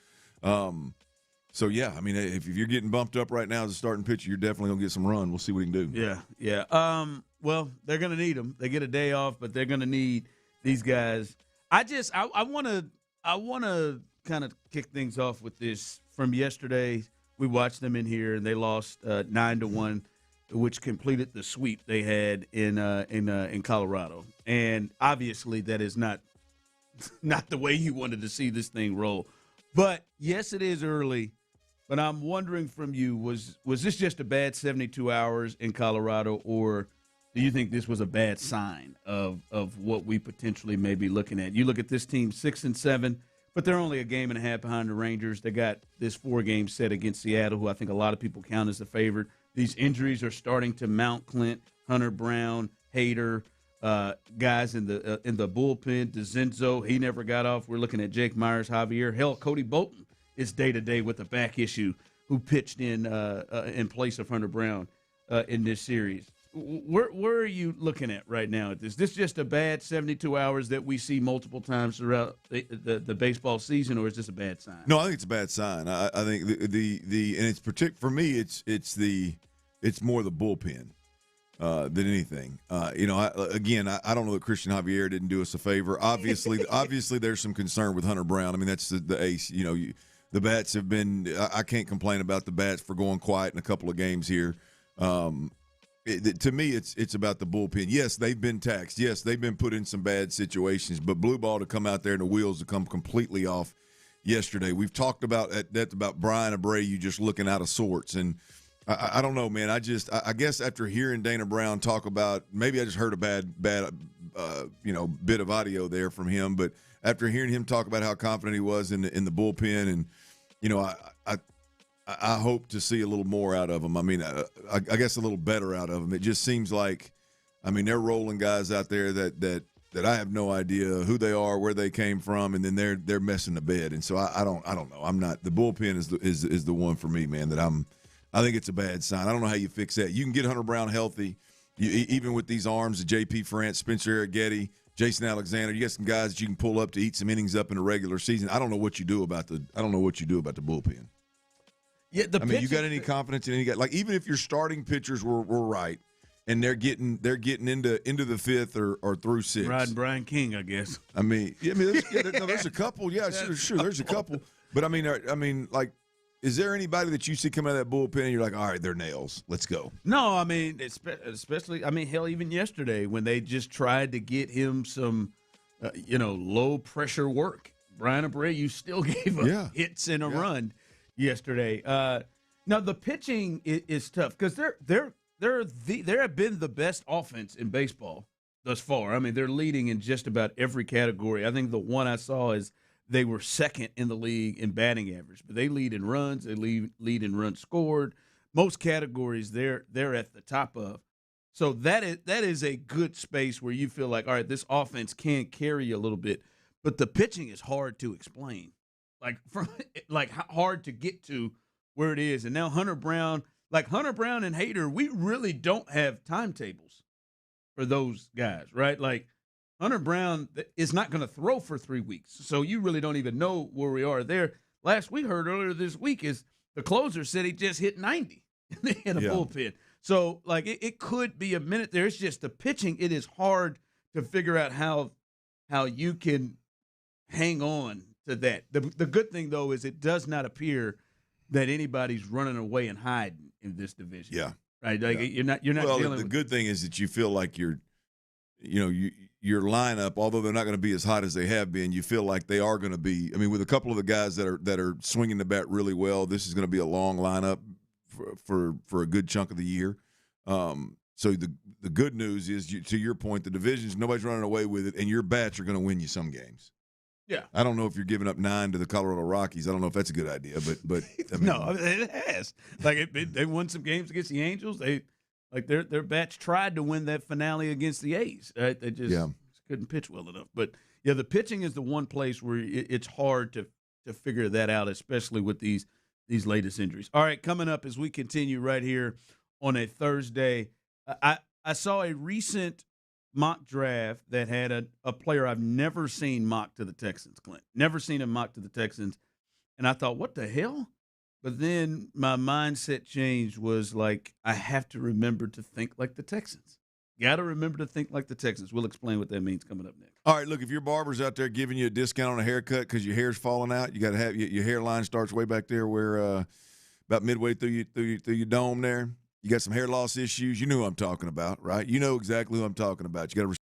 So yeah, I mean, if you're getting bumped up right now as a starting pitcher, you're definitely gonna get some run. We'll see what he can do. Yeah. Well, they're gonna need them. They get a day off, but they're gonna need these guys. I want to kind of kick things off with this from yesterday. We watched them in here, and they lost 9-1, which completed the sweep they had in Colorado. And obviously, that is not the way you wanted to see this thing roll. But, yes, it is early, but I'm wondering from you, was this just a bad 72 hours in Colorado, or do you think this was a bad sign of what we potentially may be looking at? You look at this team 6-7, but they're only a game and a half behind the Rangers. They got this 4-game set against Seattle, who I think a lot of people count as the favorite. These injuries are starting to mount. Clint, Hunter Brown, Hader, guys in the bullpen. DeZenzo, he never got off. We're looking at Jake Myers, Javier. Hell, Cody Bolton is day-to-day with a back issue, who pitched in place of Hunter Brown in this series. Where are you looking at right now at this? This just a bad 72 hours that we see multiple times throughout the baseball season, or is this a bad sign? No, I think it's a bad sign. I think the and it's for me it's more the bullpen than anything. I don't know that Christian Javier didn't do us a favor. Obviously, there's some concern with Hunter Brown. I mean, that's the ace. The bats have been. I can't complain about the bats for going quiet in a couple of games here. To me, it's about the bullpen. Yes, they've been taxed. Yes, they've been put in some bad situations. But blue ball to come out there and the wheels to come completely off yesterday. We've talked about Brian Abreu just looking out of sorts. And I don't know, man. I guess after hearing Dana Brown talk about, maybe I just heard a bad bit of audio there from him. But after hearing him talk about how confident he was in the bullpen, and I hope to see a little more out of him. I mean, I guess a little better out of him. It just seems like, I mean, they're rolling guys out there that I have no idea who they are, where they came from, and then they're messing the bed. And so I don't know. I'm not. The bullpen is the one for me, man. I think it's a bad sign. I don't know how you fix that. You can get Hunter Brown healthy, even with these arms of JP France, Spencer Arrighetti, Jason Alexander. You got some guys that you can pull up to eat some innings up in the regular season. I don't know what you do about the bullpen. Yeah, you got any confidence in any guy? Like, even if your starting pitchers were right, and they're getting into the fifth or through six. Riding Brian King, I guess. There's a couple. Yeah, sure. There's a couple. But I mean, like, is there anybody that you see coming out of that bullpen and you're like, all right, they're nails. Let's go. No, I mean, especially, hell, even yesterday when they just tried to get him some, low pressure work. Brian Abreu still gave up hits and a run yesterday. Now the pitching is tough because they have been the best offense in baseball thus far. I mean, they're leading in just about every category. I think the one I saw is they were second in the league in batting average, but they lead in runs. They lead in runs scored. Most categories they're at the top of. So that is a good space where you feel like, all right, this offense can carry you a little bit, but the pitching is hard to explain. Hard to get to where it is. And now Hunter Brown and Hader, we really don't have timetables for those guys, right? Like, Hunter Brown is not going to throw for 3 weeks, so you really don't even know where we are there. Last we heard earlier this week is the closer said he just hit 90 in a bullpen. So, like, it could be a minute there. It's just the pitching. It is hard to figure out how you can hang on to that. The good thing, though, is it does not appear that anybody's running away and hiding in this division. Yeah. Right? Like, you're not well, dealing the good thing is that you feel like your lineup, although they're not going to be as hot as they have been, you feel like they are going to be. I mean, with a couple of the guys that are swinging the bat really well, this is going to be a long lineup for a good chunk of the year. So the good news is, to your point, the divisions, nobody's running away with it, and your bats are going to win you some games. Yeah. I don't know if you're giving up 9 to the Colorado Rockies. I don't know if that's a good idea, but I mean, no, it has. Like they won some games against the Angels. Their bats tried to win that finale against the A's. Right? They just couldn't pitch well enough. But yeah, the pitching is the one place where it's hard to figure that out, especially with these latest injuries. All right, coming up as we continue right here on a Thursday. I saw a recent mock draft that had a player I've never seen mock to the Texans, Clint. Never seen him mock to the Texans. And I thought, what the hell? But then my mindset change was like, I have to remember to think like the Texans. Got to remember to think like the Texans. We'll explain what that means coming up next. All right, look, if your barber's out there giving you a discount on a haircut because your hair's falling out, you got to have your hairline starts way back there where about midway through your dome there. You got some hair loss issues. You know who I'm talking about, right? You know exactly who I'm talking about. You got to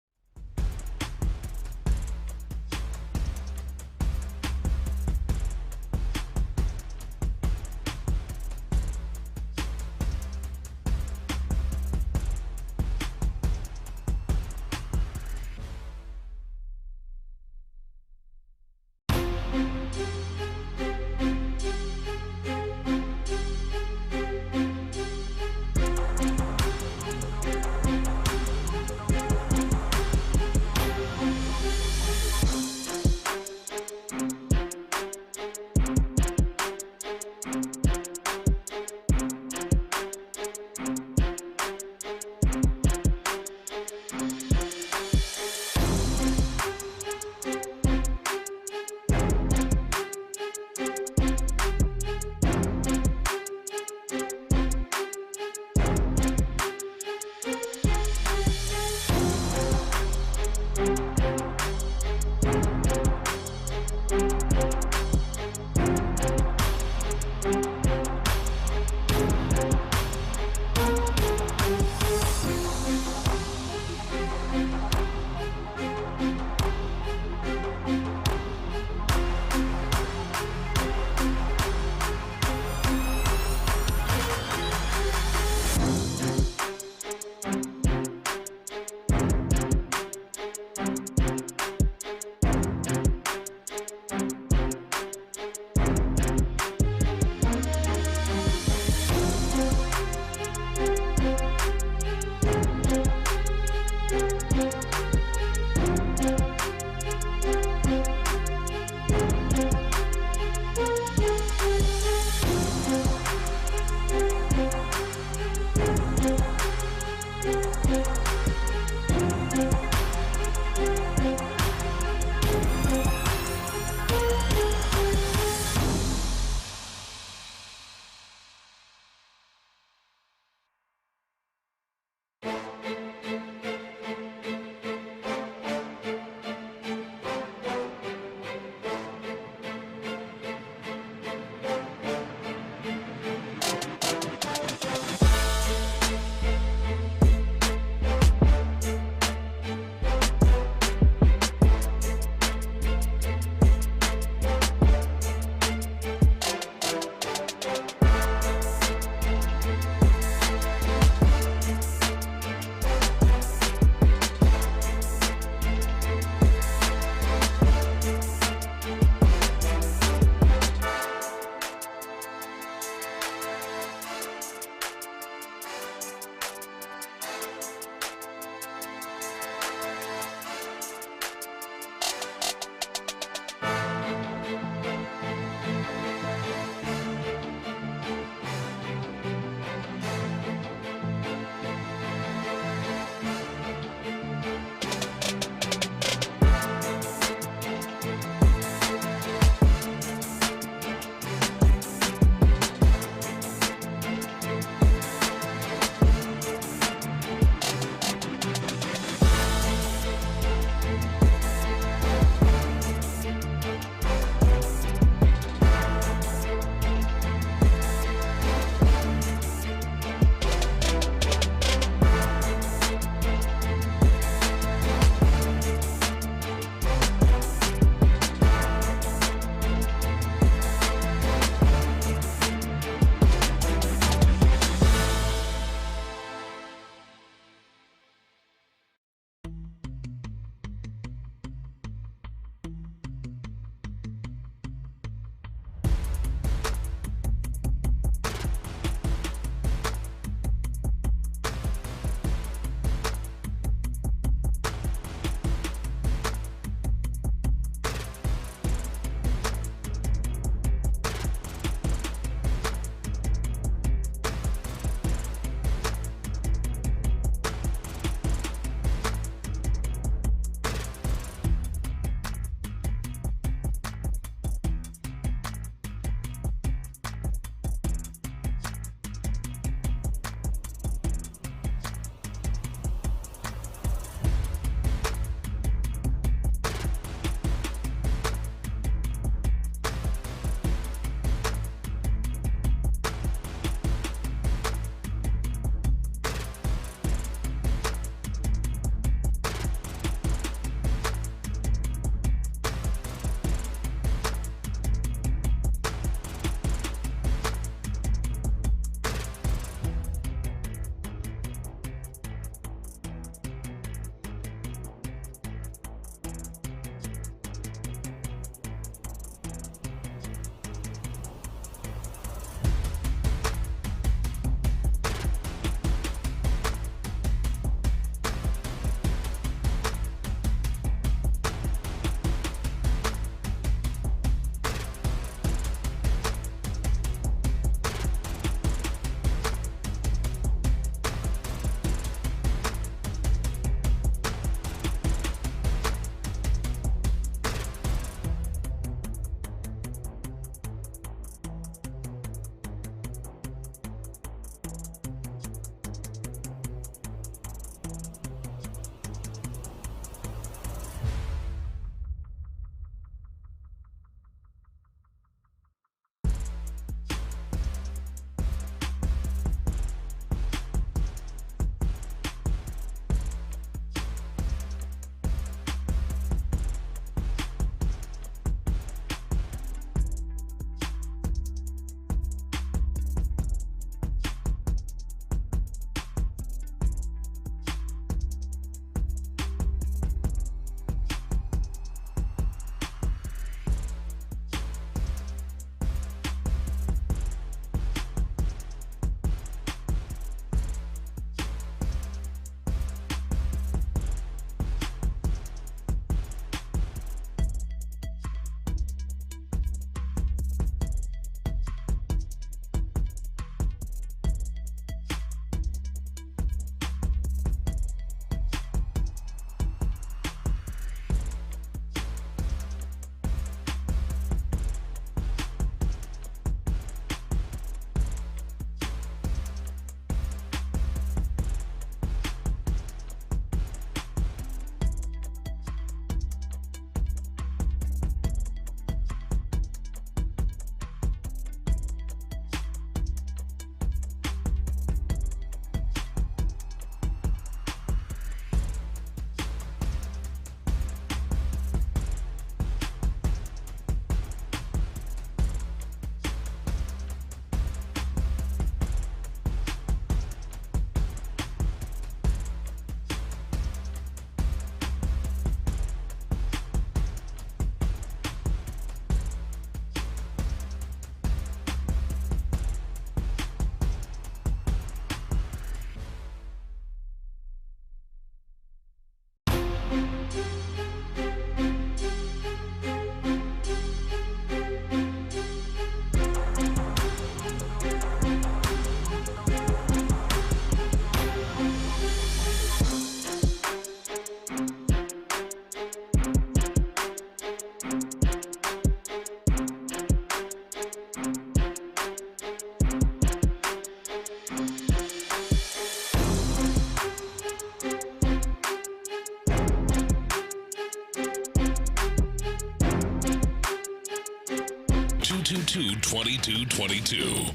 888-222-2222.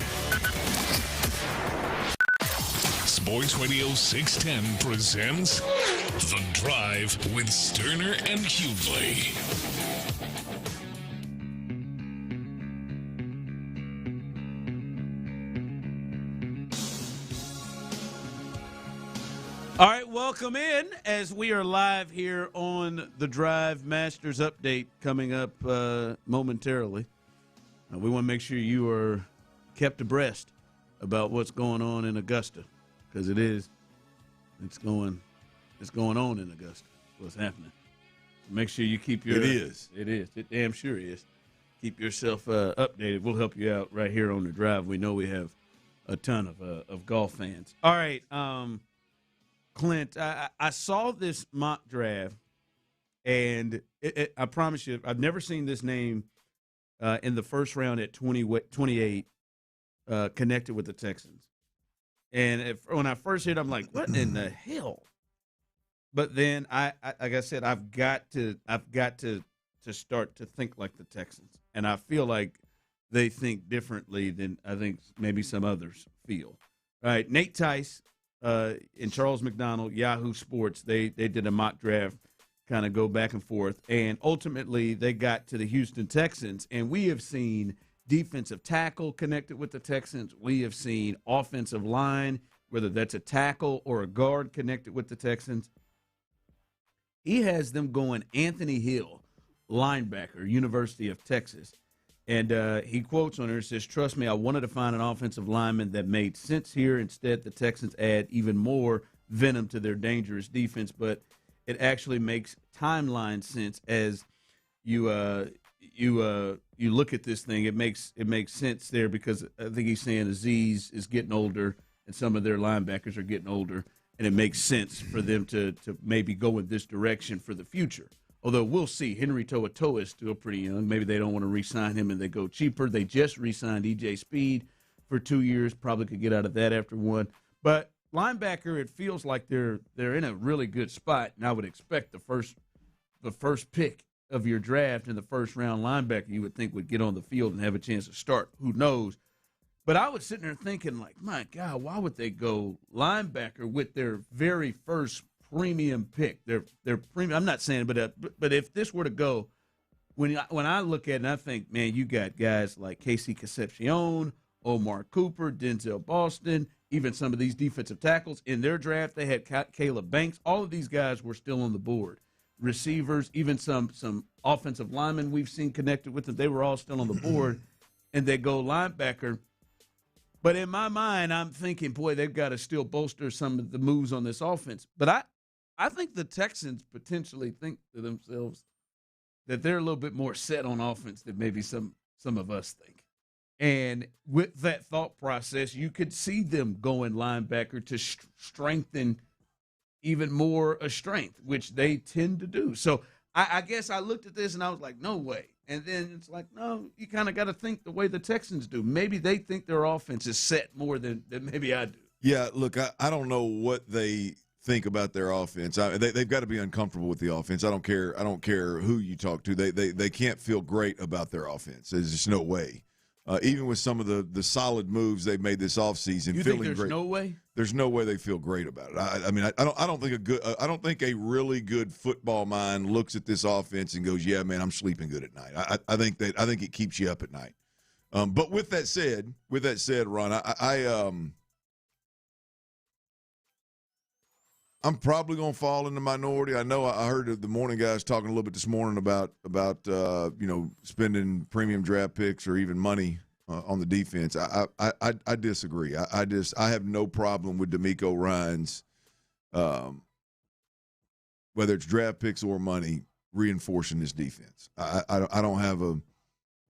Sports Radio 610 presents The Drive with Stoerner and Hughley. All right, welcome in as we are live here on The Drive. Masters update coming up momentarily. We want to make sure you are kept abreast about what's going on in Augusta, because it's going on in Augusta. What's happening? Make sure you keep your. It damn sure is. Keep yourself updated. We'll help you out right here on The Drive. We know we have a ton of golf fans. All right. Clint, I saw this mock draft, and I promise you, I've never seen this name in the first round at 28 connected with the Texans. And when I first heard it, I'm like, what in the hell? But then, like I said, I've got to start to think like the Texans. And I feel like they think differently than I think maybe some others feel. All right, Nate Tice and Charles McDonald, Yahoo Sports, they did a mock draft, kind of go back and forth, and ultimately they got to the Houston Texans, and we have seen defensive tackle connected with the Texans. We have seen offensive line, whether that's a tackle or a guard connected with the Texans. He has them going Anthony Hill, linebacker, University of Texas. And he quotes on her, says, "Trust me, I wanted to find an offensive lineman that made sense here. Instead, the Texans add even more venom to their dangerous defense, but it actually makes timeline sense as you look at this thing. It makes sense there because I think he's saying Azeez is getting older and some of their linebackers are getting older, and it makes sense for them to maybe go in this direction for the future. Although we'll see. Henry To'oTo'o is still pretty young. Maybe they don't want to re-sign him and they go cheaper. They just re-signed E.J. Speed for 2 years. Probably could get out of that after one. But linebacker, it feels like they're in a really good spot, and I would expect the first pick of your draft in the first round linebacker you would think would get on the field and have a chance to start. Who knows? But I was sitting there thinking, like, my God, why would they go linebacker with their very first premium pick? Their premium. I'm not saying, but if this were to go, when I look at it, and I think, man, you got guys like Casey Concepcion, Omar Cooper, Denzel Boston, even some of these defensive tackles in their draft. They had Caleb Banks. All of these guys were still on the board. Receivers, even some offensive linemen we've seen connected with them. They were all still on the board, and they go linebacker. But in my mind, I'm thinking, boy, they've got to still bolster some of the moves on this offense. But I think the Texans potentially think to themselves that they're a little bit more set on offense than maybe some of us think. And with that thought process, you could see them going linebacker to strengthen even more a strength, which they tend to do. So I guess I looked at this and I was like, no way. And then it's like, no, you kind of got to think the way the Texans do. Maybe they think their offense is set more than maybe I do. Yeah, look, I don't know what they think about their offense. They've got to be uncomfortable with the offense. I don't care who you talk to. They can't feel great about their offense. There's just no way. Even with some of the solid moves they've made this offseason, you think there's no way? There's no way they feel great about it. I don't think a really good football mind looks at this offense and goes, "Yeah, man, I'm sleeping good at night." I think it keeps you up at night. But with that said, Ron, I'm probably going to fall in the minority. I know I heard the morning guys talking a little bit this morning about spending premium draft picks or even money on the defense. I disagree. I have no problem with DeMeco Ryans, whether it's draft picks or money, reinforcing this defense. I don't have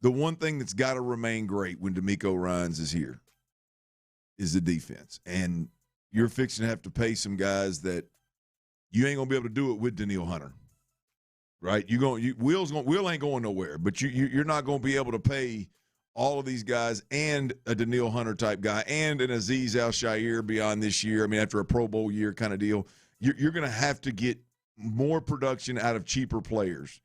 the one thing that's got to remain great when DeMeco Ryans is here is the defense. And you're fixing to have to pay some guys that you ain't gonna be able to do it with Danielle Hunter, right? Will ain't going nowhere, but you're not gonna be able to pay all of these guys and a Danielle Hunter type guy and an Azeez Al-Shaair beyond this year. I mean, after a Pro Bowl year kind of deal, you're gonna have to get more production out of cheaper players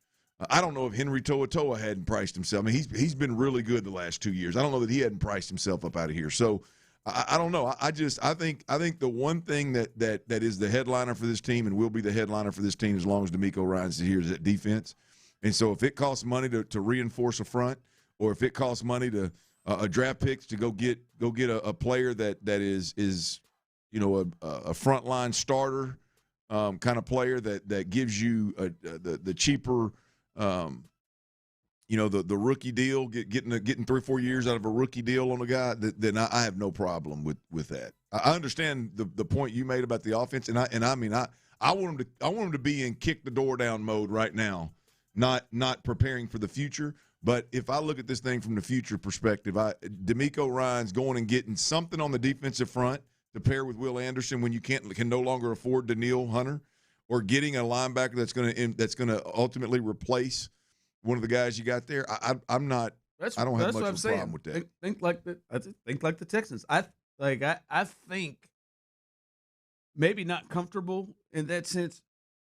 I don't know if Henry To'oTo'o hadn't priced himself. I mean, he's been really good the last 2 years. I don't know that he hadn't priced himself up out of here. So I don't know. I think the one thing that is the headliner for this team and will be the headliner for this team as long as DeMeco Ryans is here is that defense. And so if it costs money to reinforce a front, or if it costs money to a draft picks to go get a player that is a frontline starter kind of player that gives you the cheaper the rookie deal, getting 3 or 4 years out of a rookie deal on a guy, then I have no problem with that. I understand the point you made about the offense, and I mean I want him to be in kick the door down mode right now, not preparing for the future. But if I look at this thing from the future perspective, DeMeco Ryans going and getting something on the defensive front to pair with Will Anderson when you can no longer afford Daniil Hunter, or getting a linebacker that's going to ultimately replace one of the guys you got there. I don't have much of a problem with that. Think like the Texans. I think maybe not comfortable in that sense,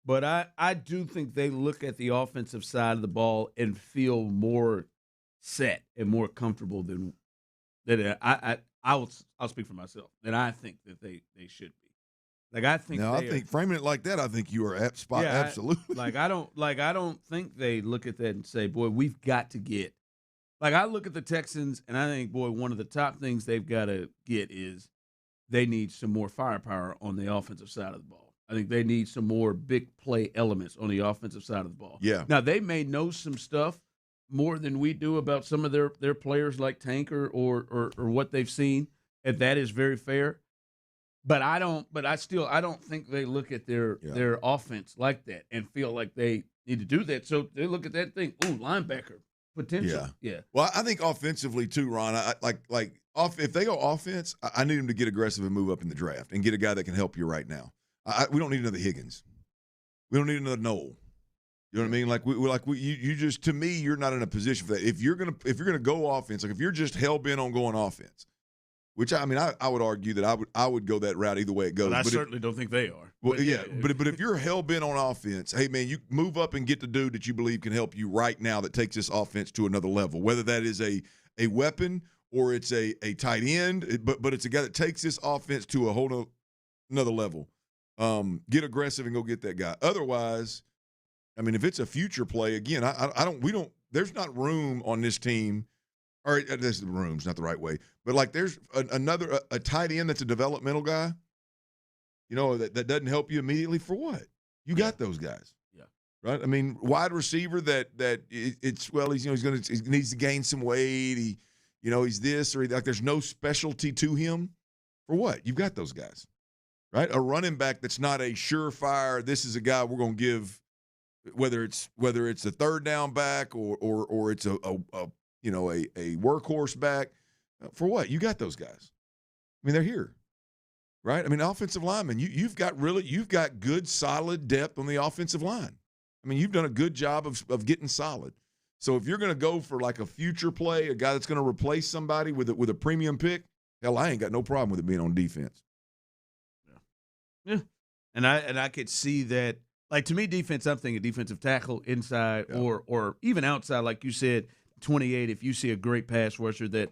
but I do think they look at the offensive side of the ball and feel more set and more comfortable than I'll speak for myself. And I think that they should be. Like I think framing it like that, I think you are spot absolutely. I don't think they look at that and say, boy, we've got to get. Like I look at the Texans and I think, boy, one of the top things they've got to get is they need some more firepower on the offensive side of the ball. I think they need some more big play elements on the offensive side of the ball. Yeah. Now they may know some stuff more than we do about some of their players like Tanker or what they've seen, and that is very fair. But I don't think they look at their offense like that and feel like they need to do that. So they look at that thing, linebacker potential. Yeah. Well, I think offensively too, Ron. If they go offense, I need them to get aggressive and move up in the draft and get a guy that can help you right now. We don't need another Higgins. We don't need another Noel. You know what I mean? You just, to me, you're not in a position for that. If you're gonna go offense, like if you're just hell bent on going offense, which I mean, I would argue that I would go that route either way it goes. But I certainly don't think they are. Well, but if you're hell bent on offense, hey man, you move up and get the dude that you believe can help you right now that takes this offense to another level. Whether that is a weapon or it's a tight end, but it's a guy that takes this offense to a whole another level. Get aggressive and go get that guy. Otherwise, I mean, if it's a future play, again, there's not room on this team, or this room's not the right way, but like there's a tight end that's a developmental guy, that doesn't help you immediately for what? You got those guys. Yeah. Right? I mean, wide receiver that he needs to gain some weight. He's this or like there's no specialty to him. For what? You've got those guys. Right? A running back that's not a surefire, this is a guy we're going to give, whether it's a third down back or it's a workhorse back. For what? You got those guys. I mean, they're here. Right? I mean, offensive linemen, you've got good solid depth on the offensive line. I mean, you've done a good job of getting solid. So if you're going to go for like a future play, a guy that's going to replace somebody with a premium pick, hell, I ain't got no problem with it being on defense. Yeah, and I could see that. Like to me, defense, I'm thinking defensive tackle inside or even outside, like you said, 28. If you see a great pass rusher that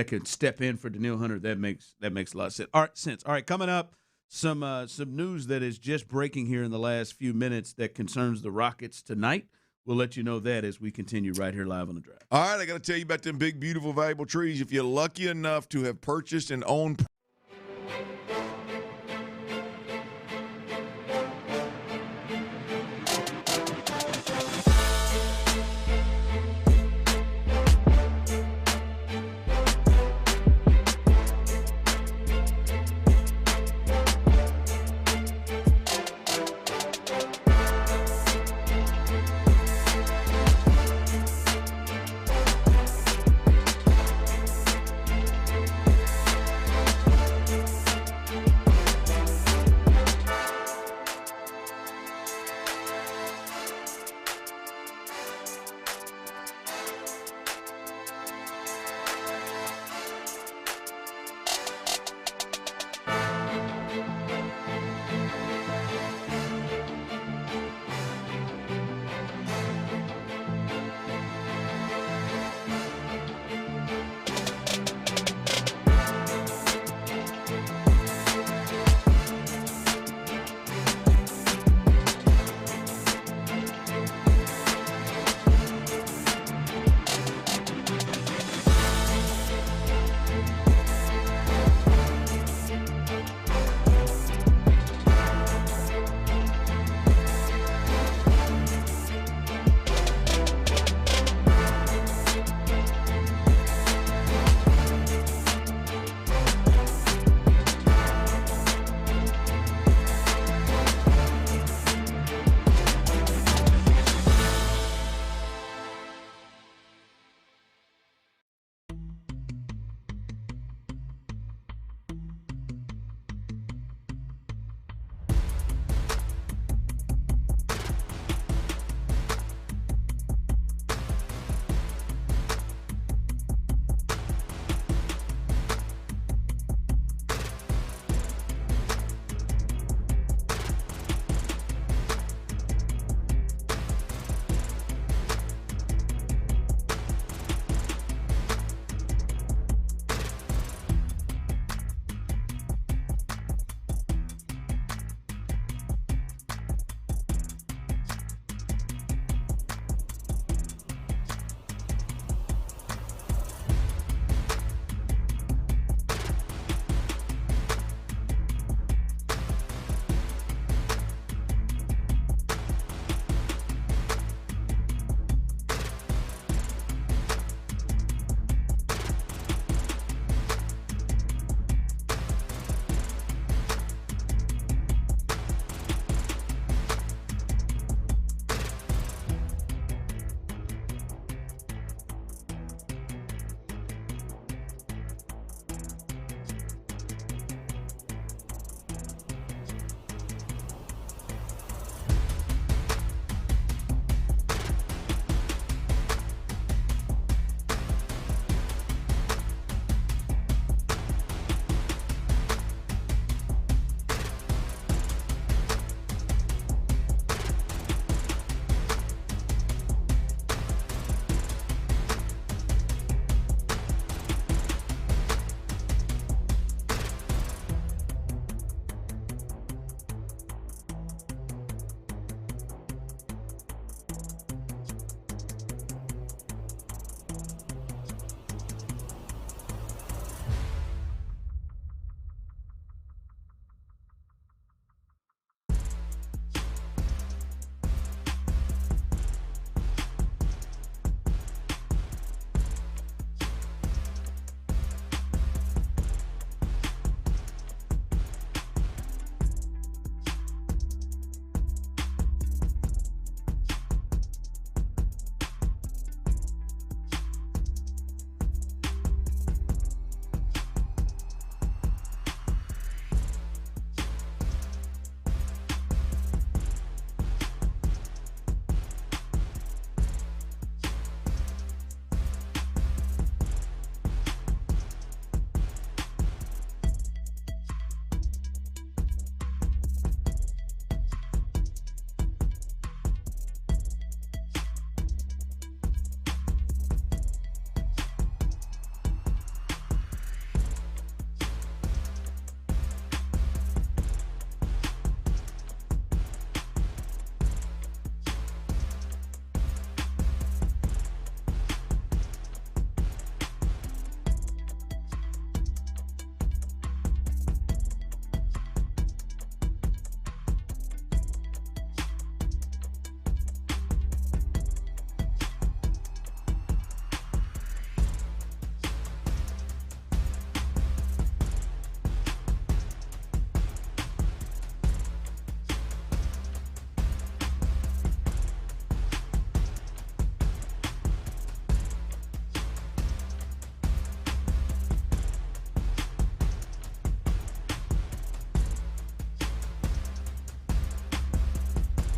could step in for Daniil Hunter, that makes a lot of sense. All right, coming up, some news that is just breaking here in the last few minutes that concerns the Rockets tonight. We'll let you know that as we continue right here live on The Drive. All right, I got to tell you about them big, beautiful, valuable trees. If you're lucky enough to have purchased and owned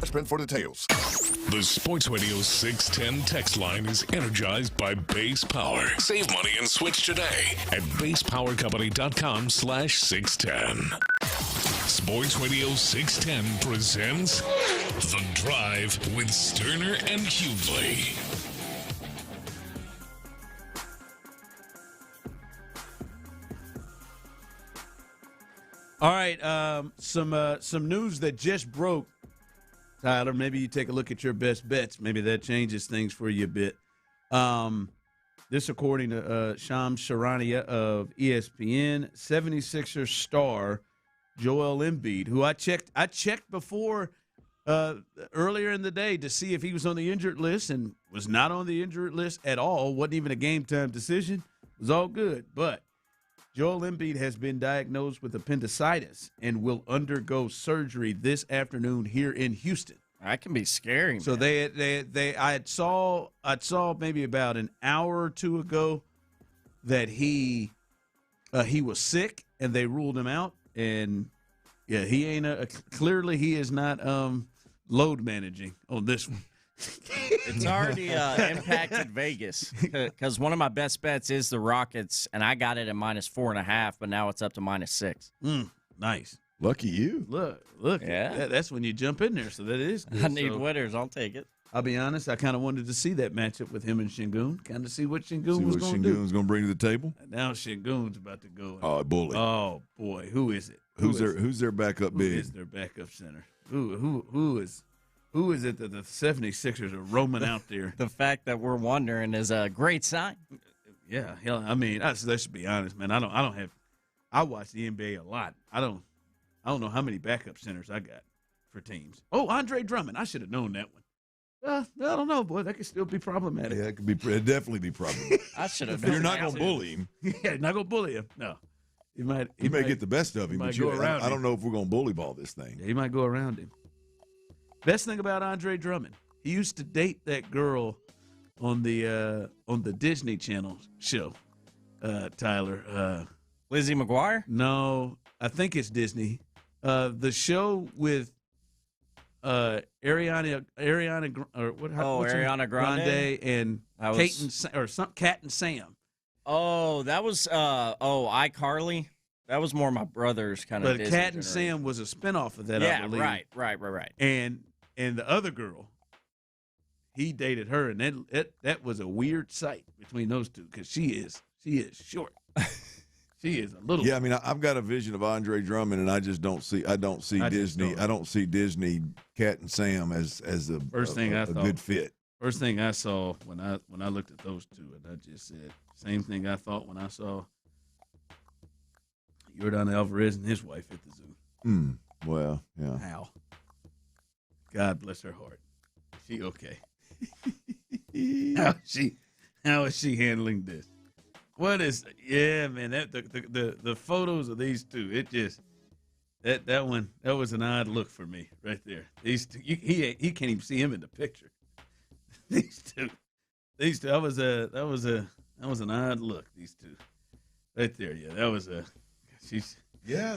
for details. The Sports Radio 610 text line is energized by Base Power. Save money and switch today at basepowercompany.com/610. Sports Radio 610 presents The Drive with Stoerner and Hughley. All right, some news that just broke, Tyler. Maybe you take a look at your best bets. Maybe that changes things for you a bit. This according to Shams Charania of ESPN, 76ers star Joel Embiid, who I checked before earlier in the day to see if he was on the injured list, and was not on the injured list at all. Wasn't even a game-time decision. It was all good, but Joel Embiid has been diagnosed with appendicitis and will undergo surgery this afternoon here in Houston. That can be scary, so man. I saw maybe about an hour or two ago that he was sick and they ruled him out. And yeah, he ain't clearly he is not load managing on this one. It's already impacted Vegas because one of my best bets is the Rockets, and I got it at -4.5, but now it's up to -6. Nice. Lucky you. Look. Yeah. That's when you jump in there, so that is good. I need winners. I'll take it. I'll be honest, I kind of wanted to see that matchup with him and Şengün, kind of see what Şengün was going to do. Şengün's going to bring to the table? Now Şengün's about to go. Oh, bully. Oh, boy. Who is it? Who's their backup big? Who is their backup center? Who is it that the 76ers are roaming out there? The fact that we're wondering is a great sign. Yeah, hell, I mean, let's be honest, man. I watch the NBA a lot. I don't know how many backup centers I got for teams. Oh, Andre Drummond. I should have known that one. I don't know, boy. That could still be problematic. Yeah, it'd definitely be problematic. I should have. You're not going to bully him. Yeah, not going to bully him. No. He may get the best of him, but I don't know if we're going to bully ball this thing. Yeah, he might go around him. Best thing about Andre Drummond, he used to date that girl on the Disney Channel show, Tyler. Lizzie McGuire? No, I think it's Disney. The show with Ariana Grande and Cat and Sam. Oh, that was iCarly. That was more my brother's kind of. But Cat and Sam was a spinoff of that. Yeah, I believe. Right. And the other girl, he dated her, and that was a weird sight between those two because she is short. She is a little. Yeah, I mean, I've got a vision of Andre Drummond, and I don't see Disney. I don't see Disney Cat and Sam as a good fit. First thing I saw when I looked at those two, and I just said same thing I thought when I saw Yordan Alvarez and his wife at the zoo. Well, yeah. How? God bless her heart. Is she okay? How is she handling this? What is? Yeah, man. That the photos of these two. It just that was an odd look for me right there. These two, he can't even see him in the picture. These two. That was an odd look. These two, right there. Yeah, that was a. She's. Yeah,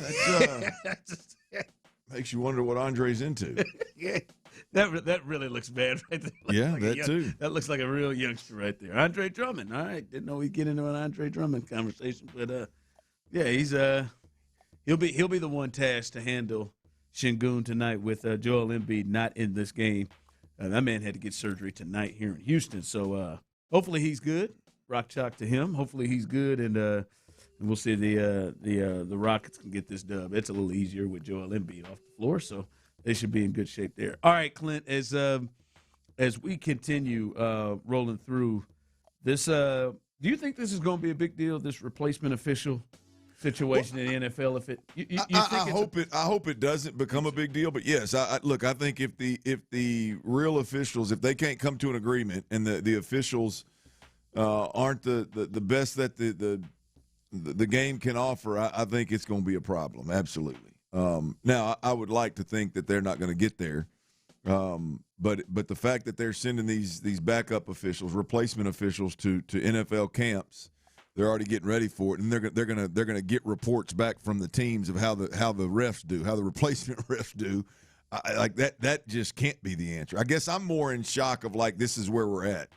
that's makes you wonder what Andre's into. Yeah, that really looks bad right there. Yeah, like too. That looks like a real youngster right there. Andre Drummond. All right, didn't know we'd get into an Andre Drummond conversation, but yeah, he's he'll be the one tasked to handle Şengün tonight with Joel Embiid not in this game. That man had to get surgery tonight here in Houston, so hopefully he's good. Rock chalk to him. Hopefully he's good, and we'll see the Rockets can get this dub. It's a little easier with Joel Embiid off the floor, so they should be in good shape there. All right, Clint, as we continue rolling through this, do you think this is going to be a big deal? This replacement official situation in the NFL? If I hope it doesn't become a big deal. But yes, I think if the real officials, if they can't come to an agreement and the officials aren't the best that the game can offer, I think it's going to be a problem. Absolutely. Now, I would like to think that they're not going to get there, but the fact that they're sending these backup officials, replacement officials to NFL camps, they're already getting ready for it, and they're gonna get reports back from the teams of how the refs do, how the replacement refs do. Like that just can't be the answer. I guess I'm more in shock of like this is where we're at.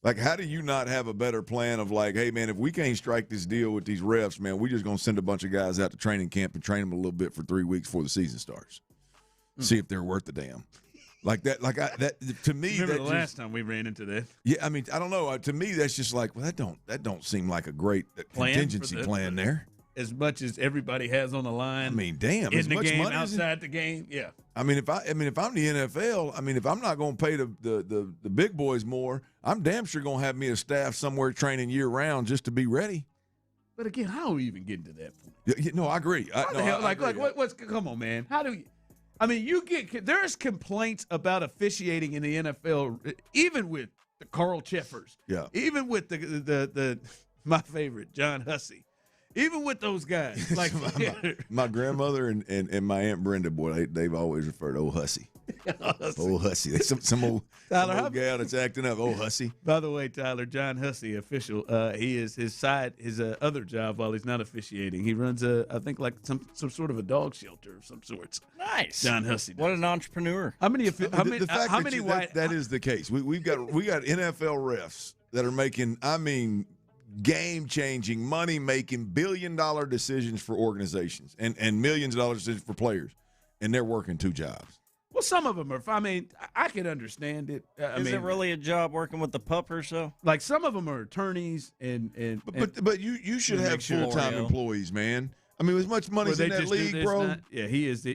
Like, how do you not have a better plan of like, hey, man, if we can't strike this deal with these refs, man, we're just going to send a bunch of guys out to training camp and train them a little bit for 3 weeks before the season starts. See if they're worth the damn. Like that, to me. Remember the last time we ran into that? Yeah, I mean, I don't know. To me, that's just like, well, that don't seem like a great contingency plan there. As much as everybody has on the line. I mean, damn, in as the much game, money outside the game, yeah. I mean, if I'm the NFL, I mean, if I'm not going to pay the big boys more, I'm damn sure going to have me a staff somewhere training year round just to be ready. But again, how are we even getting to that point? Yeah, no, I agree. What's come on, man? How do you? I mean, there's complaints about officiating in the NFL, even with the Carl Cheffers, even with the my favorite John Hussey. Even with those guys, like my grandmother and my Aunt Brenda, boy, they've always referred to old Hussey. Old Hussey. They some old gal that's acting up. Old Hussey. By the way, Tyler, John Hussey, official. He is his other job while he's not officiating. He runs I think like some sort of a dog shelter of some sorts. Nice, John Hussey. What an entrepreneur. How many? That is the case. We got NFL refs that are making. I mean, game-changing, money-making, billion-dollar decisions for organizations and millions of dollars decisions for players, and they're working 2 jobs. Well, some of them are. I mean, I can understand it. Is it really a job working with the puppers, though? Like some of them are attorneys, but you should have full-time employees, man. I mean, as much money's in that league, bro. He is.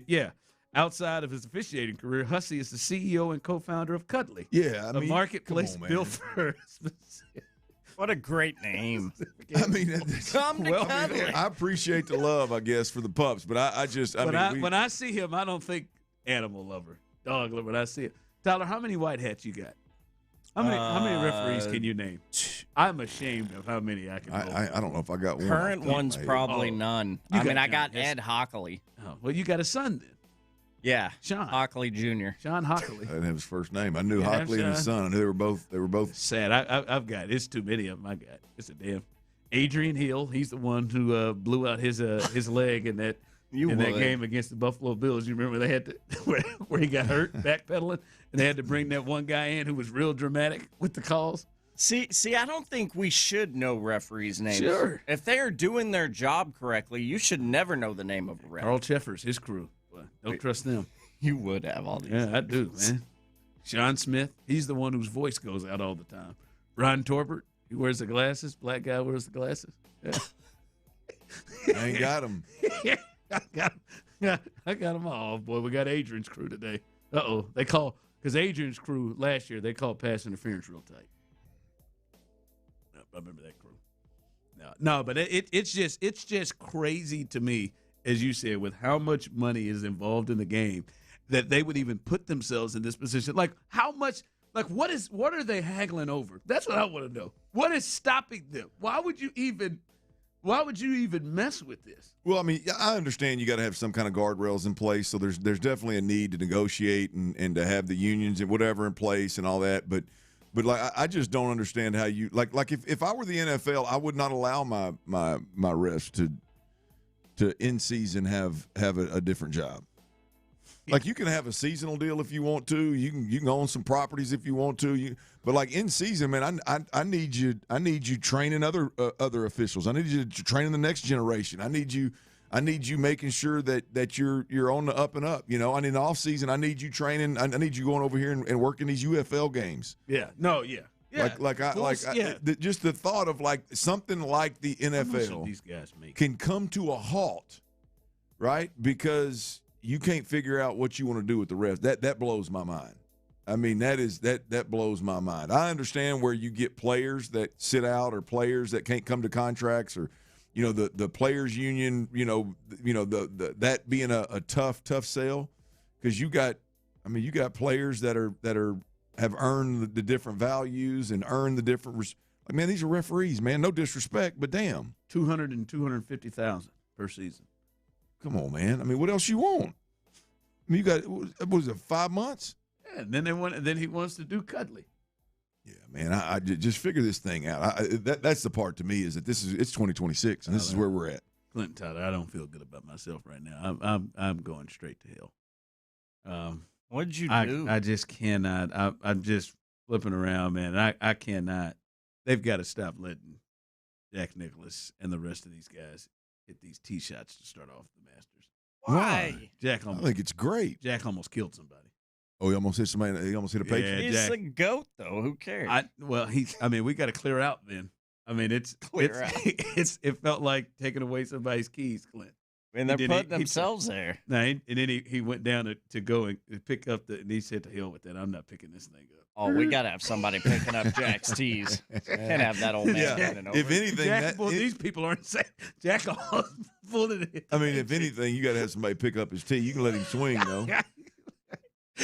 Outside of his officiating career, Hussey is the CEO and co-founder of Cuddly. Yeah, I mean, a marketplace built for. What a great name. I mean, I appreciate the love, I guess, for the pups, but when I see him, I don't think animal lover, dog lover. When I see it, Tyler, how many white hats you got? How many referees can you name? I'm ashamed of how many I can. I don't know if I got one. Current ones probably none. I got Ed Hockley. Oh, well, you got a son then. Yeah, Sean Hockley Jr. Sean Hockley. I didn't have his first name. I knew Hockley and his son. I knew they were both. Sad. I've got. It's too many of them. I got. It's a damn. Adrian Hill. He's the one who blew out his leg in that game against the Buffalo Bills. You remember they had to where he got hurt backpedaling, and they had to bring that one guy in who was real dramatic with the calls. See, I don't think we should know referees' names. Sure. If they are doing their job correctly, you should never know the name of a ref. Carl Cheffers, his crew. Don't trust them. You would have all these. Yeah, I do, man. Sean Smith, he's the one whose voice goes out all the time. Ron Torbert, he wears the glasses. Black guy wears the glasses. Yeah. I ain't got them. I got them all. Boy, we got Adrian's crew today. Because Adrian's crew last year, they called pass interference real tight. I remember that crew. No, but it's just crazy to me, as you said, with how much money is involved in the game, that they would even put themselves in this position. Like, how much, like, what are they haggling over? That's what I want to know. What is stopping them? Why would you even mess with this? Well, I mean, I understand you got to have some kind of guardrails in place, so there's definitely a need to negotiate and to have the unions and whatever in place and all that, but like, I just don't understand how you, like if I were the NFL, I would not allow my refs to in season have a different job. Like, you can have a seasonal deal if you want to. You can own some properties if you want to. But like in season, man, I need you training other officials. I need you training the next generation. I need you making sure that you're on the up and up. You know, in off season, I need you training. I need you going over here and working these UFL games. Yeah. No. Yeah. Yeah, just the thought of like something like the NFL these guys make can come to a halt, right? Because you can't figure out what you want to do with the refs. That blows my mind. I mean, that blows my mind. I understand where you get players that sit out or players that can't come to contracts, or the players union. That being a tough sell, because you got players that have earned the different values and earned the different. Like, man, these are referees, man. No disrespect, but damn, 200 and 250,000 per season. Come on, man. I mean, what else you want? I mean, you got, what was it, 5 months? Yeah, and then he wants to do Cuddly. Yeah, man. I just figure this thing out. That's the part to me, is that it's 2026 and this is where we're at. Clinton, Tyler, I don't feel good about myself right now. I'm going straight to hell. What did you do? I just cannot. I'm just flipping around, man. I cannot. They've got to stop letting Jack Nicklaus and the rest of these guys hit these tee shots to start off the Masters. Why? I think it's great. Jack almost killed somebody. Oh, he almost hit somebody. He almost hit a patron. He's Jack. a goat, though. Who cares? We got to clear out then. I mean, it felt like taking away somebody's keys, Clint. And they're putting themselves there. No, and then he went down to go and pick up and he said, to hell with that. I'm not picking this thing up. Oh, we got to have somebody picking up Jack's tees. Can't have that old man running over. If anything, these people aren't saying Jack full of it. I mean, if anything, you got to have somebody pick up his tee. You can let him swing, though.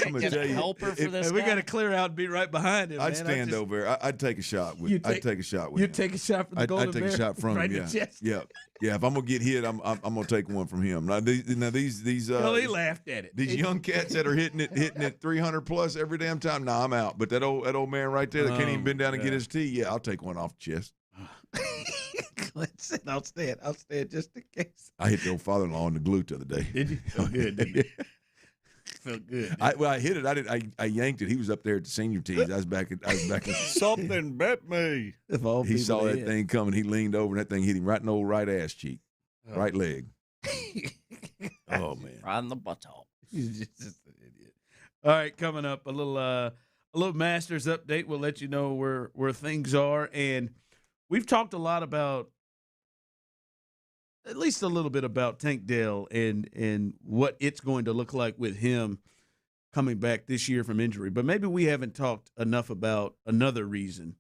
I'm gonna tell you, helper for this we guy? got to clear out and be right behind him. I'd stand over there. I'd take a shot with. I'd take a shot with. You'd take a shot from the golden I'd take bear, a shot from right him. in the chest. Yeah. If I'm gonna get hit, I'm gonna take one from him. Now these he laughed at it. These young cats that are hitting it 300 plus every damn time. Nah, I'm out. But that old man right there that can't even bend down and get his tee. Yeah, I'll take one off the chest. I'll stand just in case. I hit the old father-in-law on the glute the other day. Did you? Oh, good. Didn't you? Felt good. I hit it. I yanked it. He was up there at the senior tees. I was back at Something bet me. He saw that thing coming. He leaned over and that thing hit him right in the old right ass cheek, right leg. Oh man, right in the butthole. He's just an idiot. All right, coming up a little Masters update. We'll let you know where things are, and we've talked a lot about. At least a little bit about Tank Dell and what it's going to look like with him coming back this year from injury. But maybe we haven't talked enough about another reason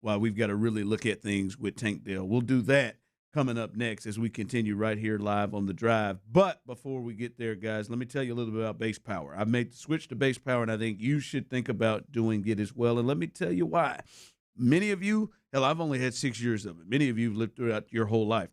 why we've got to really look at things with Tank Dell. We'll do that coming up next as we continue right here live on The Drive. But before we get there, guys, let me tell you a little bit about base power. I've made the switch to base power, and I think you should think about doing it as well. And let me tell you why. Many of you, hell, I've only had 6 years of it. Many of you have lived throughout your whole life.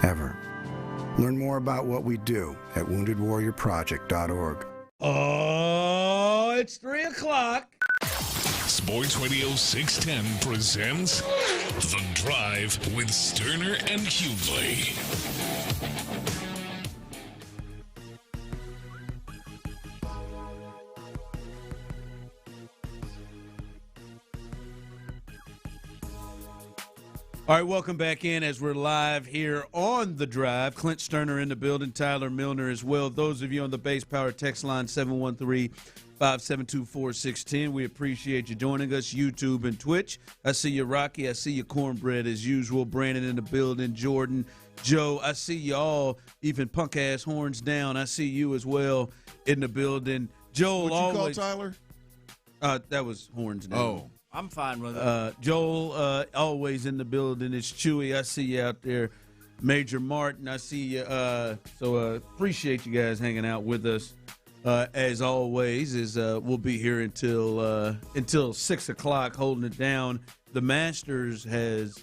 ever. Learn more about what we do at woundedwarriorproject.org. Oh, it's 3 o'clock. Sports Radio 610 presents The Drive with Stoerner and Hughley. All right, welcome back in as we're live here on The Drive. Clint Stoerner in the building, Tyler Milner as well. Those of you on the Base Power text line, 713-572-4610. We appreciate you joining us, YouTube and Twitch. I see you, Rocky. I see you, Cornbread, as usual. Brandon in the building, Jordan, Joe. I see you all, even punk-ass Horns Down. I see you as well in the building. Joel, what you always, call Tyler? That was Horns Down. Oh. I'm fine with it. Joel, always in the building. It's Chewy. I see you out there. Major Martin, I see you. So appreciate you guys hanging out with us. As always, we'll be here until 6 o'clock, holding it down. The Masters has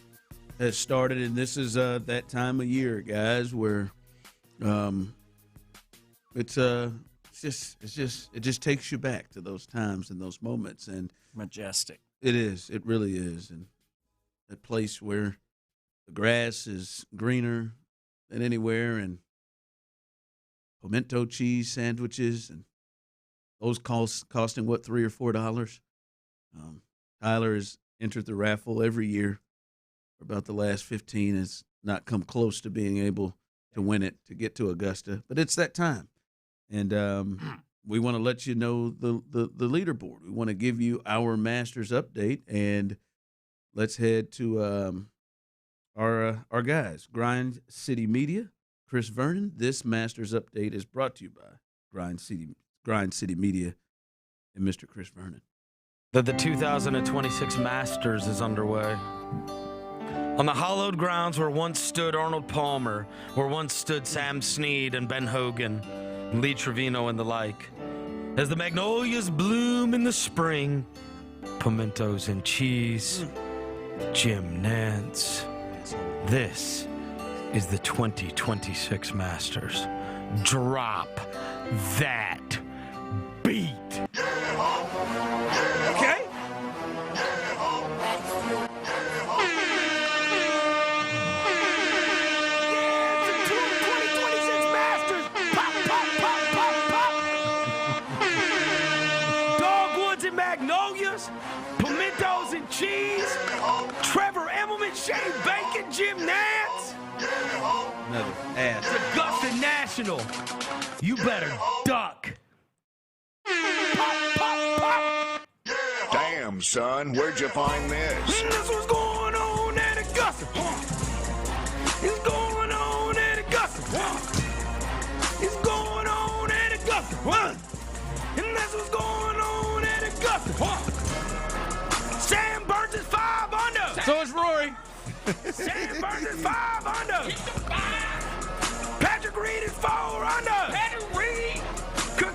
started, and this is that time of year, guys, where It just takes you back to those times and those moments, and majestic. It is. It really is, and that place where the grass is greener than anywhere, and pimento cheese sandwiches, and those costing what, $3 or $4. Tyler has entered the raffle every year for about the last 15. Has not come close to being able to win it to get to Augusta, but it's that time, and we want to let you know the leaderboard. We want to give you our Masters update, and let's head to our guys, Grind City Media, Chris Vernon. This Masters update is brought to you by Grind City Media and Mr. Chris Vernon. The 2026 Masters is underway. On the hallowed grounds where once stood Arnold Palmer, where once stood Sam Snead and Ben Hogan, and Lee Trevino and the like. As the magnolias bloom in the spring, pimentos and cheese, Jim Nance. This is the 2026 Masters. Drop that beat. Okay. Magnolias, pimentos and cheese, Trevor Emmelman, Shane Bacon, Jim Nance. Another ass. It's Augusta National. You better duck. Pop, pop, pop. Damn, son, where'd you find this? This was going on at Augusta. It's going on at Augusta. It's going on at Augusta. And that's what's going on at Augusta. Sam Burns is 5 under. So is Rory. Sam Burns is 5 under. Patrick Reed is 4 under. Patrick Reed.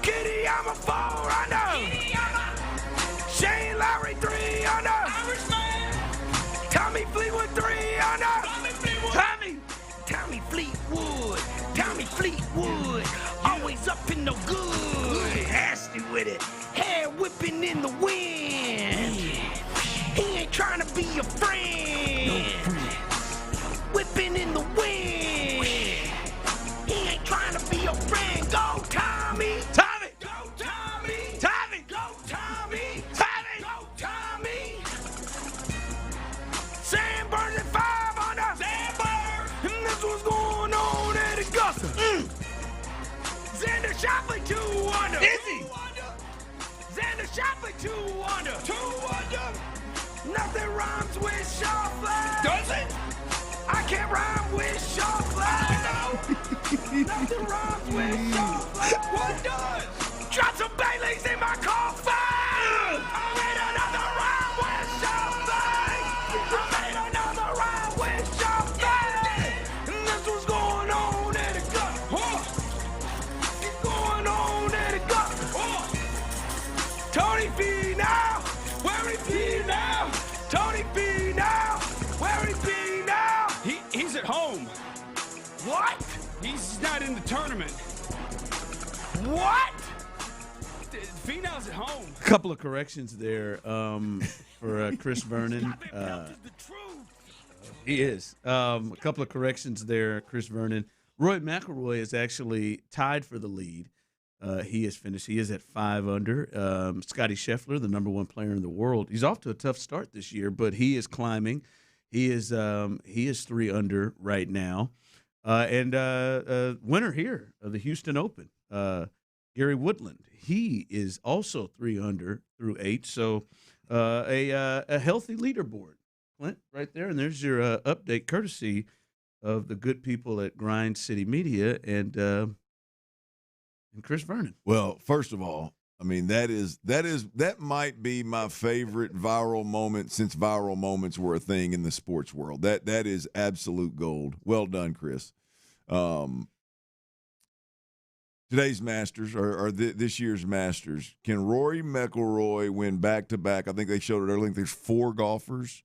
Kitty, I'm a 4 under. Shane Lowry 3 under. Tommy Fleetwood 3 under. Tommy Fleetwood. Tommy Fleetwood. Always up in the good. Nasty with it. Hair whipping in the wind. He ain't trying to be your friend. Whipping in the wind. He ain't trying to be your friend. Go, Tommy. Tommy. Go, Tommy. Tommy. Go, Tommy. Tommy. Go, Tommy. Sam Burns at 5 under. Sam Burns. And that's what's going on at Augusta. Xander Shoffley 2 under. Is he? Xander Shoffley 2 under. 2 under. Nothing rhymes with Shoffley. Does it? I can't rhyme with Shoffley. Nothing rhymes with Shoffley. What does? Drop some Baileys in my coffee. I made another rhyme with Shoffley. I made another rhyme with Shoffley. And that's what's going on at Augusta. What's going on at Augusta? Tony P now. Where he be now? Tony P now. Where he be now? He's at home. What? He's not in the tournament. What? Finau's at home. A couple of corrections there for Chris Vernon. He is. A couple of corrections there, Chris Vernon. Roy McIlroy is actually tied for the lead. He is finished. He is at 5 under. Scotty Scheffler, the number 1 player in the world, he's off to a tough start this year, but he is climbing. He is 3 under right now. And winner here of the Houston Open, Gary Woodland. He is also 3 under through 8. So a healthy leaderboard, Clint, right there. And there's your update, courtesy of the good people at Grind City Media and Chris Vernon. Well, first of all, I mean, that might be my favorite viral moment since viral moments were a thing in the sports world. That is absolute gold. Well done, Chris. Today's Masters or this year's Masters. Can Rory McIlroy win back-to-back? I think they showed it earlier. I think there's 4 golfers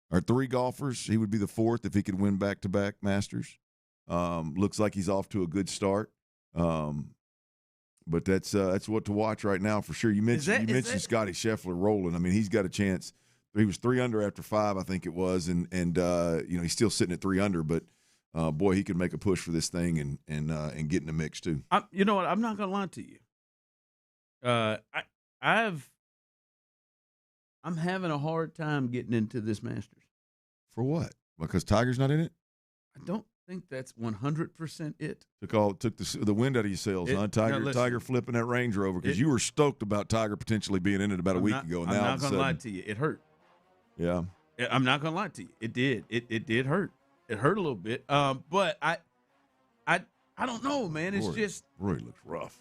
or 3 golfers. He would be the 4th if he could win back-to-back Masters. Looks like he's off to a good start. But that's what to watch right now for sure. You mentioned Scotty Scheffler rolling. I mean, he's got a chance. He was 3 under after 5, I think it was, and he's still sitting at 3 under. But boy, he could make a push for this thing and get in the mix too. You know what? I'm not gonna lie to you. I'm having a hard time getting into this Masters. For what? Because Tiger's not in it? I don't think that's 100% it. Took the wind out of your sails, huh? Tiger flipping that Range Rover because you were stoked about Tiger potentially being in it about a week ago. I'm not gonna lie to you. It hurt. Yeah. I'm not gonna lie to you. It did. It did hurt. It hurt a little bit. But I don't know, man. It's Rory looks rough.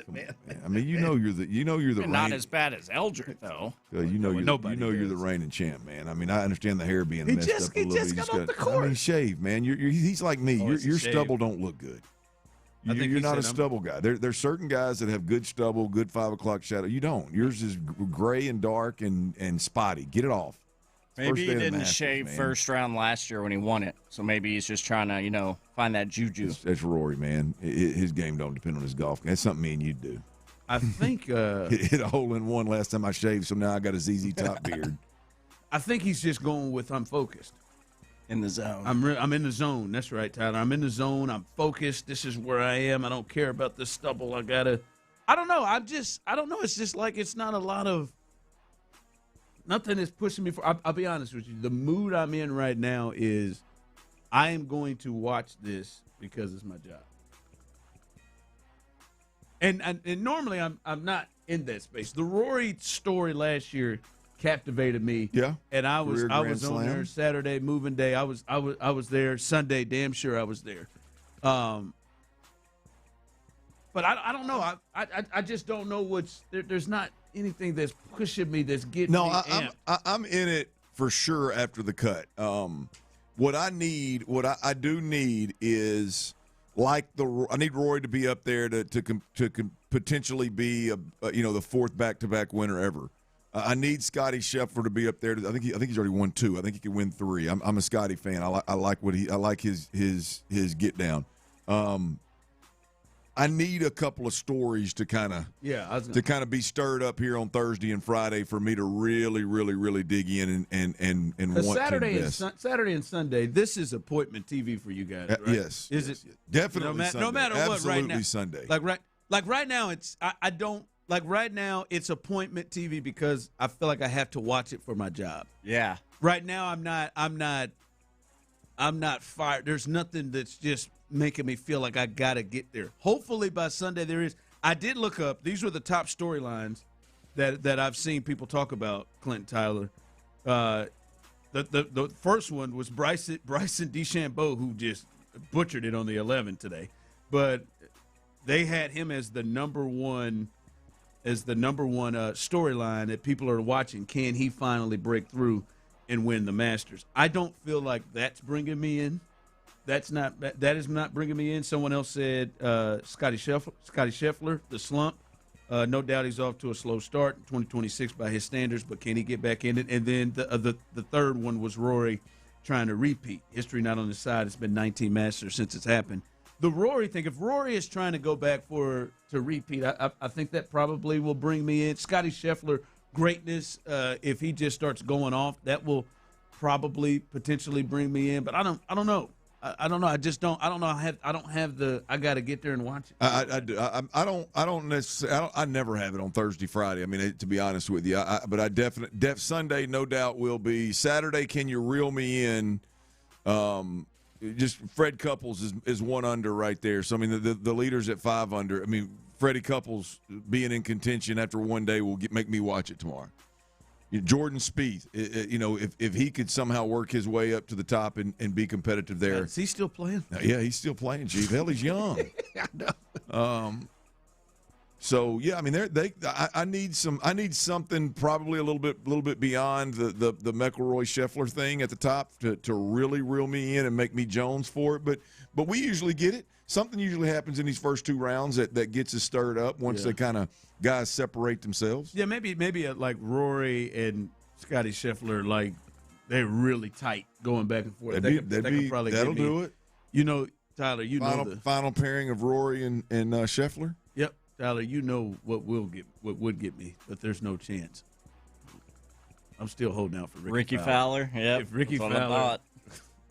Man. I mean, you know you're the not as bad as Eldrick though. You're the reigning champ, man. I mean, I understand the hair being messed up a little bit. He just got off the court. I mean, shave, man. He's like me. Your stubble don't look good. You're not a stubble guy. There's certain guys that have good stubble, good 5 o'clock shadow. You don't. Yours is gray and dark and spotty. Get it off. Maybe he didn't shave first round last year when he won it. So maybe he's just trying to, find that juju. That's Rory, man. His game don't depend on his golf game. That's something me and you'd do. I think hit a hole in one last time I shaved, so now I got a ZZ Top beard. I think he's just going with I'm focused. In the zone. I'm in the zone. That's right, Tyler. I'm in the zone. I'm focused. This is where I am. I don't care about the stubble. I don't know. I don't know. It's just like it's not a lot of nothing is pushing me for. I'll be honest with you. The mood I'm in right now is I am going to watch this because it's my job. And normally I'm not in that space. The Rory story last year captivated me. Yeah. And I was on there Saturday, moving day. I was there Sunday. Damn sure I was there. But I don't know. I just don't know what's there. There's not anything that's pushing me that's getting me amped. I'm in it for sure after the cut. What I do need is I need Rory to be up there to potentially be the fourth back-to-back winner ever. I need Scotty Scheffler to be up there. I think he's already won 2. I think he can win 3. I'm a Scotty fan. I like his get down. I need a couple of stories to kind of be stirred up here on Thursday and Friday for me to really, really, really dig in and want Saturday to invest. Saturday and Sunday, this is appointment TV for you guys, right? Yes. Is it? Definitely Sunday. No matter what right now. Absolutely Sunday. Like right now, right now it's appointment TV because I feel like I have to watch it for my job. Yeah. Right now I'm not fired. There's nothing that's just making me feel like I got to get there. Hopefully by Sunday there is. I did look up. These were the top storylines that I've seen people talk about, Clinton Tyler. The first one was Bryson DeChambeau, who just butchered it on the 11 today. But they had him as the number one storyline that people are watching. Can he finally break through and win the Masters? I don't feel like that's bringing me in. That is not bringing me in. Someone else said Scotty Scheffler, the slump. No doubt he's off to a slow start in 2026 by his standards, but can he get back in it? And then the third one was Rory trying to repeat. History not on his side. It's been 19 Masters since it's happened. The Rory thing, if Rory is trying to go back to repeat, I think that probably will bring me in. Scotty Scheffler, greatness, if he just starts going off, that will probably potentially bring me in. But I don't know. I don't know. I don't know. I don't have the. I got to get there and watch it. I do. I don't necessarily. I never have it on Thursday, Friday. I mean, to be honest with you, but I definitely Sunday, no doubt, will be. Saturday, can you reel me in? Just Fred Couples is 1 under right there. So I mean, the leader's at 5 under. I mean, Freddie Couples being in contention after one day will make me watch it tomorrow. Jordan Spieth, if he could somehow work his way up to the top and be competitive there. Is he still playing? Yeah, he's still playing, Chief. Hell, he's young. I know. So yeah, I mean, I need something probably a little bit beyond the McIlroy Scheffler thing at the top to really reel me in and make me Jones for it. But we usually get it. Something usually happens in these first 2 rounds that gets us stirred up once they kind of guys separate themselves. Yeah, maybe like Rory and Scotty Scheffler, like They're really tight going back and forth. That'll do it. You know, Tyler, final pairing of Rory and Scheffler. Yep, Tyler, you know what would get me, but there's no chance. I'm still holding out for Ricky Fowler. Yep. If Ricky Fowler,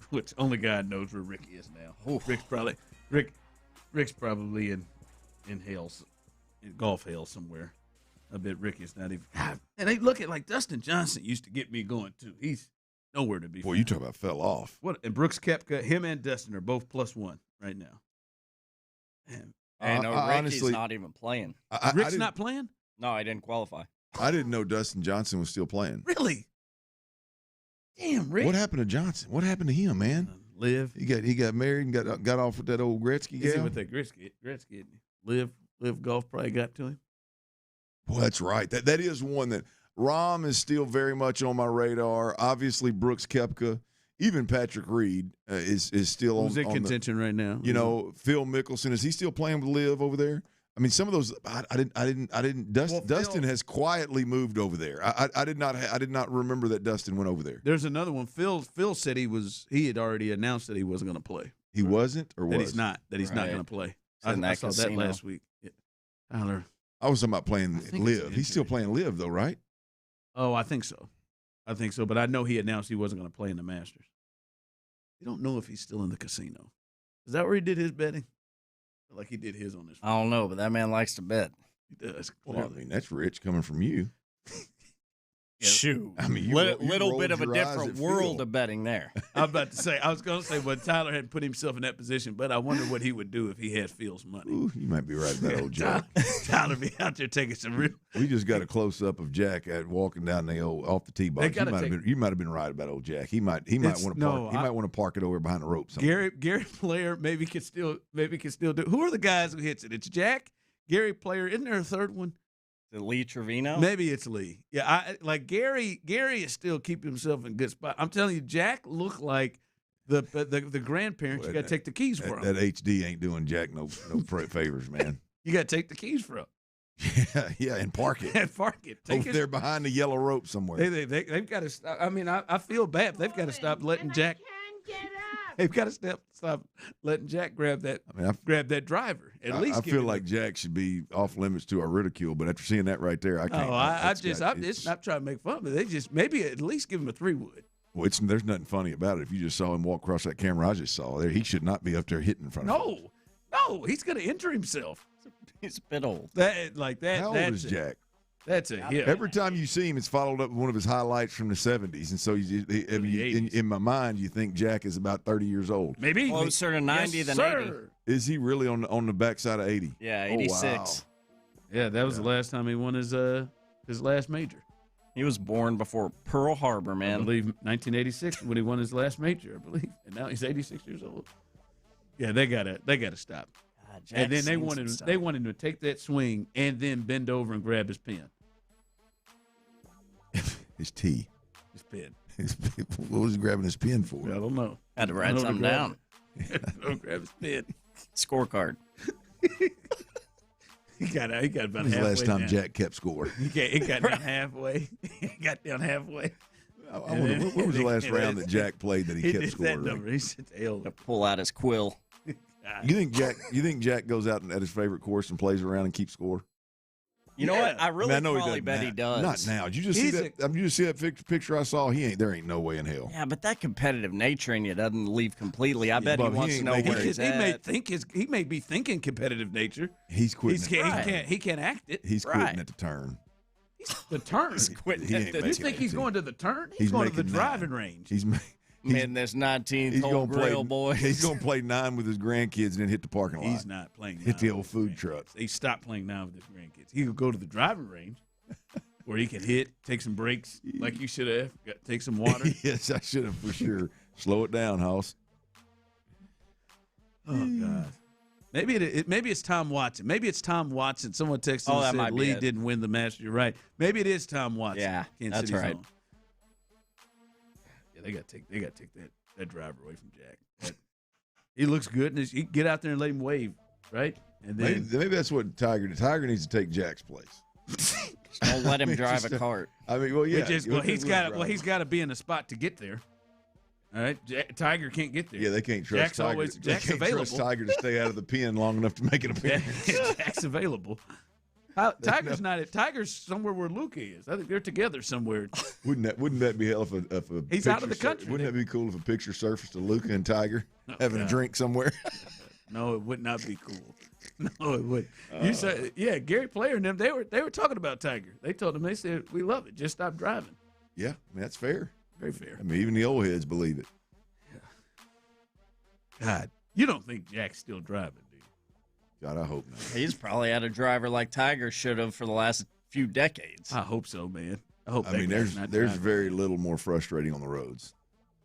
which only God knows where Ricky is now. Oof. Rick's probably in golf hell somewhere. I bet Ricky's not even. And they look at like Dustin Johnson used to get me going too. He's nowhere to be. Boy, you talk about fell off. What? And Brooks Koepka, him and Dustin are both +1 right now. And Ricky's honestly, not even playing. Rick's not playing? No, I didn't qualify. I didn't know Dustin Johnson was still playing. Really? Damn, Rick. What happened to Johnson? What happened to him, man? Live. He got married and got off with that old Gretzky gal. With that Gretzky. Live golf probably got to him. Well, that's right. That is one that Rahm is still very much on my radar. Obviously, Brooks Koepka, even Patrick Reed is still Who's in contention right now. You know, Phil Mickelson, is he still playing with Liv over there? I mean, some of those I didn't. Dustin has quietly moved over there. I did not remember that Dustin went over there. There's another one. Phil said he had already announced that he wasn't going to play. He wasn't, or that was? He's not. That he's not going to play. I saw that last week. Yeah. Tyler. I was talking about playing Liv. He's still playing Liv though, right? Oh, I think so. But I know he announced he wasn't going to play in the Masters. You don't know if he's still in the casino. Is that where he did his betting? Like he did his on this. I don't know, but that man likes to bet. He does. Well, I mean, that's rich coming from you. Shoot. I mean, little bit of a different world of betting there. I was going to say, well, Tyler hadn't put himself in that position, but I wonder what he would do if he had Phil's money. Ooh, you might be right about old Jack. Tyler be out there taking some real. We just got a close up of Jack walking down the off the tee box. You might have been right about old Jack. He might want to park. He might want to park it over behind the rope. Gary Player maybe can still do. Who are the guys who hits it? It's Jack, Gary Player. Isn't there a third one? The Lee Trevino? Maybe it's Lee. Yeah, Gary is still keeping himself in good spot. I'm telling you, Jack looked like the grandparents you got to take the keys from. That HD ain't doing Jack no favors, man. You got to take the keys from. Yeah, and park it. And park it. Over there behind the yellow rope somewhere. They've got to stop. I mean, I feel bad. They've got to stop letting Jack. They've got to stop letting Jack grab that driver. At least I feel like Jack should be off limits to our ridicule, but after seeing that right there, I can't. It's not trying to make fun, but they just maybe at least give him a 3-wood. Well, there's nothing funny about it. If you just saw him walk across that camera I just saw there, he should not be up there hitting in front of him. No, he's going to injure himself. He's a bit old. How old is Jack? That's a hit. Every time you see him, it's followed up with one of his highlights from the 70s. And so in my mind, you think Jack is about 30 years old. Maybe. Closer to 90 than 80. Is he really on the backside of 80? Yeah, 86. Oh, wow. Yeah, that was the last time he won his last major. He was born before Pearl Harbor, man. I believe 1986 when he won his last major, I believe. And now he's 86 years old. Yeah, they gotta stop. And then they wanted him to take that swing and then bend over and grab his pen. His tee. His pen. What was he grabbing his pen for? I don't know. Had to write something down. Don't grab his pen. Scorecard. He got about halfway. When's the last time down. Jack kept score? He got down halfway. What was the last round that Jack played that he kept scoring? That number. He said, "Hell." To pull out his quill. You think Jack goes out at his favorite course and plays around and keeps score? You know what? I really know probably bet he does. Not now. Did you just see that? You just see that picture I saw? There ain't no way in hell. Yeah, but that competitive nature in you doesn't leave completely. I bet he wants to know where he's at. He may be thinking competitive nature. He's quitting. He can't act it. He's quitting at the turn. The turn. He's quitting. You think he's going to the turn? He's going to the driving range. In this 19th grill, boys. He's going to play 9 with his grandkids and then hit the parking lot. He's not playing 9. Hit the old food truck. He stopped playing 9 with his grandkids. He could go to the driving range where he could hit, take some breaks like you should have, take some water. Yes, I should have for sure. Slow it down, Hoss. Oh, God. Maybe it's Tom Watson. Maybe it's Tom Watson. Someone texted and said Lee didn't win the Masters. You're right. Maybe it is Tom Watson. Yeah, that's right. Own. Yeah, they got to take that driver away from Jack. He looks good, and he get out there and let him wave, right? And then maybe that's what Tiger needs to take Jack's place. Don't let him drive a cart. I mean, well, yeah. He's got to be in a spot to get there. All right, Tiger can't get there. Yeah, they can't trust Jack's Tiger. Jack's they can't available. trust Tiger to stay out of the pen long enough to make an appearance. Jack's available. Tiger's not at Tiger's somewhere where Luke is. I think they're together somewhere. Wouldn't that be hell if a he's out of the country? Wouldn't that be cool if a picture surfaced of Luka and Tiger having a drink somewhere? No, it would not be cool. No, it would. You said, yeah, Gary Player and them. They were talking about Tiger. They told him, they said, we love it. Just stop driving. Yeah, I mean, that's fair. Very fair. I mean, even the old heads believe it. God, you don't think Jack's still driving, do you? God, I hope not. He's probably had a driver like Tiger should have for the last few decades. I hope so, man. I hope. I mean, there's very little more frustrating on the roads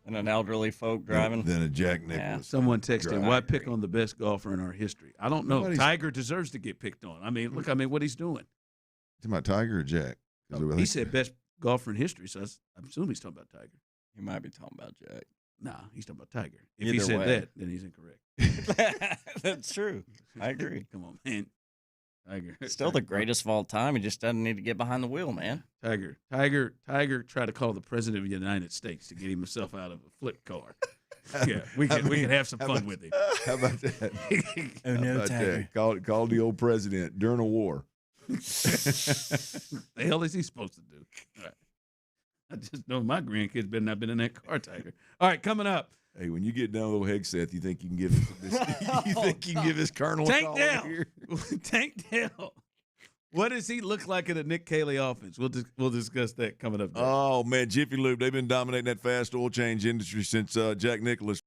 than an elderly folk driving than a Jack Nicklaus. Yeah. Someone texted, "Why pick on the best golfer in our history?" I don't know. Tiger deserves to get picked on. I mean, look. I mean, what he's doing. Talking about Tiger or Jack? He said best golfer in history, so I assume he's talking about Tiger. He might be talking about Jack. Nah, he's talking about Tiger. If he said that, then he's incorrect. That's true. I agree. Come on, man. Tiger. Still the greatest of all time. He just doesn't need to get behind the wheel, man. Tiger tried to call the president of the United States to get himself out of a flip car. Yeah, we can have some fun with him. How about that? Oh, no, Tiger. Called the old president during a war. The hell is he supposed to do? All right. I just know my grandkids better not been in that car, Tiger. All right, coming up. Hey, when you get down with Hegseth, you think you can give this Colonel Tank a call Dell. here? Tank Dell. What does he look like in a Nick Caley offense? We'll discuss that coming up. Oh man, Jiffy Lube, they've been dominating that fast oil change industry since Jack Nicklaus.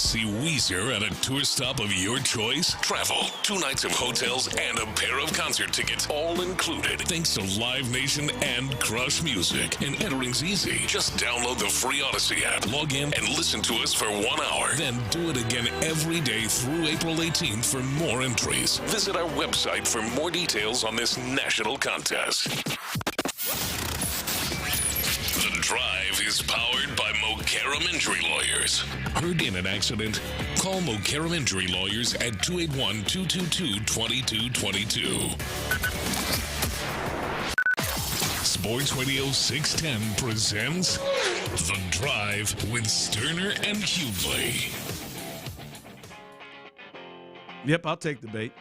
See Weezer at a tour stop of your choice? Travel, 2 nights of hotels, and a pair of concert tickets, all included, thanks to Live Nation and Crush Music. And entering's easy. Just download the free Odyssey app, log in, and listen to us for 1 hour. Then do it again every day through April 18th for more entries. Visit our website for more details on this national contest. The Drive is powered by Mokaram Injury Lawyers. Heard in an accident? Call Mokaram Injury Lawyers at 281-222-2222. Sports Radio 610 presents The Drive with Stoerner and Hughley. Yep, I'll take the bait.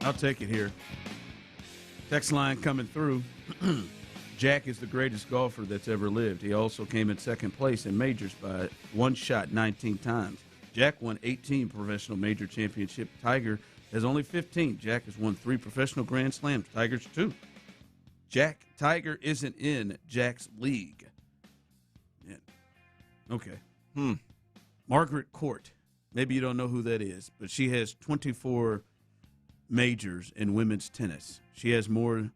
I'll take it here. Text line coming through. Jack is the greatest golfer that's ever lived. He also came in second place in majors by one shot 19 times. Jack won 18 professional major championships. Tiger has only 15. Jack has won 3 professional Grand Slams. Tiger's 2. Tiger isn't in Jack's league. Yeah. Okay. Margaret Court. Maybe you don't know who that is, but she has 24 majors in women's tennis. She has more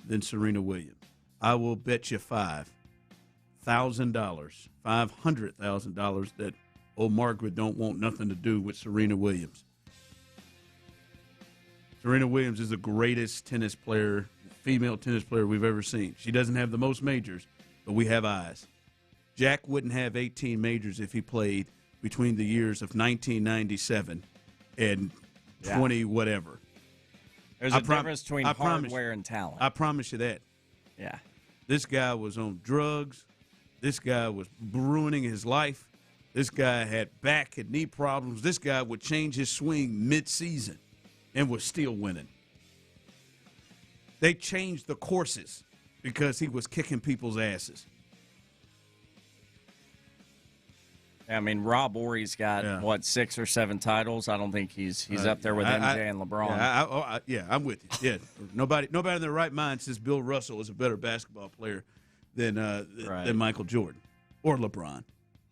than Serena Williams. I will bet you $500,000 that old Margaret don't want nothing to do with Serena Williams. Serena Williams is the greatest tennis player, female tennis player we've ever seen. She doesn't have the most majors, but we have eyes. Jack wouldn't have 18 majors if he played between the years of 1997 and 20 whatever. There's a difference between hardware and talent. I promise you that. Yeah. This guy was on drugs. This guy was ruining his life. This guy had back and knee problems. This guy would change his swing mid-season and was still winning. They changed the courses because he was kicking people's asses. I mean, Rob Ory's got, 6 or 7 titles? I don't think he's up there with MJ and LeBron. I'm with you. Yeah, nobody in their right mind says Bill Russell is a better basketball player than Michael Jordan or LeBron.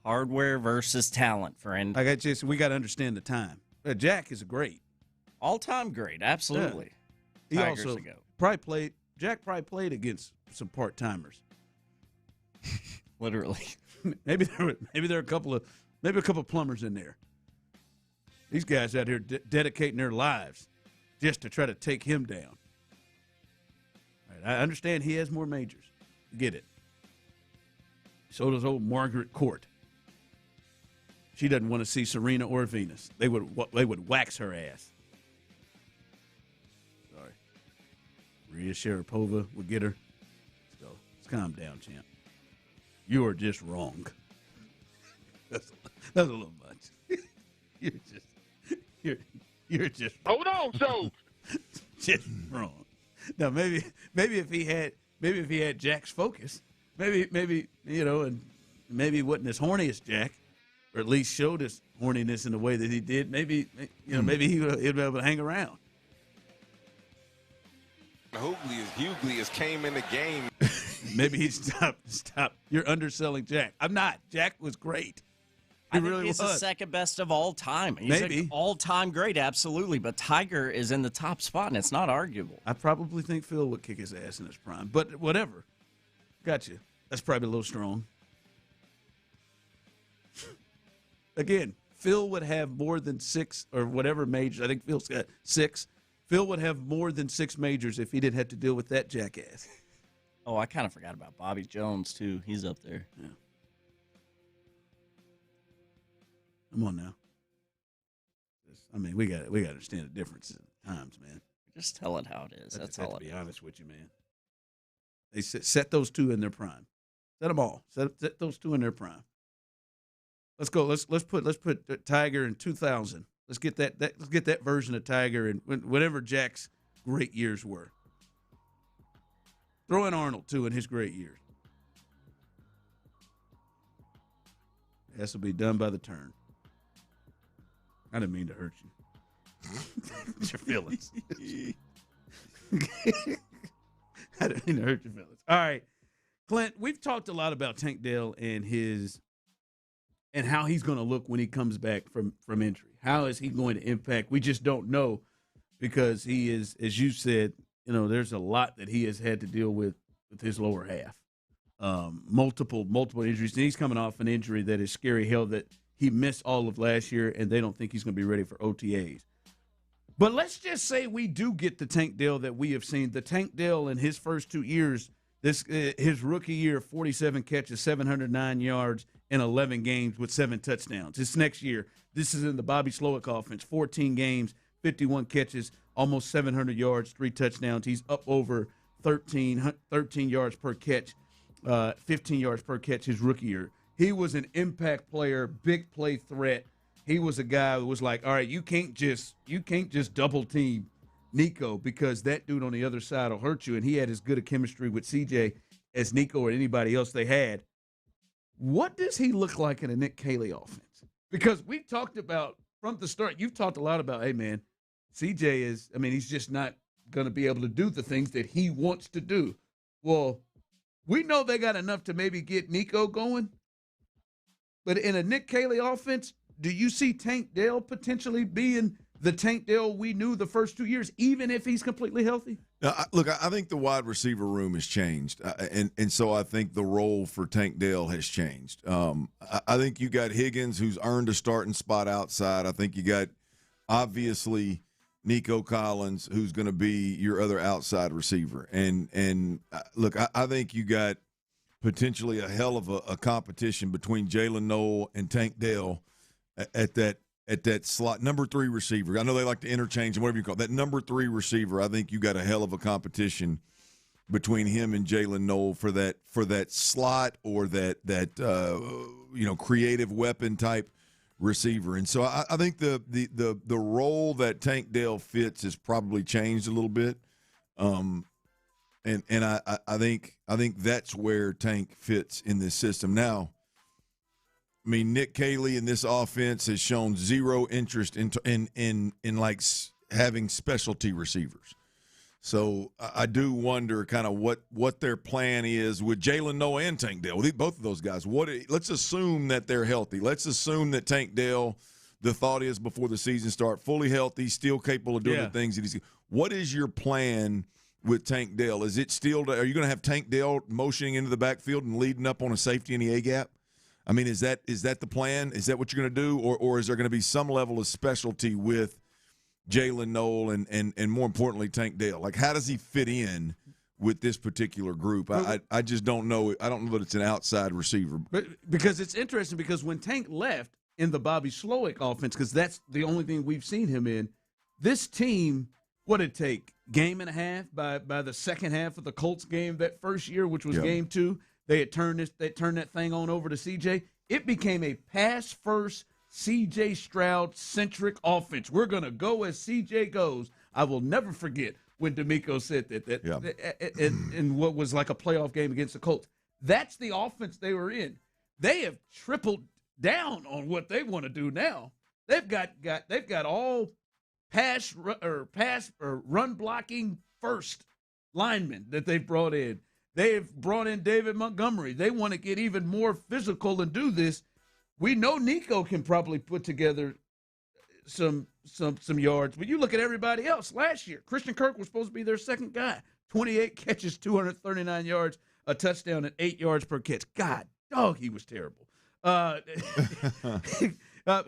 Hardware versus talent, friend. We got to understand the time. Jack is a great. All-time great, absolutely. Yeah. He Tigers also ago. Jack probably played against some part-timers. Literally. Maybe there are a couple of plumbers in there. These guys out here dedicating their lives just to try to take him down. All right, I understand he has more majors. Get it. So does old Margaret Court. She doesn't want to see Serena or Venus. They would wax her ass. Sorry. Maria Sharapova would get her. So let's calm down, champ. You are just wrong. That's a little much. You're just hold on, so just wrong. Now maybe if he had Jack's focus, maybe and maybe he wasn't as horny as Jack, or at least showed his horniness in the way that he did. Maybe he'd be able to hang around. Hughley has came in the game. Maybe he stop. You're underselling Jack. I'm not. Jack was great. I think he's the second best of all time. He's an all-time great, absolutely. But Tiger is in the top spot, and it's not arguable. I probably think Phil would kick his ass in his prime. But whatever. Gotcha. That's probably a little strong. Again, Phil would have more than 6 or whatever majors. I think Phil's got 6. Phil would have more than 6 majors if he didn't have to deal with that jackass. Oh, I kind of forgot about Bobby Jones, too. He's up there. Yeah. Come on now. I mean, we got to understand the differences at times, man. Just tell it how it is. That's all. To be honest with you, man. They set those 2 in their prime. Set them all. Set those 2 in their prime. Let's go. Let's put Tiger in 2000. Let's get that version of Tiger and whatever Jack's great years were. Throw in Arnold too in his great years. This will be done by the turn. I didn't mean to hurt you. Your feelings. I didn't mean to hurt your feelings. All right, Clint, we've talked a lot about Tank Dell and his and how he's going to look when he comes back from injury. How is he going to impact? We just don't know because he is, as you said, there's a lot that he has had to deal with his lower half. Multiple injuries. And he's coming off an injury that is scary hell that he missed all of last year, and they don't think he's going to be ready for OTAs. But let's just say we do get the Tank Dell that we have seen. The Tank Dell in his first 2 years, his rookie year, 47 catches, 709 yards in 11 games with 7 touchdowns. This next year, this is in the Bobby Slowick offense, 14 games, 51 catches, almost 700 yards, 3 touchdowns. He's up over 13 yards per catch, 15 yards per catch his rookie year. He was an impact player, big play threat. He was a guy who was like, all right, you can't just double team Nico because that dude on the other side will hurt you. And he had as good a chemistry with CJ as Nico or anybody else they had. What does he look like in a Nick Caley offense? Because we've talked about from the start, you've talked a lot about, hey, man, CJ he's just not going to be able to do the things that he wants to do. Well, we know they got enough to maybe get Nico going. But in a Nick Caley offense, do you see Tank Dell potentially being the Tank Dell we knew the first 2 years, even if he's completely healthy? Look, I think the wide receiver room has changed, and so I think the role for Tank Dell has changed. I think you got Higgins, who's earned a starting spot outside. I think you got, obviously, Nico Collins, who's going to be your other outside receiver. And look, I think you got potentially a hell of a competition between Jalen Noel and Tank Dell at that slot, number 3 receiver. I know they like to interchange and whatever you call it. That number 3 receiver, I think you got a hell of a competition between him and Jalen Noel for that slot or that creative weapon type receiver. And so I think the role that Tank Dell fits has probably changed a little bit. And I think that's where Tank fits in this system. Now, I mean, Nick Caley in this offense has shown zero interest in like having specialty receivers. So I do wonder kind of what their plan is with Jalen Noah and Tank Dell. Both of those guys. Let's assume that they're healthy. Let's assume that Tank Dell, the thought is before the season starts, fully healthy, still capable of doing the things that he's. What is your plan with Tank Dell? Is it still? Are you going to have Tank Dell motioning into the backfield and leading up on a safety in the A gap? I mean, is that the plan? Is that what you're going to do, or is there going to be some level of specialty with Jalen Noel and more importantly Tank Dell? Like, how does he fit in with this particular group? I just don't know. I don't know that it's an outside receiver. But because it's interesting because when Tank left in the Bobby Slowick offense, because that's the only thing we've seen him in, this team, what did it take? Game and a half by the second half of the Colts game that first year, which was game 2. They had turned that thing on over to CJ. It became a pass first CJ Stroud-centric offense. We're going to go as CJ goes. I will never forget when D'Amico said that in what was like a playoff game against the Colts. That's the offense they were in. They have tripled down on what they want to do now. They've got all pass or run blocking first linemen that they've brought in. They've brought in David Montgomery. They want to get even more physical and do this. We know Nico can probably put together some yards, but you look at everybody else last year. Christian Kirk was supposed to be their second guy. 28 catches, 239 yards, a touchdown, and 8 yards per catch. God, dog, he was terrible.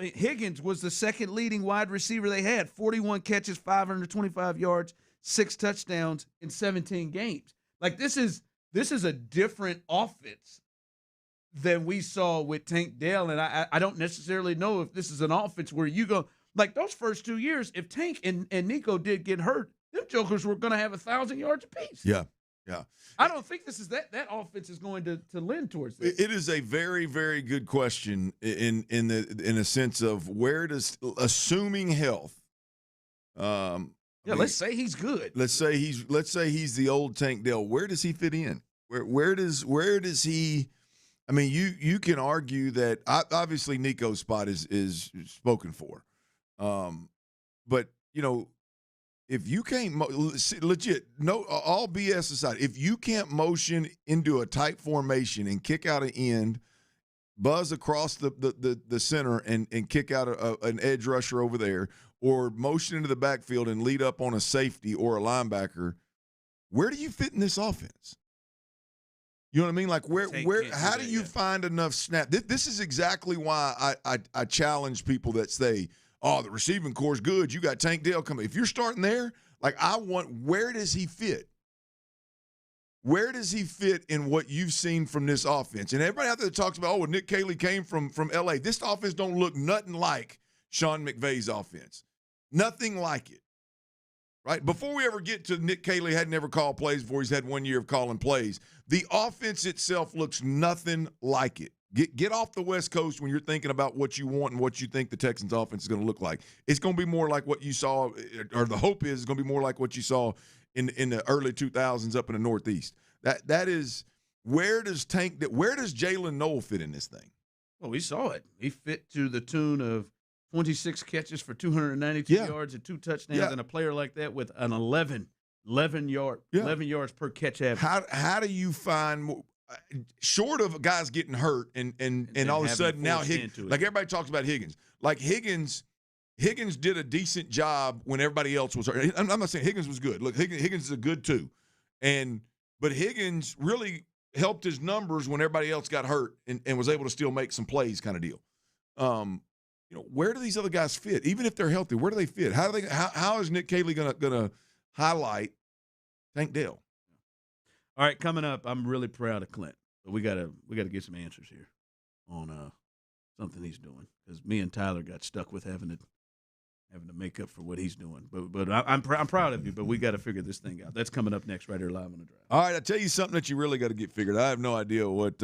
Higgins was the second leading wide receiver they had. 41 catches, 525 yards, 6 touchdowns in 17 games. Like, this is a different offense than we saw with Tank Dell, and I don't necessarily know if this is an offense where you go like those first 2 years. If Tank and Nico did get hurt, them jokers were going to have 1,000 yards apiece. Yeah. I don't think this is that offense is going to lend towards this. It is a very, very good question in a sense of where does, assuming health. Let's say he's good. Let's say he's the old Tank Dell. Where does he fit in? Where does he? I mean, you can argue that obviously Nico's spot is spoken for, but if you can't legit, no, all BS aside, if you can't motion into a tight formation and kick out an end buzz across the center and kick out an edge rusher over there, or motion into the backfield and lead up on a safety or a linebacker, where do you fit in this offense? You know what I mean? Like how do you find enough snap? This is exactly why I challenge people that say, oh, the receiving core is good. You got Tank Dell coming. If you're starting there, like where does he fit? Where does he fit in what you've seen from this offense? And everybody out there that talks about, Nick Caley came from L.A. This offense don't look nothing like Sean McVay's offense. Nothing like it, right? Before we ever get to Nick Caley had never called plays before. He's had 1 year of calling plays. The offense itself looks nothing like it. Get off the West Coast when you're thinking about what you want and what you think the Texans offense is going to look like. It's going to be more like what you saw, or the hope is it's going to be more like what you saw in the early 2000s up in the Northeast. That is, where does Jalen Noel fit in this thing? Well, we saw it. He fit to the tune of 26 catches for 292 yards and 2 touchdowns, and a player like that with an 11 yards per catch average. How do you find short of guys getting hurt and all of a sudden now Higgins, like everybody talks about Higgins, like Higgins did a decent job when everybody else was hurt. I'm not saying Higgins was good. Look, Higgins is a good too, but Higgins really helped his numbers when everybody else got hurt and was able to still make some plays, kind of deal. Where do these other guys fit? Even if they're healthy, where do they fit? How is Nick Caley gonna highlight Tank Dell? All right, coming up, I'm really proud of Clint, but we gotta get some answers here on something he's doing, because me and Tyler got stuck with having to make up for what he's doing. But I'm proud of you, but we got to figure this thing out. That's coming up next right here live on the Drive. All right, I'll tell you something that you really got to get figured out. I have no idea what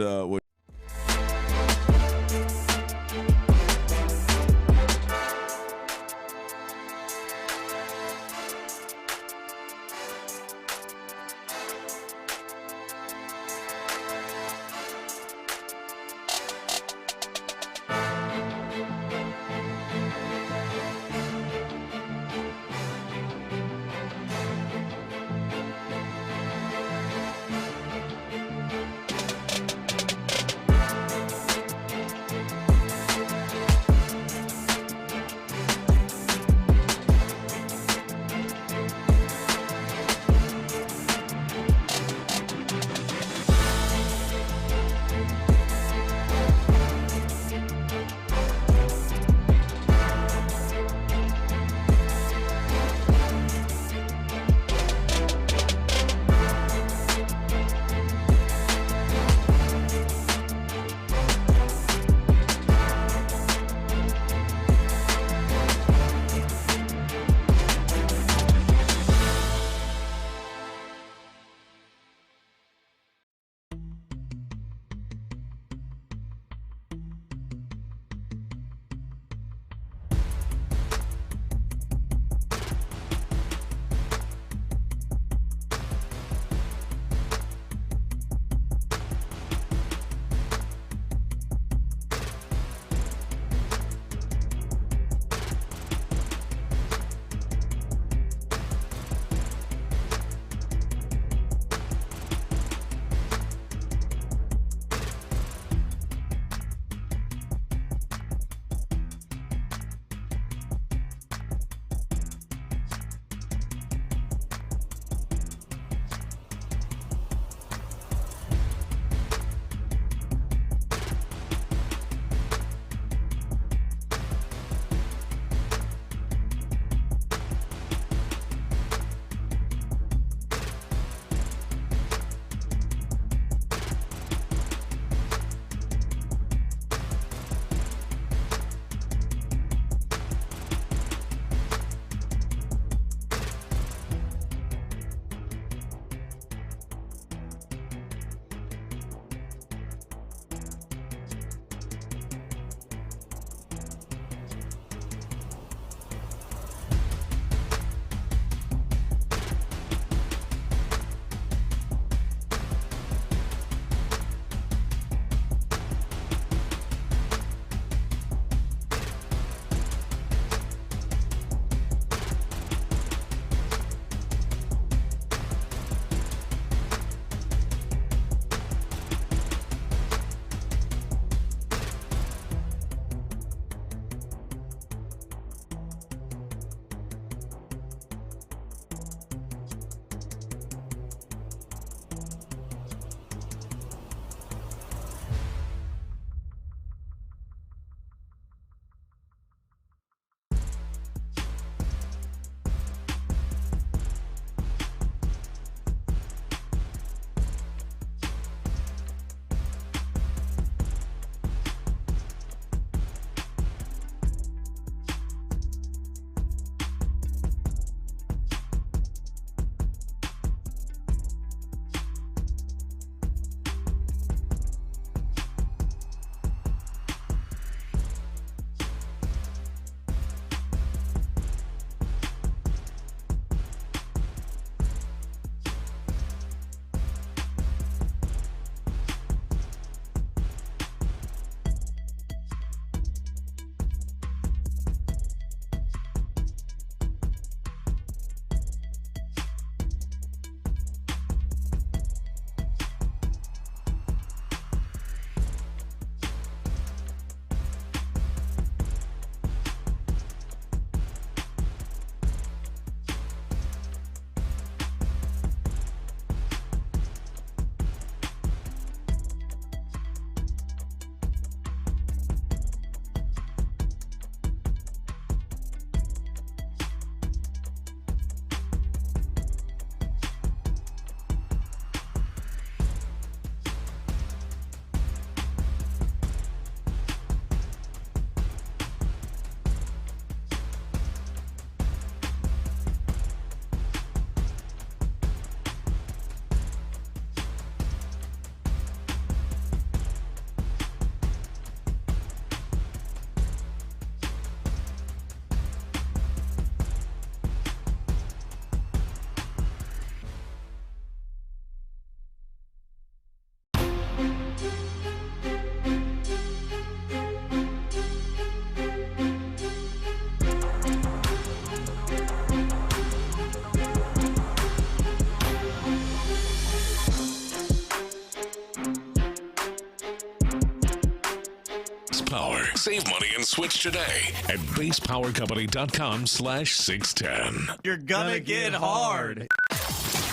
Save money and switch today at basepowercompany.com/610. You're gonna get hard.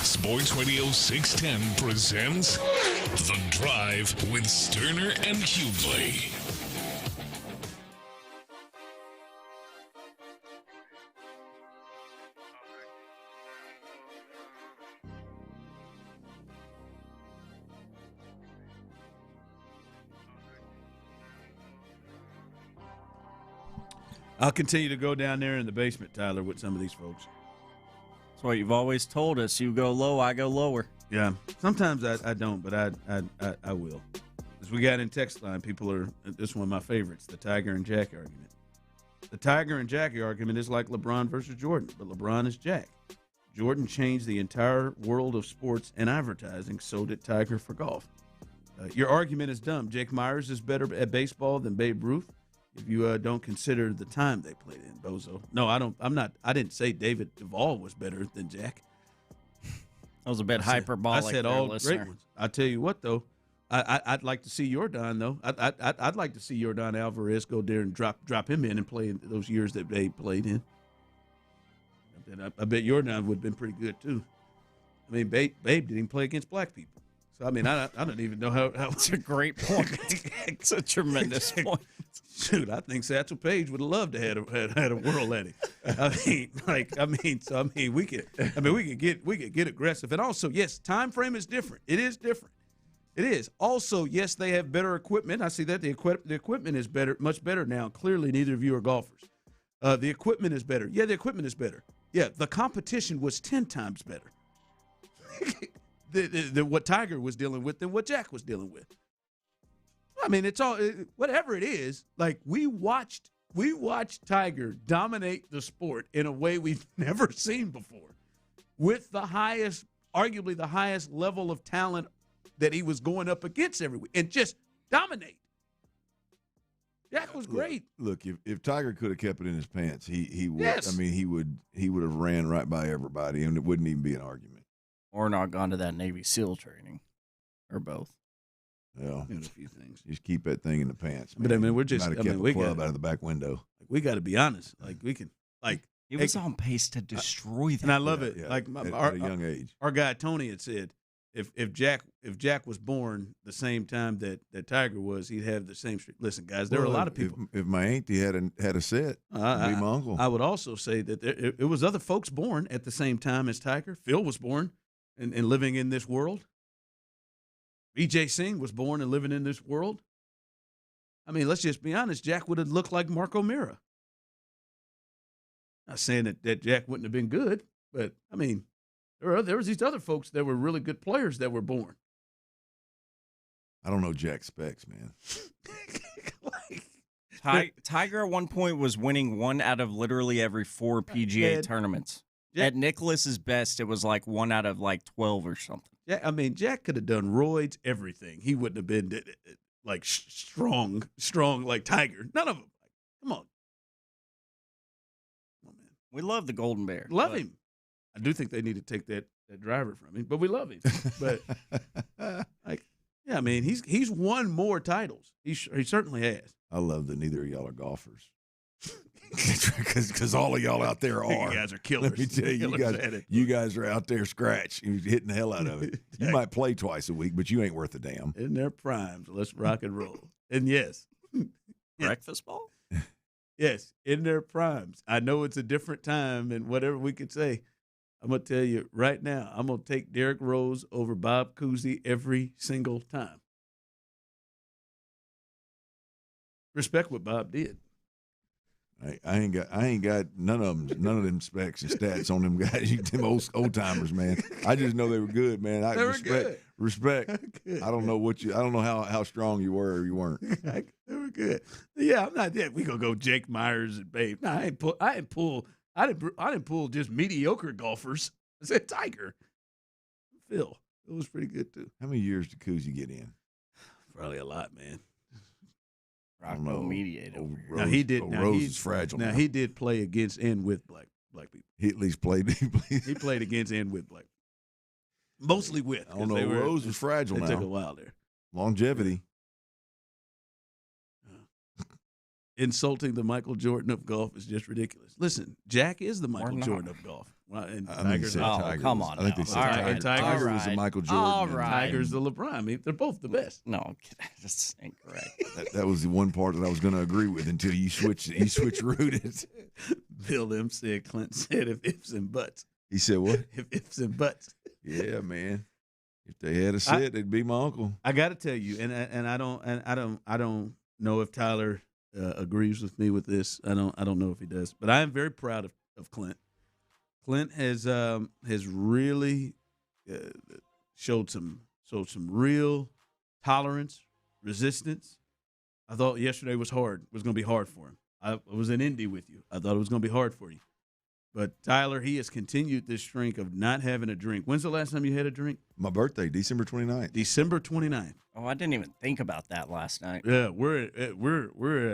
Sports Radio 610 presents The Drive with Stoerner and Hughley. I'll continue to go down there in the basement, Tyler, with some of these folks. That's what you've always told us. You go low, I go lower. Yeah. Sometimes I don't, but I will. As we got in text line, people are, this is one of my favorites, the Tiger and Jack argument. The Tiger and Jackie argument is like LeBron versus Jordan, but LeBron is Jack. Jordan changed the entire world of sports and advertising, so did Tiger for golf. Your argument is dumb. Jake Myers is better at baseball than Babe Ruth. If you don't consider the time they played in, bozo. No, I don't. I'm not. I didn't say David Duvall was better than Jack. That was a bit hyperbolic. I said all great ones. I tell you what, though, I'd like to see Yordan though. I'd like to see Yordan Alvarez go there and drop him in and play in those years that Babe played in. I bet Yordan would have been pretty good too. I mean, Babe didn't even play against black people. So, I mean, I don't even know how. It's a great point. It's a tremendous point. Shoot, I think Satchel Paige would have loved to have had a whirl at him. We could get aggressive. And also, yes, time frame is different. It is different. It is. Also, yes, they have better equipment. I see that the equipment is better, much better now. Clearly, neither of you are golfers. The equipment is better. Yeah, the equipment is better. Yeah, the competition was 10 times better. What Tiger was dealing with than what Jack was dealing with. I mean, it's all whatever it is. Like we watched Tiger dominate the sport in a way we've never seen before, with arguably the highest level of talent that he was going up against every week, and just dominate. Jack was great. Look, if Tiger could have kept it in his pants, he would. Yes. I mean, he would have ran right by everybody, and it wouldn't even be an argument. Or not gone to that Navy SEAL training, or both. Well, a few things. Just keep that thing in the pants, man. But I mean, we're just. Might have kept the club out of the back window. We got to be honest. Like we can. Like he was on pace to destroy them. And I love it. Yeah, like at a young age. Our guy Tony had said, if Jack was born the same time that Tiger was, he'd have the same streak. Listen, guys, there are a lot of people. If my auntie had a set, it'd be my uncle. I would also say that it was other folks born at the same time as Tiger. Phil was born and living in this world. B.J. Singh was born and living in this world. I mean, let's just be honest. Jack would have looked like Mark O'Meara. Not saying that Jack wouldn't have been good, but, I mean, there was these other folks that were really good players that were born. I don't know Jack specs, man. Tiger at one point was winning 1 out of literally every 4 PGA tournaments. At Nicklaus's best, it was like 1 out of like 12 or something. Yeah, I mean, Jack could have done roids, everything. He wouldn't have been like strong like Tiger. None of them. Come on. Come on, man. We love the Golden Bear. Love him. I do think they need to take that driver from him, but we love him. But I mean, he's won more titles. He certainly has. I love that neither of y'all are golfers. Because all of y'all out there are. You guys are killers. Let me tell you, you guys are out there scratch. You're hitting the hell out of it. You might play twice a week, but you ain't worth a damn. In their primes. Let's rock and roll. And yes. Breakfast ball? Yes, in their primes. I know it's a different time and whatever we could say. I'm going to tell you right now, I'm going to take Derrick Rose over Bob Cousy every single time. Respect what Bob did. I ain't got none of them specs and stats on them guys. Them old timers, man. I just know they were good, man. They were good. Respect. I don't know how strong you were or you weren't. They were good. Yeah, I'm not dead. We gonna go Jake Myers and Babe. No, I didn't pull just mediocre golfers. I said Tiger. Phil. It was pretty good too. How many years did Cousy get in? Probably a lot, man. I don't know. Mediate over here. Now he did. Rose is fragile. Now he did play against and with black people. He at least played. He played against and with black people. Mostly with. I don't know. Rose was fragile. It now. took a while there. Longevity. insulting the Michael Jordan of golf is just ridiculous. Listen, Jack is the Michael Jordan of golf. Well, and Tiger's come on. I think they said Tiger was the Michael Jordan. All right. Tiger's the LeBron. I mean, they're both the best. No, that's incorrect. That was the one part that I was going to agree with until you switcherooed it. Bill M. said, Clint said, if ifs and buts. He said what? If ifs and buts. Yeah, man. If they had a set, they'd be my uncle. I got to tell you, and I don't know if Tyler agrees with me with this. I don't know if he does, but I am very proud of Clint. Clint has really showed some real tolerance, resistance. I thought yesterday was going to be hard for him. I was in Indy with you. I thought it was going to be hard for you. But Tyler, he has continued this streak of not having a drink. When's the last time you had a drink? My birthday, December 29th. December 29th. Oh, I didn't even think about that last night. Yeah, we're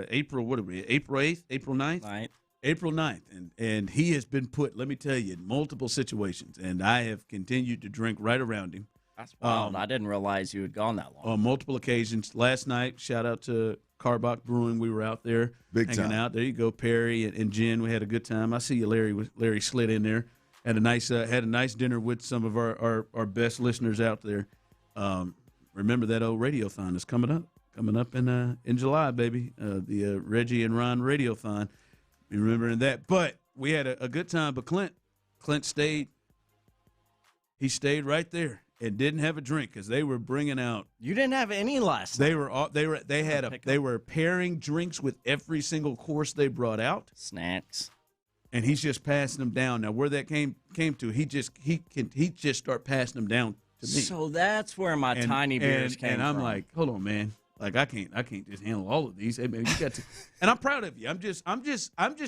April. What are we? April 8th, April 9th. April 9th, and he has been put, let me tell you, in multiple situations, and I have continued to drink right around him. That's wild. I didn't realize you had gone that long. On multiple occasions. Last night, shout out to Carbach Brewing. We were out there hanging out. There you go, Perry and Jen. We had a good time. I see you, Larry. Larry slid in there. Had a nice dinner with some of our best listeners out there. Remember that old radiothon is coming up in July, baby. The Reggie and Ron radiothon. Remembering that, but we had a good time. But Clint stayed. He stayed right there and didn't have a drink because they were bringing out. You didn't have any last night. They were pairing drinks with every single course they brought out. Snacks. And he's just passing them down. Now where that came to, he just start passing them down to me. So that's where my tiny beers came from. And I'm like, hold on, man. Like I can't just handle all of these. Hey, man, you got to. And I'm proud of you. I'm just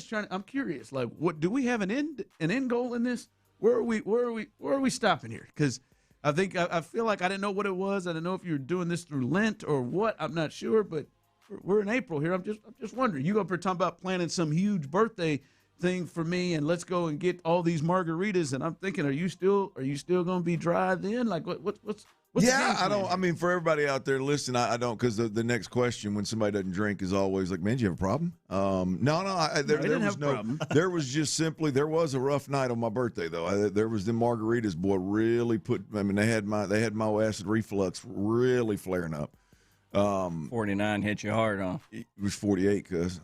trying. I'm curious. Like, what do we have an end goal in this? Where are we stopping here? Because I feel like I didn't know what it was. I didn't know if you were doing this through Lent or what. I'm not sure. But we're in April here. I'm just wondering. You up here talking about planning some huge birthday thing for me, and let's go and get all these margaritas. And I'm thinking, are you still going to be dry then? Like what's yeah, I don't. I mean, for everybody out there, listen, I don't, because the next question when somebody doesn't drink is always like, "Man, do you have a problem?" There was no problem. There was just simply there was a rough night on my birthday though. There was the margaritas, boy, really put. I mean, they had my acid reflux really flaring up. 49 hit you hard, huh? It was 48, cuz.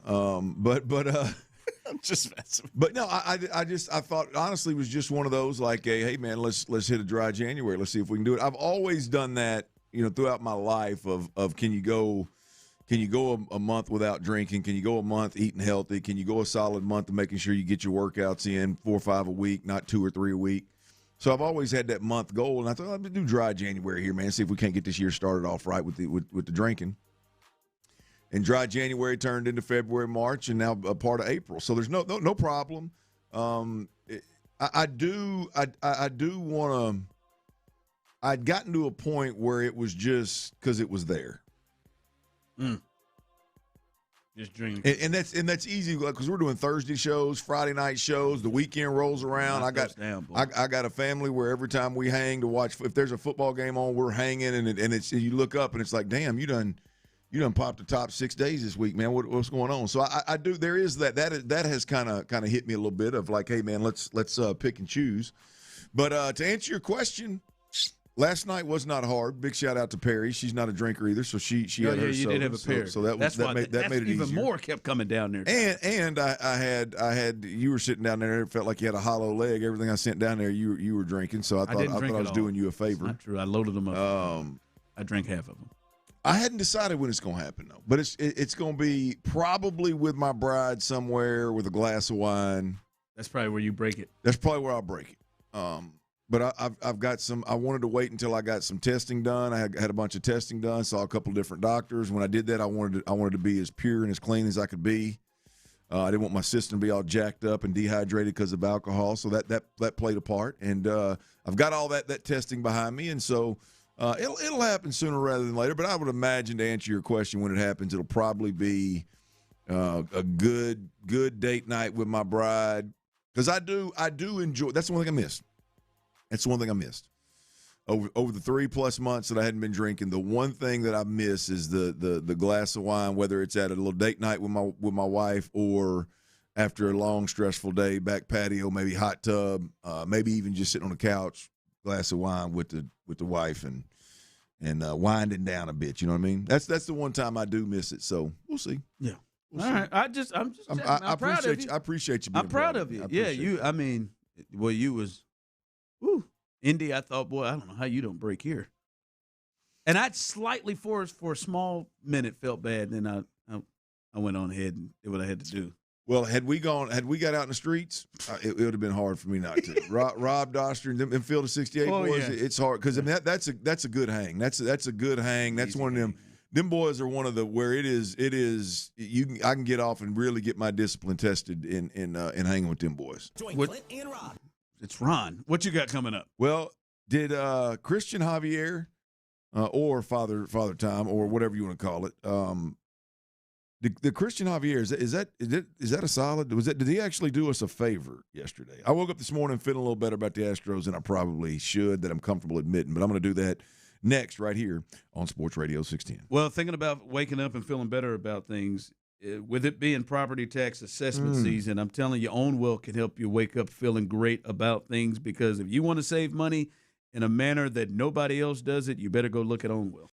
I'm just messing. But no, I thought honestly it was just one of those like, hey man, let's hit a dry January. Let's see if we can do it. I've always done that, throughout my life of can you go a month without drinking? Can you go a month eating healthy? Can you go a solid month of making sure you get your workouts in 4 or 5 a week, not 2 or 3 a week? So I've always had that month goal, and I thought I'll do dry January here, man. See if we can't get this year started off right with the drinking. And dry January turned into February, March, and now a part of April. So there's no problem. I do want to. I'd gotten to a point where it was just because it was there. Just drinking, and that's easy because we're doing Thursday shows, Friday night shows. The weekend rolls around. I got a family where every time we hang to watch, if there's a football game on, we're hanging, and it's you look up and it's like, damn, you done popped the top 6 days this week, man. What's going on? So I do. There is that has kind of hit me a little bit of like, hey man, let's pick and choose. But to answer your question, last night was not hard. Big shout out to Perry. She's not a drinker either, so she had her. You did have a pair. So that made it even easier. More kept coming down there. And I had you were sitting down there. It felt like you had a hollow leg. Everything I sent down there, you were drinking. So I thought I was doing you a favor. Not true. I loaded them up. I drank half of them. I hadn't decided when it's going to happen, though. But it's going to be probably with my bride somewhere with a glass of wine. That's probably where you break it. That's probably where I'll break it. But I've got some – I wanted to wait until I got some testing done. I had a bunch of testing done, saw a couple of different doctors. When I did that, I wanted to be as pure and as clean as I could be. I didn't want my system to be all jacked up and dehydrated because of alcohol. So that played a part. And I've got all that testing behind me, and so – it'll happen sooner rather than later, but I would imagine, to answer your question, when it happens, it'll probably be a good date night with my bride, because I do enjoy. That's the one thing I missed. over the 3+ months that I hadn't been drinking, the one thing that I miss is the glass of wine, whether it's at a little date night with my wife or after a long stressful day, back patio, maybe hot tub, maybe even just sitting on the couch, glass of wine with the wife and winding down a bit. You know what I mean? That's the one time I do miss it. So we'll see. Yeah. We'll All see. right. I'm just checking. I'm proud of you. I appreciate you being I'm proud of you. Yeah, I mean, well, you was, woo. Indy, I thought, boy, I don't know how you don't break here. And I slightly, for a small minute, felt bad. And then I went on ahead and did what I had to do. Well, had we got out in the streets, it would have been hard for me not to. Rob Doster and them Field of 68 boys, yeah. It's hard because I mean that's a good hang. That's a good hang. That's one of them. Them boys are one of the where it is. I can get off and really get my discipline tested in hanging with them boys. Join Clint and Rob. It's Ron. What you got coming up? Well, did Christian Javier or Father Time or whatever you want to call it? The Christian Javier is that a solid? Did he actually do us a favor yesterday? I woke up this morning feeling a little better about the Astros than I probably should. That I'm comfortable admitting, but I'm going to do that next right here on Sports Radio 610. Well, thinking about waking up and feeling better about things, with it being property tax assessment season, I'm telling you, OwnWell can help you wake up feeling great about things, because if you want to save money in a manner that nobody else does it, you better go look at OwnWell.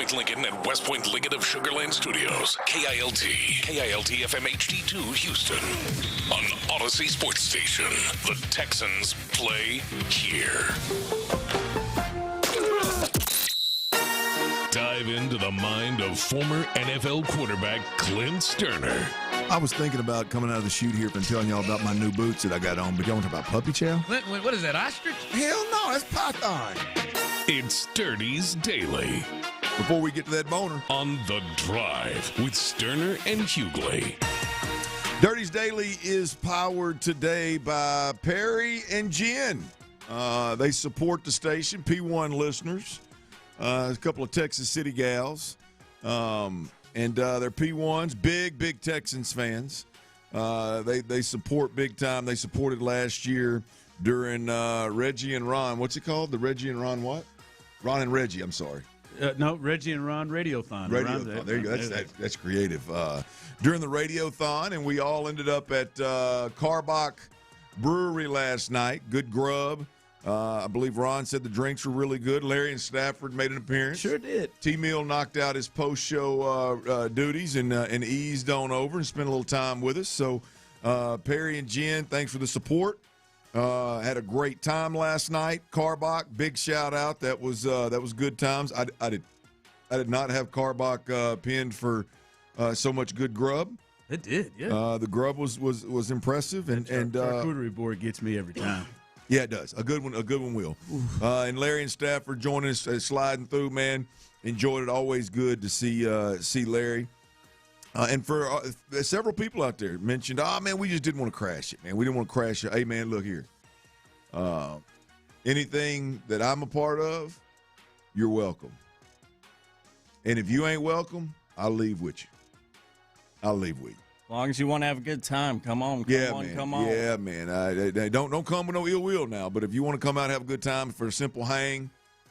Point Lincoln and West Point Liggett of Sugar Land Studios. KILT FM HD2 Houston. On Odyssey Sports Station. The Texans play here. Dive into the mind of former NFL quarterback Clint Stoerner. I was thinking about coming out of the chute here and telling y'all about my new boots that I got on, but y'all want to talk about puppy chow? What is that, ostrich? Hell no, that's python. It's Sturdy's Daily. Before we get to that boner. On The Drive with Stoerner and Hughley. Dirty's Daily is powered today by Perry and Jen. They support the station, P1 listeners. A couple of Texas City gals. And they're P1s, big Texans fans. They support big time. They supported last year during Reggie and Ron. What's it called? The Reggie and Ron what? Ron and Reggie, I'm sorry. No, Reggie and Ron Radiothon. Radiothon. There you go. That's creative. During the Radiothon, and we all ended up at Carbach Brewery last night. Good grub. I believe Ron said the drinks were really good. Larry and Stafford made an appearance. Sure did. T-Mill knocked out his post-show duties and eased on over and spent a little time with us. So, Perry and Jen, thanks for the support. Had a great time last night. Carbach, big shout out. That was good times. I did not have Carbach pinned for so much good grub. It did, yeah. The grub was impressive, and charcuterie board gets me every time. Yeah, it does. A good one will. And Larry and Stafford joining us, sliding through, man. Enjoyed it. Always good to see Larry. And for several people out there mentioned, man, we just didn't want to crash it, man. We didn't want to crash it. Hey, man, look here. Anything that I'm a part of, you're welcome. And if you ain't welcome, I'll leave with you. I'll leave with you. As long as you want to have a good time, come on. Yeah, man. Don't come with no ill will now. But if you want to come out and have a good time for a simple hang,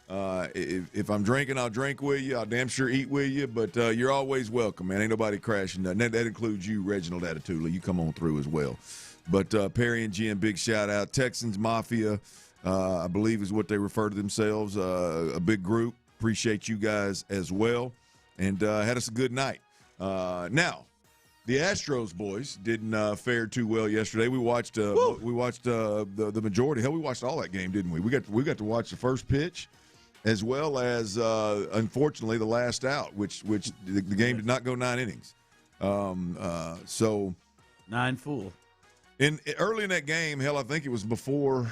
if I'm drinking, I'll drink with you. I'll damn sure eat with you. But you're always welcome, man. Ain't nobody crashing nothing. That includes you, Reginald Attitudley. You come on through as well. But Perry and Jen, big shout out. Texans Mafia, I believe is what they refer to themselves. A big group. Appreciate you guys as well. And had us a good night. Now, the Astros boys didn't fare too well yesterday. We watched the majority. Hell, we watched all that game, didn't we? We got to watch the first pitch, as well as unfortunately the last out, which the game did not go 9 innings. So 9 full. Early in that game, hell, I think it was before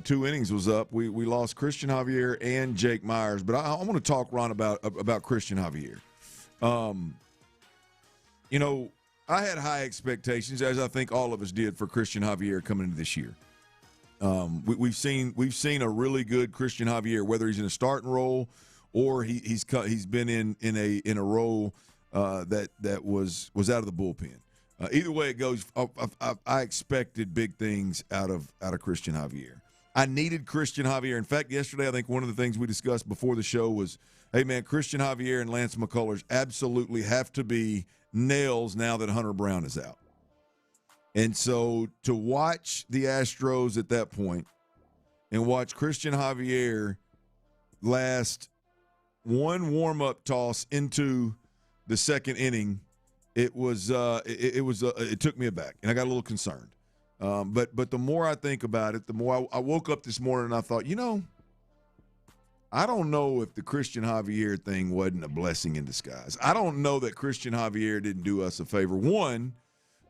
2 innings was up. We lost Christian Javier and Jake Myers, but I want to talk, Ron, about Christian Javier. I had high expectations, as I think all of us did, for Christian Javier coming into this year. We've seen a really good Christian Javier, whether he's in a starting role or he's been in a role that was out of the bullpen. Either way it goes, I expected big things out of Christian Javier. I needed Christian Javier. In fact, yesterday I think one of the things we discussed before the show was, hey man, Christian Javier and Lance McCullers absolutely have to be nails now that Hunter Brown is out. And so to watch the Astros at that point and watch Christian Javier last one warm-up toss into the second inning, it took me aback, and I got a little concerned. But the more I think about it, the more I woke up this morning and I thought, I don't know if the Christian Javier thing wasn't a blessing in disguise. I don't know that Christian Javier didn't do us a favor. One,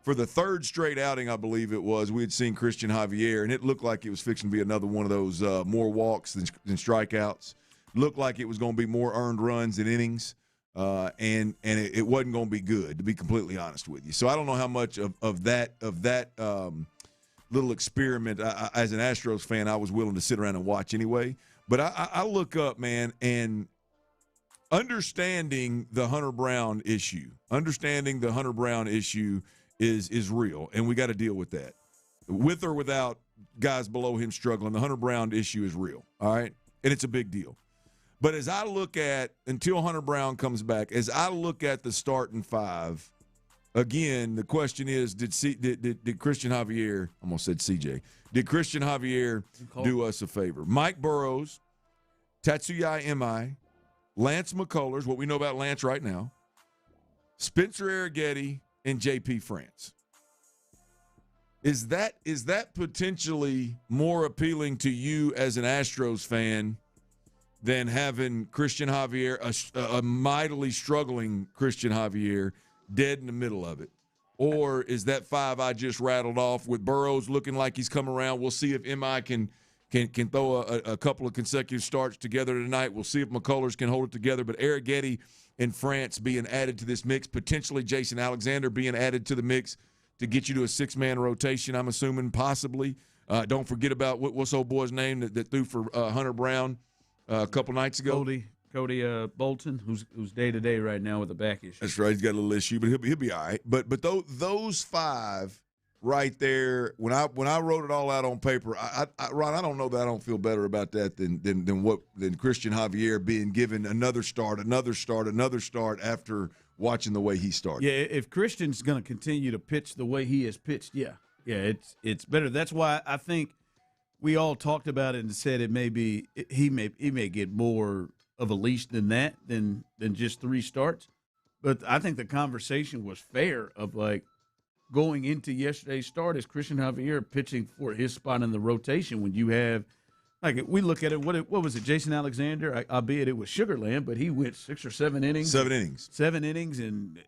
for the third straight outing, I believe it was, we had seen Christian Javier, and it looked like it was fixing to be another one of those more walks than strikeouts. Looked like it was going to be more earned runs than innings, and it wasn't going to be good, to be completely honest with you. So I don't know how much of that little experiment, as an Astros fan, I was willing to sit around and watch anyway. But I look up, man, and understanding the Hunter Brown issue is real, and we got to deal with that. With or without guys below him struggling, the Hunter Brown issue is real, all right? And it's a big deal. But as I look at, until Hunter Brown comes back, as I look at the starting five, again, the question is, did Christian Javier, I almost said CJ, did Christian Javier do us a favor? Mike Burrows, Tatsuya Imai, Lance McCullers, what we know about Lance right now, Spencer Arrighetti, and J.P. France. Is that potentially more appealing to you as an Astros fan than having Christian Javier, a mightily struggling Christian Javier, dead in the middle of it? Or is that 5 I just rattled off with Burrows looking like he's come around? We'll see if M.I. can throw a couple of consecutive starts together tonight. We'll see if McCullers can hold it together. But Arrighetti and France being added to this mix, potentially Jason Alexander being added to the mix to get you to a 6-man rotation, I'm assuming, possibly. Don't forget about what's old boy's name that threw for Hunter Brown a couple nights ago. Cody Bolton, who's day-to-day right now with a back issue. That's right. He's got a little issue, but he'll be all right. But those 5 right there, when I wrote it all out on paper, Ron, I don't know that I don't feel better about that than Christian Javier being given another start after watching the way he started. Yeah, if Christian's going to continue to pitch the way he has pitched, it's better. That's why I think we all talked about it and said it may be he may get more of a leash than just 3 starts. But I think the conversation was fair of like going into yesterday's start as Christian Javier pitching for his spot in the rotation when you have, like, we look at it, what was it, Jason Alexander, albeit it was Sugarland, but he went 6 or 7 innings. 7 innings. 7 innings and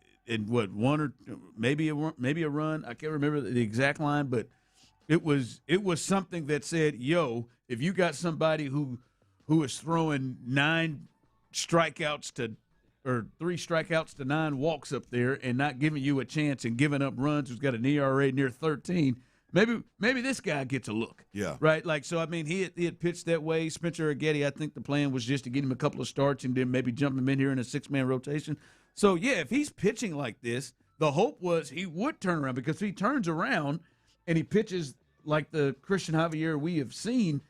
what, 1 or maybe a run. I can't remember the exact line, but it was something that said, yo, if you got somebody who is throwing 3 strikeouts to 9 walks up there and not giving you a chance and giving up runs, who's got an ERA near 13, maybe this guy gets a look. Yeah. Right? Like, so, I mean, he had pitched that way. Spencer Arrighetti, I think the plan was just to get him a couple of starts and then maybe jump him in here in a 6-man rotation. So, yeah, if he's pitching like this, the hope was he would turn around, because if he turns around and he pitches like the Christian Javier we have seen,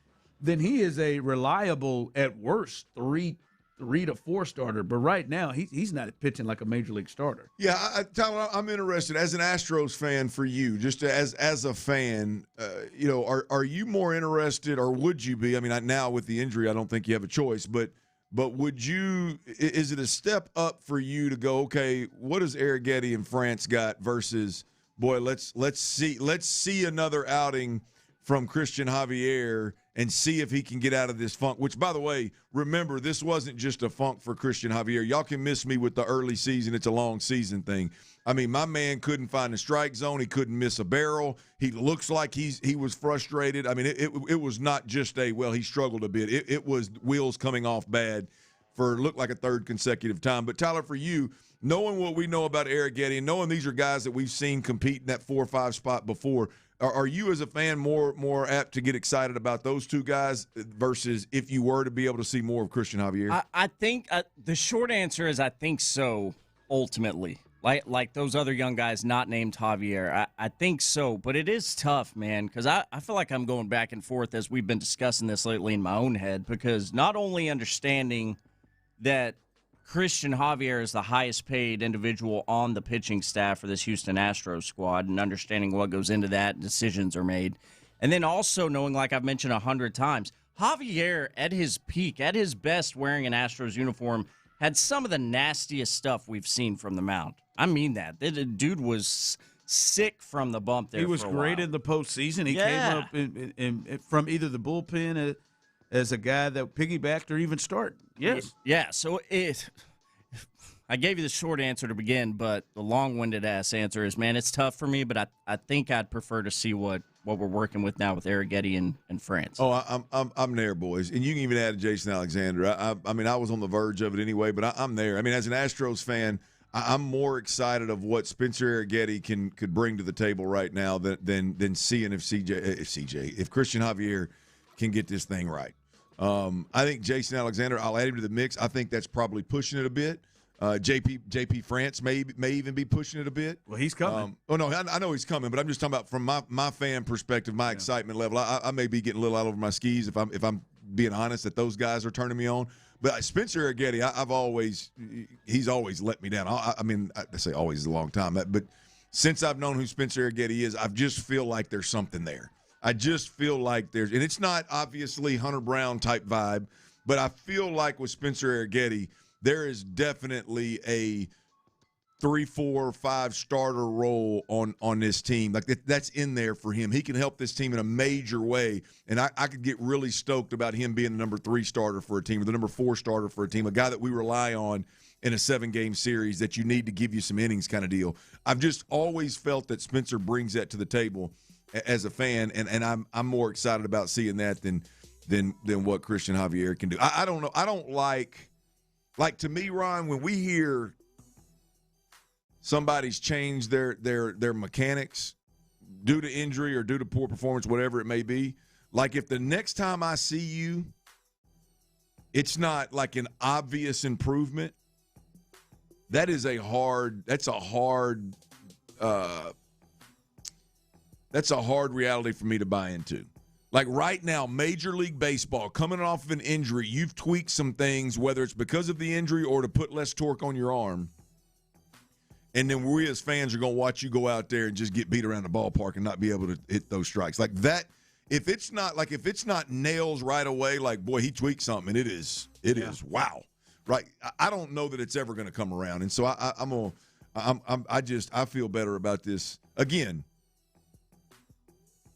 then he is a reliable, at worst, 3 to 4 starter. But right now, he's not pitching like a major league starter. Yeah, Tyler, I'm interested as an Astros fan for you, just as a fan. Are you more interested, or would you be? I mean, now with the injury, I don't think you have a choice. But would you? Is it a step up for you to go? Okay, what does Arrighetti and France got versus? Boy, let's see another outing from Christian Javier and see if he can get out of this funk, which, by the way, remember, this wasn't just a funk for Christian Javier. Y'all can miss me with the early season. It's a long season thing. I mean, my man couldn't find the strike zone. He couldn't miss a barrel. He looks like he was frustrated. I mean, it was not just he struggled a bit. It was wheels coming off bad for looked like a 3rd consecutive time. But, Tyler, for you, knowing what we know about Arrighetti and knowing these are guys that we've seen compete in that 4 or 5 spot before, are you as a fan more apt to get excited about those 2 guys versus if you were to be able to see more of Christian Javier? I think the short answer is I think so, ultimately. Like those other young guys not named Javier. I think so, but it is tough, man, because I feel like I'm going back and forth as we've been discussing this lately in my own head, because not only understanding that Christian Javier is the highest paid individual on the pitching staff for this Houston Astros squad, and understanding what goes into that, decisions are made. And then also knowing, like I've mentioned 100 times, Javier at his peak, at his best wearing an Astros uniform, had some of the nastiest stuff we've seen from the mound. I mean that. The dude was sick from the bump there. He was great in the postseason. He came up in from either the bullpen as a guy that piggybacked or even start. Yes. Yeah, so I gave you the short answer to begin, but the long-winded ass answer is, man, it's tough for me, but I think I'd prefer to see what we're working with now with Arrighetti and France. Oh, I'm there, boys. And you can even add Jason Alexander. I mean, I was on the verge of it anyway, but I'm there. I mean, as an Astros fan, I'm more excited of what Spencer Arrighetti could bring to the table right now than seeing if Christian Javier can get this thing right. I think Jason Alexander, I'll add him to the mix. I think that's probably pushing it a bit. JP France may even be pushing it a bit. Well, he's coming. I know he's coming, but I'm just talking about from my fan perspective, my excitement level. I may be getting a little out over my skis if I'm being honest that those guys are turning me on. But Spencer Arrighetti, he's always let me down. I mean, I say always is a long time, but since I've known who Spencer Arrighetti is, I just feel like there's something there. I just feel like and it's not obviously Hunter Brown type vibe, but I feel like with Spencer Arrighetti, there is definitely a 3, 4, 5 starter role on this team. Like that's in there for him. He can help this team in a major way, and I could get really stoked about him being the number 3 starter for a team or the number 4 starter for a team, a guy that we rely on in a 7-game series that you need to give you some innings kind of deal. I've just always felt that Spencer brings that to the table as a fan, and I'm more excited about seeing that than what Christian Javier can do. I don't know. I don't like to me, Ron, when we hear somebody's changed their mechanics due to injury or due to poor performance, whatever it may be, like if the next time I see you, it's not like an obvious improvement, that's a hard reality for me to buy into. Like right now, Major League Baseball, coming off of an injury, you've tweaked some things, whether it's because of the injury or to put less torque on your arm. And then we as fans are going to watch you go out there and just get beat around the ballpark and not be able to hit those strikes. Like that, if it's not nails right away, like, boy, he tweaked something, and it is wow. Right? I don't know that it's ever going to come around. And so I feel better about this. Again,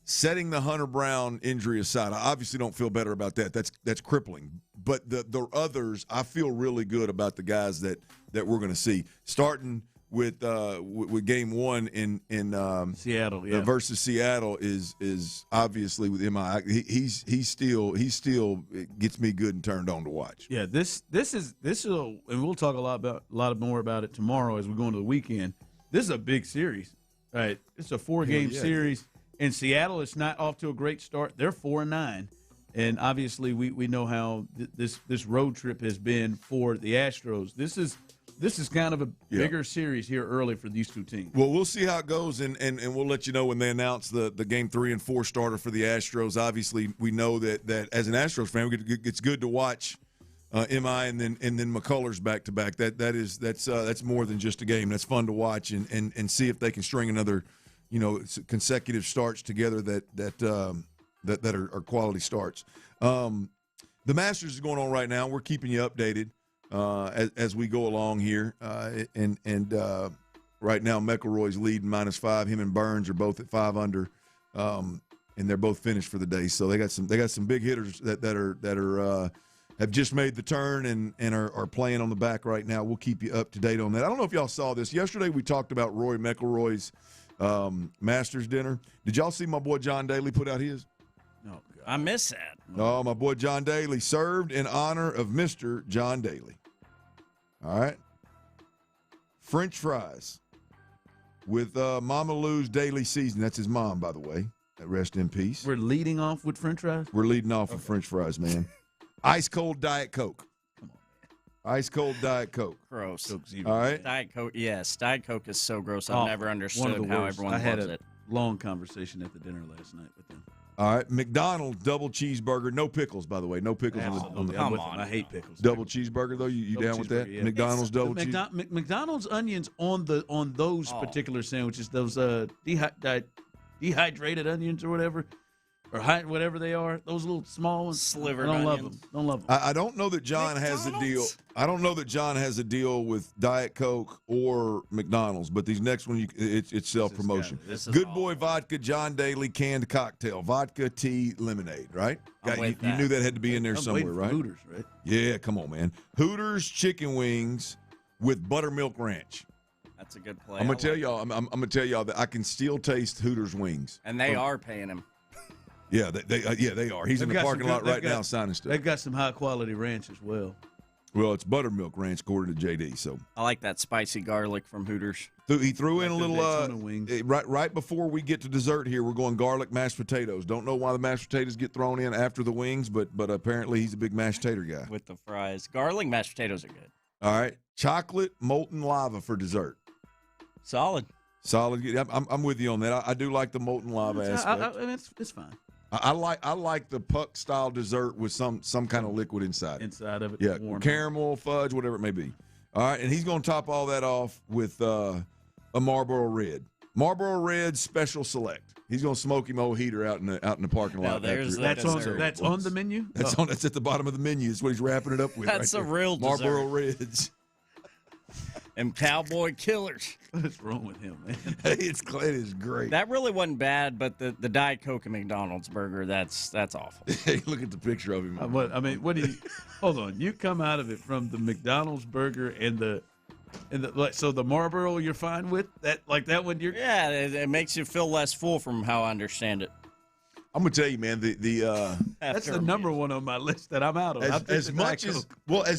setting the Hunter Brown injury aside, I obviously don't feel better about that. That's crippling. But the others, I feel really good about the guys that we're going to see. Starting with game 1 in Seattle, versus Seattle is obviously with MI. He still gets me good and turned on to watch. Yeah, this will, and we'll talk a lot more about it tomorrow as we go into the weekend. This is a big series, right? It's a 4-game series. In Seattle, it's not off to a great start. They're 4-9, and obviously we know how this road trip has been for the Astros. This is kind of a bigger series here early for these two teams. Well, we'll see how it goes, and we'll let you know when they announce the game 3 and 4 starter for the Astros. Obviously, we know that as an Astros fan, it's good to watch MI and then McCullers back to back. That's more than just a game. That's fun to watch and see if they can string another consecutive starts together that are quality starts. The Masters is going on right now. We're keeping you updated as we go along here. And right now McElroy's leading -5. Him and Burns are both at 5 under, and they're both finished for the day. So they got some big hitters that are have just made the turn and are playing on the back right now. We'll keep you up to date on that. I don't know if y'all saw this yesterday. We talked about Rory McIlroy's Masters dinner. Did y'all see my boy John Daly put out his? No, I miss that. Oh, my boy John Daly served in honor of Mr. John Daly. All right. French fries with Mama Lou's daily seasoning. That's his mom, by the way. Rest in peace. We're leading off with French fries? We're leading off with French fries, man. Ice cold Diet Coke. Come on, man. Ice cold Diet Coke. Gross. All right. Diet Coke, yes. Diet Coke is so gross. I've never understood how everyone I had loves a it. long conversation at the dinner last night with them. All right, McDonald's double cheeseburger, no pickles, by the way, no pickles on the. Come on, I hate pickles. Double cheeseburger though, you down with that? Yeah. McDonald's double cheese. McDonald's onions on those particular sandwiches, those dehydrated onions or whatever, or whatever they are, those little small ones. Slivered onions. love them. Don't love them. I don't know that John has a deal. I don't know that John has a deal with Diet Coke or McDonald's, but these next one, it's self-promotion. Good Boy Vodka, John Daly canned cocktail, vodka, tea, lemonade, right? You knew that had to be in there somewhere, right? Hooters, right? Yeah, come on, man. Hooters chicken wings with buttermilk ranch. That's a good play. I'm gonna tell y'all. I'm gonna tell y'all that I can still taste Hooters wings, and they are paying him. Yeah, they are. He's in the parking lot right now signing stuff. They've got some high quality ranch as well. Well, it's buttermilk ranch according to JD. So I like that spicy garlic from Hooters. He threw in a little right before we get to dessert here. We're going garlic mashed potatoes. Don't know why the mashed potatoes get thrown in after the wings, but apparently he's a big mashed potato guy. With the fries, garlic mashed potatoes are good. All right, chocolate molten lava for dessert. Solid. I'm with you on that. I do like the molten lava aspect. It's fine. I like the puck style dessert with some kind of liquid inside of it. Yeah, warm. Caramel, fudge, whatever it may be. All right, and he's going to top all that off with a Marlboro Red. Marlboro Red Special Select. He's gonna smoke him old heater out in the parking lot. That's on the menu. That's at the bottom of the menu. Is what he's wrapping it up with. That's right a there. real Marlboro dessert. Reds. And Cowboy Killers. What's wrong with him, man? Hey, it is great. That really wasn't bad, but the Diet Coke and McDonald's burger, that's awful. Hey, look at the picture of him. What do you? Hold on. You come out of it from the McDonald's burger and the so the Marlboro you're fine with that, like that one. Yeah, it makes you feel less full, from how I understand it. I'm gonna tell you, man. That's the number one on my list that I'm out of. As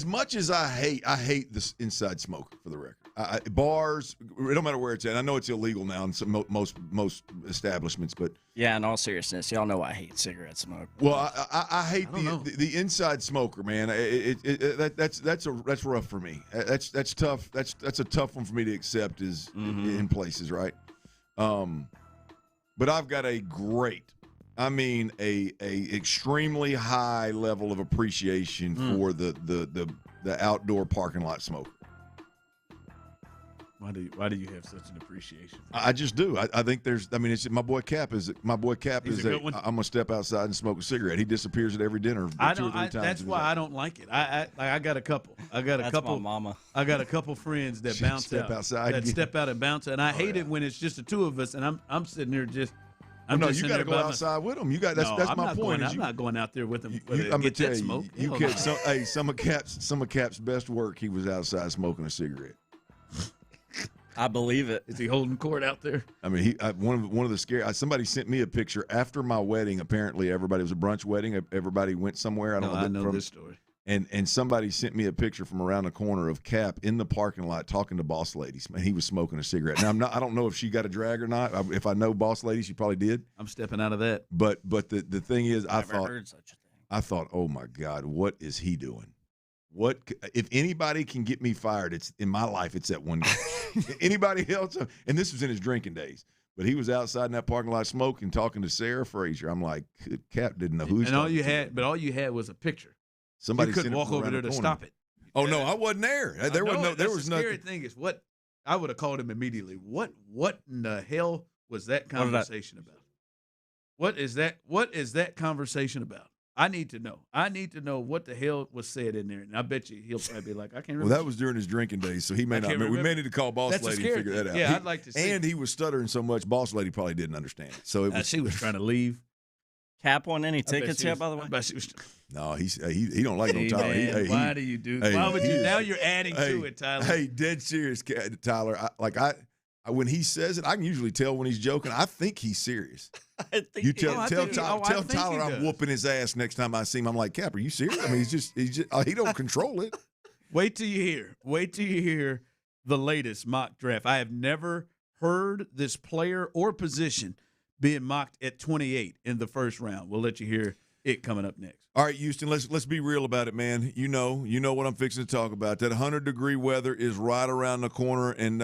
much as I hate this inside smoke. For the record, bars, it don't matter where it's at. I know it's illegal now in most establishments, but yeah, in all seriousness, y'all know I hate cigarette smoke. Well, I hate the inside smoker, man. That's rough for me. That's tough. That's a tough one for me to accept in places, right? But I've got a extremely high level of appreciation for the outdoor parking lot smoker. Why do you have such an appreciation? I just do. I think it's my boy Cap is I'm gonna step outside and smoke a cigarette. He disappears at every dinner 2 or 3 times. That's why I don't like it. I got a couple. That's my mama. I got a couple friends that bounce step outside. That step out and bounce, and I hate it when it's just the two of us, and I'm sitting there just. You got to go outside with them. That's my point. I'm not going out there with them. I'm gonna tell you, some of Cap's best work. He was outside smoking a cigarette. I believe it. Is he holding court out there? I mean, one of the scary. Somebody sent me a picture after my wedding. Apparently, it was a brunch wedding. Everybody went somewhere. I know this story. And somebody sent me a picture from around the corner of Cap in the parking lot talking to boss ladies. Man, he was smoking a cigarette. Now I don't know if she got a drag or not. If I know boss lady, she probably did. I'm stepping out of that. But the thing is, I heard such a thing. I thought, oh my God, what is he doing? What if anybody can get me fired? It's in my life. It's that one guy. Anybody else? And this was in his drinking days. But he was outside in that parking lot smoking, talking to Sarah Frazier. I'm like, Cap didn't know who he's talking to. All you had was a picture. Somebody you couldn't walk over there to stop it. Oh no, I wasn't there. There was no. There was nothing. The scary thing is what I would have called him immediately. What in the hell was that conversation about? What is that conversation about? I need to know. I need to know what the hell was said in there. And I bet you he'll probably be like, I can't remember. Well, that was during his drinking days, so he may not remember. We may need to call Boss Lady and figure that out. Yeah, I'd like to see. And he was stuttering so much, Boss Lady probably didn't understand it. So she was trying to leave. Cap won any tickets yet, by the way? No, he don't like no Tyler. Man, why do you do? Why would you? Now you're adding to it, Tyler. Hey, dead serious, Tyler. When he says it, I can usually tell when he's joking. I think he's serious. You tell Tyler I'm whooping his ass next time I see him. I'm like, Cap, are you serious? I mean, he's just he don't control it. Wait till you hear the latest mock draft. I have never heard this player or position being mocked at 28 in the first round. We'll let you hear it coming up next. All right, Houston, let's be real about it, man. You know what I'm fixing to talk about. That 100-degree weather is right around the corner, and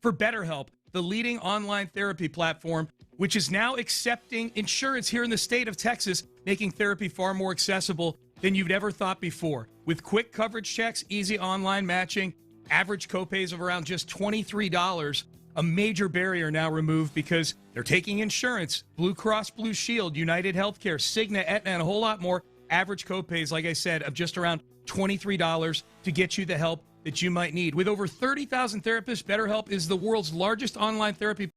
for BetterHelp, the leading online therapy platform, which is now accepting insurance here in the state of Texas, making therapy far more accessible than you'd ever thought before. With quick coverage checks, easy online matching, average copays of around just $23, a major barrier now removed because they're taking insurance. Blue Cross Blue Shield, United Healthcare, Cigna, Aetna, and a whole lot more. Average copays, like I said, of just around $23 to get you the help that you might need. With over 30,000 therapists, BetterHelp is the world's largest online therapy.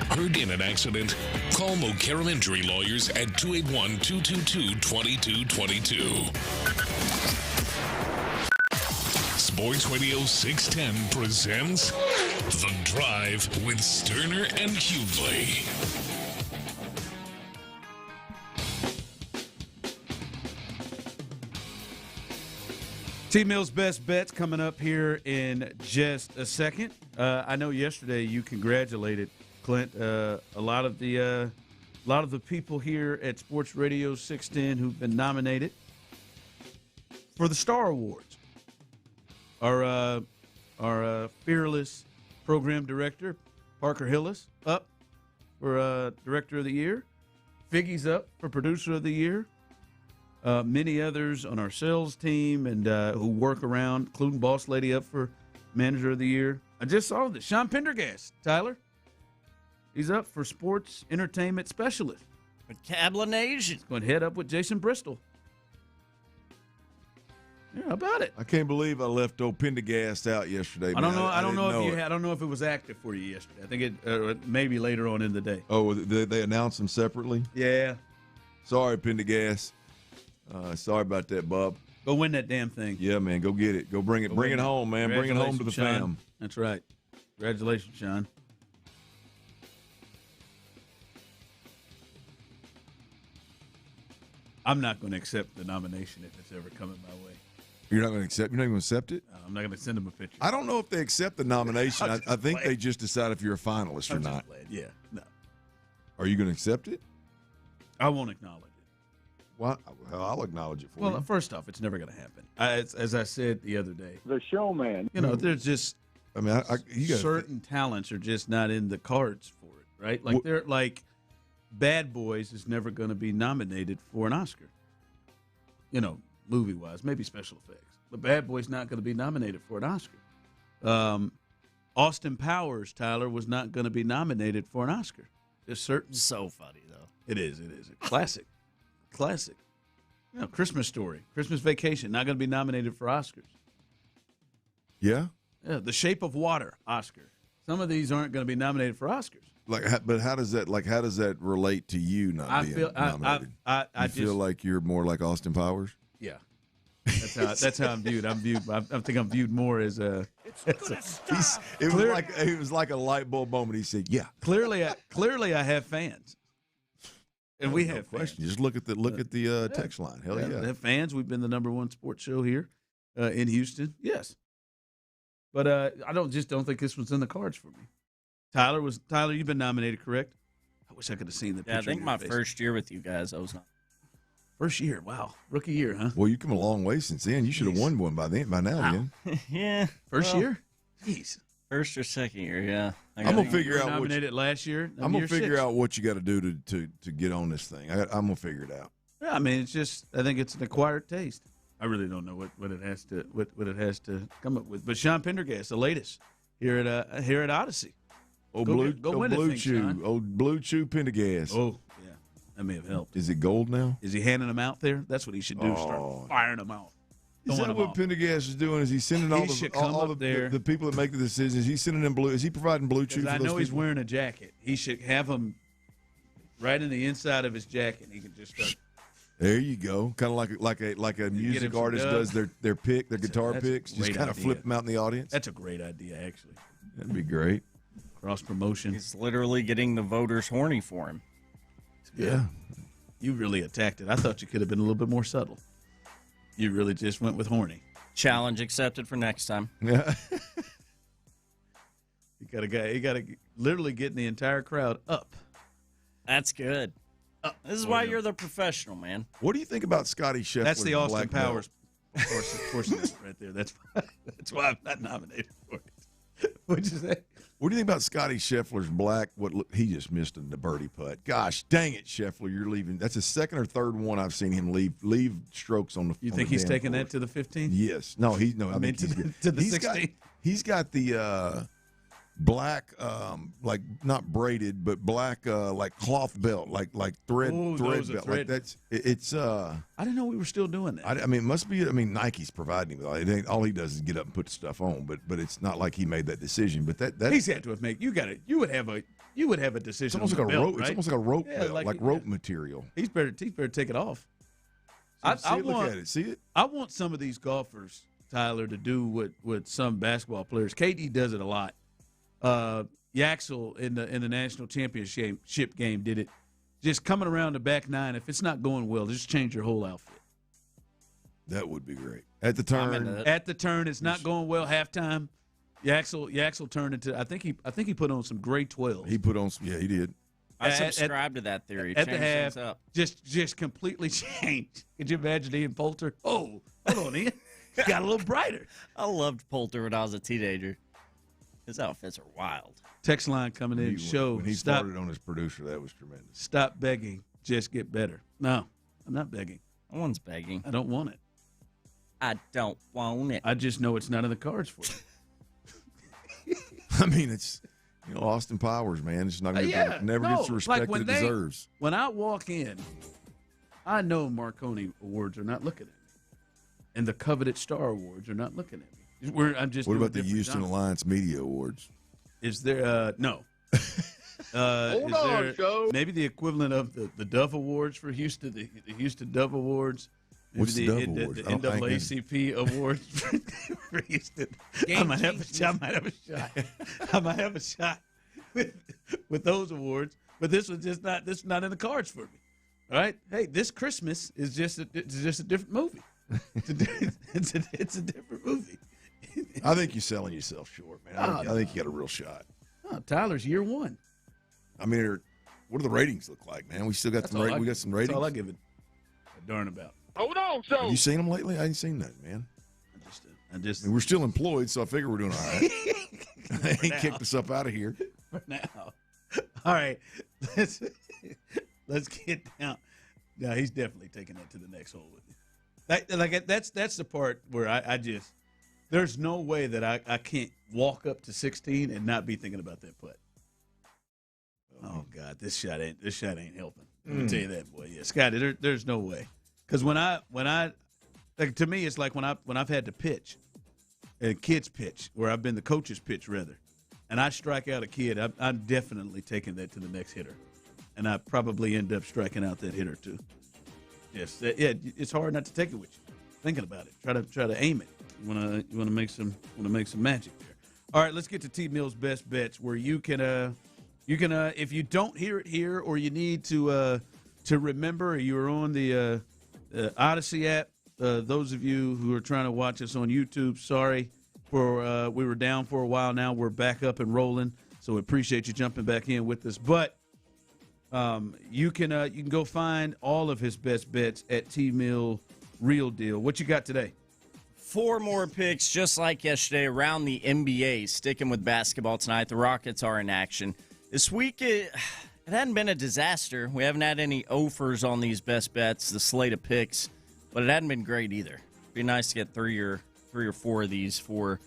Hurt in an accident? Call Mokaram Injury Lawyers at 281-222-2222. Sports Radio 610 presents The Drive with Stoerner and Hughley. T-Mill's Best Bets coming up here in just a second. I know yesterday you congratulated Clint. A lot of the A lot of the people here at Sports Radio 610 who've been nominated for the Star Awards. Our fearless program director, Parker Hillis, up for Director of the Year. Figgy's up for Producer of the Year. Many others on our sales team and who work around, including Boss Lady, up for Manager of the Year. I just saw this. Sean Pendergast, Tyler. He's up for Sports Entertainment Specialist. Cablination. Going to head up with Jason Bristol. Yeah, how about it? I can't believe I left old Pendergast out yesterday. I don't know. Man. I don't know if you. It. I don't know if it was active for you yesterday. I think it maybe later on in the day. Oh, they announced them separately? Yeah. Sorry, Pendergast. Sorry about that, Bob. Go win that damn thing. Yeah, man. Go get it. Go bring it. Bring it home, man. Bring it home to the Sean. fam. That's right. Congratulations, Sean. I'm not going to accept the nomination if it's ever coming my way. You're not going to accept? You're not going to accept it? I'm not going to send them a picture. I don't know if they accept the nomination. I think they just decide if you're a finalist or not. Yeah, no. Are you going to accept it? I won't acknowledge it. Well, I'll acknowledge it for you. Well, first off, it's never going to happen. As I said the other day, the showman. You know, there's just. I mean, certain talents are just not in the cards for it, right? Like they're like. Bad Boys is never going to be nominated for an Oscar. You know, movie-wise, maybe special effects. But Bad Boys not going to be nominated for an Oscar. Austin Powers, Tyler, was not going to be nominated for an Oscar. There's certain. So funny though. It is. A classic. Classic. You know, Christmas Story, Christmas Vacation, not going to be nominated for Oscars. Yeah. Yeah. The Shape of Water, Oscar. Some of these aren't going to be nominated for Oscars. But how does that relate to you not being nominated? I feel like you're more like Austin Powers. Yeah, that's how I'm viewed. I think I'm viewed more as a. It was like a light bulb moment. He said, "Yeah." Clearly, I have fans, and we have question. Just look at the text line. Hell yeah, we have fans. We've been the #1 sports show here in Houston. Yes, but I don't think this was in the cards for me. Tyler, you've been nominated, correct? I wish I could have seen the picture. Yeah, I think my first year with you guys, I was not. First year, wow, rookie year, huh? Well, you come a long way since then. You should have won one by now. Then. Yeah, first year. Jeez, first or second year, yeah. I'm gonna figure out nominated last year. I'm gonna figure out what you got to do to get on this thing. I'm gonna figure it out. Yeah, I mean, it's just I think it's an acquired taste. I really don't know what it has to come up with. But Sean Pendergast, the latest here at Odyssey. Blue Chew Pendergast. Oh, yeah. That may have helped. Is it gold now? Is he handing them out there? That's what he should do. Start firing them out. Is that what Pendergast is doing? Is he sending all the people that make the decisions? He's sending them blue. Is he providing Blue Chew for those I know people? He's wearing a jacket. He should have them right in the inside of his jacket. He can just start. There you go. Kind of like a music artist does their guitar picks. Just kind of flip them out in the audience. That's a great idea, actually. That'd be great. Cross promotion. He's literally getting the voters horny for him. Yeah. You really attacked it. I thought you could have been a little bit more subtle. You really just went with horny. Challenge accepted for next time. Yeah. You got to literally get the entire crowd up. That's good. This is why you're the professional, man. What do you think about Scotty Scheffler? That's the Austin Powers portion right there. That's why I'm not nominated for it. What'd you say? What do you think about Scotty Scheffler's black? He just missed the birdie putt. Gosh, dang it, Scheffler, you're leaving. That's the second or third one I've seen him leave strokes on the. You think he's taking that to the 15? Yes. No, I mean to the 16. He's got the black, like not braided, but black, like cloth belt, like thread belt. Like that's it's. I didn't know we were still doing that. I mean, it must be. I mean, Nike's providing him with it. All he does is get up and put stuff on, but it's not like he made that decision. But that he's had to have made. You would have a decision. It's almost like a rope. Right? It's almost like a rope belt, like rope material. He's better take it off. Look at it. See it. I want some of these golfers, Tyler, to do what some basketball players. KD does it a lot. Yaxel in the national championship game did it. Just coming around the back nine. If it's not going well, just change your whole outfit. That would be great. At the turn, it's not going well. Halftime, Yaxel turned into. I think he put on some grade 12. He put on. Yeah, he did. I subscribe to that theory. At Change the half, things up. just completely changed. Could you imagine Ian Poulter? Oh, hold on, Ian. Got a little brighter. I loved Poulter when I was a teenager. His outfits are wild. Text line coming in. When he started on his producer, that was tremendous. Stop begging. Just get better. No, I'm not begging. No one's begging. I don't want it. I don't want it. I just know it's not in the cards for you. I mean, it's Austin Powers, man. It's not going to never gets the respect it deserves. When I walk in, I know Marconi Awards are not looking at me, and the coveted Star Awards are not looking at me. I'm just. What about the Houston Alliance Media Awards? Is there no? Hold on, Joe. Maybe the equivalent of the Dove Awards for Houston, the Houston Dove Awards. What's the Dove Awards? The NAACP Awards for Houston. I might have a shot with those awards, but this was just not. This is not in the cards for me. All right. Hey, this Christmas is just a different movie. It's a different movie. I think you're selling yourself short, man. I think you got a real shot. Oh, Tyler's year one. I mean, what do the ratings look like, man? We still got some ratings. We got some ratings. That's all I give it a darn about. Hold on, Joe. Have you seen them lately? I ain't seen that, man. I mean, we're still employed, so I figure we're doing all right. They ain't kicked us up out of here. For now. All right. Let's get down. No, he's definitely taking that to the next hole with me. That's the part where I just there's no way that I can't walk up to 16 and not be thinking about that putt. Oh God, this shot ain't helping. Let me tell you that, boy. Yeah, Scotty, there's no way. Because when I like, to me, it's like when I've had to pitch, a kid's pitch, where I've been the coach's pitch rather, and I strike out a kid, I'm definitely taking that to the next hitter, and I probably end up striking out that hitter too. Yes, it's hard not to take it with you. Thinking about it, try to aim it. You want to make some magic there. All right, let's get to T Mill's best bets, where you can if you don't hear it here, or you need to remember, or you're on the Odyssey app. Those of you who are trying to watch us on YouTube, sorry for we were down for a while. Now we're back up and rolling, so we appreciate you jumping back in with us. But you can go find all of his best bets at T Mill Real Deal. What you got today? 4 more picks, just like yesterday, around the NBA. Sticking with basketball tonight, the Rockets are in action. This week, it hadn't been a disaster. We haven't had any offers on these best bets, the slate of picks, but it hadn't been great either. It'd be nice to get three or 4 of these for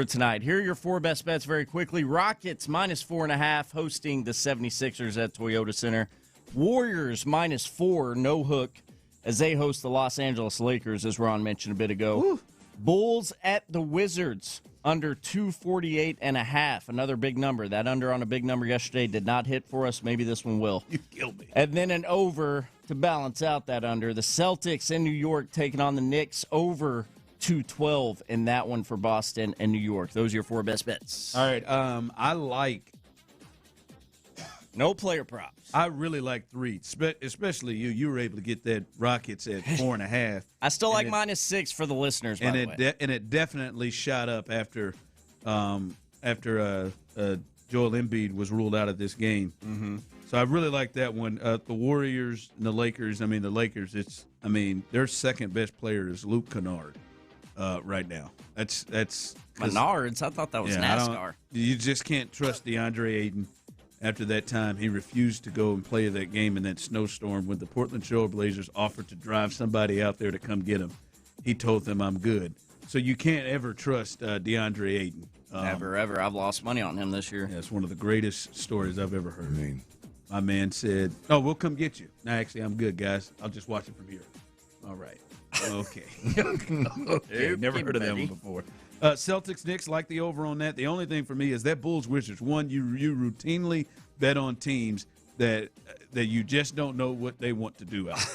tonight. Here are your 4 best bets very quickly. Rockets -4.5 hosting the 76ers at Toyota Center. Warriors -4, no hook, as they host the Los Angeles Lakers, as Ron mentioned a bit ago. Woo. Bulls at the Wizards, under 248.5, another big number. That under on a big number yesterday did not hit for us. Maybe this one will. You killed me. And then an over to balance out that under. The Celtics in New York taking on the Knicks, over 212 in that one for Boston and New York. Those are your 4 best bets. All right. I like. No player props. I really like 3, especially you. You were able to get that Rockets at 4.5. I still like -6 for the listeners, by the way. And it definitely shot up after Joel Embiid was ruled out of this game. Mm-hmm. So I really like that one. The Warriors and the Lakers. The Lakers. Their second best player is Luke Kennard right now. That's Kennards. I thought that was NASCAR. You just can't trust DeAndre Ayton. After that time, he refused to go and play that game in that snowstorm when the Portland Trail Blazers offered to drive somebody out there to come get him. He told them, I'm good. So you can't ever trust DeAndre Ayton. Never, ever. I've lost money on him this year. Yeah, it's one of the greatest stories I've ever heard. My man said, oh, we'll come get you. No, actually, I'm good, guys. I'll just watch it from here. All right. Okay. Okay. Never heard of that one before. Celtics, Knicks, like the over on that. The only thing for me is that Bulls, Wizards. One, you routinely bet on teams that you just don't know what they want to do out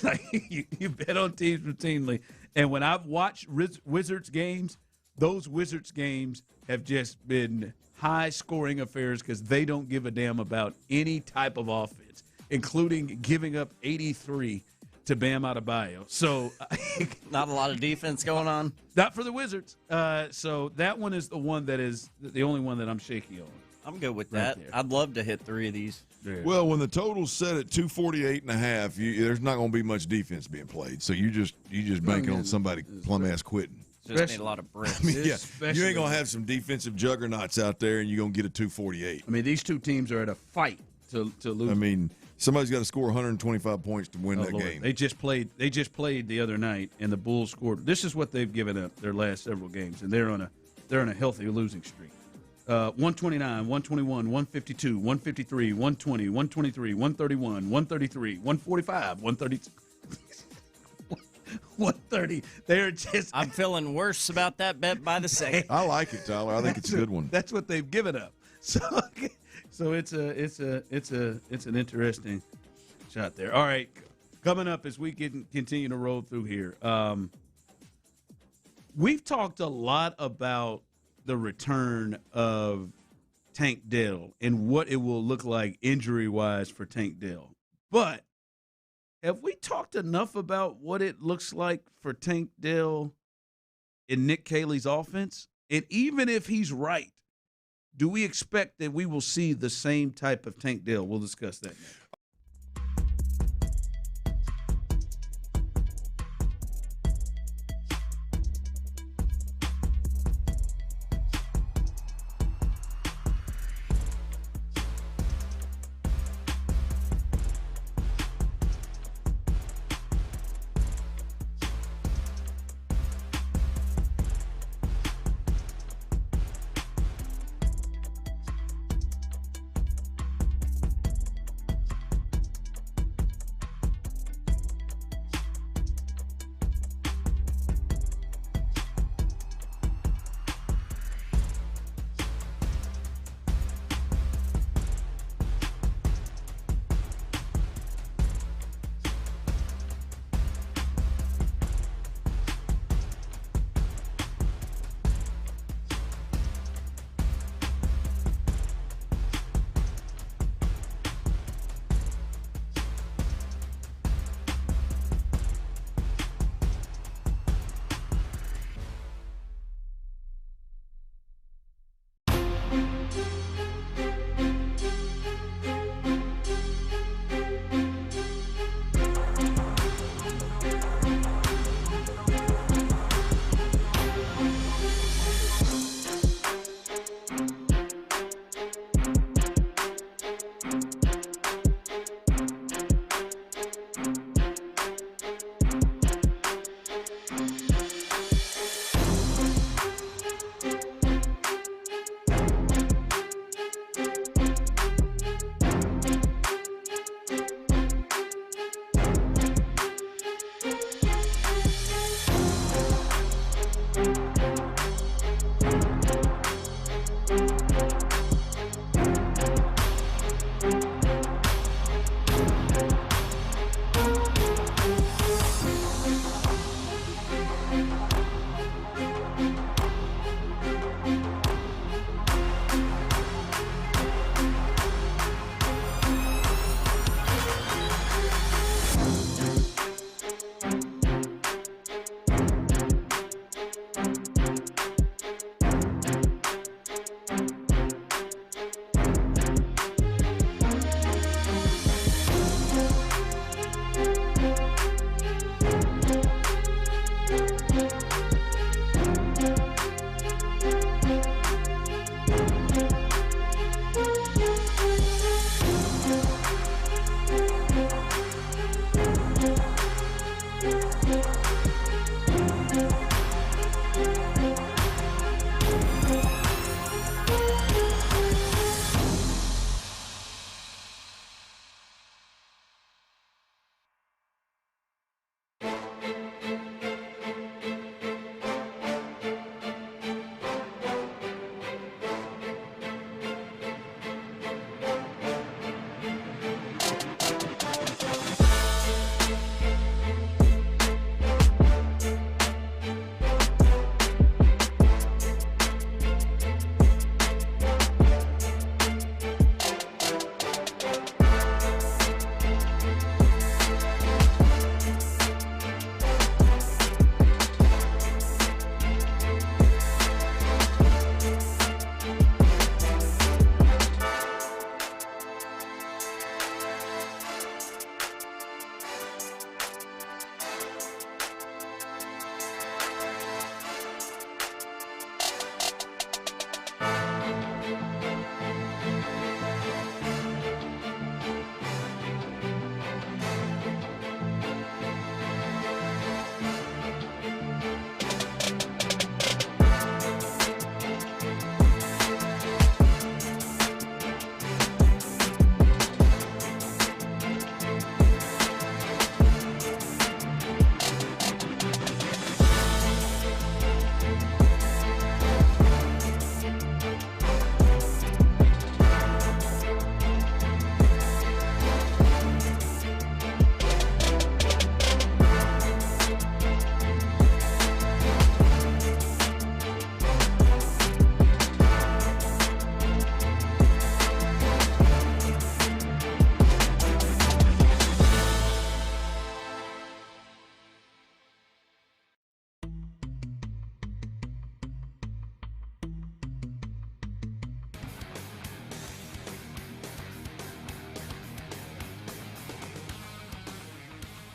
there. you bet on teams routinely. And when I've watched Wizards games, those Wizards games have just been high-scoring affairs because they don't give a damn about any type of offense, including giving up 83 to Bam Adebayo. So not a lot of defense going on. Not for the Wizards. So that one is the one that is the only one that I'm shaky on. I'm good with Right that. there. I'd love to hit 3 of these. Yeah. Well, when the total's set at 248.5, there's not going to be much defense being played. So you just banking on somebody plum ass quitting. Just need a lot of bricks. I mean, yeah, Especially- you ain't going to have some defensive juggernauts out there, and you're going to get a 248. I mean, these two teams are at a fight to lose. I mean, somebody's got to score 125 points to win Oh, that Lord. game. They just played the other night, and the Bulls scored. This is what they've given up their last several games, and they're on a healthy losing streak. 129, 121, 152, 153, 120, 123, 131, 133, 145, 132. 130. They're just. I'm feeling worse about that bet by the second. I like it, Tyler. I think it's a good one. That's what they've given up. So it's an interesting shot there. All right, coming up as we continue to roll through here. We've talked a lot about the return of Tank Dell and what it will look like injury-wise for Tank Dell. But have we talked enough about what it looks like for Tank Dell in Nick Caley's offense? And even if he's right, do we expect that we will see the same type of Tank Dell? We'll discuss that next.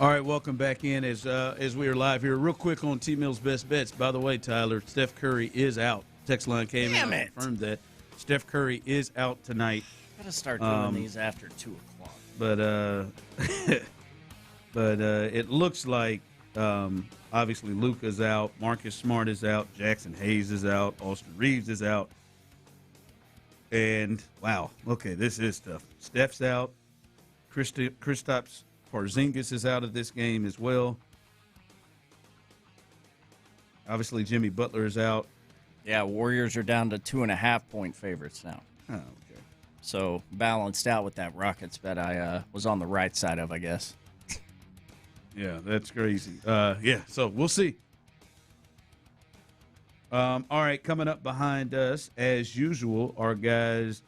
All right, welcome back in as we are live here. Real quick on T-Mill's best bets. By the way, Tyler, Steph Curry is out. Text line came in and confirmed that Steph Curry is out tonight. Got to start doing these after 2 o'clock. But it looks like obviously Luka's out, Marcus Smart is out, Jackson Hayes is out, Austin Reeves is out, and wow, okay, this is tough. Steph's out, Kristaps Porzingis is out of this game as well. Obviously, Jimmy Butler is out. Yeah, Warriors are down to 2.5-point favorites now. Oh, okay. So balanced out with that Rockets bet I was on the right side of, I guess. Yeah, that's crazy. So we'll see. All right, coming up behind us, as usual, our guys,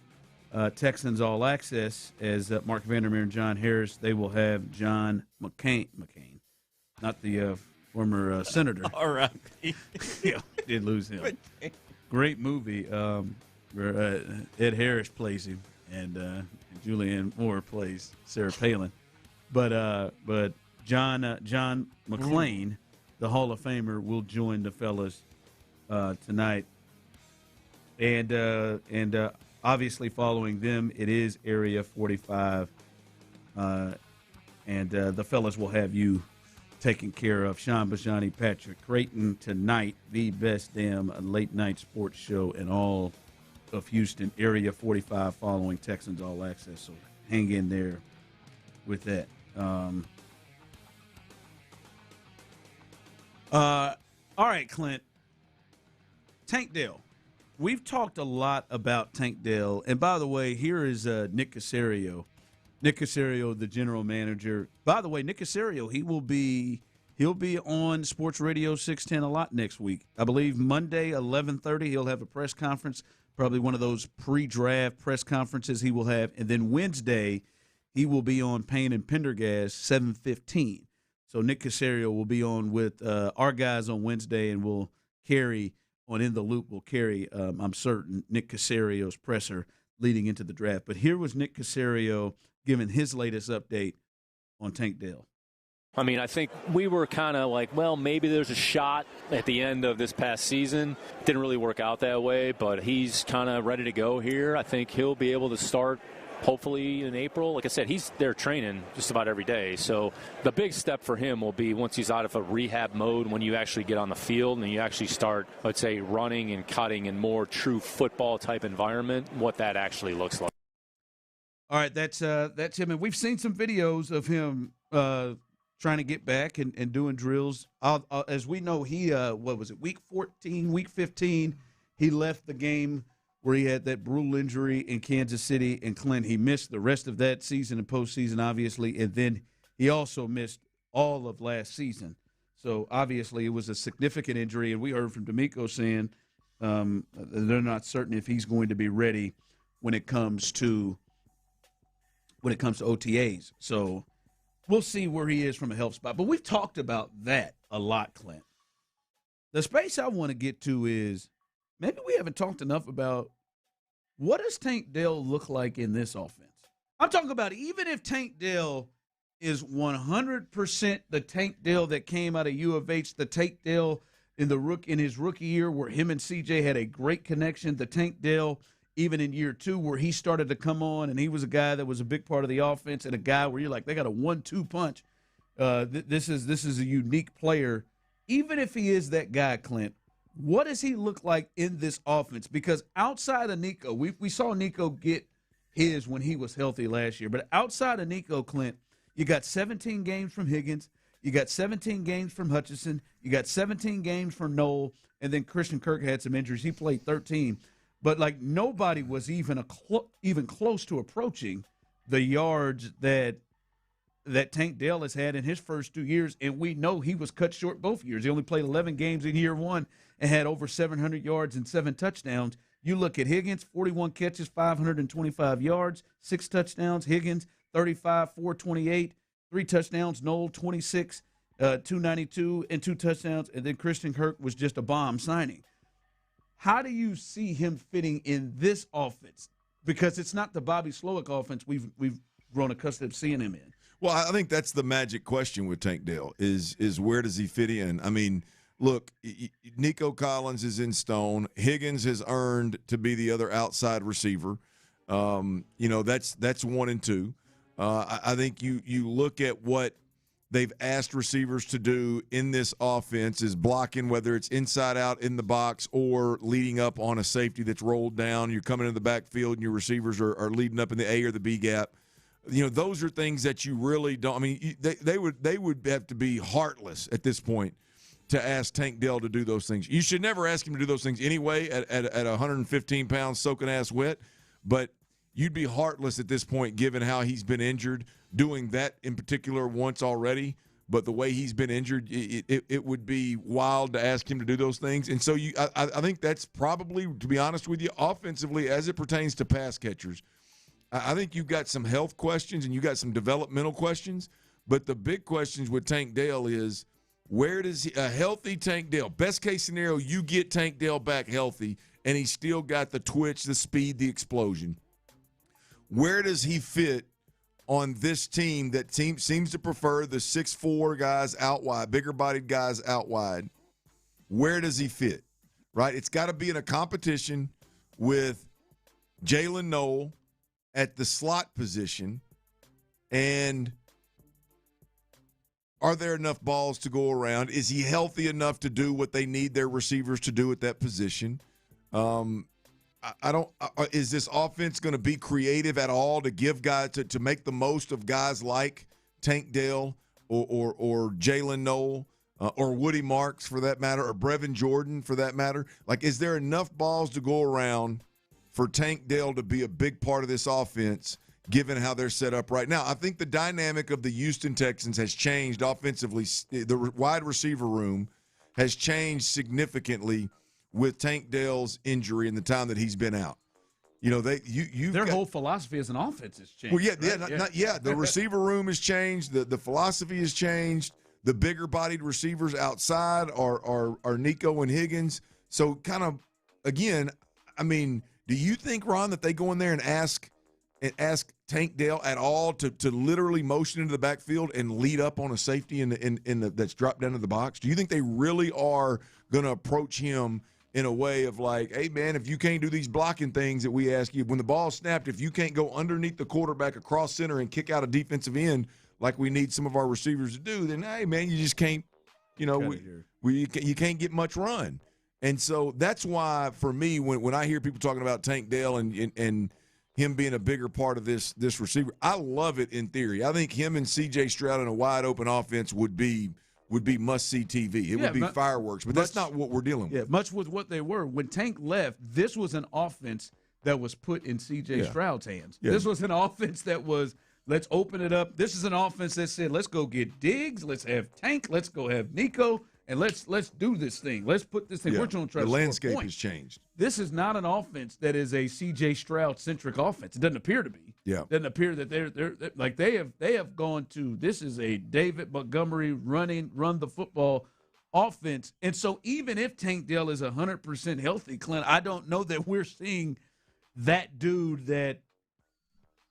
Texans All Access, as Mark Vandermeer and John Harris, they will have John McCain, not the former senator. All right. Yeah, did lose him. Great movie where Ed Harris plays him and Julianne Moore plays Sarah Palin. But John McClain, the Hall of Famer, will join the fellas tonight. And obviously following them, it is Area 45. And the fellas will have you taken care of. Sean Bijani, Patrick Creighton tonight, the best damn late-night sports show in all of Houston. Area 45 following Texans All Access. So hang in there with that. All right, Clint. Tank Dell. We've talked a lot about Tank Dell. And by the way, here is Nick Caserio. Nick Caserio, the general manager. By the way, Nick Caserio, he'll be on Sports Radio 610 a lot next week. I believe Monday, 11:30, he'll have a press conference, probably one of those pre-draft press conferences he will have. And then Wednesday, he will be on Payne and Pendergast, 7:15. So Nick Caserio will be on with our guys on Wednesday, and we'll carry on In the Loop. We'll carry, I'm certain, Nick Caserio's presser leading into the draft. But here was Nick Caserio giving his latest update on Tank Dell. I mean, I think we were kind of like, well, maybe there's a shot at the end of this past season. Didn't really work out that way, but he's kind of ready to go here. I think he'll be able to start hopefully in April. Like I said, he's there training just about every day. So the big step for him will be once he's out of a rehab mode, when you actually get on the field and you actually start, let's say, running and cutting in more true football type environment, what that actually looks like. All right, that's him. And we've seen some videos of him trying to get back and doing drills. As we know, he, what was it, week 14, week 15, he left the game where he had that brutal injury in Kansas City and Clint. He missed the rest of that season and postseason, obviously, and then he also missed all of last season. So, obviously, it was a significant injury, and we heard from D'Amico saying they're not certain if he's going to be ready when it comes to OTAs. So, we'll see where he is from a health spot. But we've talked about that a lot, Clint. The space I want to get to is maybe we haven't talked enough about what does Tank Dell look like in this offense. I'm talking about even if Tank Dell is 100% the Tank Dell that came out of U of H, the Tank Dell in his rookie year where him and CJ had a great connection, the Tank Dell even in year 2 where he started to come on and he was a guy that was a big part of the offense and a guy where you're like, they got a 1-2 punch. This is a unique player. Even if he is that guy, Clint, what does he look like in this offense? Because outside of Nico, we saw Nico get his when he was healthy last year. But outside of Nico, Clint, you got 17 games from Higgins. You got 17 games from Hutchinson. You got 17 games from Noel. And then Christian Kirk had some injuries. He played 13. But, like, nobody was even close to approaching the yards that Tank Dell has had in his first 2 years. And we know he was cut short both years. He only played 11 games in year 1 and had over 700 yards and 7 touchdowns. You look at Higgins, 41 catches, 525 yards, 6 touchdowns. Higgins, 35, 428, 3 touchdowns. Noel, 26, 292, and 2 touchdowns. And then Christian Kirk was just a bomb signing. How do you see him fitting in this offense? Because it's not the Bobby Slowick offense we've grown accustomed to seeing him in. Well, I think that's the magic question with Tank Dell is where does he fit in? I mean, look, Nico Collins is in stone. Higgins has earned to be the other outside receiver. That's 1 and 2. I think you look at what they've asked receivers to do in this offense is blocking, whether it's inside out in the box or leading up on a safety that's rolled down. You're coming in the backfield and your receivers are leading up in the A or the B gap. Those are things that you really don't. I mean, they would have to be heartless at this point to ask Tank Dell to do those things. You should never ask him to do those things anyway at 115 pounds soaking ass wet, but you'd be heartless at this point given how he's been injured, doing that in particular once already. But the way he's been injured, it would be wild to ask him to do those things. And so I think that's probably, to be honest with you, offensively as it pertains to pass catchers, I think you've got some health questions and you got some developmental questions. But the big questions with Tank Dell is, where does a healthy Tank Dell, best case scenario, you get Tank Dell back healthy and he's still got the twitch, the speed, the explosion. Where does he fit on this team that seems to prefer the 6'4" guys out wide, bigger-bodied guys out wide? Where does he fit, right? It's got to be in a competition with Jalen Noel at the slot position, and are there enough balls to go around? Is he healthy enough to do what they need their receivers to do at that position? Is this offense going to be creative at all to give guys to make the most of guys like Tank Dell or Jalen Noel or Woody Marks for that matter, or Brevin Jordan for that matter? Like, is there enough balls to go around for Tank Dell to be a big part of this offense, given how they're set up right now? I think the dynamic of the Houston Texans has changed offensively. The wide receiver room has changed significantly with Tank Dell's injury and the time that he's been out. Their whole philosophy as an offense has changed. Well, right? The receiver room has changed. The philosophy has changed. The bigger-bodied receivers outside are Nico and Higgins. So, kind of, again, I mean, do you think, Ron, that they go in there and ask Tank Dell at all to literally motion into the backfield and lead up on a safety in the that's dropped down to the box? Do you think they really are going to approach him in a way of like, hey, man, if you can't do these blocking things that we ask you, when the ball's snapped, if you can't go underneath the quarterback across center and kick out a defensive end like we need some of our receivers to do, then, hey, man, you just can't, you can't get much run. And so that's why, for me, when I hear people talking about Tank Dell and him being a bigger part of this receiver, I love it in theory. I think him and C.J. Stroud in a wide-open offense would be must-see TV. It would be fireworks, but that's not what we're dealing with. Yeah, much with what they were. When Tank left, this was an offense that was put in C.J. Stroud's hands. Yeah. This was an offense that was, let's open it up. This is an offense that said, let's go get Diggs, let's have Tank, let's go have Nico, and let's do this thing. Let's put this thing. Yeah. We're going to try to score a point. The landscape has changed. This is not an offense that is a C.J. Stroud-centric offense. It doesn't appear to be. Yeah. It doesn't appear that they're like they have gone to, this is a David Montgomery run the football offense. And so even if Tank Dell is 100% healthy, Clint, I don't know that we're seeing that dude that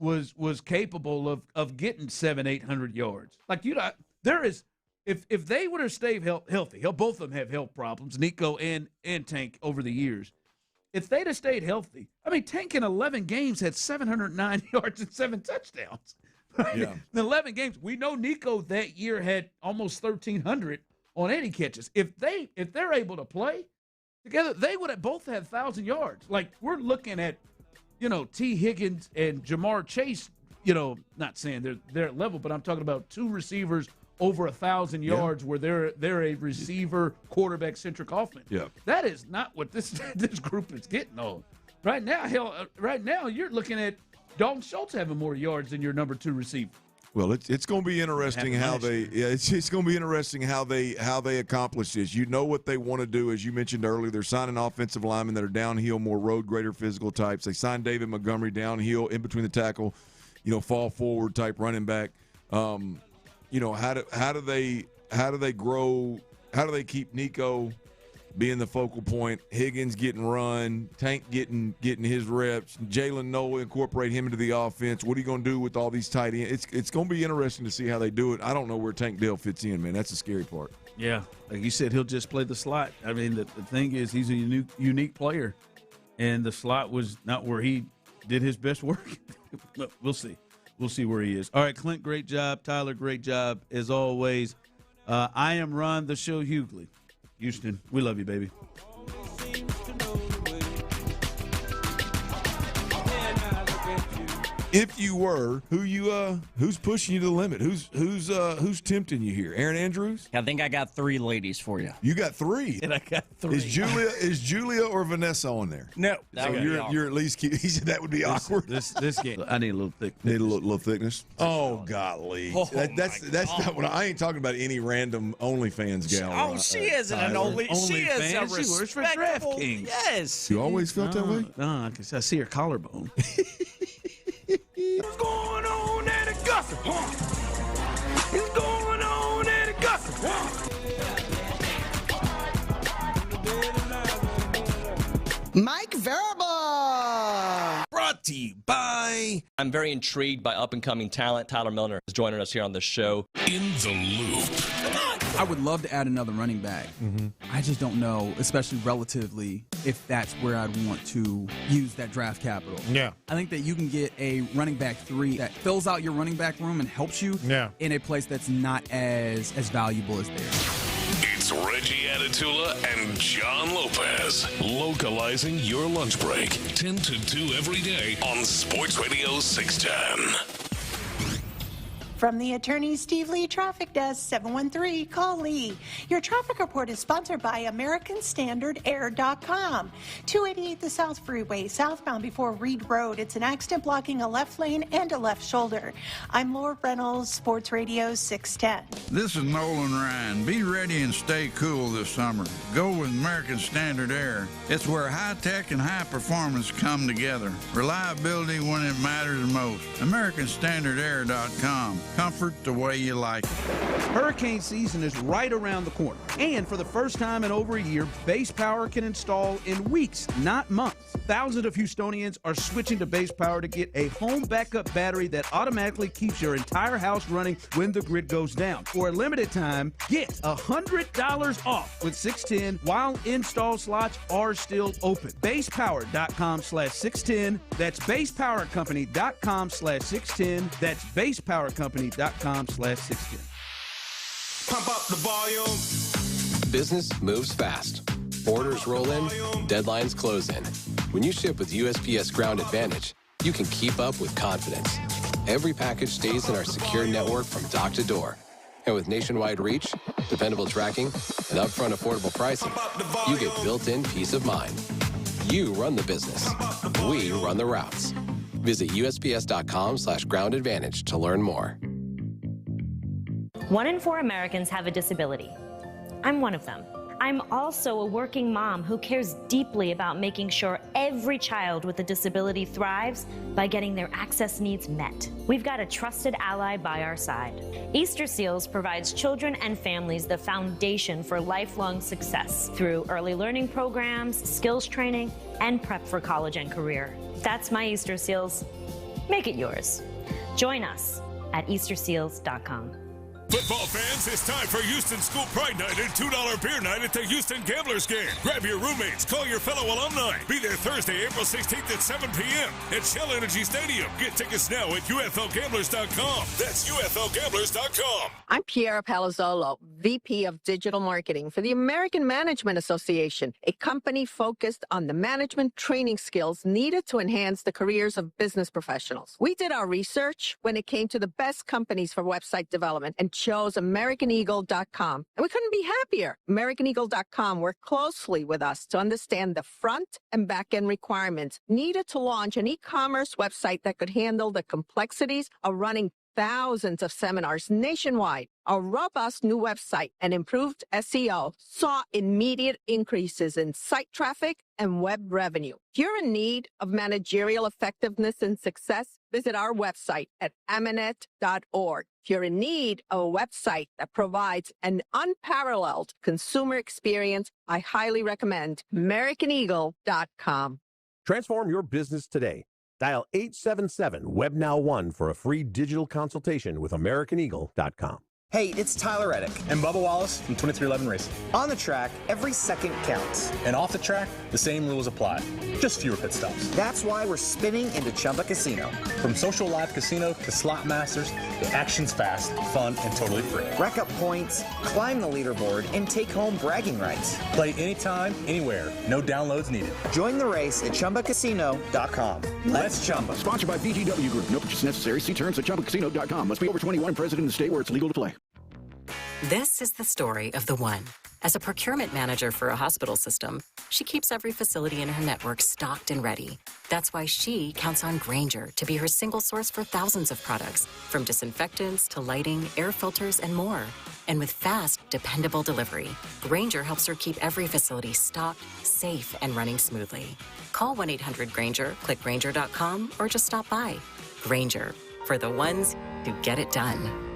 was capable of getting 700-800 yards. Like, there is. If they would have stayed healthy, both of them have health problems, Nico and Tank, over the years. If they'd have stayed healthy, I mean, Tank in 11 games had 709 yards and 7 touchdowns. Right? Yeah. In 11 games, we know Nico that year had almost 1,300 on 80 catches. If they're able to play together, they would have both had 1,000 yards. Like, we're looking at, T. Higgins and Jamar Chase. Not saying they're at level, but I'm talking about two receivers over 1,000 yards where they're a receiver quarterback centric offense. Yeah. That is not what this group is getting on. Right now you're looking at Dalton Schultz having more yards than your number 2 receiver. Well, it's going to be interesting how they it's going to be interesting how they accomplish this. You know what they want to do, as you mentioned earlier. They're signing offensive linemen that are downhill, more road grader physical types. They signed David Montgomery downhill, in between the tackle, fall forward type running back. How do they grow? How do they keep Nico being the focal point, Higgins getting run, Tank getting his reps, Jalen Noah, incorporate him into the offense. What are you going to do with all these tight ends? It's going to be interesting to see how they do it. I don't know where Tank Dell fits in, man. That's the scary part. Yeah, like you said, he'll just play the slot. I mean, the thing is, he's a unique player, and the slot was not where he did his best work. But we'll see. We'll see where he is. All right, Clint, great job. Tyler, great job, as always. I am Ron the Show Hughley. Houston, we love you, baby. If you were, who's pushing you to the limit? Who's tempting you here? Aaron Andrews? I think I got 3 ladies for you. You got 3? And I got 3. Is Julia or Vanessa on there? No. So you're at least he said that would be awkward. This game, I need a little thickness. Need a little thickness. Oh golly, that's not what I ain't talking about. Any random OnlyFans gal. Oh, she isn't an only. She is a She works for respectable. DraftKings. Yes. You always felt that way? No, because I see her collarbone. What's going on at Augusta? What's going on at Augusta? Mike Vrabel. Brought to you by... I'm very intrigued by up-and-coming talent. Tyler Milner is joining us here on the show. In the Loop. I would love to add another running back. I just don't know, especially relatively, if that's where I'd want to use that draft capital. Yeah. I think that you can get a running back 3 that fills out your running back room and helps you in a place that's not as valuable as there. It's Reggie Atatula and John Lopez, localizing your lunch break 10 to 2 every day on Sports Radio 610. From the attorney Steve Lee Traffic Desk, 713, call Lee. Your traffic report is sponsored by AmericanStandardAir.com. 288 the South Freeway, southbound before Reed Road. It's an accident blocking a left lane and a left shoulder. I'm Laura Reynolds, Sports Radio 610. This is Nolan Ryan. Be ready and stay cool this summer. Go with American Standard Air. It's where high tech and high performance come together. Reliability when it matters most. AmericanStandardAir.com. Comfort the way you like it. Hurricane season is right around the corner. And for the first time in over a year, Base Power can install in weeks, not months. Thousands of Houstonians are switching to Base Power to get a home backup battery that automatically keeps your entire house running when the grid goes down. For a limited time, get $100 off with 610 while install slots are still open. BasePower.com/610. That's BasePowerCompany.com/610. That's BasePowerCompany.com/610. Pump up the volume. Business moves fast. Orders roll in, deadlines close in. When you ship with USPS Ground Advantage, you can keep up with confidence. Every package stays in our secure network from dock to door. And with nationwide reach, dependable tracking, and upfront affordable pricing, you get built-in peace of mind. You run the business. We run the routes. Visit USPS.com/Ground Advantage to learn more. 1 in 4 Americans have a disability. I'm one of them. I'm also a working mom who cares deeply about making sure every child with a disability thrives by getting their access needs met. We've got a trusted ally by our side. Easter Seals provides children and families the foundation for lifelong success through early learning programs, skills training, and prep for college and career. That's my Easter Seals. Make it yours. Join us at EasterSeals.com. Football fans, it's time for Houston School Pride Night and $2 beer night at the Houston Gamblers Game. Grab your roommates, call your fellow alumni. Be there Thursday, April 16th at 7 p.m. at Shell Energy Stadium. Get tickets now at UFLGamblers.com. That's UFLGamblers.com. I'm Piera Palazzolo, VP of Digital Marketing for the American Management Association, a company focused on the management training skills needed to enhance the careers of business professionals. We did our research when it came to the best companies for website development and chose AmericanEagle.com. And we couldn't be happier. AmericanEagle.com worked closely with us to understand the front and back end requirements needed to launch an e-commerce website that could handle the complexities of running thousands of seminars nationwide. A robust new website and improved SEO saw immediate increases in site traffic and web revenue. If you're in need of managerial effectiveness and success, visit our website at amanet.org. If you're in need of a website that provides an unparalleled consumer experience, I highly recommend AmericanEagle.com. Transform your business today. Dial 877-WEBNOW1 for a free digital consultation with AmericanEagle.com. Hey, it's Tyler Reddick and Bubba Wallace from 2311 Racing. On the track, every second counts. And off the track, the same rules apply. Just fewer pit stops. That's why we're spinning into Chumba Casino. From social live casino to slot masters, the action's fast, fun, and totally free. Rack up points, climb the leaderboard, and take home bragging rights. Play anytime, anywhere. No downloads needed. Join the race at ChumbaCasino.com. Let's Chumba. Sponsored by VGW Group. No purchase necessary. See terms at ChumbaCasino.com. Must be over 21, present in the state where it's legal to play. This is the story of the one. As a procurement manager for a hospital system, she keeps every facility in her network stocked and ready. That's why she counts on Grainger to be her single source for thousands of products, from disinfectants to lighting, air filters, and more. And with fast, dependable delivery, Grainger helps her keep every facility stocked, safe, and running smoothly. Call 1-800-GRAINGER, click Grainger.com, or just stop by. Grainger, for the ones who get it done.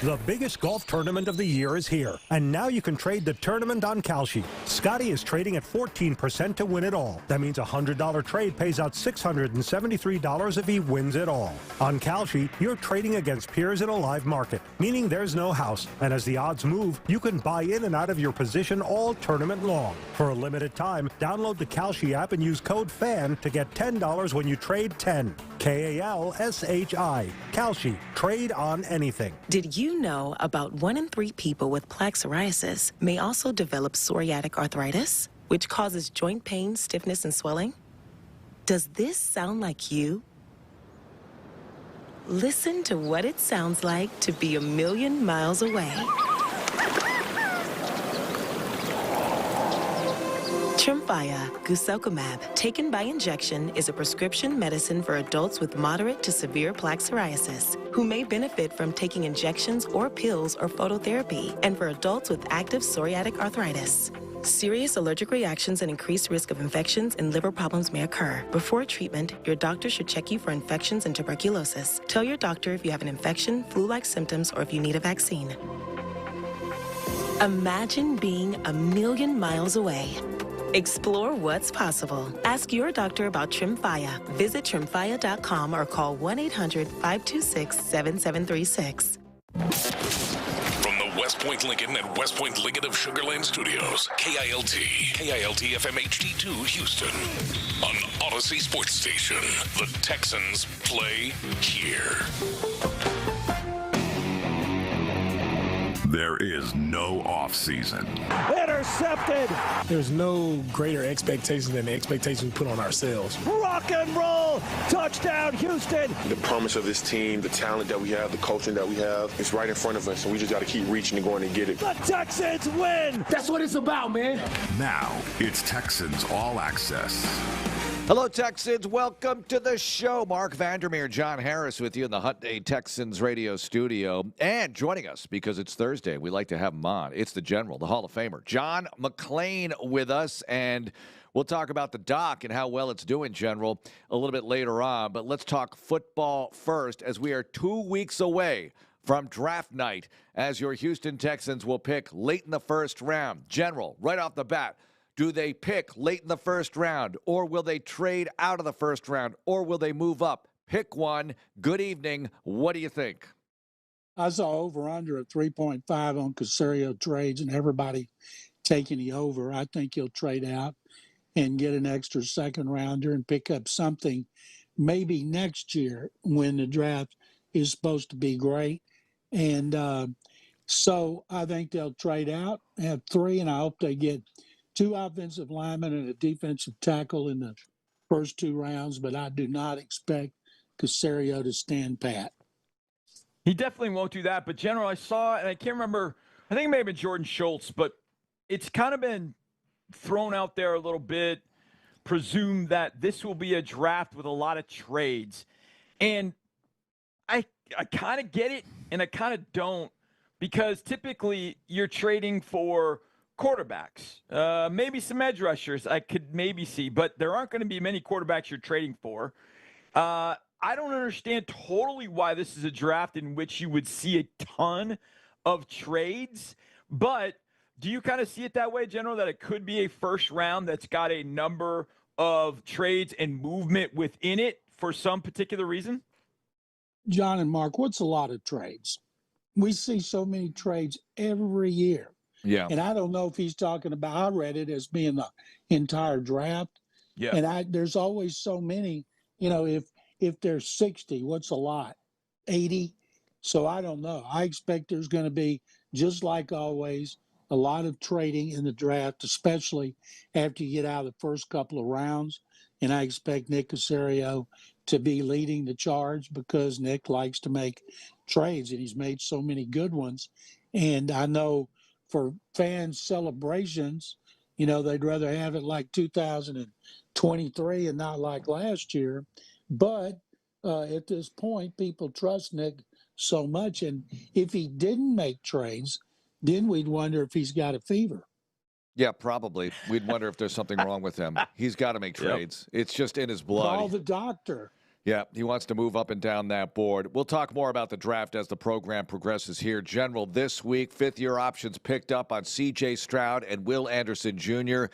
The biggest golf tournament of the year is here, and now you can trade the tournament on Kalshi. Scotty is trading at 14% to win it all. That means a $100 trade pays out $673 if he wins it all. On Kalshi, you're trading against peers in a live market, meaning there's no house, and as the odds move, you can buy in and out of your position all tournament long. For a limited time, download the Kalshi app and use code FAN to get $10 when you trade 10. Kalshi. Kalshi. Trade on anything. Did you know about 1 in 3 people with plaque psoriasis may also develop psoriatic arthritis, which causes joint pain, stiffness, and swelling? Does this sound like you? Listen to what it sounds like to be a million miles away. Tremfya guselkumab, taken by injection, is a prescription medicine for adults with moderate to severe plaque psoriasis who may benefit from taking injections or pills or phototherapy, and for adults with active psoriatic arthritis. Serious allergic reactions and increased risk of infections and liver problems may occur. Before treatment, your doctor should check you for infections and tuberculosis. Tell your doctor if you have an infection, flu-like symptoms, or if you need a vaccine. Imagine being a million miles away. Explore what's possible. Ask your doctor about Tremfya. Visit Tremfya.com or call 1-800-526-7736. From the West Point Lincoln and West Point Lincoln of Sugar Land Studios, KILT FM HD2 Houston. On Odyssey Sports Station, the Texans play here. There is no off season. Intercepted. There's no greater expectation than the expectation we put on ourselves. Rock and roll. Touchdown, Houston. The promise of this team, the talent that we have, the coaching that we have, it's right in front of us, and we just got to keep reaching and going and get it. The Texans win. That's what it's about, man. Now, it's Texans All Access. Hello, Texans. Welcome to the show. Mark Vandermeer, John Harris with you in the Hyundai Texans radio studio. And joining us, because it's Thursday, we like to have him on. It's the General, the Hall of Famer, John McClain with us. And we'll talk about the doc and how well it's doing, General, a little bit later on. But let's talk football first, as we are 2 weeks away from draft night, as your Houston Texans will pick late in the first round. General, right off the bat, do they pick late in the first round, or will they trade out of the first round, or will they move up? Pick one. Good evening. What do you think? I saw over-under of 3.5 on Caserio trades, and everybody taking the over. I think he'll trade out and get an extra second-rounder and pick up something maybe next year when the draft is supposed to be great. And so I think they'll trade out, have 3, and I hope they get 2 offensive linemen and a defensive tackle in the first 2 rounds, but I do not expect Caserio to stand pat. He definitely won't do that. But, General, I saw, and I can't remember, I think it may have been Jordan Schultz, but it's kind of been thrown out there a little bit, presumed that this will be a draft with a lot of trades. And I kind of get it and I kind of don't, because typically you're trading for quarterbacks, maybe some edge rushers I could maybe see, but there aren't going to be many quarterbacks you're trading for. I don't understand totally why this is a draft in which you would see a ton of trades, but do you kind of see it that way, General, that it could be a first round that's got a number of trades and movement within it for some particular reason? John and Mark, what's a lot of trades? We see so many trades every year. Yeah. And I don't know if he's talking about, I read it as being the entire draft. Yeah. And there's always so many, if there's 60, what's a lot? 80? So I don't know. I expect there's going to be, just like always, a lot of trading in the draft, especially after you get out of the first couple of rounds. And I expect Nick Caserio to be leading the charge because Nick likes to make trades, and he's made so many good ones. And I know for fans' celebrations, they'd rather have it like 2023 and not like last year. But at this point, people trust Nick so much. And if he didn't make trades, then we'd wonder if he's got a fever. Yeah, probably. We'd wonder if there's something wrong with him. He's got to make trades. Yep. It's just in his blood. Call the doctor. Yeah, he wants to move up and down that board. We'll talk more about the draft as the program progresses here. General, this week, fifth-year options picked up on C.J. Stroud and Will Anderson Jr.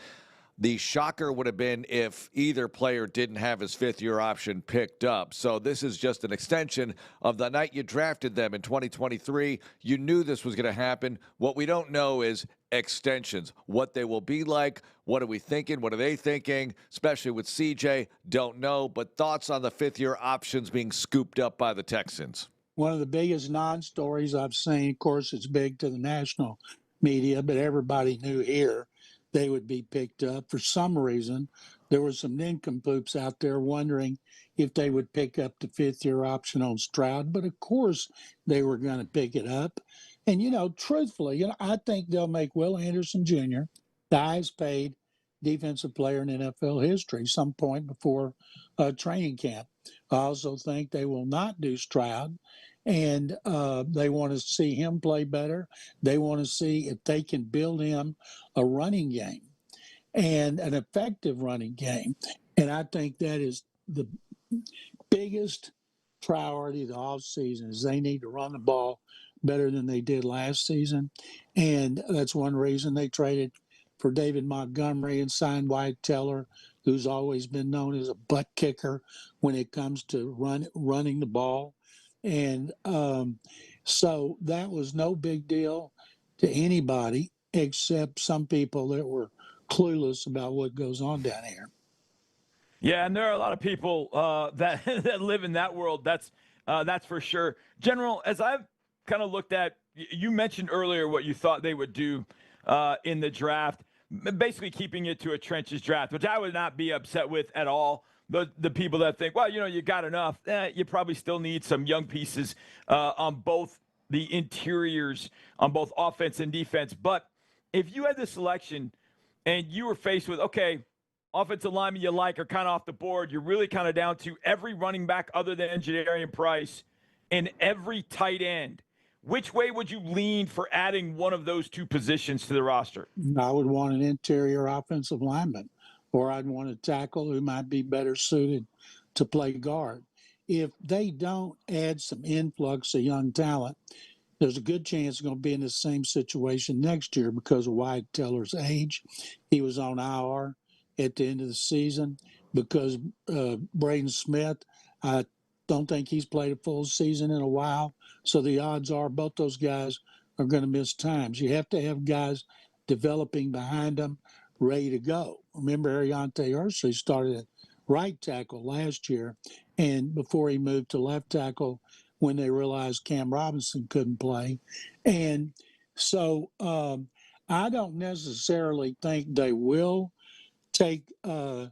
The shocker would have been if either player didn't have his fifth-year option picked up. So this is just an extension of the night you drafted them in 2023. You knew this was going to happen. What we don't know is extensions, what they will be like. What are we thinking? What are they thinking? Especially with CJ, don't know. But thoughts on the fifth-year options being scooped up by the Texans? One of the biggest non-stories I've seen, of course, it's big to the national media, but everybody knew here they would be picked up. For some reason, there were some nincompoops out there wondering if they would pick up the fifth-year option on Stroud. But, of course, they were going to pick it up. And, truthfully, I think they'll make Will Anderson Jr. the highest paid defensive player in NFL history some point before training camp. I also think they will not do Stroud. And they want to see him play better. They want to see if they can build him a running game and an effective running game. And I think that is the biggest priority of the offseason is they need to run the ball better than they did last season. And that's one reason they traded for David Montgomery and signed Wyatt Teller, who's always been known as a butt kicker when it comes to running the ball. And so that was no big deal to anybody except some people that were clueless about what goes on down here. Yeah, and there are a lot of people that that live in that world. That's for sure. General, as I've kind of looked at, you mentioned earlier what you thought they would do in the draft, basically keeping it to a trenches draft, which I would not be upset with at all. The people that think, well, you got enough, you probably still need some young pieces on both the interiors, on both offense and defense. But if you had the selection and you were faced with, okay, offensive linemen you like are kind of off the board, you're really kind of down to every running back other than Jadarian Price and every tight end, which way would you lean for adding one of those two positions to the roster? I would want an interior offensive lineman, or I'd want a tackle who might be better suited to play guard. If they don't add some influx of young talent, there's a good chance they're going to be in the same situation next year because of Wyatt Teller's age. He was on IR at the end of the season because Braden Smith, I don't think he's played a full season in a while. So the odds are both those guys are going to miss times. You have to have guys developing behind them, ready to go. Remember, Ariante Ursley started at right tackle last year, and before he moved to left tackle when they realized Cam Robinson couldn't play. And so I don't necessarily think they will take 3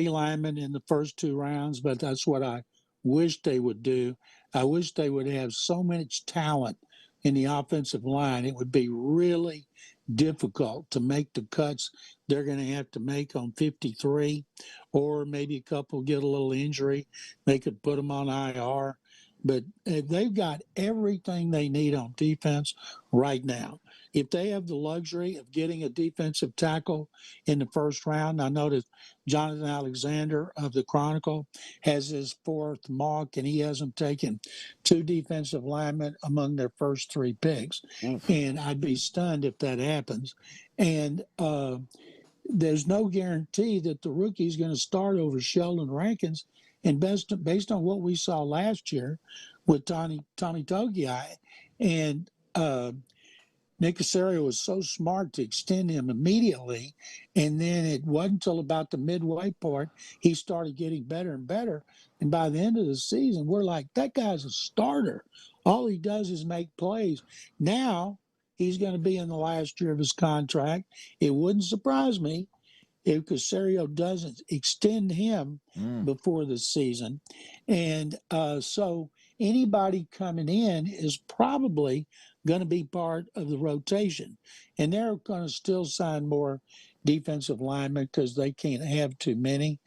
linemen in the first 2 rounds, but that's what I wish they would do. I wish they would have so much talent in the offensive line. It would be really difficult to make the cuts they're going to have to make on 53, or maybe a couple get a little injury. They could put them on IR. But they've got everything they need on defense right now. If they have the luxury of getting a defensive tackle in the first round, I noticed Jonathan Alexander of the Chronicle has his fourth mock, and he hasn't taken 2 defensive linemen among their first 3 picks. And I'd be stunned if that happens. And there's no guarantee that the rookie is going to start over Sheldon Rankins. And based on what we saw last year with Tommy Togiai, and Nick Caserio was so smart to extend him immediately, and then it wasn't until about the midway part he started getting better and better. And by the end of the season, we're like, that guy's a starter. All he does is make plays. Now he's going to be in the last year of his contract. It wouldn't surprise me if Caserio doesn't extend him before the season. And so anybody coming in is probably going to be part of the rotation. And they're going to still sign more defensive linemen because they can't have too many.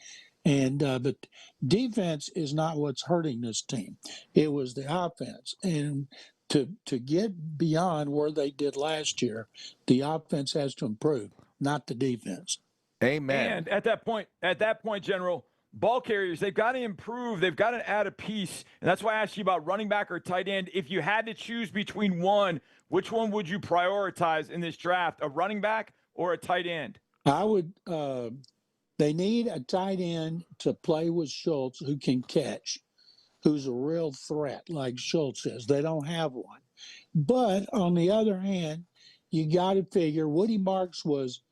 And but defense is not what's hurting this team. It was the offense. And to get beyond where they did last year, the offense has to improve, not the defense. Amen. And at that point, General, ball carriers, they've got to improve. They've got to add a piece. And that's why I asked you about running back or tight end. If you had to choose between one, which one would you prioritize in this draft, a running back or a tight end? I would they need a tight end to play with Schultz who can catch, who's a real threat like Schultz is. They don't have one. But on the other hand, you got to figure Woody Marks was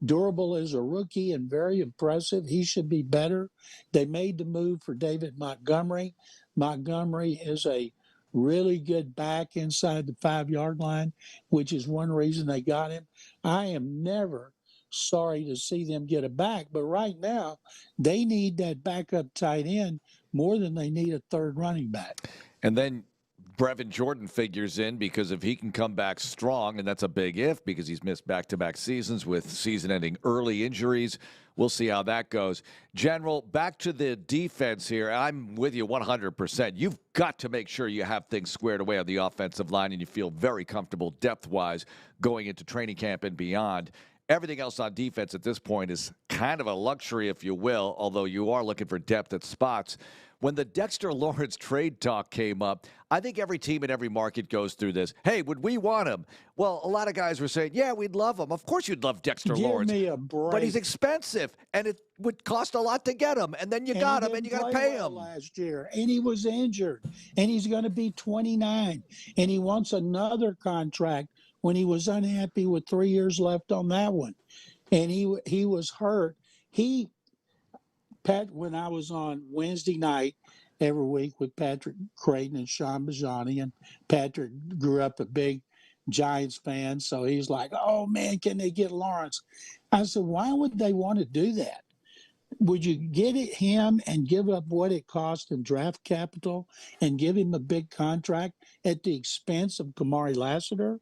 durable as a rookie and very impressive. He should be better. They made the move for David Montgomery. Montgomery is a really good back inside the 5-yard line, which is one reason they got him. I am never sorry to see them get a back, but right now they need that backup tight end more than they need a third running back. And then Brevin Jordan figures in because if he can come back strong, and that's a big if because he's missed back-to-back seasons with season-ending early injuries. We'll see how that goes. General, back to the defense here. I'm with you 100%. You've got to make sure you have things squared away on the offensive line and you feel very comfortable depth-wise going into training camp and beyond. Everything else on defense at this point is kind of a luxury, if you will, although you are looking for depth at spots. When the Dexter Lawrence trade talk came up, I think every team in every market goes through this. Hey, would we want him? Well, a lot of guys were saying, yeah, we'd love him. Of course you'd love Dexter Lawrence. Give me a break. But he's expensive, and it would cost a lot to get him. And then you got him, and you got to pay him. Last year, and he was injured, and he's going to be 29, and he wants another contract when he was unhappy with 3 years left on that one. And he was hurt. When I was on Wednesday night every week with Patrick Creighton and Sean Bijani, and Patrick grew up a big Giants fan, so he's like, oh, man, can they get Lawrence? I said, why would they want to do that? Would you get him and give up what it cost in draft capital and give him a big contract at the expense of Kamari Lassiter?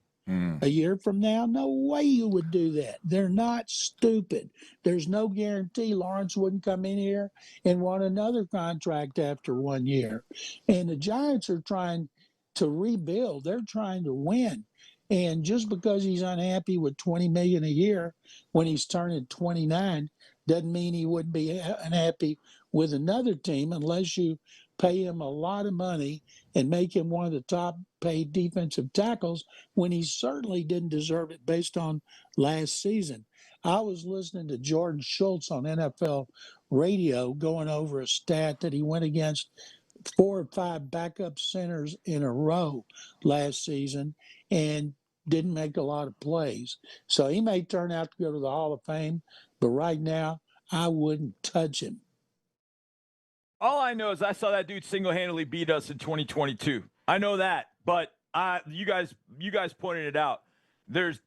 A year from now? No way you would do that. They're not stupid. There's no guarantee Lawrence wouldn't come in here and want another contract after 1 year. And the Giants are trying to rebuild. They're trying to win. And just because he's unhappy with $20 million a year when he's turning 29 doesn't mean he wouldn't be unhappy with another team unless you pay him a lot of money and make him one of the top paid defensive tackles when he certainly didn't deserve it based on last season. I was listening to Jordan Schultz on NFL radio going over a stat that he went against 4 or 5 backup centers in a row last season and didn't make a lot of plays. So he may turn out to go to the Hall of Fame, but right now I wouldn't touch him. All I know is I saw that dude single-handedly beat us in 2022. I know that, but you guys pointed it out. There's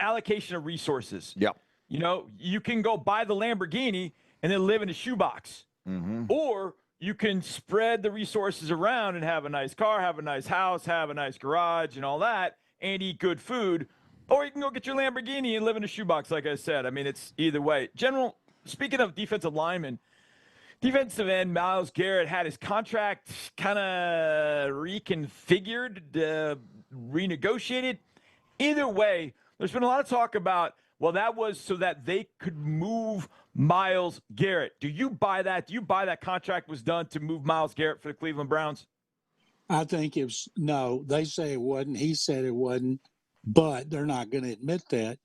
allocation of resources. Yeah. You know, you can go buy the Lamborghini and then live in a shoebox, or you can spread the resources around and have a nice car, have a nice house, have a nice garage, and all that, and eat good food. Or you can go get your Lamborghini and live in a shoebox, like I said. I mean, it's either way. General, speaking of defensive linemen. Defensive end Myles Garrett had his contract kind of reconfigured, renegotiated. Either way, there's been a lot of talk about, well, that was so that they could move Myles Garrett. Do you buy that? Do you buy that contract was done to move Myles Garrett for the Cleveland Browns? I think no, they say it wasn't. He said it wasn't, but they're not going to admit that.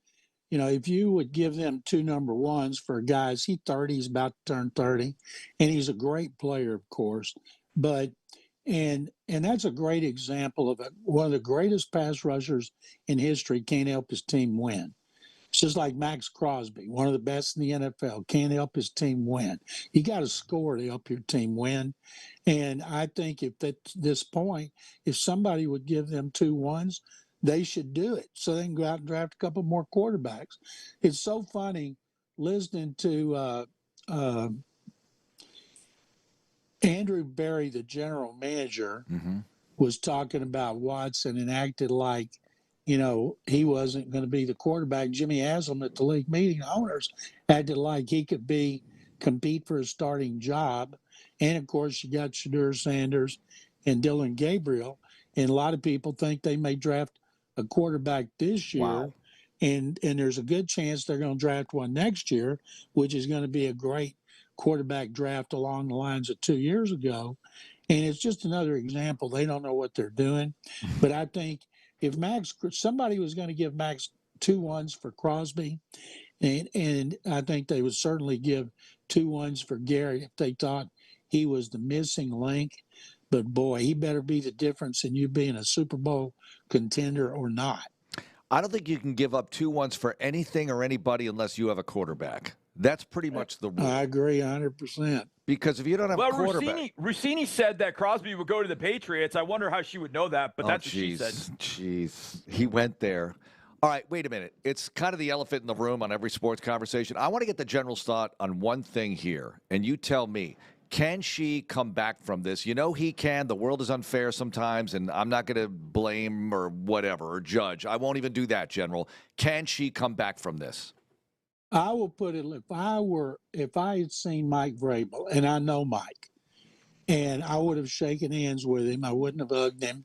You know, if you would give them 2 number ones for guys, he's about to turn 30, and he's a great player, of course. But and that's a great example of it. One of the greatest pass rushers in history can't help his team win. It's just like Max Crosby, one of the best in the NFL, can't help his team win. You got to score to help your team win. And I think if at this point, if somebody would give them 2 ones, they should do it so they can go out and draft a couple more quarterbacks. It's so funny listening to Andrew Berry, the general manager, was talking about Watson and acted like, you know, he wasn't going to be the quarterback. Jimmy Haslam at the league meeting, owners acted like he could compete for a starting job. And, of course, you got Shedeur Sanders and Dylan Gabriel. And a lot of people think they may draft a quarterback this year. Wow. And there's a good chance they're going to draft one next year, which is going to be a great quarterback draft along the lines of 2 years ago. And it's just another example. They don't know what they're doing. But I think if somebody was going to give Max 2 ones for Crosby, and I think they would certainly give 2 ones for Garrett if they thought he was the missing link. But, boy, he better be the difference in you being a Super Bowl contender or not. I don't think you can give up 2 ones for anything or anybody unless you have a quarterback. That's pretty much the rule. I agree 100%. Because if you don't have a quarterback. Russini said that Crosby would go to the Patriots. I wonder how she would know that, but that's what she said. Jeez. He went there. All right, wait a minute. It's kind of the elephant in the room on every sports conversation. I want to get the general's thought on one thing here, and you tell me. Can she come back from this? You know he can. The world is unfair sometimes, and I'm not going to blame or whatever or judge. I won't even do that, General. Can she come back from this? I will put it, if I had seen Mike Vrabel, and I know Mike, and I would have shaken hands with him. I wouldn't have hugged him,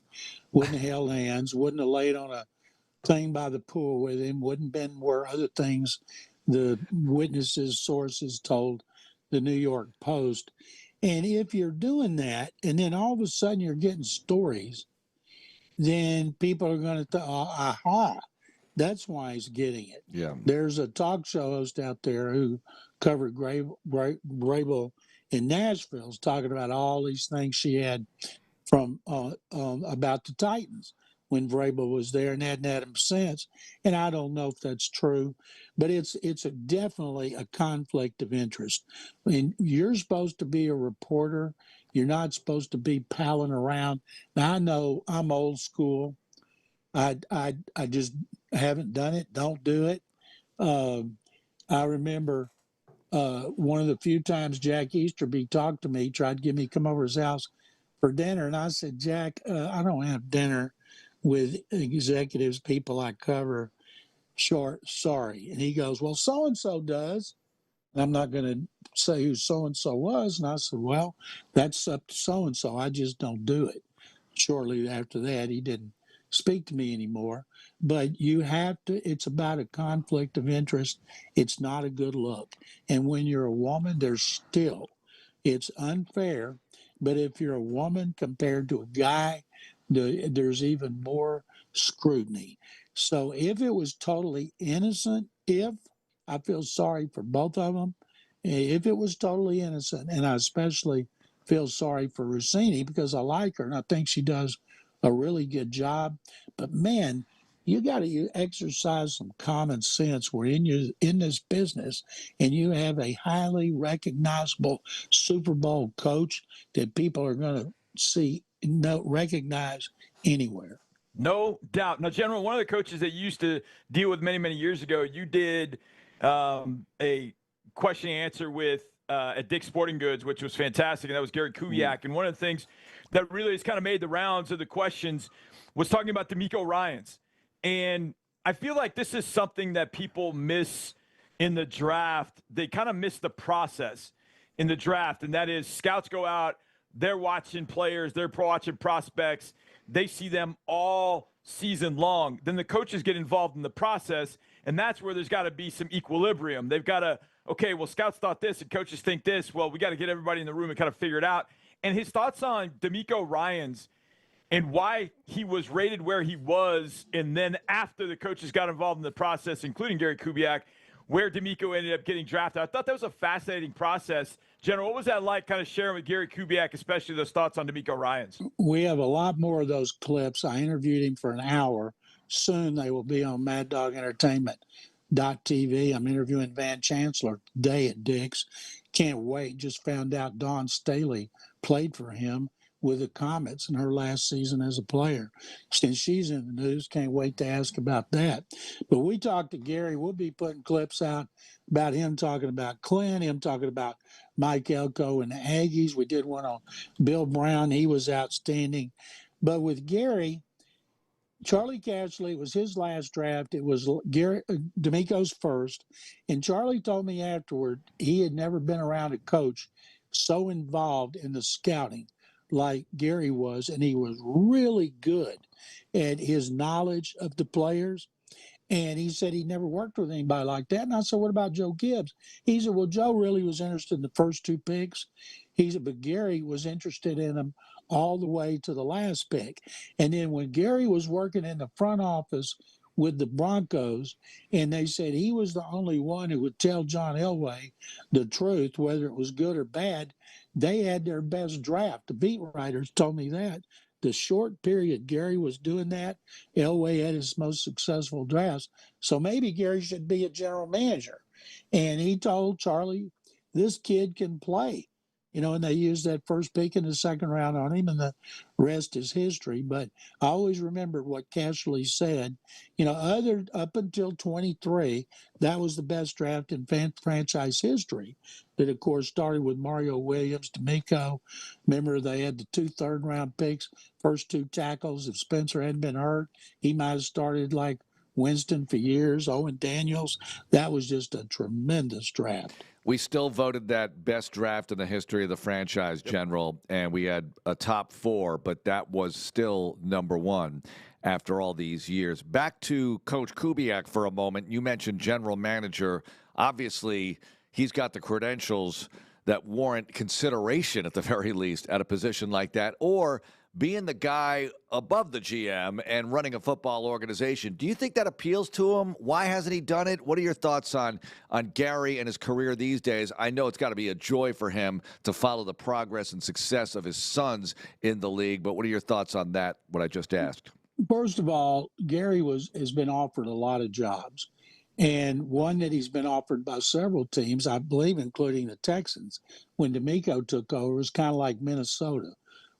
wouldn't have held hands, wouldn't have laid on a thing by the pool with him, wouldn't have been where other things the witnesses, sources told the New York Post. And if you're doing that, and then all of a sudden you're getting stories, then people are going to aha, that's why he's getting it. Yeah. There's a talk show host out there who covered Vrabel in Nashville, talking about all these things she had from about the Titans when Vrabel was there, and hadn't had him since. And I don't know if that's true, but it's definitely a conflict of interest. I mean, you're supposed to be a reporter. You're not supposed to be palling around. Now, I know I'm old school. I just haven't done it. Don't do it. I remember one of the few times Jack Easterby talked to me, tried to get me to come over his house for dinner. And I said, Jack, I don't have dinner with executives, people I cover. Sorry. And he goes, well, so-and-so does. And I'm not going to say who so-and-so was. And I said, well, that's up to so-and-so. I just don't do it. Shortly after that, he didn't speak to me anymore. But you have to, it's about a conflict of interest. It's not a good look. And when you're a woman, it's unfair. But if you're a woman compared to a guy, there's even more scrutiny. So if it was totally innocent, I feel sorry for both of them. If it was totally innocent, and I especially feel sorry for Russini because I like her and I think she does a really good job. But man, you got to exercise some common sense. We're in this business, and you have a highly recognizable Super Bowl coach that people are going to recognize anywhere. No doubt. Now, General, one of the coaches that you used to deal with many, many years ago, you did a question and answer with at Dick's Sporting Goods, which was fantastic, and that was Gary Kubiak. And one of the things that really has kind of made the rounds of the questions was talking about D'Amico Ryans. And I feel like this is something that people miss in the draft. They kind of miss the process. in the draft, and that is scouts go out, they're watching players, they're watching prospects, they see them all season long. Then the coaches get involved in the process, and that's where there's got to be some equilibrium. They've got to, okay, well, scouts thought this and coaches think this. Well, we got to get everybody in the room and kind of figure it out. And his thoughts on D'Amico Ryans and why he was rated where he was, and then after the coaches got involved in the process, including Gary Kubiak, where D'Amico ended up getting drafted. I thought that was a fascinating process. General, what was that like, kind of sharing with Gary Kubiak, especially those thoughts on D'Amico Ryans? We have a lot more of those clips. I interviewed him for an hour. Soon they will be on Mad Dog Entertainment.tv. I'm interviewing Van Chancellor today at Dick's. Can't wait. Just found out Dawn Staley played for him with the Comets in her last season as a player. Since she's in the news, can't wait to ask about that. But we talked to Gary. We'll be putting clips out about him talking about Clint, him talking about Mike Elko and the Aggies. We did one on Bill Brown. He was outstanding. But with Gary, Charlie Cashley was his last draft. It was Gary D'Amico's first. And Charlie told me afterward he had never been around a coach so involved in the scouting like Gary was, and he was really good at his knowledge of the players. And he said he never worked with anybody like that. And I said, what about Joe Gibbs? He said, well, Joe really was interested in the first two picks. He said, but Gary was interested in them all the way to the last pick. And then when Gary was working in the front office with the Broncos, and they said he was the only one who would tell John Elway the truth, whether it was good or bad, they had their best draft. The beat writers told me that. The short period Gary was doing that, Elway had his most successful drafts. So maybe Gary should be a general manager. And he told Charlie, this kid can play. And they used that first pick in the second round on him, and the rest is history. But I always remember what Cashley said. Up until 23, that was the best draft in franchise history. That, of course, started with Mario Williams, D'Amico. Remember, they had the 2 third-round picks, first 2 tackles. If Spencer hadn't been hurt, he might have started like Winston for years, Owen Daniels. That was just a tremendous draft. We still voted that best draft in the history of the franchise, General, and we had a top 4, but that was still number 1 after all these years. Back to Coach Kubiak for a moment. You mentioned general manager. Obviously, he's got the credentials that warrant consideration, at the very least, at a position like that, or being the guy above the GM and running a football organization. Do you think that appeals to him? Why hasn't he done it? What are your thoughts on Gary and his career these days? I know it's got to be a joy for him to follow the progress and success of his sons in the league, but what are your thoughts on that, what I just asked? First of all, Gary has been offered a lot of jobs, and one that he's been offered by several teams, I believe, including the Texans. When D'Amico took over, it was kind of like Minnesota,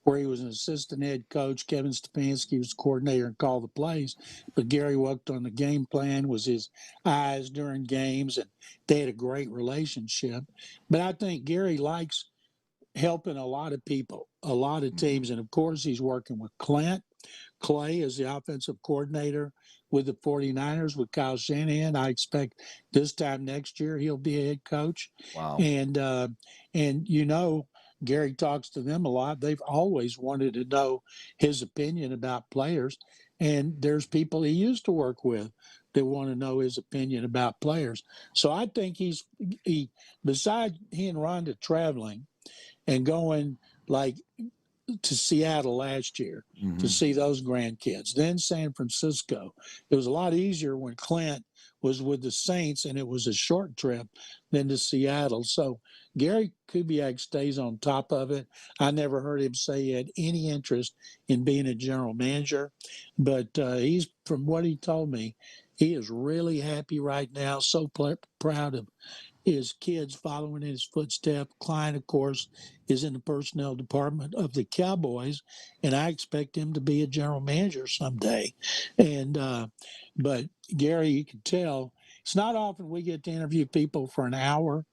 where he was an assistant head coach. Kevin Stefanski was the coordinator and called the plays. But Gary worked on the game plan, was his eyes during games, and they had a great relationship. But I think Gary likes helping a lot of people, a lot of teams. And, of course, he's working with Clint. Clay is the offensive coordinator with the 49ers with Kyle Shanahan. I expect this time next year he'll be a head coach. Wow. And Gary talks to them a lot. They've always wanted to know his opinion about players. And there's people he used to work with that want to know his opinion about players. So I think he besides he and Rhonda traveling and going like to Seattle last year to see those grandkids, then San Francisco. It was a lot easier when Clint was with the Saints and it was a short trip than to Seattle. So Gary Kubiak stays on top of it. I never heard him say he had any interest in being a general manager, but he's, from what he told me, he is really happy right now, so proud of his kids following in his footsteps. Klein, of course, is in the personnel department of the Cowboys, and I expect him to be a general manager someday. And but Gary, you can tell, it's not often we get to interview people for an hour,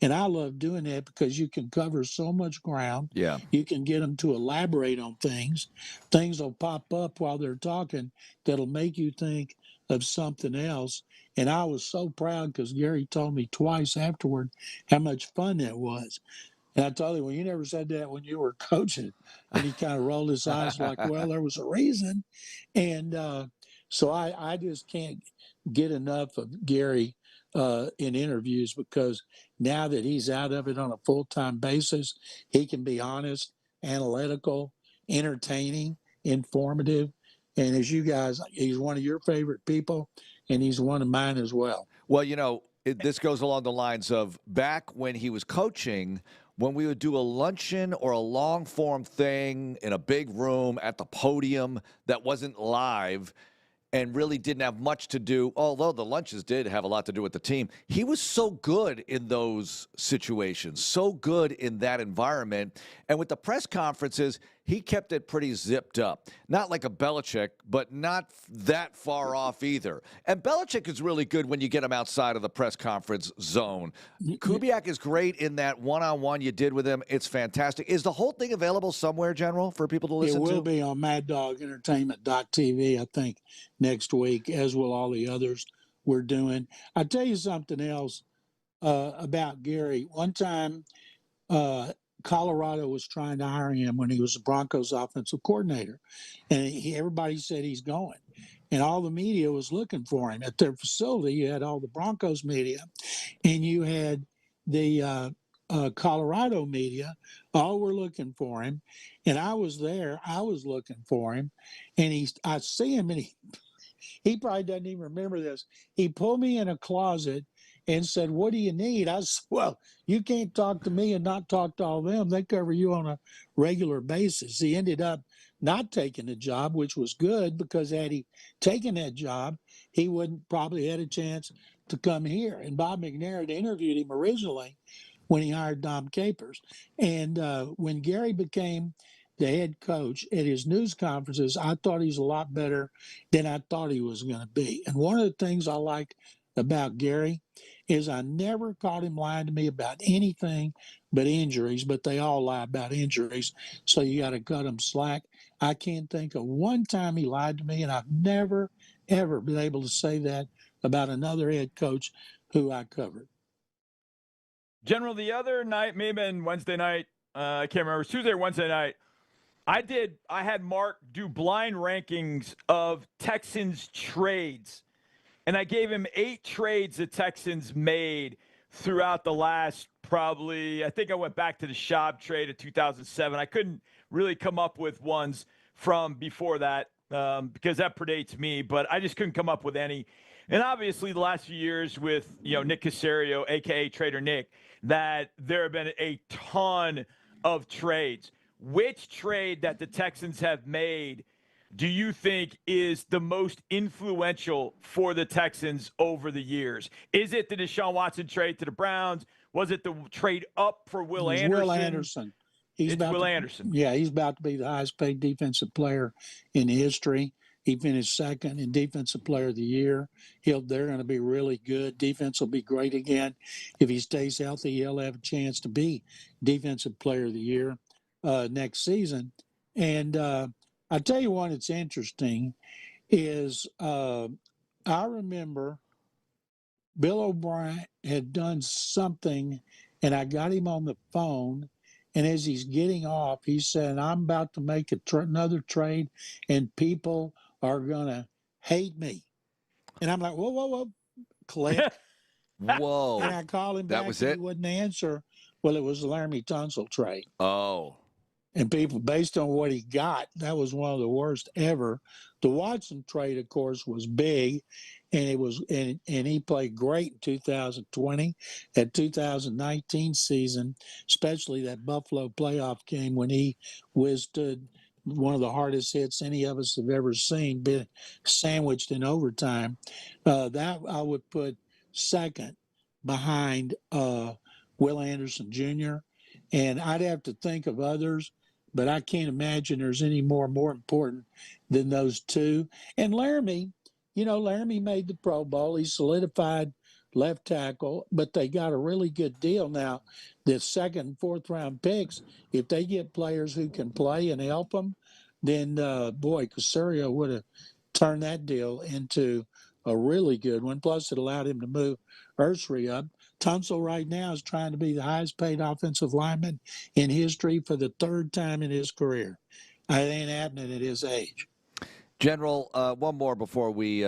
and I love doing that because you can cover so much ground. Yeah. You can get them to elaborate on things. Things will pop up while they're talking that'll make you think of something else. And I was so proud because Gary told me twice afterward how much fun that was. And I told him, well, you never said that when you were coaching. And he kind of rolled his eyes like, well, there was a reason. And so I just can't get enough of Gary in interviews, because now that he's out of it on a full-time basis, he can be honest, analytical, entertaining, informative. And as you guys, he's one of your favorite people, and he's one of mine as well. Well, this goes along the lines of back when he was coaching, when we would do a luncheon or a long-form thing in a big room at the podium that wasn't live and really didn't have much to do, although the lunches did have a lot to do with the team. He was so good in those situations, so good in that environment. And with the press conferences, he kept it pretty zipped up. Not like a Belichick, but not that far off either. And Belichick is really good when you get him outside of the press conference zone. Kubiak is great in that one-on-one you did with him. It's fantastic. Is the whole thing available somewhere, General, for people to listen to? It will be on MadDogEntertainment.tv, I think, next week, as will all the others we're doing. I'll tell you something else about Gary. One time, Colorado was trying to hire him when he was the Broncos offensive coordinator. And everybody said he's going. And all the media was looking for him. At their facility, you had all the Broncos media, and you had the Colorado media. All were looking for him. And I was there. I was looking for him. And I see him, and he probably doesn't even remember this. He pulled me in a closet and said, "What do you need?" I said, "Well, you can't talk to me and not talk to all of them. They cover you on a regular basis." He ended up not taking the job, which was good, because had he taken that job, he wouldn't probably had a chance to come here. And Bob McNair had interviewed him originally when he hired Dom Capers. And when Gary became the head coach at his news conferences, I thought he was a lot better than I thought he was going to be. And one of the things I like about Gary is I never caught him lying to me about anything but injuries, but they all lie about injuries, so you got to cut him slack. I can't think of one time he lied to me, and I've never, ever been able to say that about another head coach who I covered. General, the other night, maybe on Wednesday night, I can't remember, Tuesday or Wednesday night, I had Mark do blind rankings of Texans trades. And I gave him 8 trades the Texans made throughout the last I think I went back to the Schaub trade of 2007. I couldn't really come up with ones from before that because that predates me, but I just couldn't come up with any. And obviously the last few years with, Nick Caserio, a.k.a. Trader Nick, that there have been a ton of trades. Which trade that the Texans have made do you think is the most influential for the Texans over the years? Is it the Deshaun Watson trade to the Browns? Was it the trade up for Will Anderson? Will Anderson. Anderson. Yeah, he's about to be the highest paid defensive player in history. He finished second in Defensive Player of the Year. They're going to be really good. Defense will be great again. If he stays healthy, he'll have a chance to be Defensive Player of the Year next season. And I'll tell you one that's interesting is I remember Bill O'Brien had done something, and I got him on the phone, and as he's getting off, he said, "I'm about to make another trade, and people are going to hate me." And I'm like, whoa, click. Whoa. And I called him back, that was and it? he wouldn't answer. Well, it was the Laramie Tunsil trade. Oh. And people, based on what he got, that was one of the worst ever. The Watson trade, of course, was big, and it was, and he played great in 2020. That 2019 season, especially that Buffalo playoff game when he withstood one of the hardest hits any of us have ever seen, been sandwiched in overtime. That I would put second behind Will Anderson Jr., and I'd have to think of others, but I can't imagine there's any more important than those two. And Laramie, Laramie made the Pro Bowl. He solidified left tackle, but they got a really good deal now. The second and fourth round picks, if they get players who can play and help them, then, Caserio would have turned that deal into a really good one. Plus, it allowed him to move Ursary up. Tunsil right now is trying to be the highest paid offensive lineman in history for the third time in his career. It ain't happening at his age. General, one more before we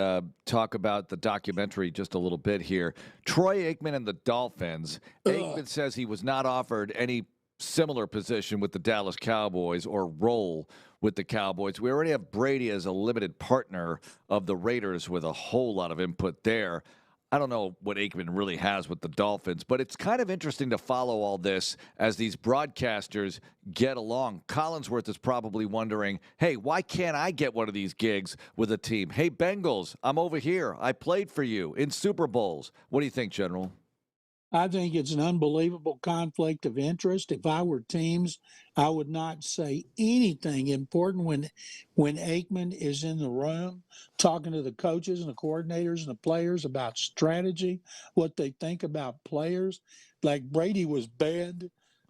talk about the documentary just a little bit here. Troy Aikman and the Dolphins. Aikman says he was not offered any similar position with the Dallas Cowboys or role with the Cowboys. We already have Brady as a limited partner of the Raiders with a whole lot of input there. I don't know what Aikman really has with the Dolphins, but it's kind of interesting to follow all this as these broadcasters get along. Collinsworth is probably wondering, hey, why can't I get one of these gigs with a team? Hey, Bengals, I'm over here. I played for you in Super Bowls. What do you think, General? I think it's an unbelievable conflict of interest. If I were teams, I would not say anything important when Aikman is in the room talking to the coaches and the coordinators and the players about strategy, what they think about players. Like Brady was banned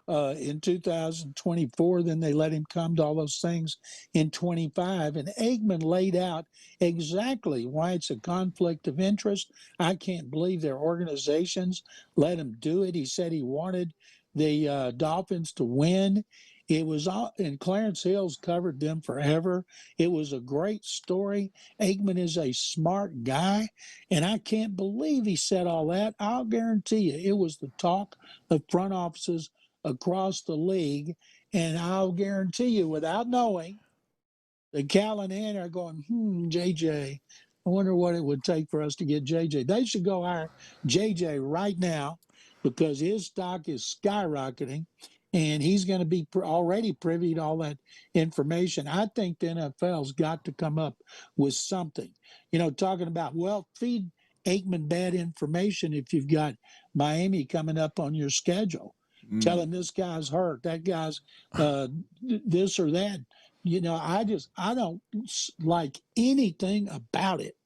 in 2024, then they let him come to all those things in 25. And Aikman laid out exactly why it's a conflict of interest. I can't believe their organizations let him do it. He said he wanted the Dolphins to win. It was all, and Clarence Hill's covered them forever. It was a great story. Aikman is a smart guy, and I can't believe he said all that. I'll guarantee you it was the talk of front offices across the league, and I'll guarantee you, without knowing, the Cal and Ann are going, JJ, I wonder what it would take for us to get JJ. They should go hire JJ right now because his stock is skyrocketing, and he's going to be already privy to all that information. I think the NFL's got to come up with something. You know, talking about, well, feed Aikman bad information if you've got Miami coming up on your schedule. Tell him this guy's hurt, that guy's this or that. You know, I don't like anything about it.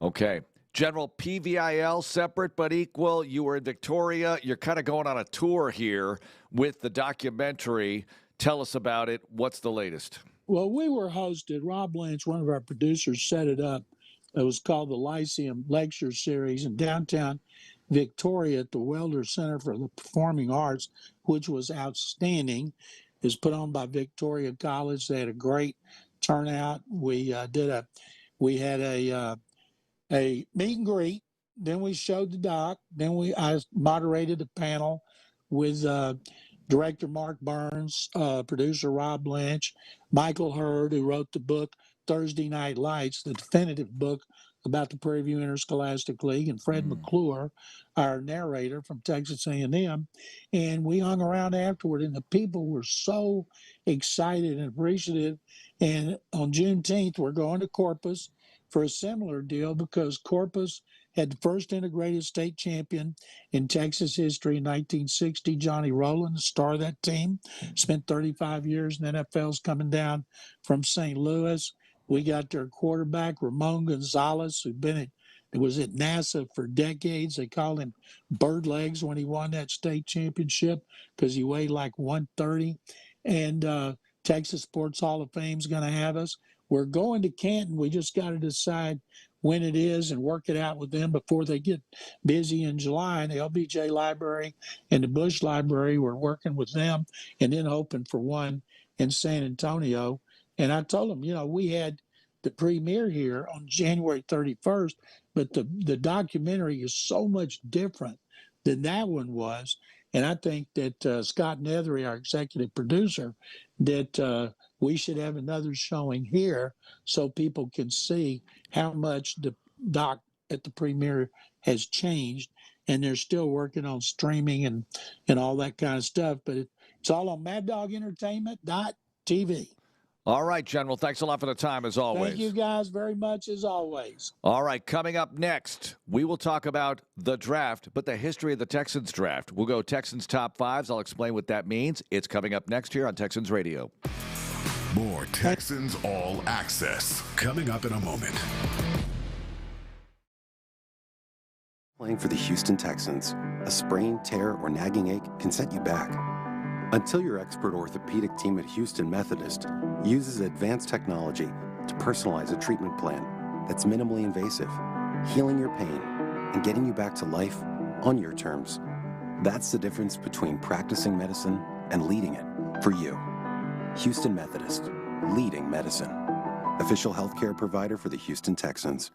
Okay. General, PVIL, separate but equal. You were in Victoria. You're kind of going on a tour here with the documentary. Tell us about it. What's the latest? Well, we were hosted. Rob Lynch, one of our producers, set it up. It was called the Lyceum Lecture Series in downtown Victoria at the Welder Center for the Performing Arts, which was outstanding. It was put on by Victoria College. They had a great turnout. We had a meet and greet. Then we showed the doc. Then I moderated a panel with director Mark Burns, producer Rob Lynch, Michael Hurd, who wrote the book Thursday Night Lights, the definitive book about the Prairie View Interscholastic League, and Fred McClure, our narrator from Texas A&M. And we hung around afterward, and the people were so excited and appreciative. And on Juneteenth, we're going to Corpus for a similar deal because Corpus had the first integrated state champion in Texas history in 1960, Johnny Rowland, the star of that team, spent 35 years in the NFL's coming down from St. Louis. We got their quarterback, Ramon Gonzalez, who was at NASA for decades. They called him Bird Legs when he won that state championship because he weighed like 130. And Texas Sports Hall of Fame is going to have us. We're going to Canton. We just got to decide when it is and work it out with them before they get busy in July. And the LBJ Library and the Bush Library, we're working with them and then hoping for one in San Antonio. And I told them, you know, we had the premiere here on January 31st, but the documentary is so much different than that one was. And I think that Scott Nethery, our executive producer, that we should have another showing here so people can see how much the doc at the premiere has changed. And they're still working on streaming and all that kind of stuff. But it's all on MadDogEntertainment.tv. All right, General. Thanks a lot for the time, as always. Thank you guys very much, as always. All right, coming up next, we will talk about the draft, but the history of the Texans draft. We'll go Texans top fives. I'll explain what that means. It's coming up next here on Texans Radio. More Texans All Access coming up in a moment. Playing for the Houston Texans, a sprain, tear, or nagging ache can set you back. Until your expert orthopedic team at Houston Methodist uses advanced technology to personalize a treatment plan that's minimally invasive, healing your pain and getting you back to life on your terms. That's the difference between practicing medicine and leading it for you. Houston Methodist, leading medicine. Official healthcare provider for the Houston Texans.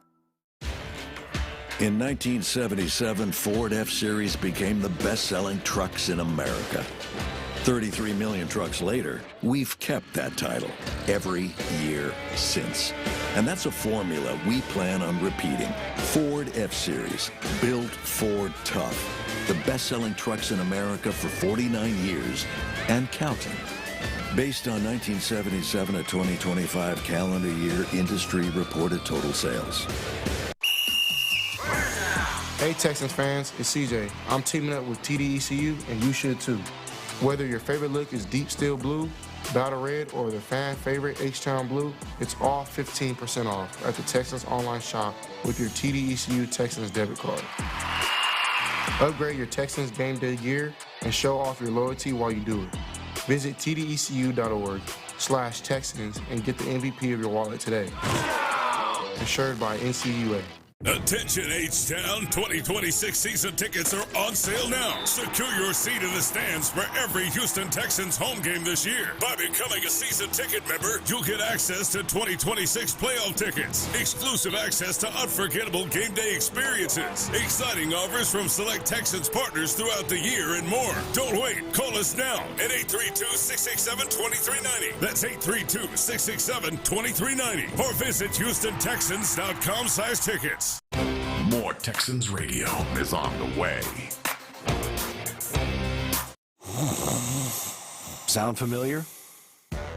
In 1977, Ford F-Series became the best-selling trucks in America. 33 million trucks later, we've kept that title every year since. And that's a formula we plan on repeating. Ford F-Series, built Ford tough. The best-selling trucks in America for 49 years and counting. Based on 1977 to 2025 calendar year industry reported total sales. Hey Texans fans, it's CJ. I'm teaming up with TDECU and you should too. Whether your favorite look is deep steel blue, battle red, or the fan favorite H-Town blue, it's all 15% off at the Texans online shop with your TDECU Texans debit card. Upgrade your Texans game day gear and show off your loyalty while you do it. Visit tdecu.org/Texans and get the MVP of your wallet today. Insured by NCUA. Attention H-Town, 2026 season tickets are on sale now. Secure your seat in the stands for every Houston Texans home game this year. By becoming a season ticket member, you'll get access to 2026 playoff tickets, exclusive access to unforgettable game day experiences, exciting offers from select Texans partners throughout the year, and more. Don't wait. Call us now at 832-667-2390. That's 832-667-2390. Or visit HoustonTexans.com/tickets. More Texans Radio is on the way. Sound familiar?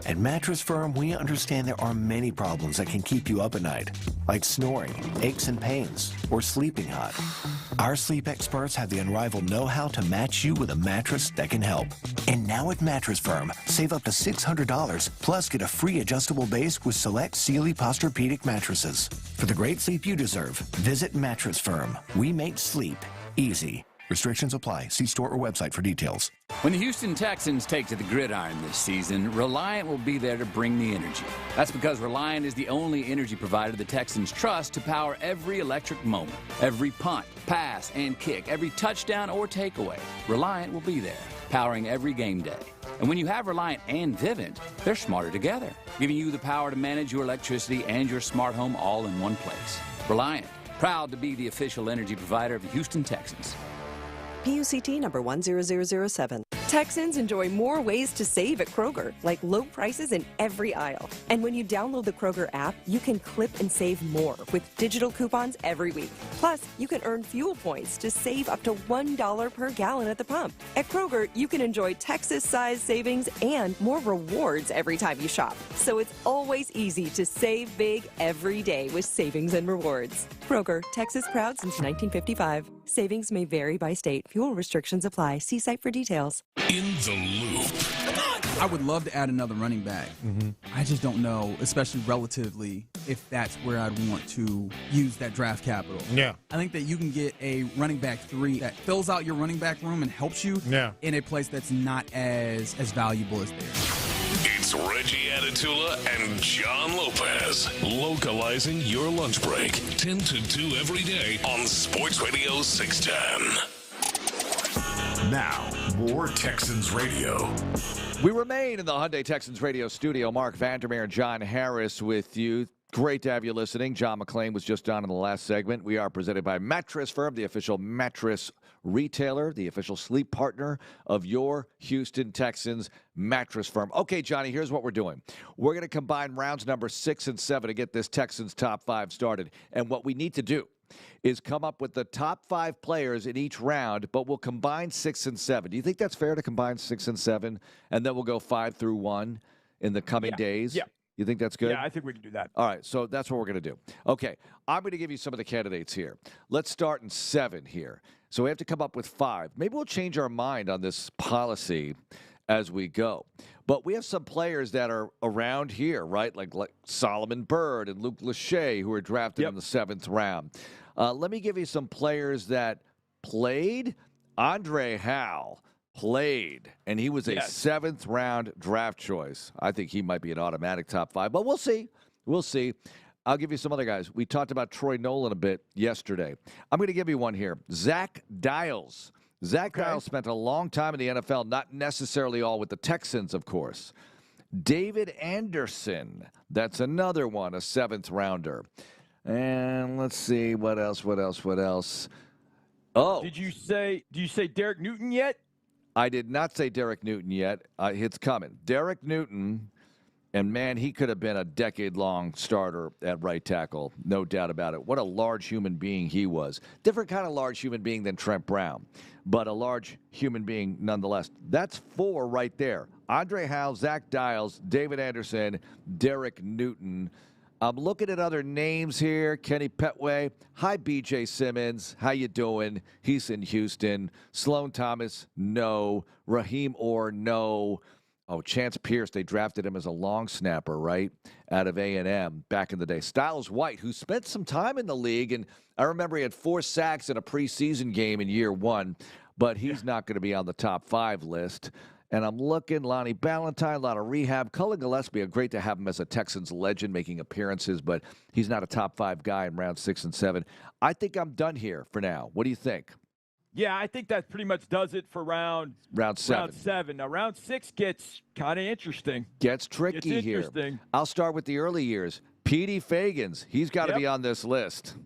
At Mattress Firm, we understand there are many problems that can keep you up at night, like snoring, aches and pains, or sleeping hot. Our sleep experts have the unrivaled know-how to match you with a mattress that can help. And now at Mattress Firm, save up to $600, plus get a free adjustable base with select Sealy Posturepedic mattresses. For the great sleep you deserve, visit Mattress Firm. We make sleep easy. Restrictions apply. See store or website for details. When the Houston Texans take to the gridiron this season, Reliant will be there to bring the energy. That's because Reliant is the only energy provider the Texans trust to power every electric moment, every punt, pass, and kick, every touchdown or takeaway. Reliant will be there, powering every game day. And when you have Reliant and Vivint, they're smarter together, giving you the power to manage your electricity and your smart home all in one place. Reliant, proud to be the official energy provider of the Houston Texans. PUCT number 10007. Texans enjoy more ways to save at Kroger, like low prices in every aisle. And when you download the Kroger app, you can clip and save more with digital coupons every week. Plus, you can earn fuel points to save up to $1 per gallon at the pump. At Kroger, you can enjoy Texas-sized savings and more rewards every time you shop. So it's always easy to save big every day with savings and rewards. Kroger, Texas proud since 1955. Savings may vary by state. Fuel restrictions apply. See site for details. In the loop. I would love to add another running back. I just don't know, especially relatively, if that's where I'd want to use that draft capital. Yeah. I think that you can get a running back 3 that fills out your running back room and helps you in a place that's not as valuable as theirs. It's Reggie Atatula and John Lopez, localizing your lunch break, 10 to 2 every day on Sports Radio 610. Now, more Texans Radio. We remain in the Hyundai Texans radio studio. Mark Vandermeer and John Harris with you. Great to have you listening. John McClain was just on in the last segment. We are presented by Mattress Firm, the official mattress retailer, the official sleep partner of your Houston Texans. Mattress Firm. Okay, Johnny, here's what we're doing. We're going to combine rounds number 6 and 7 to get this Texans top 5 started. And what we need to do is come up with the top 5 players in each round, but we'll combine 6 and 7. Do you think that's fair to combine 6 and 7, and then we'll go 5 through 1 in the coming days? Yeah. You think that's good? Yeah, I think we can do that. All right, so that's what we're going to do. Okay, I'm going to give you some of the candidates here. Let's start in 7 here. So we have to come up with 5. Maybe we'll change our mind on this policy as we go. But we have some players that are around here, right? Like Solomon Byrd and Luke Lachey, who were drafted in the 7th round. Let me give you some players that played. Andre Howell played, and he was a 7th-round draft choice. I think he might be an automatic top 5, but we'll see. We'll see. I'll give you some other guys. We talked about Troy Nolan a bit yesterday. I'm going to give you one here. Zach Dials. Zach Dials spent a long time in the NFL, not necessarily all with the Texans, of course. David Anderson. That's another one, a 7th rounder. And let's see, what else? Oh. Did you say Derek Newton yet? I did not say Derek Newton yet. It's coming. Derek Newton, and man, he could have been a decade-long starter at right tackle, no doubt about it. What a large human being he was. Different kind of large human being than Trent Brown, but a large human being nonetheless. That's 4 right there. Andre Howell, Zach Dials, David Anderson, Derek Newton. I'm looking at other names here. Kenny Petway. Hi, B.J. Simmons. How you doing? He's in Houston. Sloan Thomas, no. Raheem Orr, no. Oh, Chance Pierce, they drafted him as a long snapper, right, out of A&M back in the day. Styles White, who spent some time in the league, and I remember he had 4 sacks in a preseason game in year 1, but he's not going to be on the top 5 list. And I'm looking, Lonnie Ballantyne, a lot of rehab. Cullen Gillespie, great to have him as a Texans legend making appearances, but he's not a top 5 guy in round 6 and 7. I think I'm done here for now. What do you think? Yeah, I think that pretty much does it for round 7. Now, round 6 gets kind of interesting. Gets tricky here. I'll start with the early years. Petey Fagans, he's got to be on this list.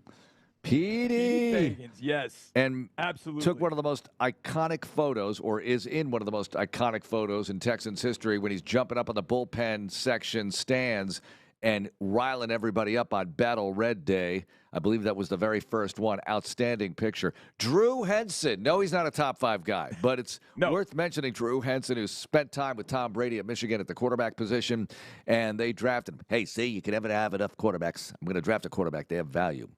Petey Fagans, yes. And absolutely took one of the most iconic photos, or is in one of the most iconic photos in Texans history when he's jumping up on the bullpen section stands and riling everybody up on Battle Red Day. I believe that was the very first one. Outstanding picture. Drew Henson. No, he's not a top 5 guy, but it's worth mentioning Drew Henson, who spent time with Tom Brady at Michigan at the quarterback position, and they drafted him. Hey, see, you can never have enough quarterbacks. I'm going to draft a quarterback. They have value.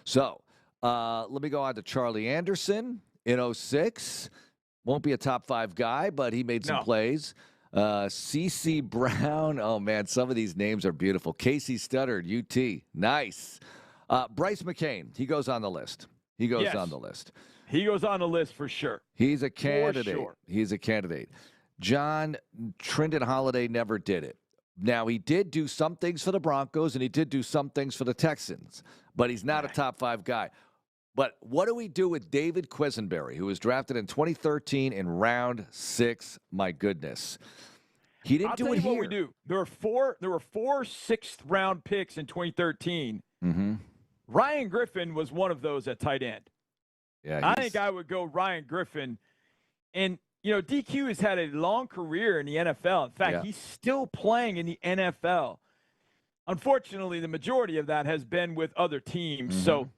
So let me go on to Charlie Anderson in 06. Won't be a top 5 guy, but he made some plays. C.C. Brown. Oh, man, some of these names are beautiful. Casey Studdard, UT. Nice. Bryce McCain. He goes on the list. He goes on the list. He goes on the list for sure. He's a candidate. For sure. He's a candidate. John Trindon Holiday never did it. Now, he did do some things for the Broncos, and he did do some things for the Texans, but he's not a top 5 guy. But what do we do with David Quisenberry, who was drafted in 2013 in round 6? My goodness. He didn't do it here. What we do. There were 4 6th-round picks in 2013. Mm-hmm. Ryan Griffin was one of those at tight end. Yeah, I think I would go Ryan Griffin. And, DQ has had a long career in the NFL. In fact, he's still playing in the NFL. Unfortunately, the majority of that has been with other teams. Mm-hmm. So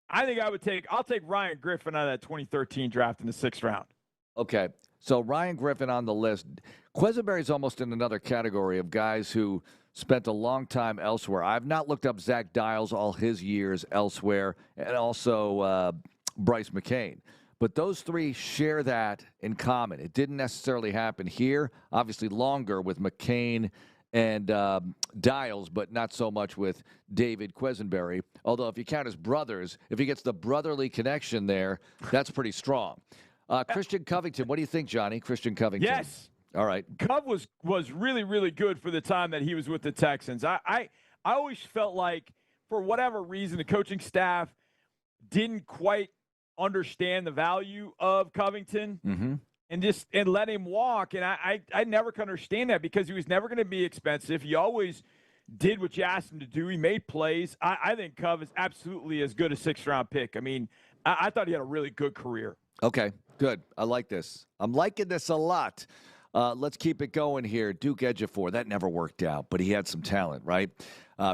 I think I'll take Ryan Griffin out of that 2013 draft in the 6th round. Okay. So Ryan Griffin on the list. Quisenberry's almost in another category of guys who spent a long time elsewhere. I've not looked up Zach Dials all his years elsewhere, and also Bryce McCain. But those 3 share that in common. It didn't necessarily happen here. Obviously longer with McCain and Dials, but not so much with David Quisenberry. Although if you count his brothers, if he gets the brotherly connection there, that's pretty strong. Christian Covington, what do you think, Johnny? Christian Covington. Yes. All right. Cov was really, really good for the time that he was with the Texans. I always felt like, for whatever reason, the coaching staff didn't quite understand the value of Covington and let him walk. And I never could understand that, because he was never going to be expensive. He always did what you asked him to do. He made plays. I think Cov is absolutely as good a 6th-round pick. I mean, I thought he had a really good career. Okay, good. I like this. I'm liking this a lot. Let's keep it going here. Duke Ejiofor, that never worked out, but he had some talent, right?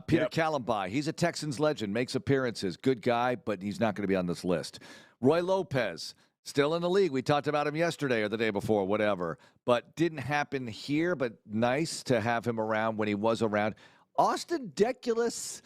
Peter Kalambai, he's a Texans legend, makes appearances. Good guy, but he's not going to be on this list. Roy Lopez, still in the league. We talked about him yesterday or the day before, whatever. But didn't happen here, but nice to have him around when he was around. Austin Deculus,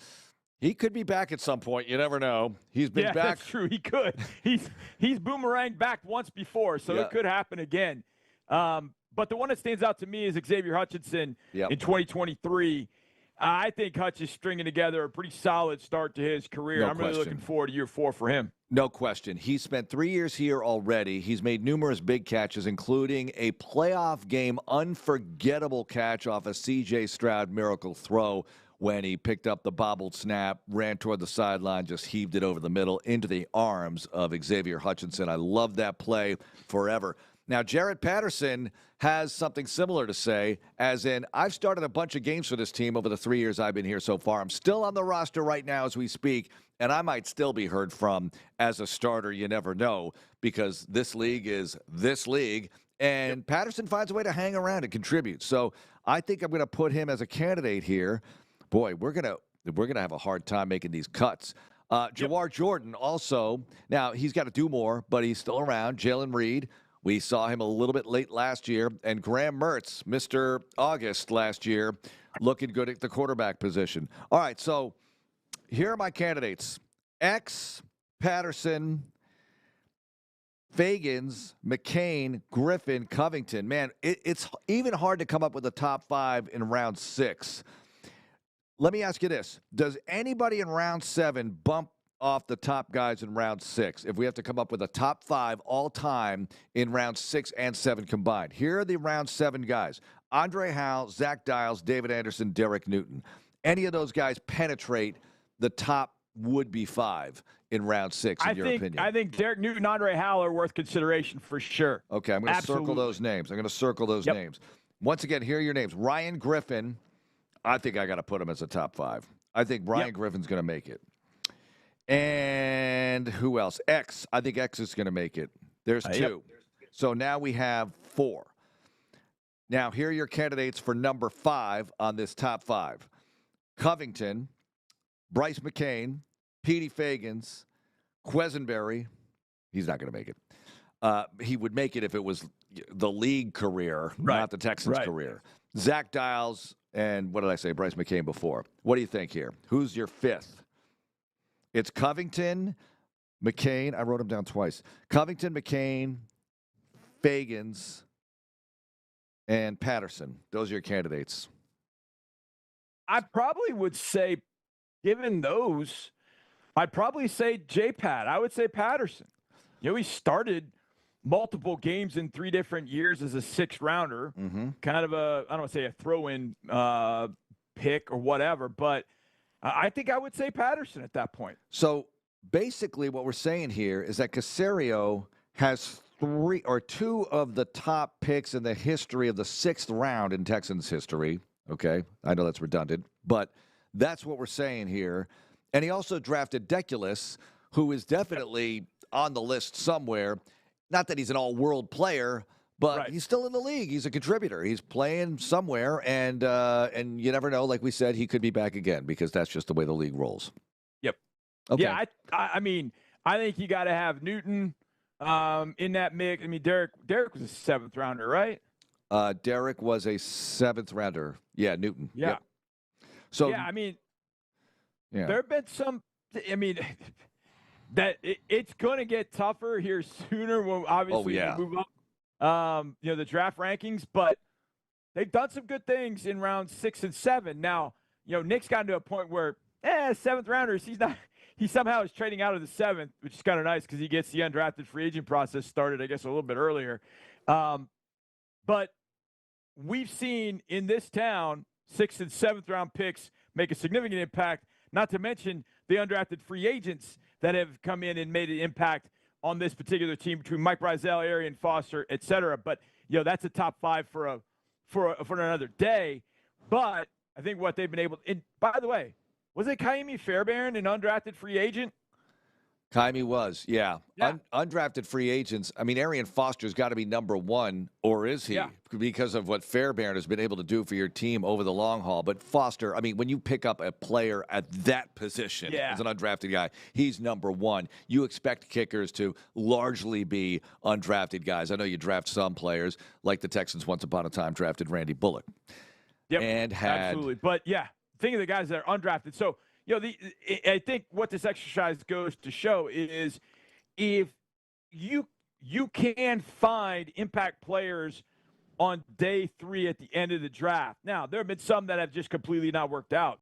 he could be back at some point. You never know. He's been back. That's true. He could. He's boomeranged back once before, so it could happen again. But the one that stands out to me is Xavier Hutchinson in 2023. I think Hutch is stringing together a pretty solid start to his career. I'm really looking forward to year 4 for him. No question. He spent 3 years here already. He's made numerous big catches, including a playoff game unforgettable catch off a C.J. Stroud miracle throw when he picked up the bobbled snap, ran toward the sideline, just heaved it over the middle into the arms of Xavier Hutchinson. I love that play forever. Now, Jared Patterson has something similar to say, as in, I've started a bunch of games for this team over the 3 years I've been here so far. I'm still on the roster right now as we speak, and I might still be heard from as a starter. You never know, because this league is this league, and Patterson finds a way to hang around and contribute. So I think I'm going to put him as a candidate here. Boy, we're gonna have a hard time making these cuts. Jawar Jordan also, now he's got to do more, but he's still around. Jalen Reed, we saw him a little bit late last year. And Graham Mertz, Mr. August last year, looking good at the quarterback position. All right, so here are my candidates. X, Patterson, Fagans, McCain, Griffin, Covington. Man, it's even hard to come up with a top 5 in round 6. Let me ask you this. Does anybody in round 7 bump off the top guys in round 6 if we have to come up with a top 5 all time in round 6 and 7 combined? Here are the round 7 guys: Andre Howell, Zach Dials, David Anderson, Derek Newton. Any of those guys penetrate the top would-be 5 in round 6, in your opinion? I think Derek Newton, Andre Howell are worth consideration for sure. Okay, I'm going to circle those names. Names. Once again, here are your names. Ryan Griffin, I think I got to put him as a top 5. I think Ryan Griffin's going to make it. And who else? X. I think X is going to make it. There's 2. So now we have 4. Now, here are your candidates for number 5 on this top 5. Covington, Bryce McCain, Petey Fagans, Quesenberry. He's not going to make it. He would make it if it was the league career, not the Texans career. Zach Dials, and what did I say? Bryce McCain before. What do you think here? Who's your 5th? It's Covington, McCain. I wrote them down twice. Covington, McCain, Fagans, and Patterson. Those are your candidates. I probably would say, given those, I'd probably say J-Pat. I would say Patterson. You know, he started multiple games in 3 different years as a 6th rounder. Kind of I don't want to say a throw-in pick or whatever, but I think I would say Patterson at that point. So basically what we're saying here is that Caserio has 2 of the top picks in the history of the 6th round in Texans history. Okay, I know that's redundant, but that's what we're saying here. And he also drafted Deculus, who is definitely on the list somewhere. Not that he's an all-world player, but he's still in the league. He's a contributor. He's playing somewhere, and you never know. Like we said, he could be back again because that's just the way the league rolls. Yep. Okay. Yeah, I mean, I think you got to have Newton in that mix. I mean, Derek was a 7th rounder, right? Derek was a 7th rounder. Yeah, Newton. Yeah. Yep. So yeah, I mean, there have been some. I mean, that it's going to get tougher here sooner when obviously we move up. You know, the draft rankings, but they've done some good things in rounds 6 and 7. Now, you know, Nick's gotten to a point where 7th rounders, he somehow is trading out of the 7th, which is kind of nice because he gets the undrafted free agent process started, I guess, a little bit earlier. But we've seen in this town 6th and 7th round picks make a significant impact, not to mention the undrafted free agents that have come in and made an impact on this particular team between Mike Brazel, Arian Foster, et cetera. But, you know, that's a top 5 for another day. But I think what they've been able – and by the way, was it Kaimi Fairbairn, an undrafted free agent? Kaimi was, yeah. Undrafted free agents. I mean, Arian Foster's got to be number 1, or is he? Yeah. Because of what Fairbairn has been able to do for your team over the long haul. But Foster, I mean, when you pick up a player at that position as an undrafted guy, he's number 1. You expect kickers to largely be undrafted guys. I know you draft some players, like the Texans once upon a time drafted Randy Bullock. Yep, and absolutely. But, yeah, think of the guys that are undrafted. So, you know, I think what this exercise goes to show is if you can find impact players on day 3 at the end of the draft. Now, there have been some that have just completely not worked out.